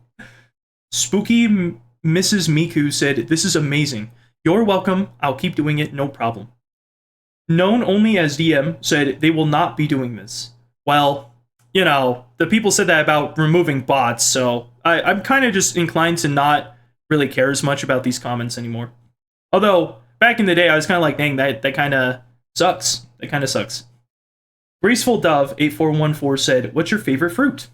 Spooky Mrs. Miku said, this is amazing. You're welcome. I'll keep doing it, no problem. Known only as DM said, they will not be doing this. Well, the people said that about removing bots, so I'm kind of just inclined to not really care as much about these comments anymore. Although, back in the day, I was kind of like, dang, that kind of sucks. That kind of sucks. Graceful Dove 8414 said, what's your favorite fruit?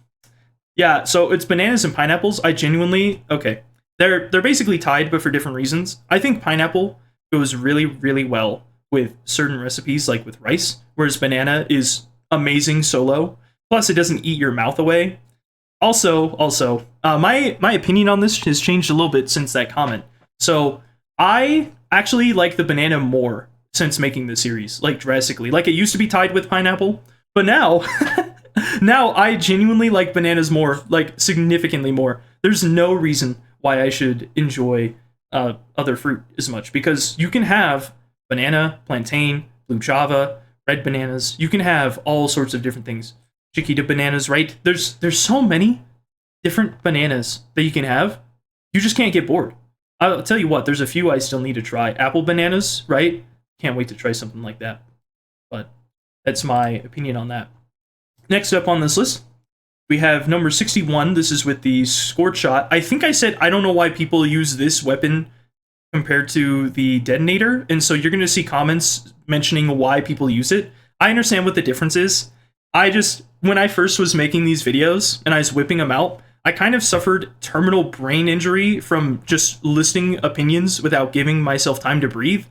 Yeah, so it's bananas and pineapples. Okay. They're basically tied, but for different reasons. I think pineapple goes really, really well with certain recipes, like with rice, whereas banana is amazing solo. Plus, it doesn't eat your mouth away. Also, my opinion on this has changed a little bit since that comment. So I actually like the banana more since making the series, like drastically. Like it used to be tied with pineapple, but now now I genuinely like bananas more, like significantly more. There's no reason why I should enjoy other fruit as much, because you can have banana, plantain, blue java, red bananas. You can have all sorts of different things. Chiquita bananas, right? There's so many different bananas that you can have. You just can't get bored. I'll tell you what, there's a few I still need to try. Apple bananas, right? Can't wait to try something like that. But that's my opinion on that. Next up on this list, we have number 61. This is with the Scorch Shot. I think I said I don't know why people use this weapon compared to the detonator, and so you're going to see comments mentioning why people use it. I understand what the difference is. When I first was making these videos and I was whipping them out, I kind of suffered terminal brain injury from just listing opinions without giving myself time to breathe.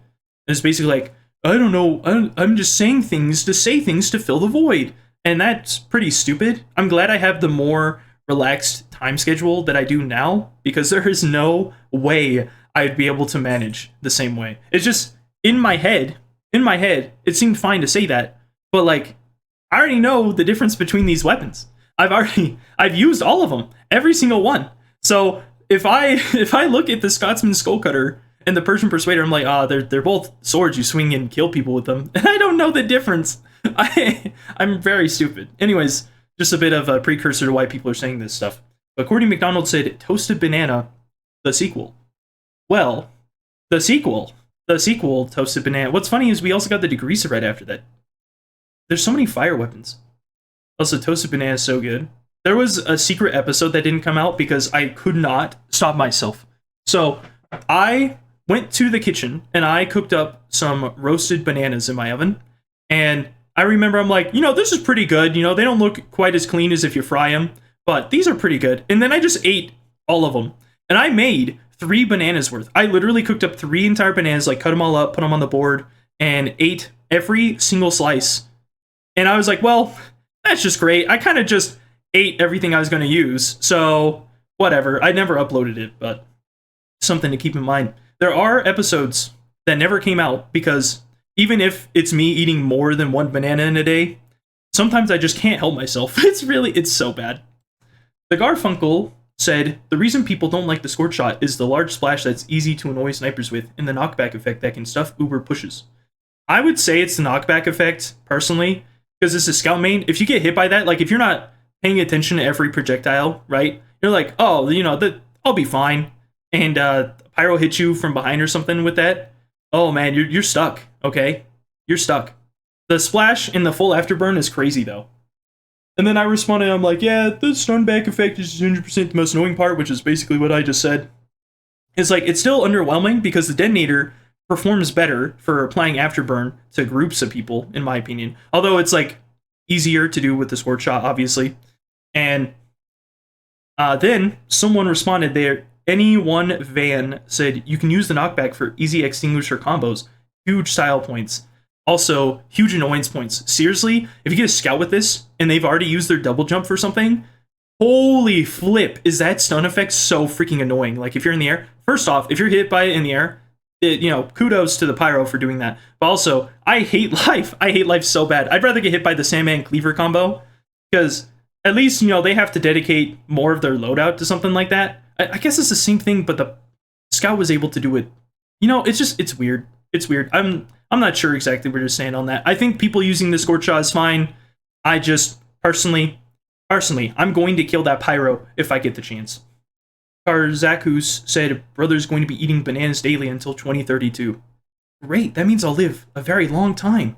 It's basically like, I don't know, I'm just saying things to say things to fill the void. And that's pretty stupid. I'm glad I have the more relaxed time schedule that I do now, because there is no way I'd be able to manage the same way. It's just, in my head, it seemed fine to say that, but like, I already know the difference between these weapons. I've used all of them, every single one. So if I look at the Scotsman Skull Cutter and the Persian Persuader, I'm like, they're both swords. You swing and kill people with them, and I don't know the difference. I'm very stupid. Anyways, just a bit of a precursor to why people are saying this stuff. But Courtney McDonald said, "Toasted Banana, the sequel." Well, the sequel, Toasted Banana. What's funny is we also got the degreaser right after that. There's so many fire weapons. Also, Toasted Banana is so good. There was a secret episode that didn't come out because I could not stop myself. So I went to the kitchen and I cooked up some roasted bananas in my oven. And I remember I'm like, this is pretty good. They don't look quite as clean as if you fry them, but these are pretty good. And then I just ate all of them. And I made 3 bananas worth. I literally cooked up 3 entire bananas, like cut them all up, put them on the board, and ate every single slice. And I was like, well, that's just great. I kind of just ate everything I was going to use. So whatever. I never uploaded it, but something to keep in mind. There are episodes that never came out because even if it's me eating more than 1 banana in a day, sometimes I just can't help myself. It's so bad. The Garfunkel said, the reason people don't like the squirt shot is the large splash that's easy to annoy snipers with and the knockback effect that can stuff uber pushes. I would say it's the knockback effect, personally, because it's a scout main. If you get hit by that, like if you're not paying attention to every projectile, right, you're like, oh, I'll be fine. And Pyro hits you from behind or something with that. Oh man, you're stuck, okay? You're stuck. The splash in the full afterburn is crazy though. And then I responded, I'm like, yeah, the stun back effect is 100% the most annoying part, which is basically what I just said. It's like, it's still underwhelming because the detonator performs better for applying afterburn to groups of people, in my opinion. Although it's like easier to do with the squirt shot, obviously. And then someone responded there, anyone Van said, you can use the knockback for easy extinguisher combos. Huge style points. Also, huge annoyance points. Seriously, if you get a scout with this, and they've already used their double jump for something, holy flip, is that stun effect so freaking annoying. Like, if you're in the air, first off, if you're hit by it in the air, kudos to the Pyro for doing that. But also, I hate life. I hate life so bad. I'd rather get hit by the Sandman Cleaver combo, because at least, they have to dedicate more of their loadout to something like that. I guess it's the same thing, but the scout was able to do it. It's weird. It's weird. I'm not sure exactly where to stand on that. I think people using the squirt shot is fine. I just, personally, I'm going to kill that Pyro if I get the chance. Karzakus said, brother's going to be eating bananas daily until 2032. Great, that means I'll live a very long time.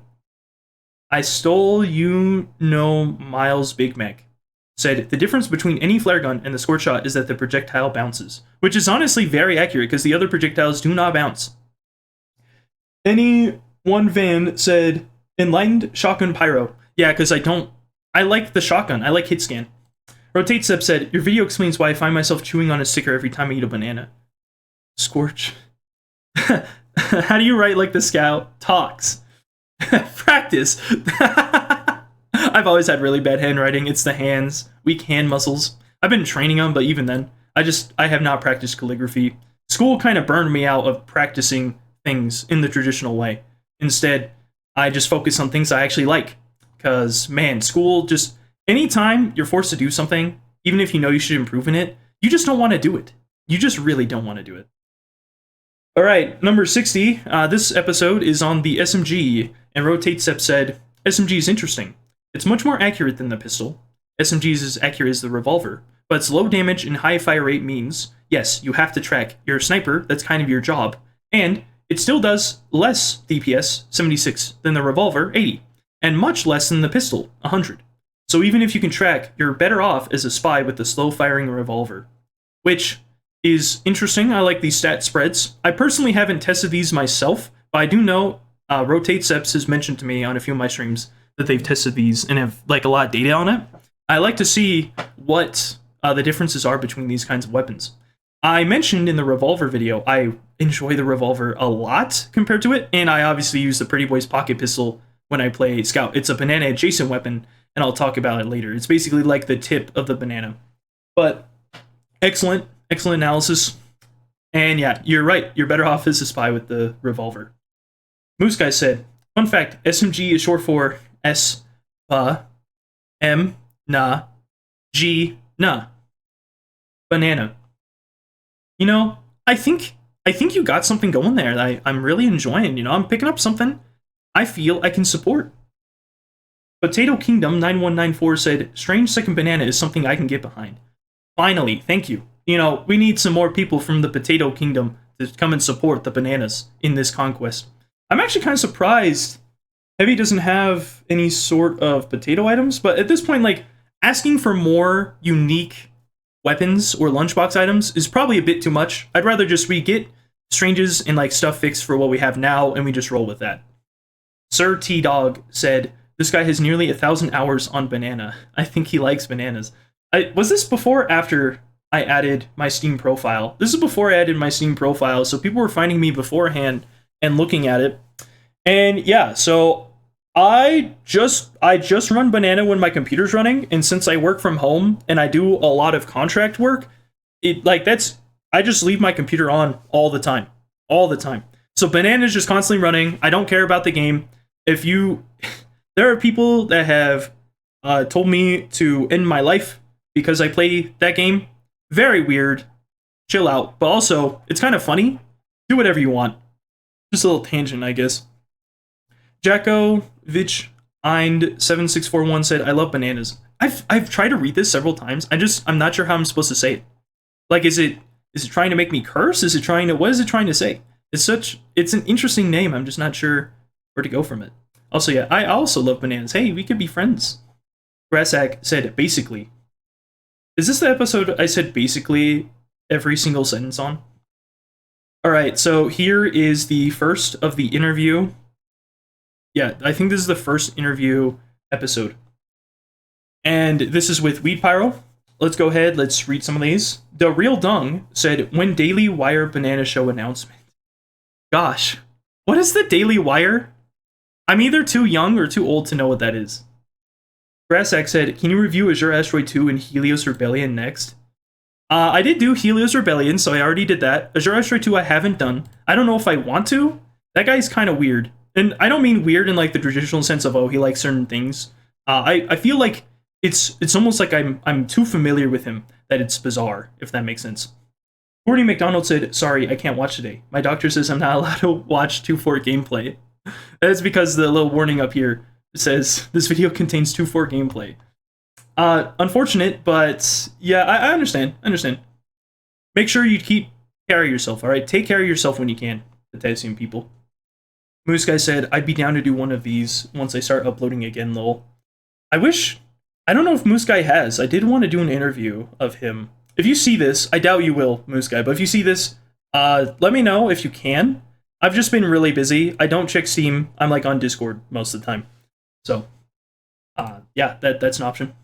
I stole Miles Big Mac. Said, the difference between any flare gun and the squirt shot is that the projectile bounces. Which is honestly very accurate, because the other projectiles do not bounce. One Van said, enlightened shotgun Pyro. Yeah, because I like the shotgun. I like hit scan. Rotate Step said, your video explains why I find myself chewing on a sticker every time I eat a banana. Scorch. How do you write like the scout talks? Practice. I've always had really bad handwriting. It's the hands, weak hand muscles. I've been training them, but even then, I have not practiced calligraphy. School kind of burned me out of practicing things in the traditional way. Instead, I just focus on things I actually like. Because, man, school just... Anytime you're forced to do something, even if you know you should improve in it, you just don't want to do it. You just really don't want to do it. Alright, number 60. This episode is on the SMG, and Rotate Step said, SMG is interesting. It's much more accurate than the pistol. SMG is as accurate as the revolver, but its low damage and high fire rate means, yes, you have to track. You're a sniper, that's kind of your job. And it still does less DPS, 76, than the revolver, 80, and much less than the pistol, 100. So even if you can track, you're better off as a spy with the slow-firing revolver. Which is interesting. I like these stat spreads. I personally haven't tested these myself, but I do know Rotate Steps has mentioned to me on a few of my streams that they've tested these and have like a lot of data on it. I like to see what the differences are between these kinds of weapons. I mentioned in the revolver video, I enjoy the revolver a lot compared to it, and I obviously use the Pretty Boy's pocket pistol when I play Scout. It's a banana adjacent weapon, and I'll talk about it later. It's basically like the tip of the banana. But excellent analysis. And yeah, you're right. You're better off as a spy with the revolver. Moose Guy said, fun fact, SMG is short for S, M, Na, banana. You know, I think you got something going there that I'm really enjoying. You know, I'm picking up something I feel I can support. Potato Kingdom 9194 said, Strange Second Banana is something I can get behind. Finally, thank you. You know, we need some more people from the Potato Kingdom to come and support the bananas in this conquest. I'm actually kind of surprised Heavy doesn't have any sort of potato items, but at this point, like, asking for more unique weapons or lunchbox items is probably a bit too much. I'd rather just we get Stranges and, like, stuff fixed for what we have now, and we just roll with that. Sir T-Dog said, this guy has nearly 1,000 hours on banana. I think he likes bananas. Was this before or after I added my Steam profile? This is before I added my Steam profile, so people were finding me beforehand and looking at it. And yeah, so I just run banana when my computer's running, and since I work from home and I do a lot of contract work, I just leave my computer on all the time. All the time. So banana's just constantly running. I don't care about the game. There are people that have told me to end my life because I play that game. Very weird. Chill out. But also, it's kind of funny. Do whatever you want. Just a little tangent, I guess. Jackovich Eind 7641 said, I love bananas. I've tried to read this several times. I'm not sure how I'm supposed to say it. Like, is it trying to make me curse? What is it trying to say? It's an interesting name. I'm just not sure where to go from it. Also, yeah, I also love bananas. Hey, we could be friends. Grassack said, basically. Is this the episode I said basically every single sentence on? Alright, so here is the first of the interview. Yeah, I think this is the first interview episode. And this is with Weed Pyro. Let's go ahead, let's read some of these. The Real Dung said, when Daily Wire Banana Show announcement. Gosh, what is the Daily Wire? I'm either too young or too old to know what that is. Grassack said, can you review Azure Asteroid 2 and Helios Rebellion next? I did do Helios Rebellion, so I already did that. Azure Asteroid 2 I haven't done. I don't know if I want to. That guy's kind of weird. And I don't mean weird in like the traditional sense of, oh, he likes certain things. I feel like it's almost like I'm too familiar with him that it's bizarre, if that makes sense. Courtney McDonald said, sorry, I can't watch today. My doctor says I'm not allowed to watch 2.4 gameplay. That's because the little warning up here says this video contains 2.4 gameplay. Unfortunate, but yeah, I understand. Make sure you keep care of yourself, alright? Take care of yourself when you can, potassium people. Moose Guy said, I'd be down to do one of these once I start uploading again, lol. I don't know if Moose Guy has. I did want to do an interview of him. If you see this, I doubt you will, Moose Guy, but if you see this, let me know if you can. I've just been really busy. I don't check Steam. I'm like on Discord most of the time. So, yeah, that's an option.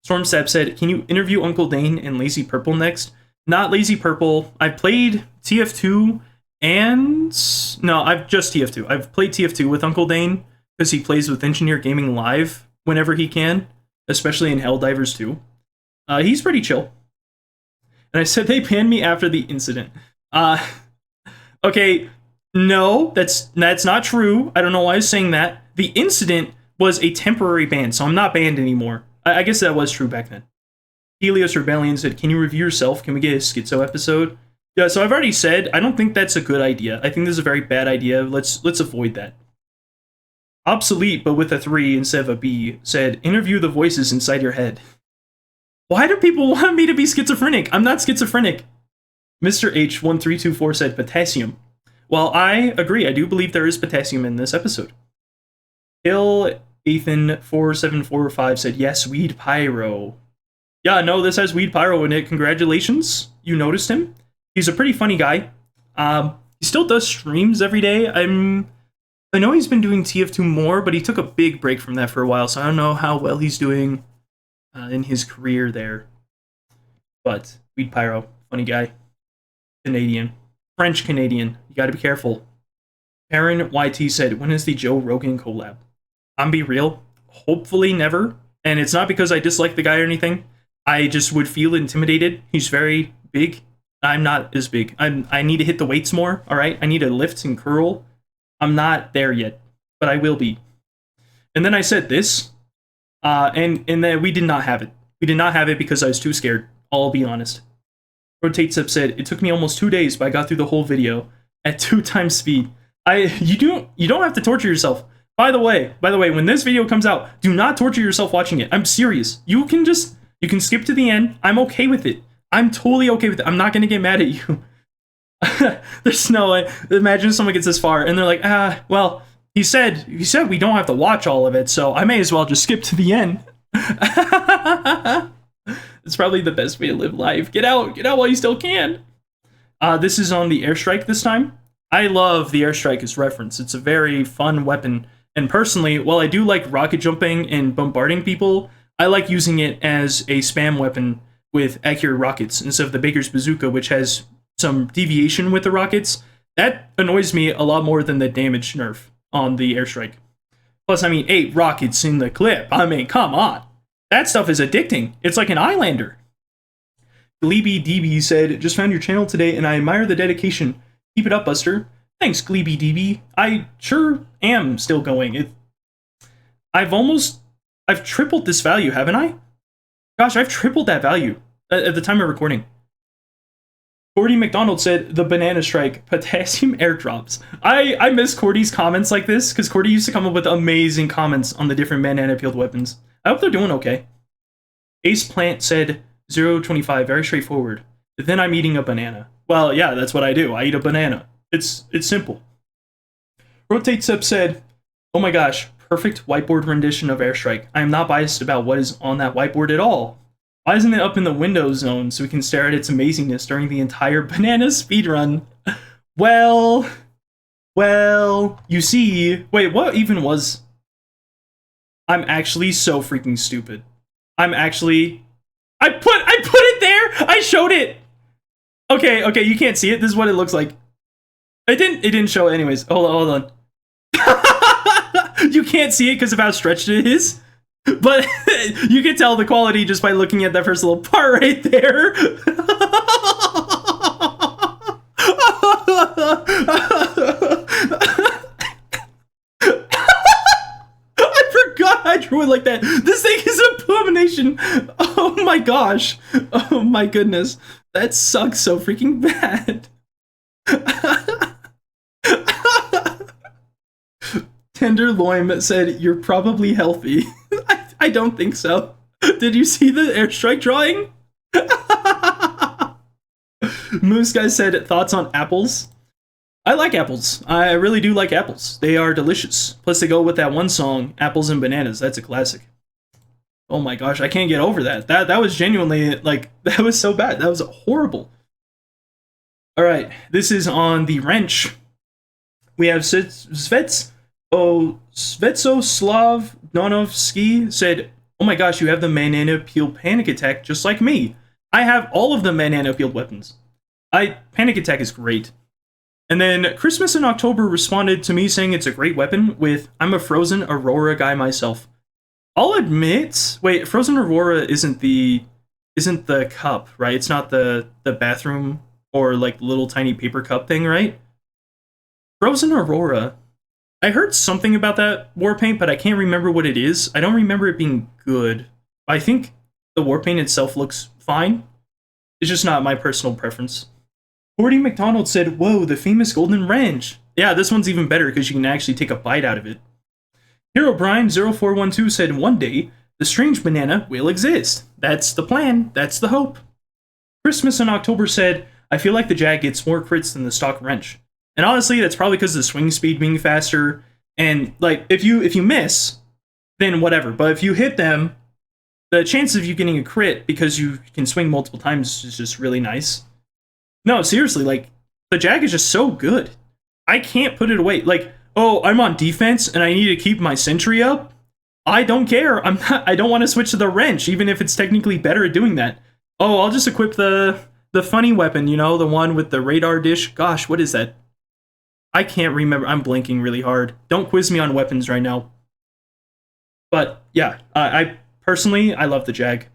Storm Sab said, can you interview Uncle Dane and Lazy Purple next? Not Lazy Purple. I played TF2 I've just TF2. I've played TF2 with Uncle Dane because he plays with Engineer Gaming live whenever he can, especially in Helldivers 2. He's pretty chill. And I said they banned me after the incident. Okay, no, that's not true. I don't know why I was saying that. The incident was a temporary ban, so I'm not banned anymore. I guess that was true back then. Helios Rebellion said, can you review yourself? Can we get a schizo episode? Yeah, so I've already said, I don't think that's a good idea. I think this is a very bad idea. Let's avoid that. Obsolete, but with a 3 instead of a B, said, interview the voices inside your head. Why do people want me to be schizophrenic? I'm not schizophrenic. Mr. H1324 said, potassium. Well, I agree. I do believe there is potassium in this episode. Hill Ethan4745 said, yes, Weed Pyro. Yeah, no, this has Weed Pyro in it. Congratulations. You noticed him. He's a pretty funny guy. He still does streams every day. I know he's been doing TF2 more, but he took a big break from that for a while, so I don't know how well he's doing in his career there. But Weed Pyro, funny guy. Canadian. French Canadian. You gotta be careful. Aaron YT said, when is the Joe Rogan collab? I'm be real. Hopefully never. And it's not because I dislike the guy or anything. I just would feel intimidated. He's very big. I'm not as big. I need to hit the weights more, alright? I need to lift and curl. I'm not there yet, but I will be. And then I said this, and then we did not have it. We did not have it because I was too scared. I'll be honest. Rotate Sip said, it took me almost 2 days, but I got through the whole video at 2 times speed. You don't have to torture yourself. By the way, when this video comes out, do not torture yourself watching it. I'm serious. You can skip to the end. I'm okay with it. I'm totally okay with it. I'm not gonna get mad at you. There's no way. Imagine someone gets this far and they're like, well, he said we don't have to watch all of it, so I may as well just skip to the end. It's probably the best way to live life. Get out while you still can. This is on the airstrike this time. I love the airstrike as reference. It's a very fun weapon. And personally, while I do like rocket jumping and bombarding people, I like using it as a spam weapon with accurate rockets instead of the Baker's Bazooka, which has some deviation with the rockets. That annoys me a lot more than the damage nerf on the airstrike. Plus, 8 rockets in the clip. Come on. That stuff is addicting. It's like an eyelander. Gleeby DB said, just found your channel today and I admire the dedication. Keep it up, Buster. Thanks, Gleeby DB. I sure am still going. I've tripled this value, haven't I? Gosh, I've tripled that value at the time of recording. Cordy McDonald said, the banana strike, potassium airdrops. I miss Cordy's comments like this, because Cordy used to come up with amazing comments on the different banana peeled weapons. I hope they're doing okay. Ace Plant said, 025, very straightforward. Then I'm eating a banana. Well, yeah, that's what I do. I eat a banana. It's simple. Rotate Sip said, oh my gosh, perfect whiteboard rendition of airstrike. I am not biased about what is on that whiteboard at all. Why isn't it up in the window zone so we can stare at its amazingness during the entire banana speedrun? Well, you see... Wait, what even was... I'm actually so freaking stupid. I put it there! I showed it! Okay, you can't see it. This is what it looks like. It didn't show it anyways. Hold on. You can't see it because of how stretched it is. But you can tell the quality just by looking at that first little part right there. I forgot I drew it like that. This thing is an abomination. Oh my gosh. Oh my goodness. That sucks so freaking bad. Tenderloin said, you're probably healthy. I don't think so. Did you see the airstrike drawing? Moose Guy said, thoughts on apples? I like apples. I really do like apples. They are delicious. Plus they go with that one song, Apples and Bananas. That's a classic. Oh my gosh, I can't get over that. That was genuinely, that was so bad. That was horrible. Alright, this is on the wrench. We have Svetsoslav Nonovsky said, oh my gosh, you have the banana peel panic attack just like me. I have all of the banana peeled weapons. Panic attack is great. And then Christmas in October responded to me saying it's a great weapon with, I'm a Frozen Aurora guy myself. I'll admit, wait, Frozen Aurora isn't the cup, right? It's not the bathroom or little tiny paper cup thing, right? Frozen Aurora, I heard something about that war paint, but I can't remember what it is. I don't remember it being good. I think the war paint itself looks fine. It's just not my personal preference. Cordy McDonald said, whoa, the famous golden wrench. Yeah, this one's even better because you can actually take a bite out of it. Hero Brian 0412 said, one day, the strange banana will exist. That's the plan. That's the hope. Christmas in October said, I feel like the Jag gets more crits than the stock wrench. And honestly, that's probably because of the swing speed being faster. And if you miss, then whatever. But if you hit them, the chance of you getting a crit because you can swing multiple times is just really nice. No, seriously, the Jag is just so good. I can't put it away. Oh, I'm on defense and I need to keep my sentry up. I don't care. I don't want to switch to the wrench, even if it's technically better at doing that. Oh, I'll just equip the funny weapon, the one with the radar dish. Gosh, what is that? I can't remember. I'm blanking really hard. Don't quiz me on weapons right now. But yeah, I personally love the Jag.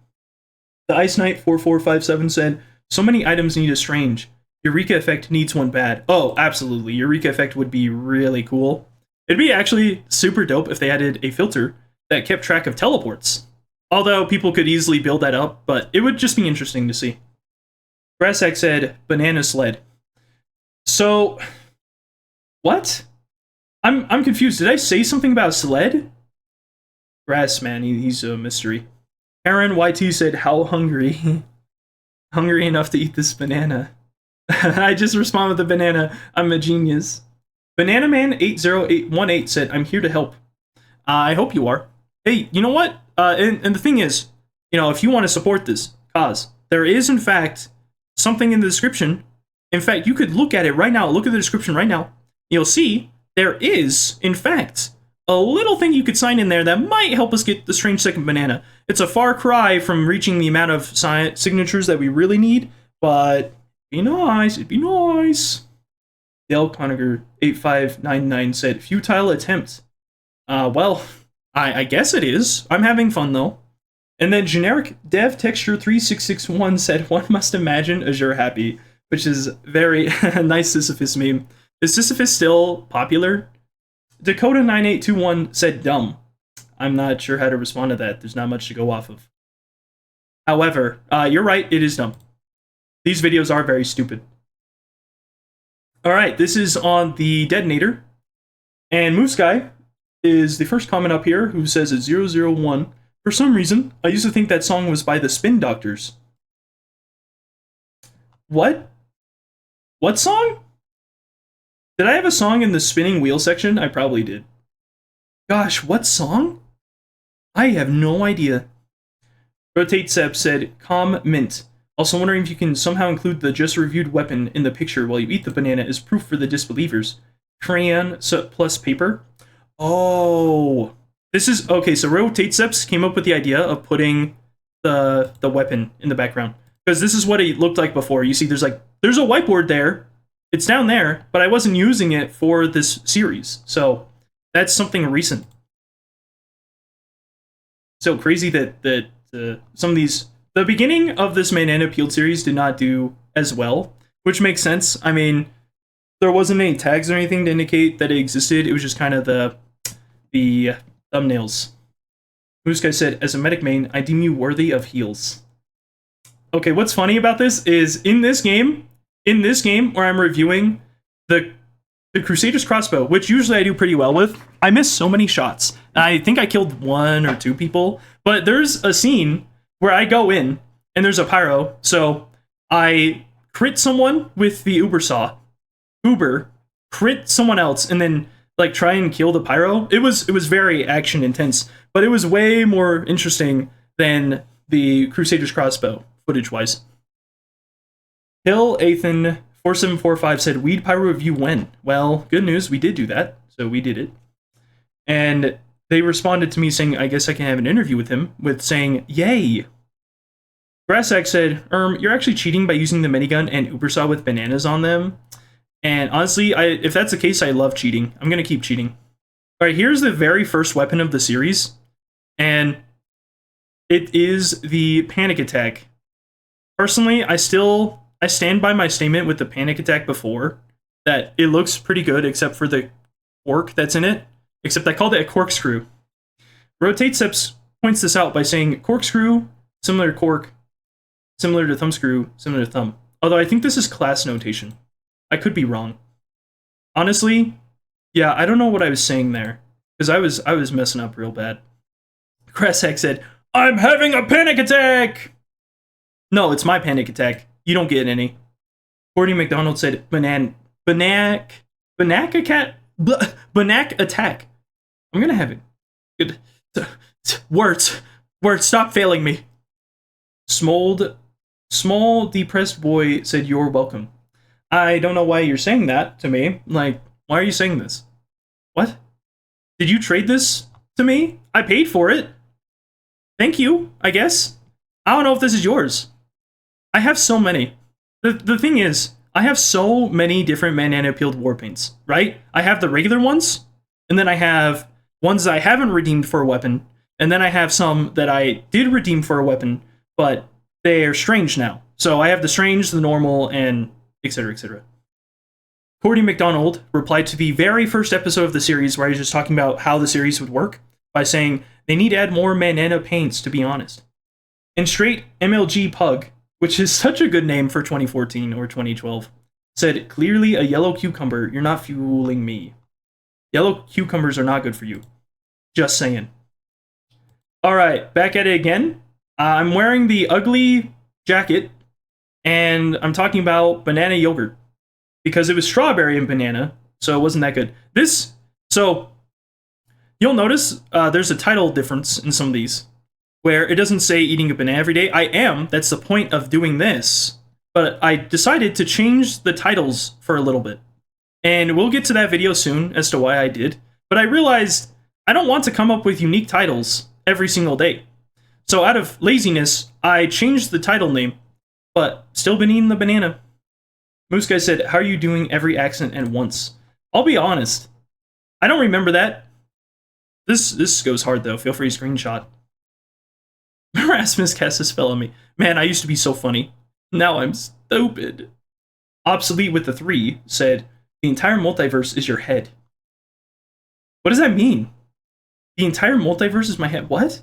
The Ice Knight 4457 said, so many items need a strange. Eureka Effect needs one bad. Oh, absolutely. Eureka Effect would be really cool. It'd be actually super dope if they added a filter that kept track of teleports. Although people could easily build that up, but it would just be interesting to see. Brassack said, banana sled. So, what? I'm confused. Did I say something about sled? Grass man, he's a mystery. Aaron YT said, how hungry? Hungry enough to eat this banana. I just respond with a banana. I'm a genius. Banana Man 80818 said, I'm here to help. I hope you are. Hey, you know what? And the thing is, if you want to support this cause, there is, in fact, something in the description. In fact, you could look at it right now. Look at the description right now. You'll see there is, in fact, a little thing you could sign in there that might help us get the Strange Second Banana. It's a far cry from reaching the amount of signatures that we really need, but be nice. It'd be nice. Dale Conager 8599 said, futile attempt. Well, I guess it is. I'm having fun, though. And then generic dev texture 3661 said, one must imagine Azure happy, which is very nice Sisyphus meme. Is Sisyphus still popular? Dakota 9821 said dumb. I'm not sure how to respond to that. There's not much to go off of. However, you're right, it is dumb. These videos are very stupid. Alright, this is on the detonator. And Moose Guy is the first comment up here who says it's 001. For some reason, I used to think that song was by the Spin Doctors. What? What song? Did I have a song in the spinning wheel section? I probably did. Gosh, what song? I have no idea. Rotate Sep said, calm mint. Also wondering if you can somehow include the just reviewed weapon in the picture while you eat the banana as proof for the disbelievers. Crayon plus paper. Oh, this is okay. So Rotate Seps came up with the idea of putting the weapon in the background because this is what it looked like before. You see, there's a whiteboard there. It's down there, but I wasn't using it for this series, so that's something recent. So crazy that some of these, the beginning of this Banana Peeled series did not do as well, which makes sense. I mean, there wasn't any tags or anything to indicate that it existed. It was just kind of the thumbnails. Moose Guy said, as a medic main, I deem you worthy of heals. Okay, what's funny about this is in this game where I'm reviewing the Crusader's crossbow, which usually I do pretty well with, I miss so many shots. I think I killed 1 or 2 people, but there's a scene where I go in and there's a pyro, so I crit someone with the Uber saw. Uber, crit someone else, and then like try and kill the pyro. It was very action intense, but it was way more interesting than the Crusader's crossbow footage-wise. Hill Athan 4745 said, Weed Pyro review when? Well, good news, we did do that, so we did it. And they responded to me saying, I guess I can have an interview with him, with saying, yay! Brassack said, you're actually cheating by using the minigun and Ubersaw with bananas on them. And honestly, if that's the case, I love cheating. I'm going to keep cheating. Alright, here's the very first weapon of the series. And it is the panic attack. Personally, I stand by my statement with the panic attack before, that it looks pretty good except for the cork that's in it. Except I called it a corkscrew. Rotate Steps points this out by saying corkscrew, similar to cork, similar to thumbscrew, similar to thumb. Although I think this is class notation. I could be wrong. Honestly, yeah, I don't know what I was saying there. Because I was messing up real bad. Cresshack said, I'm having a panic attack! No, it's my panic attack. You don't get any. Courtney McDonald said, Banak attack. I'm gonna have it. Good. Words, stop failing me. Small depressed boy said, you're welcome. I don't know why you're saying that to me. Like, why are you saying this? What? Did you trade this to me? I paid for it. Thank you, I guess. I don't know if this is yours. I have so many. The thing is, I have so many different Banana Peeled war paints, right? I have the regular ones, and then I have ones that I haven't redeemed for a weapon, and then I have some that I did redeem for a weapon, but they are strange now. So I have the strange, the normal, and etc., etc. Courtney McDonald replied to the very first episode of the series where I was just talking about how the series would work by saying they need to add more banana paints, to be honest. And straight MLG Pug, which is such a good name for 2014 or 2012, said, clearly a yellow cucumber, you're not fooling me. Yellow cucumbers are not good for you. Just saying. Alright, back at it again. I'm wearing the ugly jacket, and I'm talking about banana yogurt. Because it was strawberry and banana, so it wasn't that good. So, you'll notice there's a title difference in some of these, where it doesn't say eating a banana every day. That's the point of doing this. But I decided to change the titles for a little bit. And we'll get to that video soon as to why I did. But I realized I don't want to come up with unique titles every single day. So out of laziness, I changed the title name, but still been eating the banana. Moose Guy said, how are you doing every accent at once? I'll be honest, I don't remember that. This goes hard though, feel free to screenshot. Erasmus cast a spell on me. Man, I used to be so funny. Now I'm stupid. Obsolete with the 3 said, the entire multiverse is your head. What does that mean? The entire multiverse is my head? What?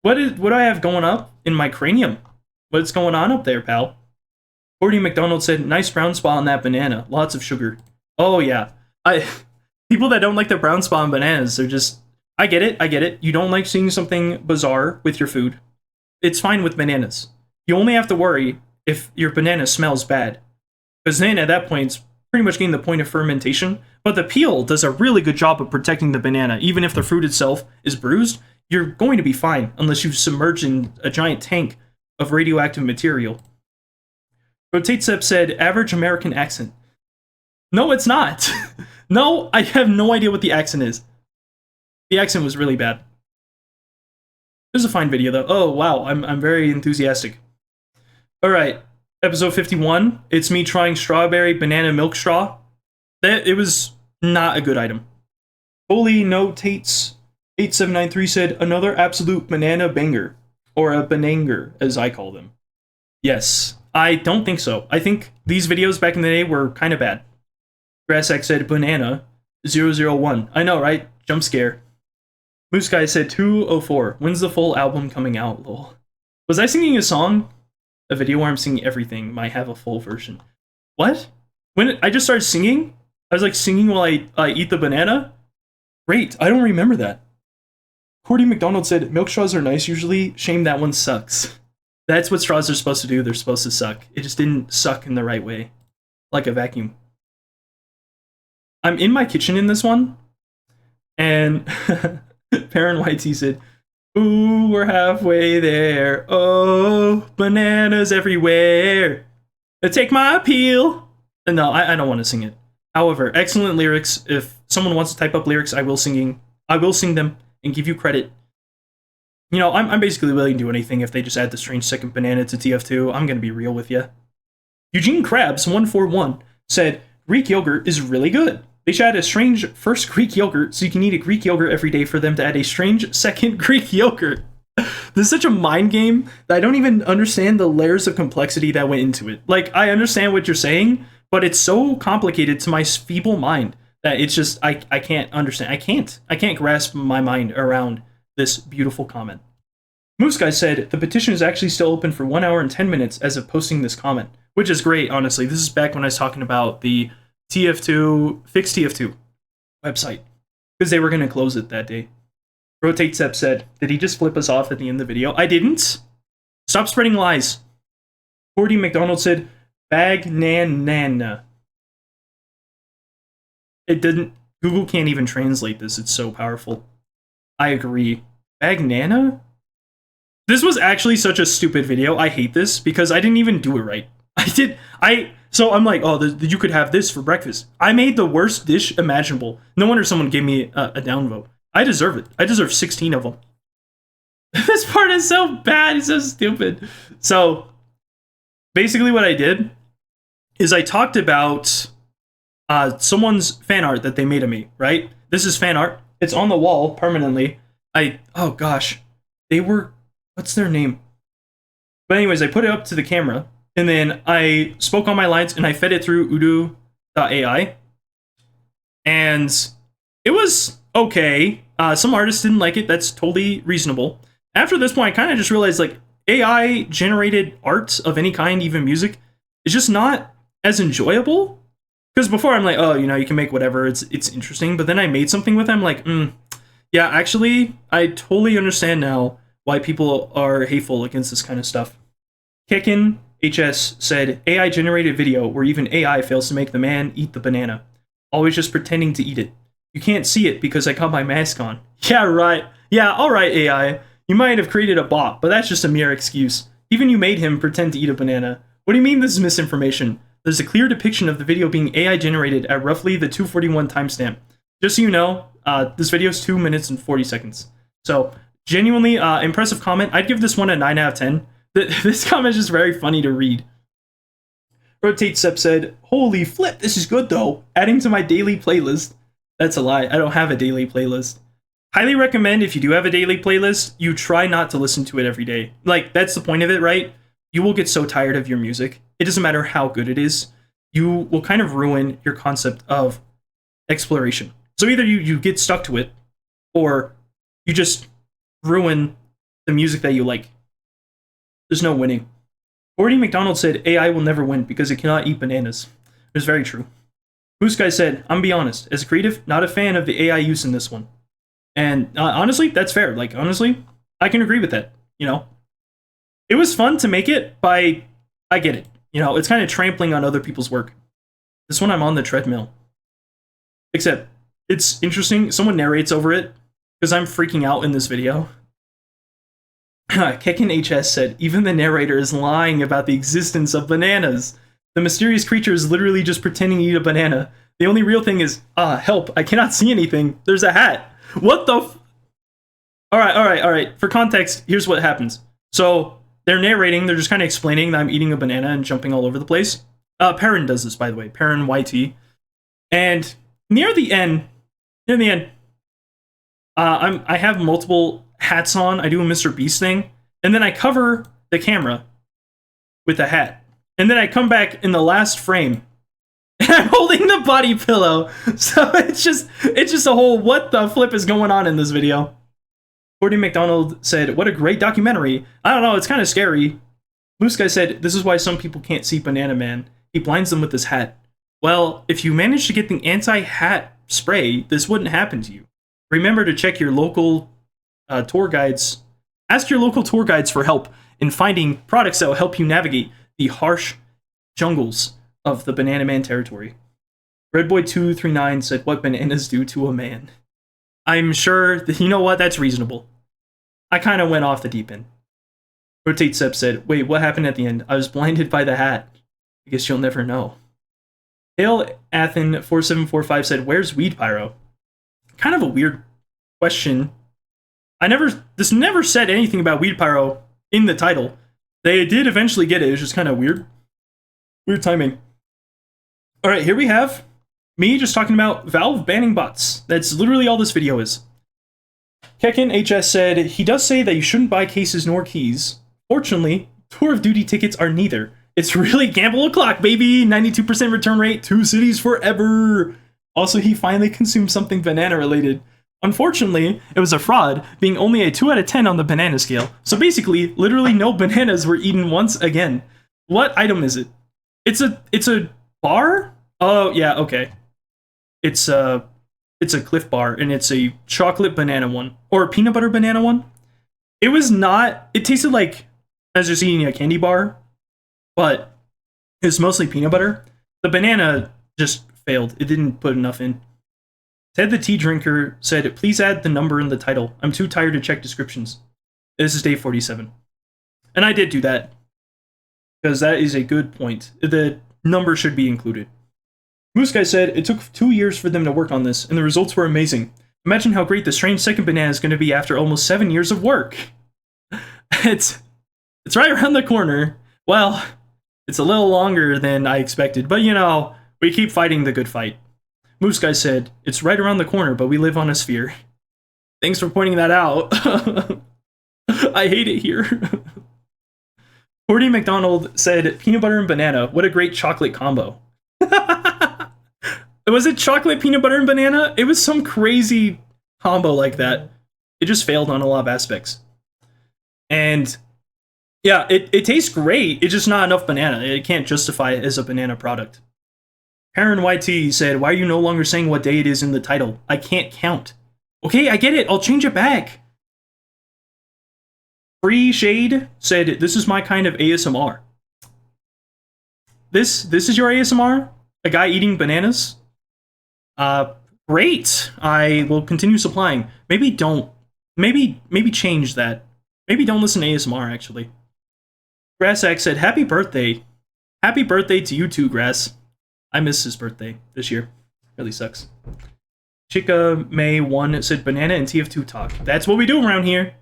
What do I have going up in my cranium? What's going on up there, pal? Gordy McDonald said, nice brown spot on that banana. Lots of sugar. Oh, yeah. People that don't like the brown spot on bananas, they're just... I get it. You don't like seeing something bizarre with your food. It's fine with bananas. You only have to worry if your banana smells bad. Because then, at that point, it's pretty much getting the point of fermentation. But the peel does a really good job of protecting the banana. Even if the fruit itself is bruised, you're going to be fine, unless you've submerged in a giant tank of radioactive material. Rotatesep said, average American accent. No, it's not. No, I have no idea what the accent is. The accent was really bad. It was a fine video, though. Oh, wow, I'm very enthusiastic. Alright, episode 51. It's me trying strawberry banana milk straw. It was not a good item. Holy Notates 8793 said, another absolute banana banger. Or a bananger, as I call them. Yes, I don't think so. I think these videos back in the day were kind of bad. Grassack said, banana 001. I know, right? Jump scare. Moose Guy said 204. When's the full album coming out, lol? Was I singing a song? A video where I'm singing everything might have a full version. What? When I just started singing? I was like singing while I eat the banana? Great, I don't remember that. Cordy McDonald said, milk straws are nice usually. Shame that one sucks. That's what straws are supposed to do. They're supposed to suck. It just didn't suck in the right way. Like a vacuum. I'm in my kitchen in this one. And Perrin YT said, ooh, we're halfway there. Oh, bananas everywhere. Take my peel. No, I don't want to sing it. However, excellent lyrics. If someone wants to type up lyrics, I will sing them and give you credit. You know, I'm basically willing to do anything if they just add the strange second banana to TF2. I'm going to be real with you. Eugene Krabs 141 said, Greek yogurt is really good. They should add a strange first Greek yogurt so you can eat a Greek yogurt every day for them to add a strange second Greek yogurt. This is such a mind game that I don't even understand the layers of complexity that went into it. Like, I understand what you're saying, but it's so complicated to my feeble mind that it's just, I can't understand. I can't grasp my mind around this beautiful comment. Moose Guy said, the petition is actually still open for 1 hour and 10 minutes as of posting this comment, which is great, honestly. This is back when I was talking about the TF2, Fix TF2 website, because they were going to close it that day. Rotatesep said, did he just flip us off at the end of the video? I didn't. Stop spreading lies. Cordy McDonald said, Bagnanana. It didn't, Google can't even translate this. It's so powerful. I agree. Bagnana? This was actually such a stupid video. I hate this because I didn't even do it right. So I'm like, oh, you could have this for breakfast. I made the worst dish imaginable. No wonder someone gave me a downvote. I deserve it. I deserve 16 of them. This part is so bad. It's so stupid. So basically what I did is I talked about someone's fan art that they made of me, right? This is fan art. It's on the wall permanently. Oh gosh. What's their name? But anyways, I put it up to the camera. And then I spoke on my lines and I fed it through udo.ai. And it was okay. Some artists didn't like it. That's totally reasonable. After this point, I kind of just realized like AI generated art of any kind, even music, is just not as enjoyable. Because before I'm like, oh, you know, you can make whatever. It's interesting. But then I made something with it. I'm like, yeah, actually, I totally understand now why people are hateful against this kind of stuff. Kekin HS said, AI generated video where even AI fails to make the man eat the banana. Always just pretending to eat it. You can't see it because I got my mask on. Yeah, right. Yeah, alright, AI. You might have created a bot, but that's just a mere excuse. Even you made him pretend to eat a banana. What do you mean this is misinformation? There's a clear depiction of the video being AI generated at roughly the 2:41 timestamp. Just so you know, this video is 2 minutes and 40 seconds. So, genuinely impressive comment. I'd give this one a 9 out of 10. This comment is just very funny to read. Rotate Sep said, holy flip, this is good though. Adding to my daily playlist. That's a lie. I don't have a daily playlist. Highly recommend if you do have a daily playlist, you try not to listen to it every day. Like, that's the point of it, right? You will get so tired of your music. It doesn't matter how good it is. You will kind of ruin your concept of exploration. So either you get stuck to it, or you just ruin the music that you like. There's no winning. Gordy McDonald said, AI will never win because it cannot eat bananas. It's very true. Moose Guy said, I'm be honest, as a creative, not a fan of the AI use in this one. And honestly, that's fair. Like, honestly, I can agree with that. You know, it was fun to make it, but I get it. You know, it's kind of trampling on other people's work. This one, I'm on the treadmill. Except, it's interesting. Someone narrates over it because I'm freaking out in this video. Kekin HS said, even the narrator is lying about the existence of bananas. The mysterious creature is literally just pretending to eat a banana. The only real thing is, help, I cannot see anything. There's a hat. What the Alright. For context, here's what happens. So, they're narrating, they're just kind of explaining that I'm eating a banana and jumping all over the place. Perrin does this, by the way. Perrin YT. And near the end, I have multiple hats on. I do a Mr. Beast thing. And then I cover the camera with a hat. And then I come back in the last frame. And I'm holding the body pillow. So it's just a whole what the flip is going on in this video. Gordy McDonald said, what a great documentary. I don't know, it's kind of scary. Moose Guy said, this is why some people can't see Banana Man. He blinds them with his hat. Well, if you manage to get the anti-hat spray, this wouldn't happen to you. Remember to check your local tour guides. Ask your local tour guides for help in finding products that will help you navigate the harsh jungles of the Banana Man territory. Redboy239 said, what bananas do to a man. I'm sure that, you know what, that's reasonable. I kind of went off the deep end. Rotate Sep said, wait, what happened at the end? I was blinded by the hat. I guess you'll never know. Hail Athen 4745 said, where's Weed Pyro? Kind of a weird question. This never said anything about Weed Pyro in the title. They did eventually get it. It was just kind of weird. Weird timing. Alright, here we have me just talking about Valve banning bots. That's literally all this video is. Kekin HS said, he does say that you shouldn't buy cases nor keys. Fortunately, Tour of Duty tickets are neither. It's really gamble o'clock, baby! 92% return rate, 2 cities forever! Also, he finally consumed something banana related. Unfortunately, it was a fraud, being only a 2 out of 10 on the banana scale. So basically, literally no bananas were eaten once again. What item is it? It's a bar? Oh, yeah, okay. It's a Cliff Bar, and it's a chocolate banana one. Or a peanut butter banana one. It was not... It tasted like I was just eating a candy bar, but it was mostly peanut butter. The banana just failed. It didn't put enough in. Ted the Tea Drinker said, please add the number in the title. I'm too tired to check descriptions. This is day 47. And I did do that, because that is a good point. The number should be included. Moose Guy said, it took 2 years for them to work on this, and the results were amazing. Imagine how great the Strange Second Banana is going to be after almost 7 years of work. It's right around the corner. Well, it's a little longer than I expected, but you know, we keep fighting the good fight. Moose Guy said, it's right around the corner, but we live on a sphere. Thanks for pointing that out. I hate it here. Gordy McDonald said, peanut butter and banana, what a great chocolate combo. Was it chocolate, peanut butter, and banana? It was some crazy combo like that. It just failed on a lot of aspects. And yeah, it tastes great. It's just not enough banana. It can't justify it as a banana product. Karen YT said, why are you no longer saying what day it is in the title? I can't count. Okay, I get it. I'll change it back. Free Shade said, this is my kind of ASMR. This is your ASMR? A guy eating bananas? Great. I will continue supplying. Maybe don't. Maybe change that. Maybe don't listen to ASMR, actually. Grassack said, happy birthday. Happy birthday to you too, Grass. I missed his birthday this year. Really sucks. Chica May 1 said, banana and TF2 talk. That's what we do around here.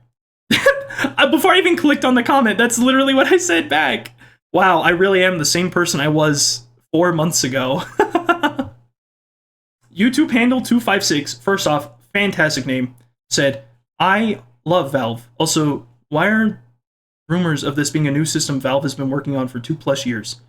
Before I even clicked on the comment, that's literally what I said back. Wow, I really am the same person I was 4 months ago. YouTube handle 256, first off, fantastic name, said, I love Valve. Also, why are rumors of this being a new system Valve has been working on for 2+ years?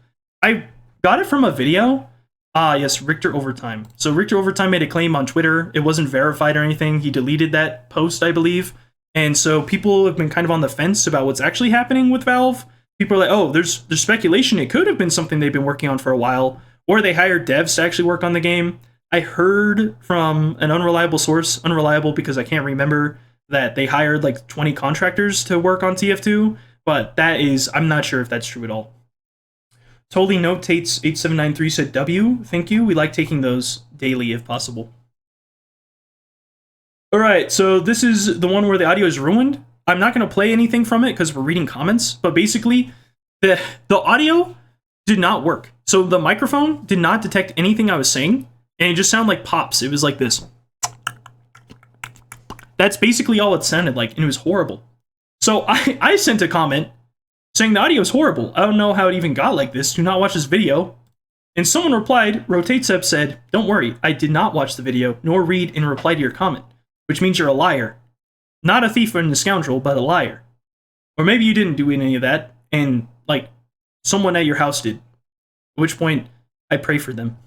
I got it from a video. Yes, Richter Overtime. So Richter Overtime made a claim on Twitter. It wasn't verified or anything. He deleted that post, I believe. And so people have been kind of on the fence about what's actually happening with Valve. People are like, oh, there's speculation. It could have been something they've been working on for a while. Or they hired devs to actually work on the game. I heard from an unreliable source, unreliable because I can't remember, that they hired like 20 contractors to work on TF2. But that is, I'm not sure if that's true at all. Totally Notates 8793 said, W, thank you. We like taking those daily if possible. Alright, so this is the one where the audio is ruined. I'm not going to play anything from it because we're reading comments, but basically, the audio did not work. So the microphone did not detect anything I was saying, and it just sounded like pops. It was like this. That's basically all it sounded like, and it was horrible. So I sent a comment saying the audio is horrible. I don't know how it even got like this. Do not watch this video. And someone replied, Rotatesep said, don't worry, I did not watch the video, nor read and reply to your comment. Which means you're a liar. Not a thief and a scoundrel, but a liar. Or maybe you didn't do any of that, and, like, someone at your house did. At which point, I pray for them.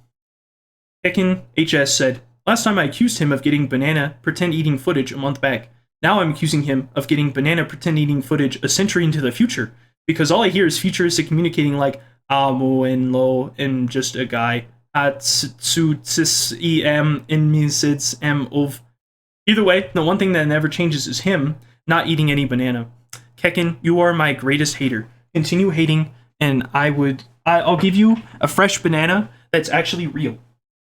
Tekken HS said, last time I accused him of getting banana pretend eating footage a month back. Now I'm accusing him of getting banana pretend eating footage a century into the future. Because all I hear is futuristic communicating like, Amo and Lo and just a guy. Atsu em in misits em of. Either way, the one thing that never changes is him not eating any banana. Kekken, you are my greatest hater. Continue hating, and I'll give you a fresh banana that's actually real.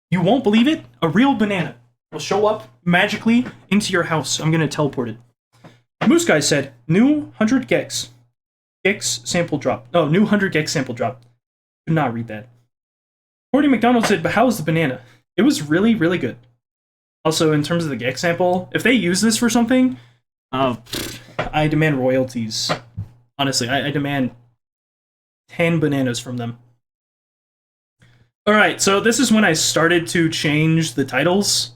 You won't believe it? A real banana will show up magically into your house. I'm gonna teleport it. Moose Guy said, new 100 gex. Gex sample drop. Oh, new 100 gex sample drop. Could not read that. Cordy McDonald said, but how's the banana? It was really, really good. Also, in terms of the Gex sample, if they use this for something, I demand royalties. Honestly, I demand 10 bananas from them. Alright, so this is when I started to change the titles.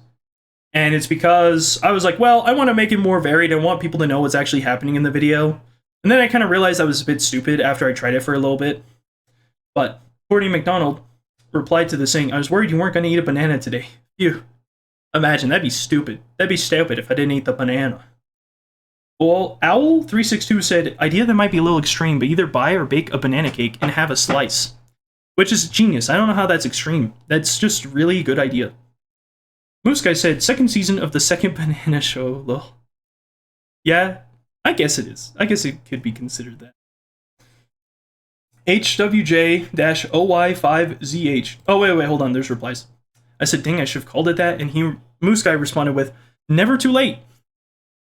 And it's because I was like, well, I want to make it more varied. I want people to know what's actually happening in the video. And then I kind of realized I was a bit stupid after I tried it for a little bit. But Cordy McDonald replied to this saying, I was worried you weren't going to eat a banana today. Phew. Imagine, that'd be stupid. That'd be stupid if I didn't eat the banana. Well, Owl362 said, idea that might be a little extreme, but either buy or bake a banana cake and have a slice. Which is genius. I don't know how that's extreme. That's just really good idea. Moose Guy said, second season of the second banana show, lol. Yeah, I guess it is. I guess it could be considered that. HWJ-OY5ZH. Oh, wait, hold on, there's replies. I said, dang, I should have called it that, and Moose Guy responded with, never too late.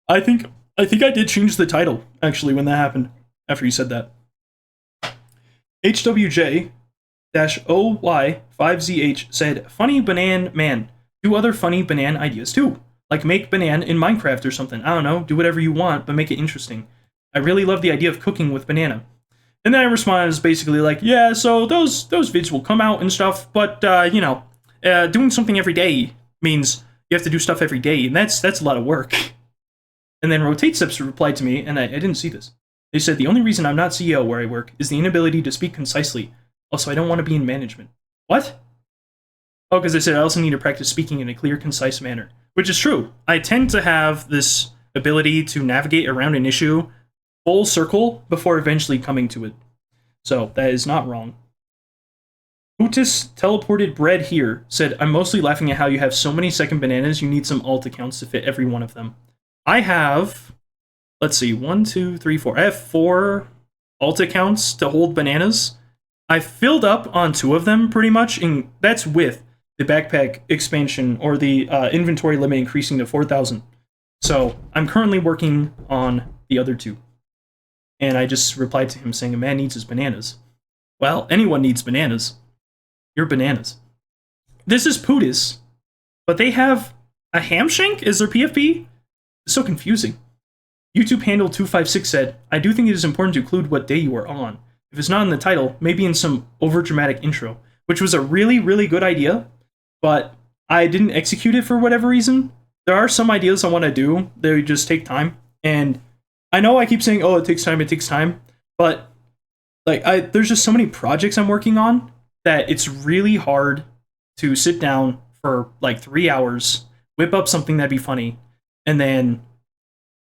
I think I did change the title, actually, when that happened, after you said that. HWJ-OY5ZH said, funny banan man. Do other funny banan ideas too. Like make banan in Minecraft or something. I don't know, do whatever you want, but make it interesting. I really love the idea of cooking with banana. And then I responded basically like, yeah, so those vids will come out and stuff, but, you know, doing something every day means you have to do stuff every day, and that's a lot of work. And then Rotatesteps replied to me, and I didn't see this. They said, the only reason I'm not CEO where I work is the inability to speak concisely. Also, I don't want to be in management. What? Oh, because they said I also need to practice speaking in a clear, concise manner. which is true. I tend to have this ability to navigate around an issue full circle before eventually coming to it. So that is not wrong. Utis teleported bread here said, I'm mostly laughing at how you have so many second bananas, you need some alt accounts to fit every one of them. I have, let's see, 1, 2, 3, 4. I have 4 alt accounts to hold bananas. I filled up on 2 of them pretty much, and that's with the backpack expansion or the inventory limit increasing to 4,000. So I'm currently working on the other 2. And I just replied to him saying a man needs his bananas. Well, anyone needs bananas. You're bananas. This is Pootis, but they have a hamshank as their PFP? It's so confusing. YouTube handle 256 said, I do think it is important to include what day you are on. If it's not in the title, maybe in some overdramatic intro, which was a really, really good idea, but I didn't execute it for whatever reason. There are some ideas I want to do, they just take time, and I know I keep saying, oh, it takes time, but like there's just so many projects I'm working on that it's really hard to sit down for like 3 hours, whip up something that'd be funny, and then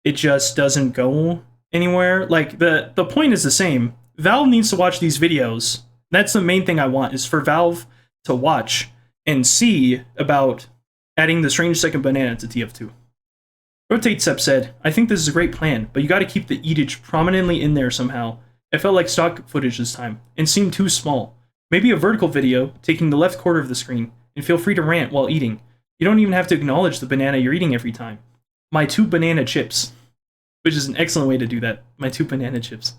it just doesn't go anywhere. Like the point is the same. Valve needs to watch these videos. That's the main thing I want, is for Valve to watch and see about adding the strangesecondbanana to TF2. Rotate Sep said, I think this is a great plan, but you gotta keep the eatage prominently in there somehow. It felt like stock footage this time, and seemed too small. Maybe a vertical video, taking the left quarter of the screen, and feel free to rant while eating. You don't even have to acknowledge the banana you're eating every time. My 2 banana chips. Which is an excellent way to do that. My 2 banana chips.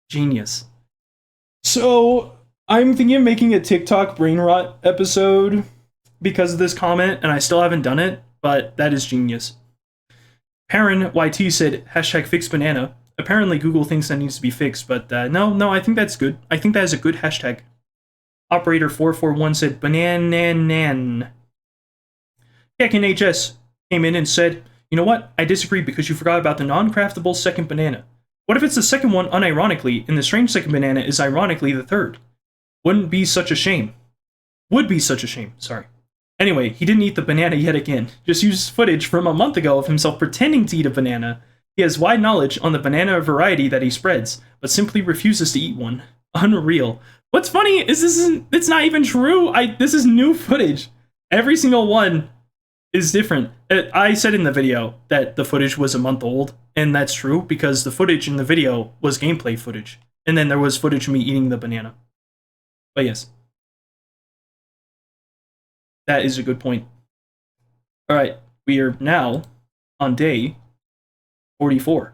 Genius. So, I'm thinking of making a TikTok brain rot episode because of this comment, and I still haven't done it, but that is genius. Perrin YT said, #fixbanana. Apparently Google thinks that needs to be fixed, but no, I think that's good. I think that is a good hashtag. Operator 441 said, bananan. Kekin HS came in and said, you know what? I disagree because you forgot about the non-craftable second banana. What if it's the second one unironically, and the strange second banana is ironically the third? Wouldn't be such a shame. Would be such a shame, sorry. Anyway, he didn't eat the banana yet again. Just used footage from a month ago of himself pretending to eat a banana. He has wide knowledge on the banana variety that he spreads, but simply refuses to eat one. Unreal. What's funny is it's not even true. This is new footage. Every single one is different. I said in the video that the footage was a month old, and that's true because the footage in the video was gameplay footage, and then there was footage of me eating the banana. But yes, that is a good point. All right, we are now on day 44.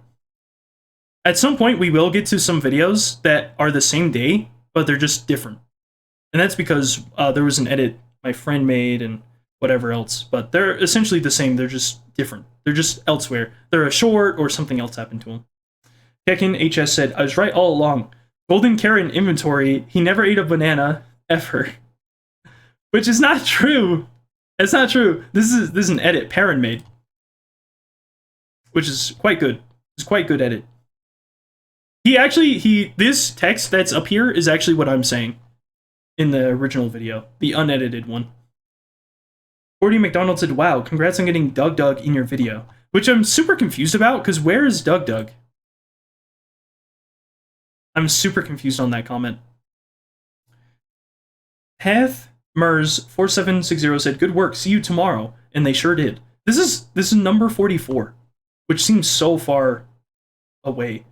At some point, we will get to some videos that are the same day, but they're just different. And that's because there was an edit my friend made and whatever else, but they're essentially the same, they're just different. They're just elsewhere. They're a short or something else happened to them. Kekin HS said, I was right all along. Golden carrot in inventory, he never ate a banana, ever. Which is not true. It's not true. This is an edit Perrin made. Which is quite good. It's quite good edit. This text that's up here is actually what I'm saying in the original video, the unedited one. Gordy McDonald said, wow, congrats on getting Doug Doug in your video. Which I'm super confused about, because where is Doug Doug? I'm super confused on that comment. Heth Mers 4760 said, good work, see you tomorrow. And they sure did. This is number 44, which seems so far away.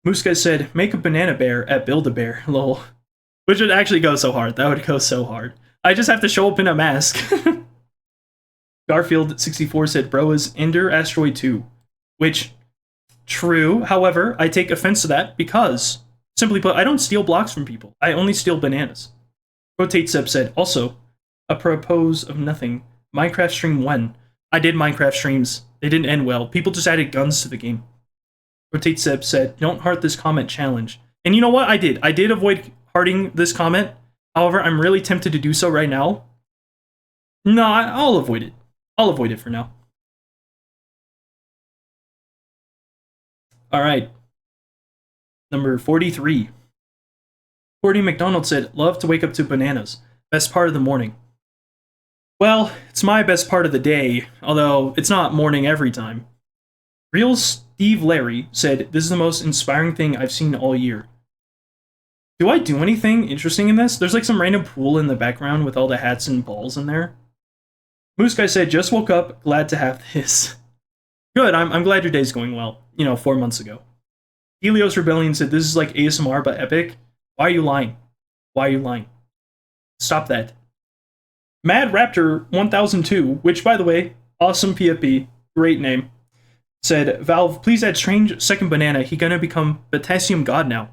Muska said, make a banana bear at Build-A-Bear, lol. Which would actually go so hard. That would go so hard. I just have to show up in a mask. Garfield64 said, bro is Ender Asteroid 2. Which, true. However, I take offense to that because, simply put, I don't steal blocks from people. I only steal bananas. Rotate Sep said, also, apropos of nothing, Minecraft stream when? I did Minecraft streams. They didn't end well. People just added guns to the game. Rotate Sep said, don't heart this comment challenge. And you know what? I did. I did avoid hearting this comment. However, I'm really tempted to do so right now. No, I'll avoid it. I'll avoid it for now. Alright. Number 43. Cordy McDonald said, love to wake up to bananas. Best part of the morning. Well, it's my best part of the day, although it's not morning every time. Real Steve Larry said, "This is the most inspiring thing I've seen all year." Do I do anything interesting in this? There's like some random pool in the background with all the hats and balls in there. Moose Guy said, "Just woke up, glad to have this." Good, I'm glad your day's going well. 4 months ago. Helios Rebellion said, "This is like ASMR but epic." Why are you lying? Why are you lying? Stop that. Mad Raptor 1002, which by the way, awesome PFP, great name, said, "Valve, please add Strange Second Banana. He gonna become Potassium God now."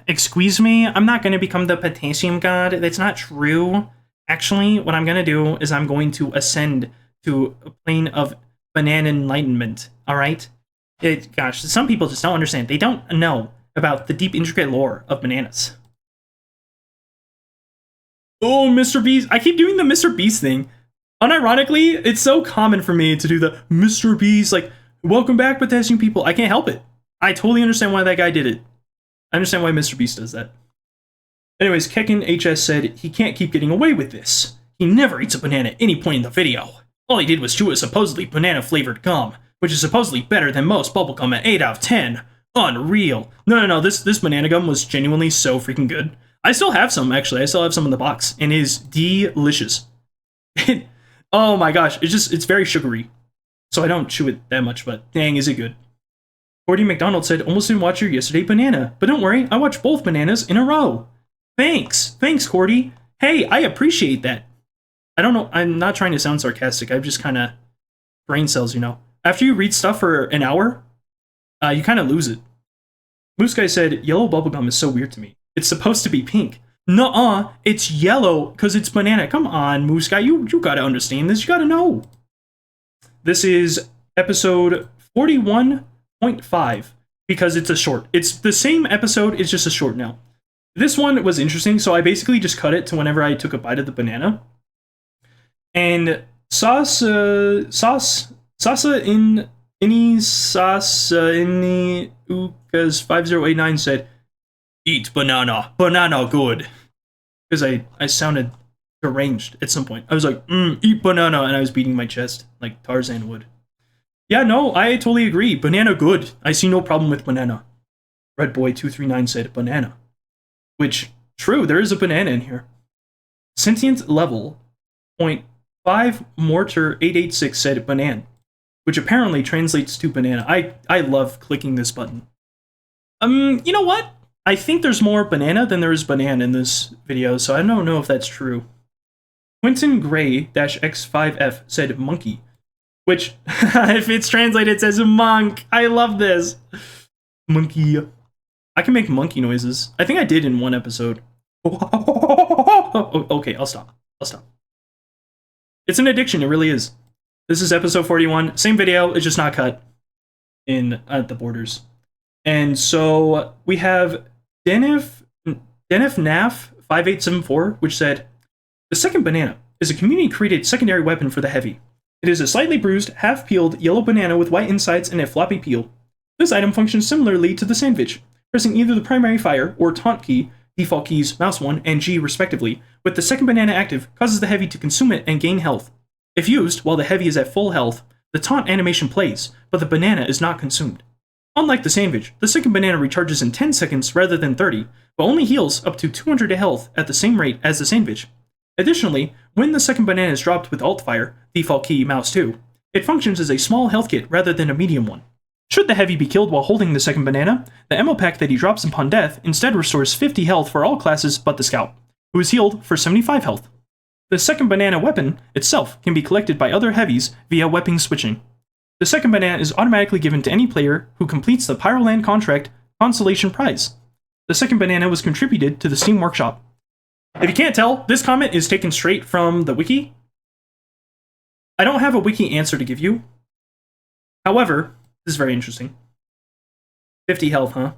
Excuse me? I'm not gonna become the Potassium God. That's not true. Actually, what I'm gonna do is I'm going to ascend to a plane of banana enlightenment, alright? Gosh, some people just don't understand. They don't know about the deep, intricate lore of bananas. Oh, Mr. Beast. I keep doing the Mr. Beast thing. Unironically, it's so common for me to do the Mr. Beast, like, welcome back, Potassium people. I can't help it. I totally understand why that guy did it. I understand why Mr. Beast does that. Anyways, Kekin HS said, "He can't keep getting away with this. He never eats a banana at any point in the video. All he did was chew a supposedly banana-flavored gum, which is supposedly better than most bubblegum at 8 out of 10. Unreal. No, this banana gum was genuinely so freaking good. I still have some, actually. I still have some in the box, and it is delicious. Oh my gosh, it's very sugary. So I don't chew it that much, but dang, is it good. Cordy McDonald said, "Almost didn't watch your yesterday banana, but don't worry, I watched both bananas in a row." Thanks, Cordy. Hey, I appreciate that. I don't know, I'm not trying to sound sarcastic, I've just kind of brain cells, After you read stuff for an hour, you kind of lose it. Moose Guy said, "Yellow bubblegum is so weird to me. It's supposed to be pink." Nuh-uh, it's yellow because it's banana. Come on, Moose Guy, you gotta understand this, you gotta know. This is episode 41.5 because it's a short. It's the same episode, it's just a short now. This one was interesting, so I basically just cut it to whenever I took a bite of the banana. And Sasa in Ukas 5089 said, "Eat banana good." Because I sounded deranged at some point. I was like, eat banana, and I was beating my chest like Tarzan would. Yeah, no, I totally agree. Banana good. I see no problem with banana. Redboy239 said banana. Which, true, there is a banana in here. Sentient level, 0.5 Mortar 886 said banana, which apparently translates to banana. I love clicking this button. You know what? I think there's more banana than there is banana in this video, so I don't know if that's true. Quentin Gray-X5F said monkey, which, if it's translated, it says monk. I love this. Monkey. I can make monkey noises. I think I did in one episode. Okay, I'll stop. It's an addiction, it really is. This is episode 41. Same video, it's just not cut in at the borders. And so we have Denif Naf 5874, which said, "The second banana is a community-created secondary weapon for the heavy. It is a slightly bruised, half-peeled yellow banana with white insides and a floppy peel. This item functions similarly to the sandwich, pressing either the primary fire or taunt key, default keys mouse 1 and G respectively, with the second banana active causes the heavy to consume it and gain health. If used while the heavy is at full health, the taunt animation plays, but the banana is not consumed. Unlike the sandwich, the second banana recharges in 10 seconds rather than 30, but only heals up to 200 health at the same rate as the sandwich. Additionally, when the second banana is dropped with alt fire, default key mouse 2, it functions as a small health kit rather than a medium one. Should the heavy be killed while holding the second banana, the ammo pack that he drops upon death instead restores 50 health for all classes but the scout, who is healed for 75 health. The second banana weapon itself can be collected by other heavies via weapon switching. The second banana is automatically given to any player who completes the Pyroland contract consolation prize. The second banana was contributed to the Steam Workshop." If you can't tell, this comment is taken straight from the wiki. I don't have a wiki answer to give you. However, this is very interesting. 50 health, huh?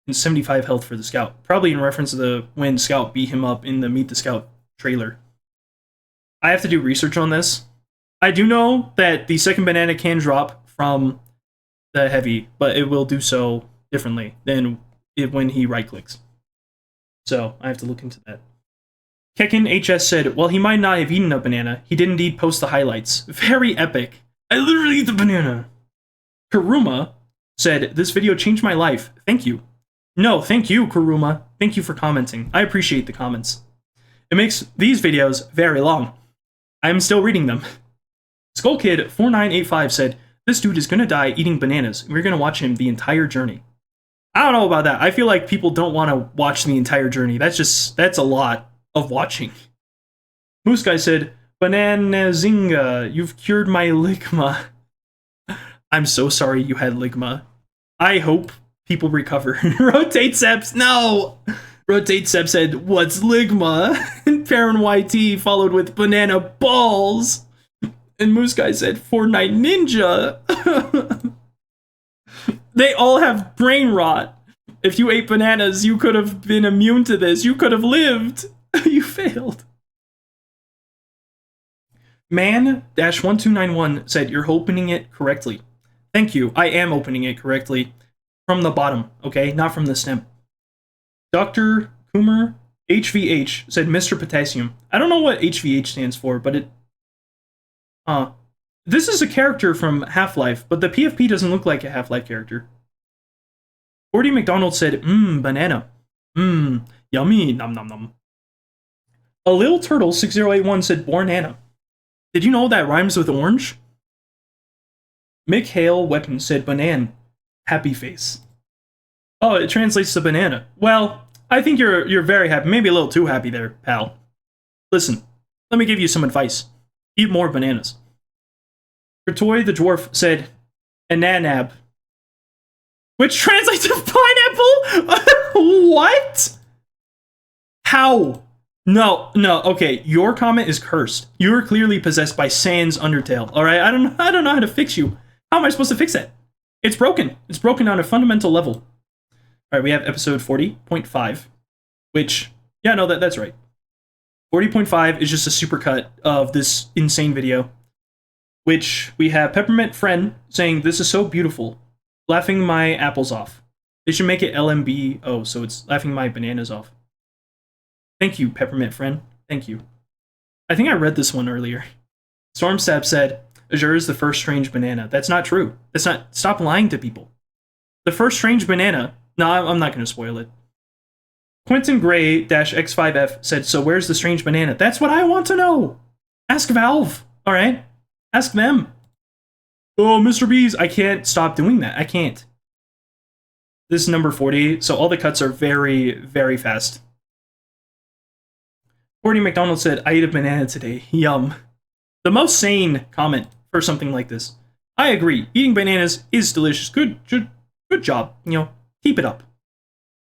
And 75 health for the scout. Probably in reference to when Scout beat him up in the Meet the Scout trailer. I have to do research on this. I do know that the second banana can drop from the heavy, but it will do so differently than when he right-clicks. So, I have to look into that. Kekin HS said, well, he might not have eaten a banana. He did indeed post the highlights. Very epic. I literally ate the banana. Karuma said, this video changed my life. Thank you. No, thank you, Karuma. Thank you for commenting. I appreciate the comments. It makes these videos very long. I'm still reading them. SkullKid4985 said, this dude is gonna die eating bananas. We're gonna watch him the entire journey. I don't know about that. I feel like people don't want to watch the entire journey. That's a lot of watching. Moose Guy said, Banana Zinga, you've cured my ligma. I'm so sorry you had ligma. I hope people recover. Rotate Seps, no! Rotate Seps said, what's ligma? And Perrin YT followed with banana balls. And Moose Guy said, Fortnite Ninja. They all have brain rot. If you ate bananas, you could have been immune to this. You could have lived. You failed. Man-1291 said, you're opening it correctly. Thank you. I am opening it correctly. From the bottom, okay? Not from the stem. Dr. Coomer HVH said, Mr. Potassium. I don't know what HVH stands for, but it... This is a character from Half-Life, but the PFP doesn't look like a Half-Life character. 40 McDonald said, banana. Yummy, nom nom nom. A Little Turtle 6081 said, Bornana. Did you know that rhymes with orange? Mick Hale Weapon said, banan. Happy face. Oh, it translates to banana. Well, I think you're very happy. Maybe a little too happy there, pal. Listen, let me give you some advice. Eat more bananas. Kertoy the Dwarf said, Ananab. Which translates to pineapple? What? How? No, okay, your comment is cursed. You're clearly possessed by Sans Undertale, alright? I don't know how to fix you. How am I supposed to fix that? It's broken. It's broken on a fundamental level. Alright, we have episode 40.5, which, yeah, no, that's right. 40.5 is just a supercut of this insane video, which we have Peppermint Friend saying, this is so beautiful. Laughing my apples off. They should make it LMBO, so it's laughing my bananas off. Thank you, Peppermint Friend. Thank you. I think I read this one earlier. Stormstab said, Azure is the first strange banana. That's not true. That's not... Stop lying to people. The first strange banana... No, I'm not going to spoil it. Quentin Gray-X5F said, so where's the strange banana? That's what I want to know! Ask Valve, alright? Ask them. Oh, Mr. Bees, I can't stop doing that. I can't. This is number 40, so all the cuts are very, very fast. 40 McDonald said, I ate a banana today. Yum. The most sane comment for something like this. I agree. Eating bananas is delicious. Good job. You know, keep it up.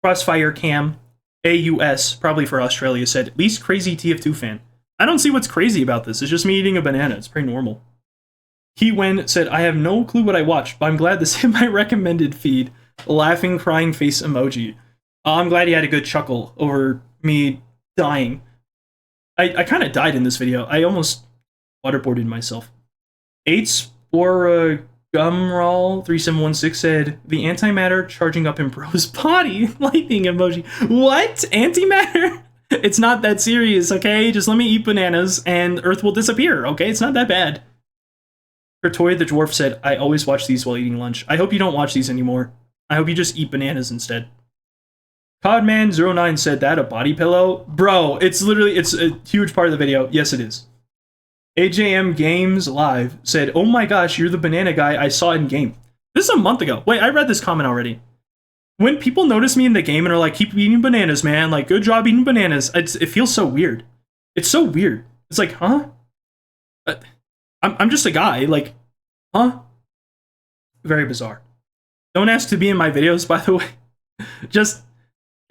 Crossfire Cam AUS, probably for Australia, said, least crazy TF2 fan. I don't see what's crazy about this. It's just me eating a banana. It's pretty normal. He Wen said, I have no clue what I watched, but I'm glad this hit my recommended feed. Laughing, crying face emoji. I'm glad he had a good chuckle over me dying. I kind of died in this video. I almost waterboarded myself. 8Sporagumral3716 said, the antimatter charging up in bro's body. Lightning emoji. What? Antimatter? It's not that serious, okay? Just let me eat bananas and Earth will disappear, okay? It's not that bad. Kertoy the Dwarf said, I always watch these while eating lunch. I hope you don't watch these anymore. I hope you just eat bananas instead. Codman09 said, that a body pillow? Bro, it's a huge part of the video. Yes, it is. AJM Games Live said, oh my gosh, you're the banana guy I saw in game. This is a month ago. Wait, I read this comment already. When people notice me in the game and are like, keep eating bananas, man. Like, good job eating bananas. It feels so weird. It's so weird. It's like, huh? I'm just a guy. Like, huh? Very bizarre. Don't ask to be in my videos, by the way. Just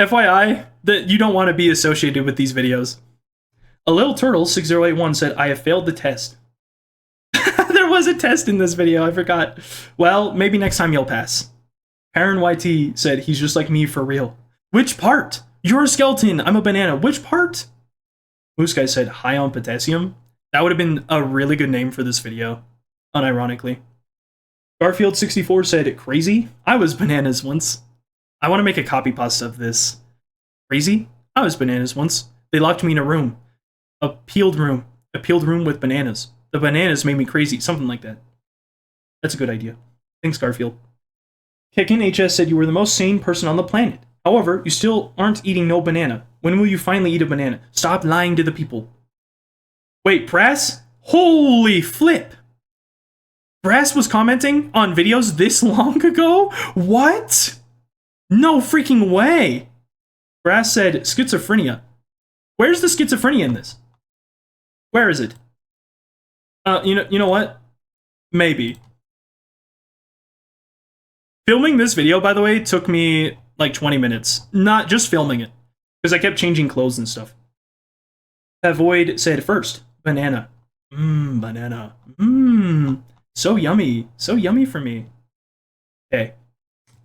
FYI, that you don't want to be associated with these videos. A Little Turtle 6081 said, I have failed the test. There was a test in this video, I forgot. Well, maybe next time you'll pass. Perrin YT said, he's just like me for real. Which part? You're a skeleton, I'm a banana. Which part? Moose Guy said, high on potassium. That would have been a really good name for this video, unironically. Garfield64 said, crazy? I was bananas once. I want to make a copy pasta of this. Crazy? I was bananas once. They locked me in a room. A peeled room. A peeled room with bananas. The bananas made me crazy. Something like that. That's a good idea. Thanks, Garfield. Kekin HS said you were the most sane person on the planet. However, you still aren't eating no banana. When will you finally eat a banana? Stop lying to the people. Wait, Brass? Holy flip! Brass was commenting on videos this long ago? What? No freaking way! Brass said schizophrenia. Where's the schizophrenia in this? Where is it? You know what? Maybe. Filming this video, by the way, took me like 20 minutes. Not just filming it, because I kept changing clothes and stuff. Avoid said first, banana. Banana. So yummy. So yummy for me. Okay.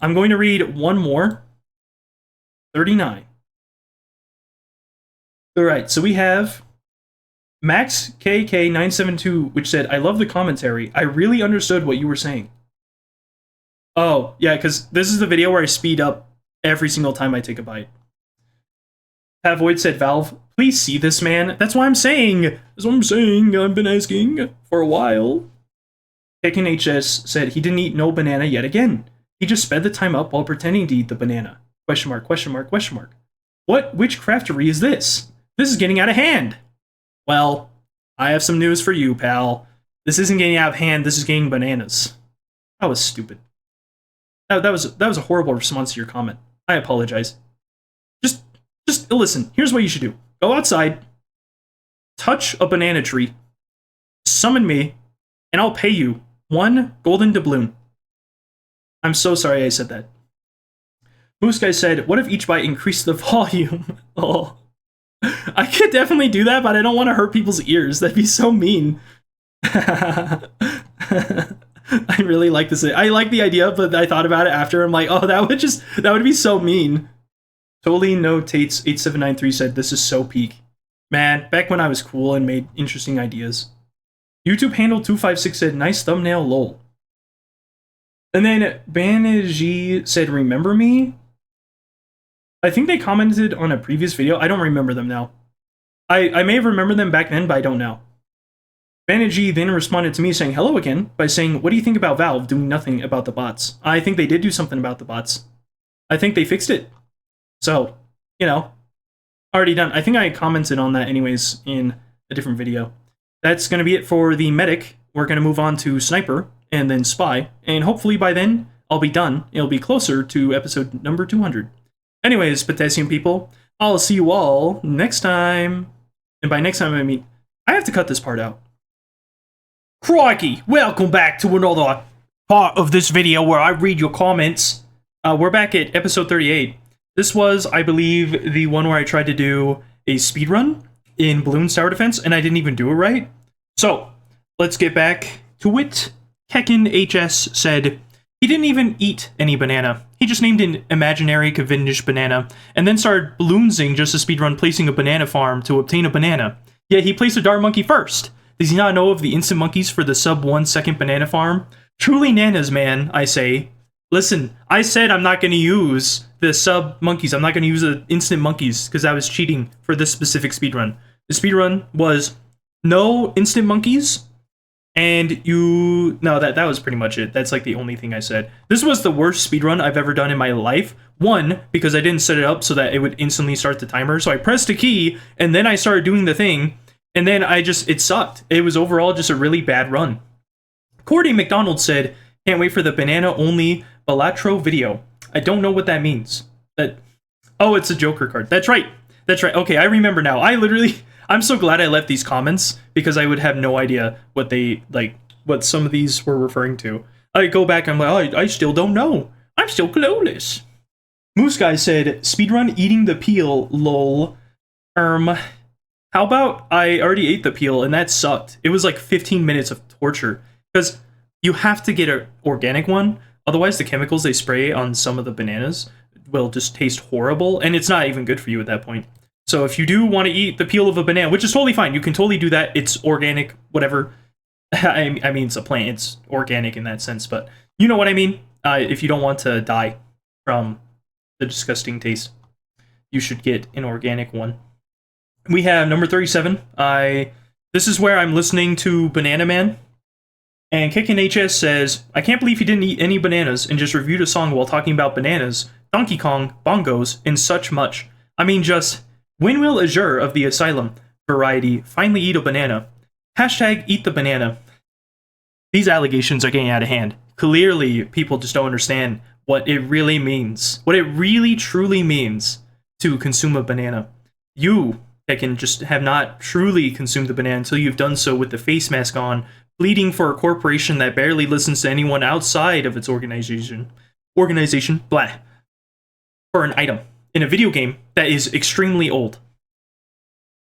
I'm going to read one more. 39. Alright, so we have Max KK972, which said, I love the commentary. I really understood what you were saying. Oh, yeah, because this is the video where I speed up every single time I take a bite. Void said, Valve, please see this man. That's what I'm saying. That's what I'm saying. I've been asking for a while. Tekken HS said he didn't eat no banana yet again. He just sped the time up while pretending to eat the banana. Question mark, question mark, question mark. What witchcraftery is this? This is getting out of hand. Well, I have some news for you, pal. This isn't getting out of hand. This is getting bananas. That was stupid. That was a horrible response to your comment. I apologize. Just listen. Here's what you should do. Go outside, touch a banana tree, summon me, and I'll pay you 1 golden doubloon. I'm so sorry I said that. Moose Guy said, what if each bite increased the volume? Oh. I could definitely do that, but I don't want to hurt people's ears. That'd be so mean. I really like this. I like the idea, but I thought about it after. I'm like, oh, that would be so mean. Totally no Tates 8793 said, this is so peak. Man, back when I was cool and made interesting ideas. YouTube handle 256 said, nice thumbnail, lol. And then Banerjee said, remember me? I think they commented on a previous video. I don't remember them now. I may have remembered them back then, but I don't now. Banerjee then responded to me saying hello again by saying, what do you think about Valve doing nothing about the bots? I think they did do something about the bots. I think they fixed it. So, you know, already done. I think I commented on that anyways in a different video. That's going to be it for the medic. We're going to move on to sniper and then spy. And hopefully by then, I'll be done. It'll be closer to episode number 200. Anyways, potassium people, I'll see you all next time. And by next time, I mean, I have to cut this part out. Crikey, welcome back to another part of this video where I read your comments. We're back at episode 38. This was, I believe, the one where I tried to do a speedrun in Bloons Tower Defense, and I didn't even do it right. So, let's get back to it. Kekin HS said, he didn't even eat any banana. He just named an imaginary Cavendish banana, and then started balloonsing just to speedrun placing a banana farm to obtain a banana. Yet he placed a dart monkey first. Does he not know of the instant monkeys for the sub 1 second banana farm? Truly nanas, man, I say. Listen, I said I'm not going to use the sub monkeys. I'm not going to use the instant monkeys because I was cheating for this specific speedrun. The speedrun was no instant monkeys, and no, that was pretty much it. That's like the only thing I said. This was the worst speedrun I've ever done in my life. One, because I didn't set it up so that it would instantly start the timer. So I pressed a key, and then I started doing the thing, and then it sucked. It was overall just a really bad run. Cordy McDonald said, can't wait for the banana-only Balatro video. I don't know what that means. Oh, it's a Joker card. That's right. That's right. Okay, I remember now. I'm so glad I left these comments because I would have no idea what what some of these were referring to. I go back and I'm like, oh, I still don't know. I'm still clueless. Moose Guy said, speedrun eating the peel, lol. How about I already ate the peel and that sucked. It was like 15 minutes of torture because you have to get an organic one. Otherwise, the chemicals they spray on some of the bananas will just taste horrible, and it's not even good for you at that point. So if you do want to eat the peel of a banana, which is totally fine, you can totally do that. It's organic, whatever. I mean, it's a plant. It's organic in that sense, but you know what I mean? If you don't want to die from the disgusting taste, you should get an organic one. We have number 37. This is where I'm listening to Banana Man. And Kickin' HS says, I can't believe he didn't eat any bananas and just reviewed a song while talking about bananas, Donkey Kong, bongos, and such much. I mean, just, when will Azure of the Asylum variety finally eat a banana? Hashtag eat the banana. These allegations are getting out of hand. Clearly, people just don't understand what it really means. What it really, truly means to consume a banana. You, Tekken, just have not truly consumed the banana until you've done so with the face mask on, pleading for a corporation that barely listens to anyone outside of its organization, blah, for an item in a video game that is extremely old.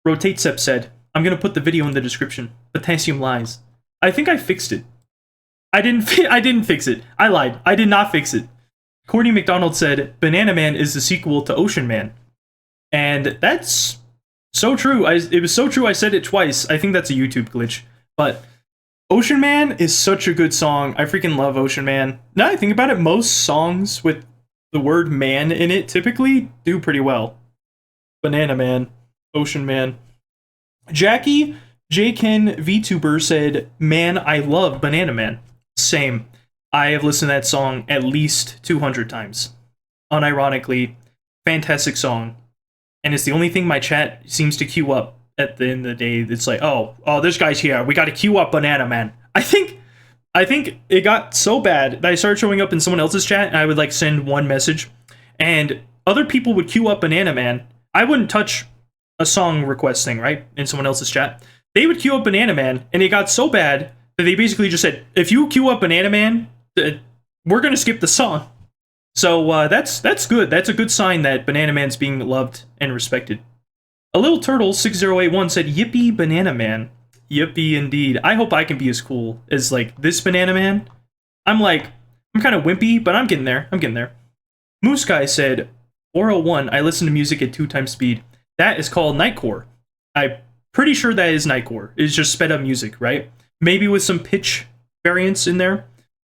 Rotatesep said, I'm gonna put the video in the description. Potassium lies. I think I fixed it. I didn't fix it. I lied. I did not fix it. Courtney McDonald said, Banana Man is the sequel to Ocean Man. And that's so true. It was so true I said it twice. I think that's a YouTube glitch. But Ocean Man is such a good song. I freaking love Ocean Man. Now that I think about it, most songs with the word man in it typically do pretty well. Banana Man, Ocean Man. Jackie J-Ken VTuber said, man, I love Banana Man. Same. I have listened to that song at least 200 times. Unironically, fantastic song. And it's the only thing my chat seems to queue up at the end of the day. It's like, oh, this guy's here. We got to queue up Banana Man. I think it got so bad that I started showing up in someone else's chat, and I would like send one message, and other people would queue up Banana Man. I wouldn't touch a song request thing, right, in someone else's chat. They would queue up Banana Man, and it got so bad that they basically just said, if you queue up Banana Man, we're gonna skip the song. So that's good. That's a good sign that Banana Man's being loved and respected. A Little Turtle 6081 said, yippee Banana Man. Yippee indeed. I hope I can be as cool as like this Banana Man. I'm kind of wimpy, but I'm getting there. Moose Guy said, 401, I listen to music at 2 times speed. That is called Nightcore. I'm pretty sure that is Nightcore. It's just sped up music, right? Maybe with some pitch variance in there.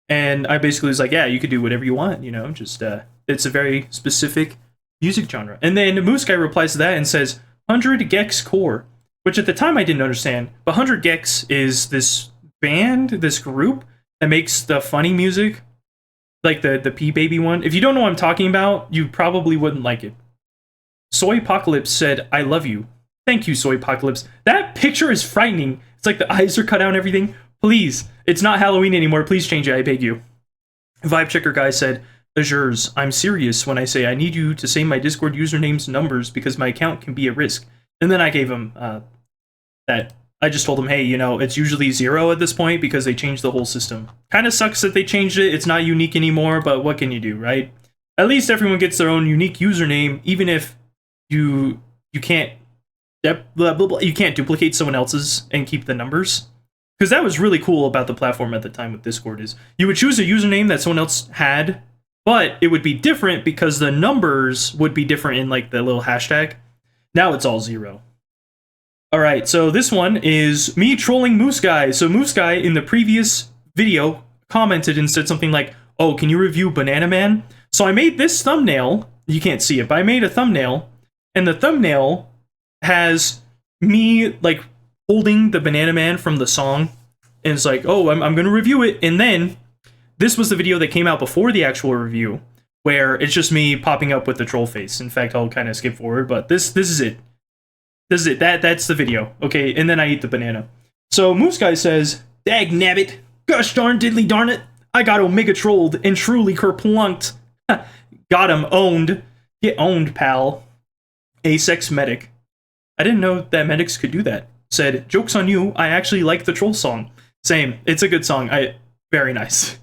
And I basically was like, yeah, you could do whatever you want, just, it's a very specific music genre. And then Moose Guy replies to that and says, 100 Gex Core, which at the time I didn't understand, but 100 Gex is this band, this group that makes the funny music, like the P-Baby one. If you don't know what I'm talking about, you probably wouldn't like it. Soypocalypse said, I love you. Thank you, Soypocalypse. That picture is frightening. It's like the eyes are cut out and everything. Please, it's not Halloween anymore. Please change it, I beg you. Vibe Checker Guy said, Azures, I'm serious when I say I need you to say my Discord username's numbers because my account can be at risk. And then I gave him that. I just told him, hey, it's usually 0 at this point because they changed the whole system. Kind of sucks that they changed it. It's not unique anymore, but what can you do, right? At least everyone gets their own unique username, even if you can't you can't duplicate someone else's and keep the numbers. Because that was really cool about the platform at the time with Discord is you would choose a username that someone else had, but it would be different because the numbers would be different in like the little hashtag. Now it's all 0. Alright, so this one is me trolling Moose Guy. So Moose Guy in the previous video commented and said something like, oh, can you review Banana Man? So I made this thumbnail. You can't see it, but I made a thumbnail. And the thumbnail has me like holding the Banana Man from the song, and it's like, oh, I'm gonna review it. And then this was the video that came out before the actual review, where it's just me popping up with the troll face. In fact, I'll kind of skip forward, but this is it. That's the video, okay? And then I eat the banana. So Moose Guy says, dag nabbit, gosh darn diddly darn it, I got omega trolled and truly kerplunked. Got him owned. Get owned, pal. Asex medic. I didn't know that medics could do that. Said, joke's on you, I actually like the troll song. Same, it's a good song. Very nice.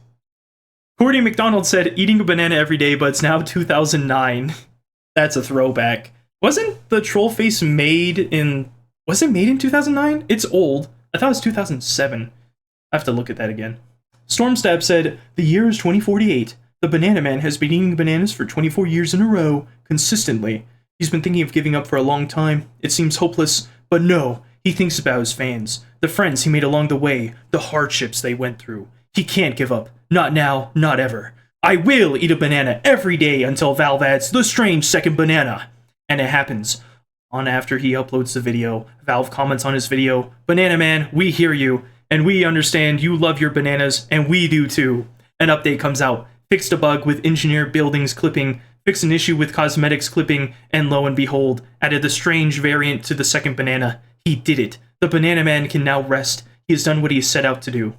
Courtney McDonald said, eating a banana every day, but it's now 2009. That's a throwback. Wasn't the troll face made in... Was it made in 2009? It's old. I thought it was 2007. I have to look at that again. Stormstab said, the year is 2048. The Banana Man has been eating bananas for 24 years in a row, consistently. He's been thinking of giving up for a long time. It seems hopeless, but no. He thinks about his fans, the friends he made along the way, the hardships they went through. He can't give up. Not now, not ever. I will eat a banana every day until Valve adds the strange second banana. And it happens on after he uploads the video. Valve comments on his video, "Banana Man, we hear you, and we understand you love your bananas, and we do too." An update comes out. Fixed a bug with engineer buildings clipping, fixed an issue with cosmetics clipping, and lo and behold, added the strange variant to the second banana. He did it. The Banana Man can now rest. He has done what he set out to do.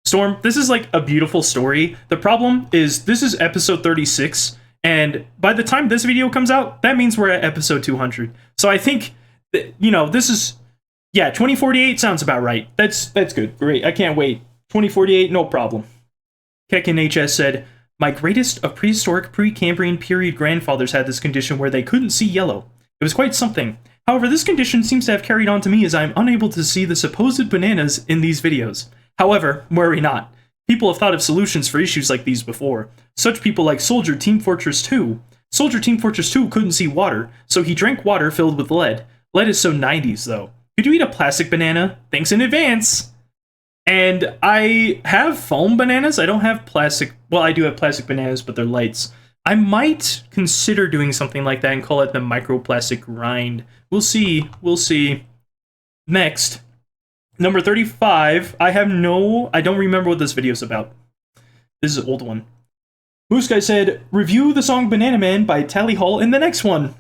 Storm, this is like a beautiful story. The problem is this is episode 36, and by the time this video comes out, that means we're at episode 200. So I think, this is, 2048 sounds about right. That's good. Great. I can't wait. 2048, no problem. Kekin HS said, "My greatest of prehistoric Precambrian period grandfathers had this condition where they couldn't see yellow. It was quite something. However, this condition seems to have carried on to me as I am unable to see the supposed bananas in these videos. However, worry not. People have thought of solutions for issues like these before. Such people like Soldier Team Fortress 2. Soldier Team Fortress 2 couldn't see water, so he drank water filled with lead. Lead is so 90s, though. Could you eat a plastic banana? Thanks in advance." And I have foam bananas. I don't have plastic. Well, I do have plastic bananas, but they're lights. I might consider doing something like that and call it the microplastic rind. We'll see. We'll see. Next. Number 35, I don't remember what this video's about. This is an old one. Moose Guy said, "Review the song Banana Man by Tally Hall in the next one."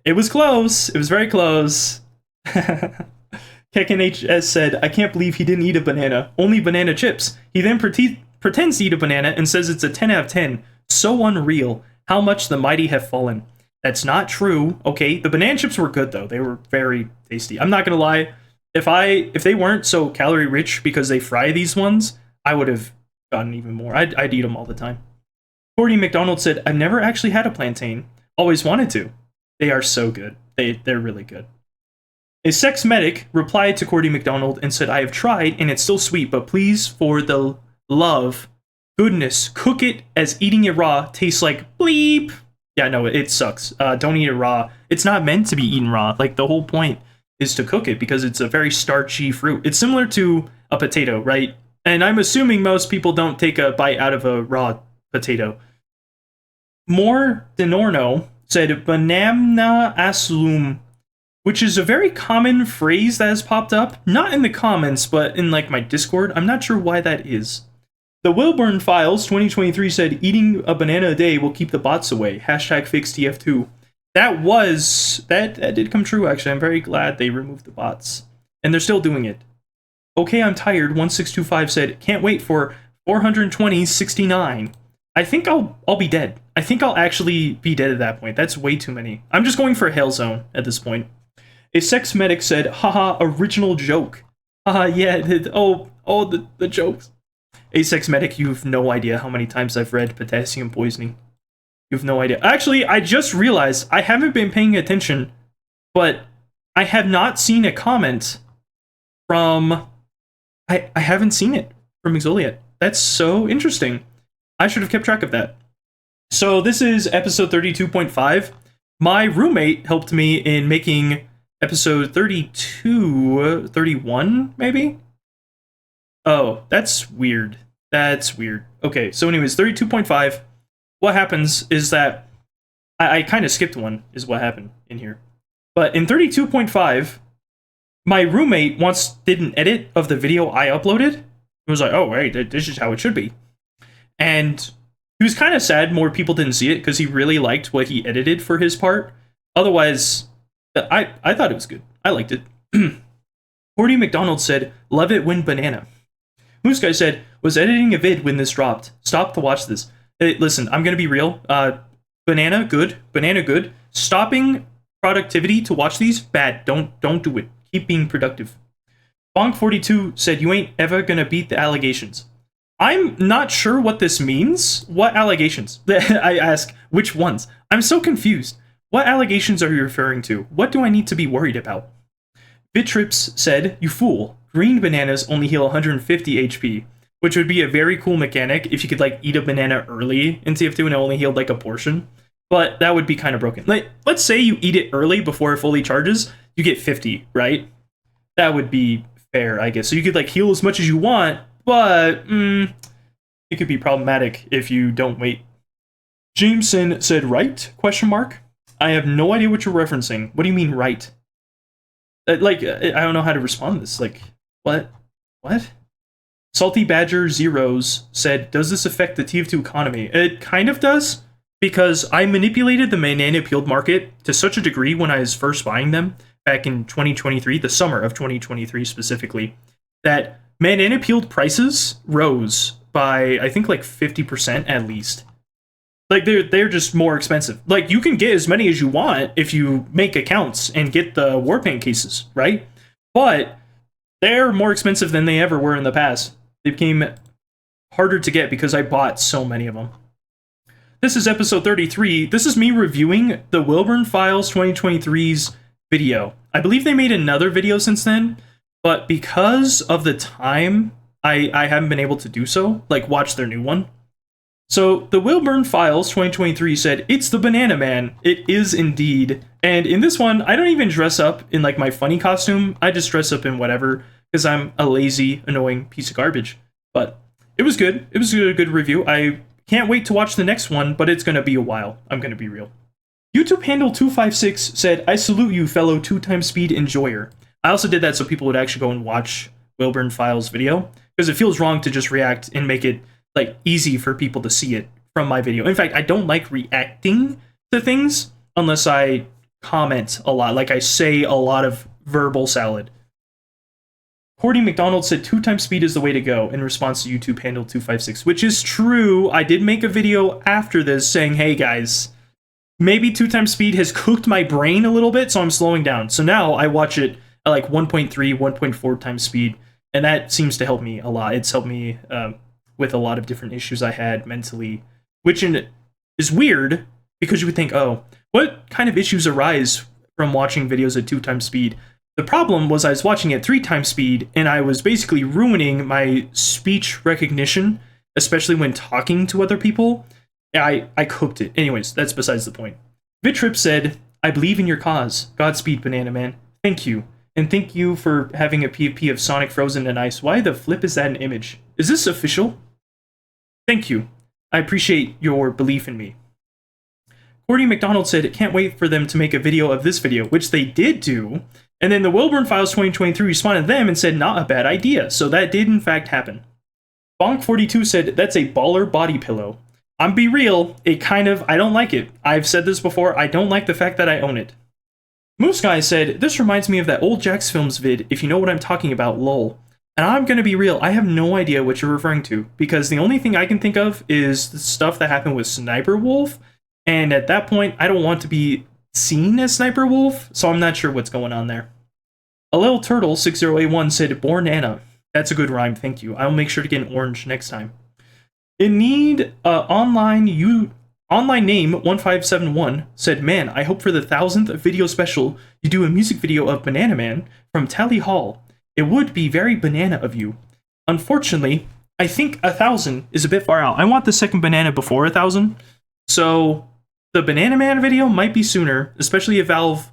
It was close. It was very close. Kekin HS said, "I can't believe he didn't eat a banana. Only banana chips. He then pretends to eat a banana and says it's a 10 out of 10. So unreal. How much the mighty have fallen." That's not true. Okay, the banana chips were good, though. They were very tasty. I'm not going to lie. If they weren't so calorie rich because they fry these ones, I would have gotten even more. I'd eat them all the time. Cordy McDonald said, "I've never actually had a plantain. Always wanted to. They are so good. They're really good." A sex medic replied to Cordy McDonald and said, "I have tried and it's still sweet, but please, for the love, goodness, cook it as eating it raw tastes like bleep." Yeah, no, it sucks. Don't eat it raw. It's not meant to be eaten raw. Like, the whole point is to cook it because it's a very starchy fruit. It's similar to a potato, right? And I'm assuming most people don't take a bite out of a raw potato. More Denorno said "banana aslum," which is a very common phrase that has popped up, not in the comments, but in like my Discord. I'm not sure why that is. The Wilburn Files 2023 said, "Eating a banana a day will keep the bots away. Hashtag fix TF2. That did come true, actually. I'm very glad they removed the bots. And they're still doing it. Okay, I'm tired. 1625 said, "Can't wait for 42069. I think I'll be dead. I think I'll actually be dead at that point. That's way too many. I'm just going for a Hail Zone at this point. A sex medic said, "Haha, original joke." Haha, yeah, the jokes. A sex medic, you have no idea how many times I've read potassium poisoning. You have no idea. Actually, I just realized I haven't been paying attention, but I have not seen a comment from... I haven't seen it from Exoliet. That's so interesting. I should have kept track of that. So this is episode 32.5. My roommate helped me in making episode 32, 31, maybe? Oh, that's weird. That's weird. Okay, so anyways, 32.5. What happens is that I kind of skipped one, is what happened in here. But in 32.5, my roommate once did an edit of the video I uploaded. It was like, "Oh, wait, this is how it should be." And he was kind of sad more people didn't see it because he really liked what he edited for his part. Otherwise, I thought it was good. I liked it. Cordy McDonald said, "Love it when banana." Moose Guy said, "Was editing a vid when this dropped. Stop to watch this." Hey, listen, I'm going to be real. Banana, good. Banana, good. Stopping productivity to watch these, bad. Don't do it. Keep being productive. Bonk42 said, "You ain't ever going to beat the allegations." I'm not sure what this means. What allegations? I ask, which ones? I'm so confused. What allegations are you referring to? What do I need to be worried about? Vitrips said, "You fool. Green bananas only heal 150 HP, which would be a very cool mechanic if you could like eat a banana early in TF2 and it only healed like a portion. But that would be kind of broken. Like, let's say you eat it early before it fully charges, you get 50, right? That would be fair, I guess. So you could like heal as much as you want, but it could be problematic if you don't wait. Jameson said, "Right? Question mark. I have no idea what you're referencing. What do you mean, right?" I don't know how to respond to this. Like, what? Salty Badger Zeros said, does this affect the TF2 economy? It kind of does, because I manipulated the banana peeled market to such a degree when I was first buying them back in 2023, the summer of 2023 specifically, that banana peeled prices rose by, I think, like 50% at least. Like, they're just more expensive. Like, you can get as many as you want if you make accounts and get the Warpaint cases, right? But they're more expensive than they ever were in the past. They became harder to get because I bought so many of them. This is episode 33. This is me reviewing the Wilburn Files 2023's video. I believe they made another video since then, but because of the time, I haven't been able to do so, like watch their new one. So the Wilburn Files 2023 said, it's the Banana Man. It is indeed. And in this one, I don't even dress up in like my funny costume. I just dress up in whatever, because I'm a lazy, annoying piece of garbage. But it was good. It was a good review. I can't wait to watch the next one, but it's going to be a while. I'm going to be real. YouTube handle 256 said, I salute you, fellow 2x speed enjoyer. I also did that so people would actually go and watch Wilburn Files video, because it feels wrong to just react and make it like easy for people to see it from my video. In fact, I don't like reacting to things unless I comment a lot, like I say a lot of verbal salad. Cordy McDonald said 2x speed is the way to go in response to YouTube handle 256, which is true. I did make a video after this saying, hey guys, maybe 2x speed has cooked my brain a little bit, so I'm slowing down. So now I watch it at like 1.3, 1.4 times speed, and that seems to help me a lot. It's helped me with a lot of different issues I had mentally, which is weird because you would think, oh, what kind of issues arise from watching videos at 2x speed? The problem was I was watching at 3x speed, and I was basically ruining my speech recognition, especially when talking to other people. I cooked it. Anyways, that's besides the point. Vitrip said, I believe in your cause. Godspeed, Banana Man. Thank you. And thank you for having a PvP of Sonic Frozen and Ice. Why the flip is that an image? Is this official? Thank you. I appreciate your belief in me. Cordy McDonald said, can't wait for them to make a video of this video, which they did do. And then the Wilburn Files 2023 responded to them and said, not a bad idea. So that did in fact happen. Bonk42 said, that's a baller body pillow. I'm be real, I don't like it. I've said this before, I don't like the fact that I own it. Moose Guy said, this reminds me of that old Jax Films vid, if you know what I'm talking about, lol. And I'm gonna be real, I have no idea what you're referring to, because the only thing I can think of is the stuff that happened with Sniper Wolf, and at that point, I don't want to be seen as Sniper Wolf, so I'm not sure what's going on there. A Little Turtle 6081 said, Born Anna. That's a good rhyme, thank you. I'll make sure to get an orange next time. In need, online name 1571 said, man, I hope for the 1000th video special you do a music video of Banana Man from Tally Hall. It would be very banana of you. Unfortunately, I think 1000 is a bit far out. I want the second banana before 1000. So the Banana Man video might be sooner, especially if Valve,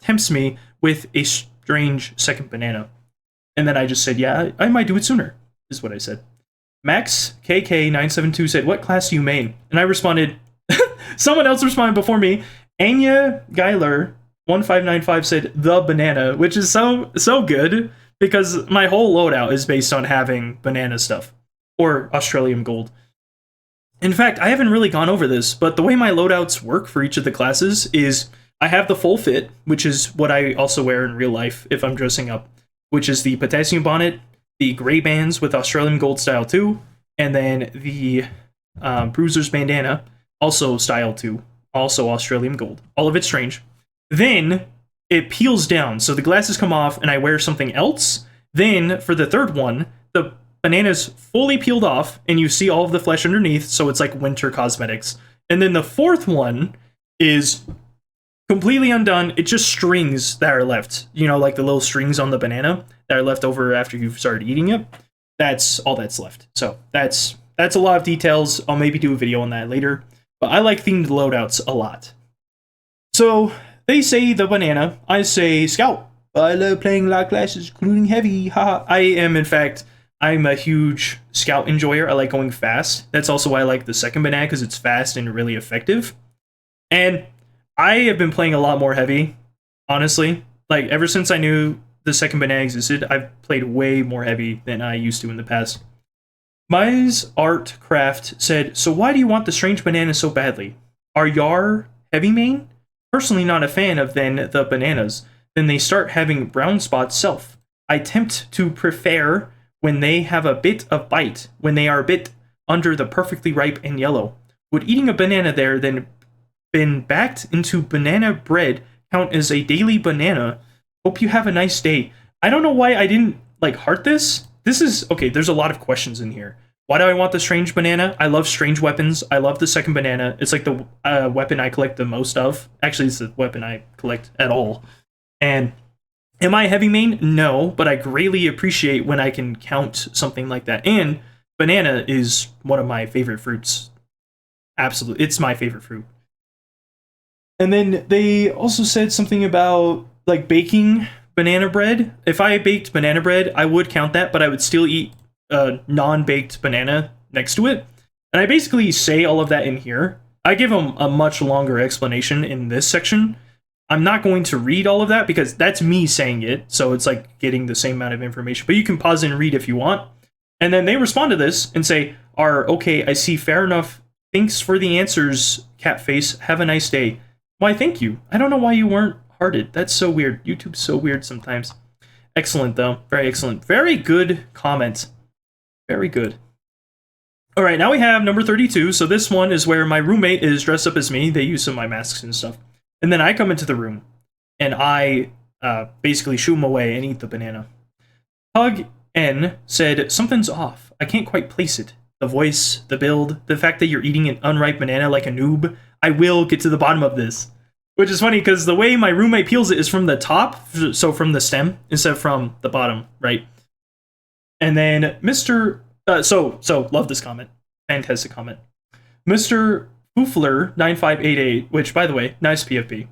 tempts me with a strange second banana. And then I just said, yeah, I might do it sooner, is what I said. Max KK972 said, what class do you main? And I responded, someone else responded before me. Anya Geiler 1595 said, the banana, which is so good because my whole loadout is based on having banana stuff or Australian gold. In fact, I haven't really gone over this, but the way my loadouts work for each of the classes is I have the full fit, which is what I also wear in real life if I'm dressing up, which is the potassium bonnet, the gray bands with Australian gold style 2, and then the Bruiser's bandana, also style 2, also Australian gold. All of it strange. Then it peels down, so the glasses come off and I wear something else. Then for the third one, the banana's fully peeled off and you see all of the flesh underneath, so it's like winter cosmetics. And then the fourth one is completely undone. It's just strings that are left, like the little strings on the banana that are left over after you've started eating it. That's all that's left. So that's a lot of details. I'll maybe do a video on that later, but I like themed loadouts a lot. So they say the banana, I say scout. I love playing a lot of classes, including heavy. Haha. I'm a huge scout enjoyer. I like going fast. That's also why I like the second banana, because it's fast and really effective. And I have been playing a lot more heavy, honestly. Like, ever since I knew the second banana existed, I've played way more heavy than I used to in the past. My's Art Craft said, so why do you want the strange banana so badly? Are Yar heavy main? Personally not a fan of then the bananas. Then they start having brown spots self. I tempt to prefer when they have a bit of bite, when they are a bit under the perfectly ripe and yellow. Would eating a banana there then been backed into banana bread count as a daily banana? Hope you have a nice day. I don't know why I didn't like heart this. This is okay. There's a lot of questions in here. Why do I want the strange banana? I love strange weapons. I love the second banana. It's like the weapon I collect the most of. Actually, it's the weapon I collect at all. And am I heavy main? No, but I greatly appreciate when I can count something like that. And banana is one of my favorite fruits. Absolutely. It's my favorite fruit. And then they also said something about like baking banana bread. If I baked banana bread, I would count that, but I would still eat a non-baked banana next to it. And I basically say all of that in here. I give them a much longer explanation in this section. I'm not going to read all of that because that's me saying it, so it's like getting the same amount of information. But you can pause and read if you want. And then they respond to this and say, okay, I see, fair enough. Thanks for the answers, Catface. Have a nice day. Why, thank you. I don't know why you weren't hearted. That's so weird. YouTube's so weird sometimes. Excellent, though. Very excellent. Very good comment. Very good. All right, now we have number 32. So this one is where my roommate is dressed up as me. They use some of my masks and stuff. And then I come into the room, and I basically shoo him away and eat the banana. Hug N said, something's off. I can't quite place it. The voice, the build, the fact that you're eating an unripe banana like a noob. I will get to the bottom of this. Which is funny, because the way my roommate peels it is from the top, so from the stem, instead of from the bottom, right? And then Mr. So love this comment. Fantastic comment. Mr. Foofler9588, which, by the way, nice PFP,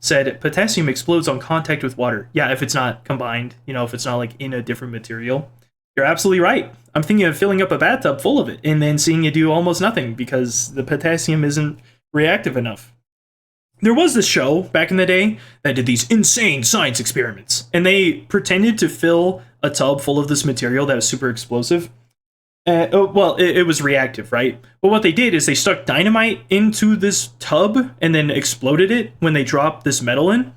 said, potassium explodes on contact with water. Yeah, if it's not combined, if it's not like in a different material. You're absolutely right. I'm thinking of filling up a bathtub full of it and then seeing it do almost nothing because the potassium isn't reactive enough. There was this show back in the day that did these insane science experiments, and they pretended to fill a tub full of this material that was super explosive. It was reactive, right? But what they did is they stuck dynamite into this tub and then exploded it when they dropped this metal in.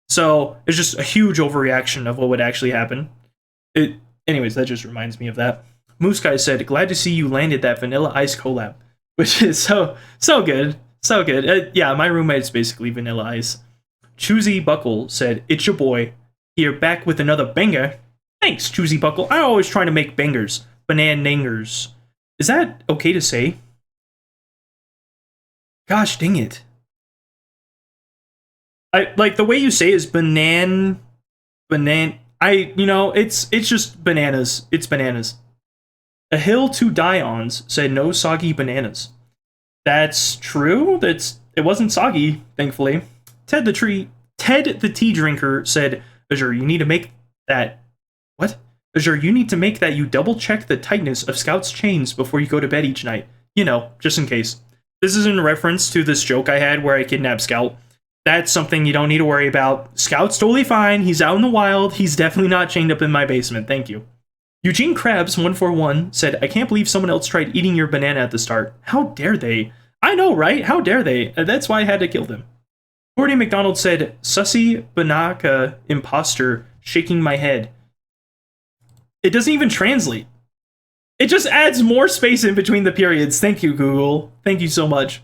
So it's just a huge overreaction of what would actually happen. Anyways, that just reminds me of that. Moose Guy said, glad to see you landed that Vanilla Ice collab, which is so good. So good. Yeah, my roommate's basically Vanilla Ice. Choosy Buckle said, it's your boy. Here back with another banger. Thanks, Choosy Buckle. I'm always trying to make bangers. Bananangers. Is that okay to say? Gosh dang it. I like the way you say is it's just bananas. It's bananas. A hill to die on's said no soggy bananas. That's true. It wasn't soggy, thankfully. Ted the tea drinker said, Azure, you need to make that. What? Azure, you need to make that you double check the tightness of Scout's chains before you go to bed each night. Just in case. This is in reference to this joke I had where I kidnapped Scout. That's something you don't need to worry about. Scout's totally fine. He's out in the wild. He's definitely not chained up in my basement. Thank you. Eugene Krabs141 said, I can't believe someone else tried eating your banana at the start. How dare they? I know, right? How dare they? That's why I had to kill them. Courtney McDonald said, Sussy Banaka imposter shaking my head. It doesn't even translate. It just adds more space in between the periods. Thank you, Google. Thank you so much.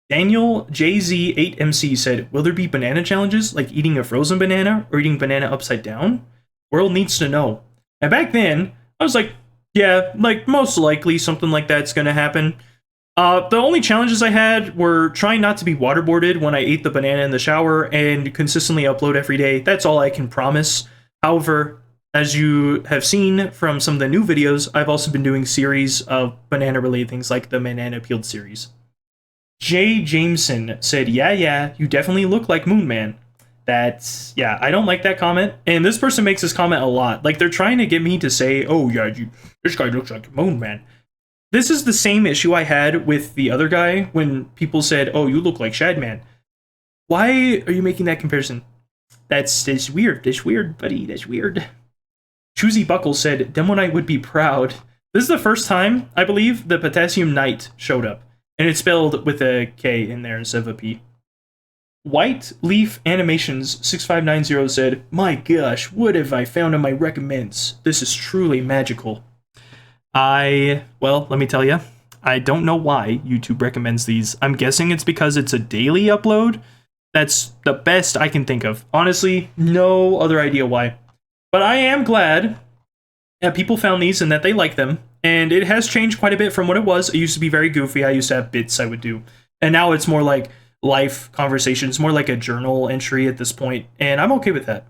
Daniel JZ8MC said, will there be banana challenges, like eating a frozen banana or eating banana upside down? World needs to know. And back then, I was like, yeah, like most likely something like that's going to happen. The only challenges I had were trying not to be waterboarded when I ate the banana in the shower and consistently upload every day. That's all I can promise. However, as you have seen from some of the new videos, I've also been doing series of banana-related things like the Banana Peeled series. Jay Jameson said, yeah, you definitely look like Moon Man. Yeah, I don't like that comment. And this person makes this comment a lot. Like, they're trying to get me to say, oh, yeah, this guy looks like Moon Man. This is the same issue I had with the other guy when people said, oh, you look like Shad Man. Why are you making that comparison? That's weird. That's weird, buddy. That's weird. Choosy Buckle said, Demonite would be proud. This is the first time, I believe, the Potassium Knight showed up. And it's spelled with a K in there instead of a P. White Leaf Animations 6590 said, my gosh, what have I found on my recommends? This is truly magical. Well, let me tell you, I don't know why YouTube recommends these. I'm guessing it's because it's a daily upload. That's the best I can think of. Honestly, no other idea why. But I am glad that people found these and that they like them. And it has changed quite a bit from what it was. It used to be very goofy. I used to have bits I would do. And now it's more like life conversations, more like a journal entry at this point. And I'm okay with that.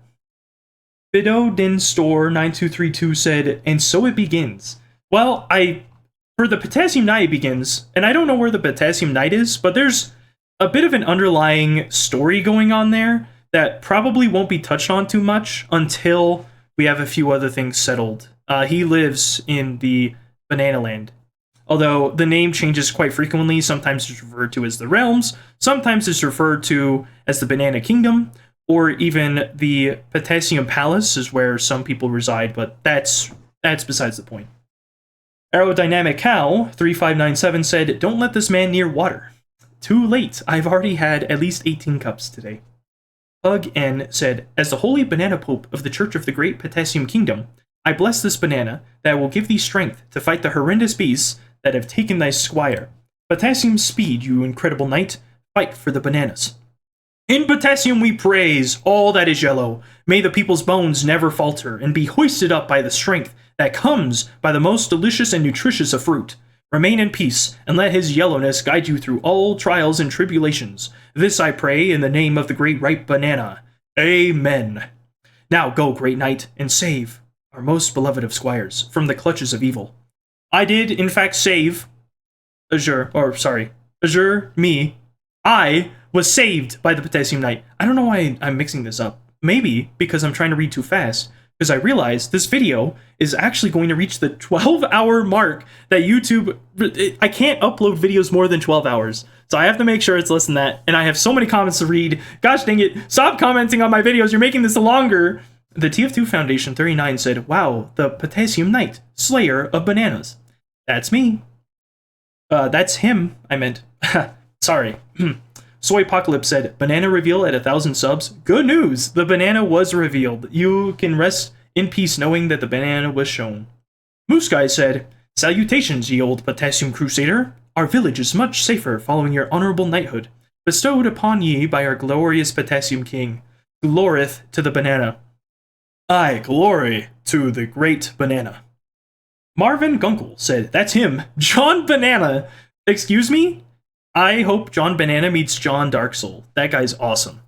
Bido Din Store 9232 said, and so it begins. Well, for the Potassium Knight it begins, and I don't know where the Potassium Knight is, but there's a bit of an underlying story going on there that probably won't be touched on too much until we have a few other things settled. He lives in the Banana Land. Although the name changes quite frequently, sometimes it's referred to as the Realms, sometimes it's referred to as the Banana Kingdom, or even the Potassium Palace is where some people reside, but that's besides the point. Aerodynamic Cow 3597 said, don't let this man near water. Too late, I've already had at least 18 cups today. Pug N said, as the holy banana pope of the Church of the Great Potassium Kingdom, I bless this banana that will give thee strength to fight the horrendous beasts that have taken thy squire. Potassium speed, you incredible knight, fight for the bananas. In potassium we praise all that is yellow. May the people's bones never falter and be hoisted up by the strength that comes by the most delicious and nutritious of fruit. Remain in peace, and let his yellowness guide you through all trials and tribulations. This I pray in the name of the great ripe banana. Amen. Now go, great knight, and save our most beloved of squires from the clutches of evil. I did, in fact, save Azure, me. I was saved by the Potassium Knight. I don't know why I'm mixing this up. Maybe because I'm trying to read too fast. Because I realized this video is actually going to reach the 12-hour mark that YouTube... I can't upload videos more than 12 hours. So I have to make sure it's less than that. And I have so many comments to read. Gosh dang it. Stop commenting on my videos. You're making this longer. The TF2 Foundation 39 said, wow, the Potassium Knight, slayer of bananas. That's me. That's him, I meant. Sorry. Soy Apocalypse said, banana reveal at 1,000 subs. Good news! The banana was revealed. You can rest in peace knowing that the banana was shown. Moose Guy said, salutations, ye old potassium crusader. Our village is much safer following your honorable knighthood, bestowed upon ye by our glorious potassium king. Gloreth to the banana. Aye, glory to the great banana. Marvin Gunkel said, that's him, John Banana. Excuse me? I hope John Banana meets John Darksoul. That guy's awesome.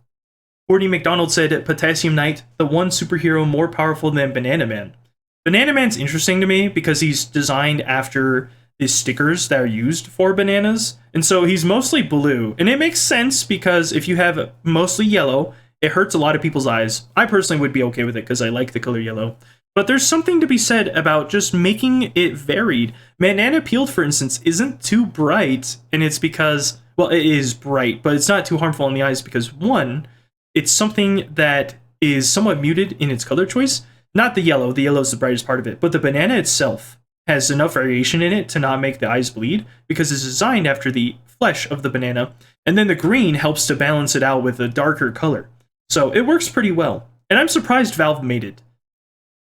Forty McDonald said, Potassium Knight, the one superhero more powerful than Banana Man. Banana Man's interesting to me because he's designed after the stickers that are used for bananas, and so he's mostly blue. And it makes sense because if you have mostly yellow, it hurts a lot of people's eyes. I personally would be okay with it because I like the color yellow. But there's something to be said about just making it varied. Banana Peeled, for instance, isn't too bright, and it's because, well, it is bright, but it's not too harmful on the eyes because, one, it's something that is somewhat muted in its color choice. Not the yellow is the brightest part of it, but the banana itself has enough variation in it to not make the eyes bleed because it's designed after the flesh of the banana, and then the green helps to balance it out with a darker color. So it works pretty well, and I'm surprised Valve made it.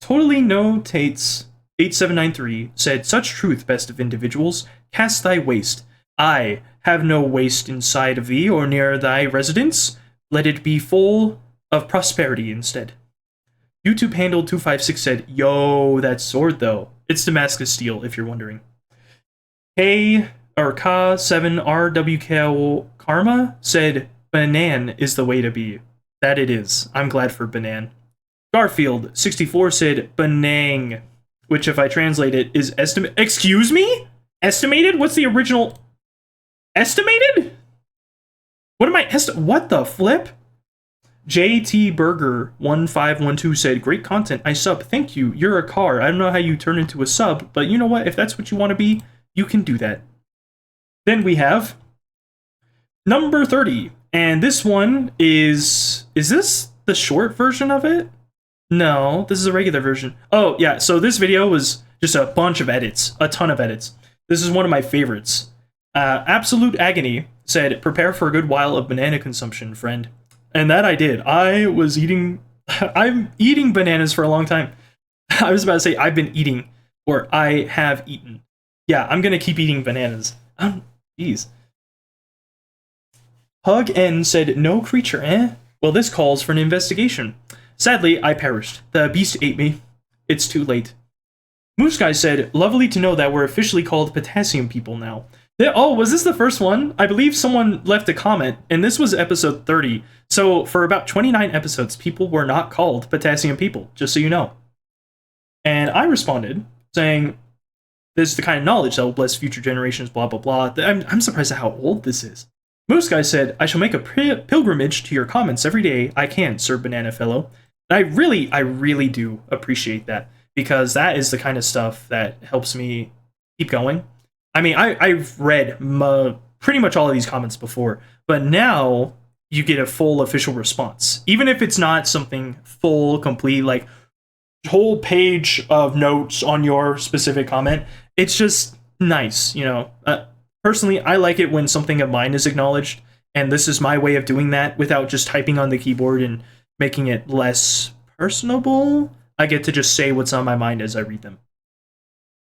Totally No Tates 8793 said, such truth, best of individuals, cast thy waste. I have no waste inside of thee or near thy residence. Let it be full of prosperity instead. YouTube handle 256 said, yo, that sword though. It's Damascus steel, if you're wondering. K7RWKO Karma said, banan is the way to be. That it is. I'm glad for banan. Garfield 64 said banang, which if I translate it is estimate. Excuse me? Estimated? What's the original? Estimated? What am I what the flip? JT Burger 1512 said, great content. I sub. Thank you. You're a car. I don't know how you turn into a sub, but you know what? If that's what you want to be, you can do that. Then we have number 30. And this one is this the short version of it? No, this is a regular version. Oh, yeah, so this video was just a bunch of edits, a ton of edits. This is one of my favorites. Absolute Agony said, prepare for a good while of banana consumption, friend. And that I did. I'm eating bananas for a long time. I was about to say I've been eating, or I have eaten. Yeah, I'm gonna keep eating bananas. Jeez. Hug N said, no creature, eh? Well, this calls for an investigation. Sadly, I perished. The beast ate me. It's too late. Moose Guy said, lovely to know that we're officially called potassium people now. Oh, was this the first one? I believe someone left a comment, and this was episode 30. So for about 29 episodes, people were not called potassium people, just so you know. And I responded, saying, this is the kind of knowledge that will bless future generations, blah, blah, blah. I'm surprised at how old this is. Moose Guy said, I shall make a pilgrimage to your comments every day I can, Sir Banana Fellow. And I really do appreciate that, because that is the kind of stuff that helps me keep going. I mean, I've read pretty much all of these comments before, but now you get a full official response. Even if it's not something full, complete, like whole page of notes on your specific comment, it's just nice, you know. Personally, I like it when something of mine is acknowledged, and this is my way of doing that without just typing on the keyboard and making it less personable. I get to just say what's on my mind as I read them.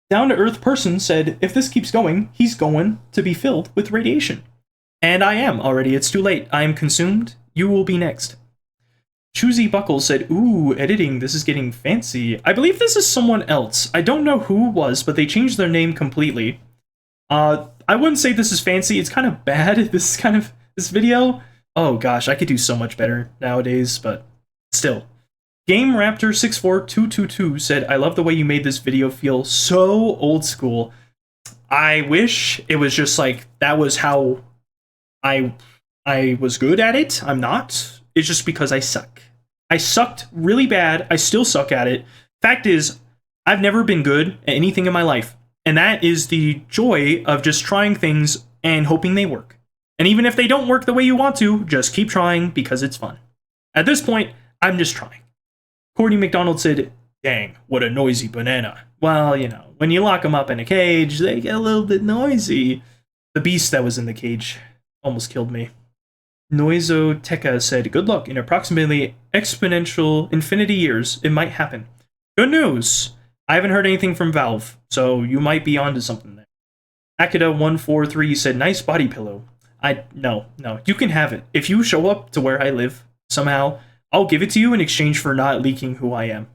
Down-to-earth person said, if this keeps going, he's going to be filled with radiation. And I am already, it's too late. I am consumed, you will be next. Choosy Buckles said, ooh, editing, this is getting fancy. I believe this is someone else. I don't know who it was, but they changed their name completely. I wouldn't say this is fancy, it's kind of bad, this video. Oh gosh, I could do so much better nowadays, but still. Game Raptor 64222 said, I love the way you made this video feel so old school. I wish it was just like, that was how I was good at it. I'm not. It's just because I suck. I sucked really bad. I still suck at it. Fact is, I've never been good at anything in my life. And that is the joy of just trying things and hoping they work. And even if they don't work the way you want to, just keep trying because it's fun. At this point, I'm just trying. Courtney McDonald said, dang, what a noisy banana. Well, you know, when you lock them up in a cage, they get a little bit noisy. The beast that was in the cage almost killed me. Noizoteca said, good luck. In approximately exponential infinity years, it might happen. Good news. I haven't heard anything from Valve, so you might be onto something there. Akida143 said, nice body pillow. No, you can have it. If you show up to where I live, somehow, I'll give it to you in exchange for not leaking who I am.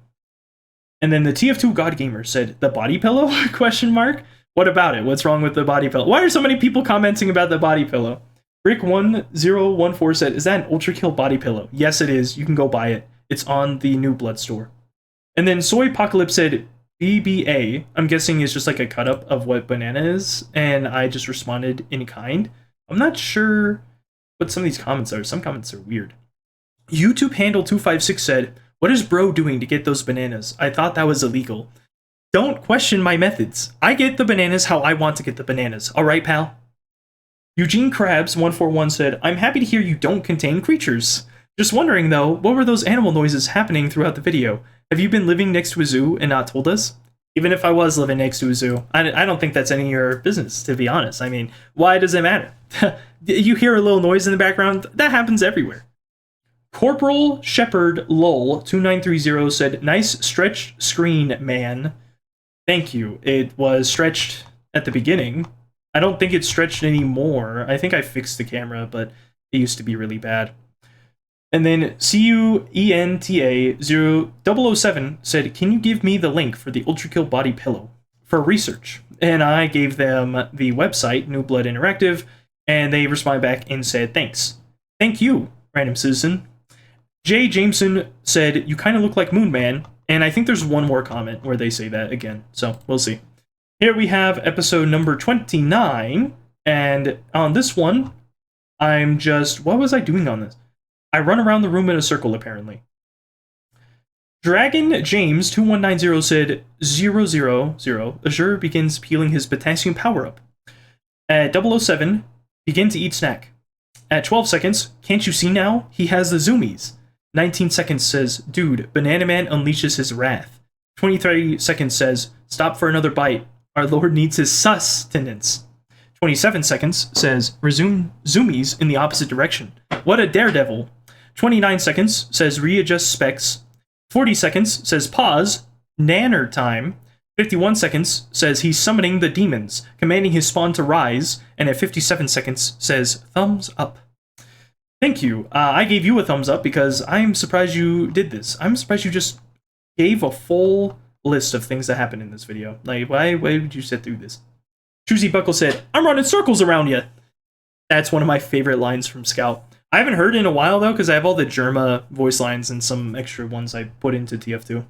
And then the TF2 God Gamer said, the body pillow? Question mark. What about it? What's wrong with the body pillow? Why are so many people commenting about the body pillow? Rick1014 said, is that an Ultra Kill body pillow? Yes, it is. You can go buy it. It's on the New Blood store. And then Soy Apocalypse said, BBA, I'm guessing is just like a cut up of what banana is, and I just responded in kind. I'm not sure what some of these comments are. Some comments are weird. YouTube handle 256 said, what is bro doing to get those bananas? I thought that was illegal. Don't question my methods. I get the bananas how I want to get the bananas. Alright, pal? Eugene Krabs 141 said, I'm happy to hear you don't contain creatures. Just wondering though, what were those animal noises happening throughout the video? Have you been living next to a zoo and not told us? Even if I was living next to a zoo, I don't think that's any of your business, to be honest. I mean, why does it matter? You hear a little noise in the background? That happens everywhere. Corporal Shepherd Lull 2930 said, nice stretched screen, man. Thank you. It was stretched at the beginning. I don't think it's stretched anymore. I think I fixed the camera, but it used to be really bad. And then CUENTA007 said, can you give me the link for the Ultra Kill body pillow for research? And I gave them the website, New Blood Interactive, and they responded back and said, thanks. Thank you, random citizen. Jay Jameson said, you kind of look like Moon Man. And I think there's one more comment where they say that again. So we'll see. Here we have episode number 29. And on this one, I'm just, what was I doing on this? I run around the room in a circle, apparently. Dragon James 2190 said 000 Azure begins peeling his potassium power-up. At 007, begin to eat snack. At 12 seconds, can't you see now? He has the zoomies. 19 seconds says, dude, Banana Man unleashes his wrath. 23 seconds says, stop for another bite. Our Lord needs his sustenance. 27 seconds says, resume zoomies in the opposite direction. What a daredevil. 29 seconds says, readjust specs. 40 seconds says, pause. Nanner time. 51 seconds says he's summoning the demons, commanding his spawn to rise, and at 57 seconds says, thumbs up. Thank you. I gave you a thumbs up because I'm surprised you did this. I'm surprised you just gave a full list of things that happened in this video. Like, why would you sit through this? Choosy Buckle said, I'm running circles around you. That's one of my favorite lines from Scout. I haven't heard it in a while, though, because I have all the Germa voice lines and some extra ones I put into TF2.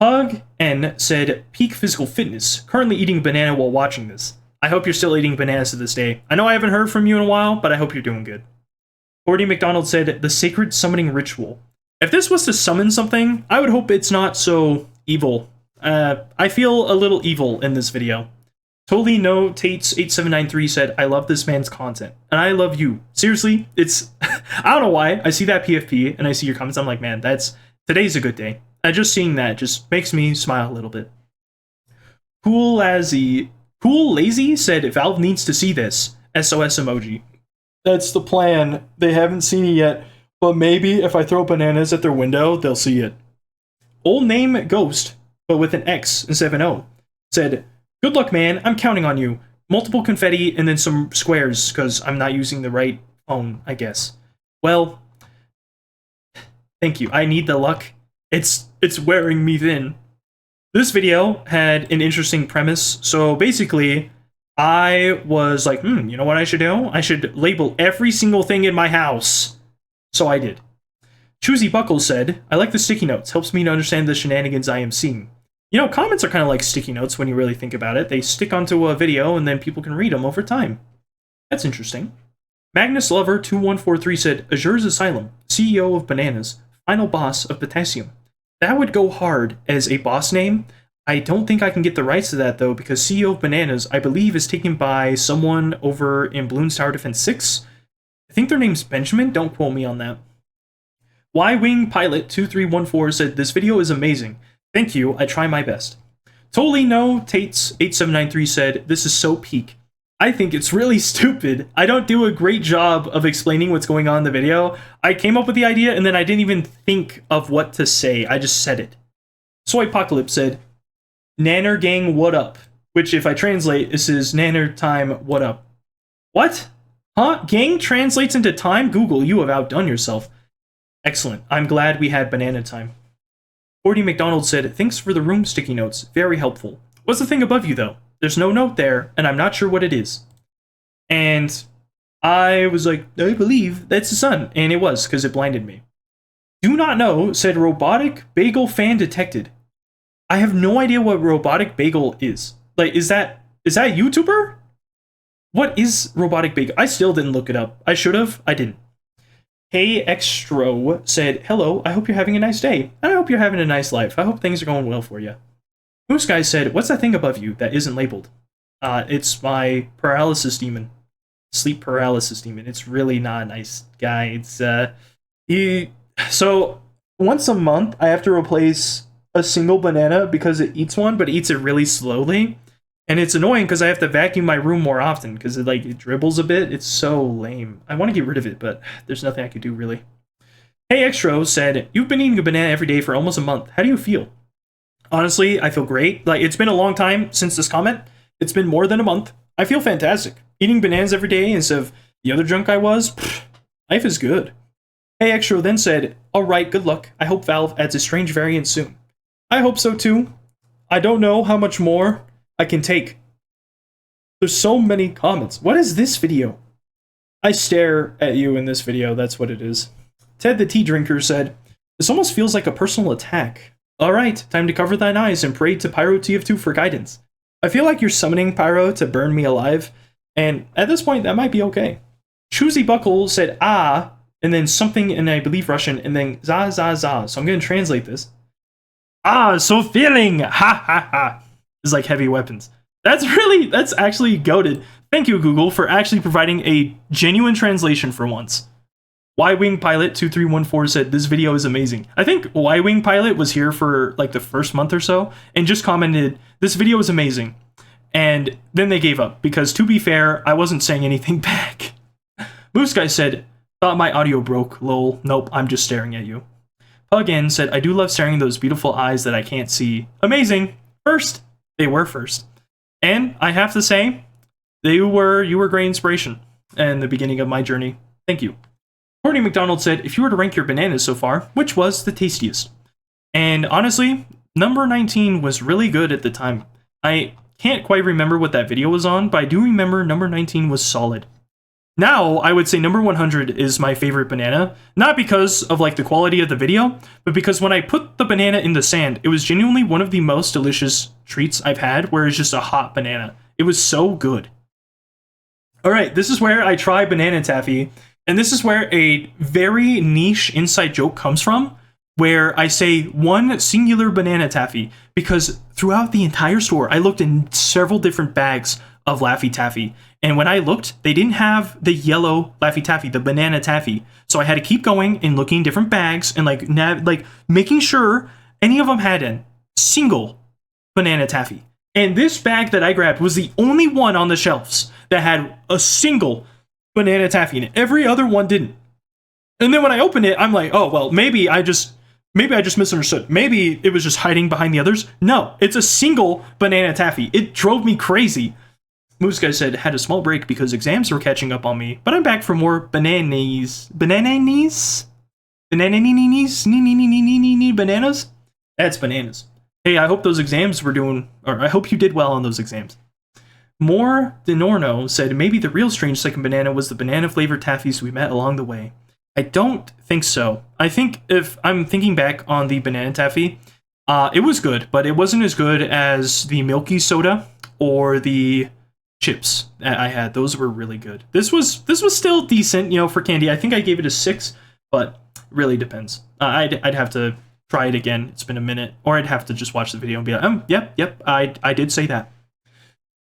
Hug N said, peak physical fitness. Currently eating banana while watching this. I hope you're still eating bananas to this day. I know I haven't heard from you in a while, but I hope you're doing good. Cordy McDonald said, the sacred summoning ritual. If this was to summon something, I would hope it's not so evil. I feel a little evil in this video. Totally no Tates8793 said, I love this man's content. And I love you. Seriously, it's... I don't know why. I see that PFP and I see your comments. I'm like, man, today's a good day. Just seeing that just makes me smile a little bit. Cool Lazy said, Valve needs to see this. SOS emoji. That's the plan. They haven't seen it yet. But maybe if I throw bananas at their window, they'll see it. Old name Ghost, but with an X instead of an O, said, good luck, man. I'm counting on you. Multiple confetti and then some squares, because I'm not using the right phone, I guess. Well, thank you. I need the luck. It's wearing me thin. This video had an interesting premise. So basically, I was like, you know what I should do? I should label every single thing in my house. So I did. Choosy Buckles said, I like the sticky notes. Helps me to understand the shenanigans I am seeing. You know, comments are kind of like sticky notes when you really think about it. They stick onto a video and then people can read them over time. That's interesting. Magnus Lover 2143 said, Azure's Asylum, CEO of Bananas, final boss of Potassium. That would go hard as a boss name. I don't think I can get the rights to that though, because CEO of Bananas, I believe, is taken by someone over in Bloons Tower Defense 6. I think their name's Benjamin. Don't quote me on that. Y-Wing Pilot 2314 said, this video is amazing. Thank you, I try my best. Totally no Tates8793 said, this is so peak. I think it's really stupid. I don't do a great job of explaining what's going on in the video. I came up with the idea and then I didn't even think of what to say. I just said it. Soy Apocalypse said, Nanner gang what up? Which if I translate, this is Nanner time what up? What? Huh? Gang translates into time? Google, you have outdone yourself. Excellent. I'm glad we had banana time. Cordy McDonald said, thanks for the room sticky notes. Very helpful. What's the thing above you, though? There's no note there, and I'm not sure what it is. And I was like, I believe that's the sun. And it was, because it blinded me. Do not know said, robotic bagel fan detected. I have no idea what robotic bagel is. Like, is that a YouTuber? What is robotic bagel? I still didn't look it up. I should have. I didn't. Hey Extro said, hello, I hope you're having a nice day. And I hope you're having a nice life. I hope things are going well for you. Moose Guy said, what's that thing above you that isn't labeled? It's my paralysis demon. Sleep paralysis demon. It's really not a nice guy. It's, so once a month, I have to replace a single banana because it eats one, but it eats it really slowly. And it's annoying because I have to vacuum my room more often because it dribbles a bit. It's so lame. I want to get rid of it, but there's nothing I could do really. Hey Extro said, you've been eating a banana every day for almost a month. How do you feel? Honestly, I feel great. Like, it's been a long time since this comment. It's been more than a month. I feel fantastic. Eating bananas every day instead of the other junk I was, life is good. Hey Extro then said, alright, good luck. I hope Valve adds a strange variant soon. I hope so too. I don't know how much more I can take. There's so many comments. What is this video? I stare at you in this video, that's what it is. Ted the Tea Drinker said, this almost feels like a personal attack. Alright, time to cover thine eyes and pray to Pyro TF2 for guidance. I feel like you're summoning Pyro to burn me alive, and at this point that might be okay. Choosy Buckle said and then something in I believe Russian, and then za za za, so I'm gonna translate this. So feeling, ha ha ha. Is like heavy weapons. That's actually goated. Thank you, Google, for actually providing a genuine translation for once. Y-Wing Pilot 2314 said, this video is amazing. I think Y-Wing Pilot was here for like the first month or so and just commented, this video is amazing. And then they gave up because, to be fair, I wasn't saying anything back. Moose Guy said, thought my audio broke, lol. Nope, I'm just staring at you. Pugin said, I do love staring at those beautiful eyes that I can't see. Amazing. First. They were first. And I have to say, you were great inspiration in the beginning of my journey. Thank you. Courtney McDonald said, if you were to rank your bananas so far, which was the tastiest? And honestly, number 19 was really good at the time. I can't quite remember what that video was on, but I do remember number 19 was solid. Now, I would say number 100 is my favorite banana, not because of like the quality of the video, but because when I put the banana in the sand, it was genuinely one of the most delicious treats I've had, where it's just a hot banana. It was so good. Alright, this is where I try banana taffy, and this is where a very niche inside joke comes from, where I say one singular banana taffy, because throughout the entire store, I looked in several different bags of Laffy Taffy, and when I looked, they didn't have the yellow Laffy Taffy, the banana taffy, so I had to keep going and looking in different bags and like making sure any of them had a single banana taffy. And this bag that I grabbed was the only one on the shelves that had a single banana taffy in it. Every other one didn't. And then when I opened it, I'm like, oh, well, maybe I just misunderstood. Maybe it was just hiding behind the others. No, it's a single banana taffy. It drove me crazy. Moose Guy said, had a small break because exams were catching up on me, but I'm back for more bananas. Bananas? Bananas? That's bananas. Hey, I hope those exams were doing, or I hope you did well on those exams. More Denorno said, maybe the real strange second banana was the banana-flavored taffies we met along the way. I don't think so. I think if I'm thinking back on the banana taffy, it was good, but it wasn't as good as the milky soda or the chips that I had. Those were really good. This was still decent, you know, for candy. I think I gave it a 6, but really depends. I'd have to try it again. It's been a minute, or I'd have to just watch the video and be like, yep, I did say that.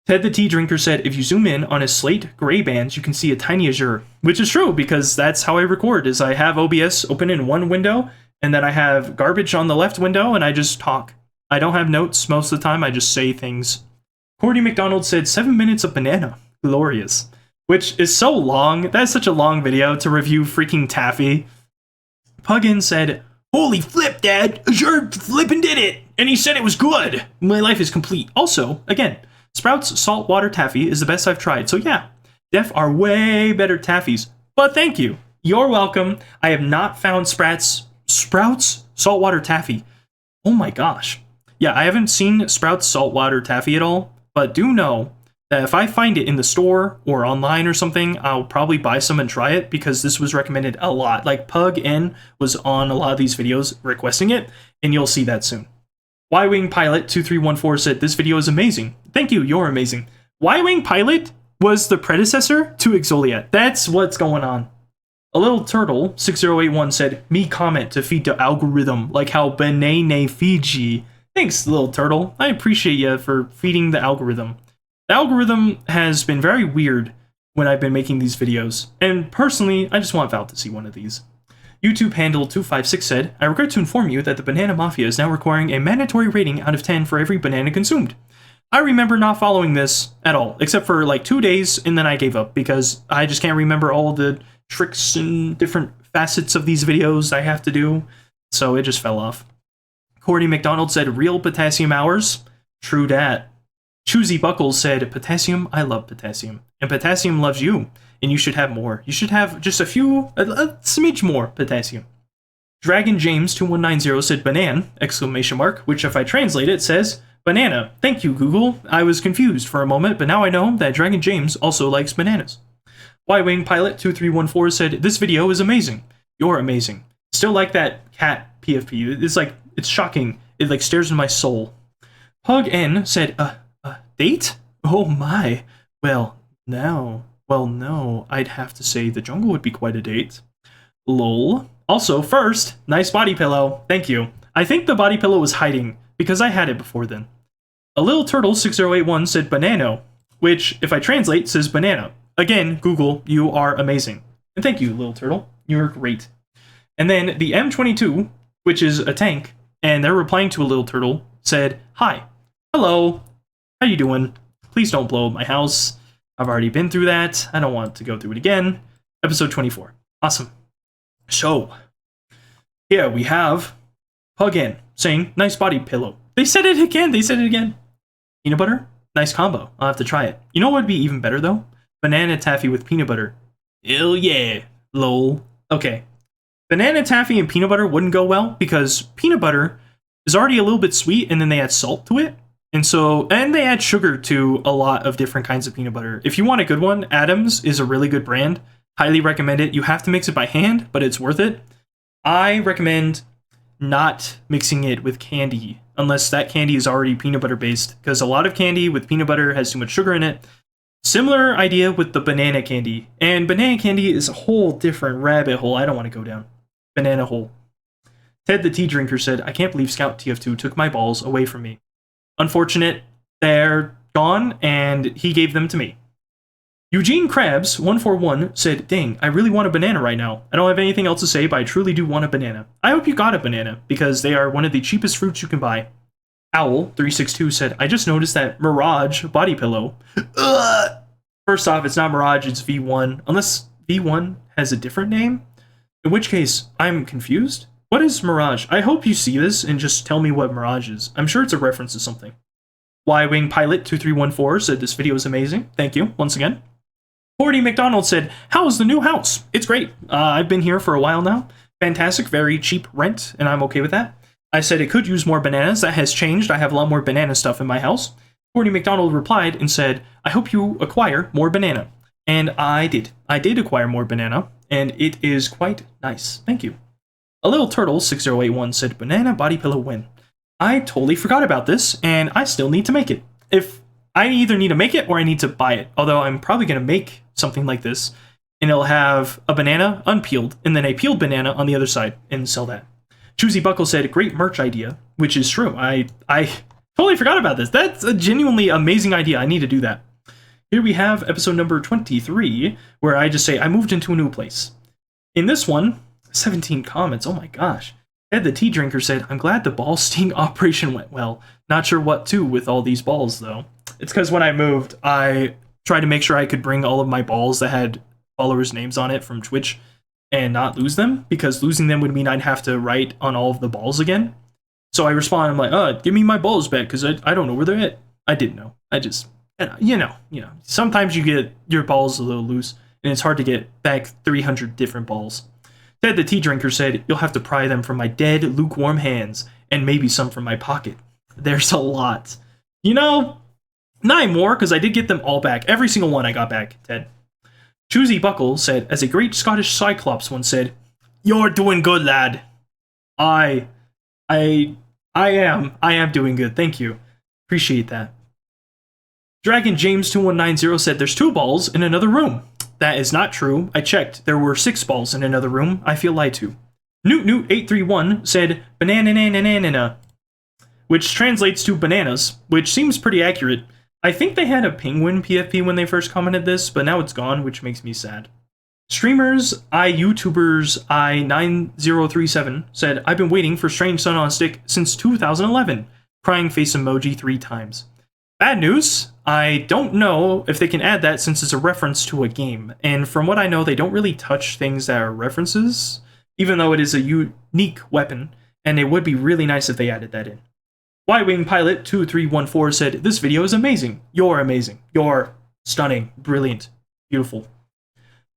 Ted the Tea Drinker said, if you zoom in on his slate gray bands, you can see a tiny Azure, which is true because that's how I record, is I have OBS open in one window and then I have garbage on the left window and I just talk. I don't have notes most of the time. I just say things. Courtney McDonald said 7 minutes of banana. Glorious. Which is so long. That's such a long video to review freaking taffy. Pugin said, holy flip, Dad. Azure flippin' did it. And he said it was good. My life is complete. Also, again, Sprouts saltwater taffy is the best I've tried. So yeah, Def are way better taffies. But thank you. You're welcome. I have not found Sprouts saltwater taffy. Oh my gosh. Yeah, I haven't seen Sprouts saltwater taffy at all, but do know that if I find it in the store or online or something, I'll probably buy some and try it because this was recommended a lot. Like Pug N was on a lot of these videos requesting it, and you'll see that soon. Y-Wing Pilot 2314 said, this video is amazing. Thank you, you're amazing. Y-Wing Pilot was the predecessor to Exoliat. That's what's going on. A Little Turtle 6081 said, me comment to feed the algorithm like how Banane Fiji. Thanks, Little Turtle. I appreciate you for feeding the algorithm. The algorithm has been very weird when I've been making these videos, and personally, I just want Val to see one of these. YouTube handle 256 said, I regret to inform you that the Banana Mafia is now requiring a mandatory rating out of 10 for every banana consumed. I remember not following this at all, except for like 2 days, and then I gave up because I just can't remember all the tricks and different facets of these videos I have to do, so it just fell off. Courtney McDonald said, real potassium hours? True dat. Choosy Buckles said, potassium, I love potassium. And potassium loves you, and you should have more. You should have just a smidge more potassium. Dragon James 2190 said, banan, exclamation mark, which if I translate it says, banana. Thank you, Google. I was confused for a moment, but now I know that Dragon James also likes bananas. Y-Wing Pilot 2314 said, this video is amazing. You're amazing. Still like that cat PFP. It's like, it's shocking. It like stares in my soul. Pug N said, date? Oh my. Well, no, I'd have to say the jungle would be quite a date. Lol. Also, first, nice body pillow. Thank you. I think the body pillow was hiding, because I had it before then. A Little Turtle 6081 said banano, which, if I translate, says banana. Again, Google, you are amazing. And thank you, Little Turtle. You're great. And then the M22, which is a tank, and they're replying to a little turtle, said, "Hi. Hello. How you doing? Please don't blow up my house. I've already been through that. I don't want to go through it again." Episode 24. Awesome. So, here we have Hugin saying, "Nice body pillow." They said it again. Peanut butter? Nice combo. I'll have to try it. You know what would be even better, though? Banana taffy with peanut butter. Hell yeah. Lol. Okay. Banana taffy and peanut butter wouldn't go well because peanut butter is already a little bit sweet and then they add salt to it. And they add sugar to a lot of different kinds of peanut butter. If you want a good one, Adams is a really good brand. Highly recommend it. You have to mix it by hand, but it's worth it. I recommend not mixing it with candy unless that candy is already peanut butter based, because a lot of candy with peanut butter has too much sugar in it. Similar idea with the banana candy, and banana candy is a whole different rabbit hole I don't want to go down. Banana hole. Ted the tea drinker said, "I can't believe Scout TF2 took my balls away from me. Unfortunate, they're gone, and he gave them to me." Eugene Krabs 141 said, "Dang, I really want a banana right now. I don't have anything else to say, but I truly do want a banana. I hope you got a banana, because they are one of the cheapest fruits you can buy." Owl 362 said, "I just noticed that Mirage body pillow." First off, it's not Mirage, it's V1, unless V1 has a different name, in which case I'm confused. What is Mirage? I hope you see this and just tell me what Mirage is. I'm sure it's a reference to something. Y-Wing Pilot 2314 said, "This video is amazing. Thank you once again." Cordy McDonald said, "How is the new house?" It's great. I've been here for a while now. Fantastic, very cheap rent, and I'm okay with that. I said it could use more bananas. That has changed. I have a lot more banana stuff in my house. Cordy McDonald replied and said, "I hope you acquire more banana." And I did. I did acquire more banana, and it is quite nice. Thank you. A Little Turtle 6081 said, "Banana body pillow win." I totally forgot about this, and I still need to make it. If I either need to make it or I need to buy it, although I'm probably going to make something like this, and it'll have a banana unpeeled, and then a peeled banana on the other side, and sell that. Choosy Buckle said, "Great merch idea," which is true. I totally forgot about this. That's a genuinely amazing idea. I need to do that. Here we have episode number 23, where I just say, "I moved into a new place." In this one, 17 comments. Oh my gosh. Ed the tea drinker said, "I'm glad the ball sting operation went well. Not sure what to with all these balls, though." It's because when I moved, I tried to make sure I could bring all of my balls that had followers' names on it from Twitch and not lose them, because losing them would mean I'd have to write on all of the balls again. So I respond, I'm like, "Give me my balls back, because I don't know where they're at." I didn't know. I just, you know, sometimes you get your balls a little loose, and it's hard to get back 300 different balls. Ted the tea drinker said, "You'll have to pry them from my dead, lukewarm hands, and maybe some from my pocket." There's a lot. 9 more, because I did get them all back. Every single one I got back, Ted. Choosy Buckle said, "As a great Scottish Cyclops once said, you're doing good, lad." I am doing good, thank you. Appreciate that. Dragon James 2190 said, "There's 2 balls in another room." That is not true. I checked. There were 6 balls in another room. I feel lied to. Newt831 said, "Banana," which translates to bananas, which seems pretty accurate. I think they had a penguin PFP when they first commented this, but now it's gone, which makes me sad. Streamers YouTubers I9037 said, "I've been waiting for Strange Sun on Stick since 2011. Crying face emoji 3 times. Bad news, I don't know if they can add that since it's a reference to a game, and from what I know, they don't really touch things that are references, even though it is a unique weapon, and it would be really nice if they added that in. Y-Wing Pilot 2314 said, "This video is amazing. You're amazing. You're stunning, brilliant, beautiful."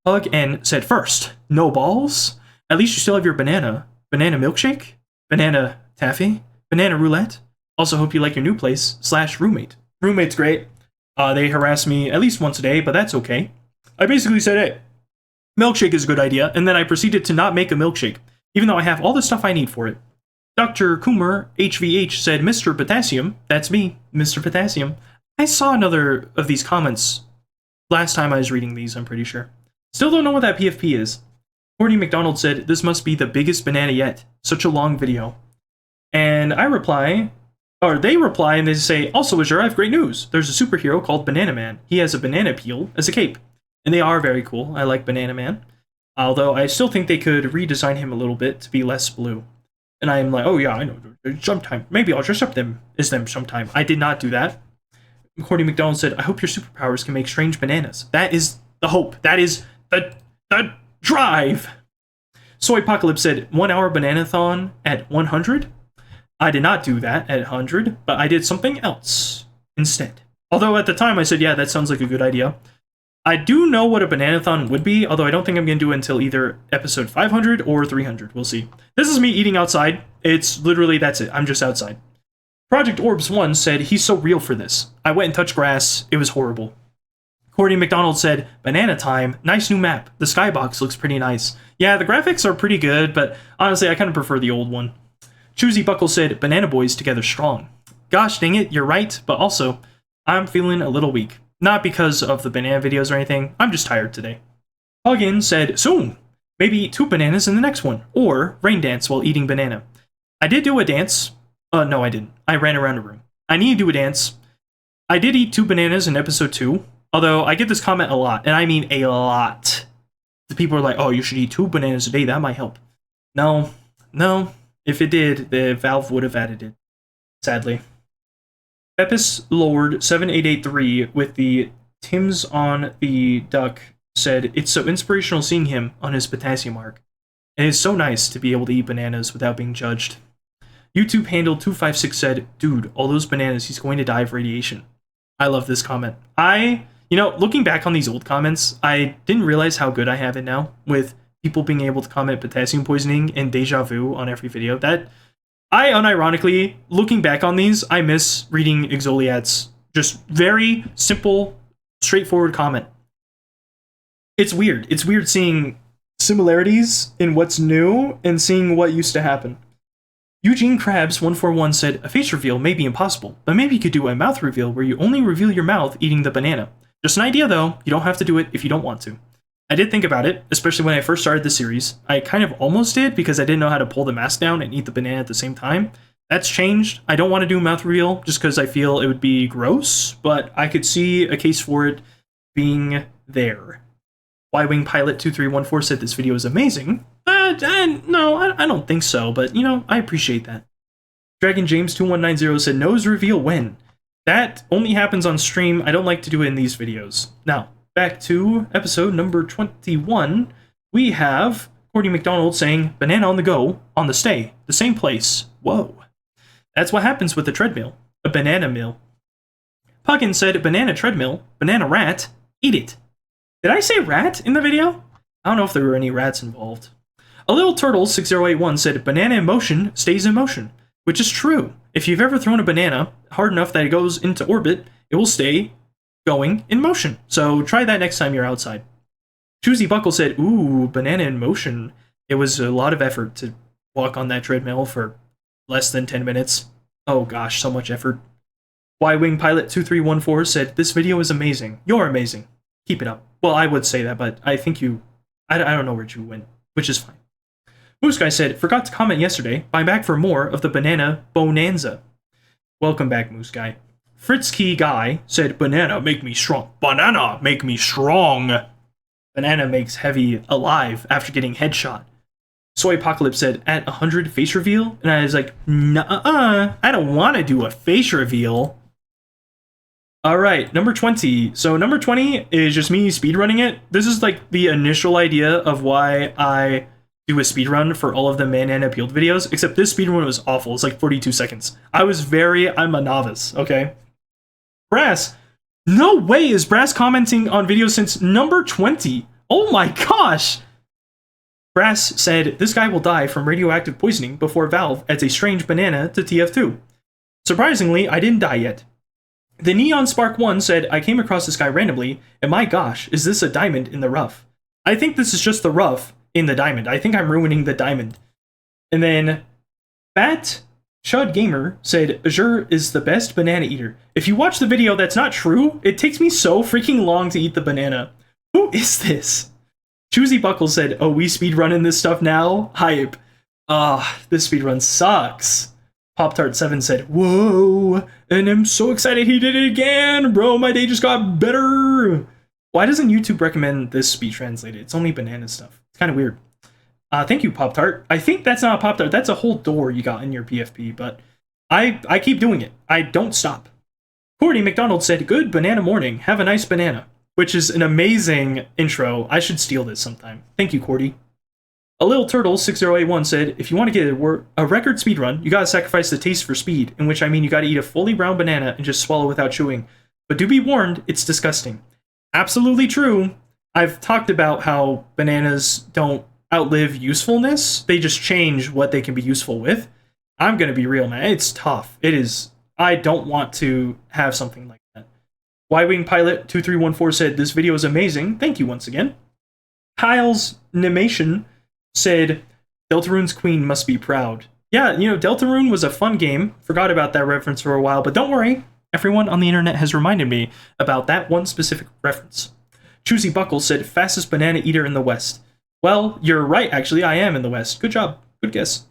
Hug N said, "First, no balls? At least you still have your banana. Banana milkshake? Banana taffy? Banana roulette? Also hope you like your new place / roommate." Roommate's great. They harass me at least once a day, but that's okay. I basically said, "Hey, milkshake is a good idea," and then I proceeded to not make a milkshake, even though I have all the stuff I need for it. Dr. Coomer HVH said, "Mr. Potassium," that's me, Mr. Potassium. I saw another of these comments last time I was reading these, I'm pretty sure. Still don't know what that PFP is. Cordy McDonald said, "This must be the biggest banana yet. Such a long video." And I reply, or they reply and they say, "Also, Azure, I have great news. There's a superhero called Banana Man. He has a banana peel as a cape." And they are very cool. I like Banana Man. Although I still think they could redesign him a little bit to be less blue. And I'm like, oh yeah, I know. Sometime. Maybe I'll dress up as them sometime. I did not do that. Courtney McDonald said, I hope your superpowers can make strange bananas. That is the hope. That is the drive. Soy Apocalypse said, 1 hour bananathon at 100. I did not do that at 100, but I did something else instead. Although at the time I said, yeah, that sounds like a good idea. I do know what a bananathon would be, although I don't think I'm going to do it until either episode 500 or 300. We'll see. This is me eating outside. It's literally, that's it. I'm just outside. Project Orbs 1 said, he's so real for this. I went and touched grass. It was horrible. Courtney McDonald said, banana time. Nice new map. The skybox looks pretty nice. Yeah, the graphics are pretty good, but honestly, I kind of prefer the old one. Choosy Buckle said, banana boys together strong. Gosh dang it, you're right, but also, I'm feeling a little weak. Not because of the banana videos or anything. I'm just tired today. Huggin said, soon. Maybe eat 2 bananas in the next one. Or rain dance while eating banana. I did do a dance. No, I didn't. I ran around a room. I need to do a dance. I did eat 2 bananas in episode 2, although I get this comment a lot, and I mean a lot. The people are like, oh, you should eat 2 bananas a day, that might help. No. If it did, the Valve would have added it. Sadly. Pepis Lord 7883 with the Tim's on the Duck said, it's so inspirational seeing him on his potassium arc. It is so nice to be able to eat bananas without being judged. YouTube handle 256 said, dude, all those bananas, he's going to die of radiation. I love this comment. Looking back on these old comments, I didn't realize how good I have it now with people being able to comment potassium poisoning and deja vu on every video. That I unironically, looking back on these, I miss reading Exoliad's just very simple, straightforward comment. It's weird. It's weird seeing similarities in what's new and seeing what used to happen. Eugene Krabs 141 said, a face reveal may be impossible, but maybe you could do a mouth reveal where you only reveal your mouth eating the banana. Just an idea though, you don't have to do it if you don't want to. I did think about it, especially when I first started the series. I kind of almost did because I didn't know how to pull the mask down and eat the banana at the same time. That's changed. I don't want to do a mouth reveal just because I feel it would be gross, but I could see a case for it being there. Y-Wing Pilot 2314 said this video is amazing. No, I don't think so, but, I appreciate that. Dragon James 2190 said, nose reveal when? That only happens on stream. I don't like to do it in these videos. Now, back to episode number 21. We have Courtney McDonald saying, banana on the go, on the stay, the same place. Whoa. That's what happens with the treadmill. A banana mill. Puggin said, banana treadmill, banana rat, eat it. Did I say rat in the video? I don't know if there were any rats involved. A Little Turtle 6081 said, banana in motion stays in motion, which is true. If you've ever thrown a banana hard enough that it goes into orbit, it will stay going in motion. So try that next time you're outside. Choosy Buckle said, ooh, banana in motion. It was a lot of effort to walk on that treadmill for less than 10 minutes. Oh gosh, so much effort. Y-Wing Pilot 2314 said, this video is amazing. You're amazing. Keep it up. Well, I would say that, but I think I don't know where you went, which is fine. Moose Guy said, forgot to comment yesterday, but I'm back for more of the banana bonanza. Welcome back, Moose Guy. Fritz Key Guy said, banana make me strong. Banana make me strong. Banana makes heavy alive after getting headshot. Soy Apocalypse said, at 100 face reveal? And I was like, nuh-uh, I don't want to do a face reveal. Alright, number 20. So number 20 is just me speedrunning it. This is like the initial idea of why I do a speedrun for all of the banana peeled videos, except this speedrun was awful. It's like 42 seconds. I'm a novice, okay? Brass, no way is Brass commenting on videos since number 20. Oh my gosh! Brass said, this guy will die from radioactive poisoning before Valve adds a strange banana to TF2. Surprisingly, I didn't die yet. The Neon Spark 1 said, I came across this guy randomly, and my gosh, is this a diamond in the rough? I think this is just the rough in the diamond. I think I'm ruining the diamond. And then Fat Chud Gamer said, Azure is the best banana eater. If you watch the video, that's not true. It takes me so freaking long to eat the banana. Who is this? Choosy Buckle said, oh, we speedrunning this stuff now? Hype. This speedrun sucks. Pop-Tart 7 said, whoa, and I'm so excited he did it again. Bro, my day just got better. Why doesn't YouTube recommend this speed translated? It's only banana stuff. kind of weird. Thank you, Pop Tart. I think that's not a Pop Tart. That's a whole door you got in your PFP, but I keep doing it. I don't stop. Cordy McDonald said, "Good banana morning. Have a nice banana," which is an amazing intro. I should steal this sometime. Thank you, Cordy. A Little Turtle 6081 said, "If you want to get a record speed run, you gotta sacrifice the taste for speed, in which I mean you gotta eat a fully brown banana and just swallow without chewing. But do be warned, it's disgusting." Absolutely true. I've talked about how bananas don't outlive usefulness. They just change what they can be useful with. I'm gonna be real, man. It's tough. It is. I don't want to have something like that. Y-Wing Pilot 2314 said, "This video is amazing. Thank you once again." Kyle's Nimation said, "Deltarune's queen must be proud." Yeah, Deltarune was a fun game. Forgot about that reference for a while, but don't worry. Everyone on the internet has reminded me about that one specific reference. Choosy Buckle said, "Fastest banana eater in the West." Well, you're right, actually. I am in the West. Good job. Good guess.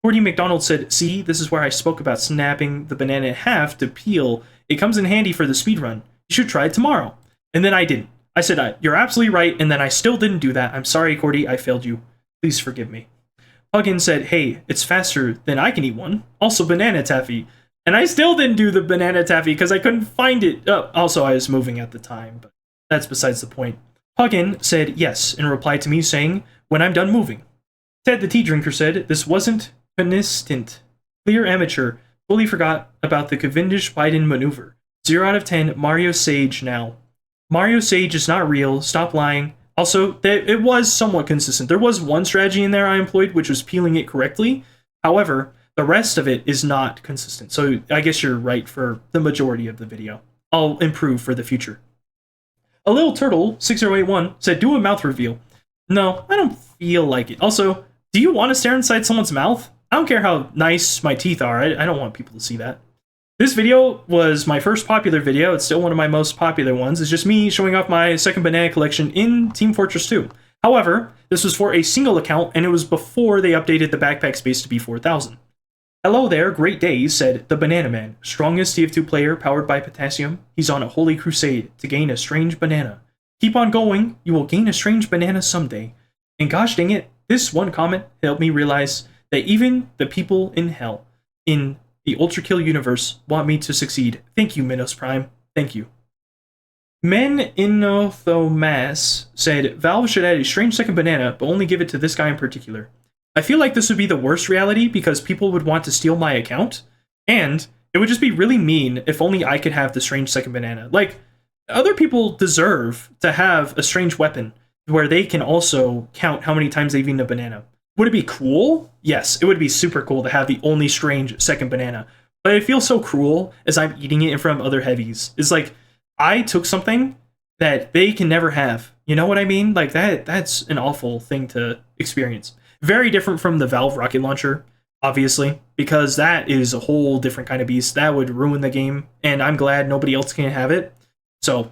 Cordy McDonald said, "See, this is where I spoke about snapping the banana in half to peel. It comes in handy for the speedrun. You should try it tomorrow." And then I didn't. I said, "You're absolutely right," and then I still didn't do that. I'm sorry, Cordy. I failed you. Please forgive me. Huggin said, "Hey, it's faster than I can eat one. Also banana taffy." And I still didn't do the banana taffy because I couldn't find it. Also, I was moving at the time, but that's besides the point. Huggin said yes in reply to me saying, "When I'm done moving." Ted the Tea Drinker said, "This wasn't consistent. Clear amateur. Fully forgot about the Cavendish Biden maneuver. 0 out of 10. Mario Sage now." Mario Sage is not real. Stop lying. Also, it was somewhat consistent. There was one strategy in there I employed, which was peeling it correctly. However, the rest of it is not consistent. So I guess you're right for the majority of the video. I'll improve for the future. A Little Turtle 6081 said, "Do a mouth reveal." No, I don't feel like it. Also, do you want to stare inside someone's mouth? I don't care how nice my teeth are. I don't want people to see that. This video was my first popular video. It's still one of my most popular ones. It's just me showing off my second banana collection in Team Fortress 2. However, this was for a single account, and it was before they updated the backpack space to be 4,000. Hello there, great day, said the Banana Man, strongest TF2 player powered by potassium. He's on a holy crusade to gain a strange banana. Keep on going, you will gain a strange banana someday. And gosh dang it, this one comment helped me realize that even the people in hell, in the Ultra Kill universe, want me to succeed. Thank you, Minos Prime. Thank you. Men Inothomas said, "Valve should add a strange second banana, but only give it to this guy in particular." I feel like this would be the worst reality because people would want to steal my account, and it would just be really mean if only I could have the strange second banana. Like, other people deserve to have a strange weapon where they can also count how many times they've eaten a banana. Would it be cool? Yes, it would be super cool to have the only strange second banana. But it feels so cruel as I'm eating it in front of other heavies. It's like, I took something that they can never have. You know what I mean? Like, that's an awful thing to experience. Very different from the Valve rocket launcher, obviously, because that is a whole different kind of beast. That would ruin the game, and I'm glad nobody else can have it. So,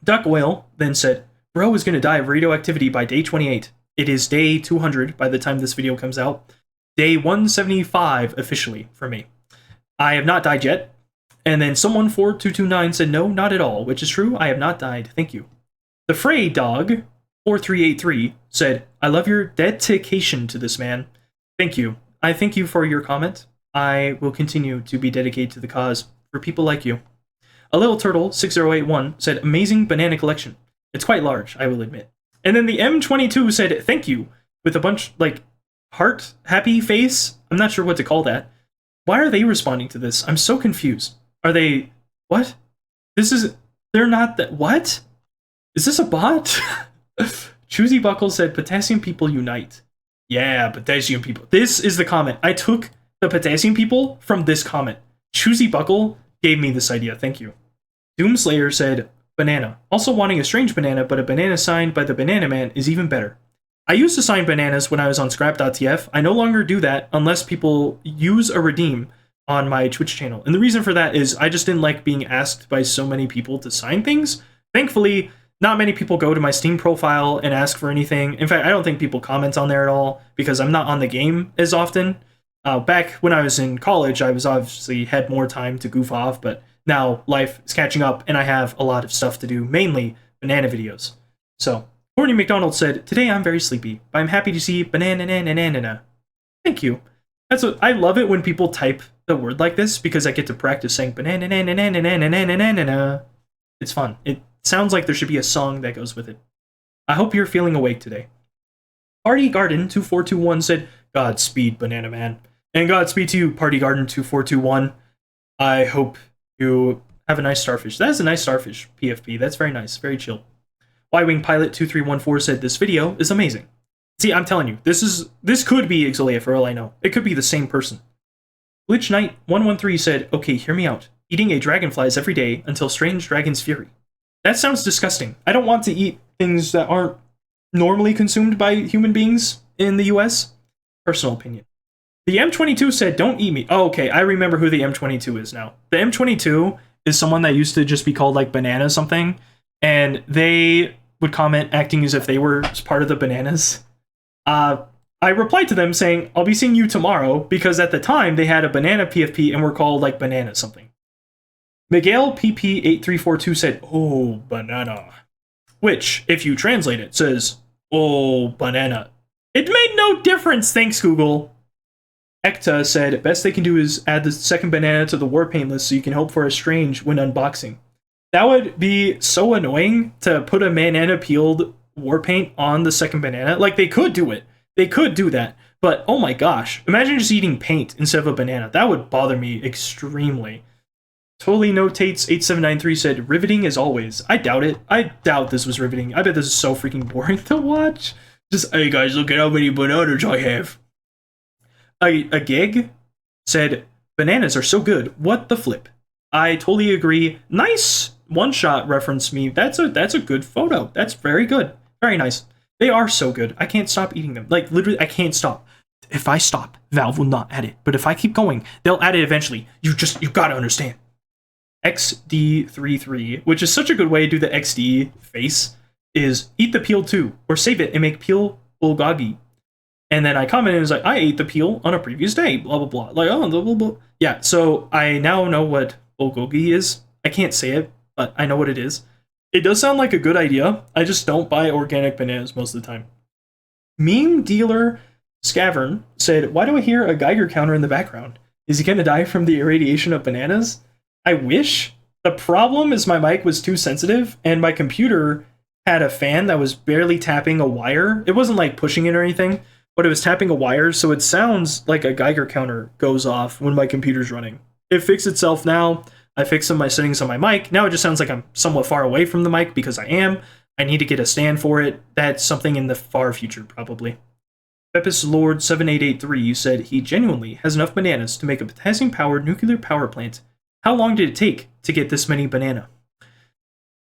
Duck Oil then said, "Bro is going to die of radioactivity by day 28. It is day 200 by the time this video comes out. Day 175 officially for me. I have not died yet." And then someone 4229 said, "No, not at all," which is true. I have not died. Thank you. The Frey Dog 4383 said, "I love your dedication to this man." Thank you. I thank you for your comment. I will continue to be dedicated to the cause for people like you. A Little Turtle 6081 said, "Amazing banana collection. It's quite large, I will admit." And then the M22 said, "Thank you," with a bunch, like, heart happy face. I'm not sure what to call that. Why are they responding to this? I'm so confused. Are they... what? They're not that... what? Is this a bot? Choosy Buckle said, "Potassium people unite." Yeah, potassium people. This is the comment. I took the potassium people from this comment. Choosy Buckle gave me this idea. Thank you. Doomslayer said, "Banana. Also wanting a strange banana, but a banana signed by the Banana Man is even better." I used to sign bananas when I was on scrap.tf. I no longer do that unless people use a redeem on my Twitch channel. And the reason for that is I just didn't like being asked by so many people to sign things. Thankfully, not many people go to my Steam profile and ask for anything. In fact, I don't think people comment on there at all because I'm not on the game as often. Back when I was in college, I was obviously had more time to goof off, but now life is catching up and I have a lot of stuff to do, mainly banana videos. So, Courtney McDonald said, "Today I'm very sleepy, but I'm happy to see banana. Thank you. That's what I love it when people type the word like this because I get to practice saying banana. It's fun. It sounds like there should be a song that goes with it. I hope you're feeling awake today." Party Garden 2421 said, "Godspeed, Banana Man." And Godspeed to you, Party Garden 2421. I hope you have a nice starfish. That is a nice starfish, PFP. That's very nice. Very chill. Y-Wing Pilot 2314 said, "This video is amazing." See, I'm telling you, this could be Exolia for all I know. It could be the same person. Glitch Knight 113 said, "Okay, hear me out. Eating a dragonflies every day until strange dragon's fury." That sounds disgusting. I don't want to eat things that aren't normally consumed by human beings in the US. Personal opinion. The M22 said, "Don't eat me." Oh, okay, I remember who the M22 is now. The M22 is someone that used to just be called like banana something, and they would comment acting as if they were part of the bananas. I replied to them saying, "I'll be seeing you tomorrow," because at the time they had a banana PFP and were called like banana something. Miguel PP8342 said, "Oh, banana." Which, if you translate it, says, "Oh, banana." It made no difference, thanks Google. Ekta said, "Best they can do is add the second banana to the Warpaint list so you can hope for a strange when unboxing." That would be so annoying to put a banana peeled Warpaint on the second banana. Like, they could do it. They could do that. But, oh my gosh, imagine just eating paint instead of a banana. That would bother me extremely. Totally Notates 8793 said, "Riveting as always." I doubt it. I doubt this was riveting. I bet this is so freaking boring to watch. Just, "Hey guys, look at how many bananas I have." A gig said, "Bananas are so good. What the flip?" I totally agree. Nice one-shot reference me. That's a good photo. That's very good. Very nice. They are so good. I can't stop eating them. Like, literally, I can't stop. If I stop, Valve will not add it. But if I keep going, they'll add it eventually. You gotta understand. XD33, which is such a good way to do the XD face, is eat the peel too, or save it and make peel bulgogi. And then I commented and was like, "I ate the peel on a previous day, blah, blah, blah." Like, oh, blah, blah, blah. Yeah, so I now know what bulgogi is. I can't say it, but I know what it is. It does sound like a good idea. I just don't buy organic bananas most of the time. Meme dealer Scavern said, "Why do I hear a Geiger counter in the background? Is he gonna die from the irradiation of bananas?" I wish. The problem is my mic was too sensitive, and my computer had a fan that was barely tapping a wire. It wasn't like pushing it or anything, but it was tapping a wire, so it sounds like a Geiger counter goes off when my computer's running. It fixed itself now. I fixed some of my settings on my mic. Now it just sounds like I'm somewhat far away from the mic because I am. I need to get a stand for it. That's something in the far future, probably. Pepis Lord 7883 said he genuinely has enough bananas to make a potassium-powered nuclear power plant. How long did it take to get this many banana?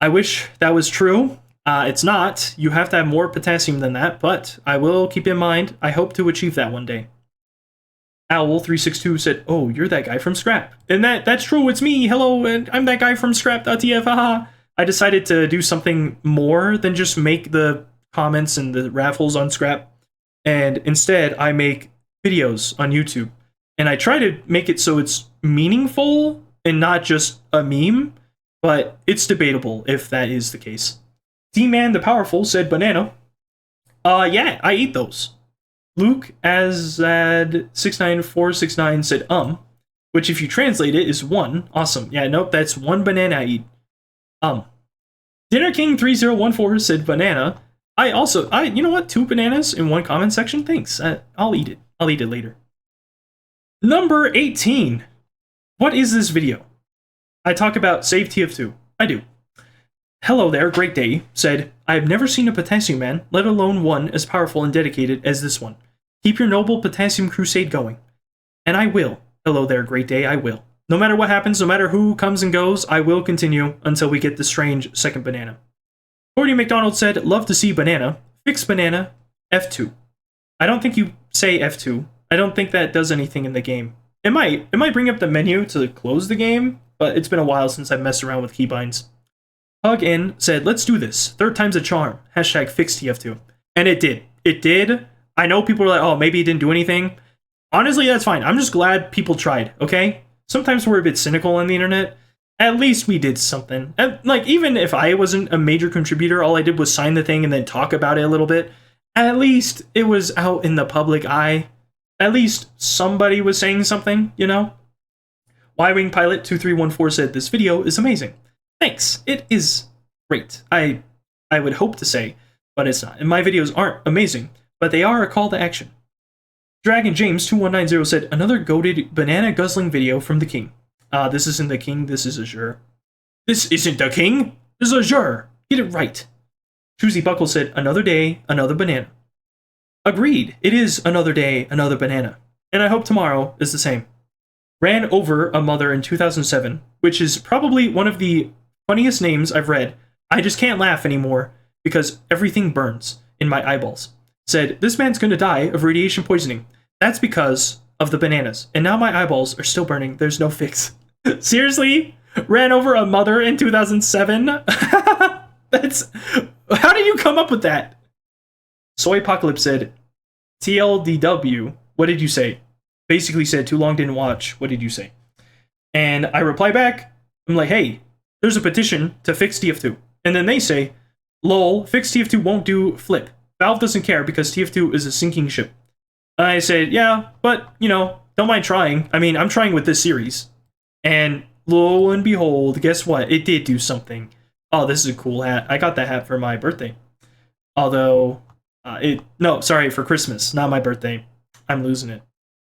I wish that was true. It's not. You have to have more potassium than that, but I will keep in mind. I hope to achieve that one day. Owl362 said, "Oh, you're that guy from Scrap." And that's true, it's me. Hello, and I'm that guy from Scrap.tf, haha. I decided to do something more than just make the comments and the raffles on Scrap. And instead, I make videos on YouTube. And I try to make it so it's meaningful and not just a meme, but it's debatable if that is the case. D-Man the Powerful said banana. Yeah, I eat those. Luke Azad69469 said which if you translate it is one. Awesome. Yeah, nope, that's one banana I eat. Dinner King 3014 said banana. You know what? 2 bananas in one comment section? Thanks. I'll eat it. I'll eat it later. Number 18. What is this video? I talk about Save TF2. I do. Hello there, great day, said, "I have never seen a potassium man, let alone one as powerful and dedicated as this one. Keep your noble potassium crusade going." And I will. Hello there, great day, I will. No matter what happens, no matter who comes and goes, I will continue until we get the strange second banana. Courtney McDonald said, "Love to see banana. Fix banana. F2. I don't think you say F2. I don't think that does anything in the game. It might bring up the menu to close the game, but it's been a while since I've messed around with keybinds. Hug In said, "Let's do this. 3rd time's a charm. Hashtag fix TF2. And it did. It did. I know people are like, "Oh, maybe it didn't do anything." Honestly, that's fine. I'm just glad people tried, okay? Sometimes we're a bit cynical on the internet, at least we did something. And, like, even if I wasn't a major contributor, all I did was sign the thing and then talk about it a little bit. At least it was out in the public eye. At least somebody was saying something, you know? Y-Wing Pilot 2314 said, this video is amazing. Thanks. It is great. I would hope to say, but it's not. And my videos aren't amazing, but they are a call to action. Dragon James 2190 said, another goated banana guzzling video from the king. This isn't the king, this is Azure. This isn't the king, this is Azure. Get it right. Choosy Buckle said, another day, another banana. Agreed, it is another day, another banana. And I hope tomorrow is the same. Ran over a mother in 2007, which is probably one of the funniest names I've read. I just can't laugh anymore because everything burns in my eyeballs. Said, this man's gonna die of radiation poisoning. That's because of the bananas. And now my eyeballs are still burning. There's no fix. Seriously? Ran over a mother in 2007? That's... How did you come up with that? Soy Apocalypse said, TLDW, what did you say? Basically said, too long didn't watch. What did you say? And I reply back, I'm like, hey, there's a petition to fix TF2. And then they say, lol, fix TF2 won't do flip. Valve doesn't care because TF2 is a sinking ship. I said, yeah, but, you know, don't mind trying. I mean, I'm trying with this series. And lo and behold, guess what? It did do something. Oh, this is a cool hat. I got that hat for my birthday. Although, for Christmas, not my birthday. I'm losing it.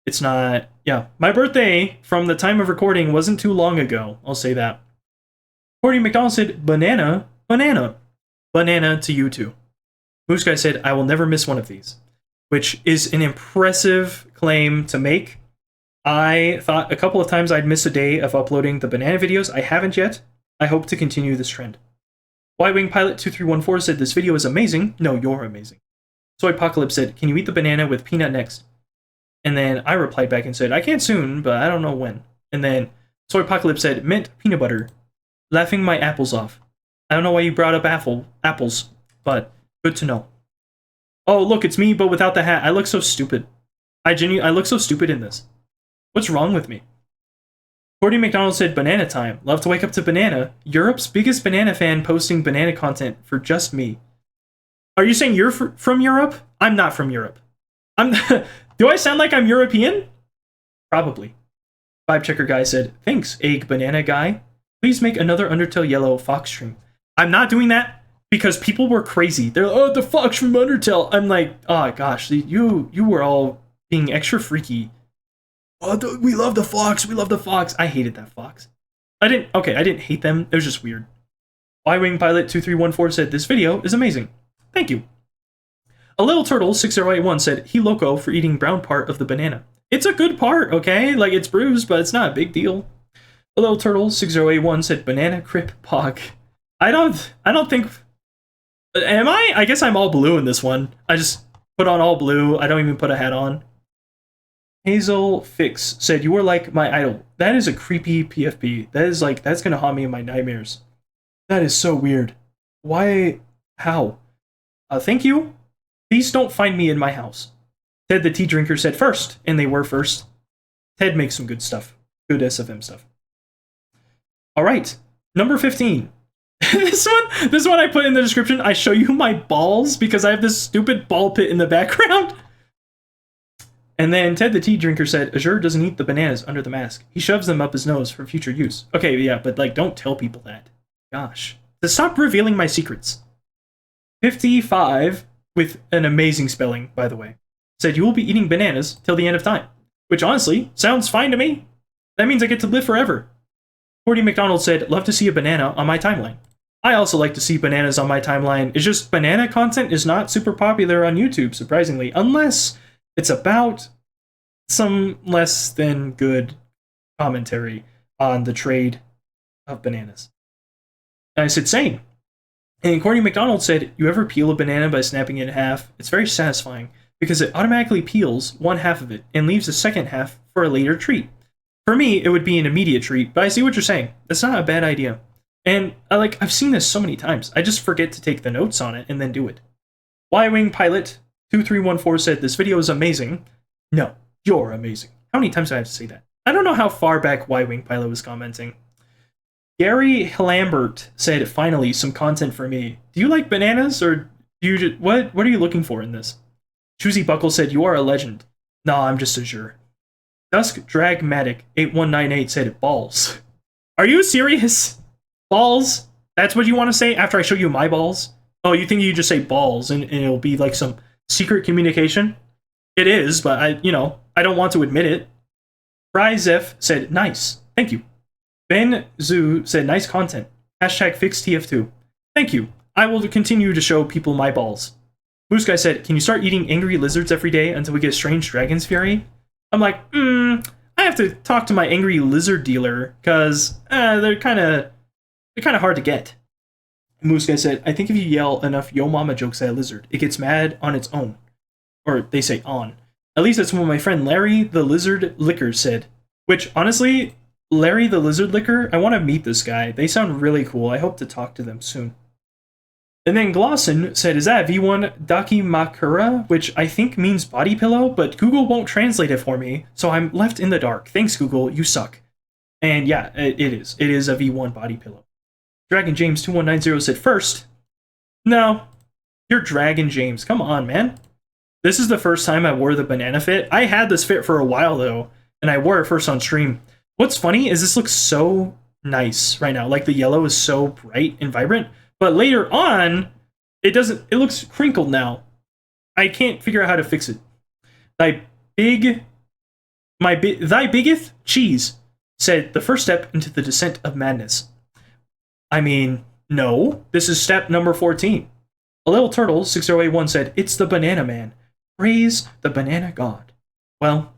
It's not, yeah. My birthday from the time of recording wasn't too long ago. I'll say that. Cordy McDonald said, banana, banana. Banana to you too. Moose Guy said, I will never miss one of these. Which is an impressive claim to make. I thought a couple of times I'd miss a day of uploading the banana videos. I haven't yet. I hope to continue this trend. Y-Wing Pilot 2314 said, this video is amazing. No, you're amazing. Soy Apocalypse said, can you eat the banana with peanut next? And then I replied back and said, I can soon, but I don't know when. And then Soy Apocalypse said, mint peanut butter. Laughing my apples off. I don't know why you brought up apples, but good to know. Oh, look, it's me, but without the hat. I look so stupid. I look so stupid in this. What's wrong with me? Cordy McDonald said, banana time. Love to wake up to banana. Europe's biggest banana fan posting banana content for just me. Are you saying you're from Europe? I'm not from Europe. Do I sound like I'm European? Probably. Vibe Checker Guy said, thanks, Egg Banana Guy. Please make another Undertale Yellow Fox stream. I'm not doing that because people were crazy. They're like, oh, the Fox from Undertale. I'm like, oh gosh, you were all being extra freaky. Oh, we love the Fox. We love the Fox. I hated that Fox. I didn't hate them. It was just weird. Y-Wing Pilot 2314 said, this video is amazing. Thank you. A Little Turtle 6081 said, he loco for eating brown part of the banana. It's a good part, okay? Like, it's bruised, but it's not a big deal. A Little Turtle 6081 said, banana crip pog. I don't think... Am I? I guess I'm all blue in this one. I just put on all blue. I don't even put a hat on. Hazel Fix said, you were like my idol. That is a creepy PFP. That is like, that's gonna haunt me in my nightmares. That is so weird. Why? How? Thank you. Please don't find me in my house. Ted the Tea Drinker said first, and they were first. Ted makes some good stuff. Good SFM stuff. Alright, number 15. This one I put in the description. I show you my balls because I have this stupid ball pit in the background. And then Ted the Tea Drinker said, Azure doesn't eat the bananas under the mask. He shoves them up his nose for future use. Okay, yeah, but like, don't tell people that. Gosh. Stop revealing my secrets. 55, with an amazing spelling, by the way, said you will be eating bananas till the end of time. Which honestly, sounds fine to me. That means I get to live forever. Cordy McDonald said, love to see a banana on my timeline. I also like to see bananas on my timeline. It's just banana content is not super popular on YouTube, surprisingly, unless it's about some less than good commentary on the trade of bananas. And I said, same. And Cordy McDonald said, you ever peel a banana by snapping it in half? It's very satisfying because it automatically peels one half of it and leaves the second half for a later treat. For me, it would be an immediate treat, but I see what you're saying. That's not a bad idea. And I've seen this so many times. I just forget to take the notes on it and then do it. Y-Wing Pilot 2314 said, this video is amazing. No, you're amazing. How many times do I have to say that? I don't know how far back Y-Wing Pilot was commenting. Gary Lambert said, finally, some content for me. Do you like bananas, or do you just, what are you looking for in this? Choosy Buckle said, you are a legend. Nah, I'm just Azure. Dusk Dragmatic 8198 said, balls. Are you serious? Balls? That's what you want to say after I show you my balls? Oh, you think you just say balls and it'll be like some secret communication? It is, but I don't want to admit it. Pryzef said, nice. Thank you. Ben Zoo said, nice content. Hashtag fix TF2. Thank you. I will continue to show people my balls. Moose Guy said, can you start eating angry lizards every day until we get strange dragon's fury? I'm like, I have to talk to my angry lizard dealer, because they're kind of hard to get. Moose Guy said, I think if you yell enough yo mama jokes at a lizard, it gets mad on its own. Or they say on. At least that's what my friend Larry the Lizard Licker said. Which, honestly, Larry the Lizard Licker, I want to meet this guy. They sound really cool. I hope to talk to them soon. And then Glosson said, is that V1 Dakimakura, which I think means body pillow, but Google won't translate it for me, so I'm left in the dark. Thanks, Google. You suck. And yeah, it is. It is a V1 body pillow. Dragon James 2190 said, first. No. You're Dragon James. Come on, man. This is the first time I wore the banana fit. I had this fit for a while, though, and I wore it first on stream. What's funny is this looks so nice right now. Like, the yellow is so bright and vibrant. But later on, it looks crinkled now. I can't figure out how to fix it. Thy biggeth cheese said, the first step into the descent of madness. I mean, no, this is step number 14. A little turtle 6081 said, it's the banana man. Praise the banana god. Well,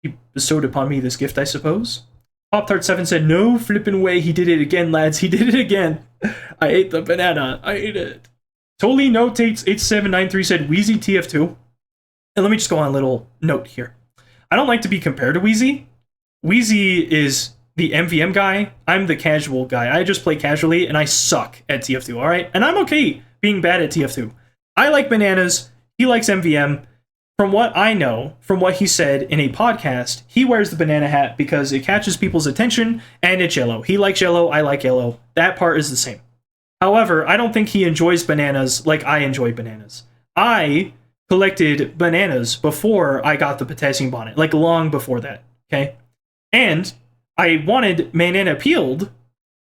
he bestowed upon me this gift, I suppose. Pop-Tart7 said, no flippin' way, he did it again, lads. He did it again. I ate the banana. I ate it. Totally Notates 8793 said, Wheezy TF2. And let me just go on a little note here. I don't like to be compared to Wheezy. Wheezy is the MVM guy. I'm the casual guy. I just play casually, and I suck at TF2, alright? And I'm okay being bad at TF2. I like bananas. He likes MVM. From what I know, from what he said in a podcast, he wears the banana hat because it catches people's attention and it's yellow. He likes yellow, I like yellow. That part is the same. However, I don't think he enjoys bananas like I enjoy bananas. I collected bananas before I got the potassium bonnet, like long before that, okay? And I wanted banana peeled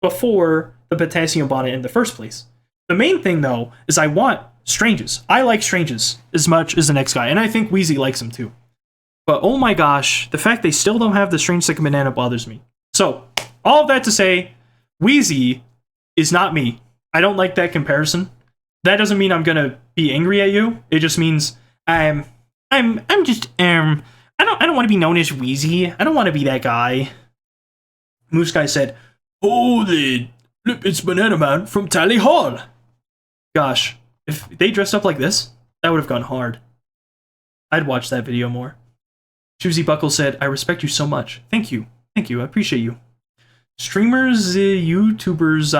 before the potassium bonnet in the first place. The main thing, though, is I want Stranges. I like Stranges as much as the next guy, and I think Wheezy likes them too. But oh my gosh, the fact they still don't have the strangesecondbanana bothers me. So, all of that to say, Wheezy is not me. I don't like that comparison. That doesn't mean I'm gonna be angry at you. It just means I'm just I don't want to be known as Wheezy. I don't want to be that guy. Moose Guy said, "Holy, it's Banana Man from Tally Hall." Gosh. If they dressed up like this, that would have gone hard. I'd watch that video more. Choosy Buckle said, I respect you so much. Thank you. Thank you. I appreciate you. Streamers, YouTubers,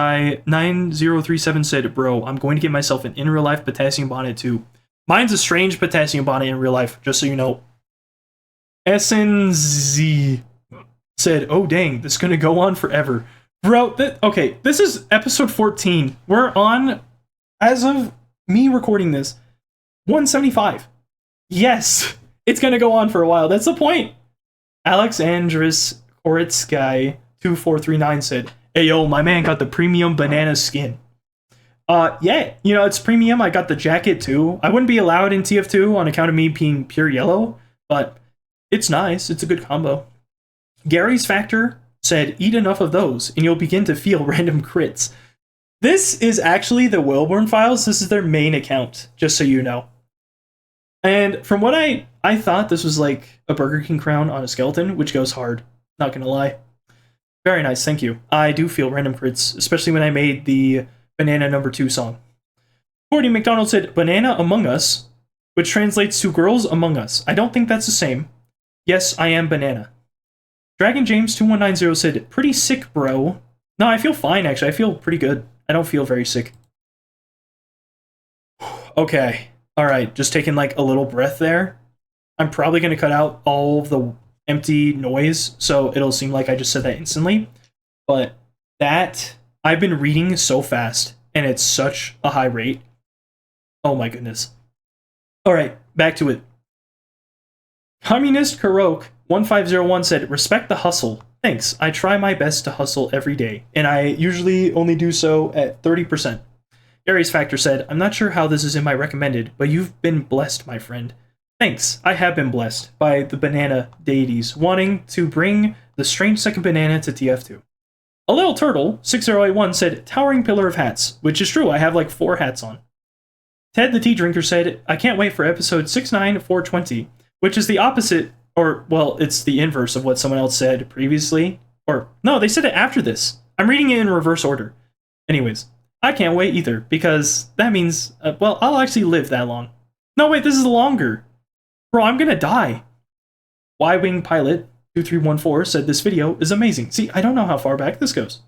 9037 said, bro, I'm going to get myself an in real life potassium bonnet too. Mine's a strange potassium bonnet in real life, just so you know. SNZ said, oh dang, this is going to go on forever. Bro, okay, this is episode 14. We're on, as of me recording this, 175. Yes, it's gonna go on for a while. That's the point. Alex Andrus Koritsky 2439 said, hey yo, my man got the premium banana skin. Yeah, you know, it's premium. I got the jacket too. I wouldn't be allowed in TF2 on account of me being pure yellow, but it's nice. It's a good combo. Gary's Factor said, eat enough of those and you'll begin to feel random crits. This is actually the Wellborn Files. This is their main account, just so you know. And from what I thought this was like a Burger King crown on a skeleton, which goes hard. Not gonna lie. Very nice, thank you. I do feel random crits, especially when I made the Banana number 2 song. Cordy McDonald said, Banana Among Us, which translates to Girls Among Us. I don't think that's the same. Yes, I am Banana. Dragon James 2190 said, pretty sick, bro. No, I feel fine, actually. I feel pretty good. I don't feel very sick. Okay. Alright, just taking like a little breath there. I'm probably going to cut out all of the empty noise, so it'll seem like I just said that instantly. But that I've been reading so fast, and it's such a high rate. Oh my goodness. Alright, back to it. Communist Karok 1501 said, respect the hustle. Thanks. I try my best to hustle every day, and I usually only do so at 30%. Aries Factor said, I'm not sure how this is in my recommended, but you've been blessed, my friend. Thanks. I have been blessed by the banana deities wanting to bring the strange second banana to TF2. A Little Turtle 6081 said, towering pillar of hats, which is true. I have like 4 hats on. Ted the Tea Drinker said, I can't wait for episode 69420, which is the opposite, or, well, it's the inverse of what someone else said previously. Or, no, they said it after this. I'm reading it in reverse order. Anyways, I can't wait either, because that means, well, I'll actually live that long. No, wait, this is longer. Bro, I'm gonna die. Y-Wing Pilot 2314 said this video is amazing. See, I don't know how far back this goes.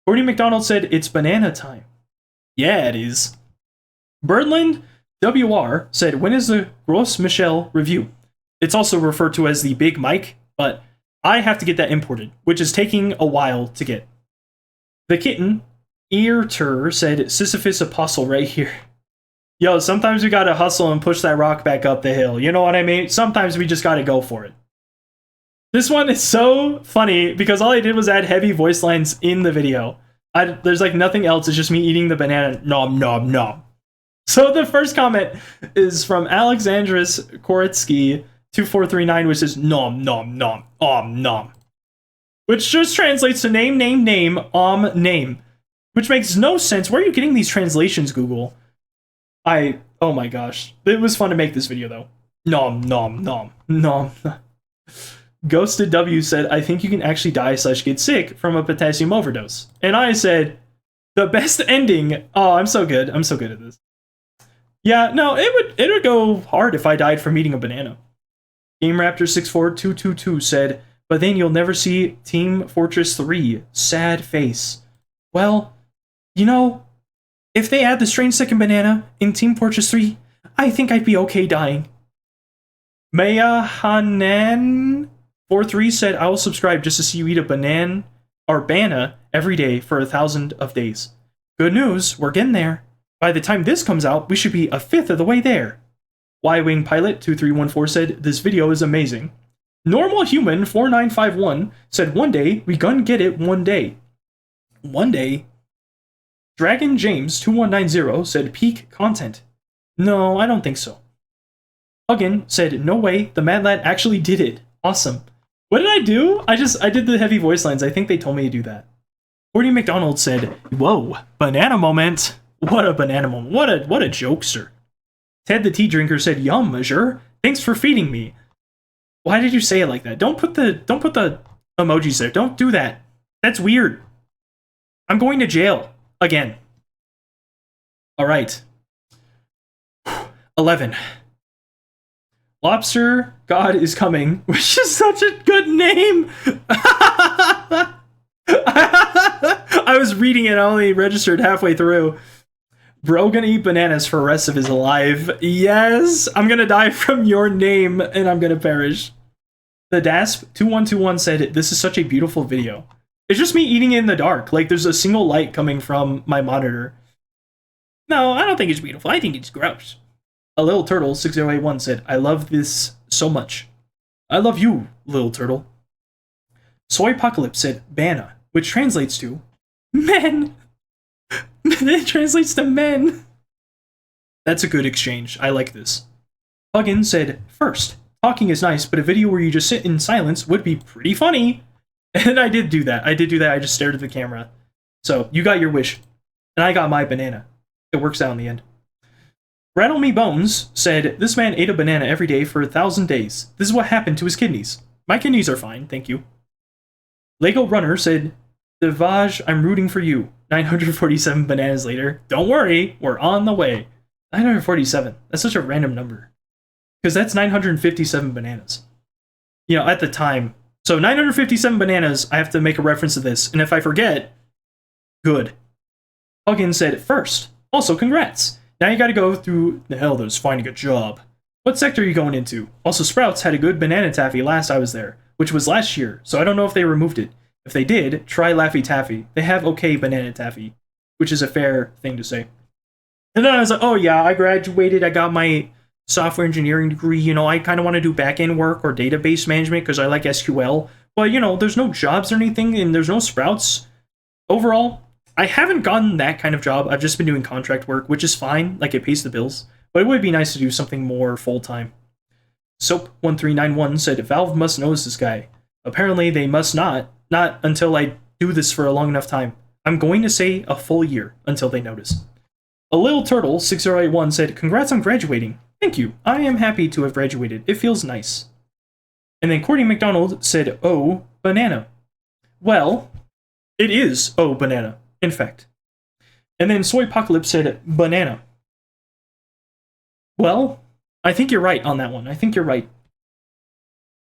Courtney McDonald said it's banana time. Yeah, it is. Birdland WR said, when is the Gros Michel review? It's also referred to as the Big Mike, but I have to get that imported, which is taking a while to get. The Kitten Earter said, Sisyphus Apostle right here. Yo, sometimes we gotta hustle and push that rock back up the hill. You know what I mean? Sometimes we just gotta go for it. This one is so funny because all I did was add heavy voice lines in the video. There's like nothing else. It's just me eating the banana. Nom, nom, nom. So the first comment is from Alexandros Koretsky 2439, which is nom, nom, nom, nom. Which just translates to name, name, name, name. Which makes no sense. Where are you getting these translations, Google? Oh my gosh. It was fun to make this video, though. Nom, nom, nom, nom. Ghosted W said, I think you can actually die/get sick from a potassium overdose. And I said, the best ending. Oh, I'm so good. I'm so good at this. Yeah, no, it would go hard if I died from eating a banana. GameRaptor64222 said, but then you'll never see Team Fortress 3. Sad face. Well, you know, if they add the strange second banana in Team Fortress 3, I think I'd be okay dying. Maya Hanan 43 said, I will subscribe just to see you eat a banana every day for 1,000 of days. Good news, we're getting there. By the time this comes out, we should be 1/5 of the way there. Y-Wing Pilot 2314 said, this video is amazing. Normal Human 4951 said, one day, we gonna get it one day. One day. Dragon James 2190 said, peak content. No, I don't think so. Huggin said, no way, the Mad Lad actually did it. Awesome. What did I do? I did the heavy voice lines. I think they told me to do that. Courtney McDonald said, whoa, banana moment. What a banana moment. What a jokester. Ted the Tea Drinker said, yum, Azure. Thanks for feeding me. Why did you say it like that? Don't put the emojis there. Don't do that. That's weird. I'm going to jail. Again. Alright. 11. Lobster God is Coming, which is such a good name. I was reading it, I only registered halfway through. Bro gonna eat bananas for the rest of his life. Yes, I'm gonna die from your name and I'm gonna perish. The Dasp 2121 said, this is such a beautiful video. It's just me eating it in the dark. Like there's a single light coming from my monitor. No, I don't think it's beautiful. I think it's gross. A Little Turtle 6081 said, I love this so much. I love you, Little Turtle. Soy Apocalypse said, Bana, which translates to men. It translates to men. That's a good exchange. I like this. Huggin said, first, talking is nice, but a video where you just sit in silence would be pretty funny. And I did do that. I just stared at the camera. So, you got your wish. And I got my banana. It works out in the end. Rattle Me Bones said, this man ate a banana every day for 1,000 days. This is what happened to his kidneys. My kidneys are fine, thank you. Lego Runner said, Devaj, I'm rooting for you. 947 bananas later. Don't worry, we're on the way. 947. That's such a random number. Because that's 957 bananas. You know, at the time. So 957 bananas, I have to make a reference to this. And if I forget, good. Huggin said, first. Also, congrats. Now you gotta go through the Elders finding a job. What sector are you going into? Also, Sprouts had a good banana taffy last I was there, which was last year, so I don't know if they removed it. If they did, try Laffy Taffy. They have okay banana taffy, which is a fair thing to say. And then I was like, oh yeah, I graduated, I got my software engineering degree, you know, I kind of want to do back-end work or database management because I like SQL. But, you know, there's no jobs or anything, and there's no sprouts. Overall, I haven't gotten that kind of job. I've just been doing contract work, which is fine, like it pays the bills. But it would be nice to do something more full-time. Soap1391 said, Valve must notice this guy. Apparently, they must not until I do this for a long enough time. I'm going to say a full year until they notice. A Little Turtle 6081 said, congrats on graduating. Thank you. I am happy to have graduated. It feels nice. And then Courtney McDonald said, oh, banana. Well, it is oh, banana, in fact. And then Soypocalypse said, banana. Well, I think you're right on that one. I think you're right.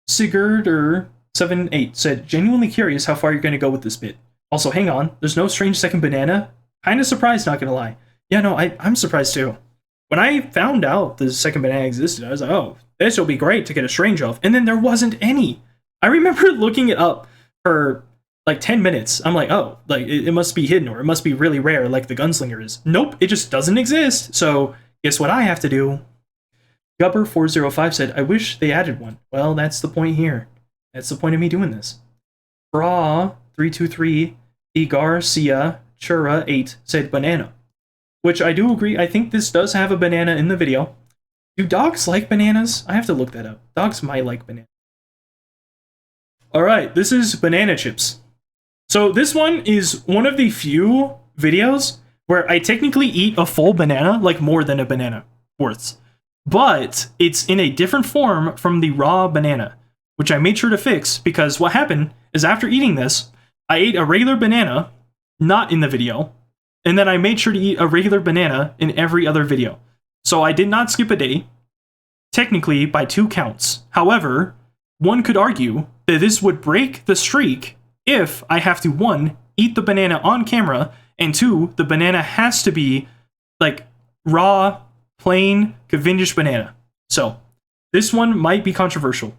Sigurd78 said, genuinely curious how far you're going to go with this bit. Also, hang on. There's no strange second banana. Kind of surprised, not going to lie. Yeah, no, I'm surprised too. When I found out the second banana existed, I was like, oh, this will be great to get a strange of. And then there wasn't any. I remember looking it up for like 10 minutes. I'm like, oh, like it must be hidden or it must be really rare like the gunslinger is. Nope, it just doesn't exist. So guess what I have to do? Gubber405 said, I wish they added one. Well, that's the point here. That's the point of me doing this. Bra323 Garcia Chura 8 said banana. Which I do agree, I think this does have a banana in the video. Do dogs like bananas? I have to look that up. Dogs might like bananas. Alright, this is banana chips. So this one is one of the few videos where I technically eat a full banana, like more than a banana worth. But it's in a different form from the raw banana, which I made sure to fix because what happened is after eating this, I ate a regular banana, not in the video, and then I made sure to eat a regular banana in every other video. So I did not skip a day, technically by 2 counts. However, one could argue that this would break the streak if I have to 1, eat the banana on camera, and 2, the banana has to be like raw, plain, Cavendish banana. So this one might be controversial.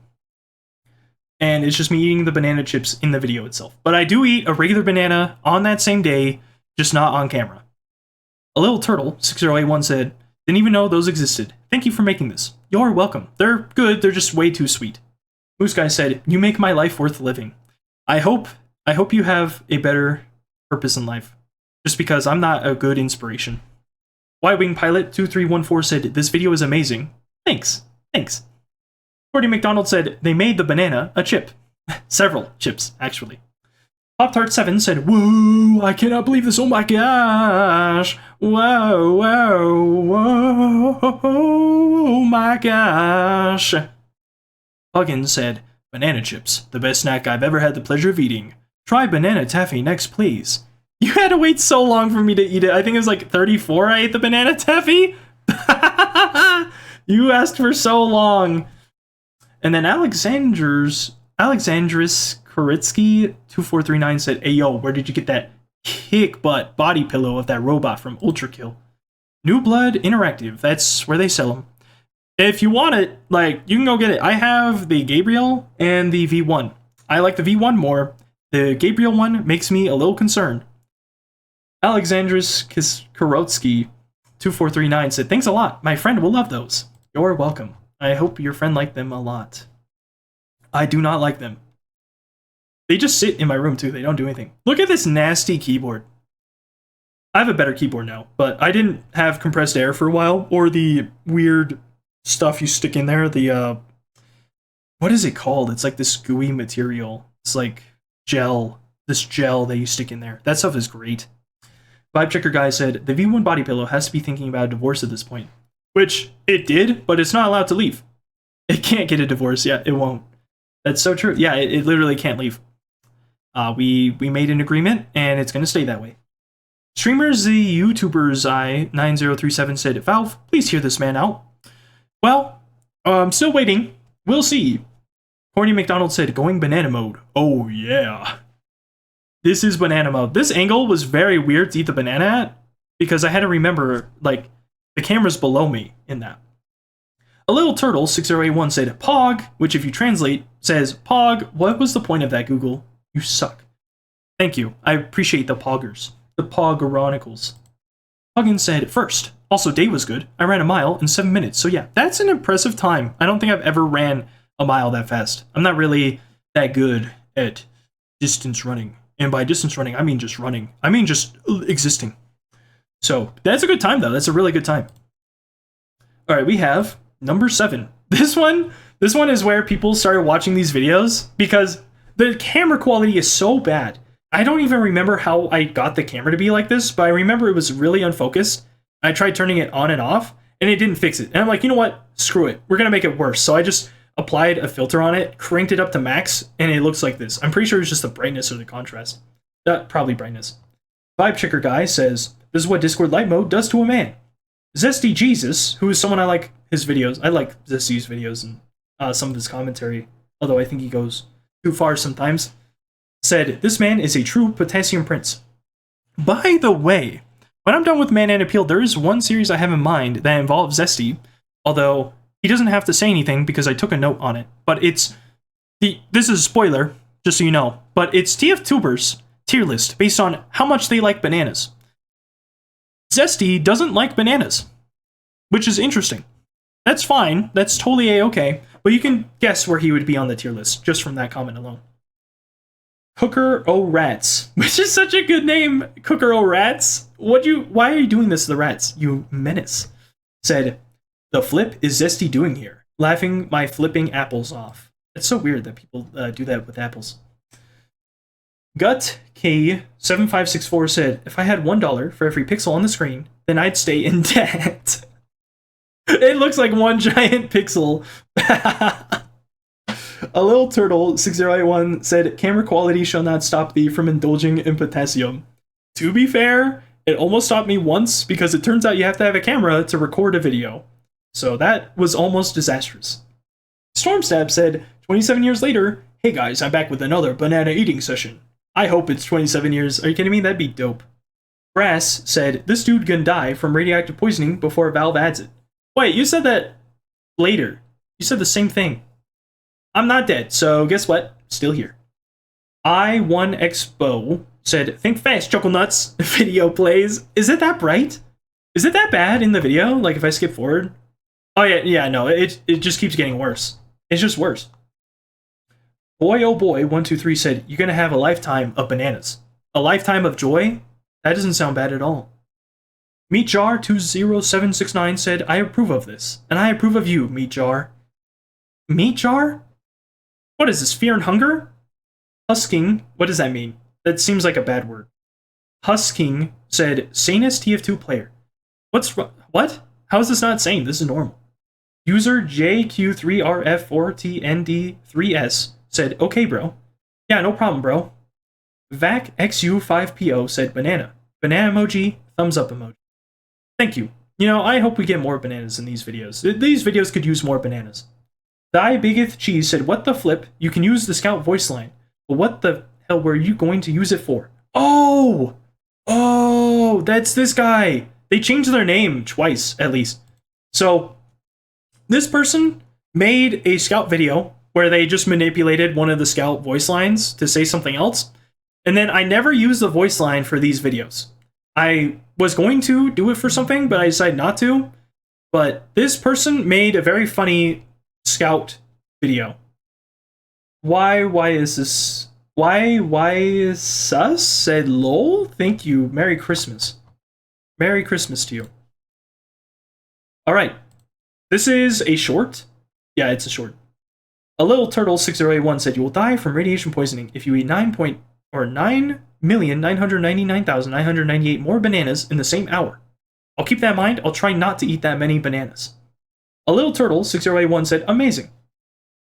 And it's just me eating the banana chips in the video itself. But I do eat a regular banana on that same day, just not on camera. A Little Turtle 6081 said, didn't even know those existed. Thank you for making this. You're welcome. They're good, they're just way too sweet. Moose Guy said, you make my life worth living. I hope you have a better purpose in life. Just because I'm not a good inspiration. Y-Wing Pilot 2314 said, this video is amazing. Thanks. Cordy McDonald said, they made the banana a chip. Several chips, actually. Pop-Tart7 said, whoa, I cannot believe this, oh my gosh. Whoa, oh my gosh. Huggins said, banana chips, the best snack I've ever had the pleasure of eating. Try banana taffy next, please. You had to wait so long for me to eat it. I think it was like 34 I ate the banana taffy. You asked for so long. And then Alexandris Koritsky 2439 said, hey yo, where did you get that kick butt body pillow of that robot from Ultrakill? New Blood Interactive, that's where they sell them. If you want it, like, you can go get it. I have the Gabriel and the V1. I like the V1 more. The Gabriel one makes me a little concerned. Alexandris Korotsky 2439 said, thanks a lot. My friend will love those. You're welcome. I hope your friend liked them a lot. I do not like them. They just sit in my room too. They don't do anything. Look at this nasty keyboard. I have a better keyboard now, but I didn't have compressed air for a while, or the weird stuff you stick in there. The, what is it called? It's like this gooey material. It's like gel. This gel that you stick in there. That stuff is great. Vibe Checker Guy said, the V1 body pillow has to be thinking about a divorce at this point. Which, it did, but it's not allowed to leave. It can't get a divorce. Yeah, it won't. That's so true. Yeah, it literally can't leave. We made an agreement, and it's going to stay that way. Streamers, the YouTubers I9037 said, Valve, please hear this man out. Well, I'm still waiting. We'll see. Corny McDonald said, going banana mode. Oh, yeah. This is banana mode. This angle was very weird to eat the banana at, because I had to remember, like, the camera's below me in that. A Little Turtle 6081 said, Pog, which if you translate, says, Pog, what was the point of that, Google? You suck. Thank you. I appreciate the poggers. The pogeronicals. Huggins said, first, also day was good. I ran a mile in 7 minutes. So yeah, that's an impressive time. I don't think I've ever ran a mile that fast. I'm not really that good at distance running. And by distance running, I mean just running. I mean just existing. So that's a good time though. That's a really good time. All right, we have number 7. This one is where people started watching these videos because the camera quality is so bad. I don't even remember how I got the camera to be like this, but I remember it was really unfocused. I tried turning it on and off, and it didn't fix it. And I'm like, you know what? Screw it. We're going to make it worse. So I just applied a filter on it, cranked it up to max, and it looks like this. I'm pretty sure it's just the brightness or the contrast. Probably brightness. Vibe Checker Guy says, this is what Discord Light Mode does to a man. Zesty Jesus, who is someone I like his videos. I like Zesty's videos and some of his commentary, although I think he goes too far sometimes, said, this man is a true potassium prince. By the way, when I'm done with Man and Appeal, there is one series I have in mind that involves Zesty, although he doesn't have to say anything because I took a note on it. But this is a spoiler, just so you know, but it's TF2bers tier list based on how much they like bananas. Zesty doesn't like bananas, which is interesting. That's fine, that's totally a-okay, but you can guess where he would be on the tier list just from that comment alone. Cooker O Rats, which is such a good name. Cooker O Rats. Why are you doing this to the rats? You menace. Said, the flip is Zesty doing here, laughing my flipping apples off. It's so weird that people do that with apples. Gut K7564 said, if I had $1 for every pixel on the screen, then I'd stay in debt. It looks like one giant pixel. A Little Turtle 6081 said, camera quality shall not stop thee from indulging in potassium. To be fair, it almost stopped me once because it turns out you have to have a camera to record a video. So that was almost disastrous. Stormstab said, 27 years later, hey guys, I'm back with another banana eating session. I hope it's 27 years. Are you kidding me? That'd be dope. Brass said, this dude gonna die from radioactive poisoning before Valve adds it. Wait, you said that later. You said the same thing. I'm not dead, so guess what? Still here. I1Expo said, think fast, Chuckle Nuts. Video plays. Is it that bright? Is it that bad in the video? Like if I skip forward? Oh yeah, no, it just keeps getting worse. It's just worse. Boy oh boy 123 said, you're gonna have a lifetime of bananas. A lifetime of joy? That doesn't sound bad at all. Meatjar20769 said, I approve of this. And I approve of you, Meatjar. Meatjar? What is this, fear and hunger? Husking, what does that mean? That seems like a bad word. Husking said, sanest TF2 player. What? How is this not sane? This is normal. User JQ3RF4TND3S said, okay, bro. Yeah, no problem, bro. VacXU5PO said, banana. Banana emoji, thumbs up emoji. Thank you. You know, I hope we get more bananas in these videos. These videos could use more bananas. Thy Biggeth Cheese said, what the flip? You can use the Scout voice line. But what the hell were you going to use it for? Oh, that's this guy. They changed their name twice, at least. So, this person made a Scout video where they just manipulated one of the Scout voice lines to say something else. And then I never use the voice line for these videos. I was going to do it for something, but I decided not to. But this person made a very funny Scout video. Why is this? Why is sus? Said lol. Thank you. Merry Christmas. Merry Christmas to you. Alright. This is a short. Yeah, it's a short. A Little Turtle 6081 said, you will die from radiation poisoning if you eat 9,999,998 more bananas in the same hour. I'll keep that in mind. I'll try not to eat that many bananas. A Little Turtle 6081 said, amazing.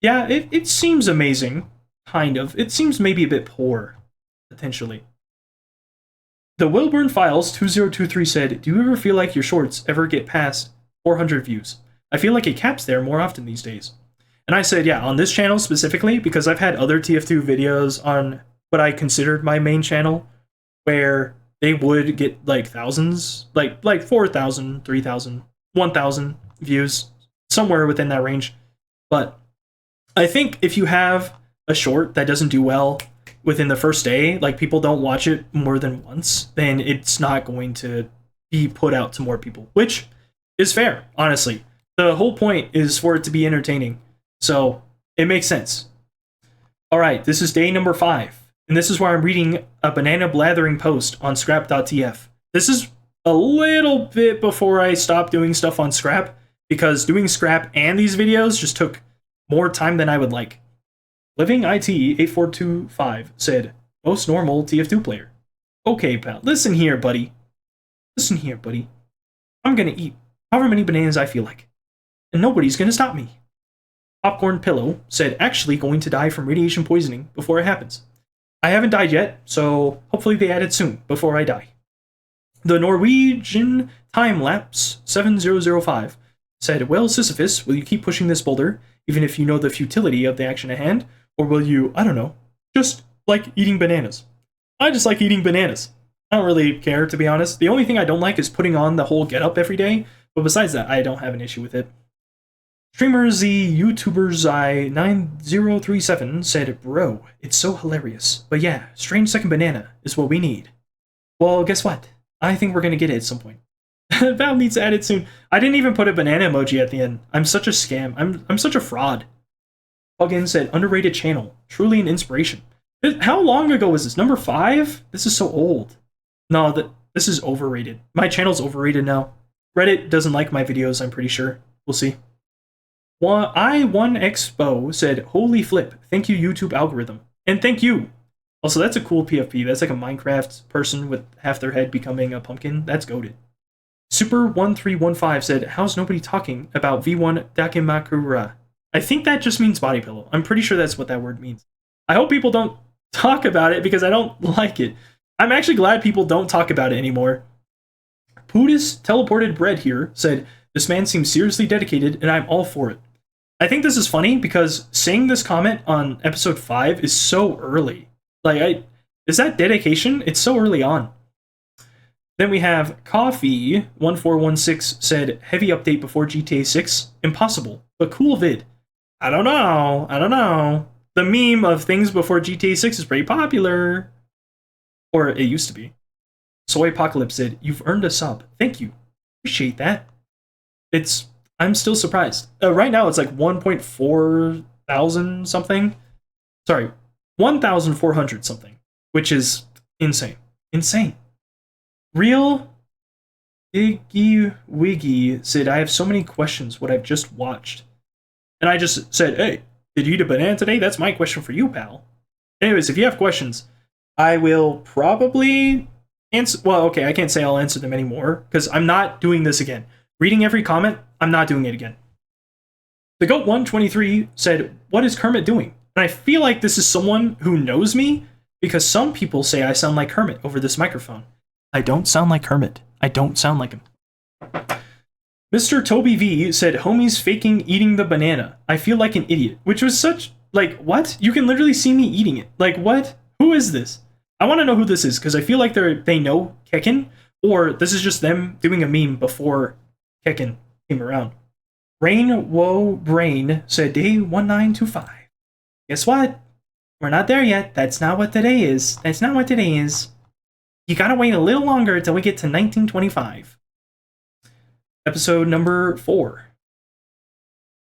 Yeah, it seems amazing. Kind of. It seems maybe a bit poor. Potentially. The Wilburn Files 2023 said, do you ever feel like your shorts ever get past 400 views? I feel like it caps there more often these days. And I said, yeah, on this channel specifically, because I've had other TF2 videos on what I considered my main channel, where they would get like thousands, like 4,000, 3,000, 1,000 views, somewhere within that range. But I think if you have a short that doesn't do well, within the first day, like people don't watch it more than once, then it's not going to be put out to more people, which is fair, honestly. The whole point is for it to be entertaining. So it makes sense. All right, this is day number 5. And this is where I'm reading a banana blathering post on scrap.tf. This is a little bit before I stopped doing stuff on Scrap, because doing Scrap and these videos just took more time than I would like. Living IT 8425 said, most normal TF2 player. Okay, pal, listen here, buddy. Listen here, buddy. I'm gonna eat however many bananas I feel like, and nobody's gonna stop me. Popcorn Pillow said, actually going to die from radiation poisoning before it happens. I haven't died yet, so hopefully they add it soon before I die. The Norwegian Time-Lapse 7005 said, well, Sisyphus, will you keep pushing this boulder, even if you know the futility of the action at hand? Or will you, I don't know, just like eating bananas? I just like eating bananas. I don't really care, to be honest. The only thing I don't like is putting on the whole getup every day, but besides that, I don't have an issue with it. Streamer Z YouTubers I 9037 said, bro, it's so hilarious. But yeah, strangesecondbanana is what we need. Well, guess what? I think we're gonna get it at some point. Valve needs to add it soon. I didn't even put a banana emoji at the end. I'm such a scam. I'm such a fraud. Plugin said, underrated channel. Truly an inspiration. How long ago was this? Number 5? This is so old. No, this is overrated. My channel's overrated now. Reddit doesn't like my videos, I'm pretty sure. We'll see. I1Expo said, holy flip, thank you YouTube algorithm. And thank you. Also, that's a cool PFP. That's like a Minecraft person with half their head becoming a pumpkin. That's goated. Super1315 said, how's nobody talking about V1 Dakimakura? I think that just means body pillow. I'm pretty sure that's what that word means. I hope people don't talk about it because I don't like it. I'm actually glad people don't talk about it anymore. Pudis Teleported Bread here said, this man seems seriously dedicated and I'm all for it. I think this is funny because saying this comment on episode 5 is so early. Like, is that dedication? It's so early on. Then we have Coffee1416 said, heavy update before GTA 6? Impossible, but cool vid. I don't know. The meme of things before GTA 6 is pretty popular. Or it used to be. Soy Apocalypse said, you've earned a sub. Thank you. Appreciate that. I'm still surprised. Right now it's like 1.4 thousand something. Sorry, 1,400 something, which is insane. Insane. Real Iggy Wiggy said, I have so many questions what I've just watched. And I just said, hey, did you eat a banana today? That's my question for you, pal. Anyways, if you have questions, I will probably answer. Well, okay, I can't say I'll answer them anymore because I'm not doing this again. Reading every comment, I'm not doing it again. The Goat123 said, what is Kermit doing? And I feel like this is someone who knows me because some people say I sound like Kermit over this microphone. I don't sound like Kermit. I don't sound like him. Mr. Toby V said, homies faking eating the banana. I feel like an idiot. Which was such, like, what? You can literally see me eating it. Like, what? Who is this? I want to know who this is, because I feel like they know Kekken, or this is just them doing a meme before Kekken came around. Rain Woe Brain said, day 1925. Guess what? We're not there yet. That's not what today is. That's not what today is. You gotta wait a little longer until we get to 1925. Episode number 4.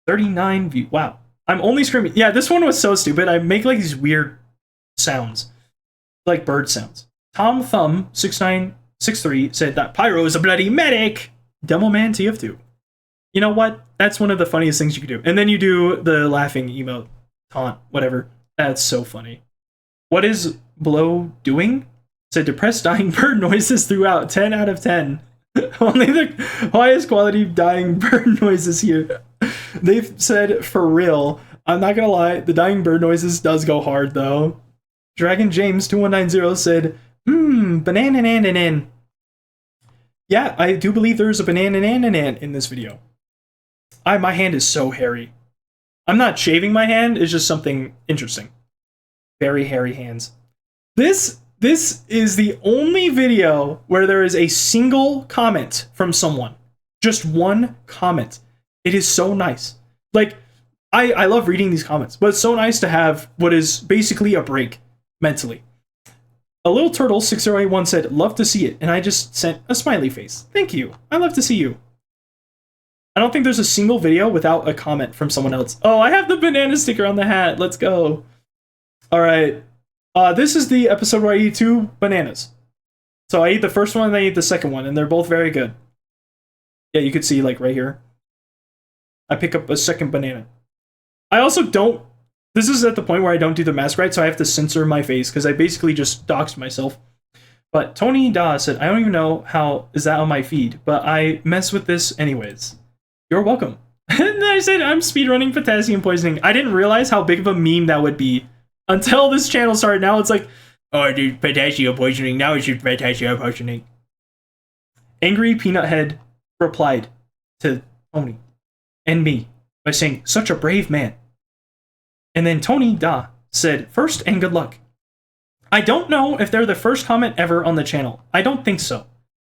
39 views. Wow. I'm only screaming. Yeah, this one was so stupid. I make like these weird sounds. Like bird sounds. Tom Thumb 6963 said that Pyro is a bloody medic. Demoman TF2. You know what? That's one of the funniest things you could do. And then you do the laughing emote. Taunt. Whatever. That's so funny. What is Blow doing? Said depressed dying bird noises throughout. 10 out of 10. Only the highest quality dying bird noises here. They've said for real. I'm not gonna lie, the dying bird noises does go hard though. Dragon James 2190 said, banana. Yeah, I do believe there's a banana in this video. My hand is so hairy. I'm not shaving my hand, it's just something interesting. Very hairy hands. This is the only video where there is a single comment from someone. Just one comment. It is so nice. Like, I love reading these comments, but it's so nice to have what is basically a break mentally. A little turtle 6081 said, "Love to see it," and I just sent a smiley face. Thank you. I love to see you. I don't think there's a single video without a comment from someone else. Oh, I have the banana sticker on the hat. Let's go. All right. This is the episode where I eat 2 bananas. So I eat the first one and I eat the second one, and they're both very good. Yeah, you could see like right here. I pick up a second banana. I also don't. This is at the point where I don't do the mask right, so I have to censor my face because I basically just doxed myself. But Tony Da said, "I don't even know how is that on my feed, but I mess with this anyways." You're welcome. And I said, "I'm speedrunning potassium poisoning." I didn't realize how big of a meme that would be until this channel started. Now it's like, "Oh, dude, potassium poisoning. Now it's just potassium poisoning." Angry Peanut Head replied to Tony and me by saying, "Such a brave man." And then Tony Da said, "First and good luck." I don't know if they're the first comment ever on the channel. I don't think so.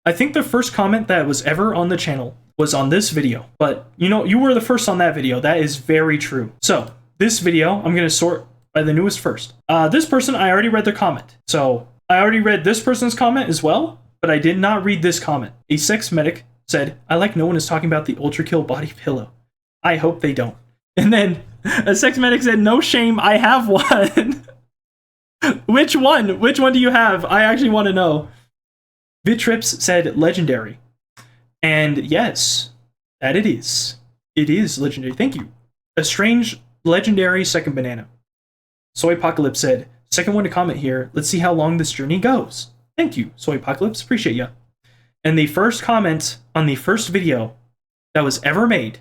I think the first comment that was ever on the channel was on this video. But, you know, you were the first on that video. That is very true. So, this video, I'm going to sort by the newest first. This person, I already read their comment. So, I already read this person's comment as well, but I did not read this comment. A sex medic said, "I like no one is talking about the Ultra Kill body pillow. I hope they don't." And then a sex medic said, "No shame, I have one." Which one? Which one do you have? I actually want to know. Vitrips said, "Legendary." And yes, that it is. It is legendary. Thank you. A strange legendary second banana. Soypocalypse said, "Second one to comment here. Let's see how long this journey goes." Thank you, Soypocalypse. Appreciate ya. And the first comment on the first video that was ever made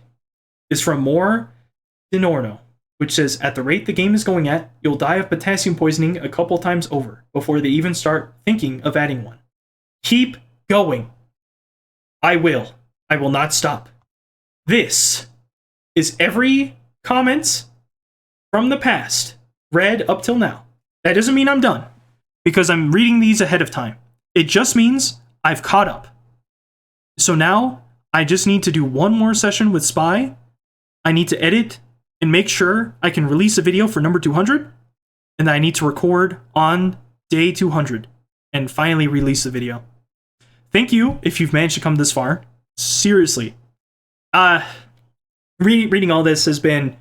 is from More Dinorno, which says, "At the rate the game is going at, you'll die of potassium poisoning a couple times over before they even start thinking of adding one. Keep going. I will. I will not stop." This is every comment from the past read up till now. That doesn't mean I'm done, because I'm reading these ahead of time. It just means I've caught up. So now I just need to do one more session with Spy. I need to edit and make sure I can release a video for number 200, and then I need to record on day 200 and finally release the video. Thank you if you've managed to come this far. Seriously. Reading all this has been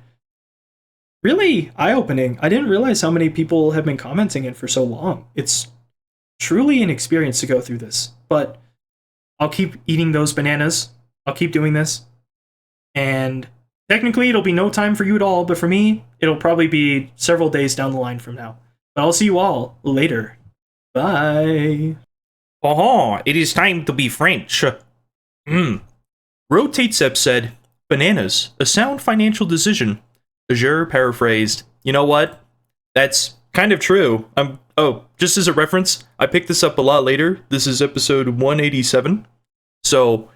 really eye-opening. I didn't realize how many people have been commenting it for so long. It's truly an experience to go through this, but I'll keep eating those bananas. I'll keep doing this. And technically, it'll be no time for you at all, but for me, it'll probably be several days down the line from now. But I'll see you all later. Bye. Oh, it is time to be French. Rotatesep said, "Bananas, a sound financial decision." Azure paraphrased, "You know what? That's kind of true. Just as a reference, I picked this up a lot later. This is episode 187. So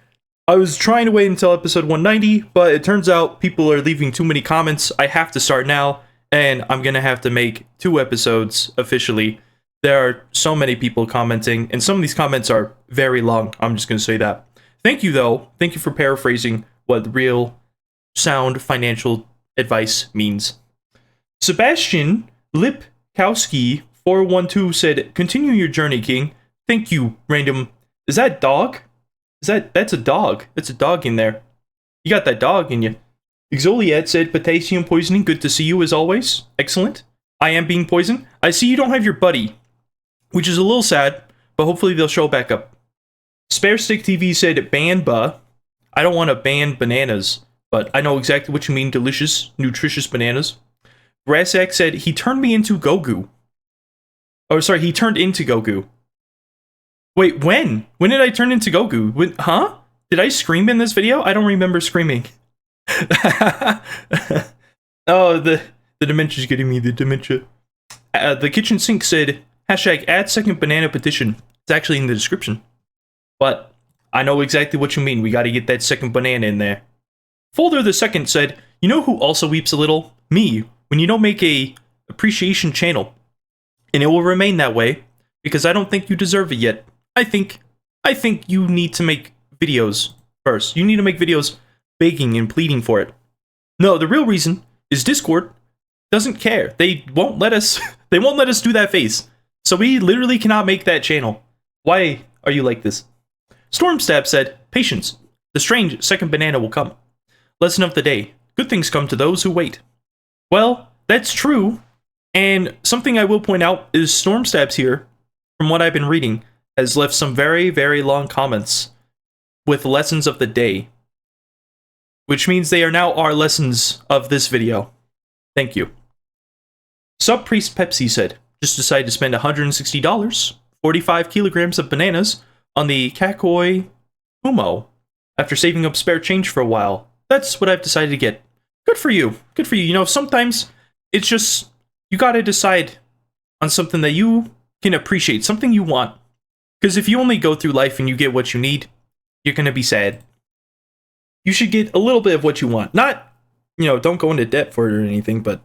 I was trying to wait until episode 190, but it turns out people are leaving too many comments. I have to start now, and I'm gonna have to make 2 episodes officially. There are so many people commenting, and some of these comments are very long. I'm just gonna say that. Thank you, though. Thank you for paraphrasing what real sound financial advice means. Sebastian Lipkowski 412 said, "Continue your journey, King." Thank you, random. Is that dog? That's a dog. That's a dog in there. You got that dog in you. Exoliet said, "Potassium poisoning, good to see you as always." Excellent. I am being poisoned. I see you don't have your buddy, which is a little sad, but hopefully they'll show back up. Spare Stick TV said, "Banba." I don't want to ban bananas, but I know exactly what you mean. Delicious, nutritious bananas. Grassack said, "He turned me into Gogu." Oh, sorry, he turned into Gogu. Wait, when? When did I turn into Goku? Huh? Did I scream in this video? I don't remember screaming. Oh, the dementia's getting me, the dementia. The kitchen sink said, #add second banana petition. It's actually in the description. But I know exactly what you mean. We gotta get that second banana in there. Folder the second said, "You know who also weeps a little? Me, when you don't make a appreciation channel. And it will remain that way, because I don't think you deserve it yet. I think you need to make videos first. You need to make videos begging and pleading for it. No, the real reason is Discord doesn't care. They won't let us they won't let us do that face. So we literally cannot make that channel. Why are you like this? Stormstab said, "Patience. The strange second banana will come. Lesson of the day. Good things come to those who wait." Well, that's true. And something I will point out is Stormstabs here, from what I've been reading, has left some very, very long comments with lessons of the day. Which means they are now our lessons of this video. Thank you. Sub-Priest Pepsi said, "Just decided to spend $160, 45 kilograms of bananas, on the Kakoi Humo, after saving up spare change for a while. That's what I've decided to get." Good for you. Good for you. You know, sometimes it's just, you gotta decide on something that you can appreciate, something you want. Because if you only go through life and you get what you need, you're gonna be sad. You should get a little bit of what you want. Not, you know, don't go into debt for it or anything, but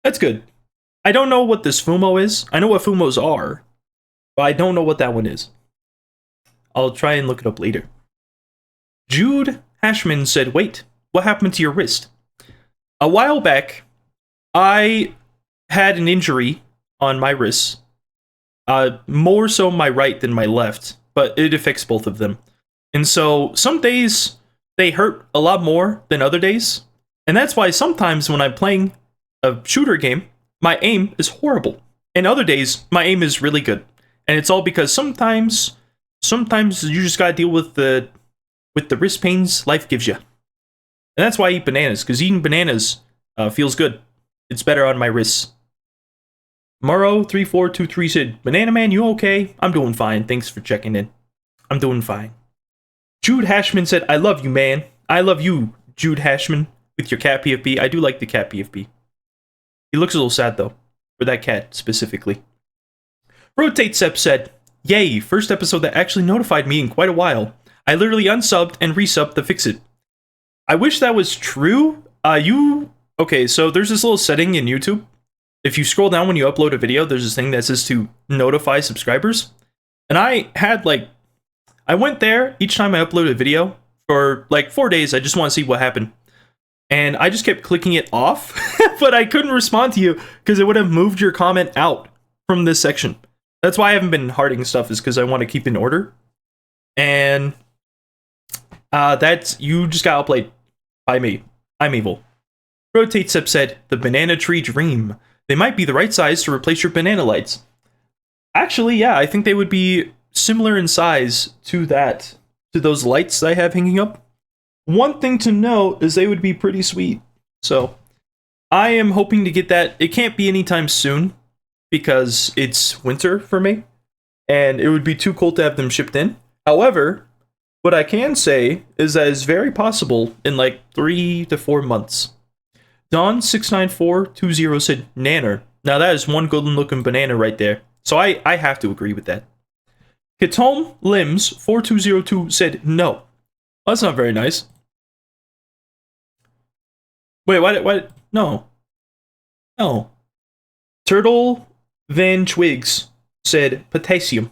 that's good. I don't know what this Fumo is. I know what Fumos are, but I don't know what that one is. I'll try and look it up later. Jude Hashman said, "Wait, what happened to your wrist?" A while back, I had an injury on my wrist. More so my right than my left, but it affects both of them. And so some days they hurt a lot more than other days. And that's why sometimes when I'm playing a shooter game, my aim is horrible. And other days, my aim is really good. And it's all because sometimes you just gotta deal with the wrist pains life gives you. And that's why I eat bananas, because eating bananas feels good. It's better on my wrists. Murrow3423 said, "Banana Man, you okay?" "I'm doing fine. Thanks for checking in. I'm doing fine." Jude Hashman said, "I love you, man. I love you, Jude Hashman, with your cat PFP. I do like the cat PFP. He looks a little sad, though, for that cat specifically." Rotate Sep said, "Yay, first episode that actually notified me in quite a while. I literally unsubbed and resubbed to fix it." I wish that was true. Okay, so there's this little setting in YouTube. If you scroll down when you upload a video, there's this thing that says to notify subscribers. And I went there each time I uploaded a video for like 4 days. I just want to see what happened. And I just kept clicking it off, but I couldn't respond to you because it would have moved your comment out from this section. That's why I haven't been hearting stuff, is because I want to keep in order. And you just got outplayed by me. I'm evil. Rotate Sep said, "The banana tree dream. They might be the right size to replace your banana lights." Actually, yeah, I think they would be similar in size to those lights I have hanging up. One thing to note is they would be pretty sweet. So I am hoping to get that. It can't be anytime soon because it's winter for me, and it would be too cold to have them shipped in. However, what I can say is that it's very possible in like 3 to 4 months. Don69420 said, "Nanner." Now that is one golden looking banana right there. So I have to agree with that. Katome Limbs 4202 said, "No." Well, that's not very nice. Wait, what? No. Turtle Van Twigs said, "Potassium.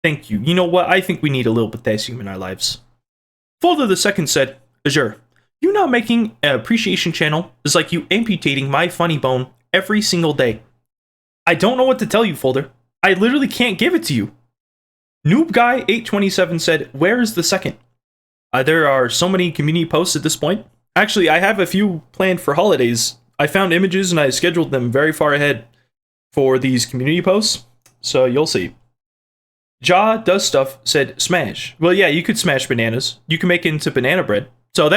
Thank you. You know what? I think we need a little potassium in our lives." Folder the Second said, "Azure, you not making an appreciation channel is like you amputating my funny bone every single day." I don't know what to tell you, Folder. I literally can't give it to you. Noob Guy 827 said, "Where is the second?" There are so many community posts at this point. Actually, I have a few planned for holidays. I found images and I scheduled them very far ahead for these community posts, so you'll see. Ja Does Stuff said, "Smash." Well, yeah, you could smash bananas. You can make it into banana bread. So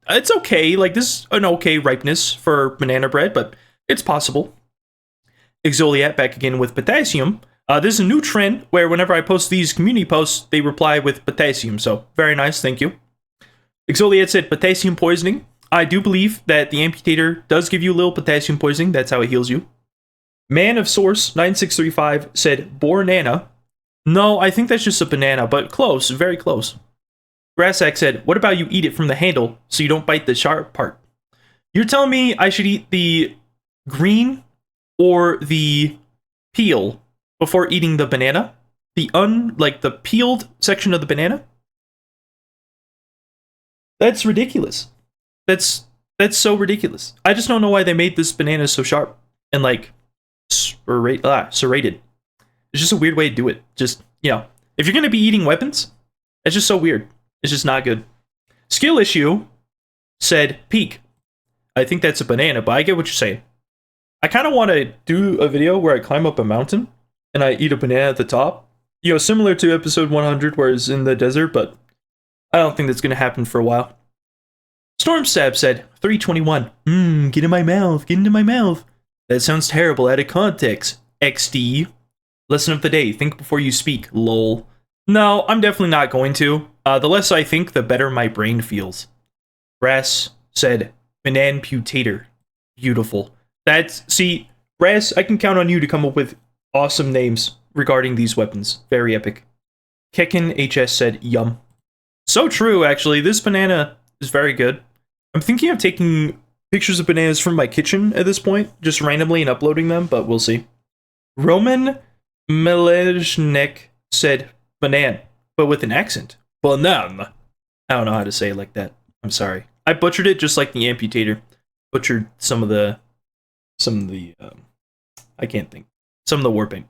it's okay. Like, this is an okay ripeness for banana bread, but it's possible. Exoliat back again with potassium. This is a new trend where whenever I post these community posts, they reply with potassium. So very nice, thank you. Exoliat said, "Potassium poisoning. I do believe that the amputator does give you a little potassium poisoning. That's how it heals you." Man of Source 9635 said, "Bornana." No, I think that's just a banana, but close, very close. Grassack said, "What about you eat it from the handle so you don't bite the sharp part?" You're telling me I should eat the green or the peel before eating the banana? The peeled section of the banana? That's ridiculous. That's That's so ridiculous. I just don't know why they made this banana so sharp and like serrated. It's just a weird way to do it. Just, if you're going to be eating weapons, it's just so weird. It's just not good. Skill issue said peak. I think that's a banana, but I get what you're saying. I kind of want to do a video where I climb up a mountain and I eat a banana at the top. Similar to episode 100 where it's in the desert, but I don't think that's going to happen for a while. Storm Stab said, 321. Get in my mouth, get into my mouth. That sounds terrible out of context. XD. Lesson of the day, think before you speak, lol. No, I'm definitely not going to. The less I think, the better my brain feels. Brass said, Banamputator. Beautiful. See, Brass, I can count on you to come up with awesome names regarding these weapons. Very epic. Kekken HS said, yum. So true, actually. This banana is very good. I'm thinking of taking pictures of bananas from my kitchen at this point, just randomly and uploading them, but we'll see. Roman Melezhnek said, banan, but with an accent. Banan. I don't know how to say it like that. I'm sorry. I butchered it just like the amputator. Butchered some of the I can't think. Some of the warping.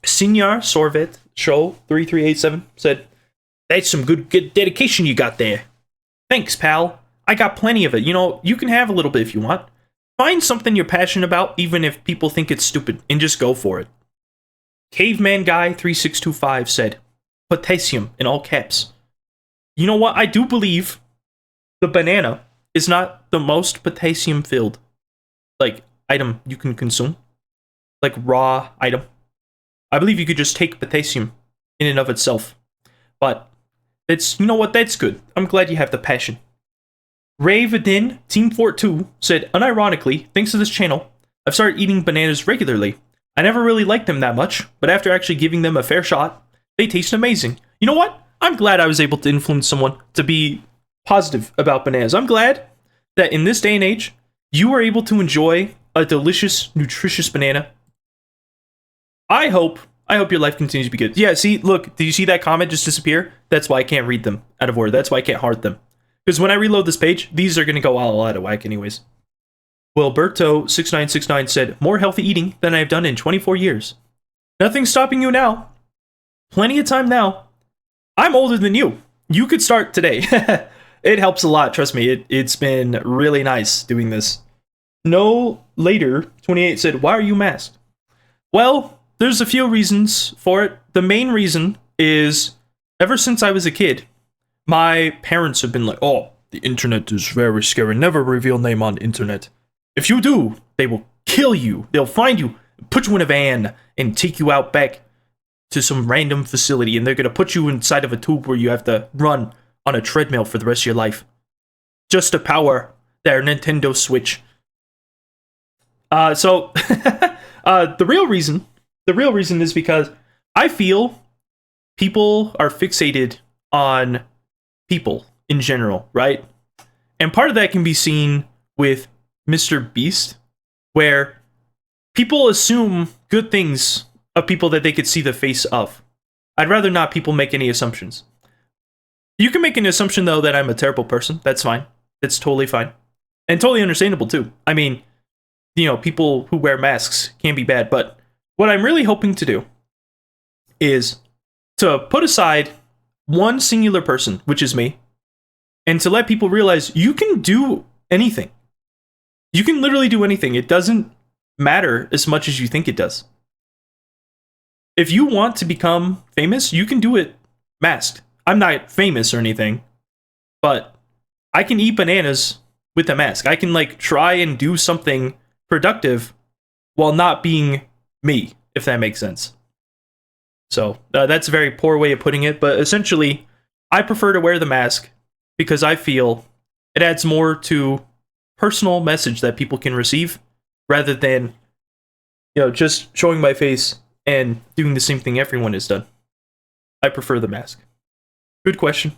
Senior Sorvet Show 3387 said, that's some good dedication you got there. Thanks, pal. I got plenty of it. You can have a little bit if you want. Find something you're passionate about, even if people think it's stupid, and just go for it. Caveman Guy 3625 said, potassium in all caps. You know what? I do believe the banana is not the most potassium filled item you can consume. Raw item. I believe you could just take potassium in and of itself. But you know what? That's good. I'm glad you have the passion. Ravedin Team Fort 2 said, unironically, thanks to this channel, I've started eating bananas regularly. I never really liked them that much, but after actually giving them a fair shot, they taste amazing. You know what? I'm glad I was able to influence someone to be positive about bananas. I'm glad that in this day and age, you are able to enjoy a delicious, nutritious banana. I hope your life continues to be good. Yeah, see, look, did you see that comment just disappear? That's why I can't read them out of order. That's why I can't heart them. Because when I reload this page, these are going to go all out of whack anyways. Wilberto6969 said, more healthy eating than I've done in 24 years. Nothing's stopping you now. Plenty of time now. I'm older than you. You could start today. It helps a lot, trust me. It's been really nice doing this. No Later 28 said, why are you masked? Well, there's a few reasons for it. The main reason is, ever since I was a kid, my parents have been like, oh, the internet is very scary. Never reveal name on internet. If you do, they will kill you. They'll find you, put you in a van, and take you out back to some random facility, and they're going to put you inside of a tube where you have to run on a treadmill for the rest of your life. Just to power their Nintendo Switch. The real reason is because I feel people are fixated on people in general, right? And part of that can be seen with Mr. Beast, where people assume good things of people that they could see the face of. I'd rather not people make any assumptions. You can make an assumption, though, that I'm a terrible person. That's fine. It's totally fine. And totally understandable, too. I mean, people who wear masks can be bad, but what I'm really hoping to do is to put aside one singular person, which is me, and to let people realize you can do anything. You can literally do anything. It doesn't matter as much as you think it does. If you want to become famous, you can do it masked. I'm not famous or anything, but I can eat bananas with a mask. I can try and do something productive while not being me, if that makes sense. So that's a very poor way of putting it, but essentially, I prefer to wear the mask because I feel it adds more to personal message that people can receive rather than just showing my face and doing the same thing everyone has done. I prefer the mask. Good question.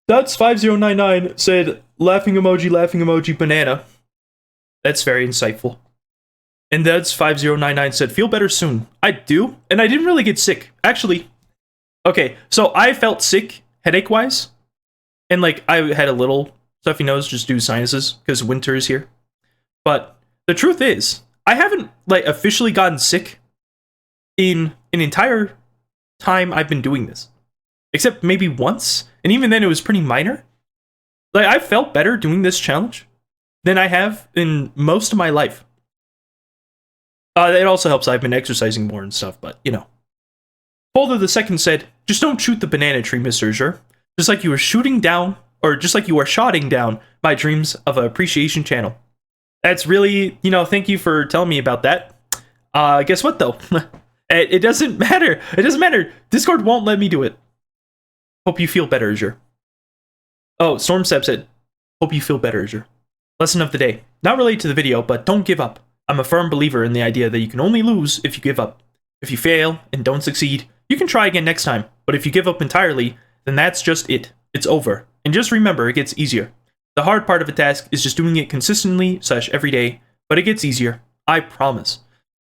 That's 5099 said, laughing emoji, banana. That's very insightful. And that's 5099 said, feel better soon. I do, and I didn't really get sick. Actually, okay, so I felt sick headache-wise, and I had a little Stuffy nose, just do sinuses because winter is here. But the truth is, I haven't like officially gotten sick in an entire time I've been doing this, except maybe once, and even then it was pretty minor. Like I felt better doing this challenge than I have in most of my life. It also helps I've been exercising more and stuff, but you know. Folder the second said, "Just don't shoot the banana tree, Mr. Azure. Just like you were shooting down, or just like you are shotting down my dreams of an appreciation channel." That's really, you know, thank you for telling me about that. Guess what though? It doesn't matter. It doesn't matter. Discord won't let me do it. Hope you feel better, Azure. Oh, Stormstep said, "Hope you feel better, Azure." Lesson of the day. Not related to the video, but don't give up. I'm a firm believer in the idea that you can only lose if you give up. If you fail and don't succeed, you can try again next time. But if you give up entirely, then that's just it. It's over. And just remember, it gets easier. The hard part of a task is just doing it consistently / every day, but it gets easier. I promise.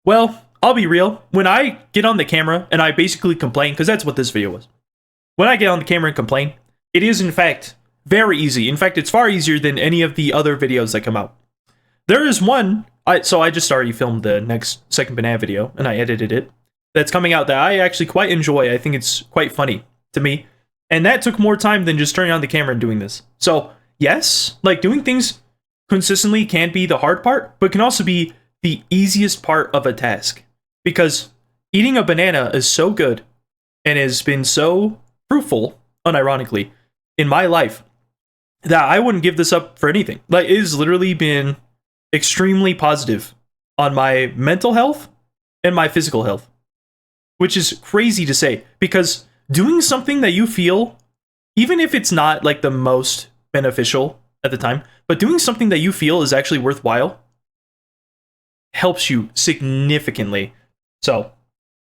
Well, I'll be real. When I get on the camera and I basically complain, because that's what this video was. When I get on the camera and complain, it is in fact very easy. In fact, it's far easier than any of the other videos that come out. There is one, so I just already filmed the next second banana video, and I edited it. That's coming out that I actually quite enjoy. I think it's quite funny to me. And that took more time than just turning on the camera and doing this. So, yes, like doing things consistently can be the hard part, but can also be the easiest part of a task. Because eating a banana is so good and has been so fruitful, unironically, in my life that I wouldn't give this up for anything. Like, it has literally been extremely positive on my mental health and my physical health. Which is crazy to say, because doing something that you feel, even if it's not like the most beneficial at the time, but doing something that you feel is actually worthwhile helps you significantly. So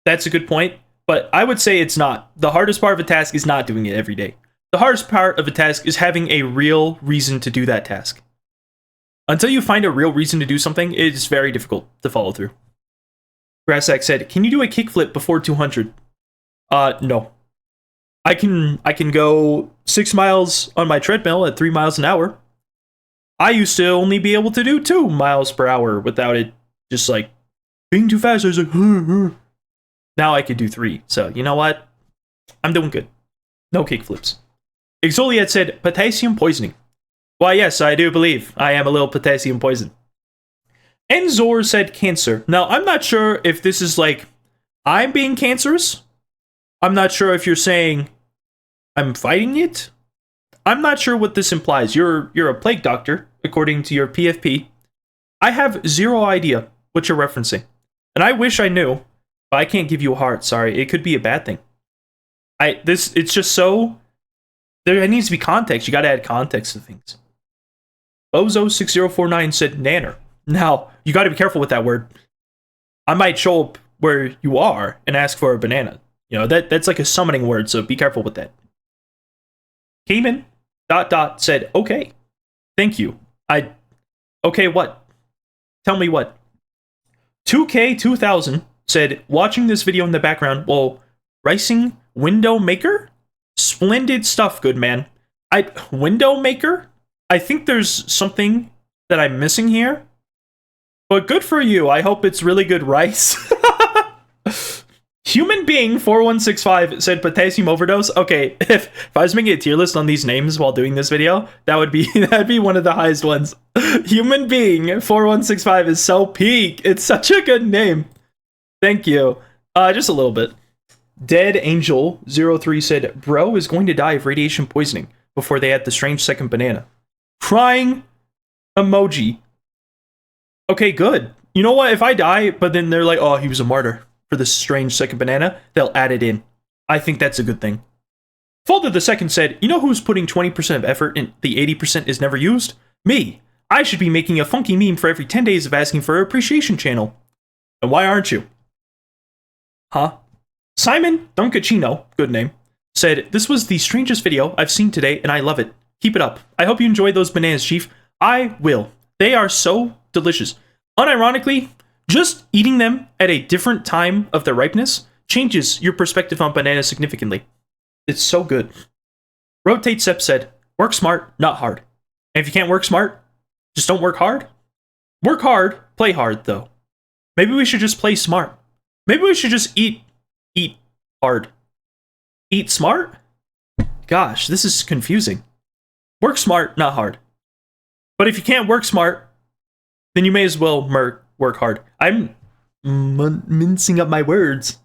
that's a good point, but I would say it's not. The hardest part of a task is not doing it every day. The hardest part of a task is having a real reason to do that task. Until you find a real reason to do something, it is very difficult to follow through. Grassack said, "Can you do a kickflip before 200? No. I can go 6 miles on my treadmill at 3 miles an hour. I used to only be able to do 2 miles per hour without it just like being too fast. I was like, now I could do 3. So you know what? I'm doing good. No kickflips." Exoliat said, "Potassium poisoning." Why, yes, I do believe I am a little potassium poison. Enzor said cancer. Now, I'm not sure if this is like, I'm being cancerous. I'm not sure if you're saying I'm fighting it. I'm not sure what this implies. You're a plague doctor, according to your PFP. I have zero idea what you're referencing. And I wish I knew, but I can't give you a heart, sorry. It could be a bad thing. It's just so, there needs to be context. You gotta add context to things. Bozo6049 said nanner. Now, you got to be careful with that word. I might show up where you are and ask for a banana. You know, that's like a summoning word, so be careful with that. Cayman, ... said, "Okay. Thank you. Okay, what? Tell me what?" 2K2000 said, "Watching this video in the background while ricing window maker? Splendid stuff, good man." Window maker? I think there's something that I'm missing here. But good for you. I hope it's really good rice. Human Being 4165 said potassium overdose. Okay, if I was making a tier list on these names while doing this video, that'd be one of the highest ones. Human Being 4165 is so peak. It's such a good name. Thank you. Just a little bit. Dead Angel 03 said, "Bro is going to die of radiation poisoning before they add the strange second banana." Crying emoji. Okay, good. You know what? If I die, but then they're like, "Oh, he was a martyr for this strange second banana," they'll add it in. I think that's a good thing. Folder the second said, "You know who's putting 20% of effort and the 80% is never used? Me. I should be making a funky meme for every 10 days of asking for an appreciation channel. And why aren't you?" Huh? Simon Duncachino, good name, said, "This was the strangest video I've seen today and I love it. Keep it up. I hope you enjoy those bananas, Chief. I will. They are so delicious. Unironically, just eating them at a different time of their ripeness changes your perspective on bananas significantly. It's so good." Rotate Sep said, "Work smart, not hard. And if you can't work smart, just don't work hard. Work hard, play hard, though. Maybe we should just play smart. Maybe we should just eat hard. Eat smart? Gosh, this is confusing. Work smart, not hard. But if you can't work smart, then you may as well work hard. I'm mincing up my words.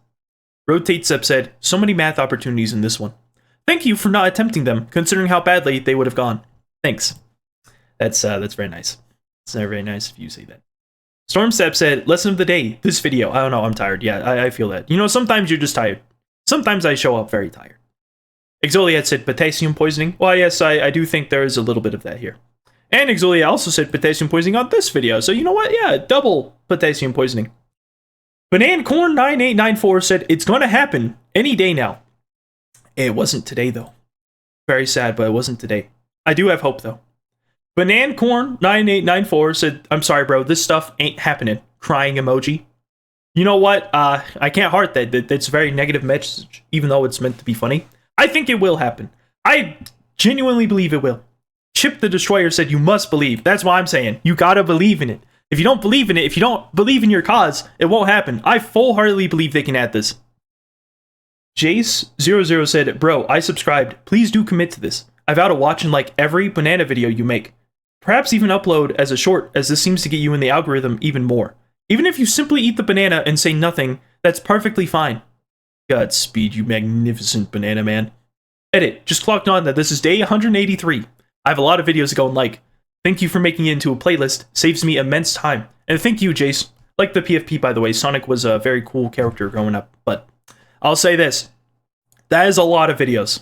Rotate Sep said, so many math opportunities in this one. Thank you for not attempting them, considering how badly they would have gone. Thanks. That's very nice. It's very nice if you say that. Storm Sep said, lesson of the day, this video. I don't know, I'm tired. Yeah, I feel that. You know, sometimes you're just tired. Sometimes I show up very tired. Exoliat said, potassium poisoning. Well, yes, I do think there is a little bit of that here. And Exoliat also said potassium poisoning on this video. So you know what? Yeah, double potassium poisoning. BananaCorn9894 said, it's going to happen any day now. It wasn't today, though. Very sad, but it wasn't today. I do have hope, though. BananaCorn9894 said, I'm sorry, bro. This stuff ain't happening. Crying emoji. You know what? I can't heart that. That's a very negative message, even though it's meant to be funny. I think it will happen. I genuinely believe it will. Chip the Destroyer said, you must believe. That's what I'm saying. You gotta believe in it. If you don't believe in it, if you don't believe in your cause, it won't happen. I full-heartedly believe they can add this. Jace00 said, bro, I subscribed. Please do commit to this. I vow to watch and like every banana video you make. Perhaps even upload as a short, as this seems to get you in the algorithm even more. Even if you simply eat the banana and say nothing, that's perfectly fine. Godspeed, you magnificent banana man. Edit, just clocked on that this is day 183. I have a lot of videos to go and like. Thank you for making it into a playlist. Saves me immense time. And thank you, Jace. Like the PFP, by the way. Sonic was a very cool character growing up. But I'll say this. That is a lot of videos.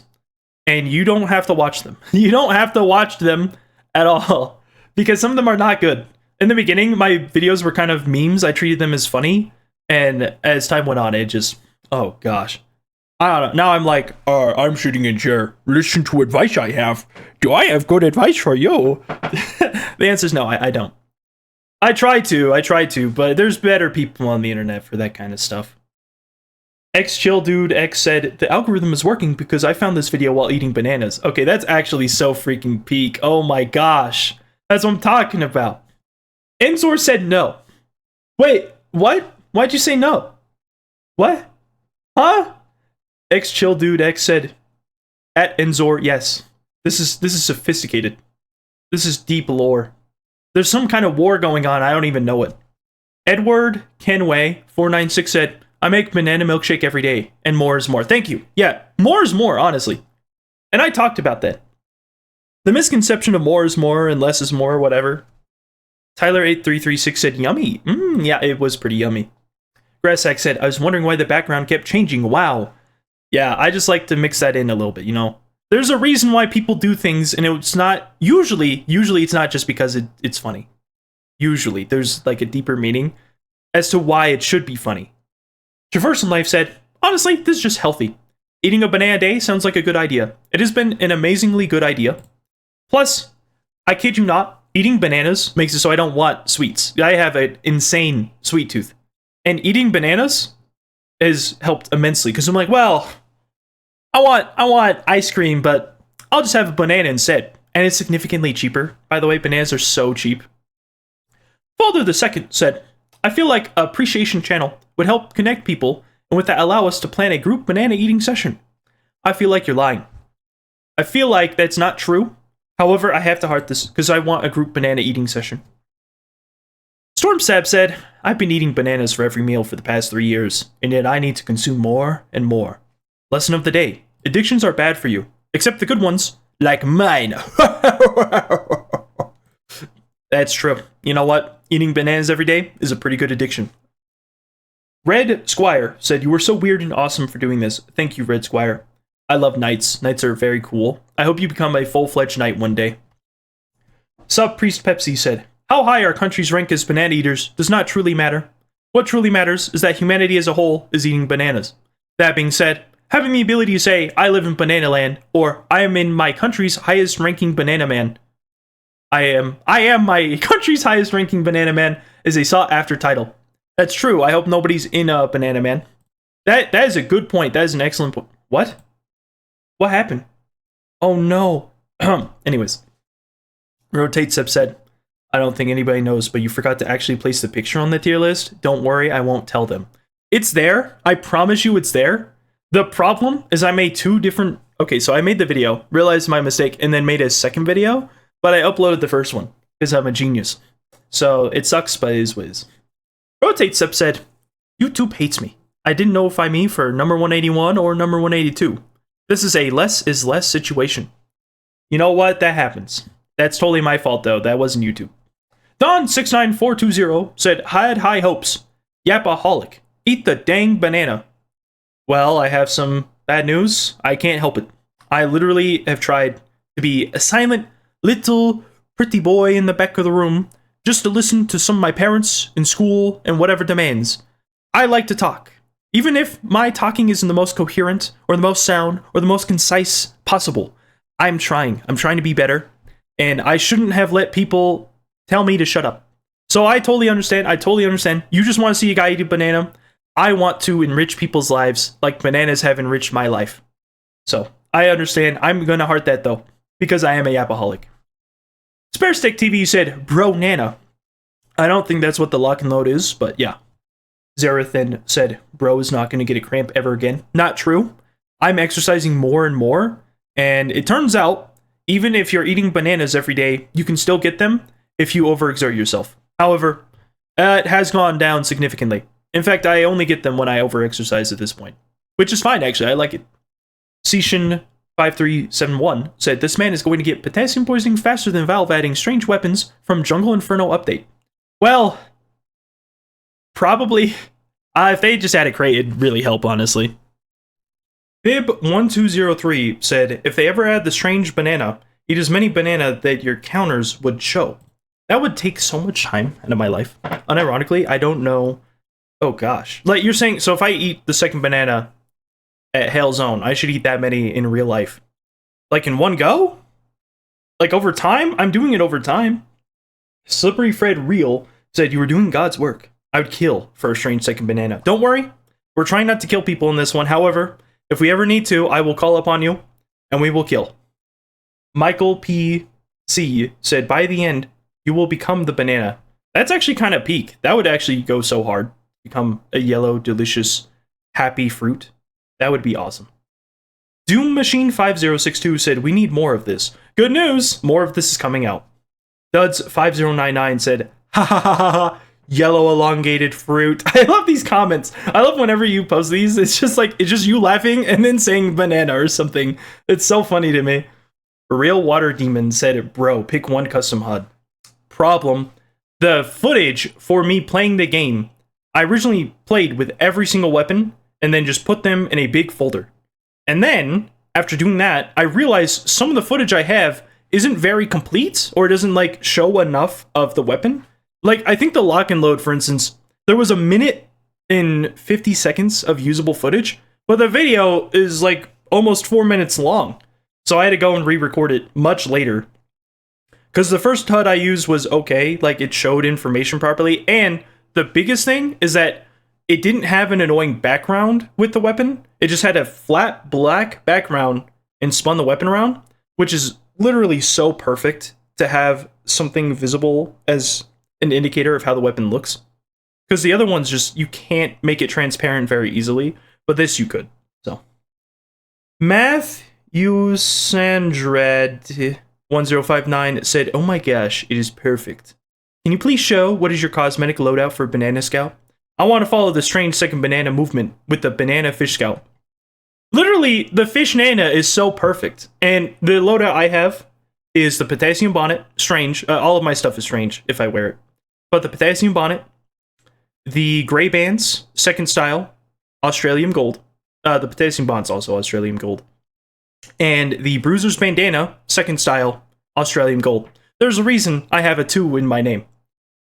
And you don't have to watch them. You don't have to watch them at all. Because some of them are not good. In the beginning, my videos were kind of memes. I treated them as funny. And as time went on, it just... Oh, gosh. I don't know. Now I'm like, I'm sitting in chair. Listen to advice I have. Do I have good advice for you? The answer is no, I don't. I try to, but there's better people on the internet for that kind of stuff. X said, the algorithm is working because I found this video while eating bananas. Okay, that's actually so freaking peak. Oh my gosh. That's what I'm talking about. Enzor said no. Wait, what? Why'd you say no? What? Huh? X said, at Enzor, yes. This is sophisticated. This is deep lore. There's some kind of war going on, I don't even know it. Edward Kenway 496 said, I make banana milkshake every day, and more is more. Thank you. Yeah, more is more, honestly. And I talked about that. The misconception of more is more and less is more, whatever. Tyler8336 said, yummy. Yeah, it was pretty yummy. Grassack said, I was wondering why the background kept changing. Wow. Yeah, I just like to mix that in a little bit, you know? There's a reason why people do things, and it's not... Usually it's not just because it's funny. Usually, there's like a deeper meaning as to why it should be funny. Traverse in Life said, honestly, this is just healthy. Eating a banana a day sounds like a good idea. It has been an amazingly good idea. Plus, I kid you not, eating bananas makes it so I don't want sweets. I have an insane sweet tooth. And eating bananas has helped immensely, because I'm like, well... I want ice cream, but I'll just have a banana instead. And it's significantly cheaper. By the way, bananas are so cheap. Father the Second said, I feel like an appreciation channel would help connect people, and with that allow us to plan a group banana eating session. I feel like you're lying. I feel like that's not true. However, I have to heart this, because I want a group banana eating session. Stormsab said, I've been eating bananas for every meal for the past 3 years, and yet I need to consume more and more. Lesson of the day. Addictions are bad for you. Except the good ones. Like mine. That's true. You know what? Eating bananas every day is a pretty good addiction. Red Squire said, you were so weird and awesome for doing this. Thank you, Red Squire. I love knights. Knights are very cool. I hope you become a full-fledged knight one day. Sub Priest Pepsi said, how high our countries rank as banana eaters does not truly matter. What truly matters is that humanity as a whole is eating bananas. That being said, having the ability to say, I live in Banana Land, or I am in my country's highest ranking banana man. I am my country's highest ranking banana man is a sought after title. That's true. I hope nobody's in a banana man. That is a good point. That is an excellent point. What? What happened? Oh no. Anyways. Rotate Sep said, I don't think anybody knows, but you forgot to actually place the picture on the tier list. Don't worry, I won't tell them. It's there. I promise you it's there. The problem is I made two different... Okay, so I made the video, realized my mistake, and then made a second video, but I uploaded the first one because I'm a genius. So it sucks, but it is what it is. Rotate Sep said, YouTube hates me. I didn't notify me for number 181 or number 182. This is a less is less situation. You know what? That happens. That's totally my fault, though. That wasn't YouTube. Don69420 said, had high hopes. Yapaholic. Eat the dang banana. Well, I have some bad news. I can't help it. I literally have tried to be a silent little pretty boy in the back of the room just to listen to some of my parents in school and whatever demands. I like to talk. Even if my talking isn't the most coherent or the most sound or the most concise possible. I'm trying. I'm trying to be better. And I shouldn't have let people tell me to shut up. So I totally understand. You just want to see a guy eat a banana. I want to enrich people's lives like bananas have enriched my life. So I understand. I'm going to heart that though, because I am a yapaholic. Spare Stick TV said, bro nana. I don't think that's what the lock and load is, but yeah. Zarathan said, bro is not going to get a cramp ever again. Not true. I'm exercising more and more. And it turns out, even if you're eating bananas every day, you can still get them if you overexert yourself. However, it has gone down significantly. In fact, I only get them when I overexercise at this point. Which is fine, actually. I like it. Seishin5371 said, this man is going to get potassium poisoning faster than Valve adding strange weapons from Jungle Inferno update. Well, probably. If they just add a crate, it'd really help, honestly. Bib1203 said, if they ever add the strange banana, eat as many banana that your counters would show. That would take so much time out of my life. Unironically, I don't know. Oh gosh. Like you're saying, so if I eat the second banana at Hail Zone, I should eat that many in real life. Like in one go? Like over time? I'm doing it over time. Slippery Fred Real said, you were doing God's work. I would kill for a strange second banana. Don't worry. We're trying not to kill people in this one. However, if we ever need to, I will call upon you and we will kill. Michael P.C. said, by the end, you will become the banana. That's actually kind of peak. That would actually go so hard. Become a yellow, delicious, happy fruit. That would be awesome. Doom Machine 5062 said, we need more of this. Good news! More of this is coming out. Duds 5099 said, ha ha ha ha ha. Yellow elongated fruit. I love these comments. I love whenever you post these. It's just you laughing and then saying banana or something. It's so funny to me. Real Water Demon said, bro, pick one custom HUD. Problem. The footage for me playing the game, I originally played with every single weapon and then just put them in a big folder. And then, after doing that, I realized some of the footage I have isn't very complete or doesn't like show enough of the weapon. Like, I think the lock and load, for instance, there was 1 minute and 50 seconds of usable footage, but the video is like almost 4 minutes long. So I had to go and re-record it much later. Because the first HUD I used was okay, like it showed information properly, and the biggest thing is that it didn't have an annoying background with the weapon. It just had a flat black background and spun the weapon around, which is literally so perfect to have something visible as an indicator of how the weapon looks. Because the other ones just, you can't make it transparent very easily, but this you could. So, Matthew Sandred 1059 said, oh my gosh, it is perfect. Can you please show what is your cosmetic loadout for Banana Scout? I want to follow the strange second banana movement with the Banana Fish Scout. Literally, the Fish Nana is so perfect. And the loadout I have is the Potassium Bonnet, strange. All of my stuff is strange if I wear it. But the Potassium Bonnet, the Gray Bands, second style, Australian Gold. The Potassium Bonnet's also Australian Gold. And the Bruiser's Bandana, second style, Australian Gold. There's a reason I have a 2 in my name.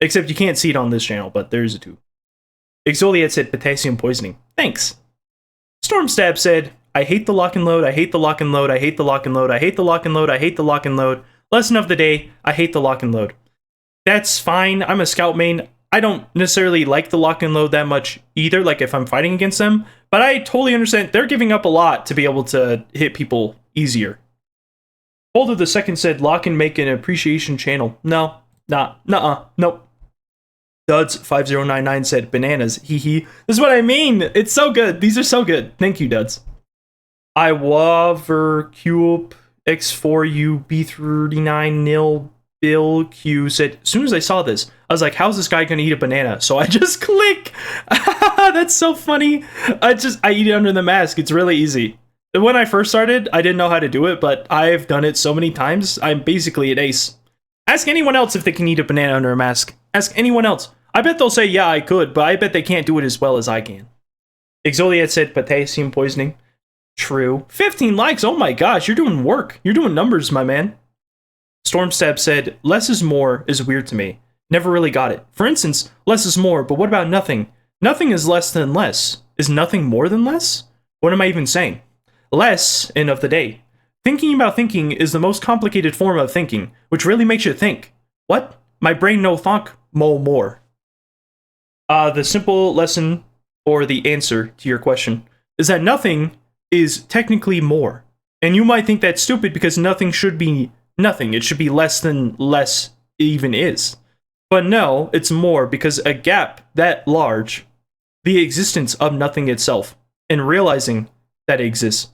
Except you can't see it on this channel, but there's a 2. Exoliat said potassium poisoning. Thanks. Stormstab said, I hate the lock and load, I hate the lock and load, I hate the lock and load, I hate the lock and load, I hate the lock and load. Lesson of the day, I hate the lock and load. That's fine, I'm a scout main. I don't necessarily like the lock and load that much either, like if I'm fighting against them, but I totally understand they're giving up a lot to be able to hit people easier. Holder the second said, lock and make an appreciation channel. No, nope. Duds5099 said, bananas, hee hee. This is what I mean. It's so good. These are so good. Thank you, Duds. I Wavercube X4U B39 nil Bill Q said, as soon as I saw this, I was like, how's this guy gonna eat a banana? So I just click. That's so funny. I eat it under the mask. It's really easy. When I first started, I didn't know how to do it, but I've done it so many times. I'm basically an ace. Ask anyone else if they can eat a banana under a mask. Ask anyone else. I bet they'll say, yeah, I could, but I bet they can't do it as well as I can. Exoliat said, potassium poisoning. True. 15 likes. Oh my gosh, you're doing work. You're doing numbers, my man. Stormstab said, less is more is weird to me. Never really got it. For instance, less is more, but what about nothing? Nothing is less than less. Is nothing more than less? What am I even saying? Less, end of the day. Thinking about thinking is the most complicated form of thinking, which really makes you think. What? My brain no thonk, more. The simple lesson, or the answer to your question, is that nothing is technically more. And you might think that's stupid because nothing should be nothing. It should be less than less even is. But no, it's more because a gap that large, the existence of nothing itself, and realizing that it exists,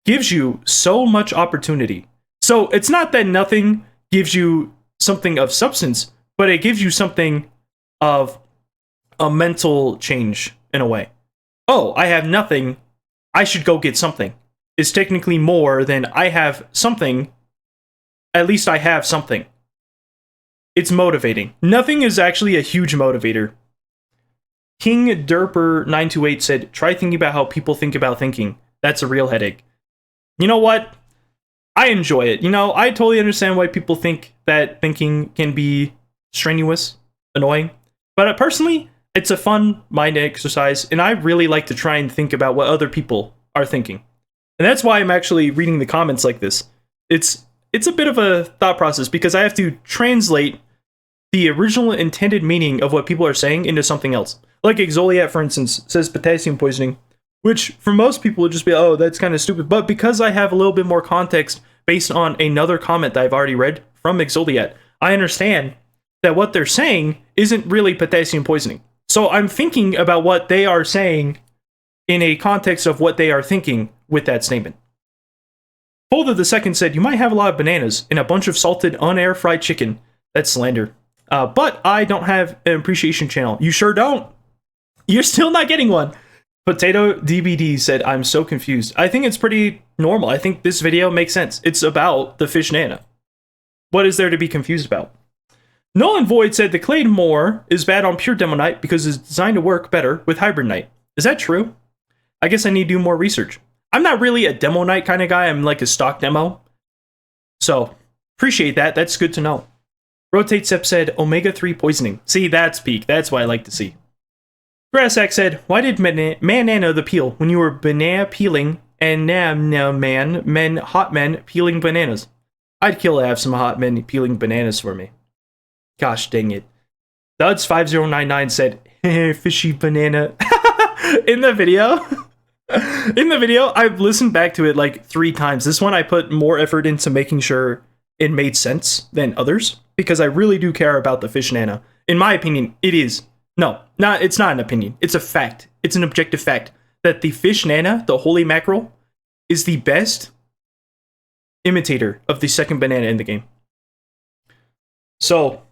gives you so much opportunity. So it's not that nothing gives you something of substance, but it gives you something of a mental change in a way. Oh, I have nothing. I should go get something. Is technically more than I have something. At least I have something. It's motivating. Nothing is actually a huge motivator. King Derper 928 said, try thinking about how people think about thinking. That's a real headache. You know what? I enjoy it. You know, I totally understand why people think that thinking can be strenuous, annoying. But personally, it's a fun mind exercise, and I really like to try and think about what other people are thinking. And that's why I'm actually reading the comments like this. It's a bit of a thought process, because I have to translate the original intended meaning of what people are saying into something else. Like Exoliat, for instance, says potassium poisoning, which for most people would just be, oh, that's kind of stupid. But because I have a little bit more context based on another comment that I've already read from Exoliat, I understand that what they're saying isn't really potassium poisoning. So I'm thinking about what they are saying in a context of what they are thinking with that statement. Folder the second said, you might have a lot of bananas and a bunch of salted un-air fried chicken. That's slander. But I don't have an appreciation channel. You sure don't. You're still not getting one. Potato DBD said, I'm so confused. I think it's pretty normal. I think this video makes sense. It's about the fish nana. What is there to be confused about? Nolan Void said the Claymore is bad on pure Demonite because it's designed to work better with Hybrid Knight. Is that true? I guess I need to do more research. I'm not really a Demo-Knight kind of guy. I'm like a stock demo. So, appreciate that. That's good to know. Rotate Sep said, omega-3 poisoning. See, that's peak. That's what I like to see. Grassack said, why did Manana the peel when you were banana peeling and men hot men peeling bananas? I'd kill to have some hot men peeling bananas for me. Gosh dang it. Duds5099 said, fishy banana. In the video, I've listened back to it like 3 times. This one I put more effort into making sure it made sense than others, because I really do care about the fish nana. In my opinion, it is. No, it's not an opinion. It's a fact. It's an objective fact that the fish nana, the holy mackerel, is the best imitator of the second banana in the game. So,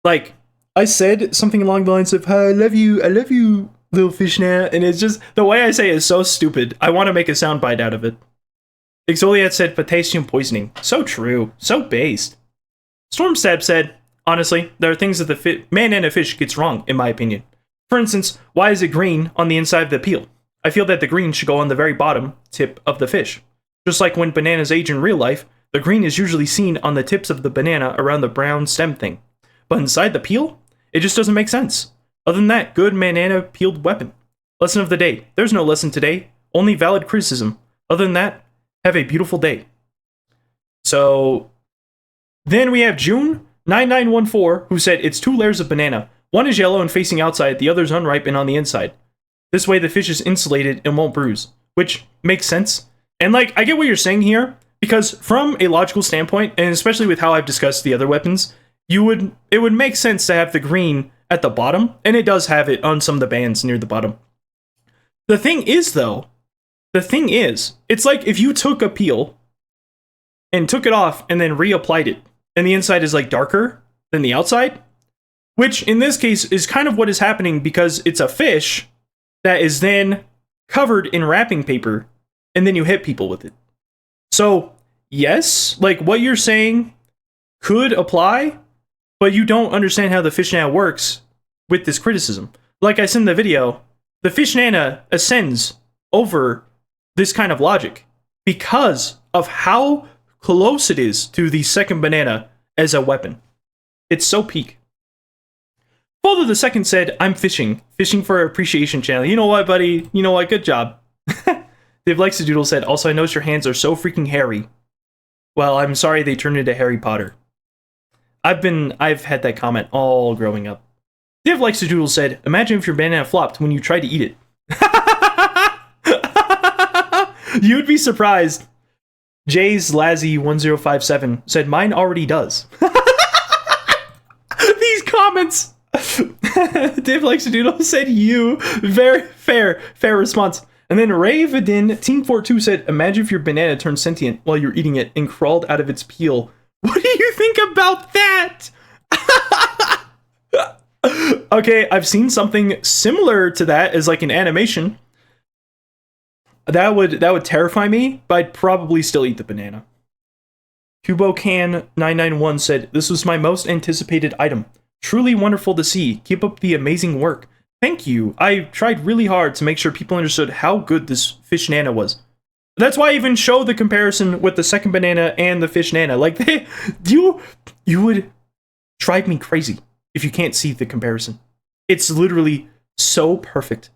like, I said something along the lines of, I love you, little fish nana, and it's just, the way I say it is so stupid. I want to make a soundbite out of it. Exoliat said potassium poisoning. So true. So based. Stormstab said, honestly, there are things that the banana fish gets wrong, in my opinion. For instance, why is it green on the inside of the peel? I feel that the green should go on the very bottom tip of the fish. Just like when bananas age in real life, the green is usually seen on the tips of the banana around the brown stem thing. But inside the peel, it just doesn't make sense. Other than that, good banana peeled weapon. Lesson of the day. There's no lesson today, only valid criticism. Other than that, have a beautiful day. So, then we have June9914, who said, it's 2 layers of banana. One is yellow and facing outside, the other is unripe and on the inside. This way the fish is insulated and won't bruise. Which makes sense. And like, I get what you're saying here, Because from a logical standpoint, and especially with how I've discussed the other weapons, it would make sense to have the green at the bottom, and it does have it on some of the bands near the bottom. The thing is, it's like if you took a peel and took it off and then reapplied it, and the inside is like darker than the outside, which in this case is kind of what is happening because it's a fish that is then covered in wrapping paper, and then you hit people with it. So, yes, like what you're saying could apply, but you don't understand how the fish nana works with this criticism. Like I said in the video, the fish nana ascends over this kind of logic because of how close it is to the second banana as a weapon. It's so peak. Father the Second said, I'm fishing for appreciation channel. You know what, buddy? You know what? Good job. Dave Likes to Doodle said, also, I noticed your hands are so freaking hairy. Well, I'm sorry they turned into Harry Potter. I've had that comment all growing up. Dave Likes to Doodle said, imagine if your banana flopped when you tried to eat it. You'd be surprised. Jay's Lazzy1057 said, mine already does. These comments. Dave Likes to Doodle said, you. Very fair response. And then Ray Vidin Team42 said, imagine if your banana turned sentient while you're eating it and crawled out of its peel. What do you think about that? Okay, I've seen something similar to that as like an animation. That would terrify me, but I'd probably still eat the banana. CuboCan991 said, this was my most anticipated item. Truly wonderful to see. Keep up the amazing work. Thank you. I tried really hard to make sure people understood how good this fish nana was. That's why I even show the comparison with the second banana and the fish nana. Like, you would drive me crazy if you can't see the comparison. It's literally so perfect.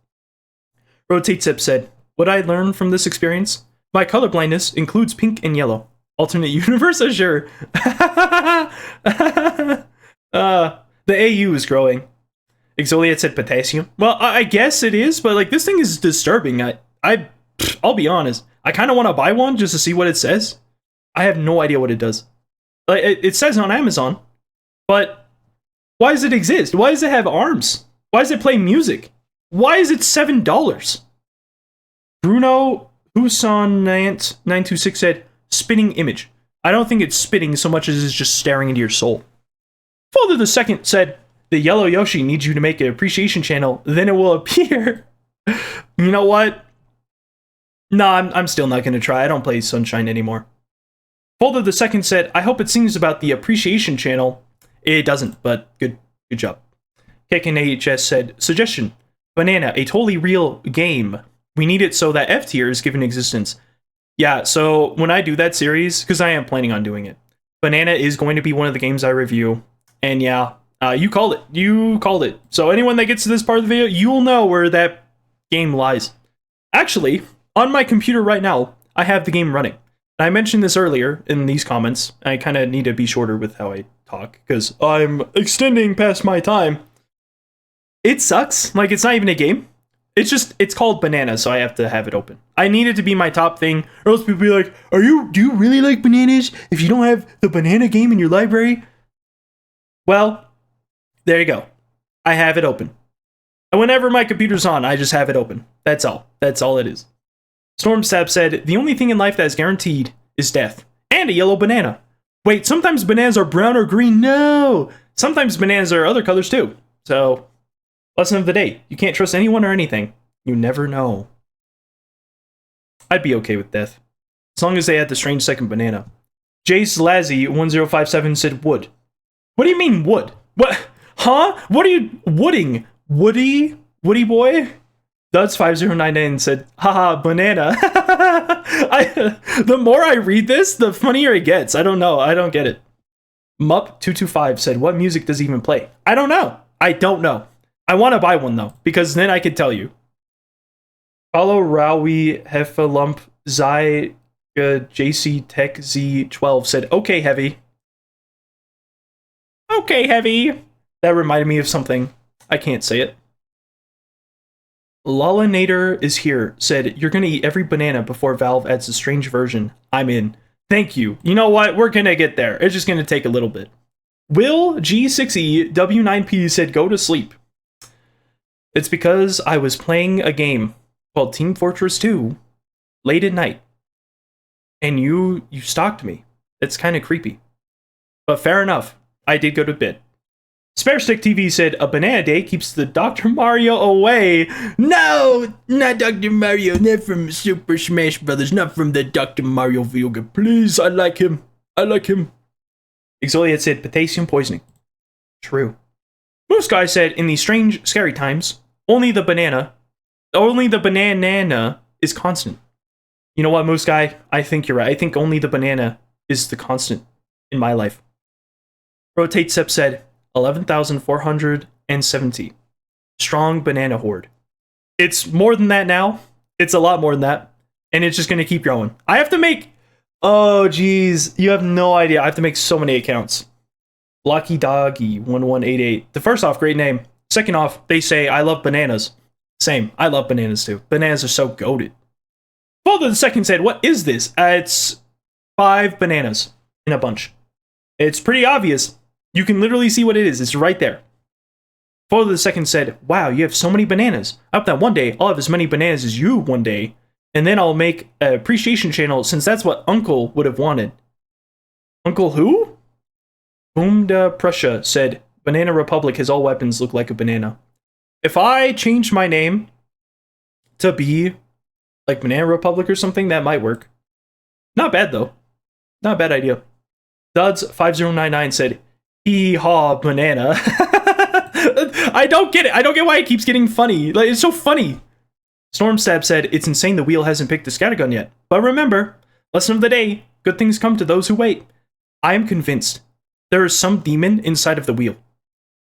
Rotatesip said, what I learned from this experience? My colorblindness includes pink and yellow. Alternate universe, Azure. The AU is growing. Exoliat said potassium. Well, I guess it is, but like this thing is disturbing. I'll be honest. I kind of want to buy one just to see what it says. I have no idea what it does. Like it says on Amazon, but why does it exist? Why does it have arms? Why does it play music? Why is it $7? Bruno Hussonant926 said, spitting image. I don't think it's spitting so much as it's just staring into your soul. Father the Second said, the yellow Yoshi needs you to make an appreciation channel, then it will appear. You know what? No, I'm still not going to try. I don't play Sunshine anymore. Father the Second said, I hope it sings about the appreciation channel. It doesn't, but good job. KKNHS said, suggestion, Banana, a totally real game. We need it so that F tier is given existence. Yeah, so when I do that series, because I am planning on doing it, Banana is going to be one of the games I review. And yeah, you called it. You called it. So anyone that gets to this part of the video, you'll know where that game lies. Actually, on my computer right now, I have the game running. I mentioned this earlier in these comments. I kind of need to be shorter with how I talk, because I'm extending past my time. It sucks. Like, it's not even a game. It's called Banana, so I have to have it open. I need it to be my top thing, or else people be like, do you really like bananas if you don't have the banana game in your library? Well, there you go. I have it open. And whenever my computer's on, I just have it open. That's all. That's all it is. Stormstab said, the only thing in life that is guaranteed is death. And a yellow banana. Wait, sometimes bananas are brown or green. No! Sometimes bananas are other colors too. So, lesson of the day. You can't trust anyone or anything. You never know. I'd be okay with death. As long as they had the strange second banana. Jace Lazzy1057 said wood. What do you mean wood? What? Huh? What are you wooding? Woody boy? Duds5099 said, haha, banana. The more I read this, the funnier it gets. I don't know. I don't get it. Mup225 said, what music does he even play? I don't know. I want to buy one, though, because then I could tell you. Follow Rowie Hefalump Zy JC Tech Z12 said, okay, heavy. Okay, heavy. That reminded me of something. I can't say it. Lalinator is here, said, you're gonna eat every banana before Valve adds a strange version. I'm in. Thank you. You know what? We're gonna get there. It's just gonna take a little bit. Will G6E W9P said go to sleep. It's because I was playing a game called Team Fortress 2 late at night. And you stalked me. It's kind of creepy. But fair enough. I did go to bed. Sparestick TV said a banana day keeps the Dr. Mario away. No, not Dr. Mario, not from Super Smash Brothers, not from the Dr. Mario video game. Please, I like him. I like him. Exoliat said potassium poisoning. True. Moose Guy said in these strange, scary times, only the banana is constant. You know what, Moose Guy? I think you're right. I think only the banana is the constant in my life. Rotate Sep said 11,470. Strong banana horde. It's more than that now. It's a lot more than that. And it's just going to keep growing. I have to make... Oh, geez. You have no idea. I have to make so many accounts. Lucky Doggy 1188. The first off, great name. Second off, they say, I love bananas. Same. I love bananas too. Bananas are so goated. Father the second said, what is this? It's 5 bananas in a bunch. It's pretty obvious. You can literally see what it is. It's right there. Father the second said, wow, you have so many bananas. I hope that one day I'll have as many bananas as you one day. And then I'll make an appreciation channel since that's what Uncle would have wanted. Uncle who? Boomda Prussia said, Banana Republic has all weapons look like a banana. If I change my name to be like Banana Republic or something, that might work. Not bad though. Not a bad idea. Duds5099 said, hee-haw, banana. I don't get it. I don't get why it keeps getting funny. Like, it's so funny. Stormstab said, it's insane the wheel hasn't picked the scattergun yet. But remember, lesson of the day, good things come to those who wait. I am convinced there is some demon inside of the wheel.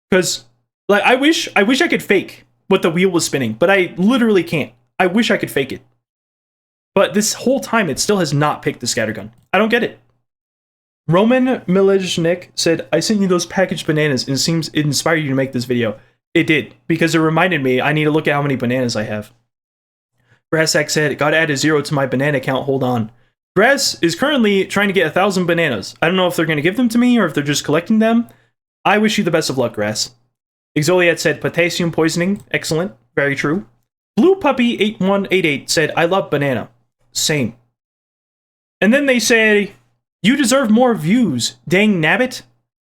Because, like, I wish I could fake what the wheel was spinning, but I literally can't. I wish I could fake it. But this whole time, it still has not picked the scattergun. I don't get it. Roman Milizhnik said, I sent you those packaged bananas and it seems it inspired you to make this video. It did, because it reminded me I need to look at how many bananas I have. Grassack said, gotta add a 0 to my banana count, hold on. Grass is currently trying to get 1,000 bananas. I don't know if they're going to give them to me or if they're just collecting them. I wish you the best of luck, Grass. Exoliat said, potassium poisoning, excellent, very true. Blue Puppy 8188 said, I love banana. Same. And then they say, you deserve more views, dang nabbit.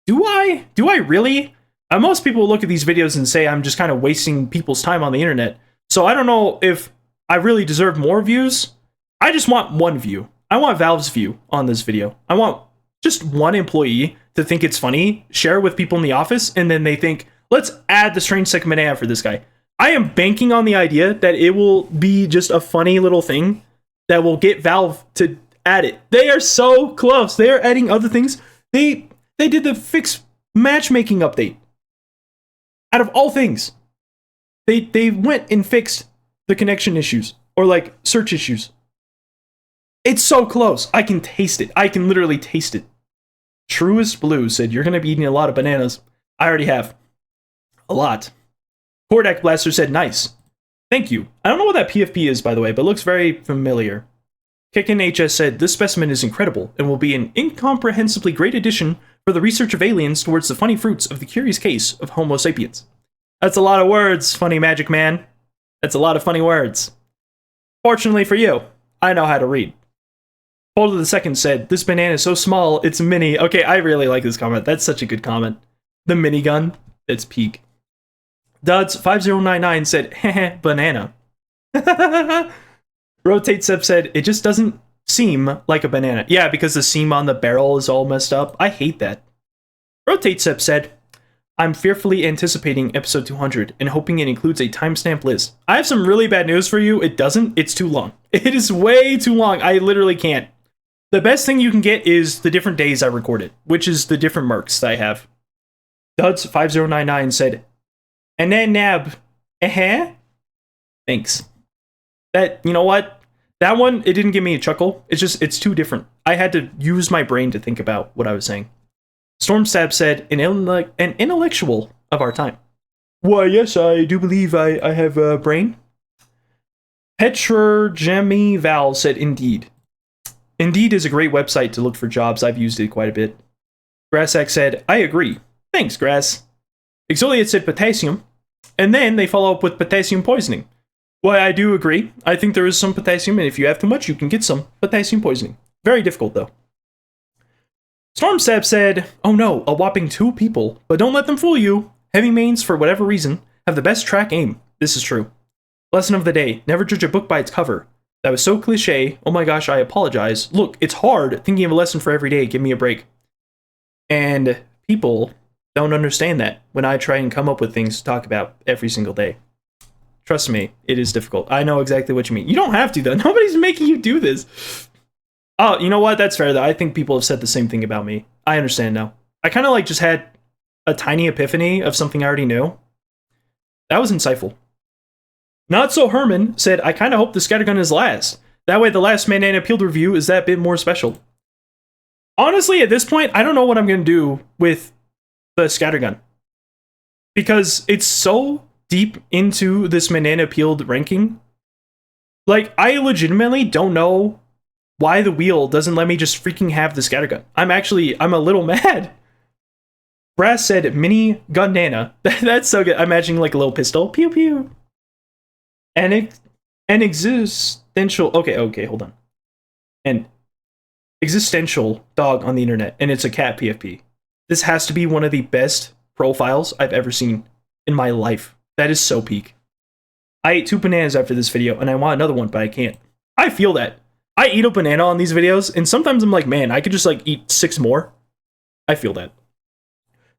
Do I? Do I really? Most people look at these videos and say I'm just kind of wasting people's time on the internet. So I don't know if I really deserve more views. I just want one view. I want Valve's view on this video. I want just one employee to think it's funny, share it with people in the office, and then they think, let's add the strangesecondbanana for this guy. I am banking on the idea that it will be just a funny little thing that will get Valve to add it. They are so close. They are adding other things. They did the fix matchmaking update. Out of all things, they went and fixed the connection issues or like search issues. It's so close. I can taste it. I can literally taste it. Truest Blue said, you're going to be eating a lot of bananas. I already have. A lot. Kordak Blaster said, nice. Thank you. I don't know what that PFP is, by the way, but it looks very familiar. Kickin HS said, this specimen is incredible and will be an incomprehensibly great addition for the research of aliens towards the funny fruits of the curious case of Homo sapiens. That's a lot of words, funny magic man. That's a lot of funny words. Fortunately for you, I know how to read. Holder the Second said, this banana is so small, it's mini. Okay, I really like this comment. That's such a good comment. The minigun, it's peak. Duds5099 said, heh, banana. Rotate Sep said, it just doesn't seem like a banana. Yeah, because the seam on the barrel is all messed up. I hate that. Rotate Sep said, I'm fearfully anticipating episode 200 and hoping it includes a timestamp list. I have some really bad news for you. It doesn't. It's too long. It is way too long. I literally can't. The best thing you can get is the different days I recorded, which is the different mercs that I have. Duds5099 said, and then nab, thanks. That, you know what? That one, it didn't give me a chuckle. It's too different. I had to use my brain to think about what I was saying. Stormstab said, an intellectual of our time. Why, yes, I do believe I have a brain. Petra Jemmy Val said, indeed. Indeed is a great website to look for jobs. I've used it quite a bit. Grassack said, I agree. Thanks, Grass. Exfoliate said potassium. And then they follow up with potassium poisoning. Well, I do agree. I think there is some potassium, and if you have too much, you can get some potassium poisoning. Very difficult, though. Stormsap said, oh no, a whopping 2 people. But don't let them fool you. Heavy mains, for whatever reason, have the best track aim. This is true. Lesson of the day, never judge a book by its cover. That was so cliche. Oh my gosh, I apologize. Look, it's hard thinking of a lesson for every day. Give me a break. And people don't understand that when I try and come up with things to talk about every single day. Trust me, it is difficult. I know exactly what you mean. You don't have to, though. Nobody's making you do this. Oh, you know what? That's fair, though. I think people have said the same thing about me. I understand now. I kind of like just had a tiny epiphany of something I already knew. That was insightful. Not So Herman said, I kind of hope the scattergun is last. That way the last Banana Peeled review is that bit more special. Honestly, at this point, I don't know what I'm going to do with the scattergun. Because it's so deep into this Banana Peeled ranking. Like, I legitimately don't know why the wheel doesn't let me just freaking have the scattergun. I'm a little mad. Brass said, mini gun-nana. That's so good. I'm imagining like a little pistol. Pew pew. An existential... Okay, hold on. An existential dog on the internet, and it's a cat PFP. This has to be one of the best profiles I've ever seen in my life. That is so peak. I ate 2 bananas after this video, and I want another one, but I can't. I feel that. I eat a banana on these videos, and sometimes I'm like, man, I could just like eat 6 more. I feel that.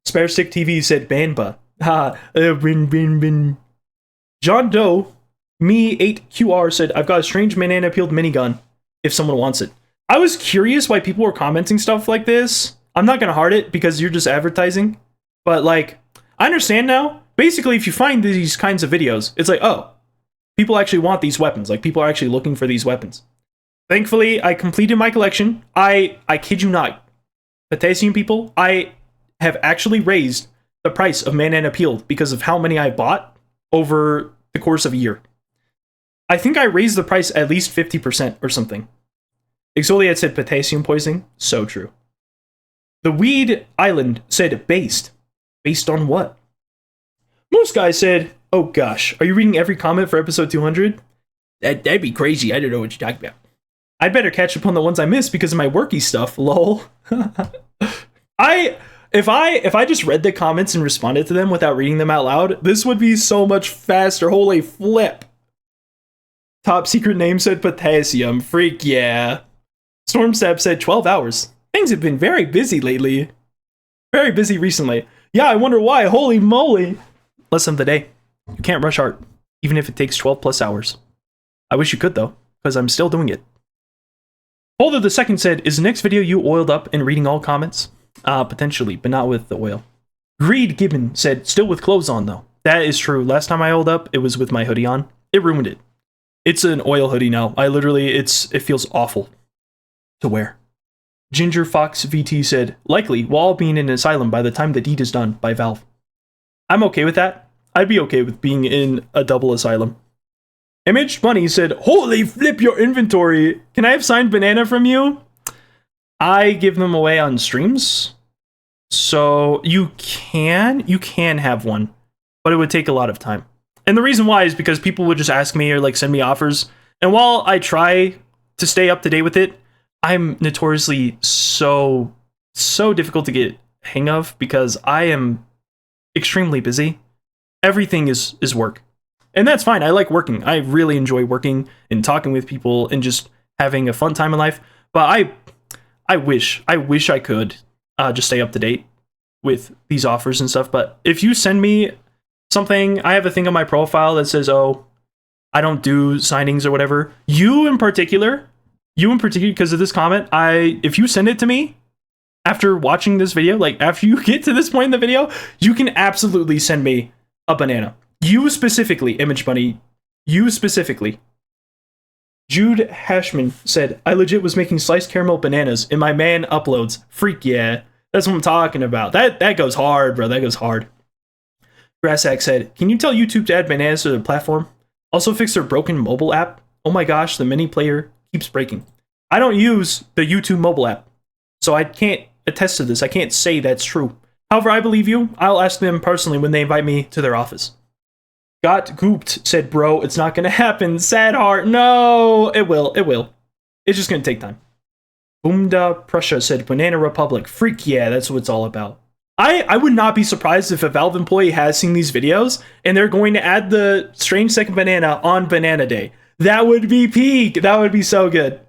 Spare Stick TV said, Banba. Bin. John Doe, me8QR said, I've got a strange Banana Peeled minigun, if someone wants it. I was curious why people were commenting stuff like this. I'm not gonna heart it because you're just advertising. But like, I understand now. Basically, if you find these kinds of videos, it's like, oh, people actually want these weapons. Like, people are actually looking for these weapons. Thankfully, I completed my collection. I kid you not. Potassium people, I have actually raised the price of Banana Peeled because of how many I bought over the course of a year. I think I raised the price at least 50% or something. Exfoliate said potassium poisoning. So true. The Weed Island said based. Based on what? Moose Guy said, oh gosh, are you reading every comment for episode 200? That'd be crazy. I don't know what you're talking about. I'd better catch up on the ones I missed because of my worky stuff, lol. If I just read the comments and responded to them without reading them out loud, this would be so much faster. Holy flip. Top secret name said potassium. Freak yeah. Stormstab said 12 hours. Things have been very busy lately. Very busy recently. Yeah, I wonder why. Holy moly. Lesson of the day. You can't rush art, even if it takes 12 plus hours. I wish you could though, because I'm still doing it. Holder the second said, is the next video you oiled up and reading all comments? Potentially, but not with the oil. Greed Gibbon said, still with clothes on though. That is true. Last time I oiled up, it was with my hoodie on. It ruined it. It's an oil hoodie now. It feels awful to wear. Ginger Fox VT said, likely, we'll all be in an asylum by the time the deed is done by Valve. I'm okay with that. I'd be okay with being in a double asylum. Image Bunny said, holy flip your inventory. Can I have signed banana from you? I give them away on streams. So you can have one, but it would take a lot of time. And the reason why is because people would just ask me or like send me offers. And while I try to stay up to date with it, I'm notoriously so difficult to get hang of because I am extremely busy. Everything is work. And that's fine. I like working. I really enjoy working and talking with people and just having a fun time in life. But I wish I could just stay up to date with these offers and stuff. But if you send me something, I have a thing on my profile that says, oh, I don't do signings or whatever. You in particular, because of this comment, if you send it to me after watching this video, like after you get to this point in the video, you can absolutely send me a banana. You specifically, Image Bunny, you specifically. Jude Hashman said, I legit was making sliced caramel bananas and my man uploads. Freak yeah. That's what I'm talking about. That goes hard, bro. That goes hard. Grassack said, can you tell YouTube to add bananas to their platform? Also fix their broken mobile app? Oh my gosh, the mini player keeps breaking. I don't use the YouTube mobile app, so I can't attest to this. I can't say that's true. However, I believe you. I'll ask them personally when they invite me to their office. Got gooped, said bro. It's not gonna happen. Sad heart. No, it will. It will. It's just gonna take time. Boomda Prussia said Banana Republic. Freak yeah, that's what it's all about. I would not be surprised if a Valve employee has seen these videos and they're going to add the Strange Second Banana on Banana Day. That would be peak. That would be so good.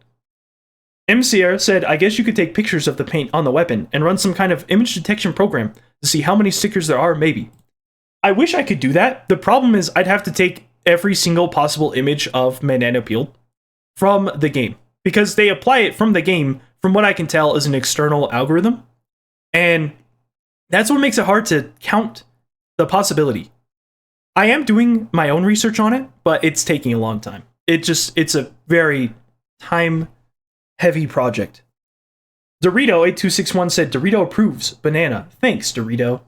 MCR said, I guess you could take pictures of the paint on the weapon and run some kind of image detection program to see how many stickers there are, maybe. I wish I could do that. The problem is I'd have to take every single possible image of banana peeled from the game, because they apply it from the game, from what I can tell, as an external algorithm. And that's what makes it hard to count the possibility. I am doing my own research on it, but it's taking a long time. It's a very time-heavy project. Dorito8261 said, Dorito approves. Banana. Thanks, Dorito.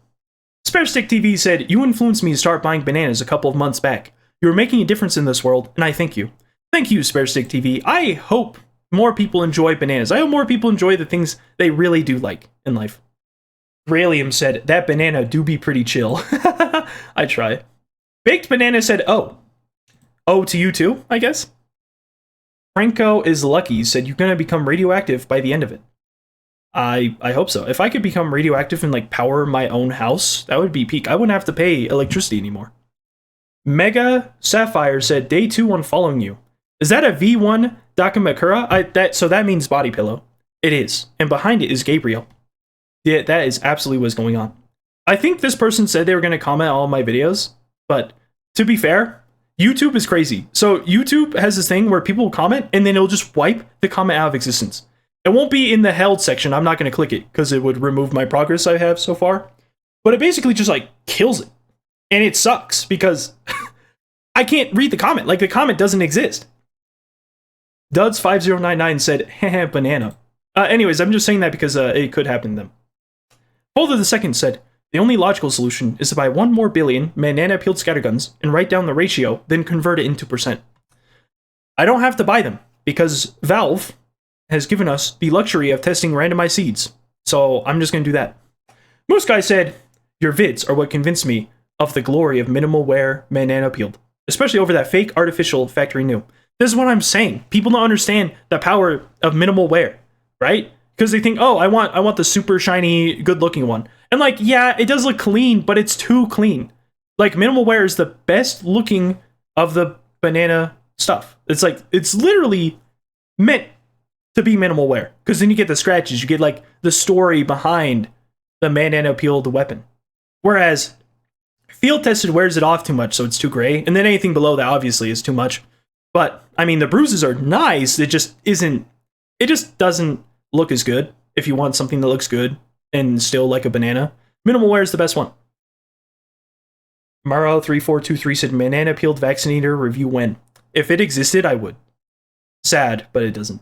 Sparestick TV said, you influenced me to start buying bananas a couple of months back. You are making a difference in this world, and I thank you. Thank you, Sparestick TV. I hope more people enjoy bananas. I hope more people enjoy the things they really do like in life. Gralium said, that banana do be pretty chill. I try. Baked Banana said, oh. Oh to you too, I guess? Franco is lucky said, you're gonna become radioactive by the end of it. I hope so. If I could become radioactive and like power my own house, that would be peak. I wouldn't have to pay electricity anymore. Mega Sapphire said, day 2 on following you. Is that a V1 Dakamakura? So that means body pillow. It is. And behind it is Gabriel. Yeah, that is absolutely what's going on. I think this person said they were going to comment on all my videos, but to be fair, YouTube is crazy. So YouTube has this thing where people will comment and then it'll just wipe the comment out of existence. It won't be in the held section. I'm not going to click it because it would remove my progress I have so far. But it basically just like kills it. And it sucks because I can't read the comment. Like the comment doesn't exist. Duds5099 said, haha, banana. Anyways, I'm just saying that because it could happen to them. Holder the Second said, the only logical solution is to buy 1 more billion banana peeled scatterguns and write down the ratio, then convert it into percent. I don't have to buy them because Valve has given us the luxury of testing randomized seeds. So I'm just going to do that. Moose Guy said, your vids are what convinced me of the glory of minimal wear banana peeled, especially over that fake artificial factory new. This is what I'm saying. People don't understand the power of minimal wear, right? Because they think, oh, I want the super shiny, good looking one. And like, yeah, it does look clean, but it's too clean. Like minimal wear is the best looking of the banana stuff. It's like, it's literally meant to be minimal wear. Because then you get the scratches, you get like the story behind the banana peeled weapon. Whereas field tested wears it off too much, so it's too gray. And then anything below that obviously is too much. But I mean, the bruises are nice. It just doesn't look as good if you want something that looks good and still like a banana. Minimal wear is the best one. Maro3423 said, banana peeled vaccinator review when? If it existed, I would. Sad, but it doesn't.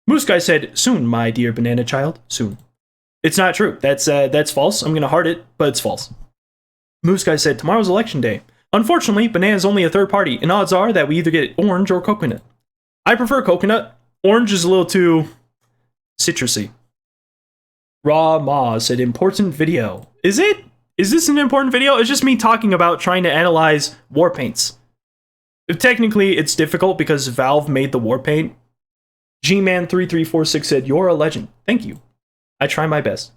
Moose Guy said, soon, my dear banana child, soon. It's not true. That's false. I'm gonna heart it, but it's false. Moose Guy said, tomorrow's election day. Unfortunately, banana is only a third party, and odds are that we either get orange or coconut. I prefer coconut. Orange is a little too citrusy. Raw Ma said, important video. Is it? Is this an important video? It's just me talking about trying to analyze war paints. Technically, it's difficult because Valve made the war paint. Gman3346 said, you're a legend. Thank you. I try my best.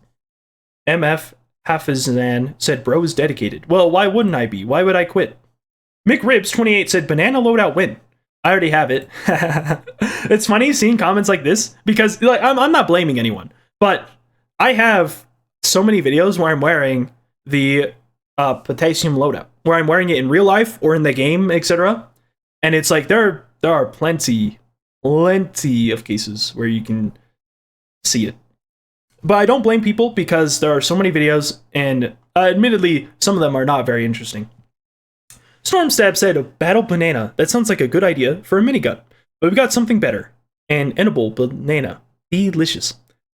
MF Hafizan said, bro is dedicated. Well, why wouldn't I be? Why would I quit? McRibs28 said, banana loadout win. I already have it. It's funny seeing comments like this because like I'm not blaming anyone, but I have so many videos where I'm wearing the potassium loadout, where I'm wearing it in real life or in the game, etc. And it's like there are plenty of cases where you can see it. But I don't blame people because there are so many videos, and admittedly, some of them are not very interesting. Stormstab said, a battle banana. That sounds like a good idea for a minigun. But we've got something better. An edible banana. Delicious.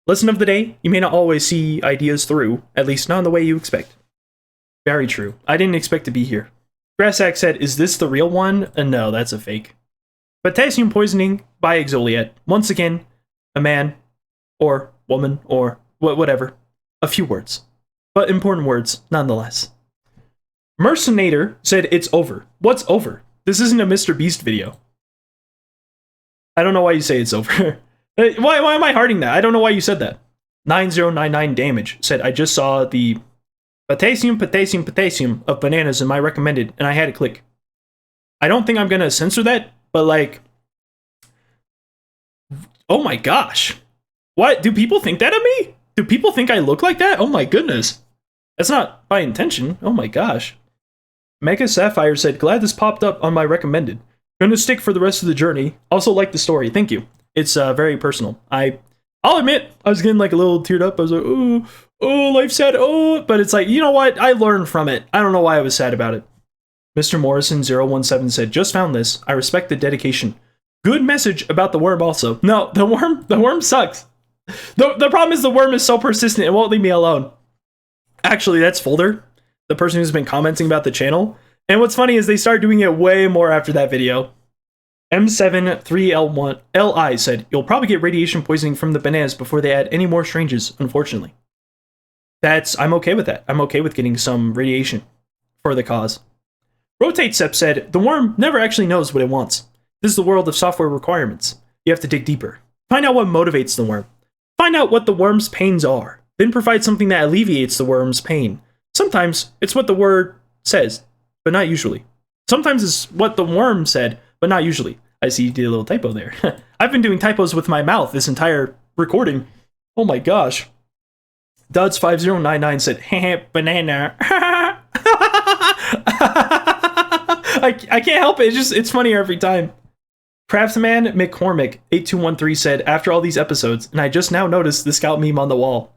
Lesson of the day, you may not always see ideas through, at least not in the way you expect. Very true. I didn't expect to be here. Grassack said, is this the real one? No, that's a fake. Potassium poisoning by Exoliet. Once again, a man, or woman, or whatever. A few words. But important words, nonetheless. Mercenator said it's over. What's over? This isn't a Mr. Beast video. I don't know why you say it's over. Why am I hearting that? I don't know why you said that. 9099 damage said, I just saw the potassium of bananas in my recommended, and I had to click. I don't think I'm gonna censor that, but like, oh my gosh. What? Do people think that of me? Do people think I look like that? Oh my goodness. That's not by intention. Oh my gosh. Mega Sapphire said, glad this popped up on my recommended. Gonna stick for the rest of the journey. Also like the story. Thank you. It's very personal. I'll admit, I was getting like a little teared up. I was like, oh, life's sad. Oh, but it's like, you know what? I learned from it. I don't know why I was sad about it. Mr. Morrison017 said, just found this. I respect the dedication. Good message about the worm also. No, the worm sucks. The problem is the worm is so persistent, it won't leave me alone. Actually, that's Folder, the person who's been commenting about the channel. And what's funny is they started doing it way more after that video. M73L1LI said, you'll probably get radiation poisoning from the bananas before they add any more stranges, unfortunately. I'm okay with that. I'm okay with getting some radiation for the cause. Rotate Sep said, the worm never actually knows what it wants. This is the world of software requirements. You have to dig deeper. Find out what motivates the worm. Find out what the worm's pains are. Then provide something that alleviates the worm's pain. Sometimes it's what the word says, but not usually. Sometimes it's what the worm said, but not usually. I see you did a little typo there. I've been doing typos with my mouth this entire recording. Oh my gosh. Duds5099 said, heh, banana. I can't help it. It's funnier every time. Craftsman McCormick 8213 said, after all these episodes, and I just now noticed the Scout meme on the wall.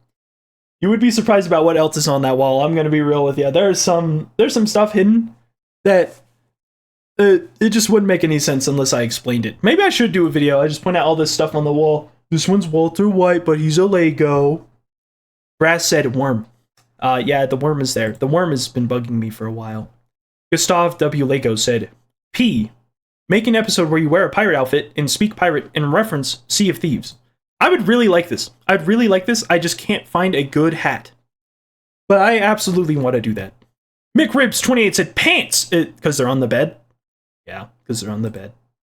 You would be surprised about what else is on that wall. I'm going to be real with you. There's some stuff hidden that it just wouldn't make any sense unless I explained it. Maybe I should do a video. I just point out all this stuff on the wall. This one's Walter White, but he's a Lego. Brass said worm. Yeah, the worm is there. The worm has been bugging me for a while. Gustav W. Lego said, P. Make an episode where you wear a pirate outfit and speak pirate and reference Sea of Thieves. I would really like this. I'd really like this. I just can't find a good hat. But I absolutely want to do that. McRibs28 said pants! Because they're on the bed? Yeah, because they're on the bed.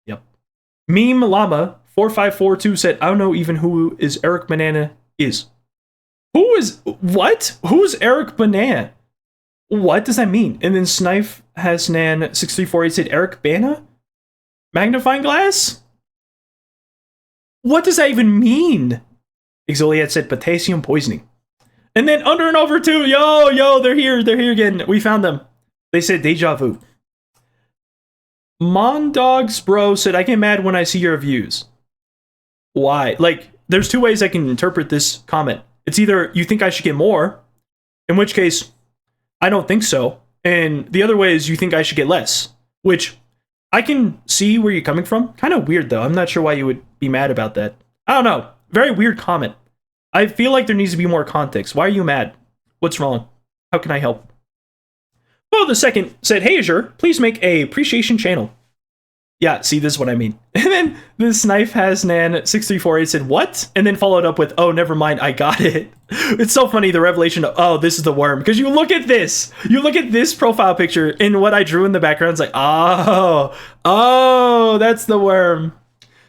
Yep. Meme Llama 4542 said, I don't know even who is Eric Banana is. Who is... What? Who's Eric Banana? What does that mean? And then Snife Hasnan 6348 said, Eric Bana? Magnifying glass? What does that even mean? Exoliat said potassium poisoning. And then Under and Over too. Yo, they're here again. We found them. They said deja vu. Mondogs Bro said, I get mad when I see your views. Why? Like, there's two ways I can interpret this comment. It's either you think I should get more, in which case I don't think so. And the other way is you think I should get less, which I can see where you're coming from. Kind of weird, though. I'm not sure why you would be mad about that. I don't know. Very weird comment. I feel like there needs to be more context. Why are you mad? What's wrong? How can I help? Well, the second said, hey, Azure, please make a appreciation channel. Yeah, see, this is what I mean. And then this Knife has Nan 6348 said, what? And then followed up with, oh, never mind, I got it. It's so funny, the revelation of, oh, this is the worm. Because you look at this. You look at this profile picture, and what I drew in the background is like, oh, that's the worm.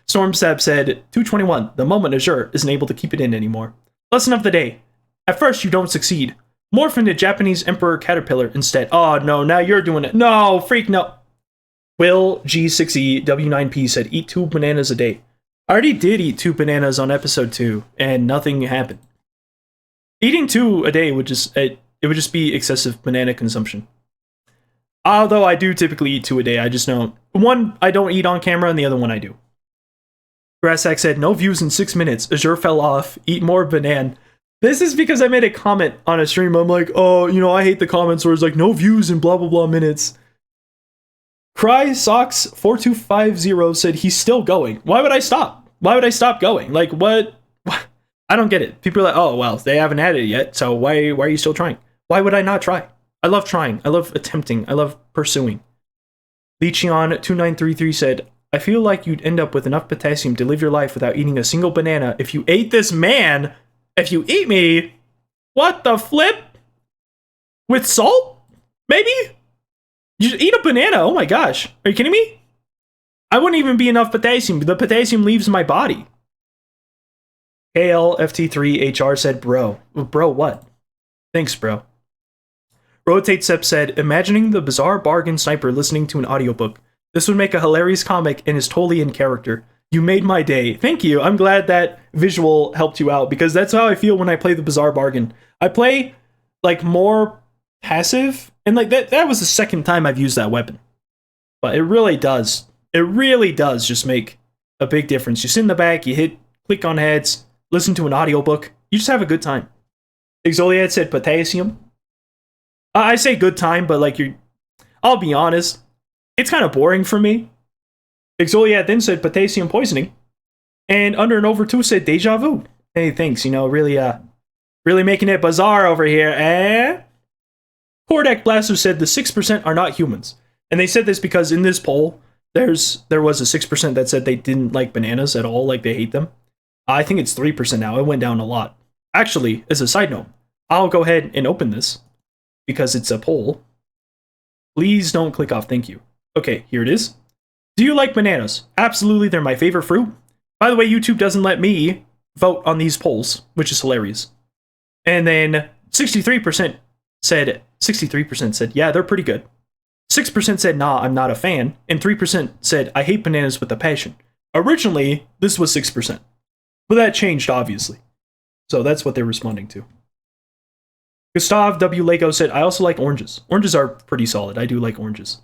Stormsap said, 221, the moment Azure isn't able to keep it in anymore. Lesson of the day. At first, you don't succeed. Morph into Japanese Emperor Caterpillar instead. Oh, no, now you're doing it. No, freak, no. Will G6EW9P said, eat 2 bananas a day. I already did eat 2 bananas on episode 2, and nothing happened. Eating 2 a day would just, it would just be excessive banana consumption. Although I do typically eat 2 a day, I just know. One I don't eat on camera, and the other one I do. Grassack said, no views in 6 minutes. Azure fell off. Eat more banana. This is because I made a comment on a stream. I'm like, oh, you know, I hate the comments where it's like, no views in blah, blah, blah minutes. CrySocks4250 said he's still going. Why would I stop? Why would I stop going? Like, what? I don't get it. People are like, oh, well, they haven't had it yet, so why are you still trying? Why would I not try? I love trying. I love attempting. I love pursuing. Leechion2933 said, I feel like you'd end up with enough potassium to live your life without eating a single banana if you ate this man. If you eat me, what the flip? With salt? Maybe? You just eat a banana. Oh my gosh. Are you kidding me? I wouldn't even be enough potassium. The potassium leaves my body. KLFT3HR said, bro. Bro, what? Thanks, bro. Rotate Sep said, imagining the bizarre bargain sniper listening to an audiobook. This would make a hilarious comic and is totally in character. You made my day. Thank you. I'm glad that visual helped you out because that's how I feel when I play the bizarre bargain. I play like more passive and like that was the second time I've used that weapon. But it really does. It really does just make a big difference. You sit in the back, you click on heads, listen to an audiobook. You just have a good time. Exoliad said potassium. I say good time, but like I'll be honest, it's kind of boring for me. Exoliad then said potassium poisoning. And Under and Over 2 said deja vu. Hey, thanks, really making it bizarre over here, eh? Kordak Blaster said the 6% are not humans. And they said this because in this poll, there was a 6% that said they didn't like bananas at all, like they hate them. I think it's 3% now. It went down a lot. Actually, as a side note, I'll go ahead and open this because it's a poll. Please don't click off, thank you. Okay, here it is. Do you like bananas? Absolutely, they're my favorite fruit. By the way, YouTube doesn't let me vote on these polls, which is hilarious. And then 63% said, yeah, they're pretty good. 6% said, nah, I'm not a fan. And 3% said, I hate bananas with a passion. Originally, this was 6%. But that changed, obviously. So that's what they're responding to. Gustav W. Lego said, I also like oranges. Oranges are pretty solid. I do like oranges.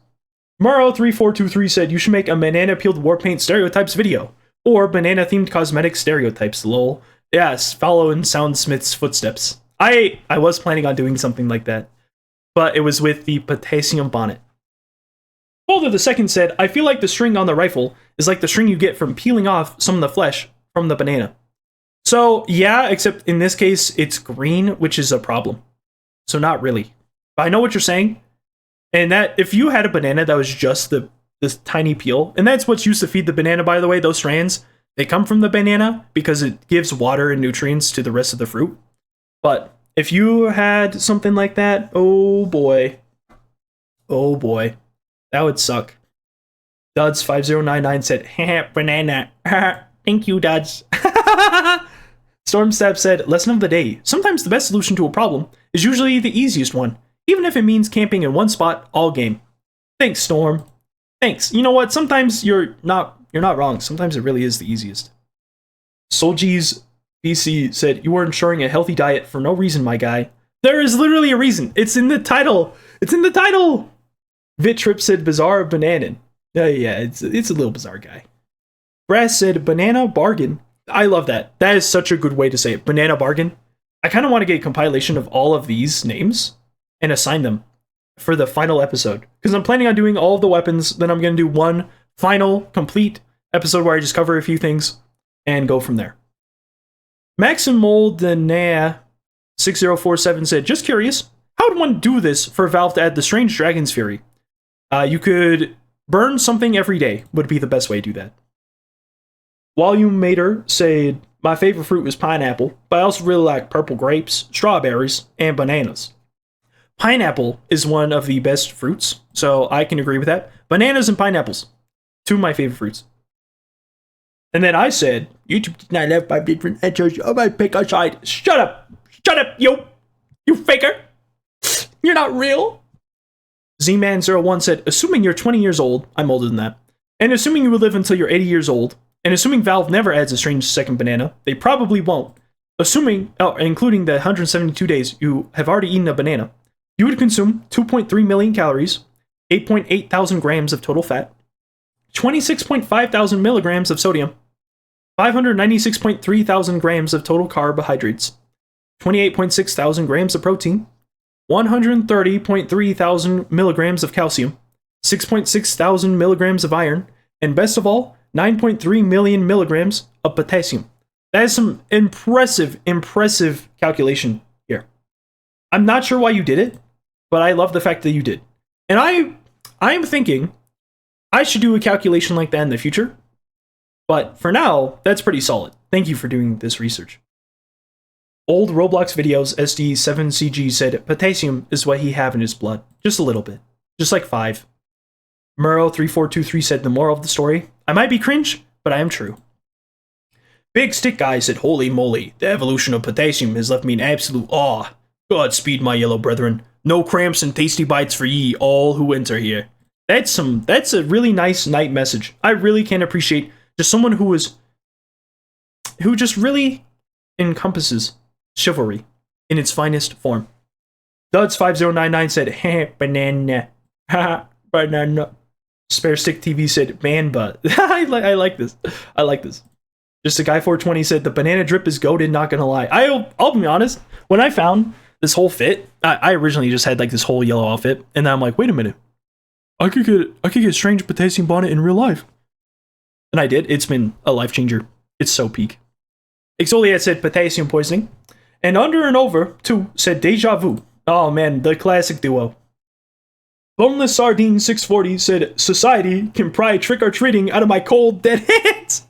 Maro3423 said, you should make a banana-peeled war paint stereotypes video. Or banana-themed cosmetic stereotypes, lol. Yes, follow in Soundsmith's footsteps. I was planning on doing something like that. But it was with the potassium bonnet. Boulder II said, I feel like the string on the rifle is like the string you get from peeling off some of the flesh from the banana. So, yeah, except in this case, it's green, which is a problem. So not really. But I know what you're saying. And that if you had a banana that was just this tiny peel, and that's what's used to feed the banana, by the way, those strands, they come from the banana because it gives water and nutrients to the rest of the fruit. But if you had something like that, oh boy, that would suck. Duds5099 said, haha, banana. Thank you, Duds. Stormstab said, lesson of the day. Sometimes the best solution to a problem is usually the easiest one, even if it means camping in one spot all game. Thanks, Storm. Thanks. You know what? Sometimes you're not wrong. Sometimes it really is the easiest. Solji's BC said, you are ensuring a healthy diet for no reason, my guy. There is literally a reason. It's in the title. It's in the title. Vitrip said, bizarre banana. Yeah, it's a little bizarre guy. Brass said, banana bargain. I love that. That is such a good way to say it. Banana bargain. I kind of want to get a compilation of all of these names and assign them for the final episode. Because I'm planning on doing all of the weapons, then I'm going to do one final, complete episode where I just cover a few things and go from there. Maximoldena 6047 said, just curious, how would one do this for Valve to add the Strange Dragon's Fury? You could burn something every day would be the best way to do that. Volume Mater said, my favorite fruit was pineapple, but I also really like purple grapes, strawberries, and bananas. Pineapple is one of the best fruits, so I can agree with that. Bananas and pineapples, two of my favorite fruits. And then I said, YouTube did not have 5 different answers. Oh, my pick a side. Shut up, you faker. You're not real. Z-Man01 said, assuming you're 20 years old, I'm older than that, and assuming you will live until you're 80 years old, and assuming Valve never adds a strange second banana, they probably won't. Assuming, including the 172 days you have already eaten a banana, you would consume 2.3 million calories, 8.8 thousand grams of total fat, 26.5 thousand milligrams of sodium, 596.3 thousand grams of total carbohydrates, 28.6 thousand grams of protein, 130.3 thousand milligrams of calcium, 6.6 thousand milligrams of iron, and best of all, 9.3 million milligrams of potassium. That is some impressive calculation here. I'm not sure why you did it, but I love the fact that you did. And I'm thinking I should do a calculation like that in the future. But for now, that's pretty solid. Thank you for doing this research. Old Roblox videos, SD7CG said potassium is what he have in his blood. Just a little bit. Just like 5. Murrow3423 said the moral of the story. I might be cringe, but I am true. Big Stick Guy said, holy moly, the evolution of potassium has left me in absolute awe. Godspeed, my yellow brethren. No cramps and tasty bites for ye, all who enter here. That's a really nice night message. I really can appreciate just someone who just really encompasses chivalry in its finest form. Duds5099 said, heh, banana. Ha, banana. Spare Stick TV said, man butt. I like this. I like this. Just a guy 420 said, the banana drip is goated, not gonna lie. I'll be honest, when I found this whole fit, I originally just had like this whole yellow outfit, and then I'm like, wait a minute. I could get strange potassium bonnet in real life. And I did. It's been a life changer. It's so peak. Exoliat said potassium poisoning. And Under and Over, too, said deja vu. Oh man, the classic duo. Boneless Sardine 640 said, society can pry trick-or-treating out of my cold, dead hands.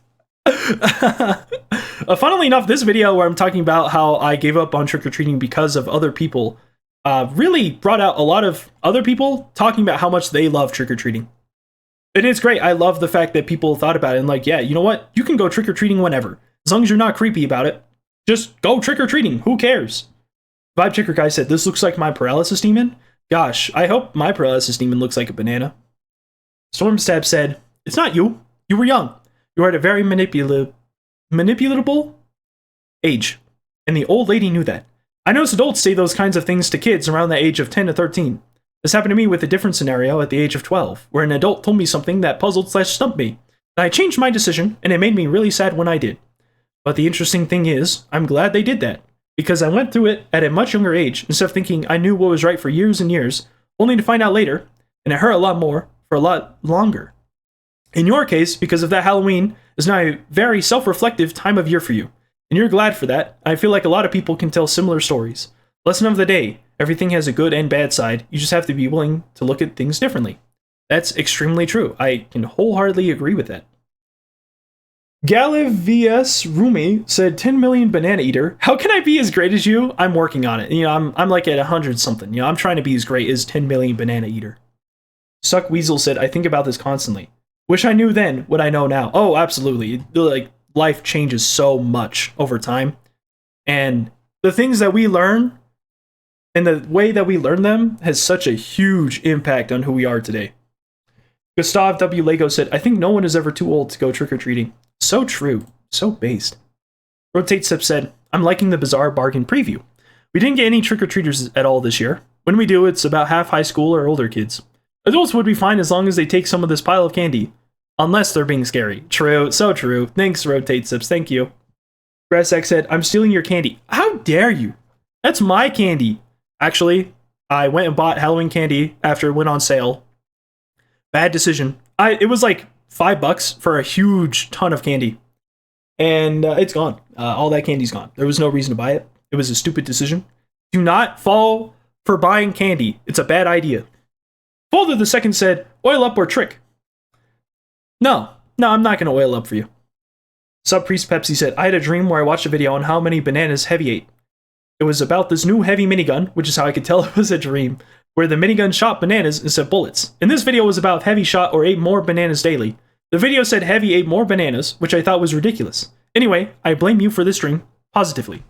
Funnily enough, this video where I'm talking about how I gave up on trick-or-treating because of other people really brought out a lot of other people talking about how much they love trick-or-treating. It is great. I love the fact that people thought about it and like, yeah, you know what? You can go trick-or-treating whenever. As long as you're not creepy about it. Just go trick-or-treating. Who cares? Vibe Checker Guy said, this looks like my paralysis demon. Gosh, I hope my paralysis demon looks like a banana. Stormstab said, it's not you. You were young. You were at a very manipulatable age. And the old lady knew that. I notice adults say those kinds of things to kids around the age of 10 to 13. This happened to me with a different scenario at the age of 12, where an adult told me something that puzzled/stumped me. And I changed my decision, and it made me really sad when I did. But the interesting thing is, I'm glad they did that. Because I went through it at a much younger age, instead of thinking I knew what was right for years and years, only to find out later, and it hurt a lot more for a lot longer. In your case, because of that, Halloween is now a very self-reflective time of year for you. And you're glad for that. I feel like a lot of people can tell similar stories. Lesson of the day, everything has a good and bad side. You just have to be willing to look at things differently. That's extremely true. I can wholeheartedly agree with that. Galivius Rumi said 10 million banana eater. How can I be as great as you? I'm working on it. You know, I'm like at 100 something. You know, I'm trying to be as great as 10 million banana eater. Suck Weasel said, I think about this constantly. Wish I knew then what I know now. Oh, absolutely. Like, life changes so much over time. And the things that we learn and the way that we learn them has such a huge impact on who we are today. Gustav W. Lego said, I think no one is ever too old to go trick-or-treating. So true. So based. Rotate Step said, I'm liking the Bizarre Bargain preview. We didn't get any trick-or-treaters at all this year. When we do, it's about half high school or older kids. Adults would be fine as long as they take some of this pile of candy. Unless they're being scary. True. So true. Thanks, Rotate Steps. Thank you. Grassx said, I'm stealing your candy. How dare you? That's my candy. Actually, I went and bought Halloween candy after it went on sale. Bad decision. It was like $5 for a huge ton of candy. And it's gone. All that candy's gone. There was no reason to buy it. It was a stupid decision. Do not fall for buying candy. It's a bad idea. Folder the second said, oil up or trick. No, I'm not going to oil up for you. Sub Priest Pepsi said, I had a dream where I watched a video on how many bananas Heavy ate. It was about this new heavy minigun, which is how I could tell it was a dream, where the minigun shot bananas instead of bullets. And this video was about Heavy shot or ate more bananas daily. The video said Heavy ate more bananas, which I thought was ridiculous. Anyway, I blame you for this dream, positively.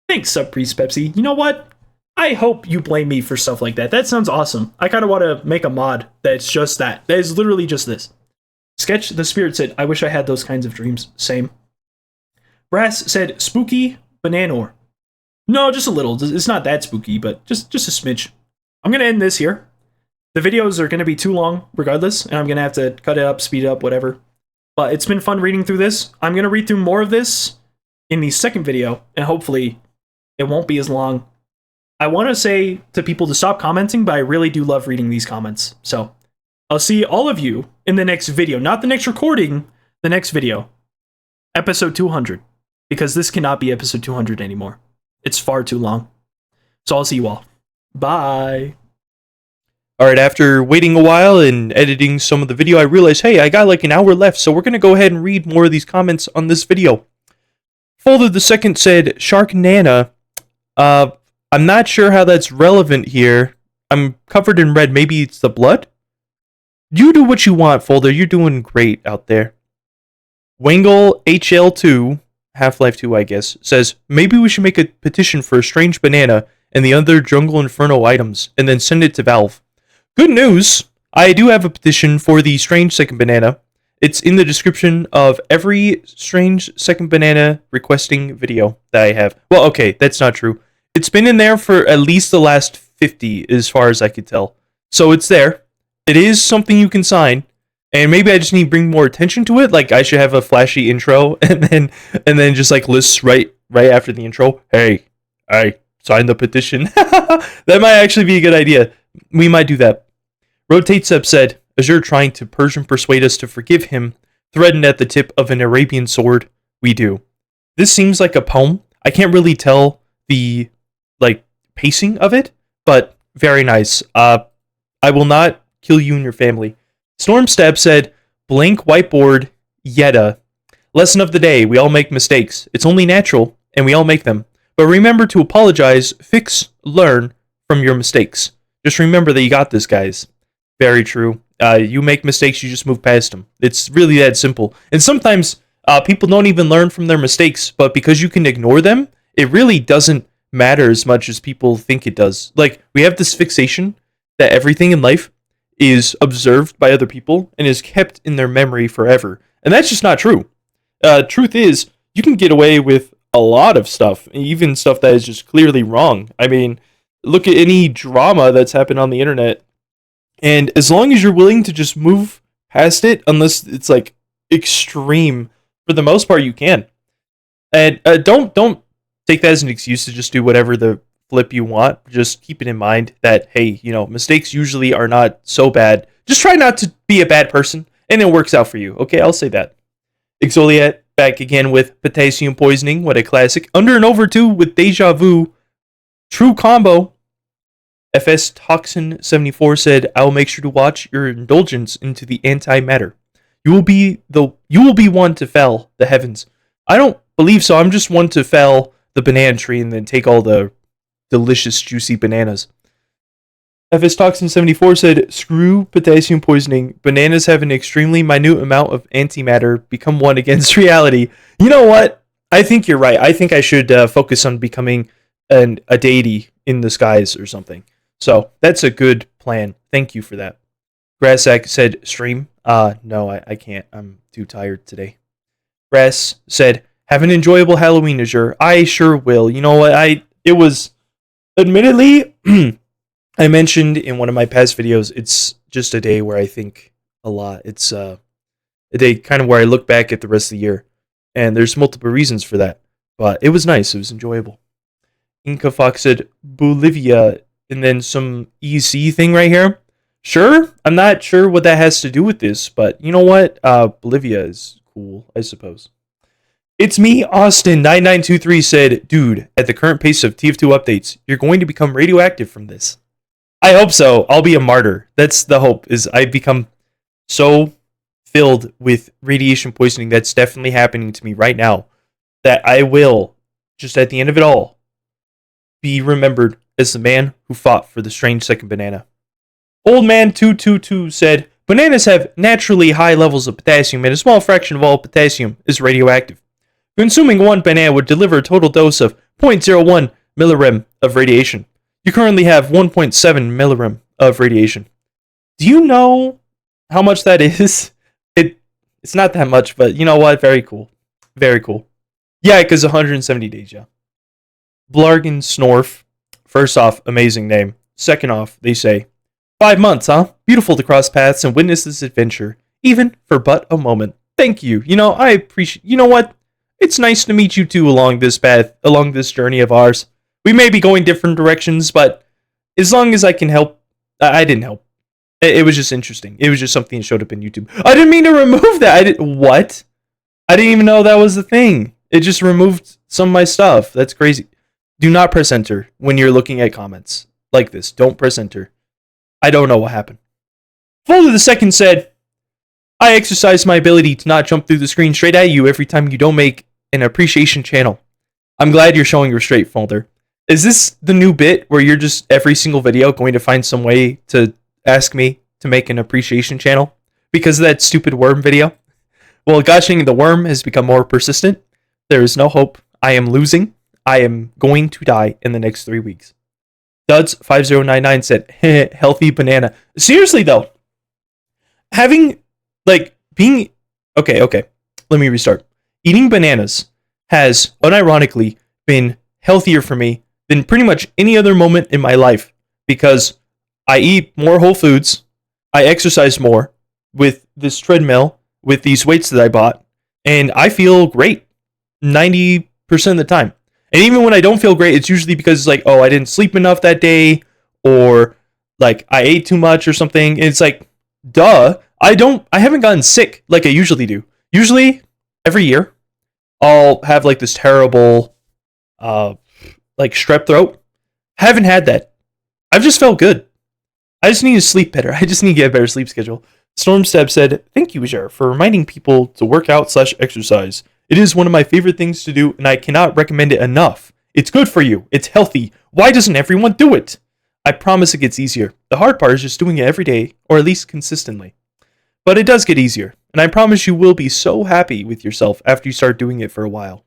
Thanks, Sub Priest Pepsi. You know what? I hope you blame me for stuff like that. That sounds awesome. I kind of want to make a mod that's just that. That is literally just this. Sketch the Spirit said, I wish I had those kinds of dreams. Same. Brass said, spooky bananor. No, just a little. It's not that spooky, but just a smidge. I'm going to end this here. The videos are going to be too long regardless, and I'm going to have to cut it up, speed it up, whatever. But it's been fun reading through this. I'm going to read through more of this in the second video, and hopefully it won't be as long. I want to say to people to stop commenting, but I really do love reading these comments. So I'll see all of you in the next video. Not the next recording, the next video. Episode 200. Because this cannot be episode 200 anymore. It's far too long. So I'll see you all. Bye. Alright, after waiting a while and editing some of the video, I realized, hey, I got like an hour left, so we're gonna go ahead and read more of these comments on this video. Folder the second said, Shark Nana, I'm not sure how that's relevant here. I'm covered in red, maybe it's the blood? You do what you want, Folder, you're doing great out there. Wangle HL2, Half-Life 2, I guess, says, maybe we should make a petition for a strange banana and the other Jungle Inferno items, and then send it to Valve. Good news! I do have a petition for the Strange Second Banana. It's in the description of every Strange Second Banana requesting video that I have. Well, okay, that's not true. It's been in there for at least the last 50, as far as I could tell. So it's there. It is something you can sign. And maybe I just need to bring more attention to it. Like I should have a flashy intro and then just like lists right after the intro. Hey, I signed the petition. That might actually be a good idea. We might do that. Rotates Up said, Azure trying to Persian persuade us to forgive him, threatened at the tip of an Arabian sword. We do. This seems like a poem. I can't really tell the pacing of it, but very nice. I will not kill you and your family. Stormstab said, blank whiteboard, Yetta. Lesson of the day, we all make mistakes. It's only natural, and we all make them. But remember to apologize, fix, learn from your mistakes. Just remember that you got this, guys. Very true. You make mistakes, you just move past them. It's really that simple. And sometimes people don't even learn from their mistakes, but because you can ignore them, it really doesn't matter as much as people think it does. Like, we have this fixation that everything in life is observed by other people and is kept in their memory forever. And that's just not true. Truth is, you can get away with a lot of stuff, even stuff that is just clearly wrong. I mean, look at any drama that's happened on the internet, and as long as you're willing to just move past it, unless it's like extreme, for the most part you can. And don't take that as an excuse to just do whatever the flip you want. Just keep it in mind that, hey, mistakes usually are not so bad. Just try not to be a bad person, and it works out for you. Okay, I'll say that. Exoliat back again with potassium poisoning. What a classic. Under and over 2 with deja vu. True combo. FS Toxin 74 said, I will make sure to watch your indulgence into the antimatter. You will be one to fell the heavens. I don't believe so. I'm just one to fell the banana tree and then take all the delicious juicy bananas. FS Toxin 74 said, screw potassium poisoning. Bananas have an extremely minute amount of antimatter. Become one against reality. You know what? I think you're right. I think I should focus on becoming a deity in the skies or something. So that's a good plan. Thank you for that. Grassack said, stream? No, I can't. I'm too tired today. Grass said, have an enjoyable Halloween, Azure. I sure will. You know what? It was, admittedly, I mentioned in one of my past videos, it's just a day where I think a lot. It's a day kind of where I look back at the rest of the year. And there's multiple reasons for that. But it was nice. It was enjoyable. Inca Fox said, Bolivia, and then some EC thing right here. Sure, I'm not sure what that has to do with this, but you know what? Bolivia is cool, I suppose. It's me, Austin9923 said, dude, at the current pace of TF2 updates, you're going to become radioactive from this. I hope so. I'll be a martyr. That's the hope, is I become so filled with radiation poisoning that's definitely happening to me right now that I will, just at the end of it all, be remembered as the man who fought for the strange second banana. Old Man 222 said, bananas have naturally high levels of potassium, and a small fraction of all potassium is radioactive. Consuming one banana would deliver a total dose of 0.01 millirem of radiation. You currently have 1.7 millirem of radiation. Do you know how much that is? It's not that much, but you know what? Very cool. Very cool. Yeah, because 170 days, yeah. Blargan Snorf. First off, amazing name. Second off, they say, 5 months, huh? Beautiful to cross paths and witness this adventure, even for but a moment. Thank you. I appreciate. You know what? It's nice to meet you two along this path, along this journey of ours. We may be going different directions, but as long as I can help, I didn't help. It was just interesting. It was just something that showed up in YouTube. I didn't mean to remove that. What? I didn't even know that was the thing. It just removed some of my stuff. That's crazy. Do not press enter when you're looking at comments like this. Don't press enter. I don't know what happened. Folder the second said, I exercise my ability to not jump through the screen straight at you every time you don't make an appreciation channel. I'm glad you're showing restraint, Folder. Is this the new bit where you're just every single video going to find some way to ask me to make an appreciation channel? Because of that stupid worm video? Well, goshing the worm has become more persistent. There is no hope. I am losing. I am going to die in the next 3 weeks. Duds5099 said, healthy banana. Seriously though, having, being, okay, let me restart. Eating bananas has, unironically, been healthier for me than pretty much any other moment in my life because I eat more whole foods, I exercise more with this treadmill, with these weights that I bought, and I feel great 90% of the time. And even when I don't feel great, it's usually because I didn't sleep enough that day, or I ate too much or something. And it's duh, I haven't gotten sick like I usually do. Usually, every year, I'll have this terrible, strep throat. Haven't had that. I've just felt good. I just need to sleep better. I just need to get a better sleep schedule. Stormstab said, thank you, Azure, for reminding people to work out/exercise. It is one of my favorite things to do, and I cannot recommend it enough. It's good for you. It's healthy. Why doesn't everyone do it? I promise it gets easier. The hard part is just doing it every day, or at least consistently. But it does get easier, and I promise you will be so happy with yourself after you start doing it for a while.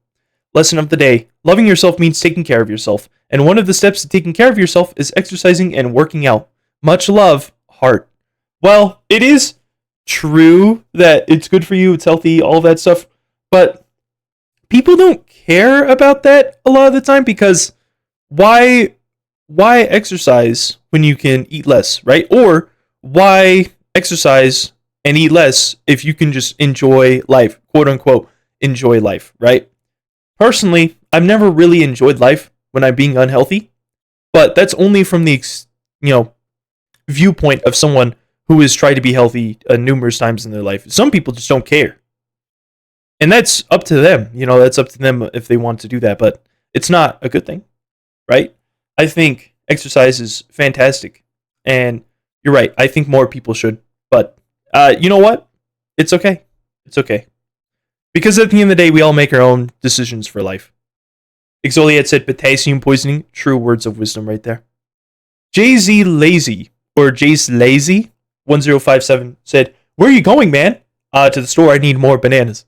Lesson of the day. Loving yourself means taking care of yourself, and one of the steps to taking care of yourself is exercising and working out. Much love, Heart. Well, it is true that it's good for you, it's healthy, all that stuff, but people don't care about that a lot of the time because why exercise when you can eat less, right? Or why exercise and eat less if you can just enjoy life, quote unquote, enjoy life, right? Personally, I've never really enjoyed life when I'm being unhealthy, but that's only from the viewpoint of someone who has tried to be healthy numerous times in their life. Some people just don't care. And that's up to them. That's up to them if they want to do that, but it's not a good thing, right? I think exercise is fantastic. And you're right. I think more people should. But you know what? It's okay. It's okay. Because at the end of the day, we all make our own decisions for life. Exoliat said potassium poisoning. True words of wisdom right there. Jay-Z Lazy, or Jace Lazy, 1057 said, where are you going, man? To the store, I need more bananas.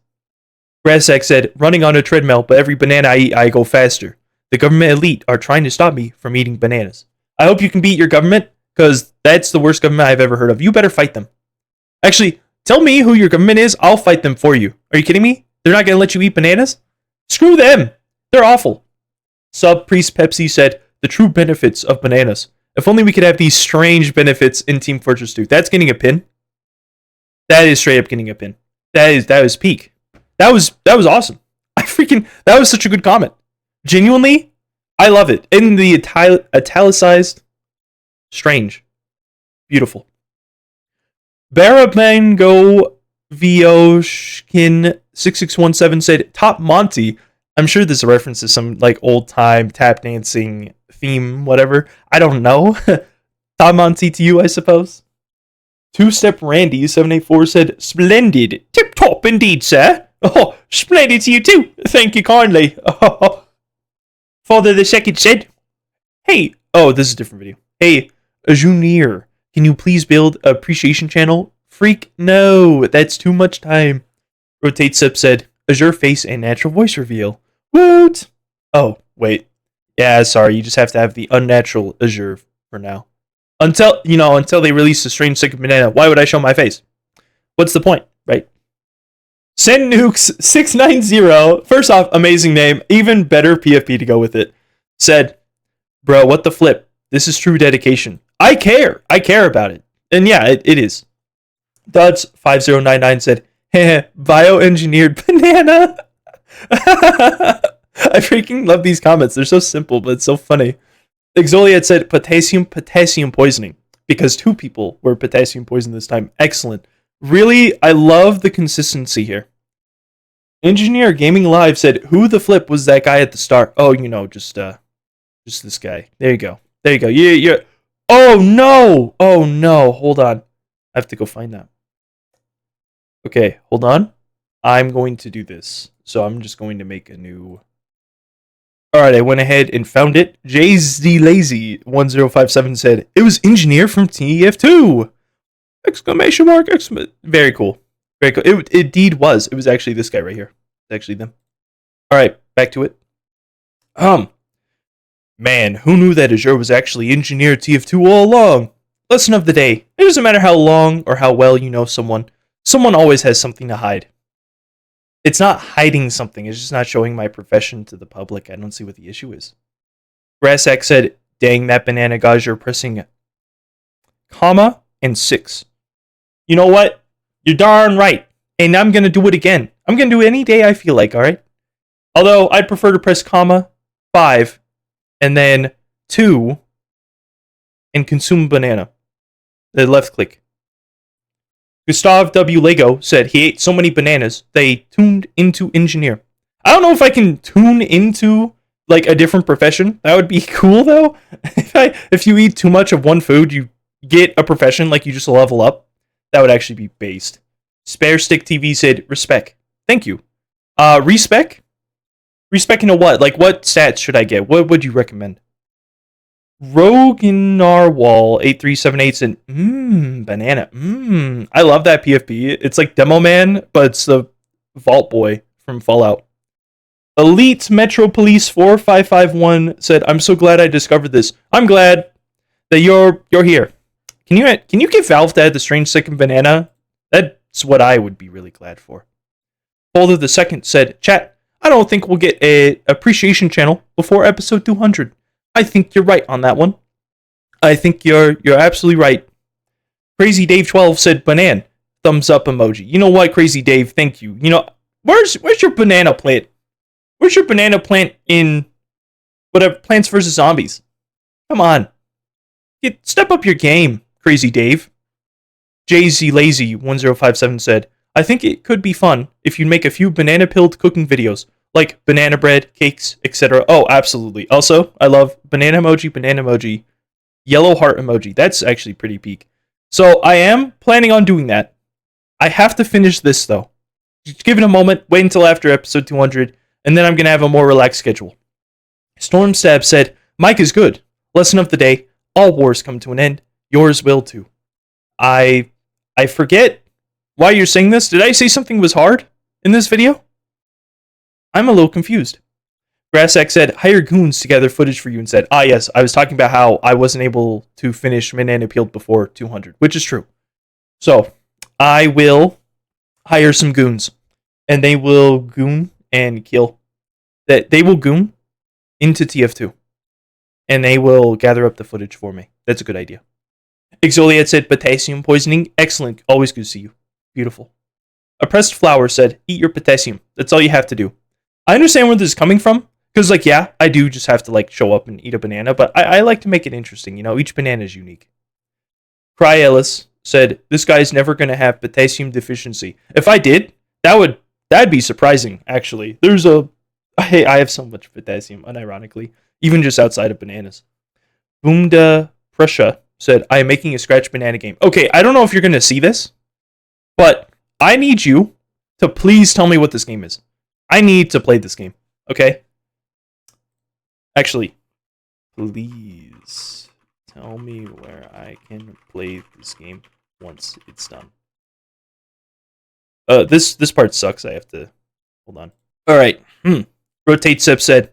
Grassack said, running on a treadmill, but every banana I eat, I go faster. The government elite are trying to stop me from eating bananas. I hope you can beat your government, because that's the worst government I've ever heard of. You better fight them. Actually, tell me who your government is, I'll fight them for you. Are you kidding me? They're not going to let you eat bananas? Screw them! They're awful. Sub-Priest Pepsi said, the true benefits of bananas. If only we could have these strange benefits in Team Fortress 2. That's getting a pin. That is straight up getting a pin. That was peak. That was awesome. That was such a good comment. Genuinely, I love it. In the italicized, strange. Beautiful. Baramango Vioshkin 6617 said, Top Monty. I'm sure this is a reference to some old time tap dancing theme, whatever. I don't know. Top Monty to you, I suppose. Two-Step Randy 784 said, Splendid. Tip-top indeed, sir. Oh, splendid to you too. Thank you kindly. Oh. Father the second said, hey, oh, this is a different video. Hey, Junior, can you please build an appreciation channel? Freak, no, that's too much time. Rotate Sip said, Azure face and natural voice reveal. Woot! Oh, wait. Yeah, sorry, you just have to have the unnatural Azure for now. Until they release the strangesecondbanana, why would I show my face? What's the point, right? Send Nukes 690. First off, amazing name. Even better PFP to go with it. Said, bro, what the flip? This is true dedication. I care. I care about it. And yeah, it is. Duds5099 said, bioengineered banana. I freaking love these comments. They're so simple, but it's so funny. Exoliat said, potassium poisoning. Because 2 people were potassium poisoned this time. Excellent. Really, I love the consistency here. Engineer Gaming Live said, who the flip was that guy at the start? Oh, just this guy. There you go. Yeah. Oh no! Oh no! Hold on. I have to go find that. Okay, hold on. I'm going to do this. So I'm just going to make a new. Alright, I went ahead and found it. JZ Lazy 1057 said, it was engineer from TF2! Exclamation mark! Very cool. Very cool. It indeed was. It was actually this guy right here. It's actually them. Alright, back to it. Man, who knew that Azure was actually engineered TF2 all along? Lesson of the day. It doesn't matter how long or how well you know someone. Someone always has something to hide. It's not hiding something. It's just not showing my profession to the public. I don't see what the issue is. Grassack said, dang, that banana guys, you're pressing comma and 6. You know what? You're darn right. And I'm going to do it again. I'm going to do it any day I feel like, alright? Although, I'd prefer to press comma, 5, and then 2, and consume banana. The left click. Gustav W. Lego said he ate so many bananas, they tuned into engineer. I don't know if I can tune into, like, a different profession. That would be cool, though. If you eat too much of one food, you get a profession, like you just level up. That would actually be based. Spare Stick TV said, respect. Thank you. Respec? Respec into what? Like, what stats should I get? What would you recommend? Rogan Narwhal 8378 said, banana. I love that PFP. It's like Demo Man, but it's the Vault Boy from Fallout. Elite Metro Police 4551 said, I'm so glad I discovered this. I'm glad that you're here. Can you get Valve to add the Strange Second Banana? That's what I would be really glad for. Holder the Second said, chat, I don't think we'll get a appreciation channel before episode 200. I think you're right on that one. I think you're absolutely right. Crazy Dave 12 said banana. Thumbs up emoji. You know what, Crazy Dave? Thank you. You know, where's your banana plant? Where's your banana plant in whatever Plants vs Zombies? Come on. Step up your game, Crazy Dave. JZ Lazy 1057 said, I think it could be fun if you make a few banana pilled cooking videos. Like banana bread, cakes, etc. Oh, absolutely. Also, I love banana emoji, yellow heart emoji. That's actually pretty peak. So I am planning on doing that. I have to finish this, though. Just give it a moment, wait until after episode 200, and then I'm going to have a more relaxed schedule. Stormstab said, Mike is good. Lesson of the day, all wars come to an end. Yours will too. I forget why you're saying this. Did I say something was hard in this video? I'm a little confused. Grassack said, hire goons to gather footage for you and said, yes, I was talking about how I wasn't able to finish Banana Peeled before 200, which is true. So, I will hire some goons, and they will goon and kill. They will goon into TF2, and they will gather up the footage for me. That's a good idea. Exoliat said, potassium poisoning, excellent, always good to see you. Beautiful. Oppressed Flower said, eat your potassium. That's all you have to do. I understand where this is coming from, because, like, yeah, I do just have to, like, show up and eat a banana, but I like to make it interesting, you know, each banana is unique. Cry Ellis said, this guy's never going to have potassium deficiency. If I did, that'd be surprising, actually. I have so much potassium, unironically, even just outside of bananas. Boomda Prussia said, I am making a scratch banana game. Okay, I don't know if you're going to see this, but I need you to please tell me what this game is. I need to play this game, okay? Actually, please tell me where I can play this game once it's done. This part sucks. I have to hold on. All right. Rotate Sip said,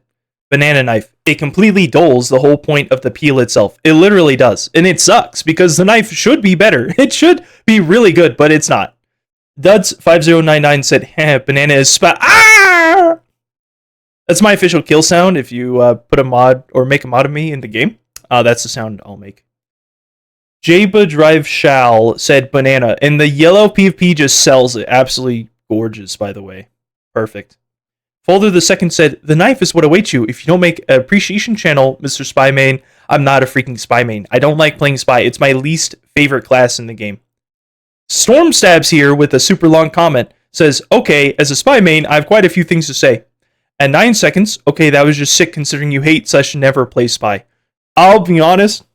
banana knife. It completely dulls the whole point of the peel itself. It literally does, and it sucks because the knife should be better. It should be really good, but it's not. Duds5099 said, banana is spot. Ah! That's my official kill sound. If you put a mod or make a mod of me in the game, that's the sound I'll make. Jaba Drive Shall said banana, and the yellow PvP just sells it. Absolutely gorgeous, by the way. Perfect. Folder the Second said, the knife is what awaits you if you don't make an appreciation channel, Mr. Spy Main. I'm not a freaking spy main. I don't like playing spy. It's my least favorite class in the game. Storm Stabs here with a super long comment says, okay, as a spy main, I have quite a few things to say. At 9 seconds, okay, that was just sick considering you hate / never play spy. I'll be honest,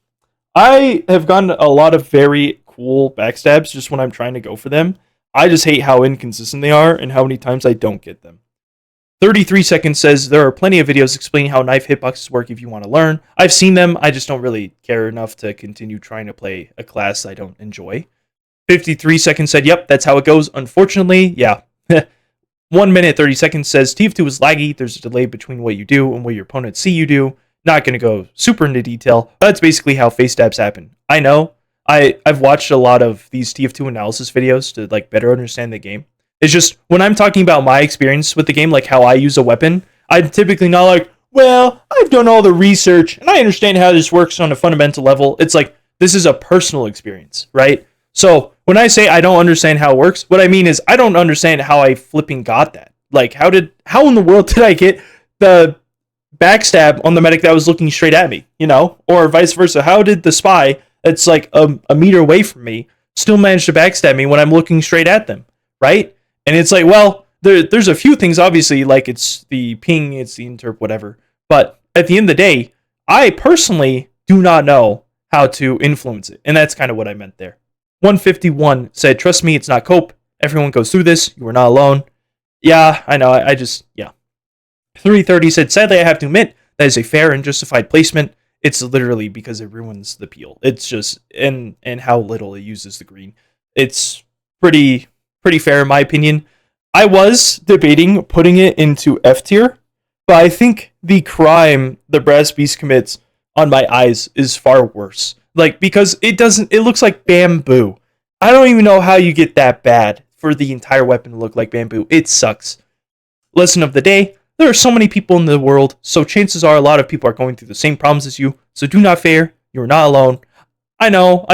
I have gotten a lot of very cool backstabs just when I'm trying to go for them. I just hate how inconsistent they are and how many times I don't get them. 33 seconds says there are plenty of videos explaining how knife hitboxes work if you want to learn. I've seen them, I just don't really care enough to continue trying to play a class I don't enjoy. 53 seconds said, yep, that's how it goes. Unfortunately, yeah. 1 minute 30 seconds says TF2 is laggy. There's a delay between what you do and what your opponents see you do. Not going to go super into detail, but that's basically how face stabs happen. I know. I've watched a lot of these TF2 analysis videos to like better understand the game. It's just when I'm talking about my experience with the game, like how I use a weapon, I'm typically not like, well, I've done all the research and I understand how this works on a fundamental level. It's like, this is a personal experience, right? So when I say I don't understand how it works, what I mean is I don't understand how I flipping got that. Like, how in the world did I get the backstab on the medic that was looking straight at me, you know? Or vice versa. How did the spy that's like a meter away from me still manage to backstab me when I'm looking straight at them, right? And it's like, well, there's a few things, obviously, like it's the ping, it's the interp, whatever. But at the end of the day, I personally do not know how to influence it. And that's kind of what I meant there. 151 said, trust me, it's not cope. Everyone goes through this. You are not alone. Yeah, I know. I just, yeah. 330 said, sadly, I have to admit, that is a fair and justified placement. It's literally because it ruins the peel. It's just, and how little it uses the green. It's pretty fair in my opinion. I was debating putting it into F tier, but I think the crime the Brass Beast commits on my eyes is far worse. Like, because it looks like bamboo. I don't even know how you get that bad for the entire weapon to look like bamboo. It sucks. Lesson of the day, there are so many people in the world, so chances are a lot of people are going through the same problems as you, so do not fear, you're not alone. I know,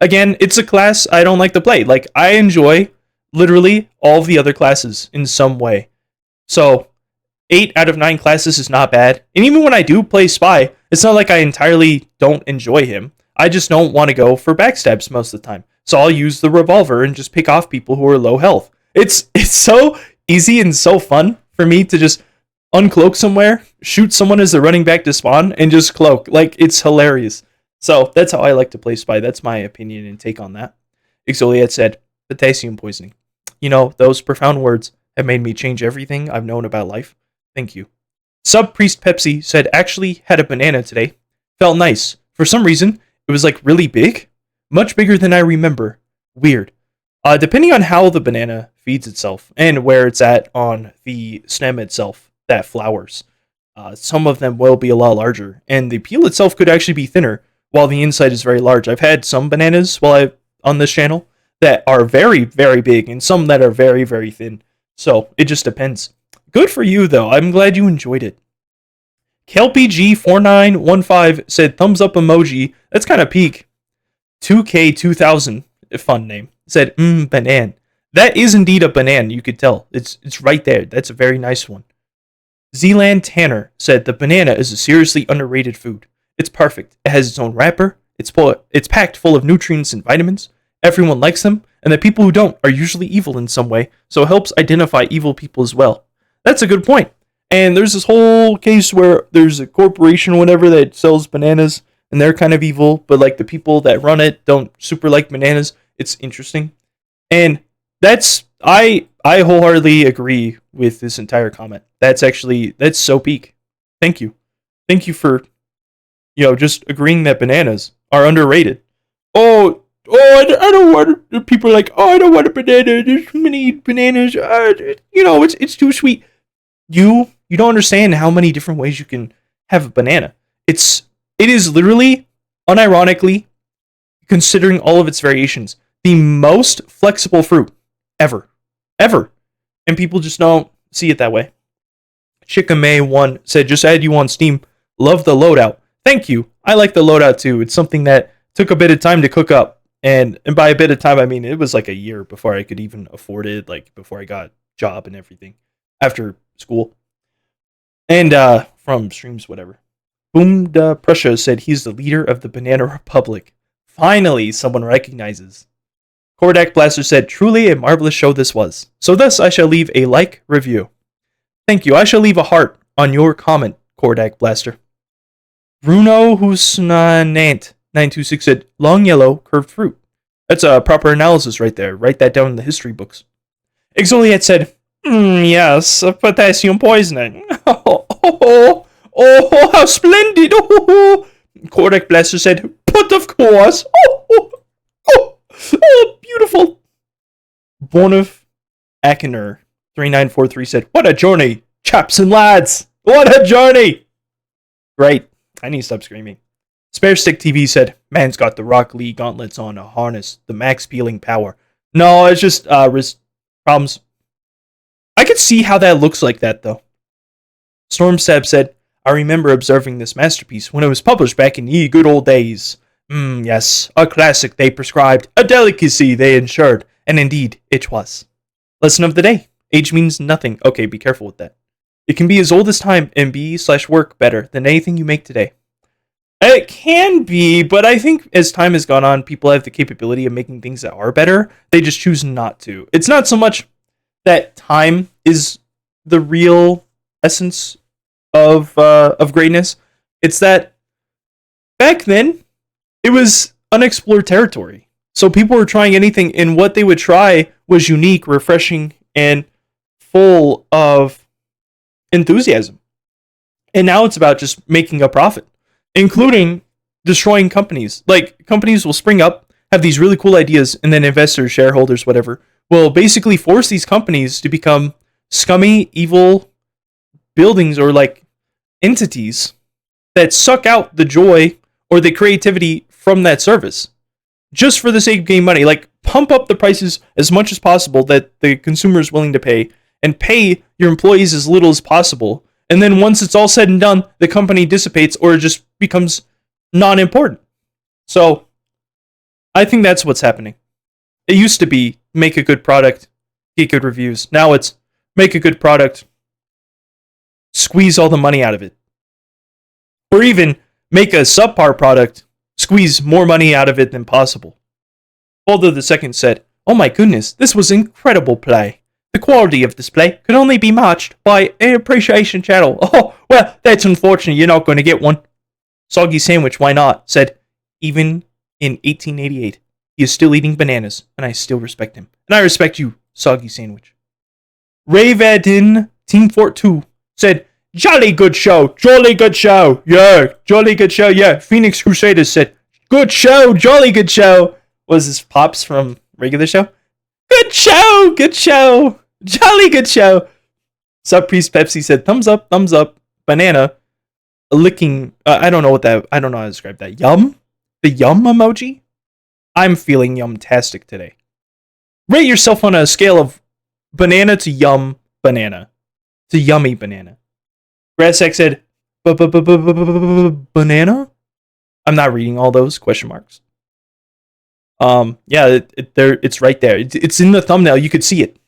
again, it's a class I don't like to play. Like, I enjoy literally all of the other classes in some way. So, 8 out of 9 classes is not bad. And even when I do play Spy, it's not like I entirely don't enjoy him. I just don't want to go for backstabs most of the time. So I'll use the revolver and just pick off people who are low health. It's so easy and so fun for me to just uncloak somewhere, shoot someone as they're running back to spawn, and just cloak. Like, it's hilarious. So that's how I like to play Spy. That's my opinion and take on that. Exoliet said, potassium poisoning. You know, those profound words have made me change everything I've known about life. Thank you. Sub-Priest Pepsi said, actually had a banana today. Felt nice. For some reason, it was like really big. Much bigger than I remember. Weird. Depending on how the banana feeds itself and where it's at on the stem itself that flowers, some of them will be a lot larger. And the peel itself could actually be thinner while the inside is very large. I've had some bananas on this channel that are very, very big and some that are very, very thin. So it just depends. Good for you, though. I'm glad you enjoyed it. KelpyG4915 said, thumbs up emoji. That's kind of peak. 2K2000, fun name, said, banan. That is indeed a banan, you could tell. It's right there. That's a very nice one. Zealand Tanner said, the banana is a seriously underrated food. It's perfect. It has its own wrapper. It's packed full of nutrients and vitamins. Everyone likes them, and the people who don't are usually evil in some way, so it helps identify evil people as well. That's a good point. And there's this whole case where there's a corporation or whatever that sells bananas, and they're kind of evil, but like the people that run it don't super like bananas. It's interesting. And I wholeheartedly agree with this entire comment. That's so peak. Thank you. Thank you for, just agreeing that bananas are underrated. I don't want, people are like, I don't want a banana, there's too many bananas, it's too sweet. You don't understand how many different ways you can have a banana. It is literally, unironically, considering all of its variations, the most flexible fruit ever. And people just don't see it that way. Chickame1 said, just add you on Steam. Love the loadout. Thank you. I like the loadout too. It's something that took a bit of time to cook up. And by a bit of time, I mean, it was like a year before I could even afford it, like before I got a job and everything after school. And from streams, whatever. Boom da Prussia said he's the leader of the Banana Republic. Finally, someone recognizes. Kordak Blaster said, truly a marvelous show this was. So thus I shall leave a like review. Thank you. I shall leave a heart on your comment, Kordak Blaster. Bruno Husnanant 926 said, long yellow, curved fruit. That's a proper analysis right there. Write that down in the history books. Exoliet said, yes, potassium poisoning. Oh, how splendid. Kodak Blaster said, but of course. Oh, beautiful. Born of Akener 3943 said, what a journey, chaps and lads. What a journey. Great. I need to stop screaming. Spare Stick TV said, man's got the Rock Lee gauntlets on a harness, the max peeling power. No, it's just wrist problems. I could see how that looks like that, though. Storm Seb said, I remember observing this masterpiece when it was published back in ye good old days. Yes, a classic they prescribed, a delicacy they ensured, and indeed, it was. Lesson of the day. Age means nothing. Okay, be careful with that. It can be as old as time and be/work better than anything you make today. It can be, but I think as time has gone on, people have the capability of making things that are better. They just choose not to. It's not so much that time is the real essence of greatness. It's that back then, it was unexplored territory. So people were trying anything, and what they would try was unique, refreshing, and full of enthusiasm. And now it's about just making a profit, including destroying companies. Like, companies will spring up, have these really cool ideas, and then investors, shareholders, whatever, will basically force these companies to become scummy, evil buildings or like entities that suck out the joy or the creativity from that service just for the sake of getting money. Like, pump up the prices as much as possible that the consumer is willing to pay, and pay your employees as little as possible. And then once it's all said and done, the company dissipates or just becomes non-important. So I think that's what's happening. It used to be make a good product, get good reviews. Now it's make a good product, squeeze all the money out of it. Or even make a subpar product, squeeze more money out of it than possible. Although the second said, oh my goodness, this was incredible play. The quality of this play could only be matched by an appreciation channel. Oh, well, that's unfortunate. You're not going to get one. Soggy Sandwich, why not? Said, even in 1888, he is still eating bananas, and I still respect him. And I respect you, Soggy Sandwich. Ravadin Team Fort 2 said, jolly good show, yeah, jolly good show, yeah. Phoenix Crusaders said, good show, jolly good show. Was this Pops from regular show? Good show, jolly good show. Sub Priest Pepsi said, thumbs up, banana, licking, I don't know how to describe that. Yum? The yum emoji? I'm feeling yum-tastic today. Rate yourself on a scale of banana to yum banana. To yummy banana. Grassek said, banana? I'm not reading all those question marks. Yeah, it's right there. It's in the thumbnail. You could see it.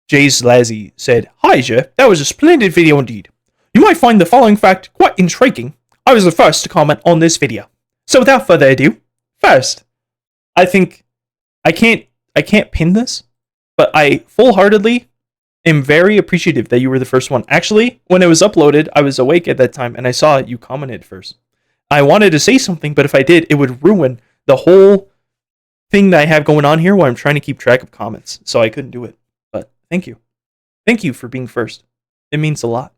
Jay's Lazzy said, hi, Jay. That was a splendid video indeed. You might find the following fact quite intriguing. I was the first to comment on this video. So without further ado, first, I think I can't pin this, but I full-heartedly am very appreciative that you were the first one. Actually, when it was uploaded, I was awake at that time, and I saw you commented first. I wanted to say something, but if I did, it would ruin the whole thing that I have going on here where I'm trying to keep track of comments, so I couldn't do it. But thank you. Thank you for being first. It means a lot.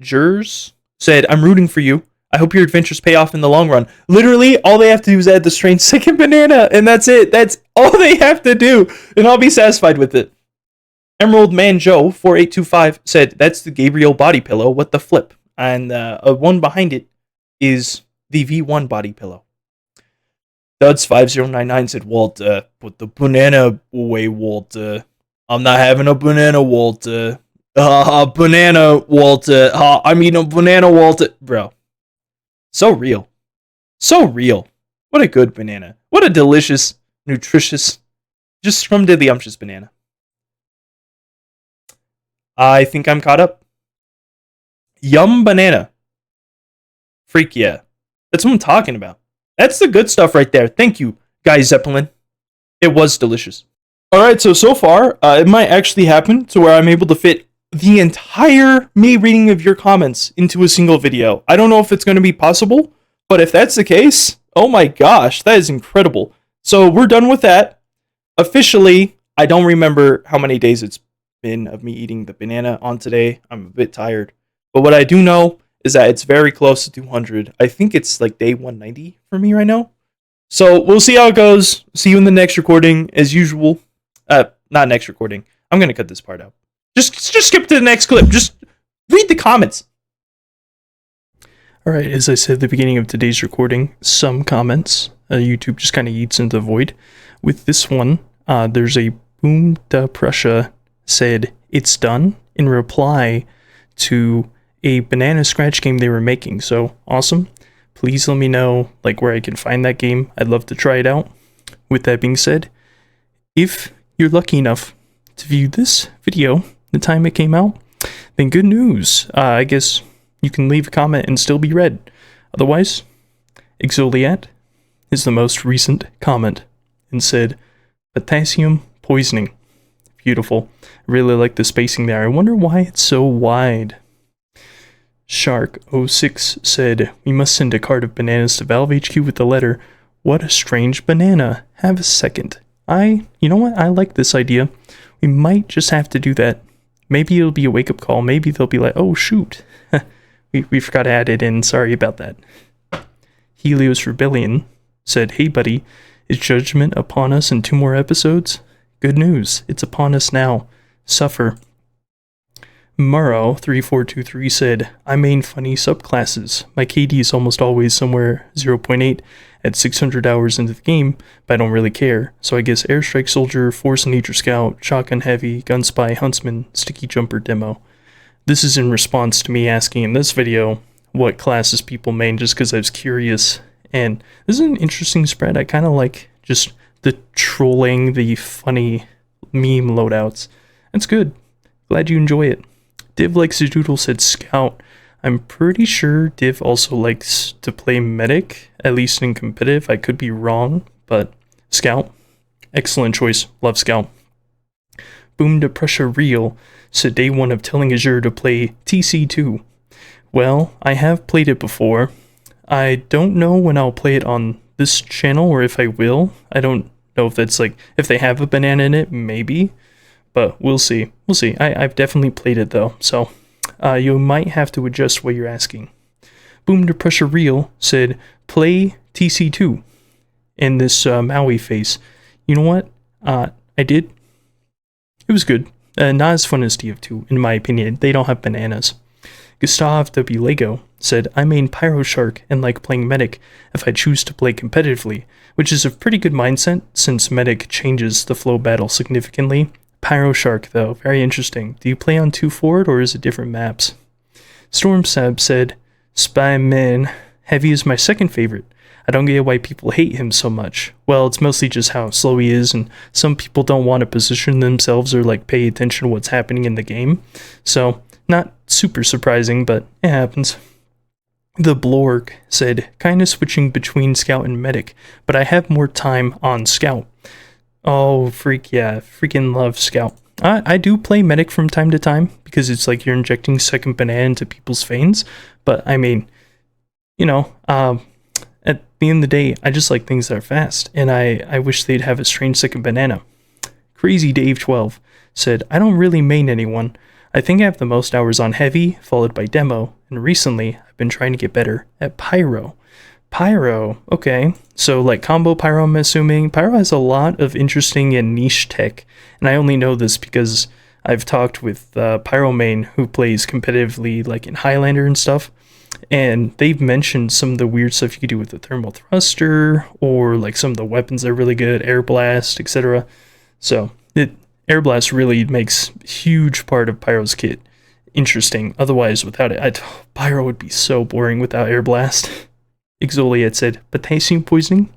Jers said, I'm rooting for you. I hope your adventures pay off in the long run. Literally, all they have to do is add the strange second banana, and that's it. That's all they have to do, and I'll be satisfied with it. Emerald Man Joe 4825 said, that's the Gabriel body pillow. What the flip? And one behind it is the V1 body pillow. Duds5099 said, Walt, put the banana away, Walt. I'm not having a banana, Walt. Banana, Walt. I'm eating a banana, Walt. Bro. So real. So real. What a good banana. What a delicious, nutritious, just scrumdiddlyumptious banana. I think I'm caught up. Yum banana. Freak yeah. That's what I'm talking about. That's the good stuff right there. Thank you, Guy Zeppelin. It was delicious. Alright, so far, it might actually happen to where I'm able to fit the entire me reading of your comments into a single video. I don't know if it's going to be possible, But if that's the case, oh my gosh, that is incredible. So we're done with that. Officially, I don't remember how many days it's been of me eating the banana on today. I'm a bit tired. But what I do know is that it's very close to 200. I think it's like day 190 for me right now. So we'll see how it goes. See you in the next recording as usual. Not next recording. I'm going to cut this part out. Just skip to the next clip. Just read the comments. Alright, as I said at the beginning of today's recording, some comments. YouTube just kind of eats into the void. With this one, there's a Boom da Prussia said, it's done, in reply to a banana scratch game they were making. So, awesome. Please let me know where I can find that game. I'd love to try it out. With that being said, if you're lucky enough to view this video the time it came out, then good news. I guess you can leave a comment and still be read. Otherwise, Exoliat is the most recent comment and said, potassium poisoning. Beautiful. I really like the spacing there. I wonder why it's so wide. Shark06 said, we must send a cart of bananas to Valve HQ with the letter, what a strange banana. Have a second. You know what? I like this idea. We might just have to do that. Maybe it'll be a wake-up call. Maybe they'll be like, oh, shoot. we forgot to add it in. Sorry about that. Helios Rebellion said, hey, buddy, is judgment upon us in 2 more episodes? Good news. It's upon us now. Suffer. Murrow3423 said, I main funny subclasses. My KD is almost always somewhere 0.8 at 600 hours into the game, but I don't really care. So I guess Airstrike Soldier, Force Nature Scout, Shotgun Heavy, Gun Spy, Huntsman, Sticky Jumper demo. This is in response to me asking in this video what classes people main just because I was curious. And this is an interesting spread. I kind of like just the trolling, the funny meme loadouts. That's good. Glad you enjoy it. Div Likes a Doodle said Scout. I'm pretty sure Div also likes to play Medic, at least in competitive. I could be wrong, but Scout. Excellent choice. Love Scout. Boom da Prussia Real said day 1 of telling Azure to play TC2. Well, I have played it before. I don't know when I'll play it on this channel or if I will. I don't know if that's if they have a banana in it, maybe. But we'll see. We'll see. I've definitely played it though, so you might have to adjust what you're asking. Boom to Pressure Real said, play TC2 in this Maui face. You know what? I did. It was good. Not as fun as TF2, in my opinion. They don't have bananas. Gustav W. Lego said, I main Pyro Shark and like playing Medic if I choose to play competitively, which is a pretty good mindset since Medic changes the flow battle significantly. Pyro Shark, though, very interesting. Do you play on 2 forward or is it different maps? Storm Sab said, Spyman Heavy is my second favorite. I don't get why people hate him so much. Well, it's mostly just how slow he is, and some people don't want to position themselves or pay attention to what's happening in the game. So, not super surprising, but it happens. The Blorg said, kinda switching between Scout and Medic, but I have more time on Scout. Oh, yeah, freaking love Scout. I do play Medic from time to time, because it's like you're injecting second banana into people's veins, but I mean, at the end of the day, I just like things that are fast, and I wish they'd have a strange second banana. Crazy Dave 12 said, I don't really main anyone. I think I have the most hours on Heavy, followed by Demo, and recently I've been trying to get better at Pyro. Pyro, okay. So combo Pyro, I'm assuming. Pyro has a lot of interesting and niche tech, and I only know this because I've talked with Pyro main who plays competitively in Highlander and stuff, and they've mentioned some of the weird stuff you could do with the thermal thruster, or some of the weapons that are really good, air blast, etc. So air blast really makes a huge part of Pyro's kit interesting. Otherwise, without it, Pyro would be so boring without air blast. Exoliat said potassium poisoning,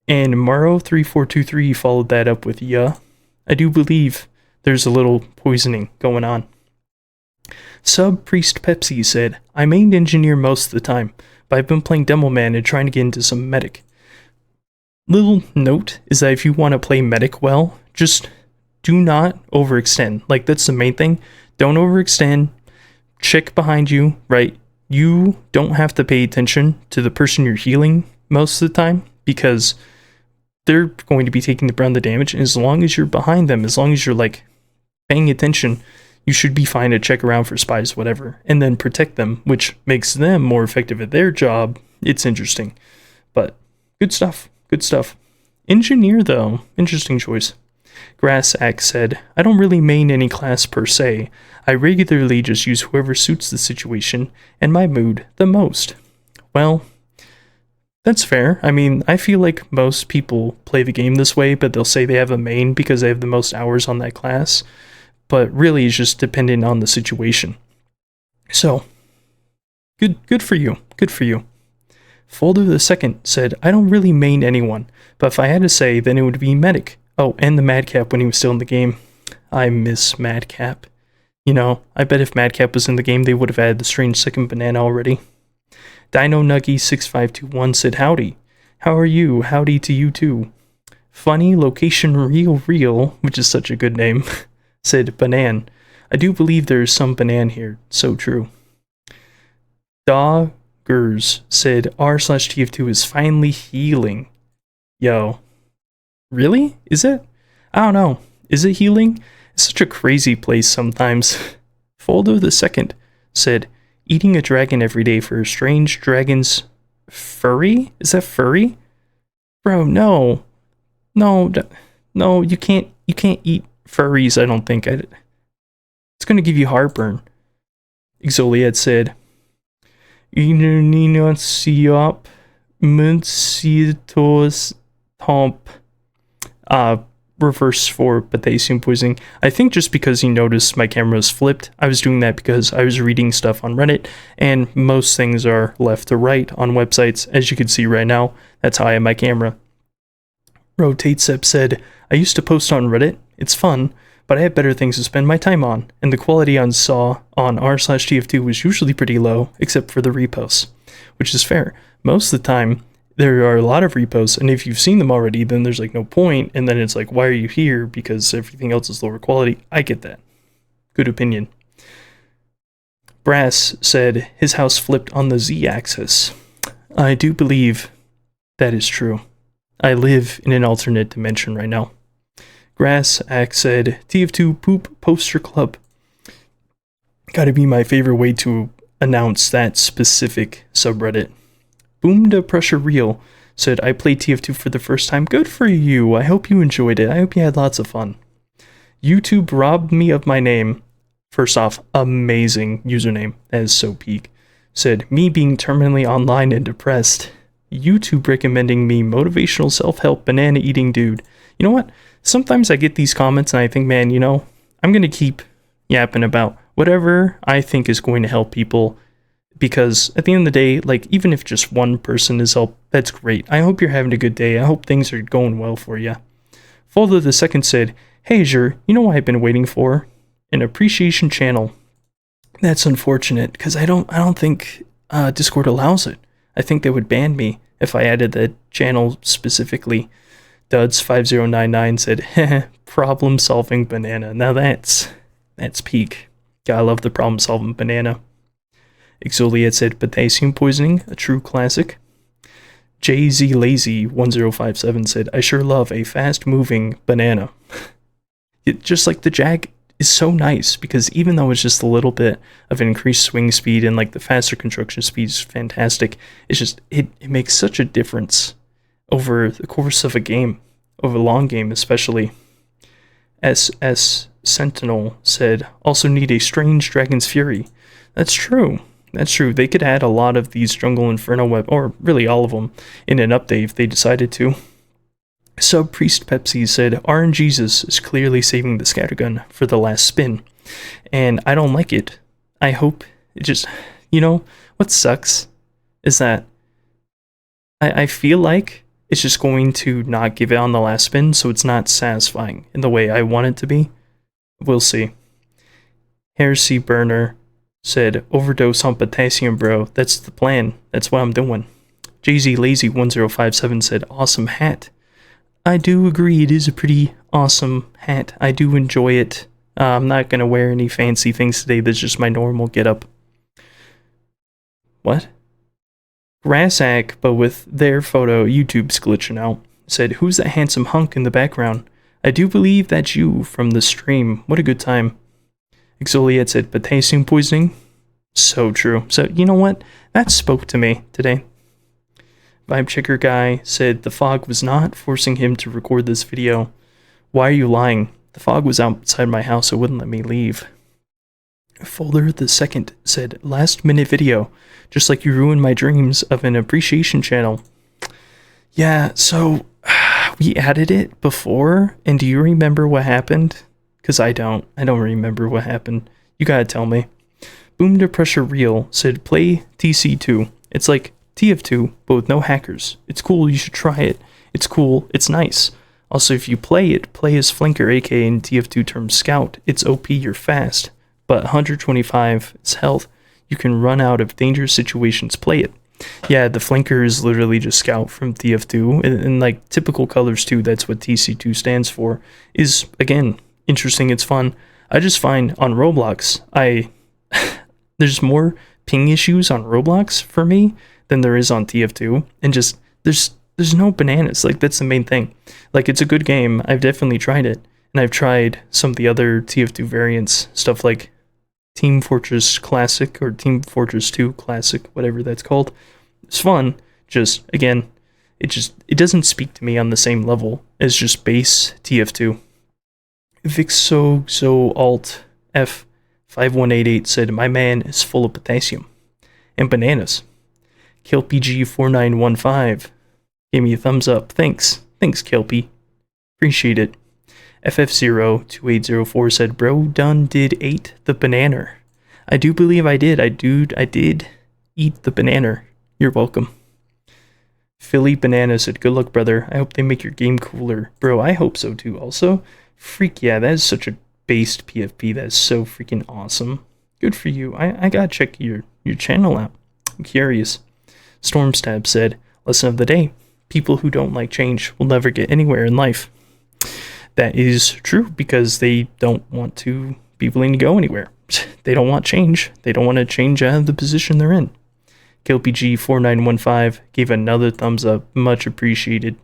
and Maro3423 followed that up with I do believe there's a little poisoning going on. Sub Priest Pepsi said, I mained engineer most of the time, but I've been playing Demo Man and trying to get into some medic. Little note is that if you want to play medic well, just do not overextend. That's the main thing. Don't overextend. Check behind you, right? you don't have to pay attention to the person you're healing most of the time because they're going to be taking the brunt of the damage. And as long as you're behind them, as long as you're like paying attention, you should be fine to check around for spies, whatever, and then protect them, which makes them more effective at their job. It's interesting, but good stuff. Good stuff. Engineer, though, interesting choice. Grass Axe said, I don't really main any class per se. I regularly just use whoever suits the situation and my mood the most. Well, that's fair. I mean, I feel like most people play the game this way, but they'll say they have a main because they have the most hours on that class. But really, it's just dependent on the situation. So, good for you. Good for you. Folder the Second said, I don't really main anyone, but if I had to say, then it would be Medic. Oh, and the Madcap when he was still in the game. I miss Madcap. You know, I bet if Madcap was in the game, they would have added the strangesecondbanana already. Dino Nuggy 6521 said, howdy. How are you? Howdy to you too. Funny Location Real, which is such a good name, said, Banan. I do believe there is some banan here. So true. Doggers said, r/TF2 is finally healing. Yo. Really? Is it? I don't know. Is it healing? It's such a crazy place sometimes. Foldo the Second said, eating a dragon every day for a strange dragon's furry? Is that furry? Bro, no. No, you can't eat furries, I don't think. It's gonna give you heartburn. Exoliad said, Inuniniosiop Munsitos Tomp. Reverse for potassium poisoning. I think just because he noticed my camera was flipped. I was doing that because I was reading stuff on Reddit, and most things are left to right on websites, as you can see right now. That's how I have my camera. Rotatesep said, I used to post on Reddit. It's fun, but I have better things to spend my time on, and the quality on saw on r/TF2 was usually pretty low, except for the reposts, which is fair. Most of the time, there are a lot of reposts, and if you've seen them already, then there's like no point, and then it's like, why are you here? Because everything else is lower quality. I get that. Good opinion. Brass said his house flipped on the Z-axis. I do believe that is true. I live in an alternate dimension right now. Grass Axe said, TF2 Poop Poster Club. Gotta be my favorite way to announce that specific subreddit. Boom to Pressure Real said, I played TF2 for the first time. Good for you. I hope you enjoyed it. I hope you had lots of fun. YouTube robbed me of my name. First off, amazing username. That is so peak. Said, me being terminally online and depressed. YouTube recommending me motivational self-help banana eating dude. You know what? Sometimes I get these comments and I think, man, you know, I'm going to keep yapping about whatever I think is going to help people. Because at the end of the day, like, even if just one person is helped, that's great. I hope you're having a good day. I hope things are going well for you. Folder the Second said, hey, Azure, you know what I've been waiting for? An appreciation channel. That's unfortunate, because I don't think Discord allows it. I think they would ban me if I added that channel specifically. Duds5099 said, heh, problem solving banana. Now that's peak. Gotta love the problem solving banana. Exoliad said, potassium poisoning, a true classic. JZ Lazy 1057 said, I sure love a fast moving banana. Just like the Jag is so nice, because even though it's just a little bit of an increased swing speed and like the faster construction speed is fantastic, it's just it makes such a difference over the course of a game, over a long game especially. SS Sentinel said, also need a strange Dragon's Fury. That's true. That's true. They could add a lot of these Jungle Inferno or really all of them, in an update if they decided to. Sub Priest Pepsi said, RNGesus is clearly saving the scattergun for the last spin, and I don't like it. I hope it just, you know, what sucks is that I feel like it's just going to not give it on the last spin, so it's not satisfying in the way I want it to be. We'll see. Heresy Burner said, overdose on potassium, bro. That's the plan. That's what I'm doing. JZ Lazy 1057 said, awesome hat. I do agree, it is a pretty awesome hat. I do enjoy it. I'm not going to wear any fancy things today. That's just my normal getup. What? Grassack, but with their photo, YouTube's glitching out. Said, who's that handsome hunk in the background? I do believe that's you from the stream. What a good time. Exoliet said, potassium poisoning? So true. So, you know what? That spoke to me today. Vibe Checker Guy said, the fog was not forcing him to record this video. Why are you lying? The fog was outside my house, so it wouldn't let me leave. Folder the second said, last minute video, just like you ruined my dreams of an appreciation channel. Yeah, so we added it before, and do you remember what happened? Because I don't remember what happened. You gotta tell me. Boom to Pressure Real said, play TC2. It's like TF2, but with no hackers. It's cool, you should try it. It's cool, it's nice. Also, if you play it, play as Flanker, aka in TF2 terms Scout. It's OP, you're fast. But 125 is health. You can run out of dangerous situations, play it. Yeah, the Flanker is literally just Scout from TF2, and like typical colors too, that's what TC2 stands for, is, again, interesting, it's fun. I just find on Roblox, there's more ping issues on Roblox for me than there is on TF2, and just, there's no bananas, like that's the main thing. Like, it's a good game, I've definitely tried it, and I've tried some of the other TF2 variants, stuff like Team Fortress Classic or Team Fortress 2 Classic, whatever that's called. It's fun, just, again, it doesn't speak to me on the same level as just base TF2. Vixo Alt F5188 said, my man is full of potassium and bananas. KelpyG4915 gave me a thumbs up. Thanks, Kelpy. Appreciate it. FF02804 said, bro done did ate the banana. I do believe I did. I did eat the banana. You're welcome. Philly Banana said, good luck, brother. I hope they make your game cooler. Bro, I hope so too also. Freak yeah, that is such a based PFP. That is so freaking awesome. Good for you. I gotta check your channel out. I'm curious. Stormstab said, lesson of the day. People who don't like change will never get anywhere in life. That is true, because they don't want to be willing to go anywhere. They don't want change. They don't want to change out of the position they're in. KLPG4915 gave another thumbs up. Much appreciated.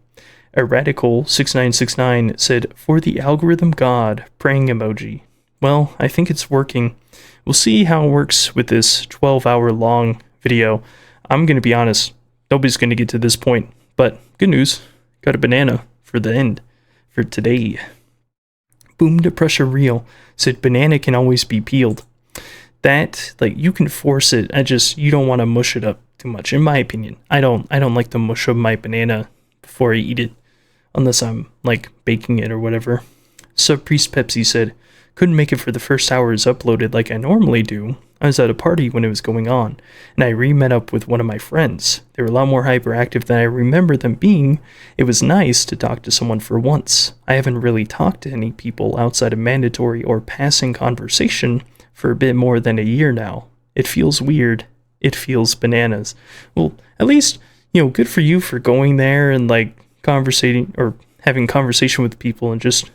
Erratical6969 said, for the algorithm god, praying emoji. Well, I think it's working. We'll see how it works with this 12-hour long video. I'm going to be honest, nobody's going to get to this point. But good news, got a banana for the end. For today. Boom to Pressure Real said, banana can always be peeled. That, like, you can force it, you don't want to mush it up too much, in my opinion. I don't like to mush up my banana before I eat it, unless I'm, like, baking it or whatever. Subpriest Pepsi said, couldn't make it for the first hours uploaded like I normally do. I was at a party when it was going on, and I re-met up with one of my friends. They were a lot more hyperactive than I remember them being. It was nice to talk to someone for once. I haven't really talked to any people outside of mandatory or passing conversation for a bit more than a year now. It feels weird. It feels bananas. Well, at least, good for you for going there and, like, conversating or having conversation with people and just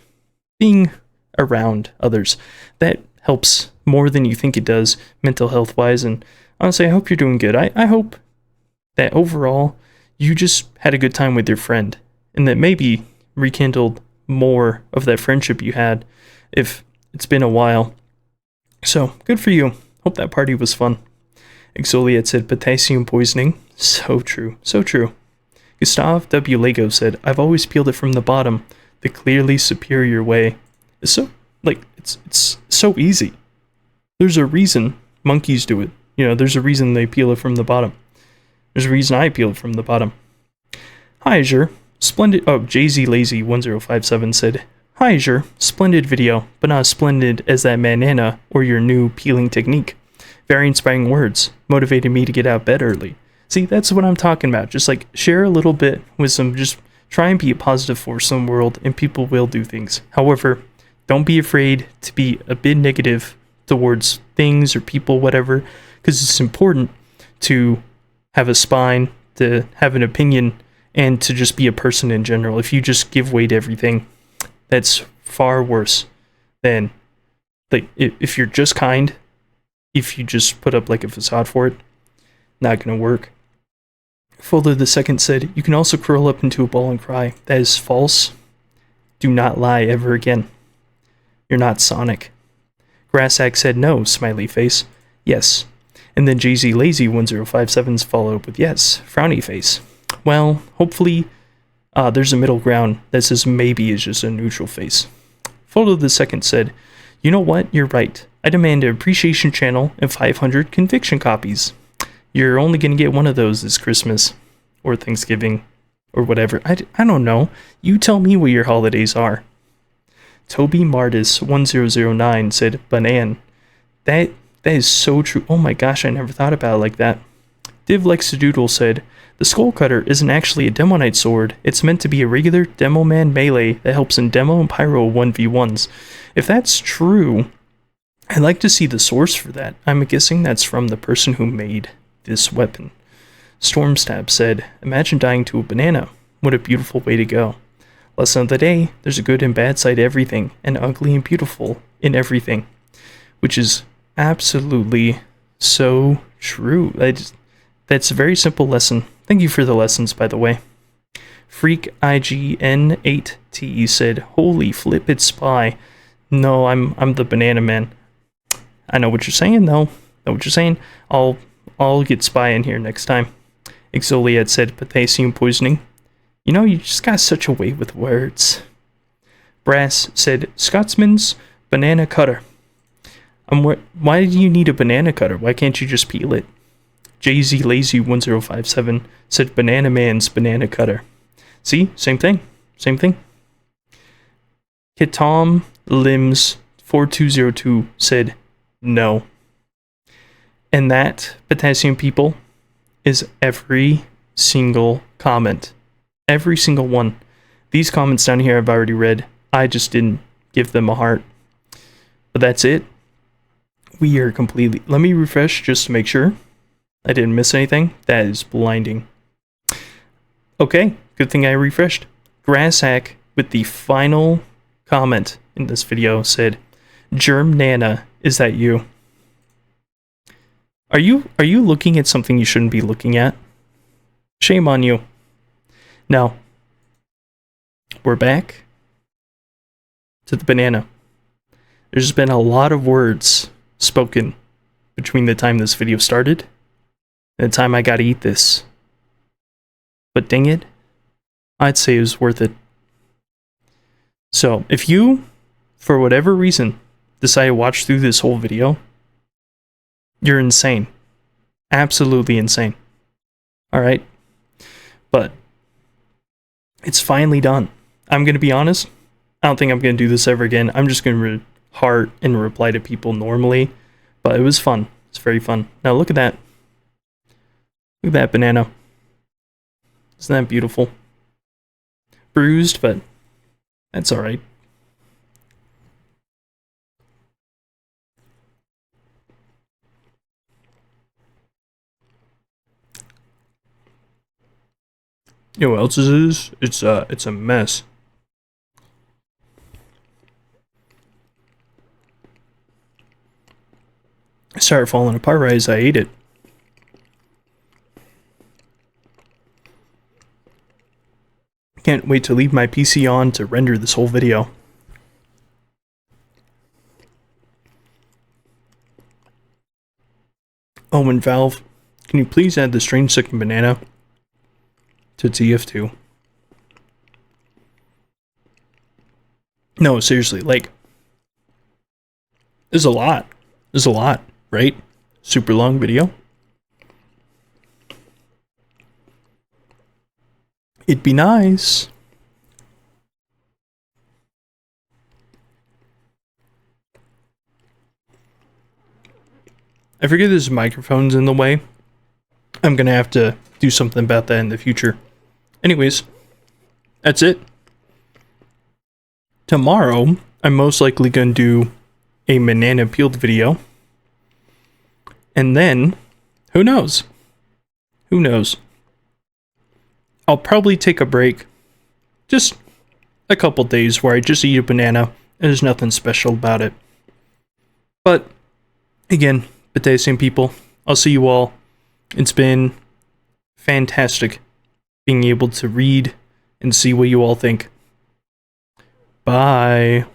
being around others. That helps more than you think it does mental health wise, and honestly I hope you're doing good. I hope that overall you just had a good time with your friend, and that maybe rekindled more of that friendship you had if it's been a while. So good for you. Hope that party was fun. Exoliet said, potassium poisoning. So true, so true. Gustav W. Lego said, I've always peeled it from the bottom, the clearly superior way. It's so, like, it's so easy. There's a reason monkeys do it. There's a reason they peel it from the bottom. There's a reason I peel it from the bottom. Hi, Azure. Splendid. Oh, JZ Lazy1057 said, hi, Azure. Splendid video, but not as splendid as that banana or your new peeling technique. Very inspiring words. Motivated me to get out of bed early. See, that's what I'm talking about. Just, like, share a little bit with some, just try and be a positive force in the world, and people will do things. However, don't be afraid to be a bit negative towards things or people, whatever, because it's important to have a spine, to have an opinion, and to just be a person in general. If you just give way to everything, that's far worse than, like, if you're just kind, if you just put up, like, a facade for it, Not gonna work. Folder the second said, you can also curl up into a ball and cry. That is false. Do not lie ever again. You're not Sonic. Grassack said no, smiley face. Yes. And then JZ Lazy 1057's followed up with yes, frowny face. Well, hopefully there's a middle ground that says maybe is just a neutral face. Photo the second said, you know what, you're right. I demand an appreciation channel and 500 conviction copies. You're only going to get one of those this Christmas or Thanksgiving or whatever. I don't know. You tell me what your holidays are. Toby Martis 1009 said, Banan. That is so true. Oh my gosh, I never thought about it like that. Div Lexadoodle said, the Skull Cutter isn't actually a Demo Knight sword. It's meant to be a regular Demo Man melee that helps in Demo and Pyro 1v1s. If that's true, I'd like to see the source for that. I'm guessing that's from the person who made this weapon. Stormstab said, imagine dying to a banana. What a beautiful way to go. Lesson of the day, there's a good and bad side to everything, and ugly and beautiful in everything. Which is absolutely so true. That's a very simple lesson. Thank you for the lessons, by the way. Freak IGN8T said, holy flip, it's Spy. No, I'm the banana man. I know what you're saying, though. Know what you're saying. I'll get Spy in here next time. Exoliad said, potassium poisoning. You know, you just got such a way with words. Brass said, Scotsman's banana cutter. Why do you need a banana cutter? Why can't you just peel it? JZ Lazy 1057 said, Banana Man's banana cutter. See? Same thing. Same thing. Kitom Limbs 4202 said, no. And that, potassium people, is every single comment. Every single one. These comments down here I've already read. I just didn't give them a heart. But that's it. We are completely... Let me refresh just to make sure I didn't miss anything. That is blinding. Okay, good thing I refreshed. Grasshack with the final comment in this video said, Germ Nana, is that you? Are you looking at something you shouldn't be looking at? Shame on you. Now, we're back to the banana. There's been a lot of words spoken between the time this video started and the time I gotta eat this. But dang it, I'd say it was worth it. So, if you, for whatever reason, decide to watch through this whole video, you're insane. Absolutely insane. Alright? But it's finally done. I'm going to be honest. I don't think I'm going to do this ever again. I'm just going to heart and reply to people normally. But it was fun. It's very fun. Now look at that. Look at that banana. Isn't that beautiful? Bruised, but that's alright. You know what else it is? It's a mess. It started falling apart right as I ate it. Can't wait to leave my PC on to render this whole video. Oh, and Valve, can you please add the strangesecondbanana to TF2? No, seriously, like, there's a lot. There's a lot, right? Super long video. It'd be nice. I forget there's microphones in the way. I'm gonna have to do something about that in the future. Anyways, that's it. Tomorrow, I'm most likely gonna do a banana peeled video. And then, who knows? Who knows? I'll probably take a break. Just a couple days where I just eat a banana and there's nothing special about it. But, again, potassium people, I'll see you all It's been fantastic being able to read and see what you all think. Bye.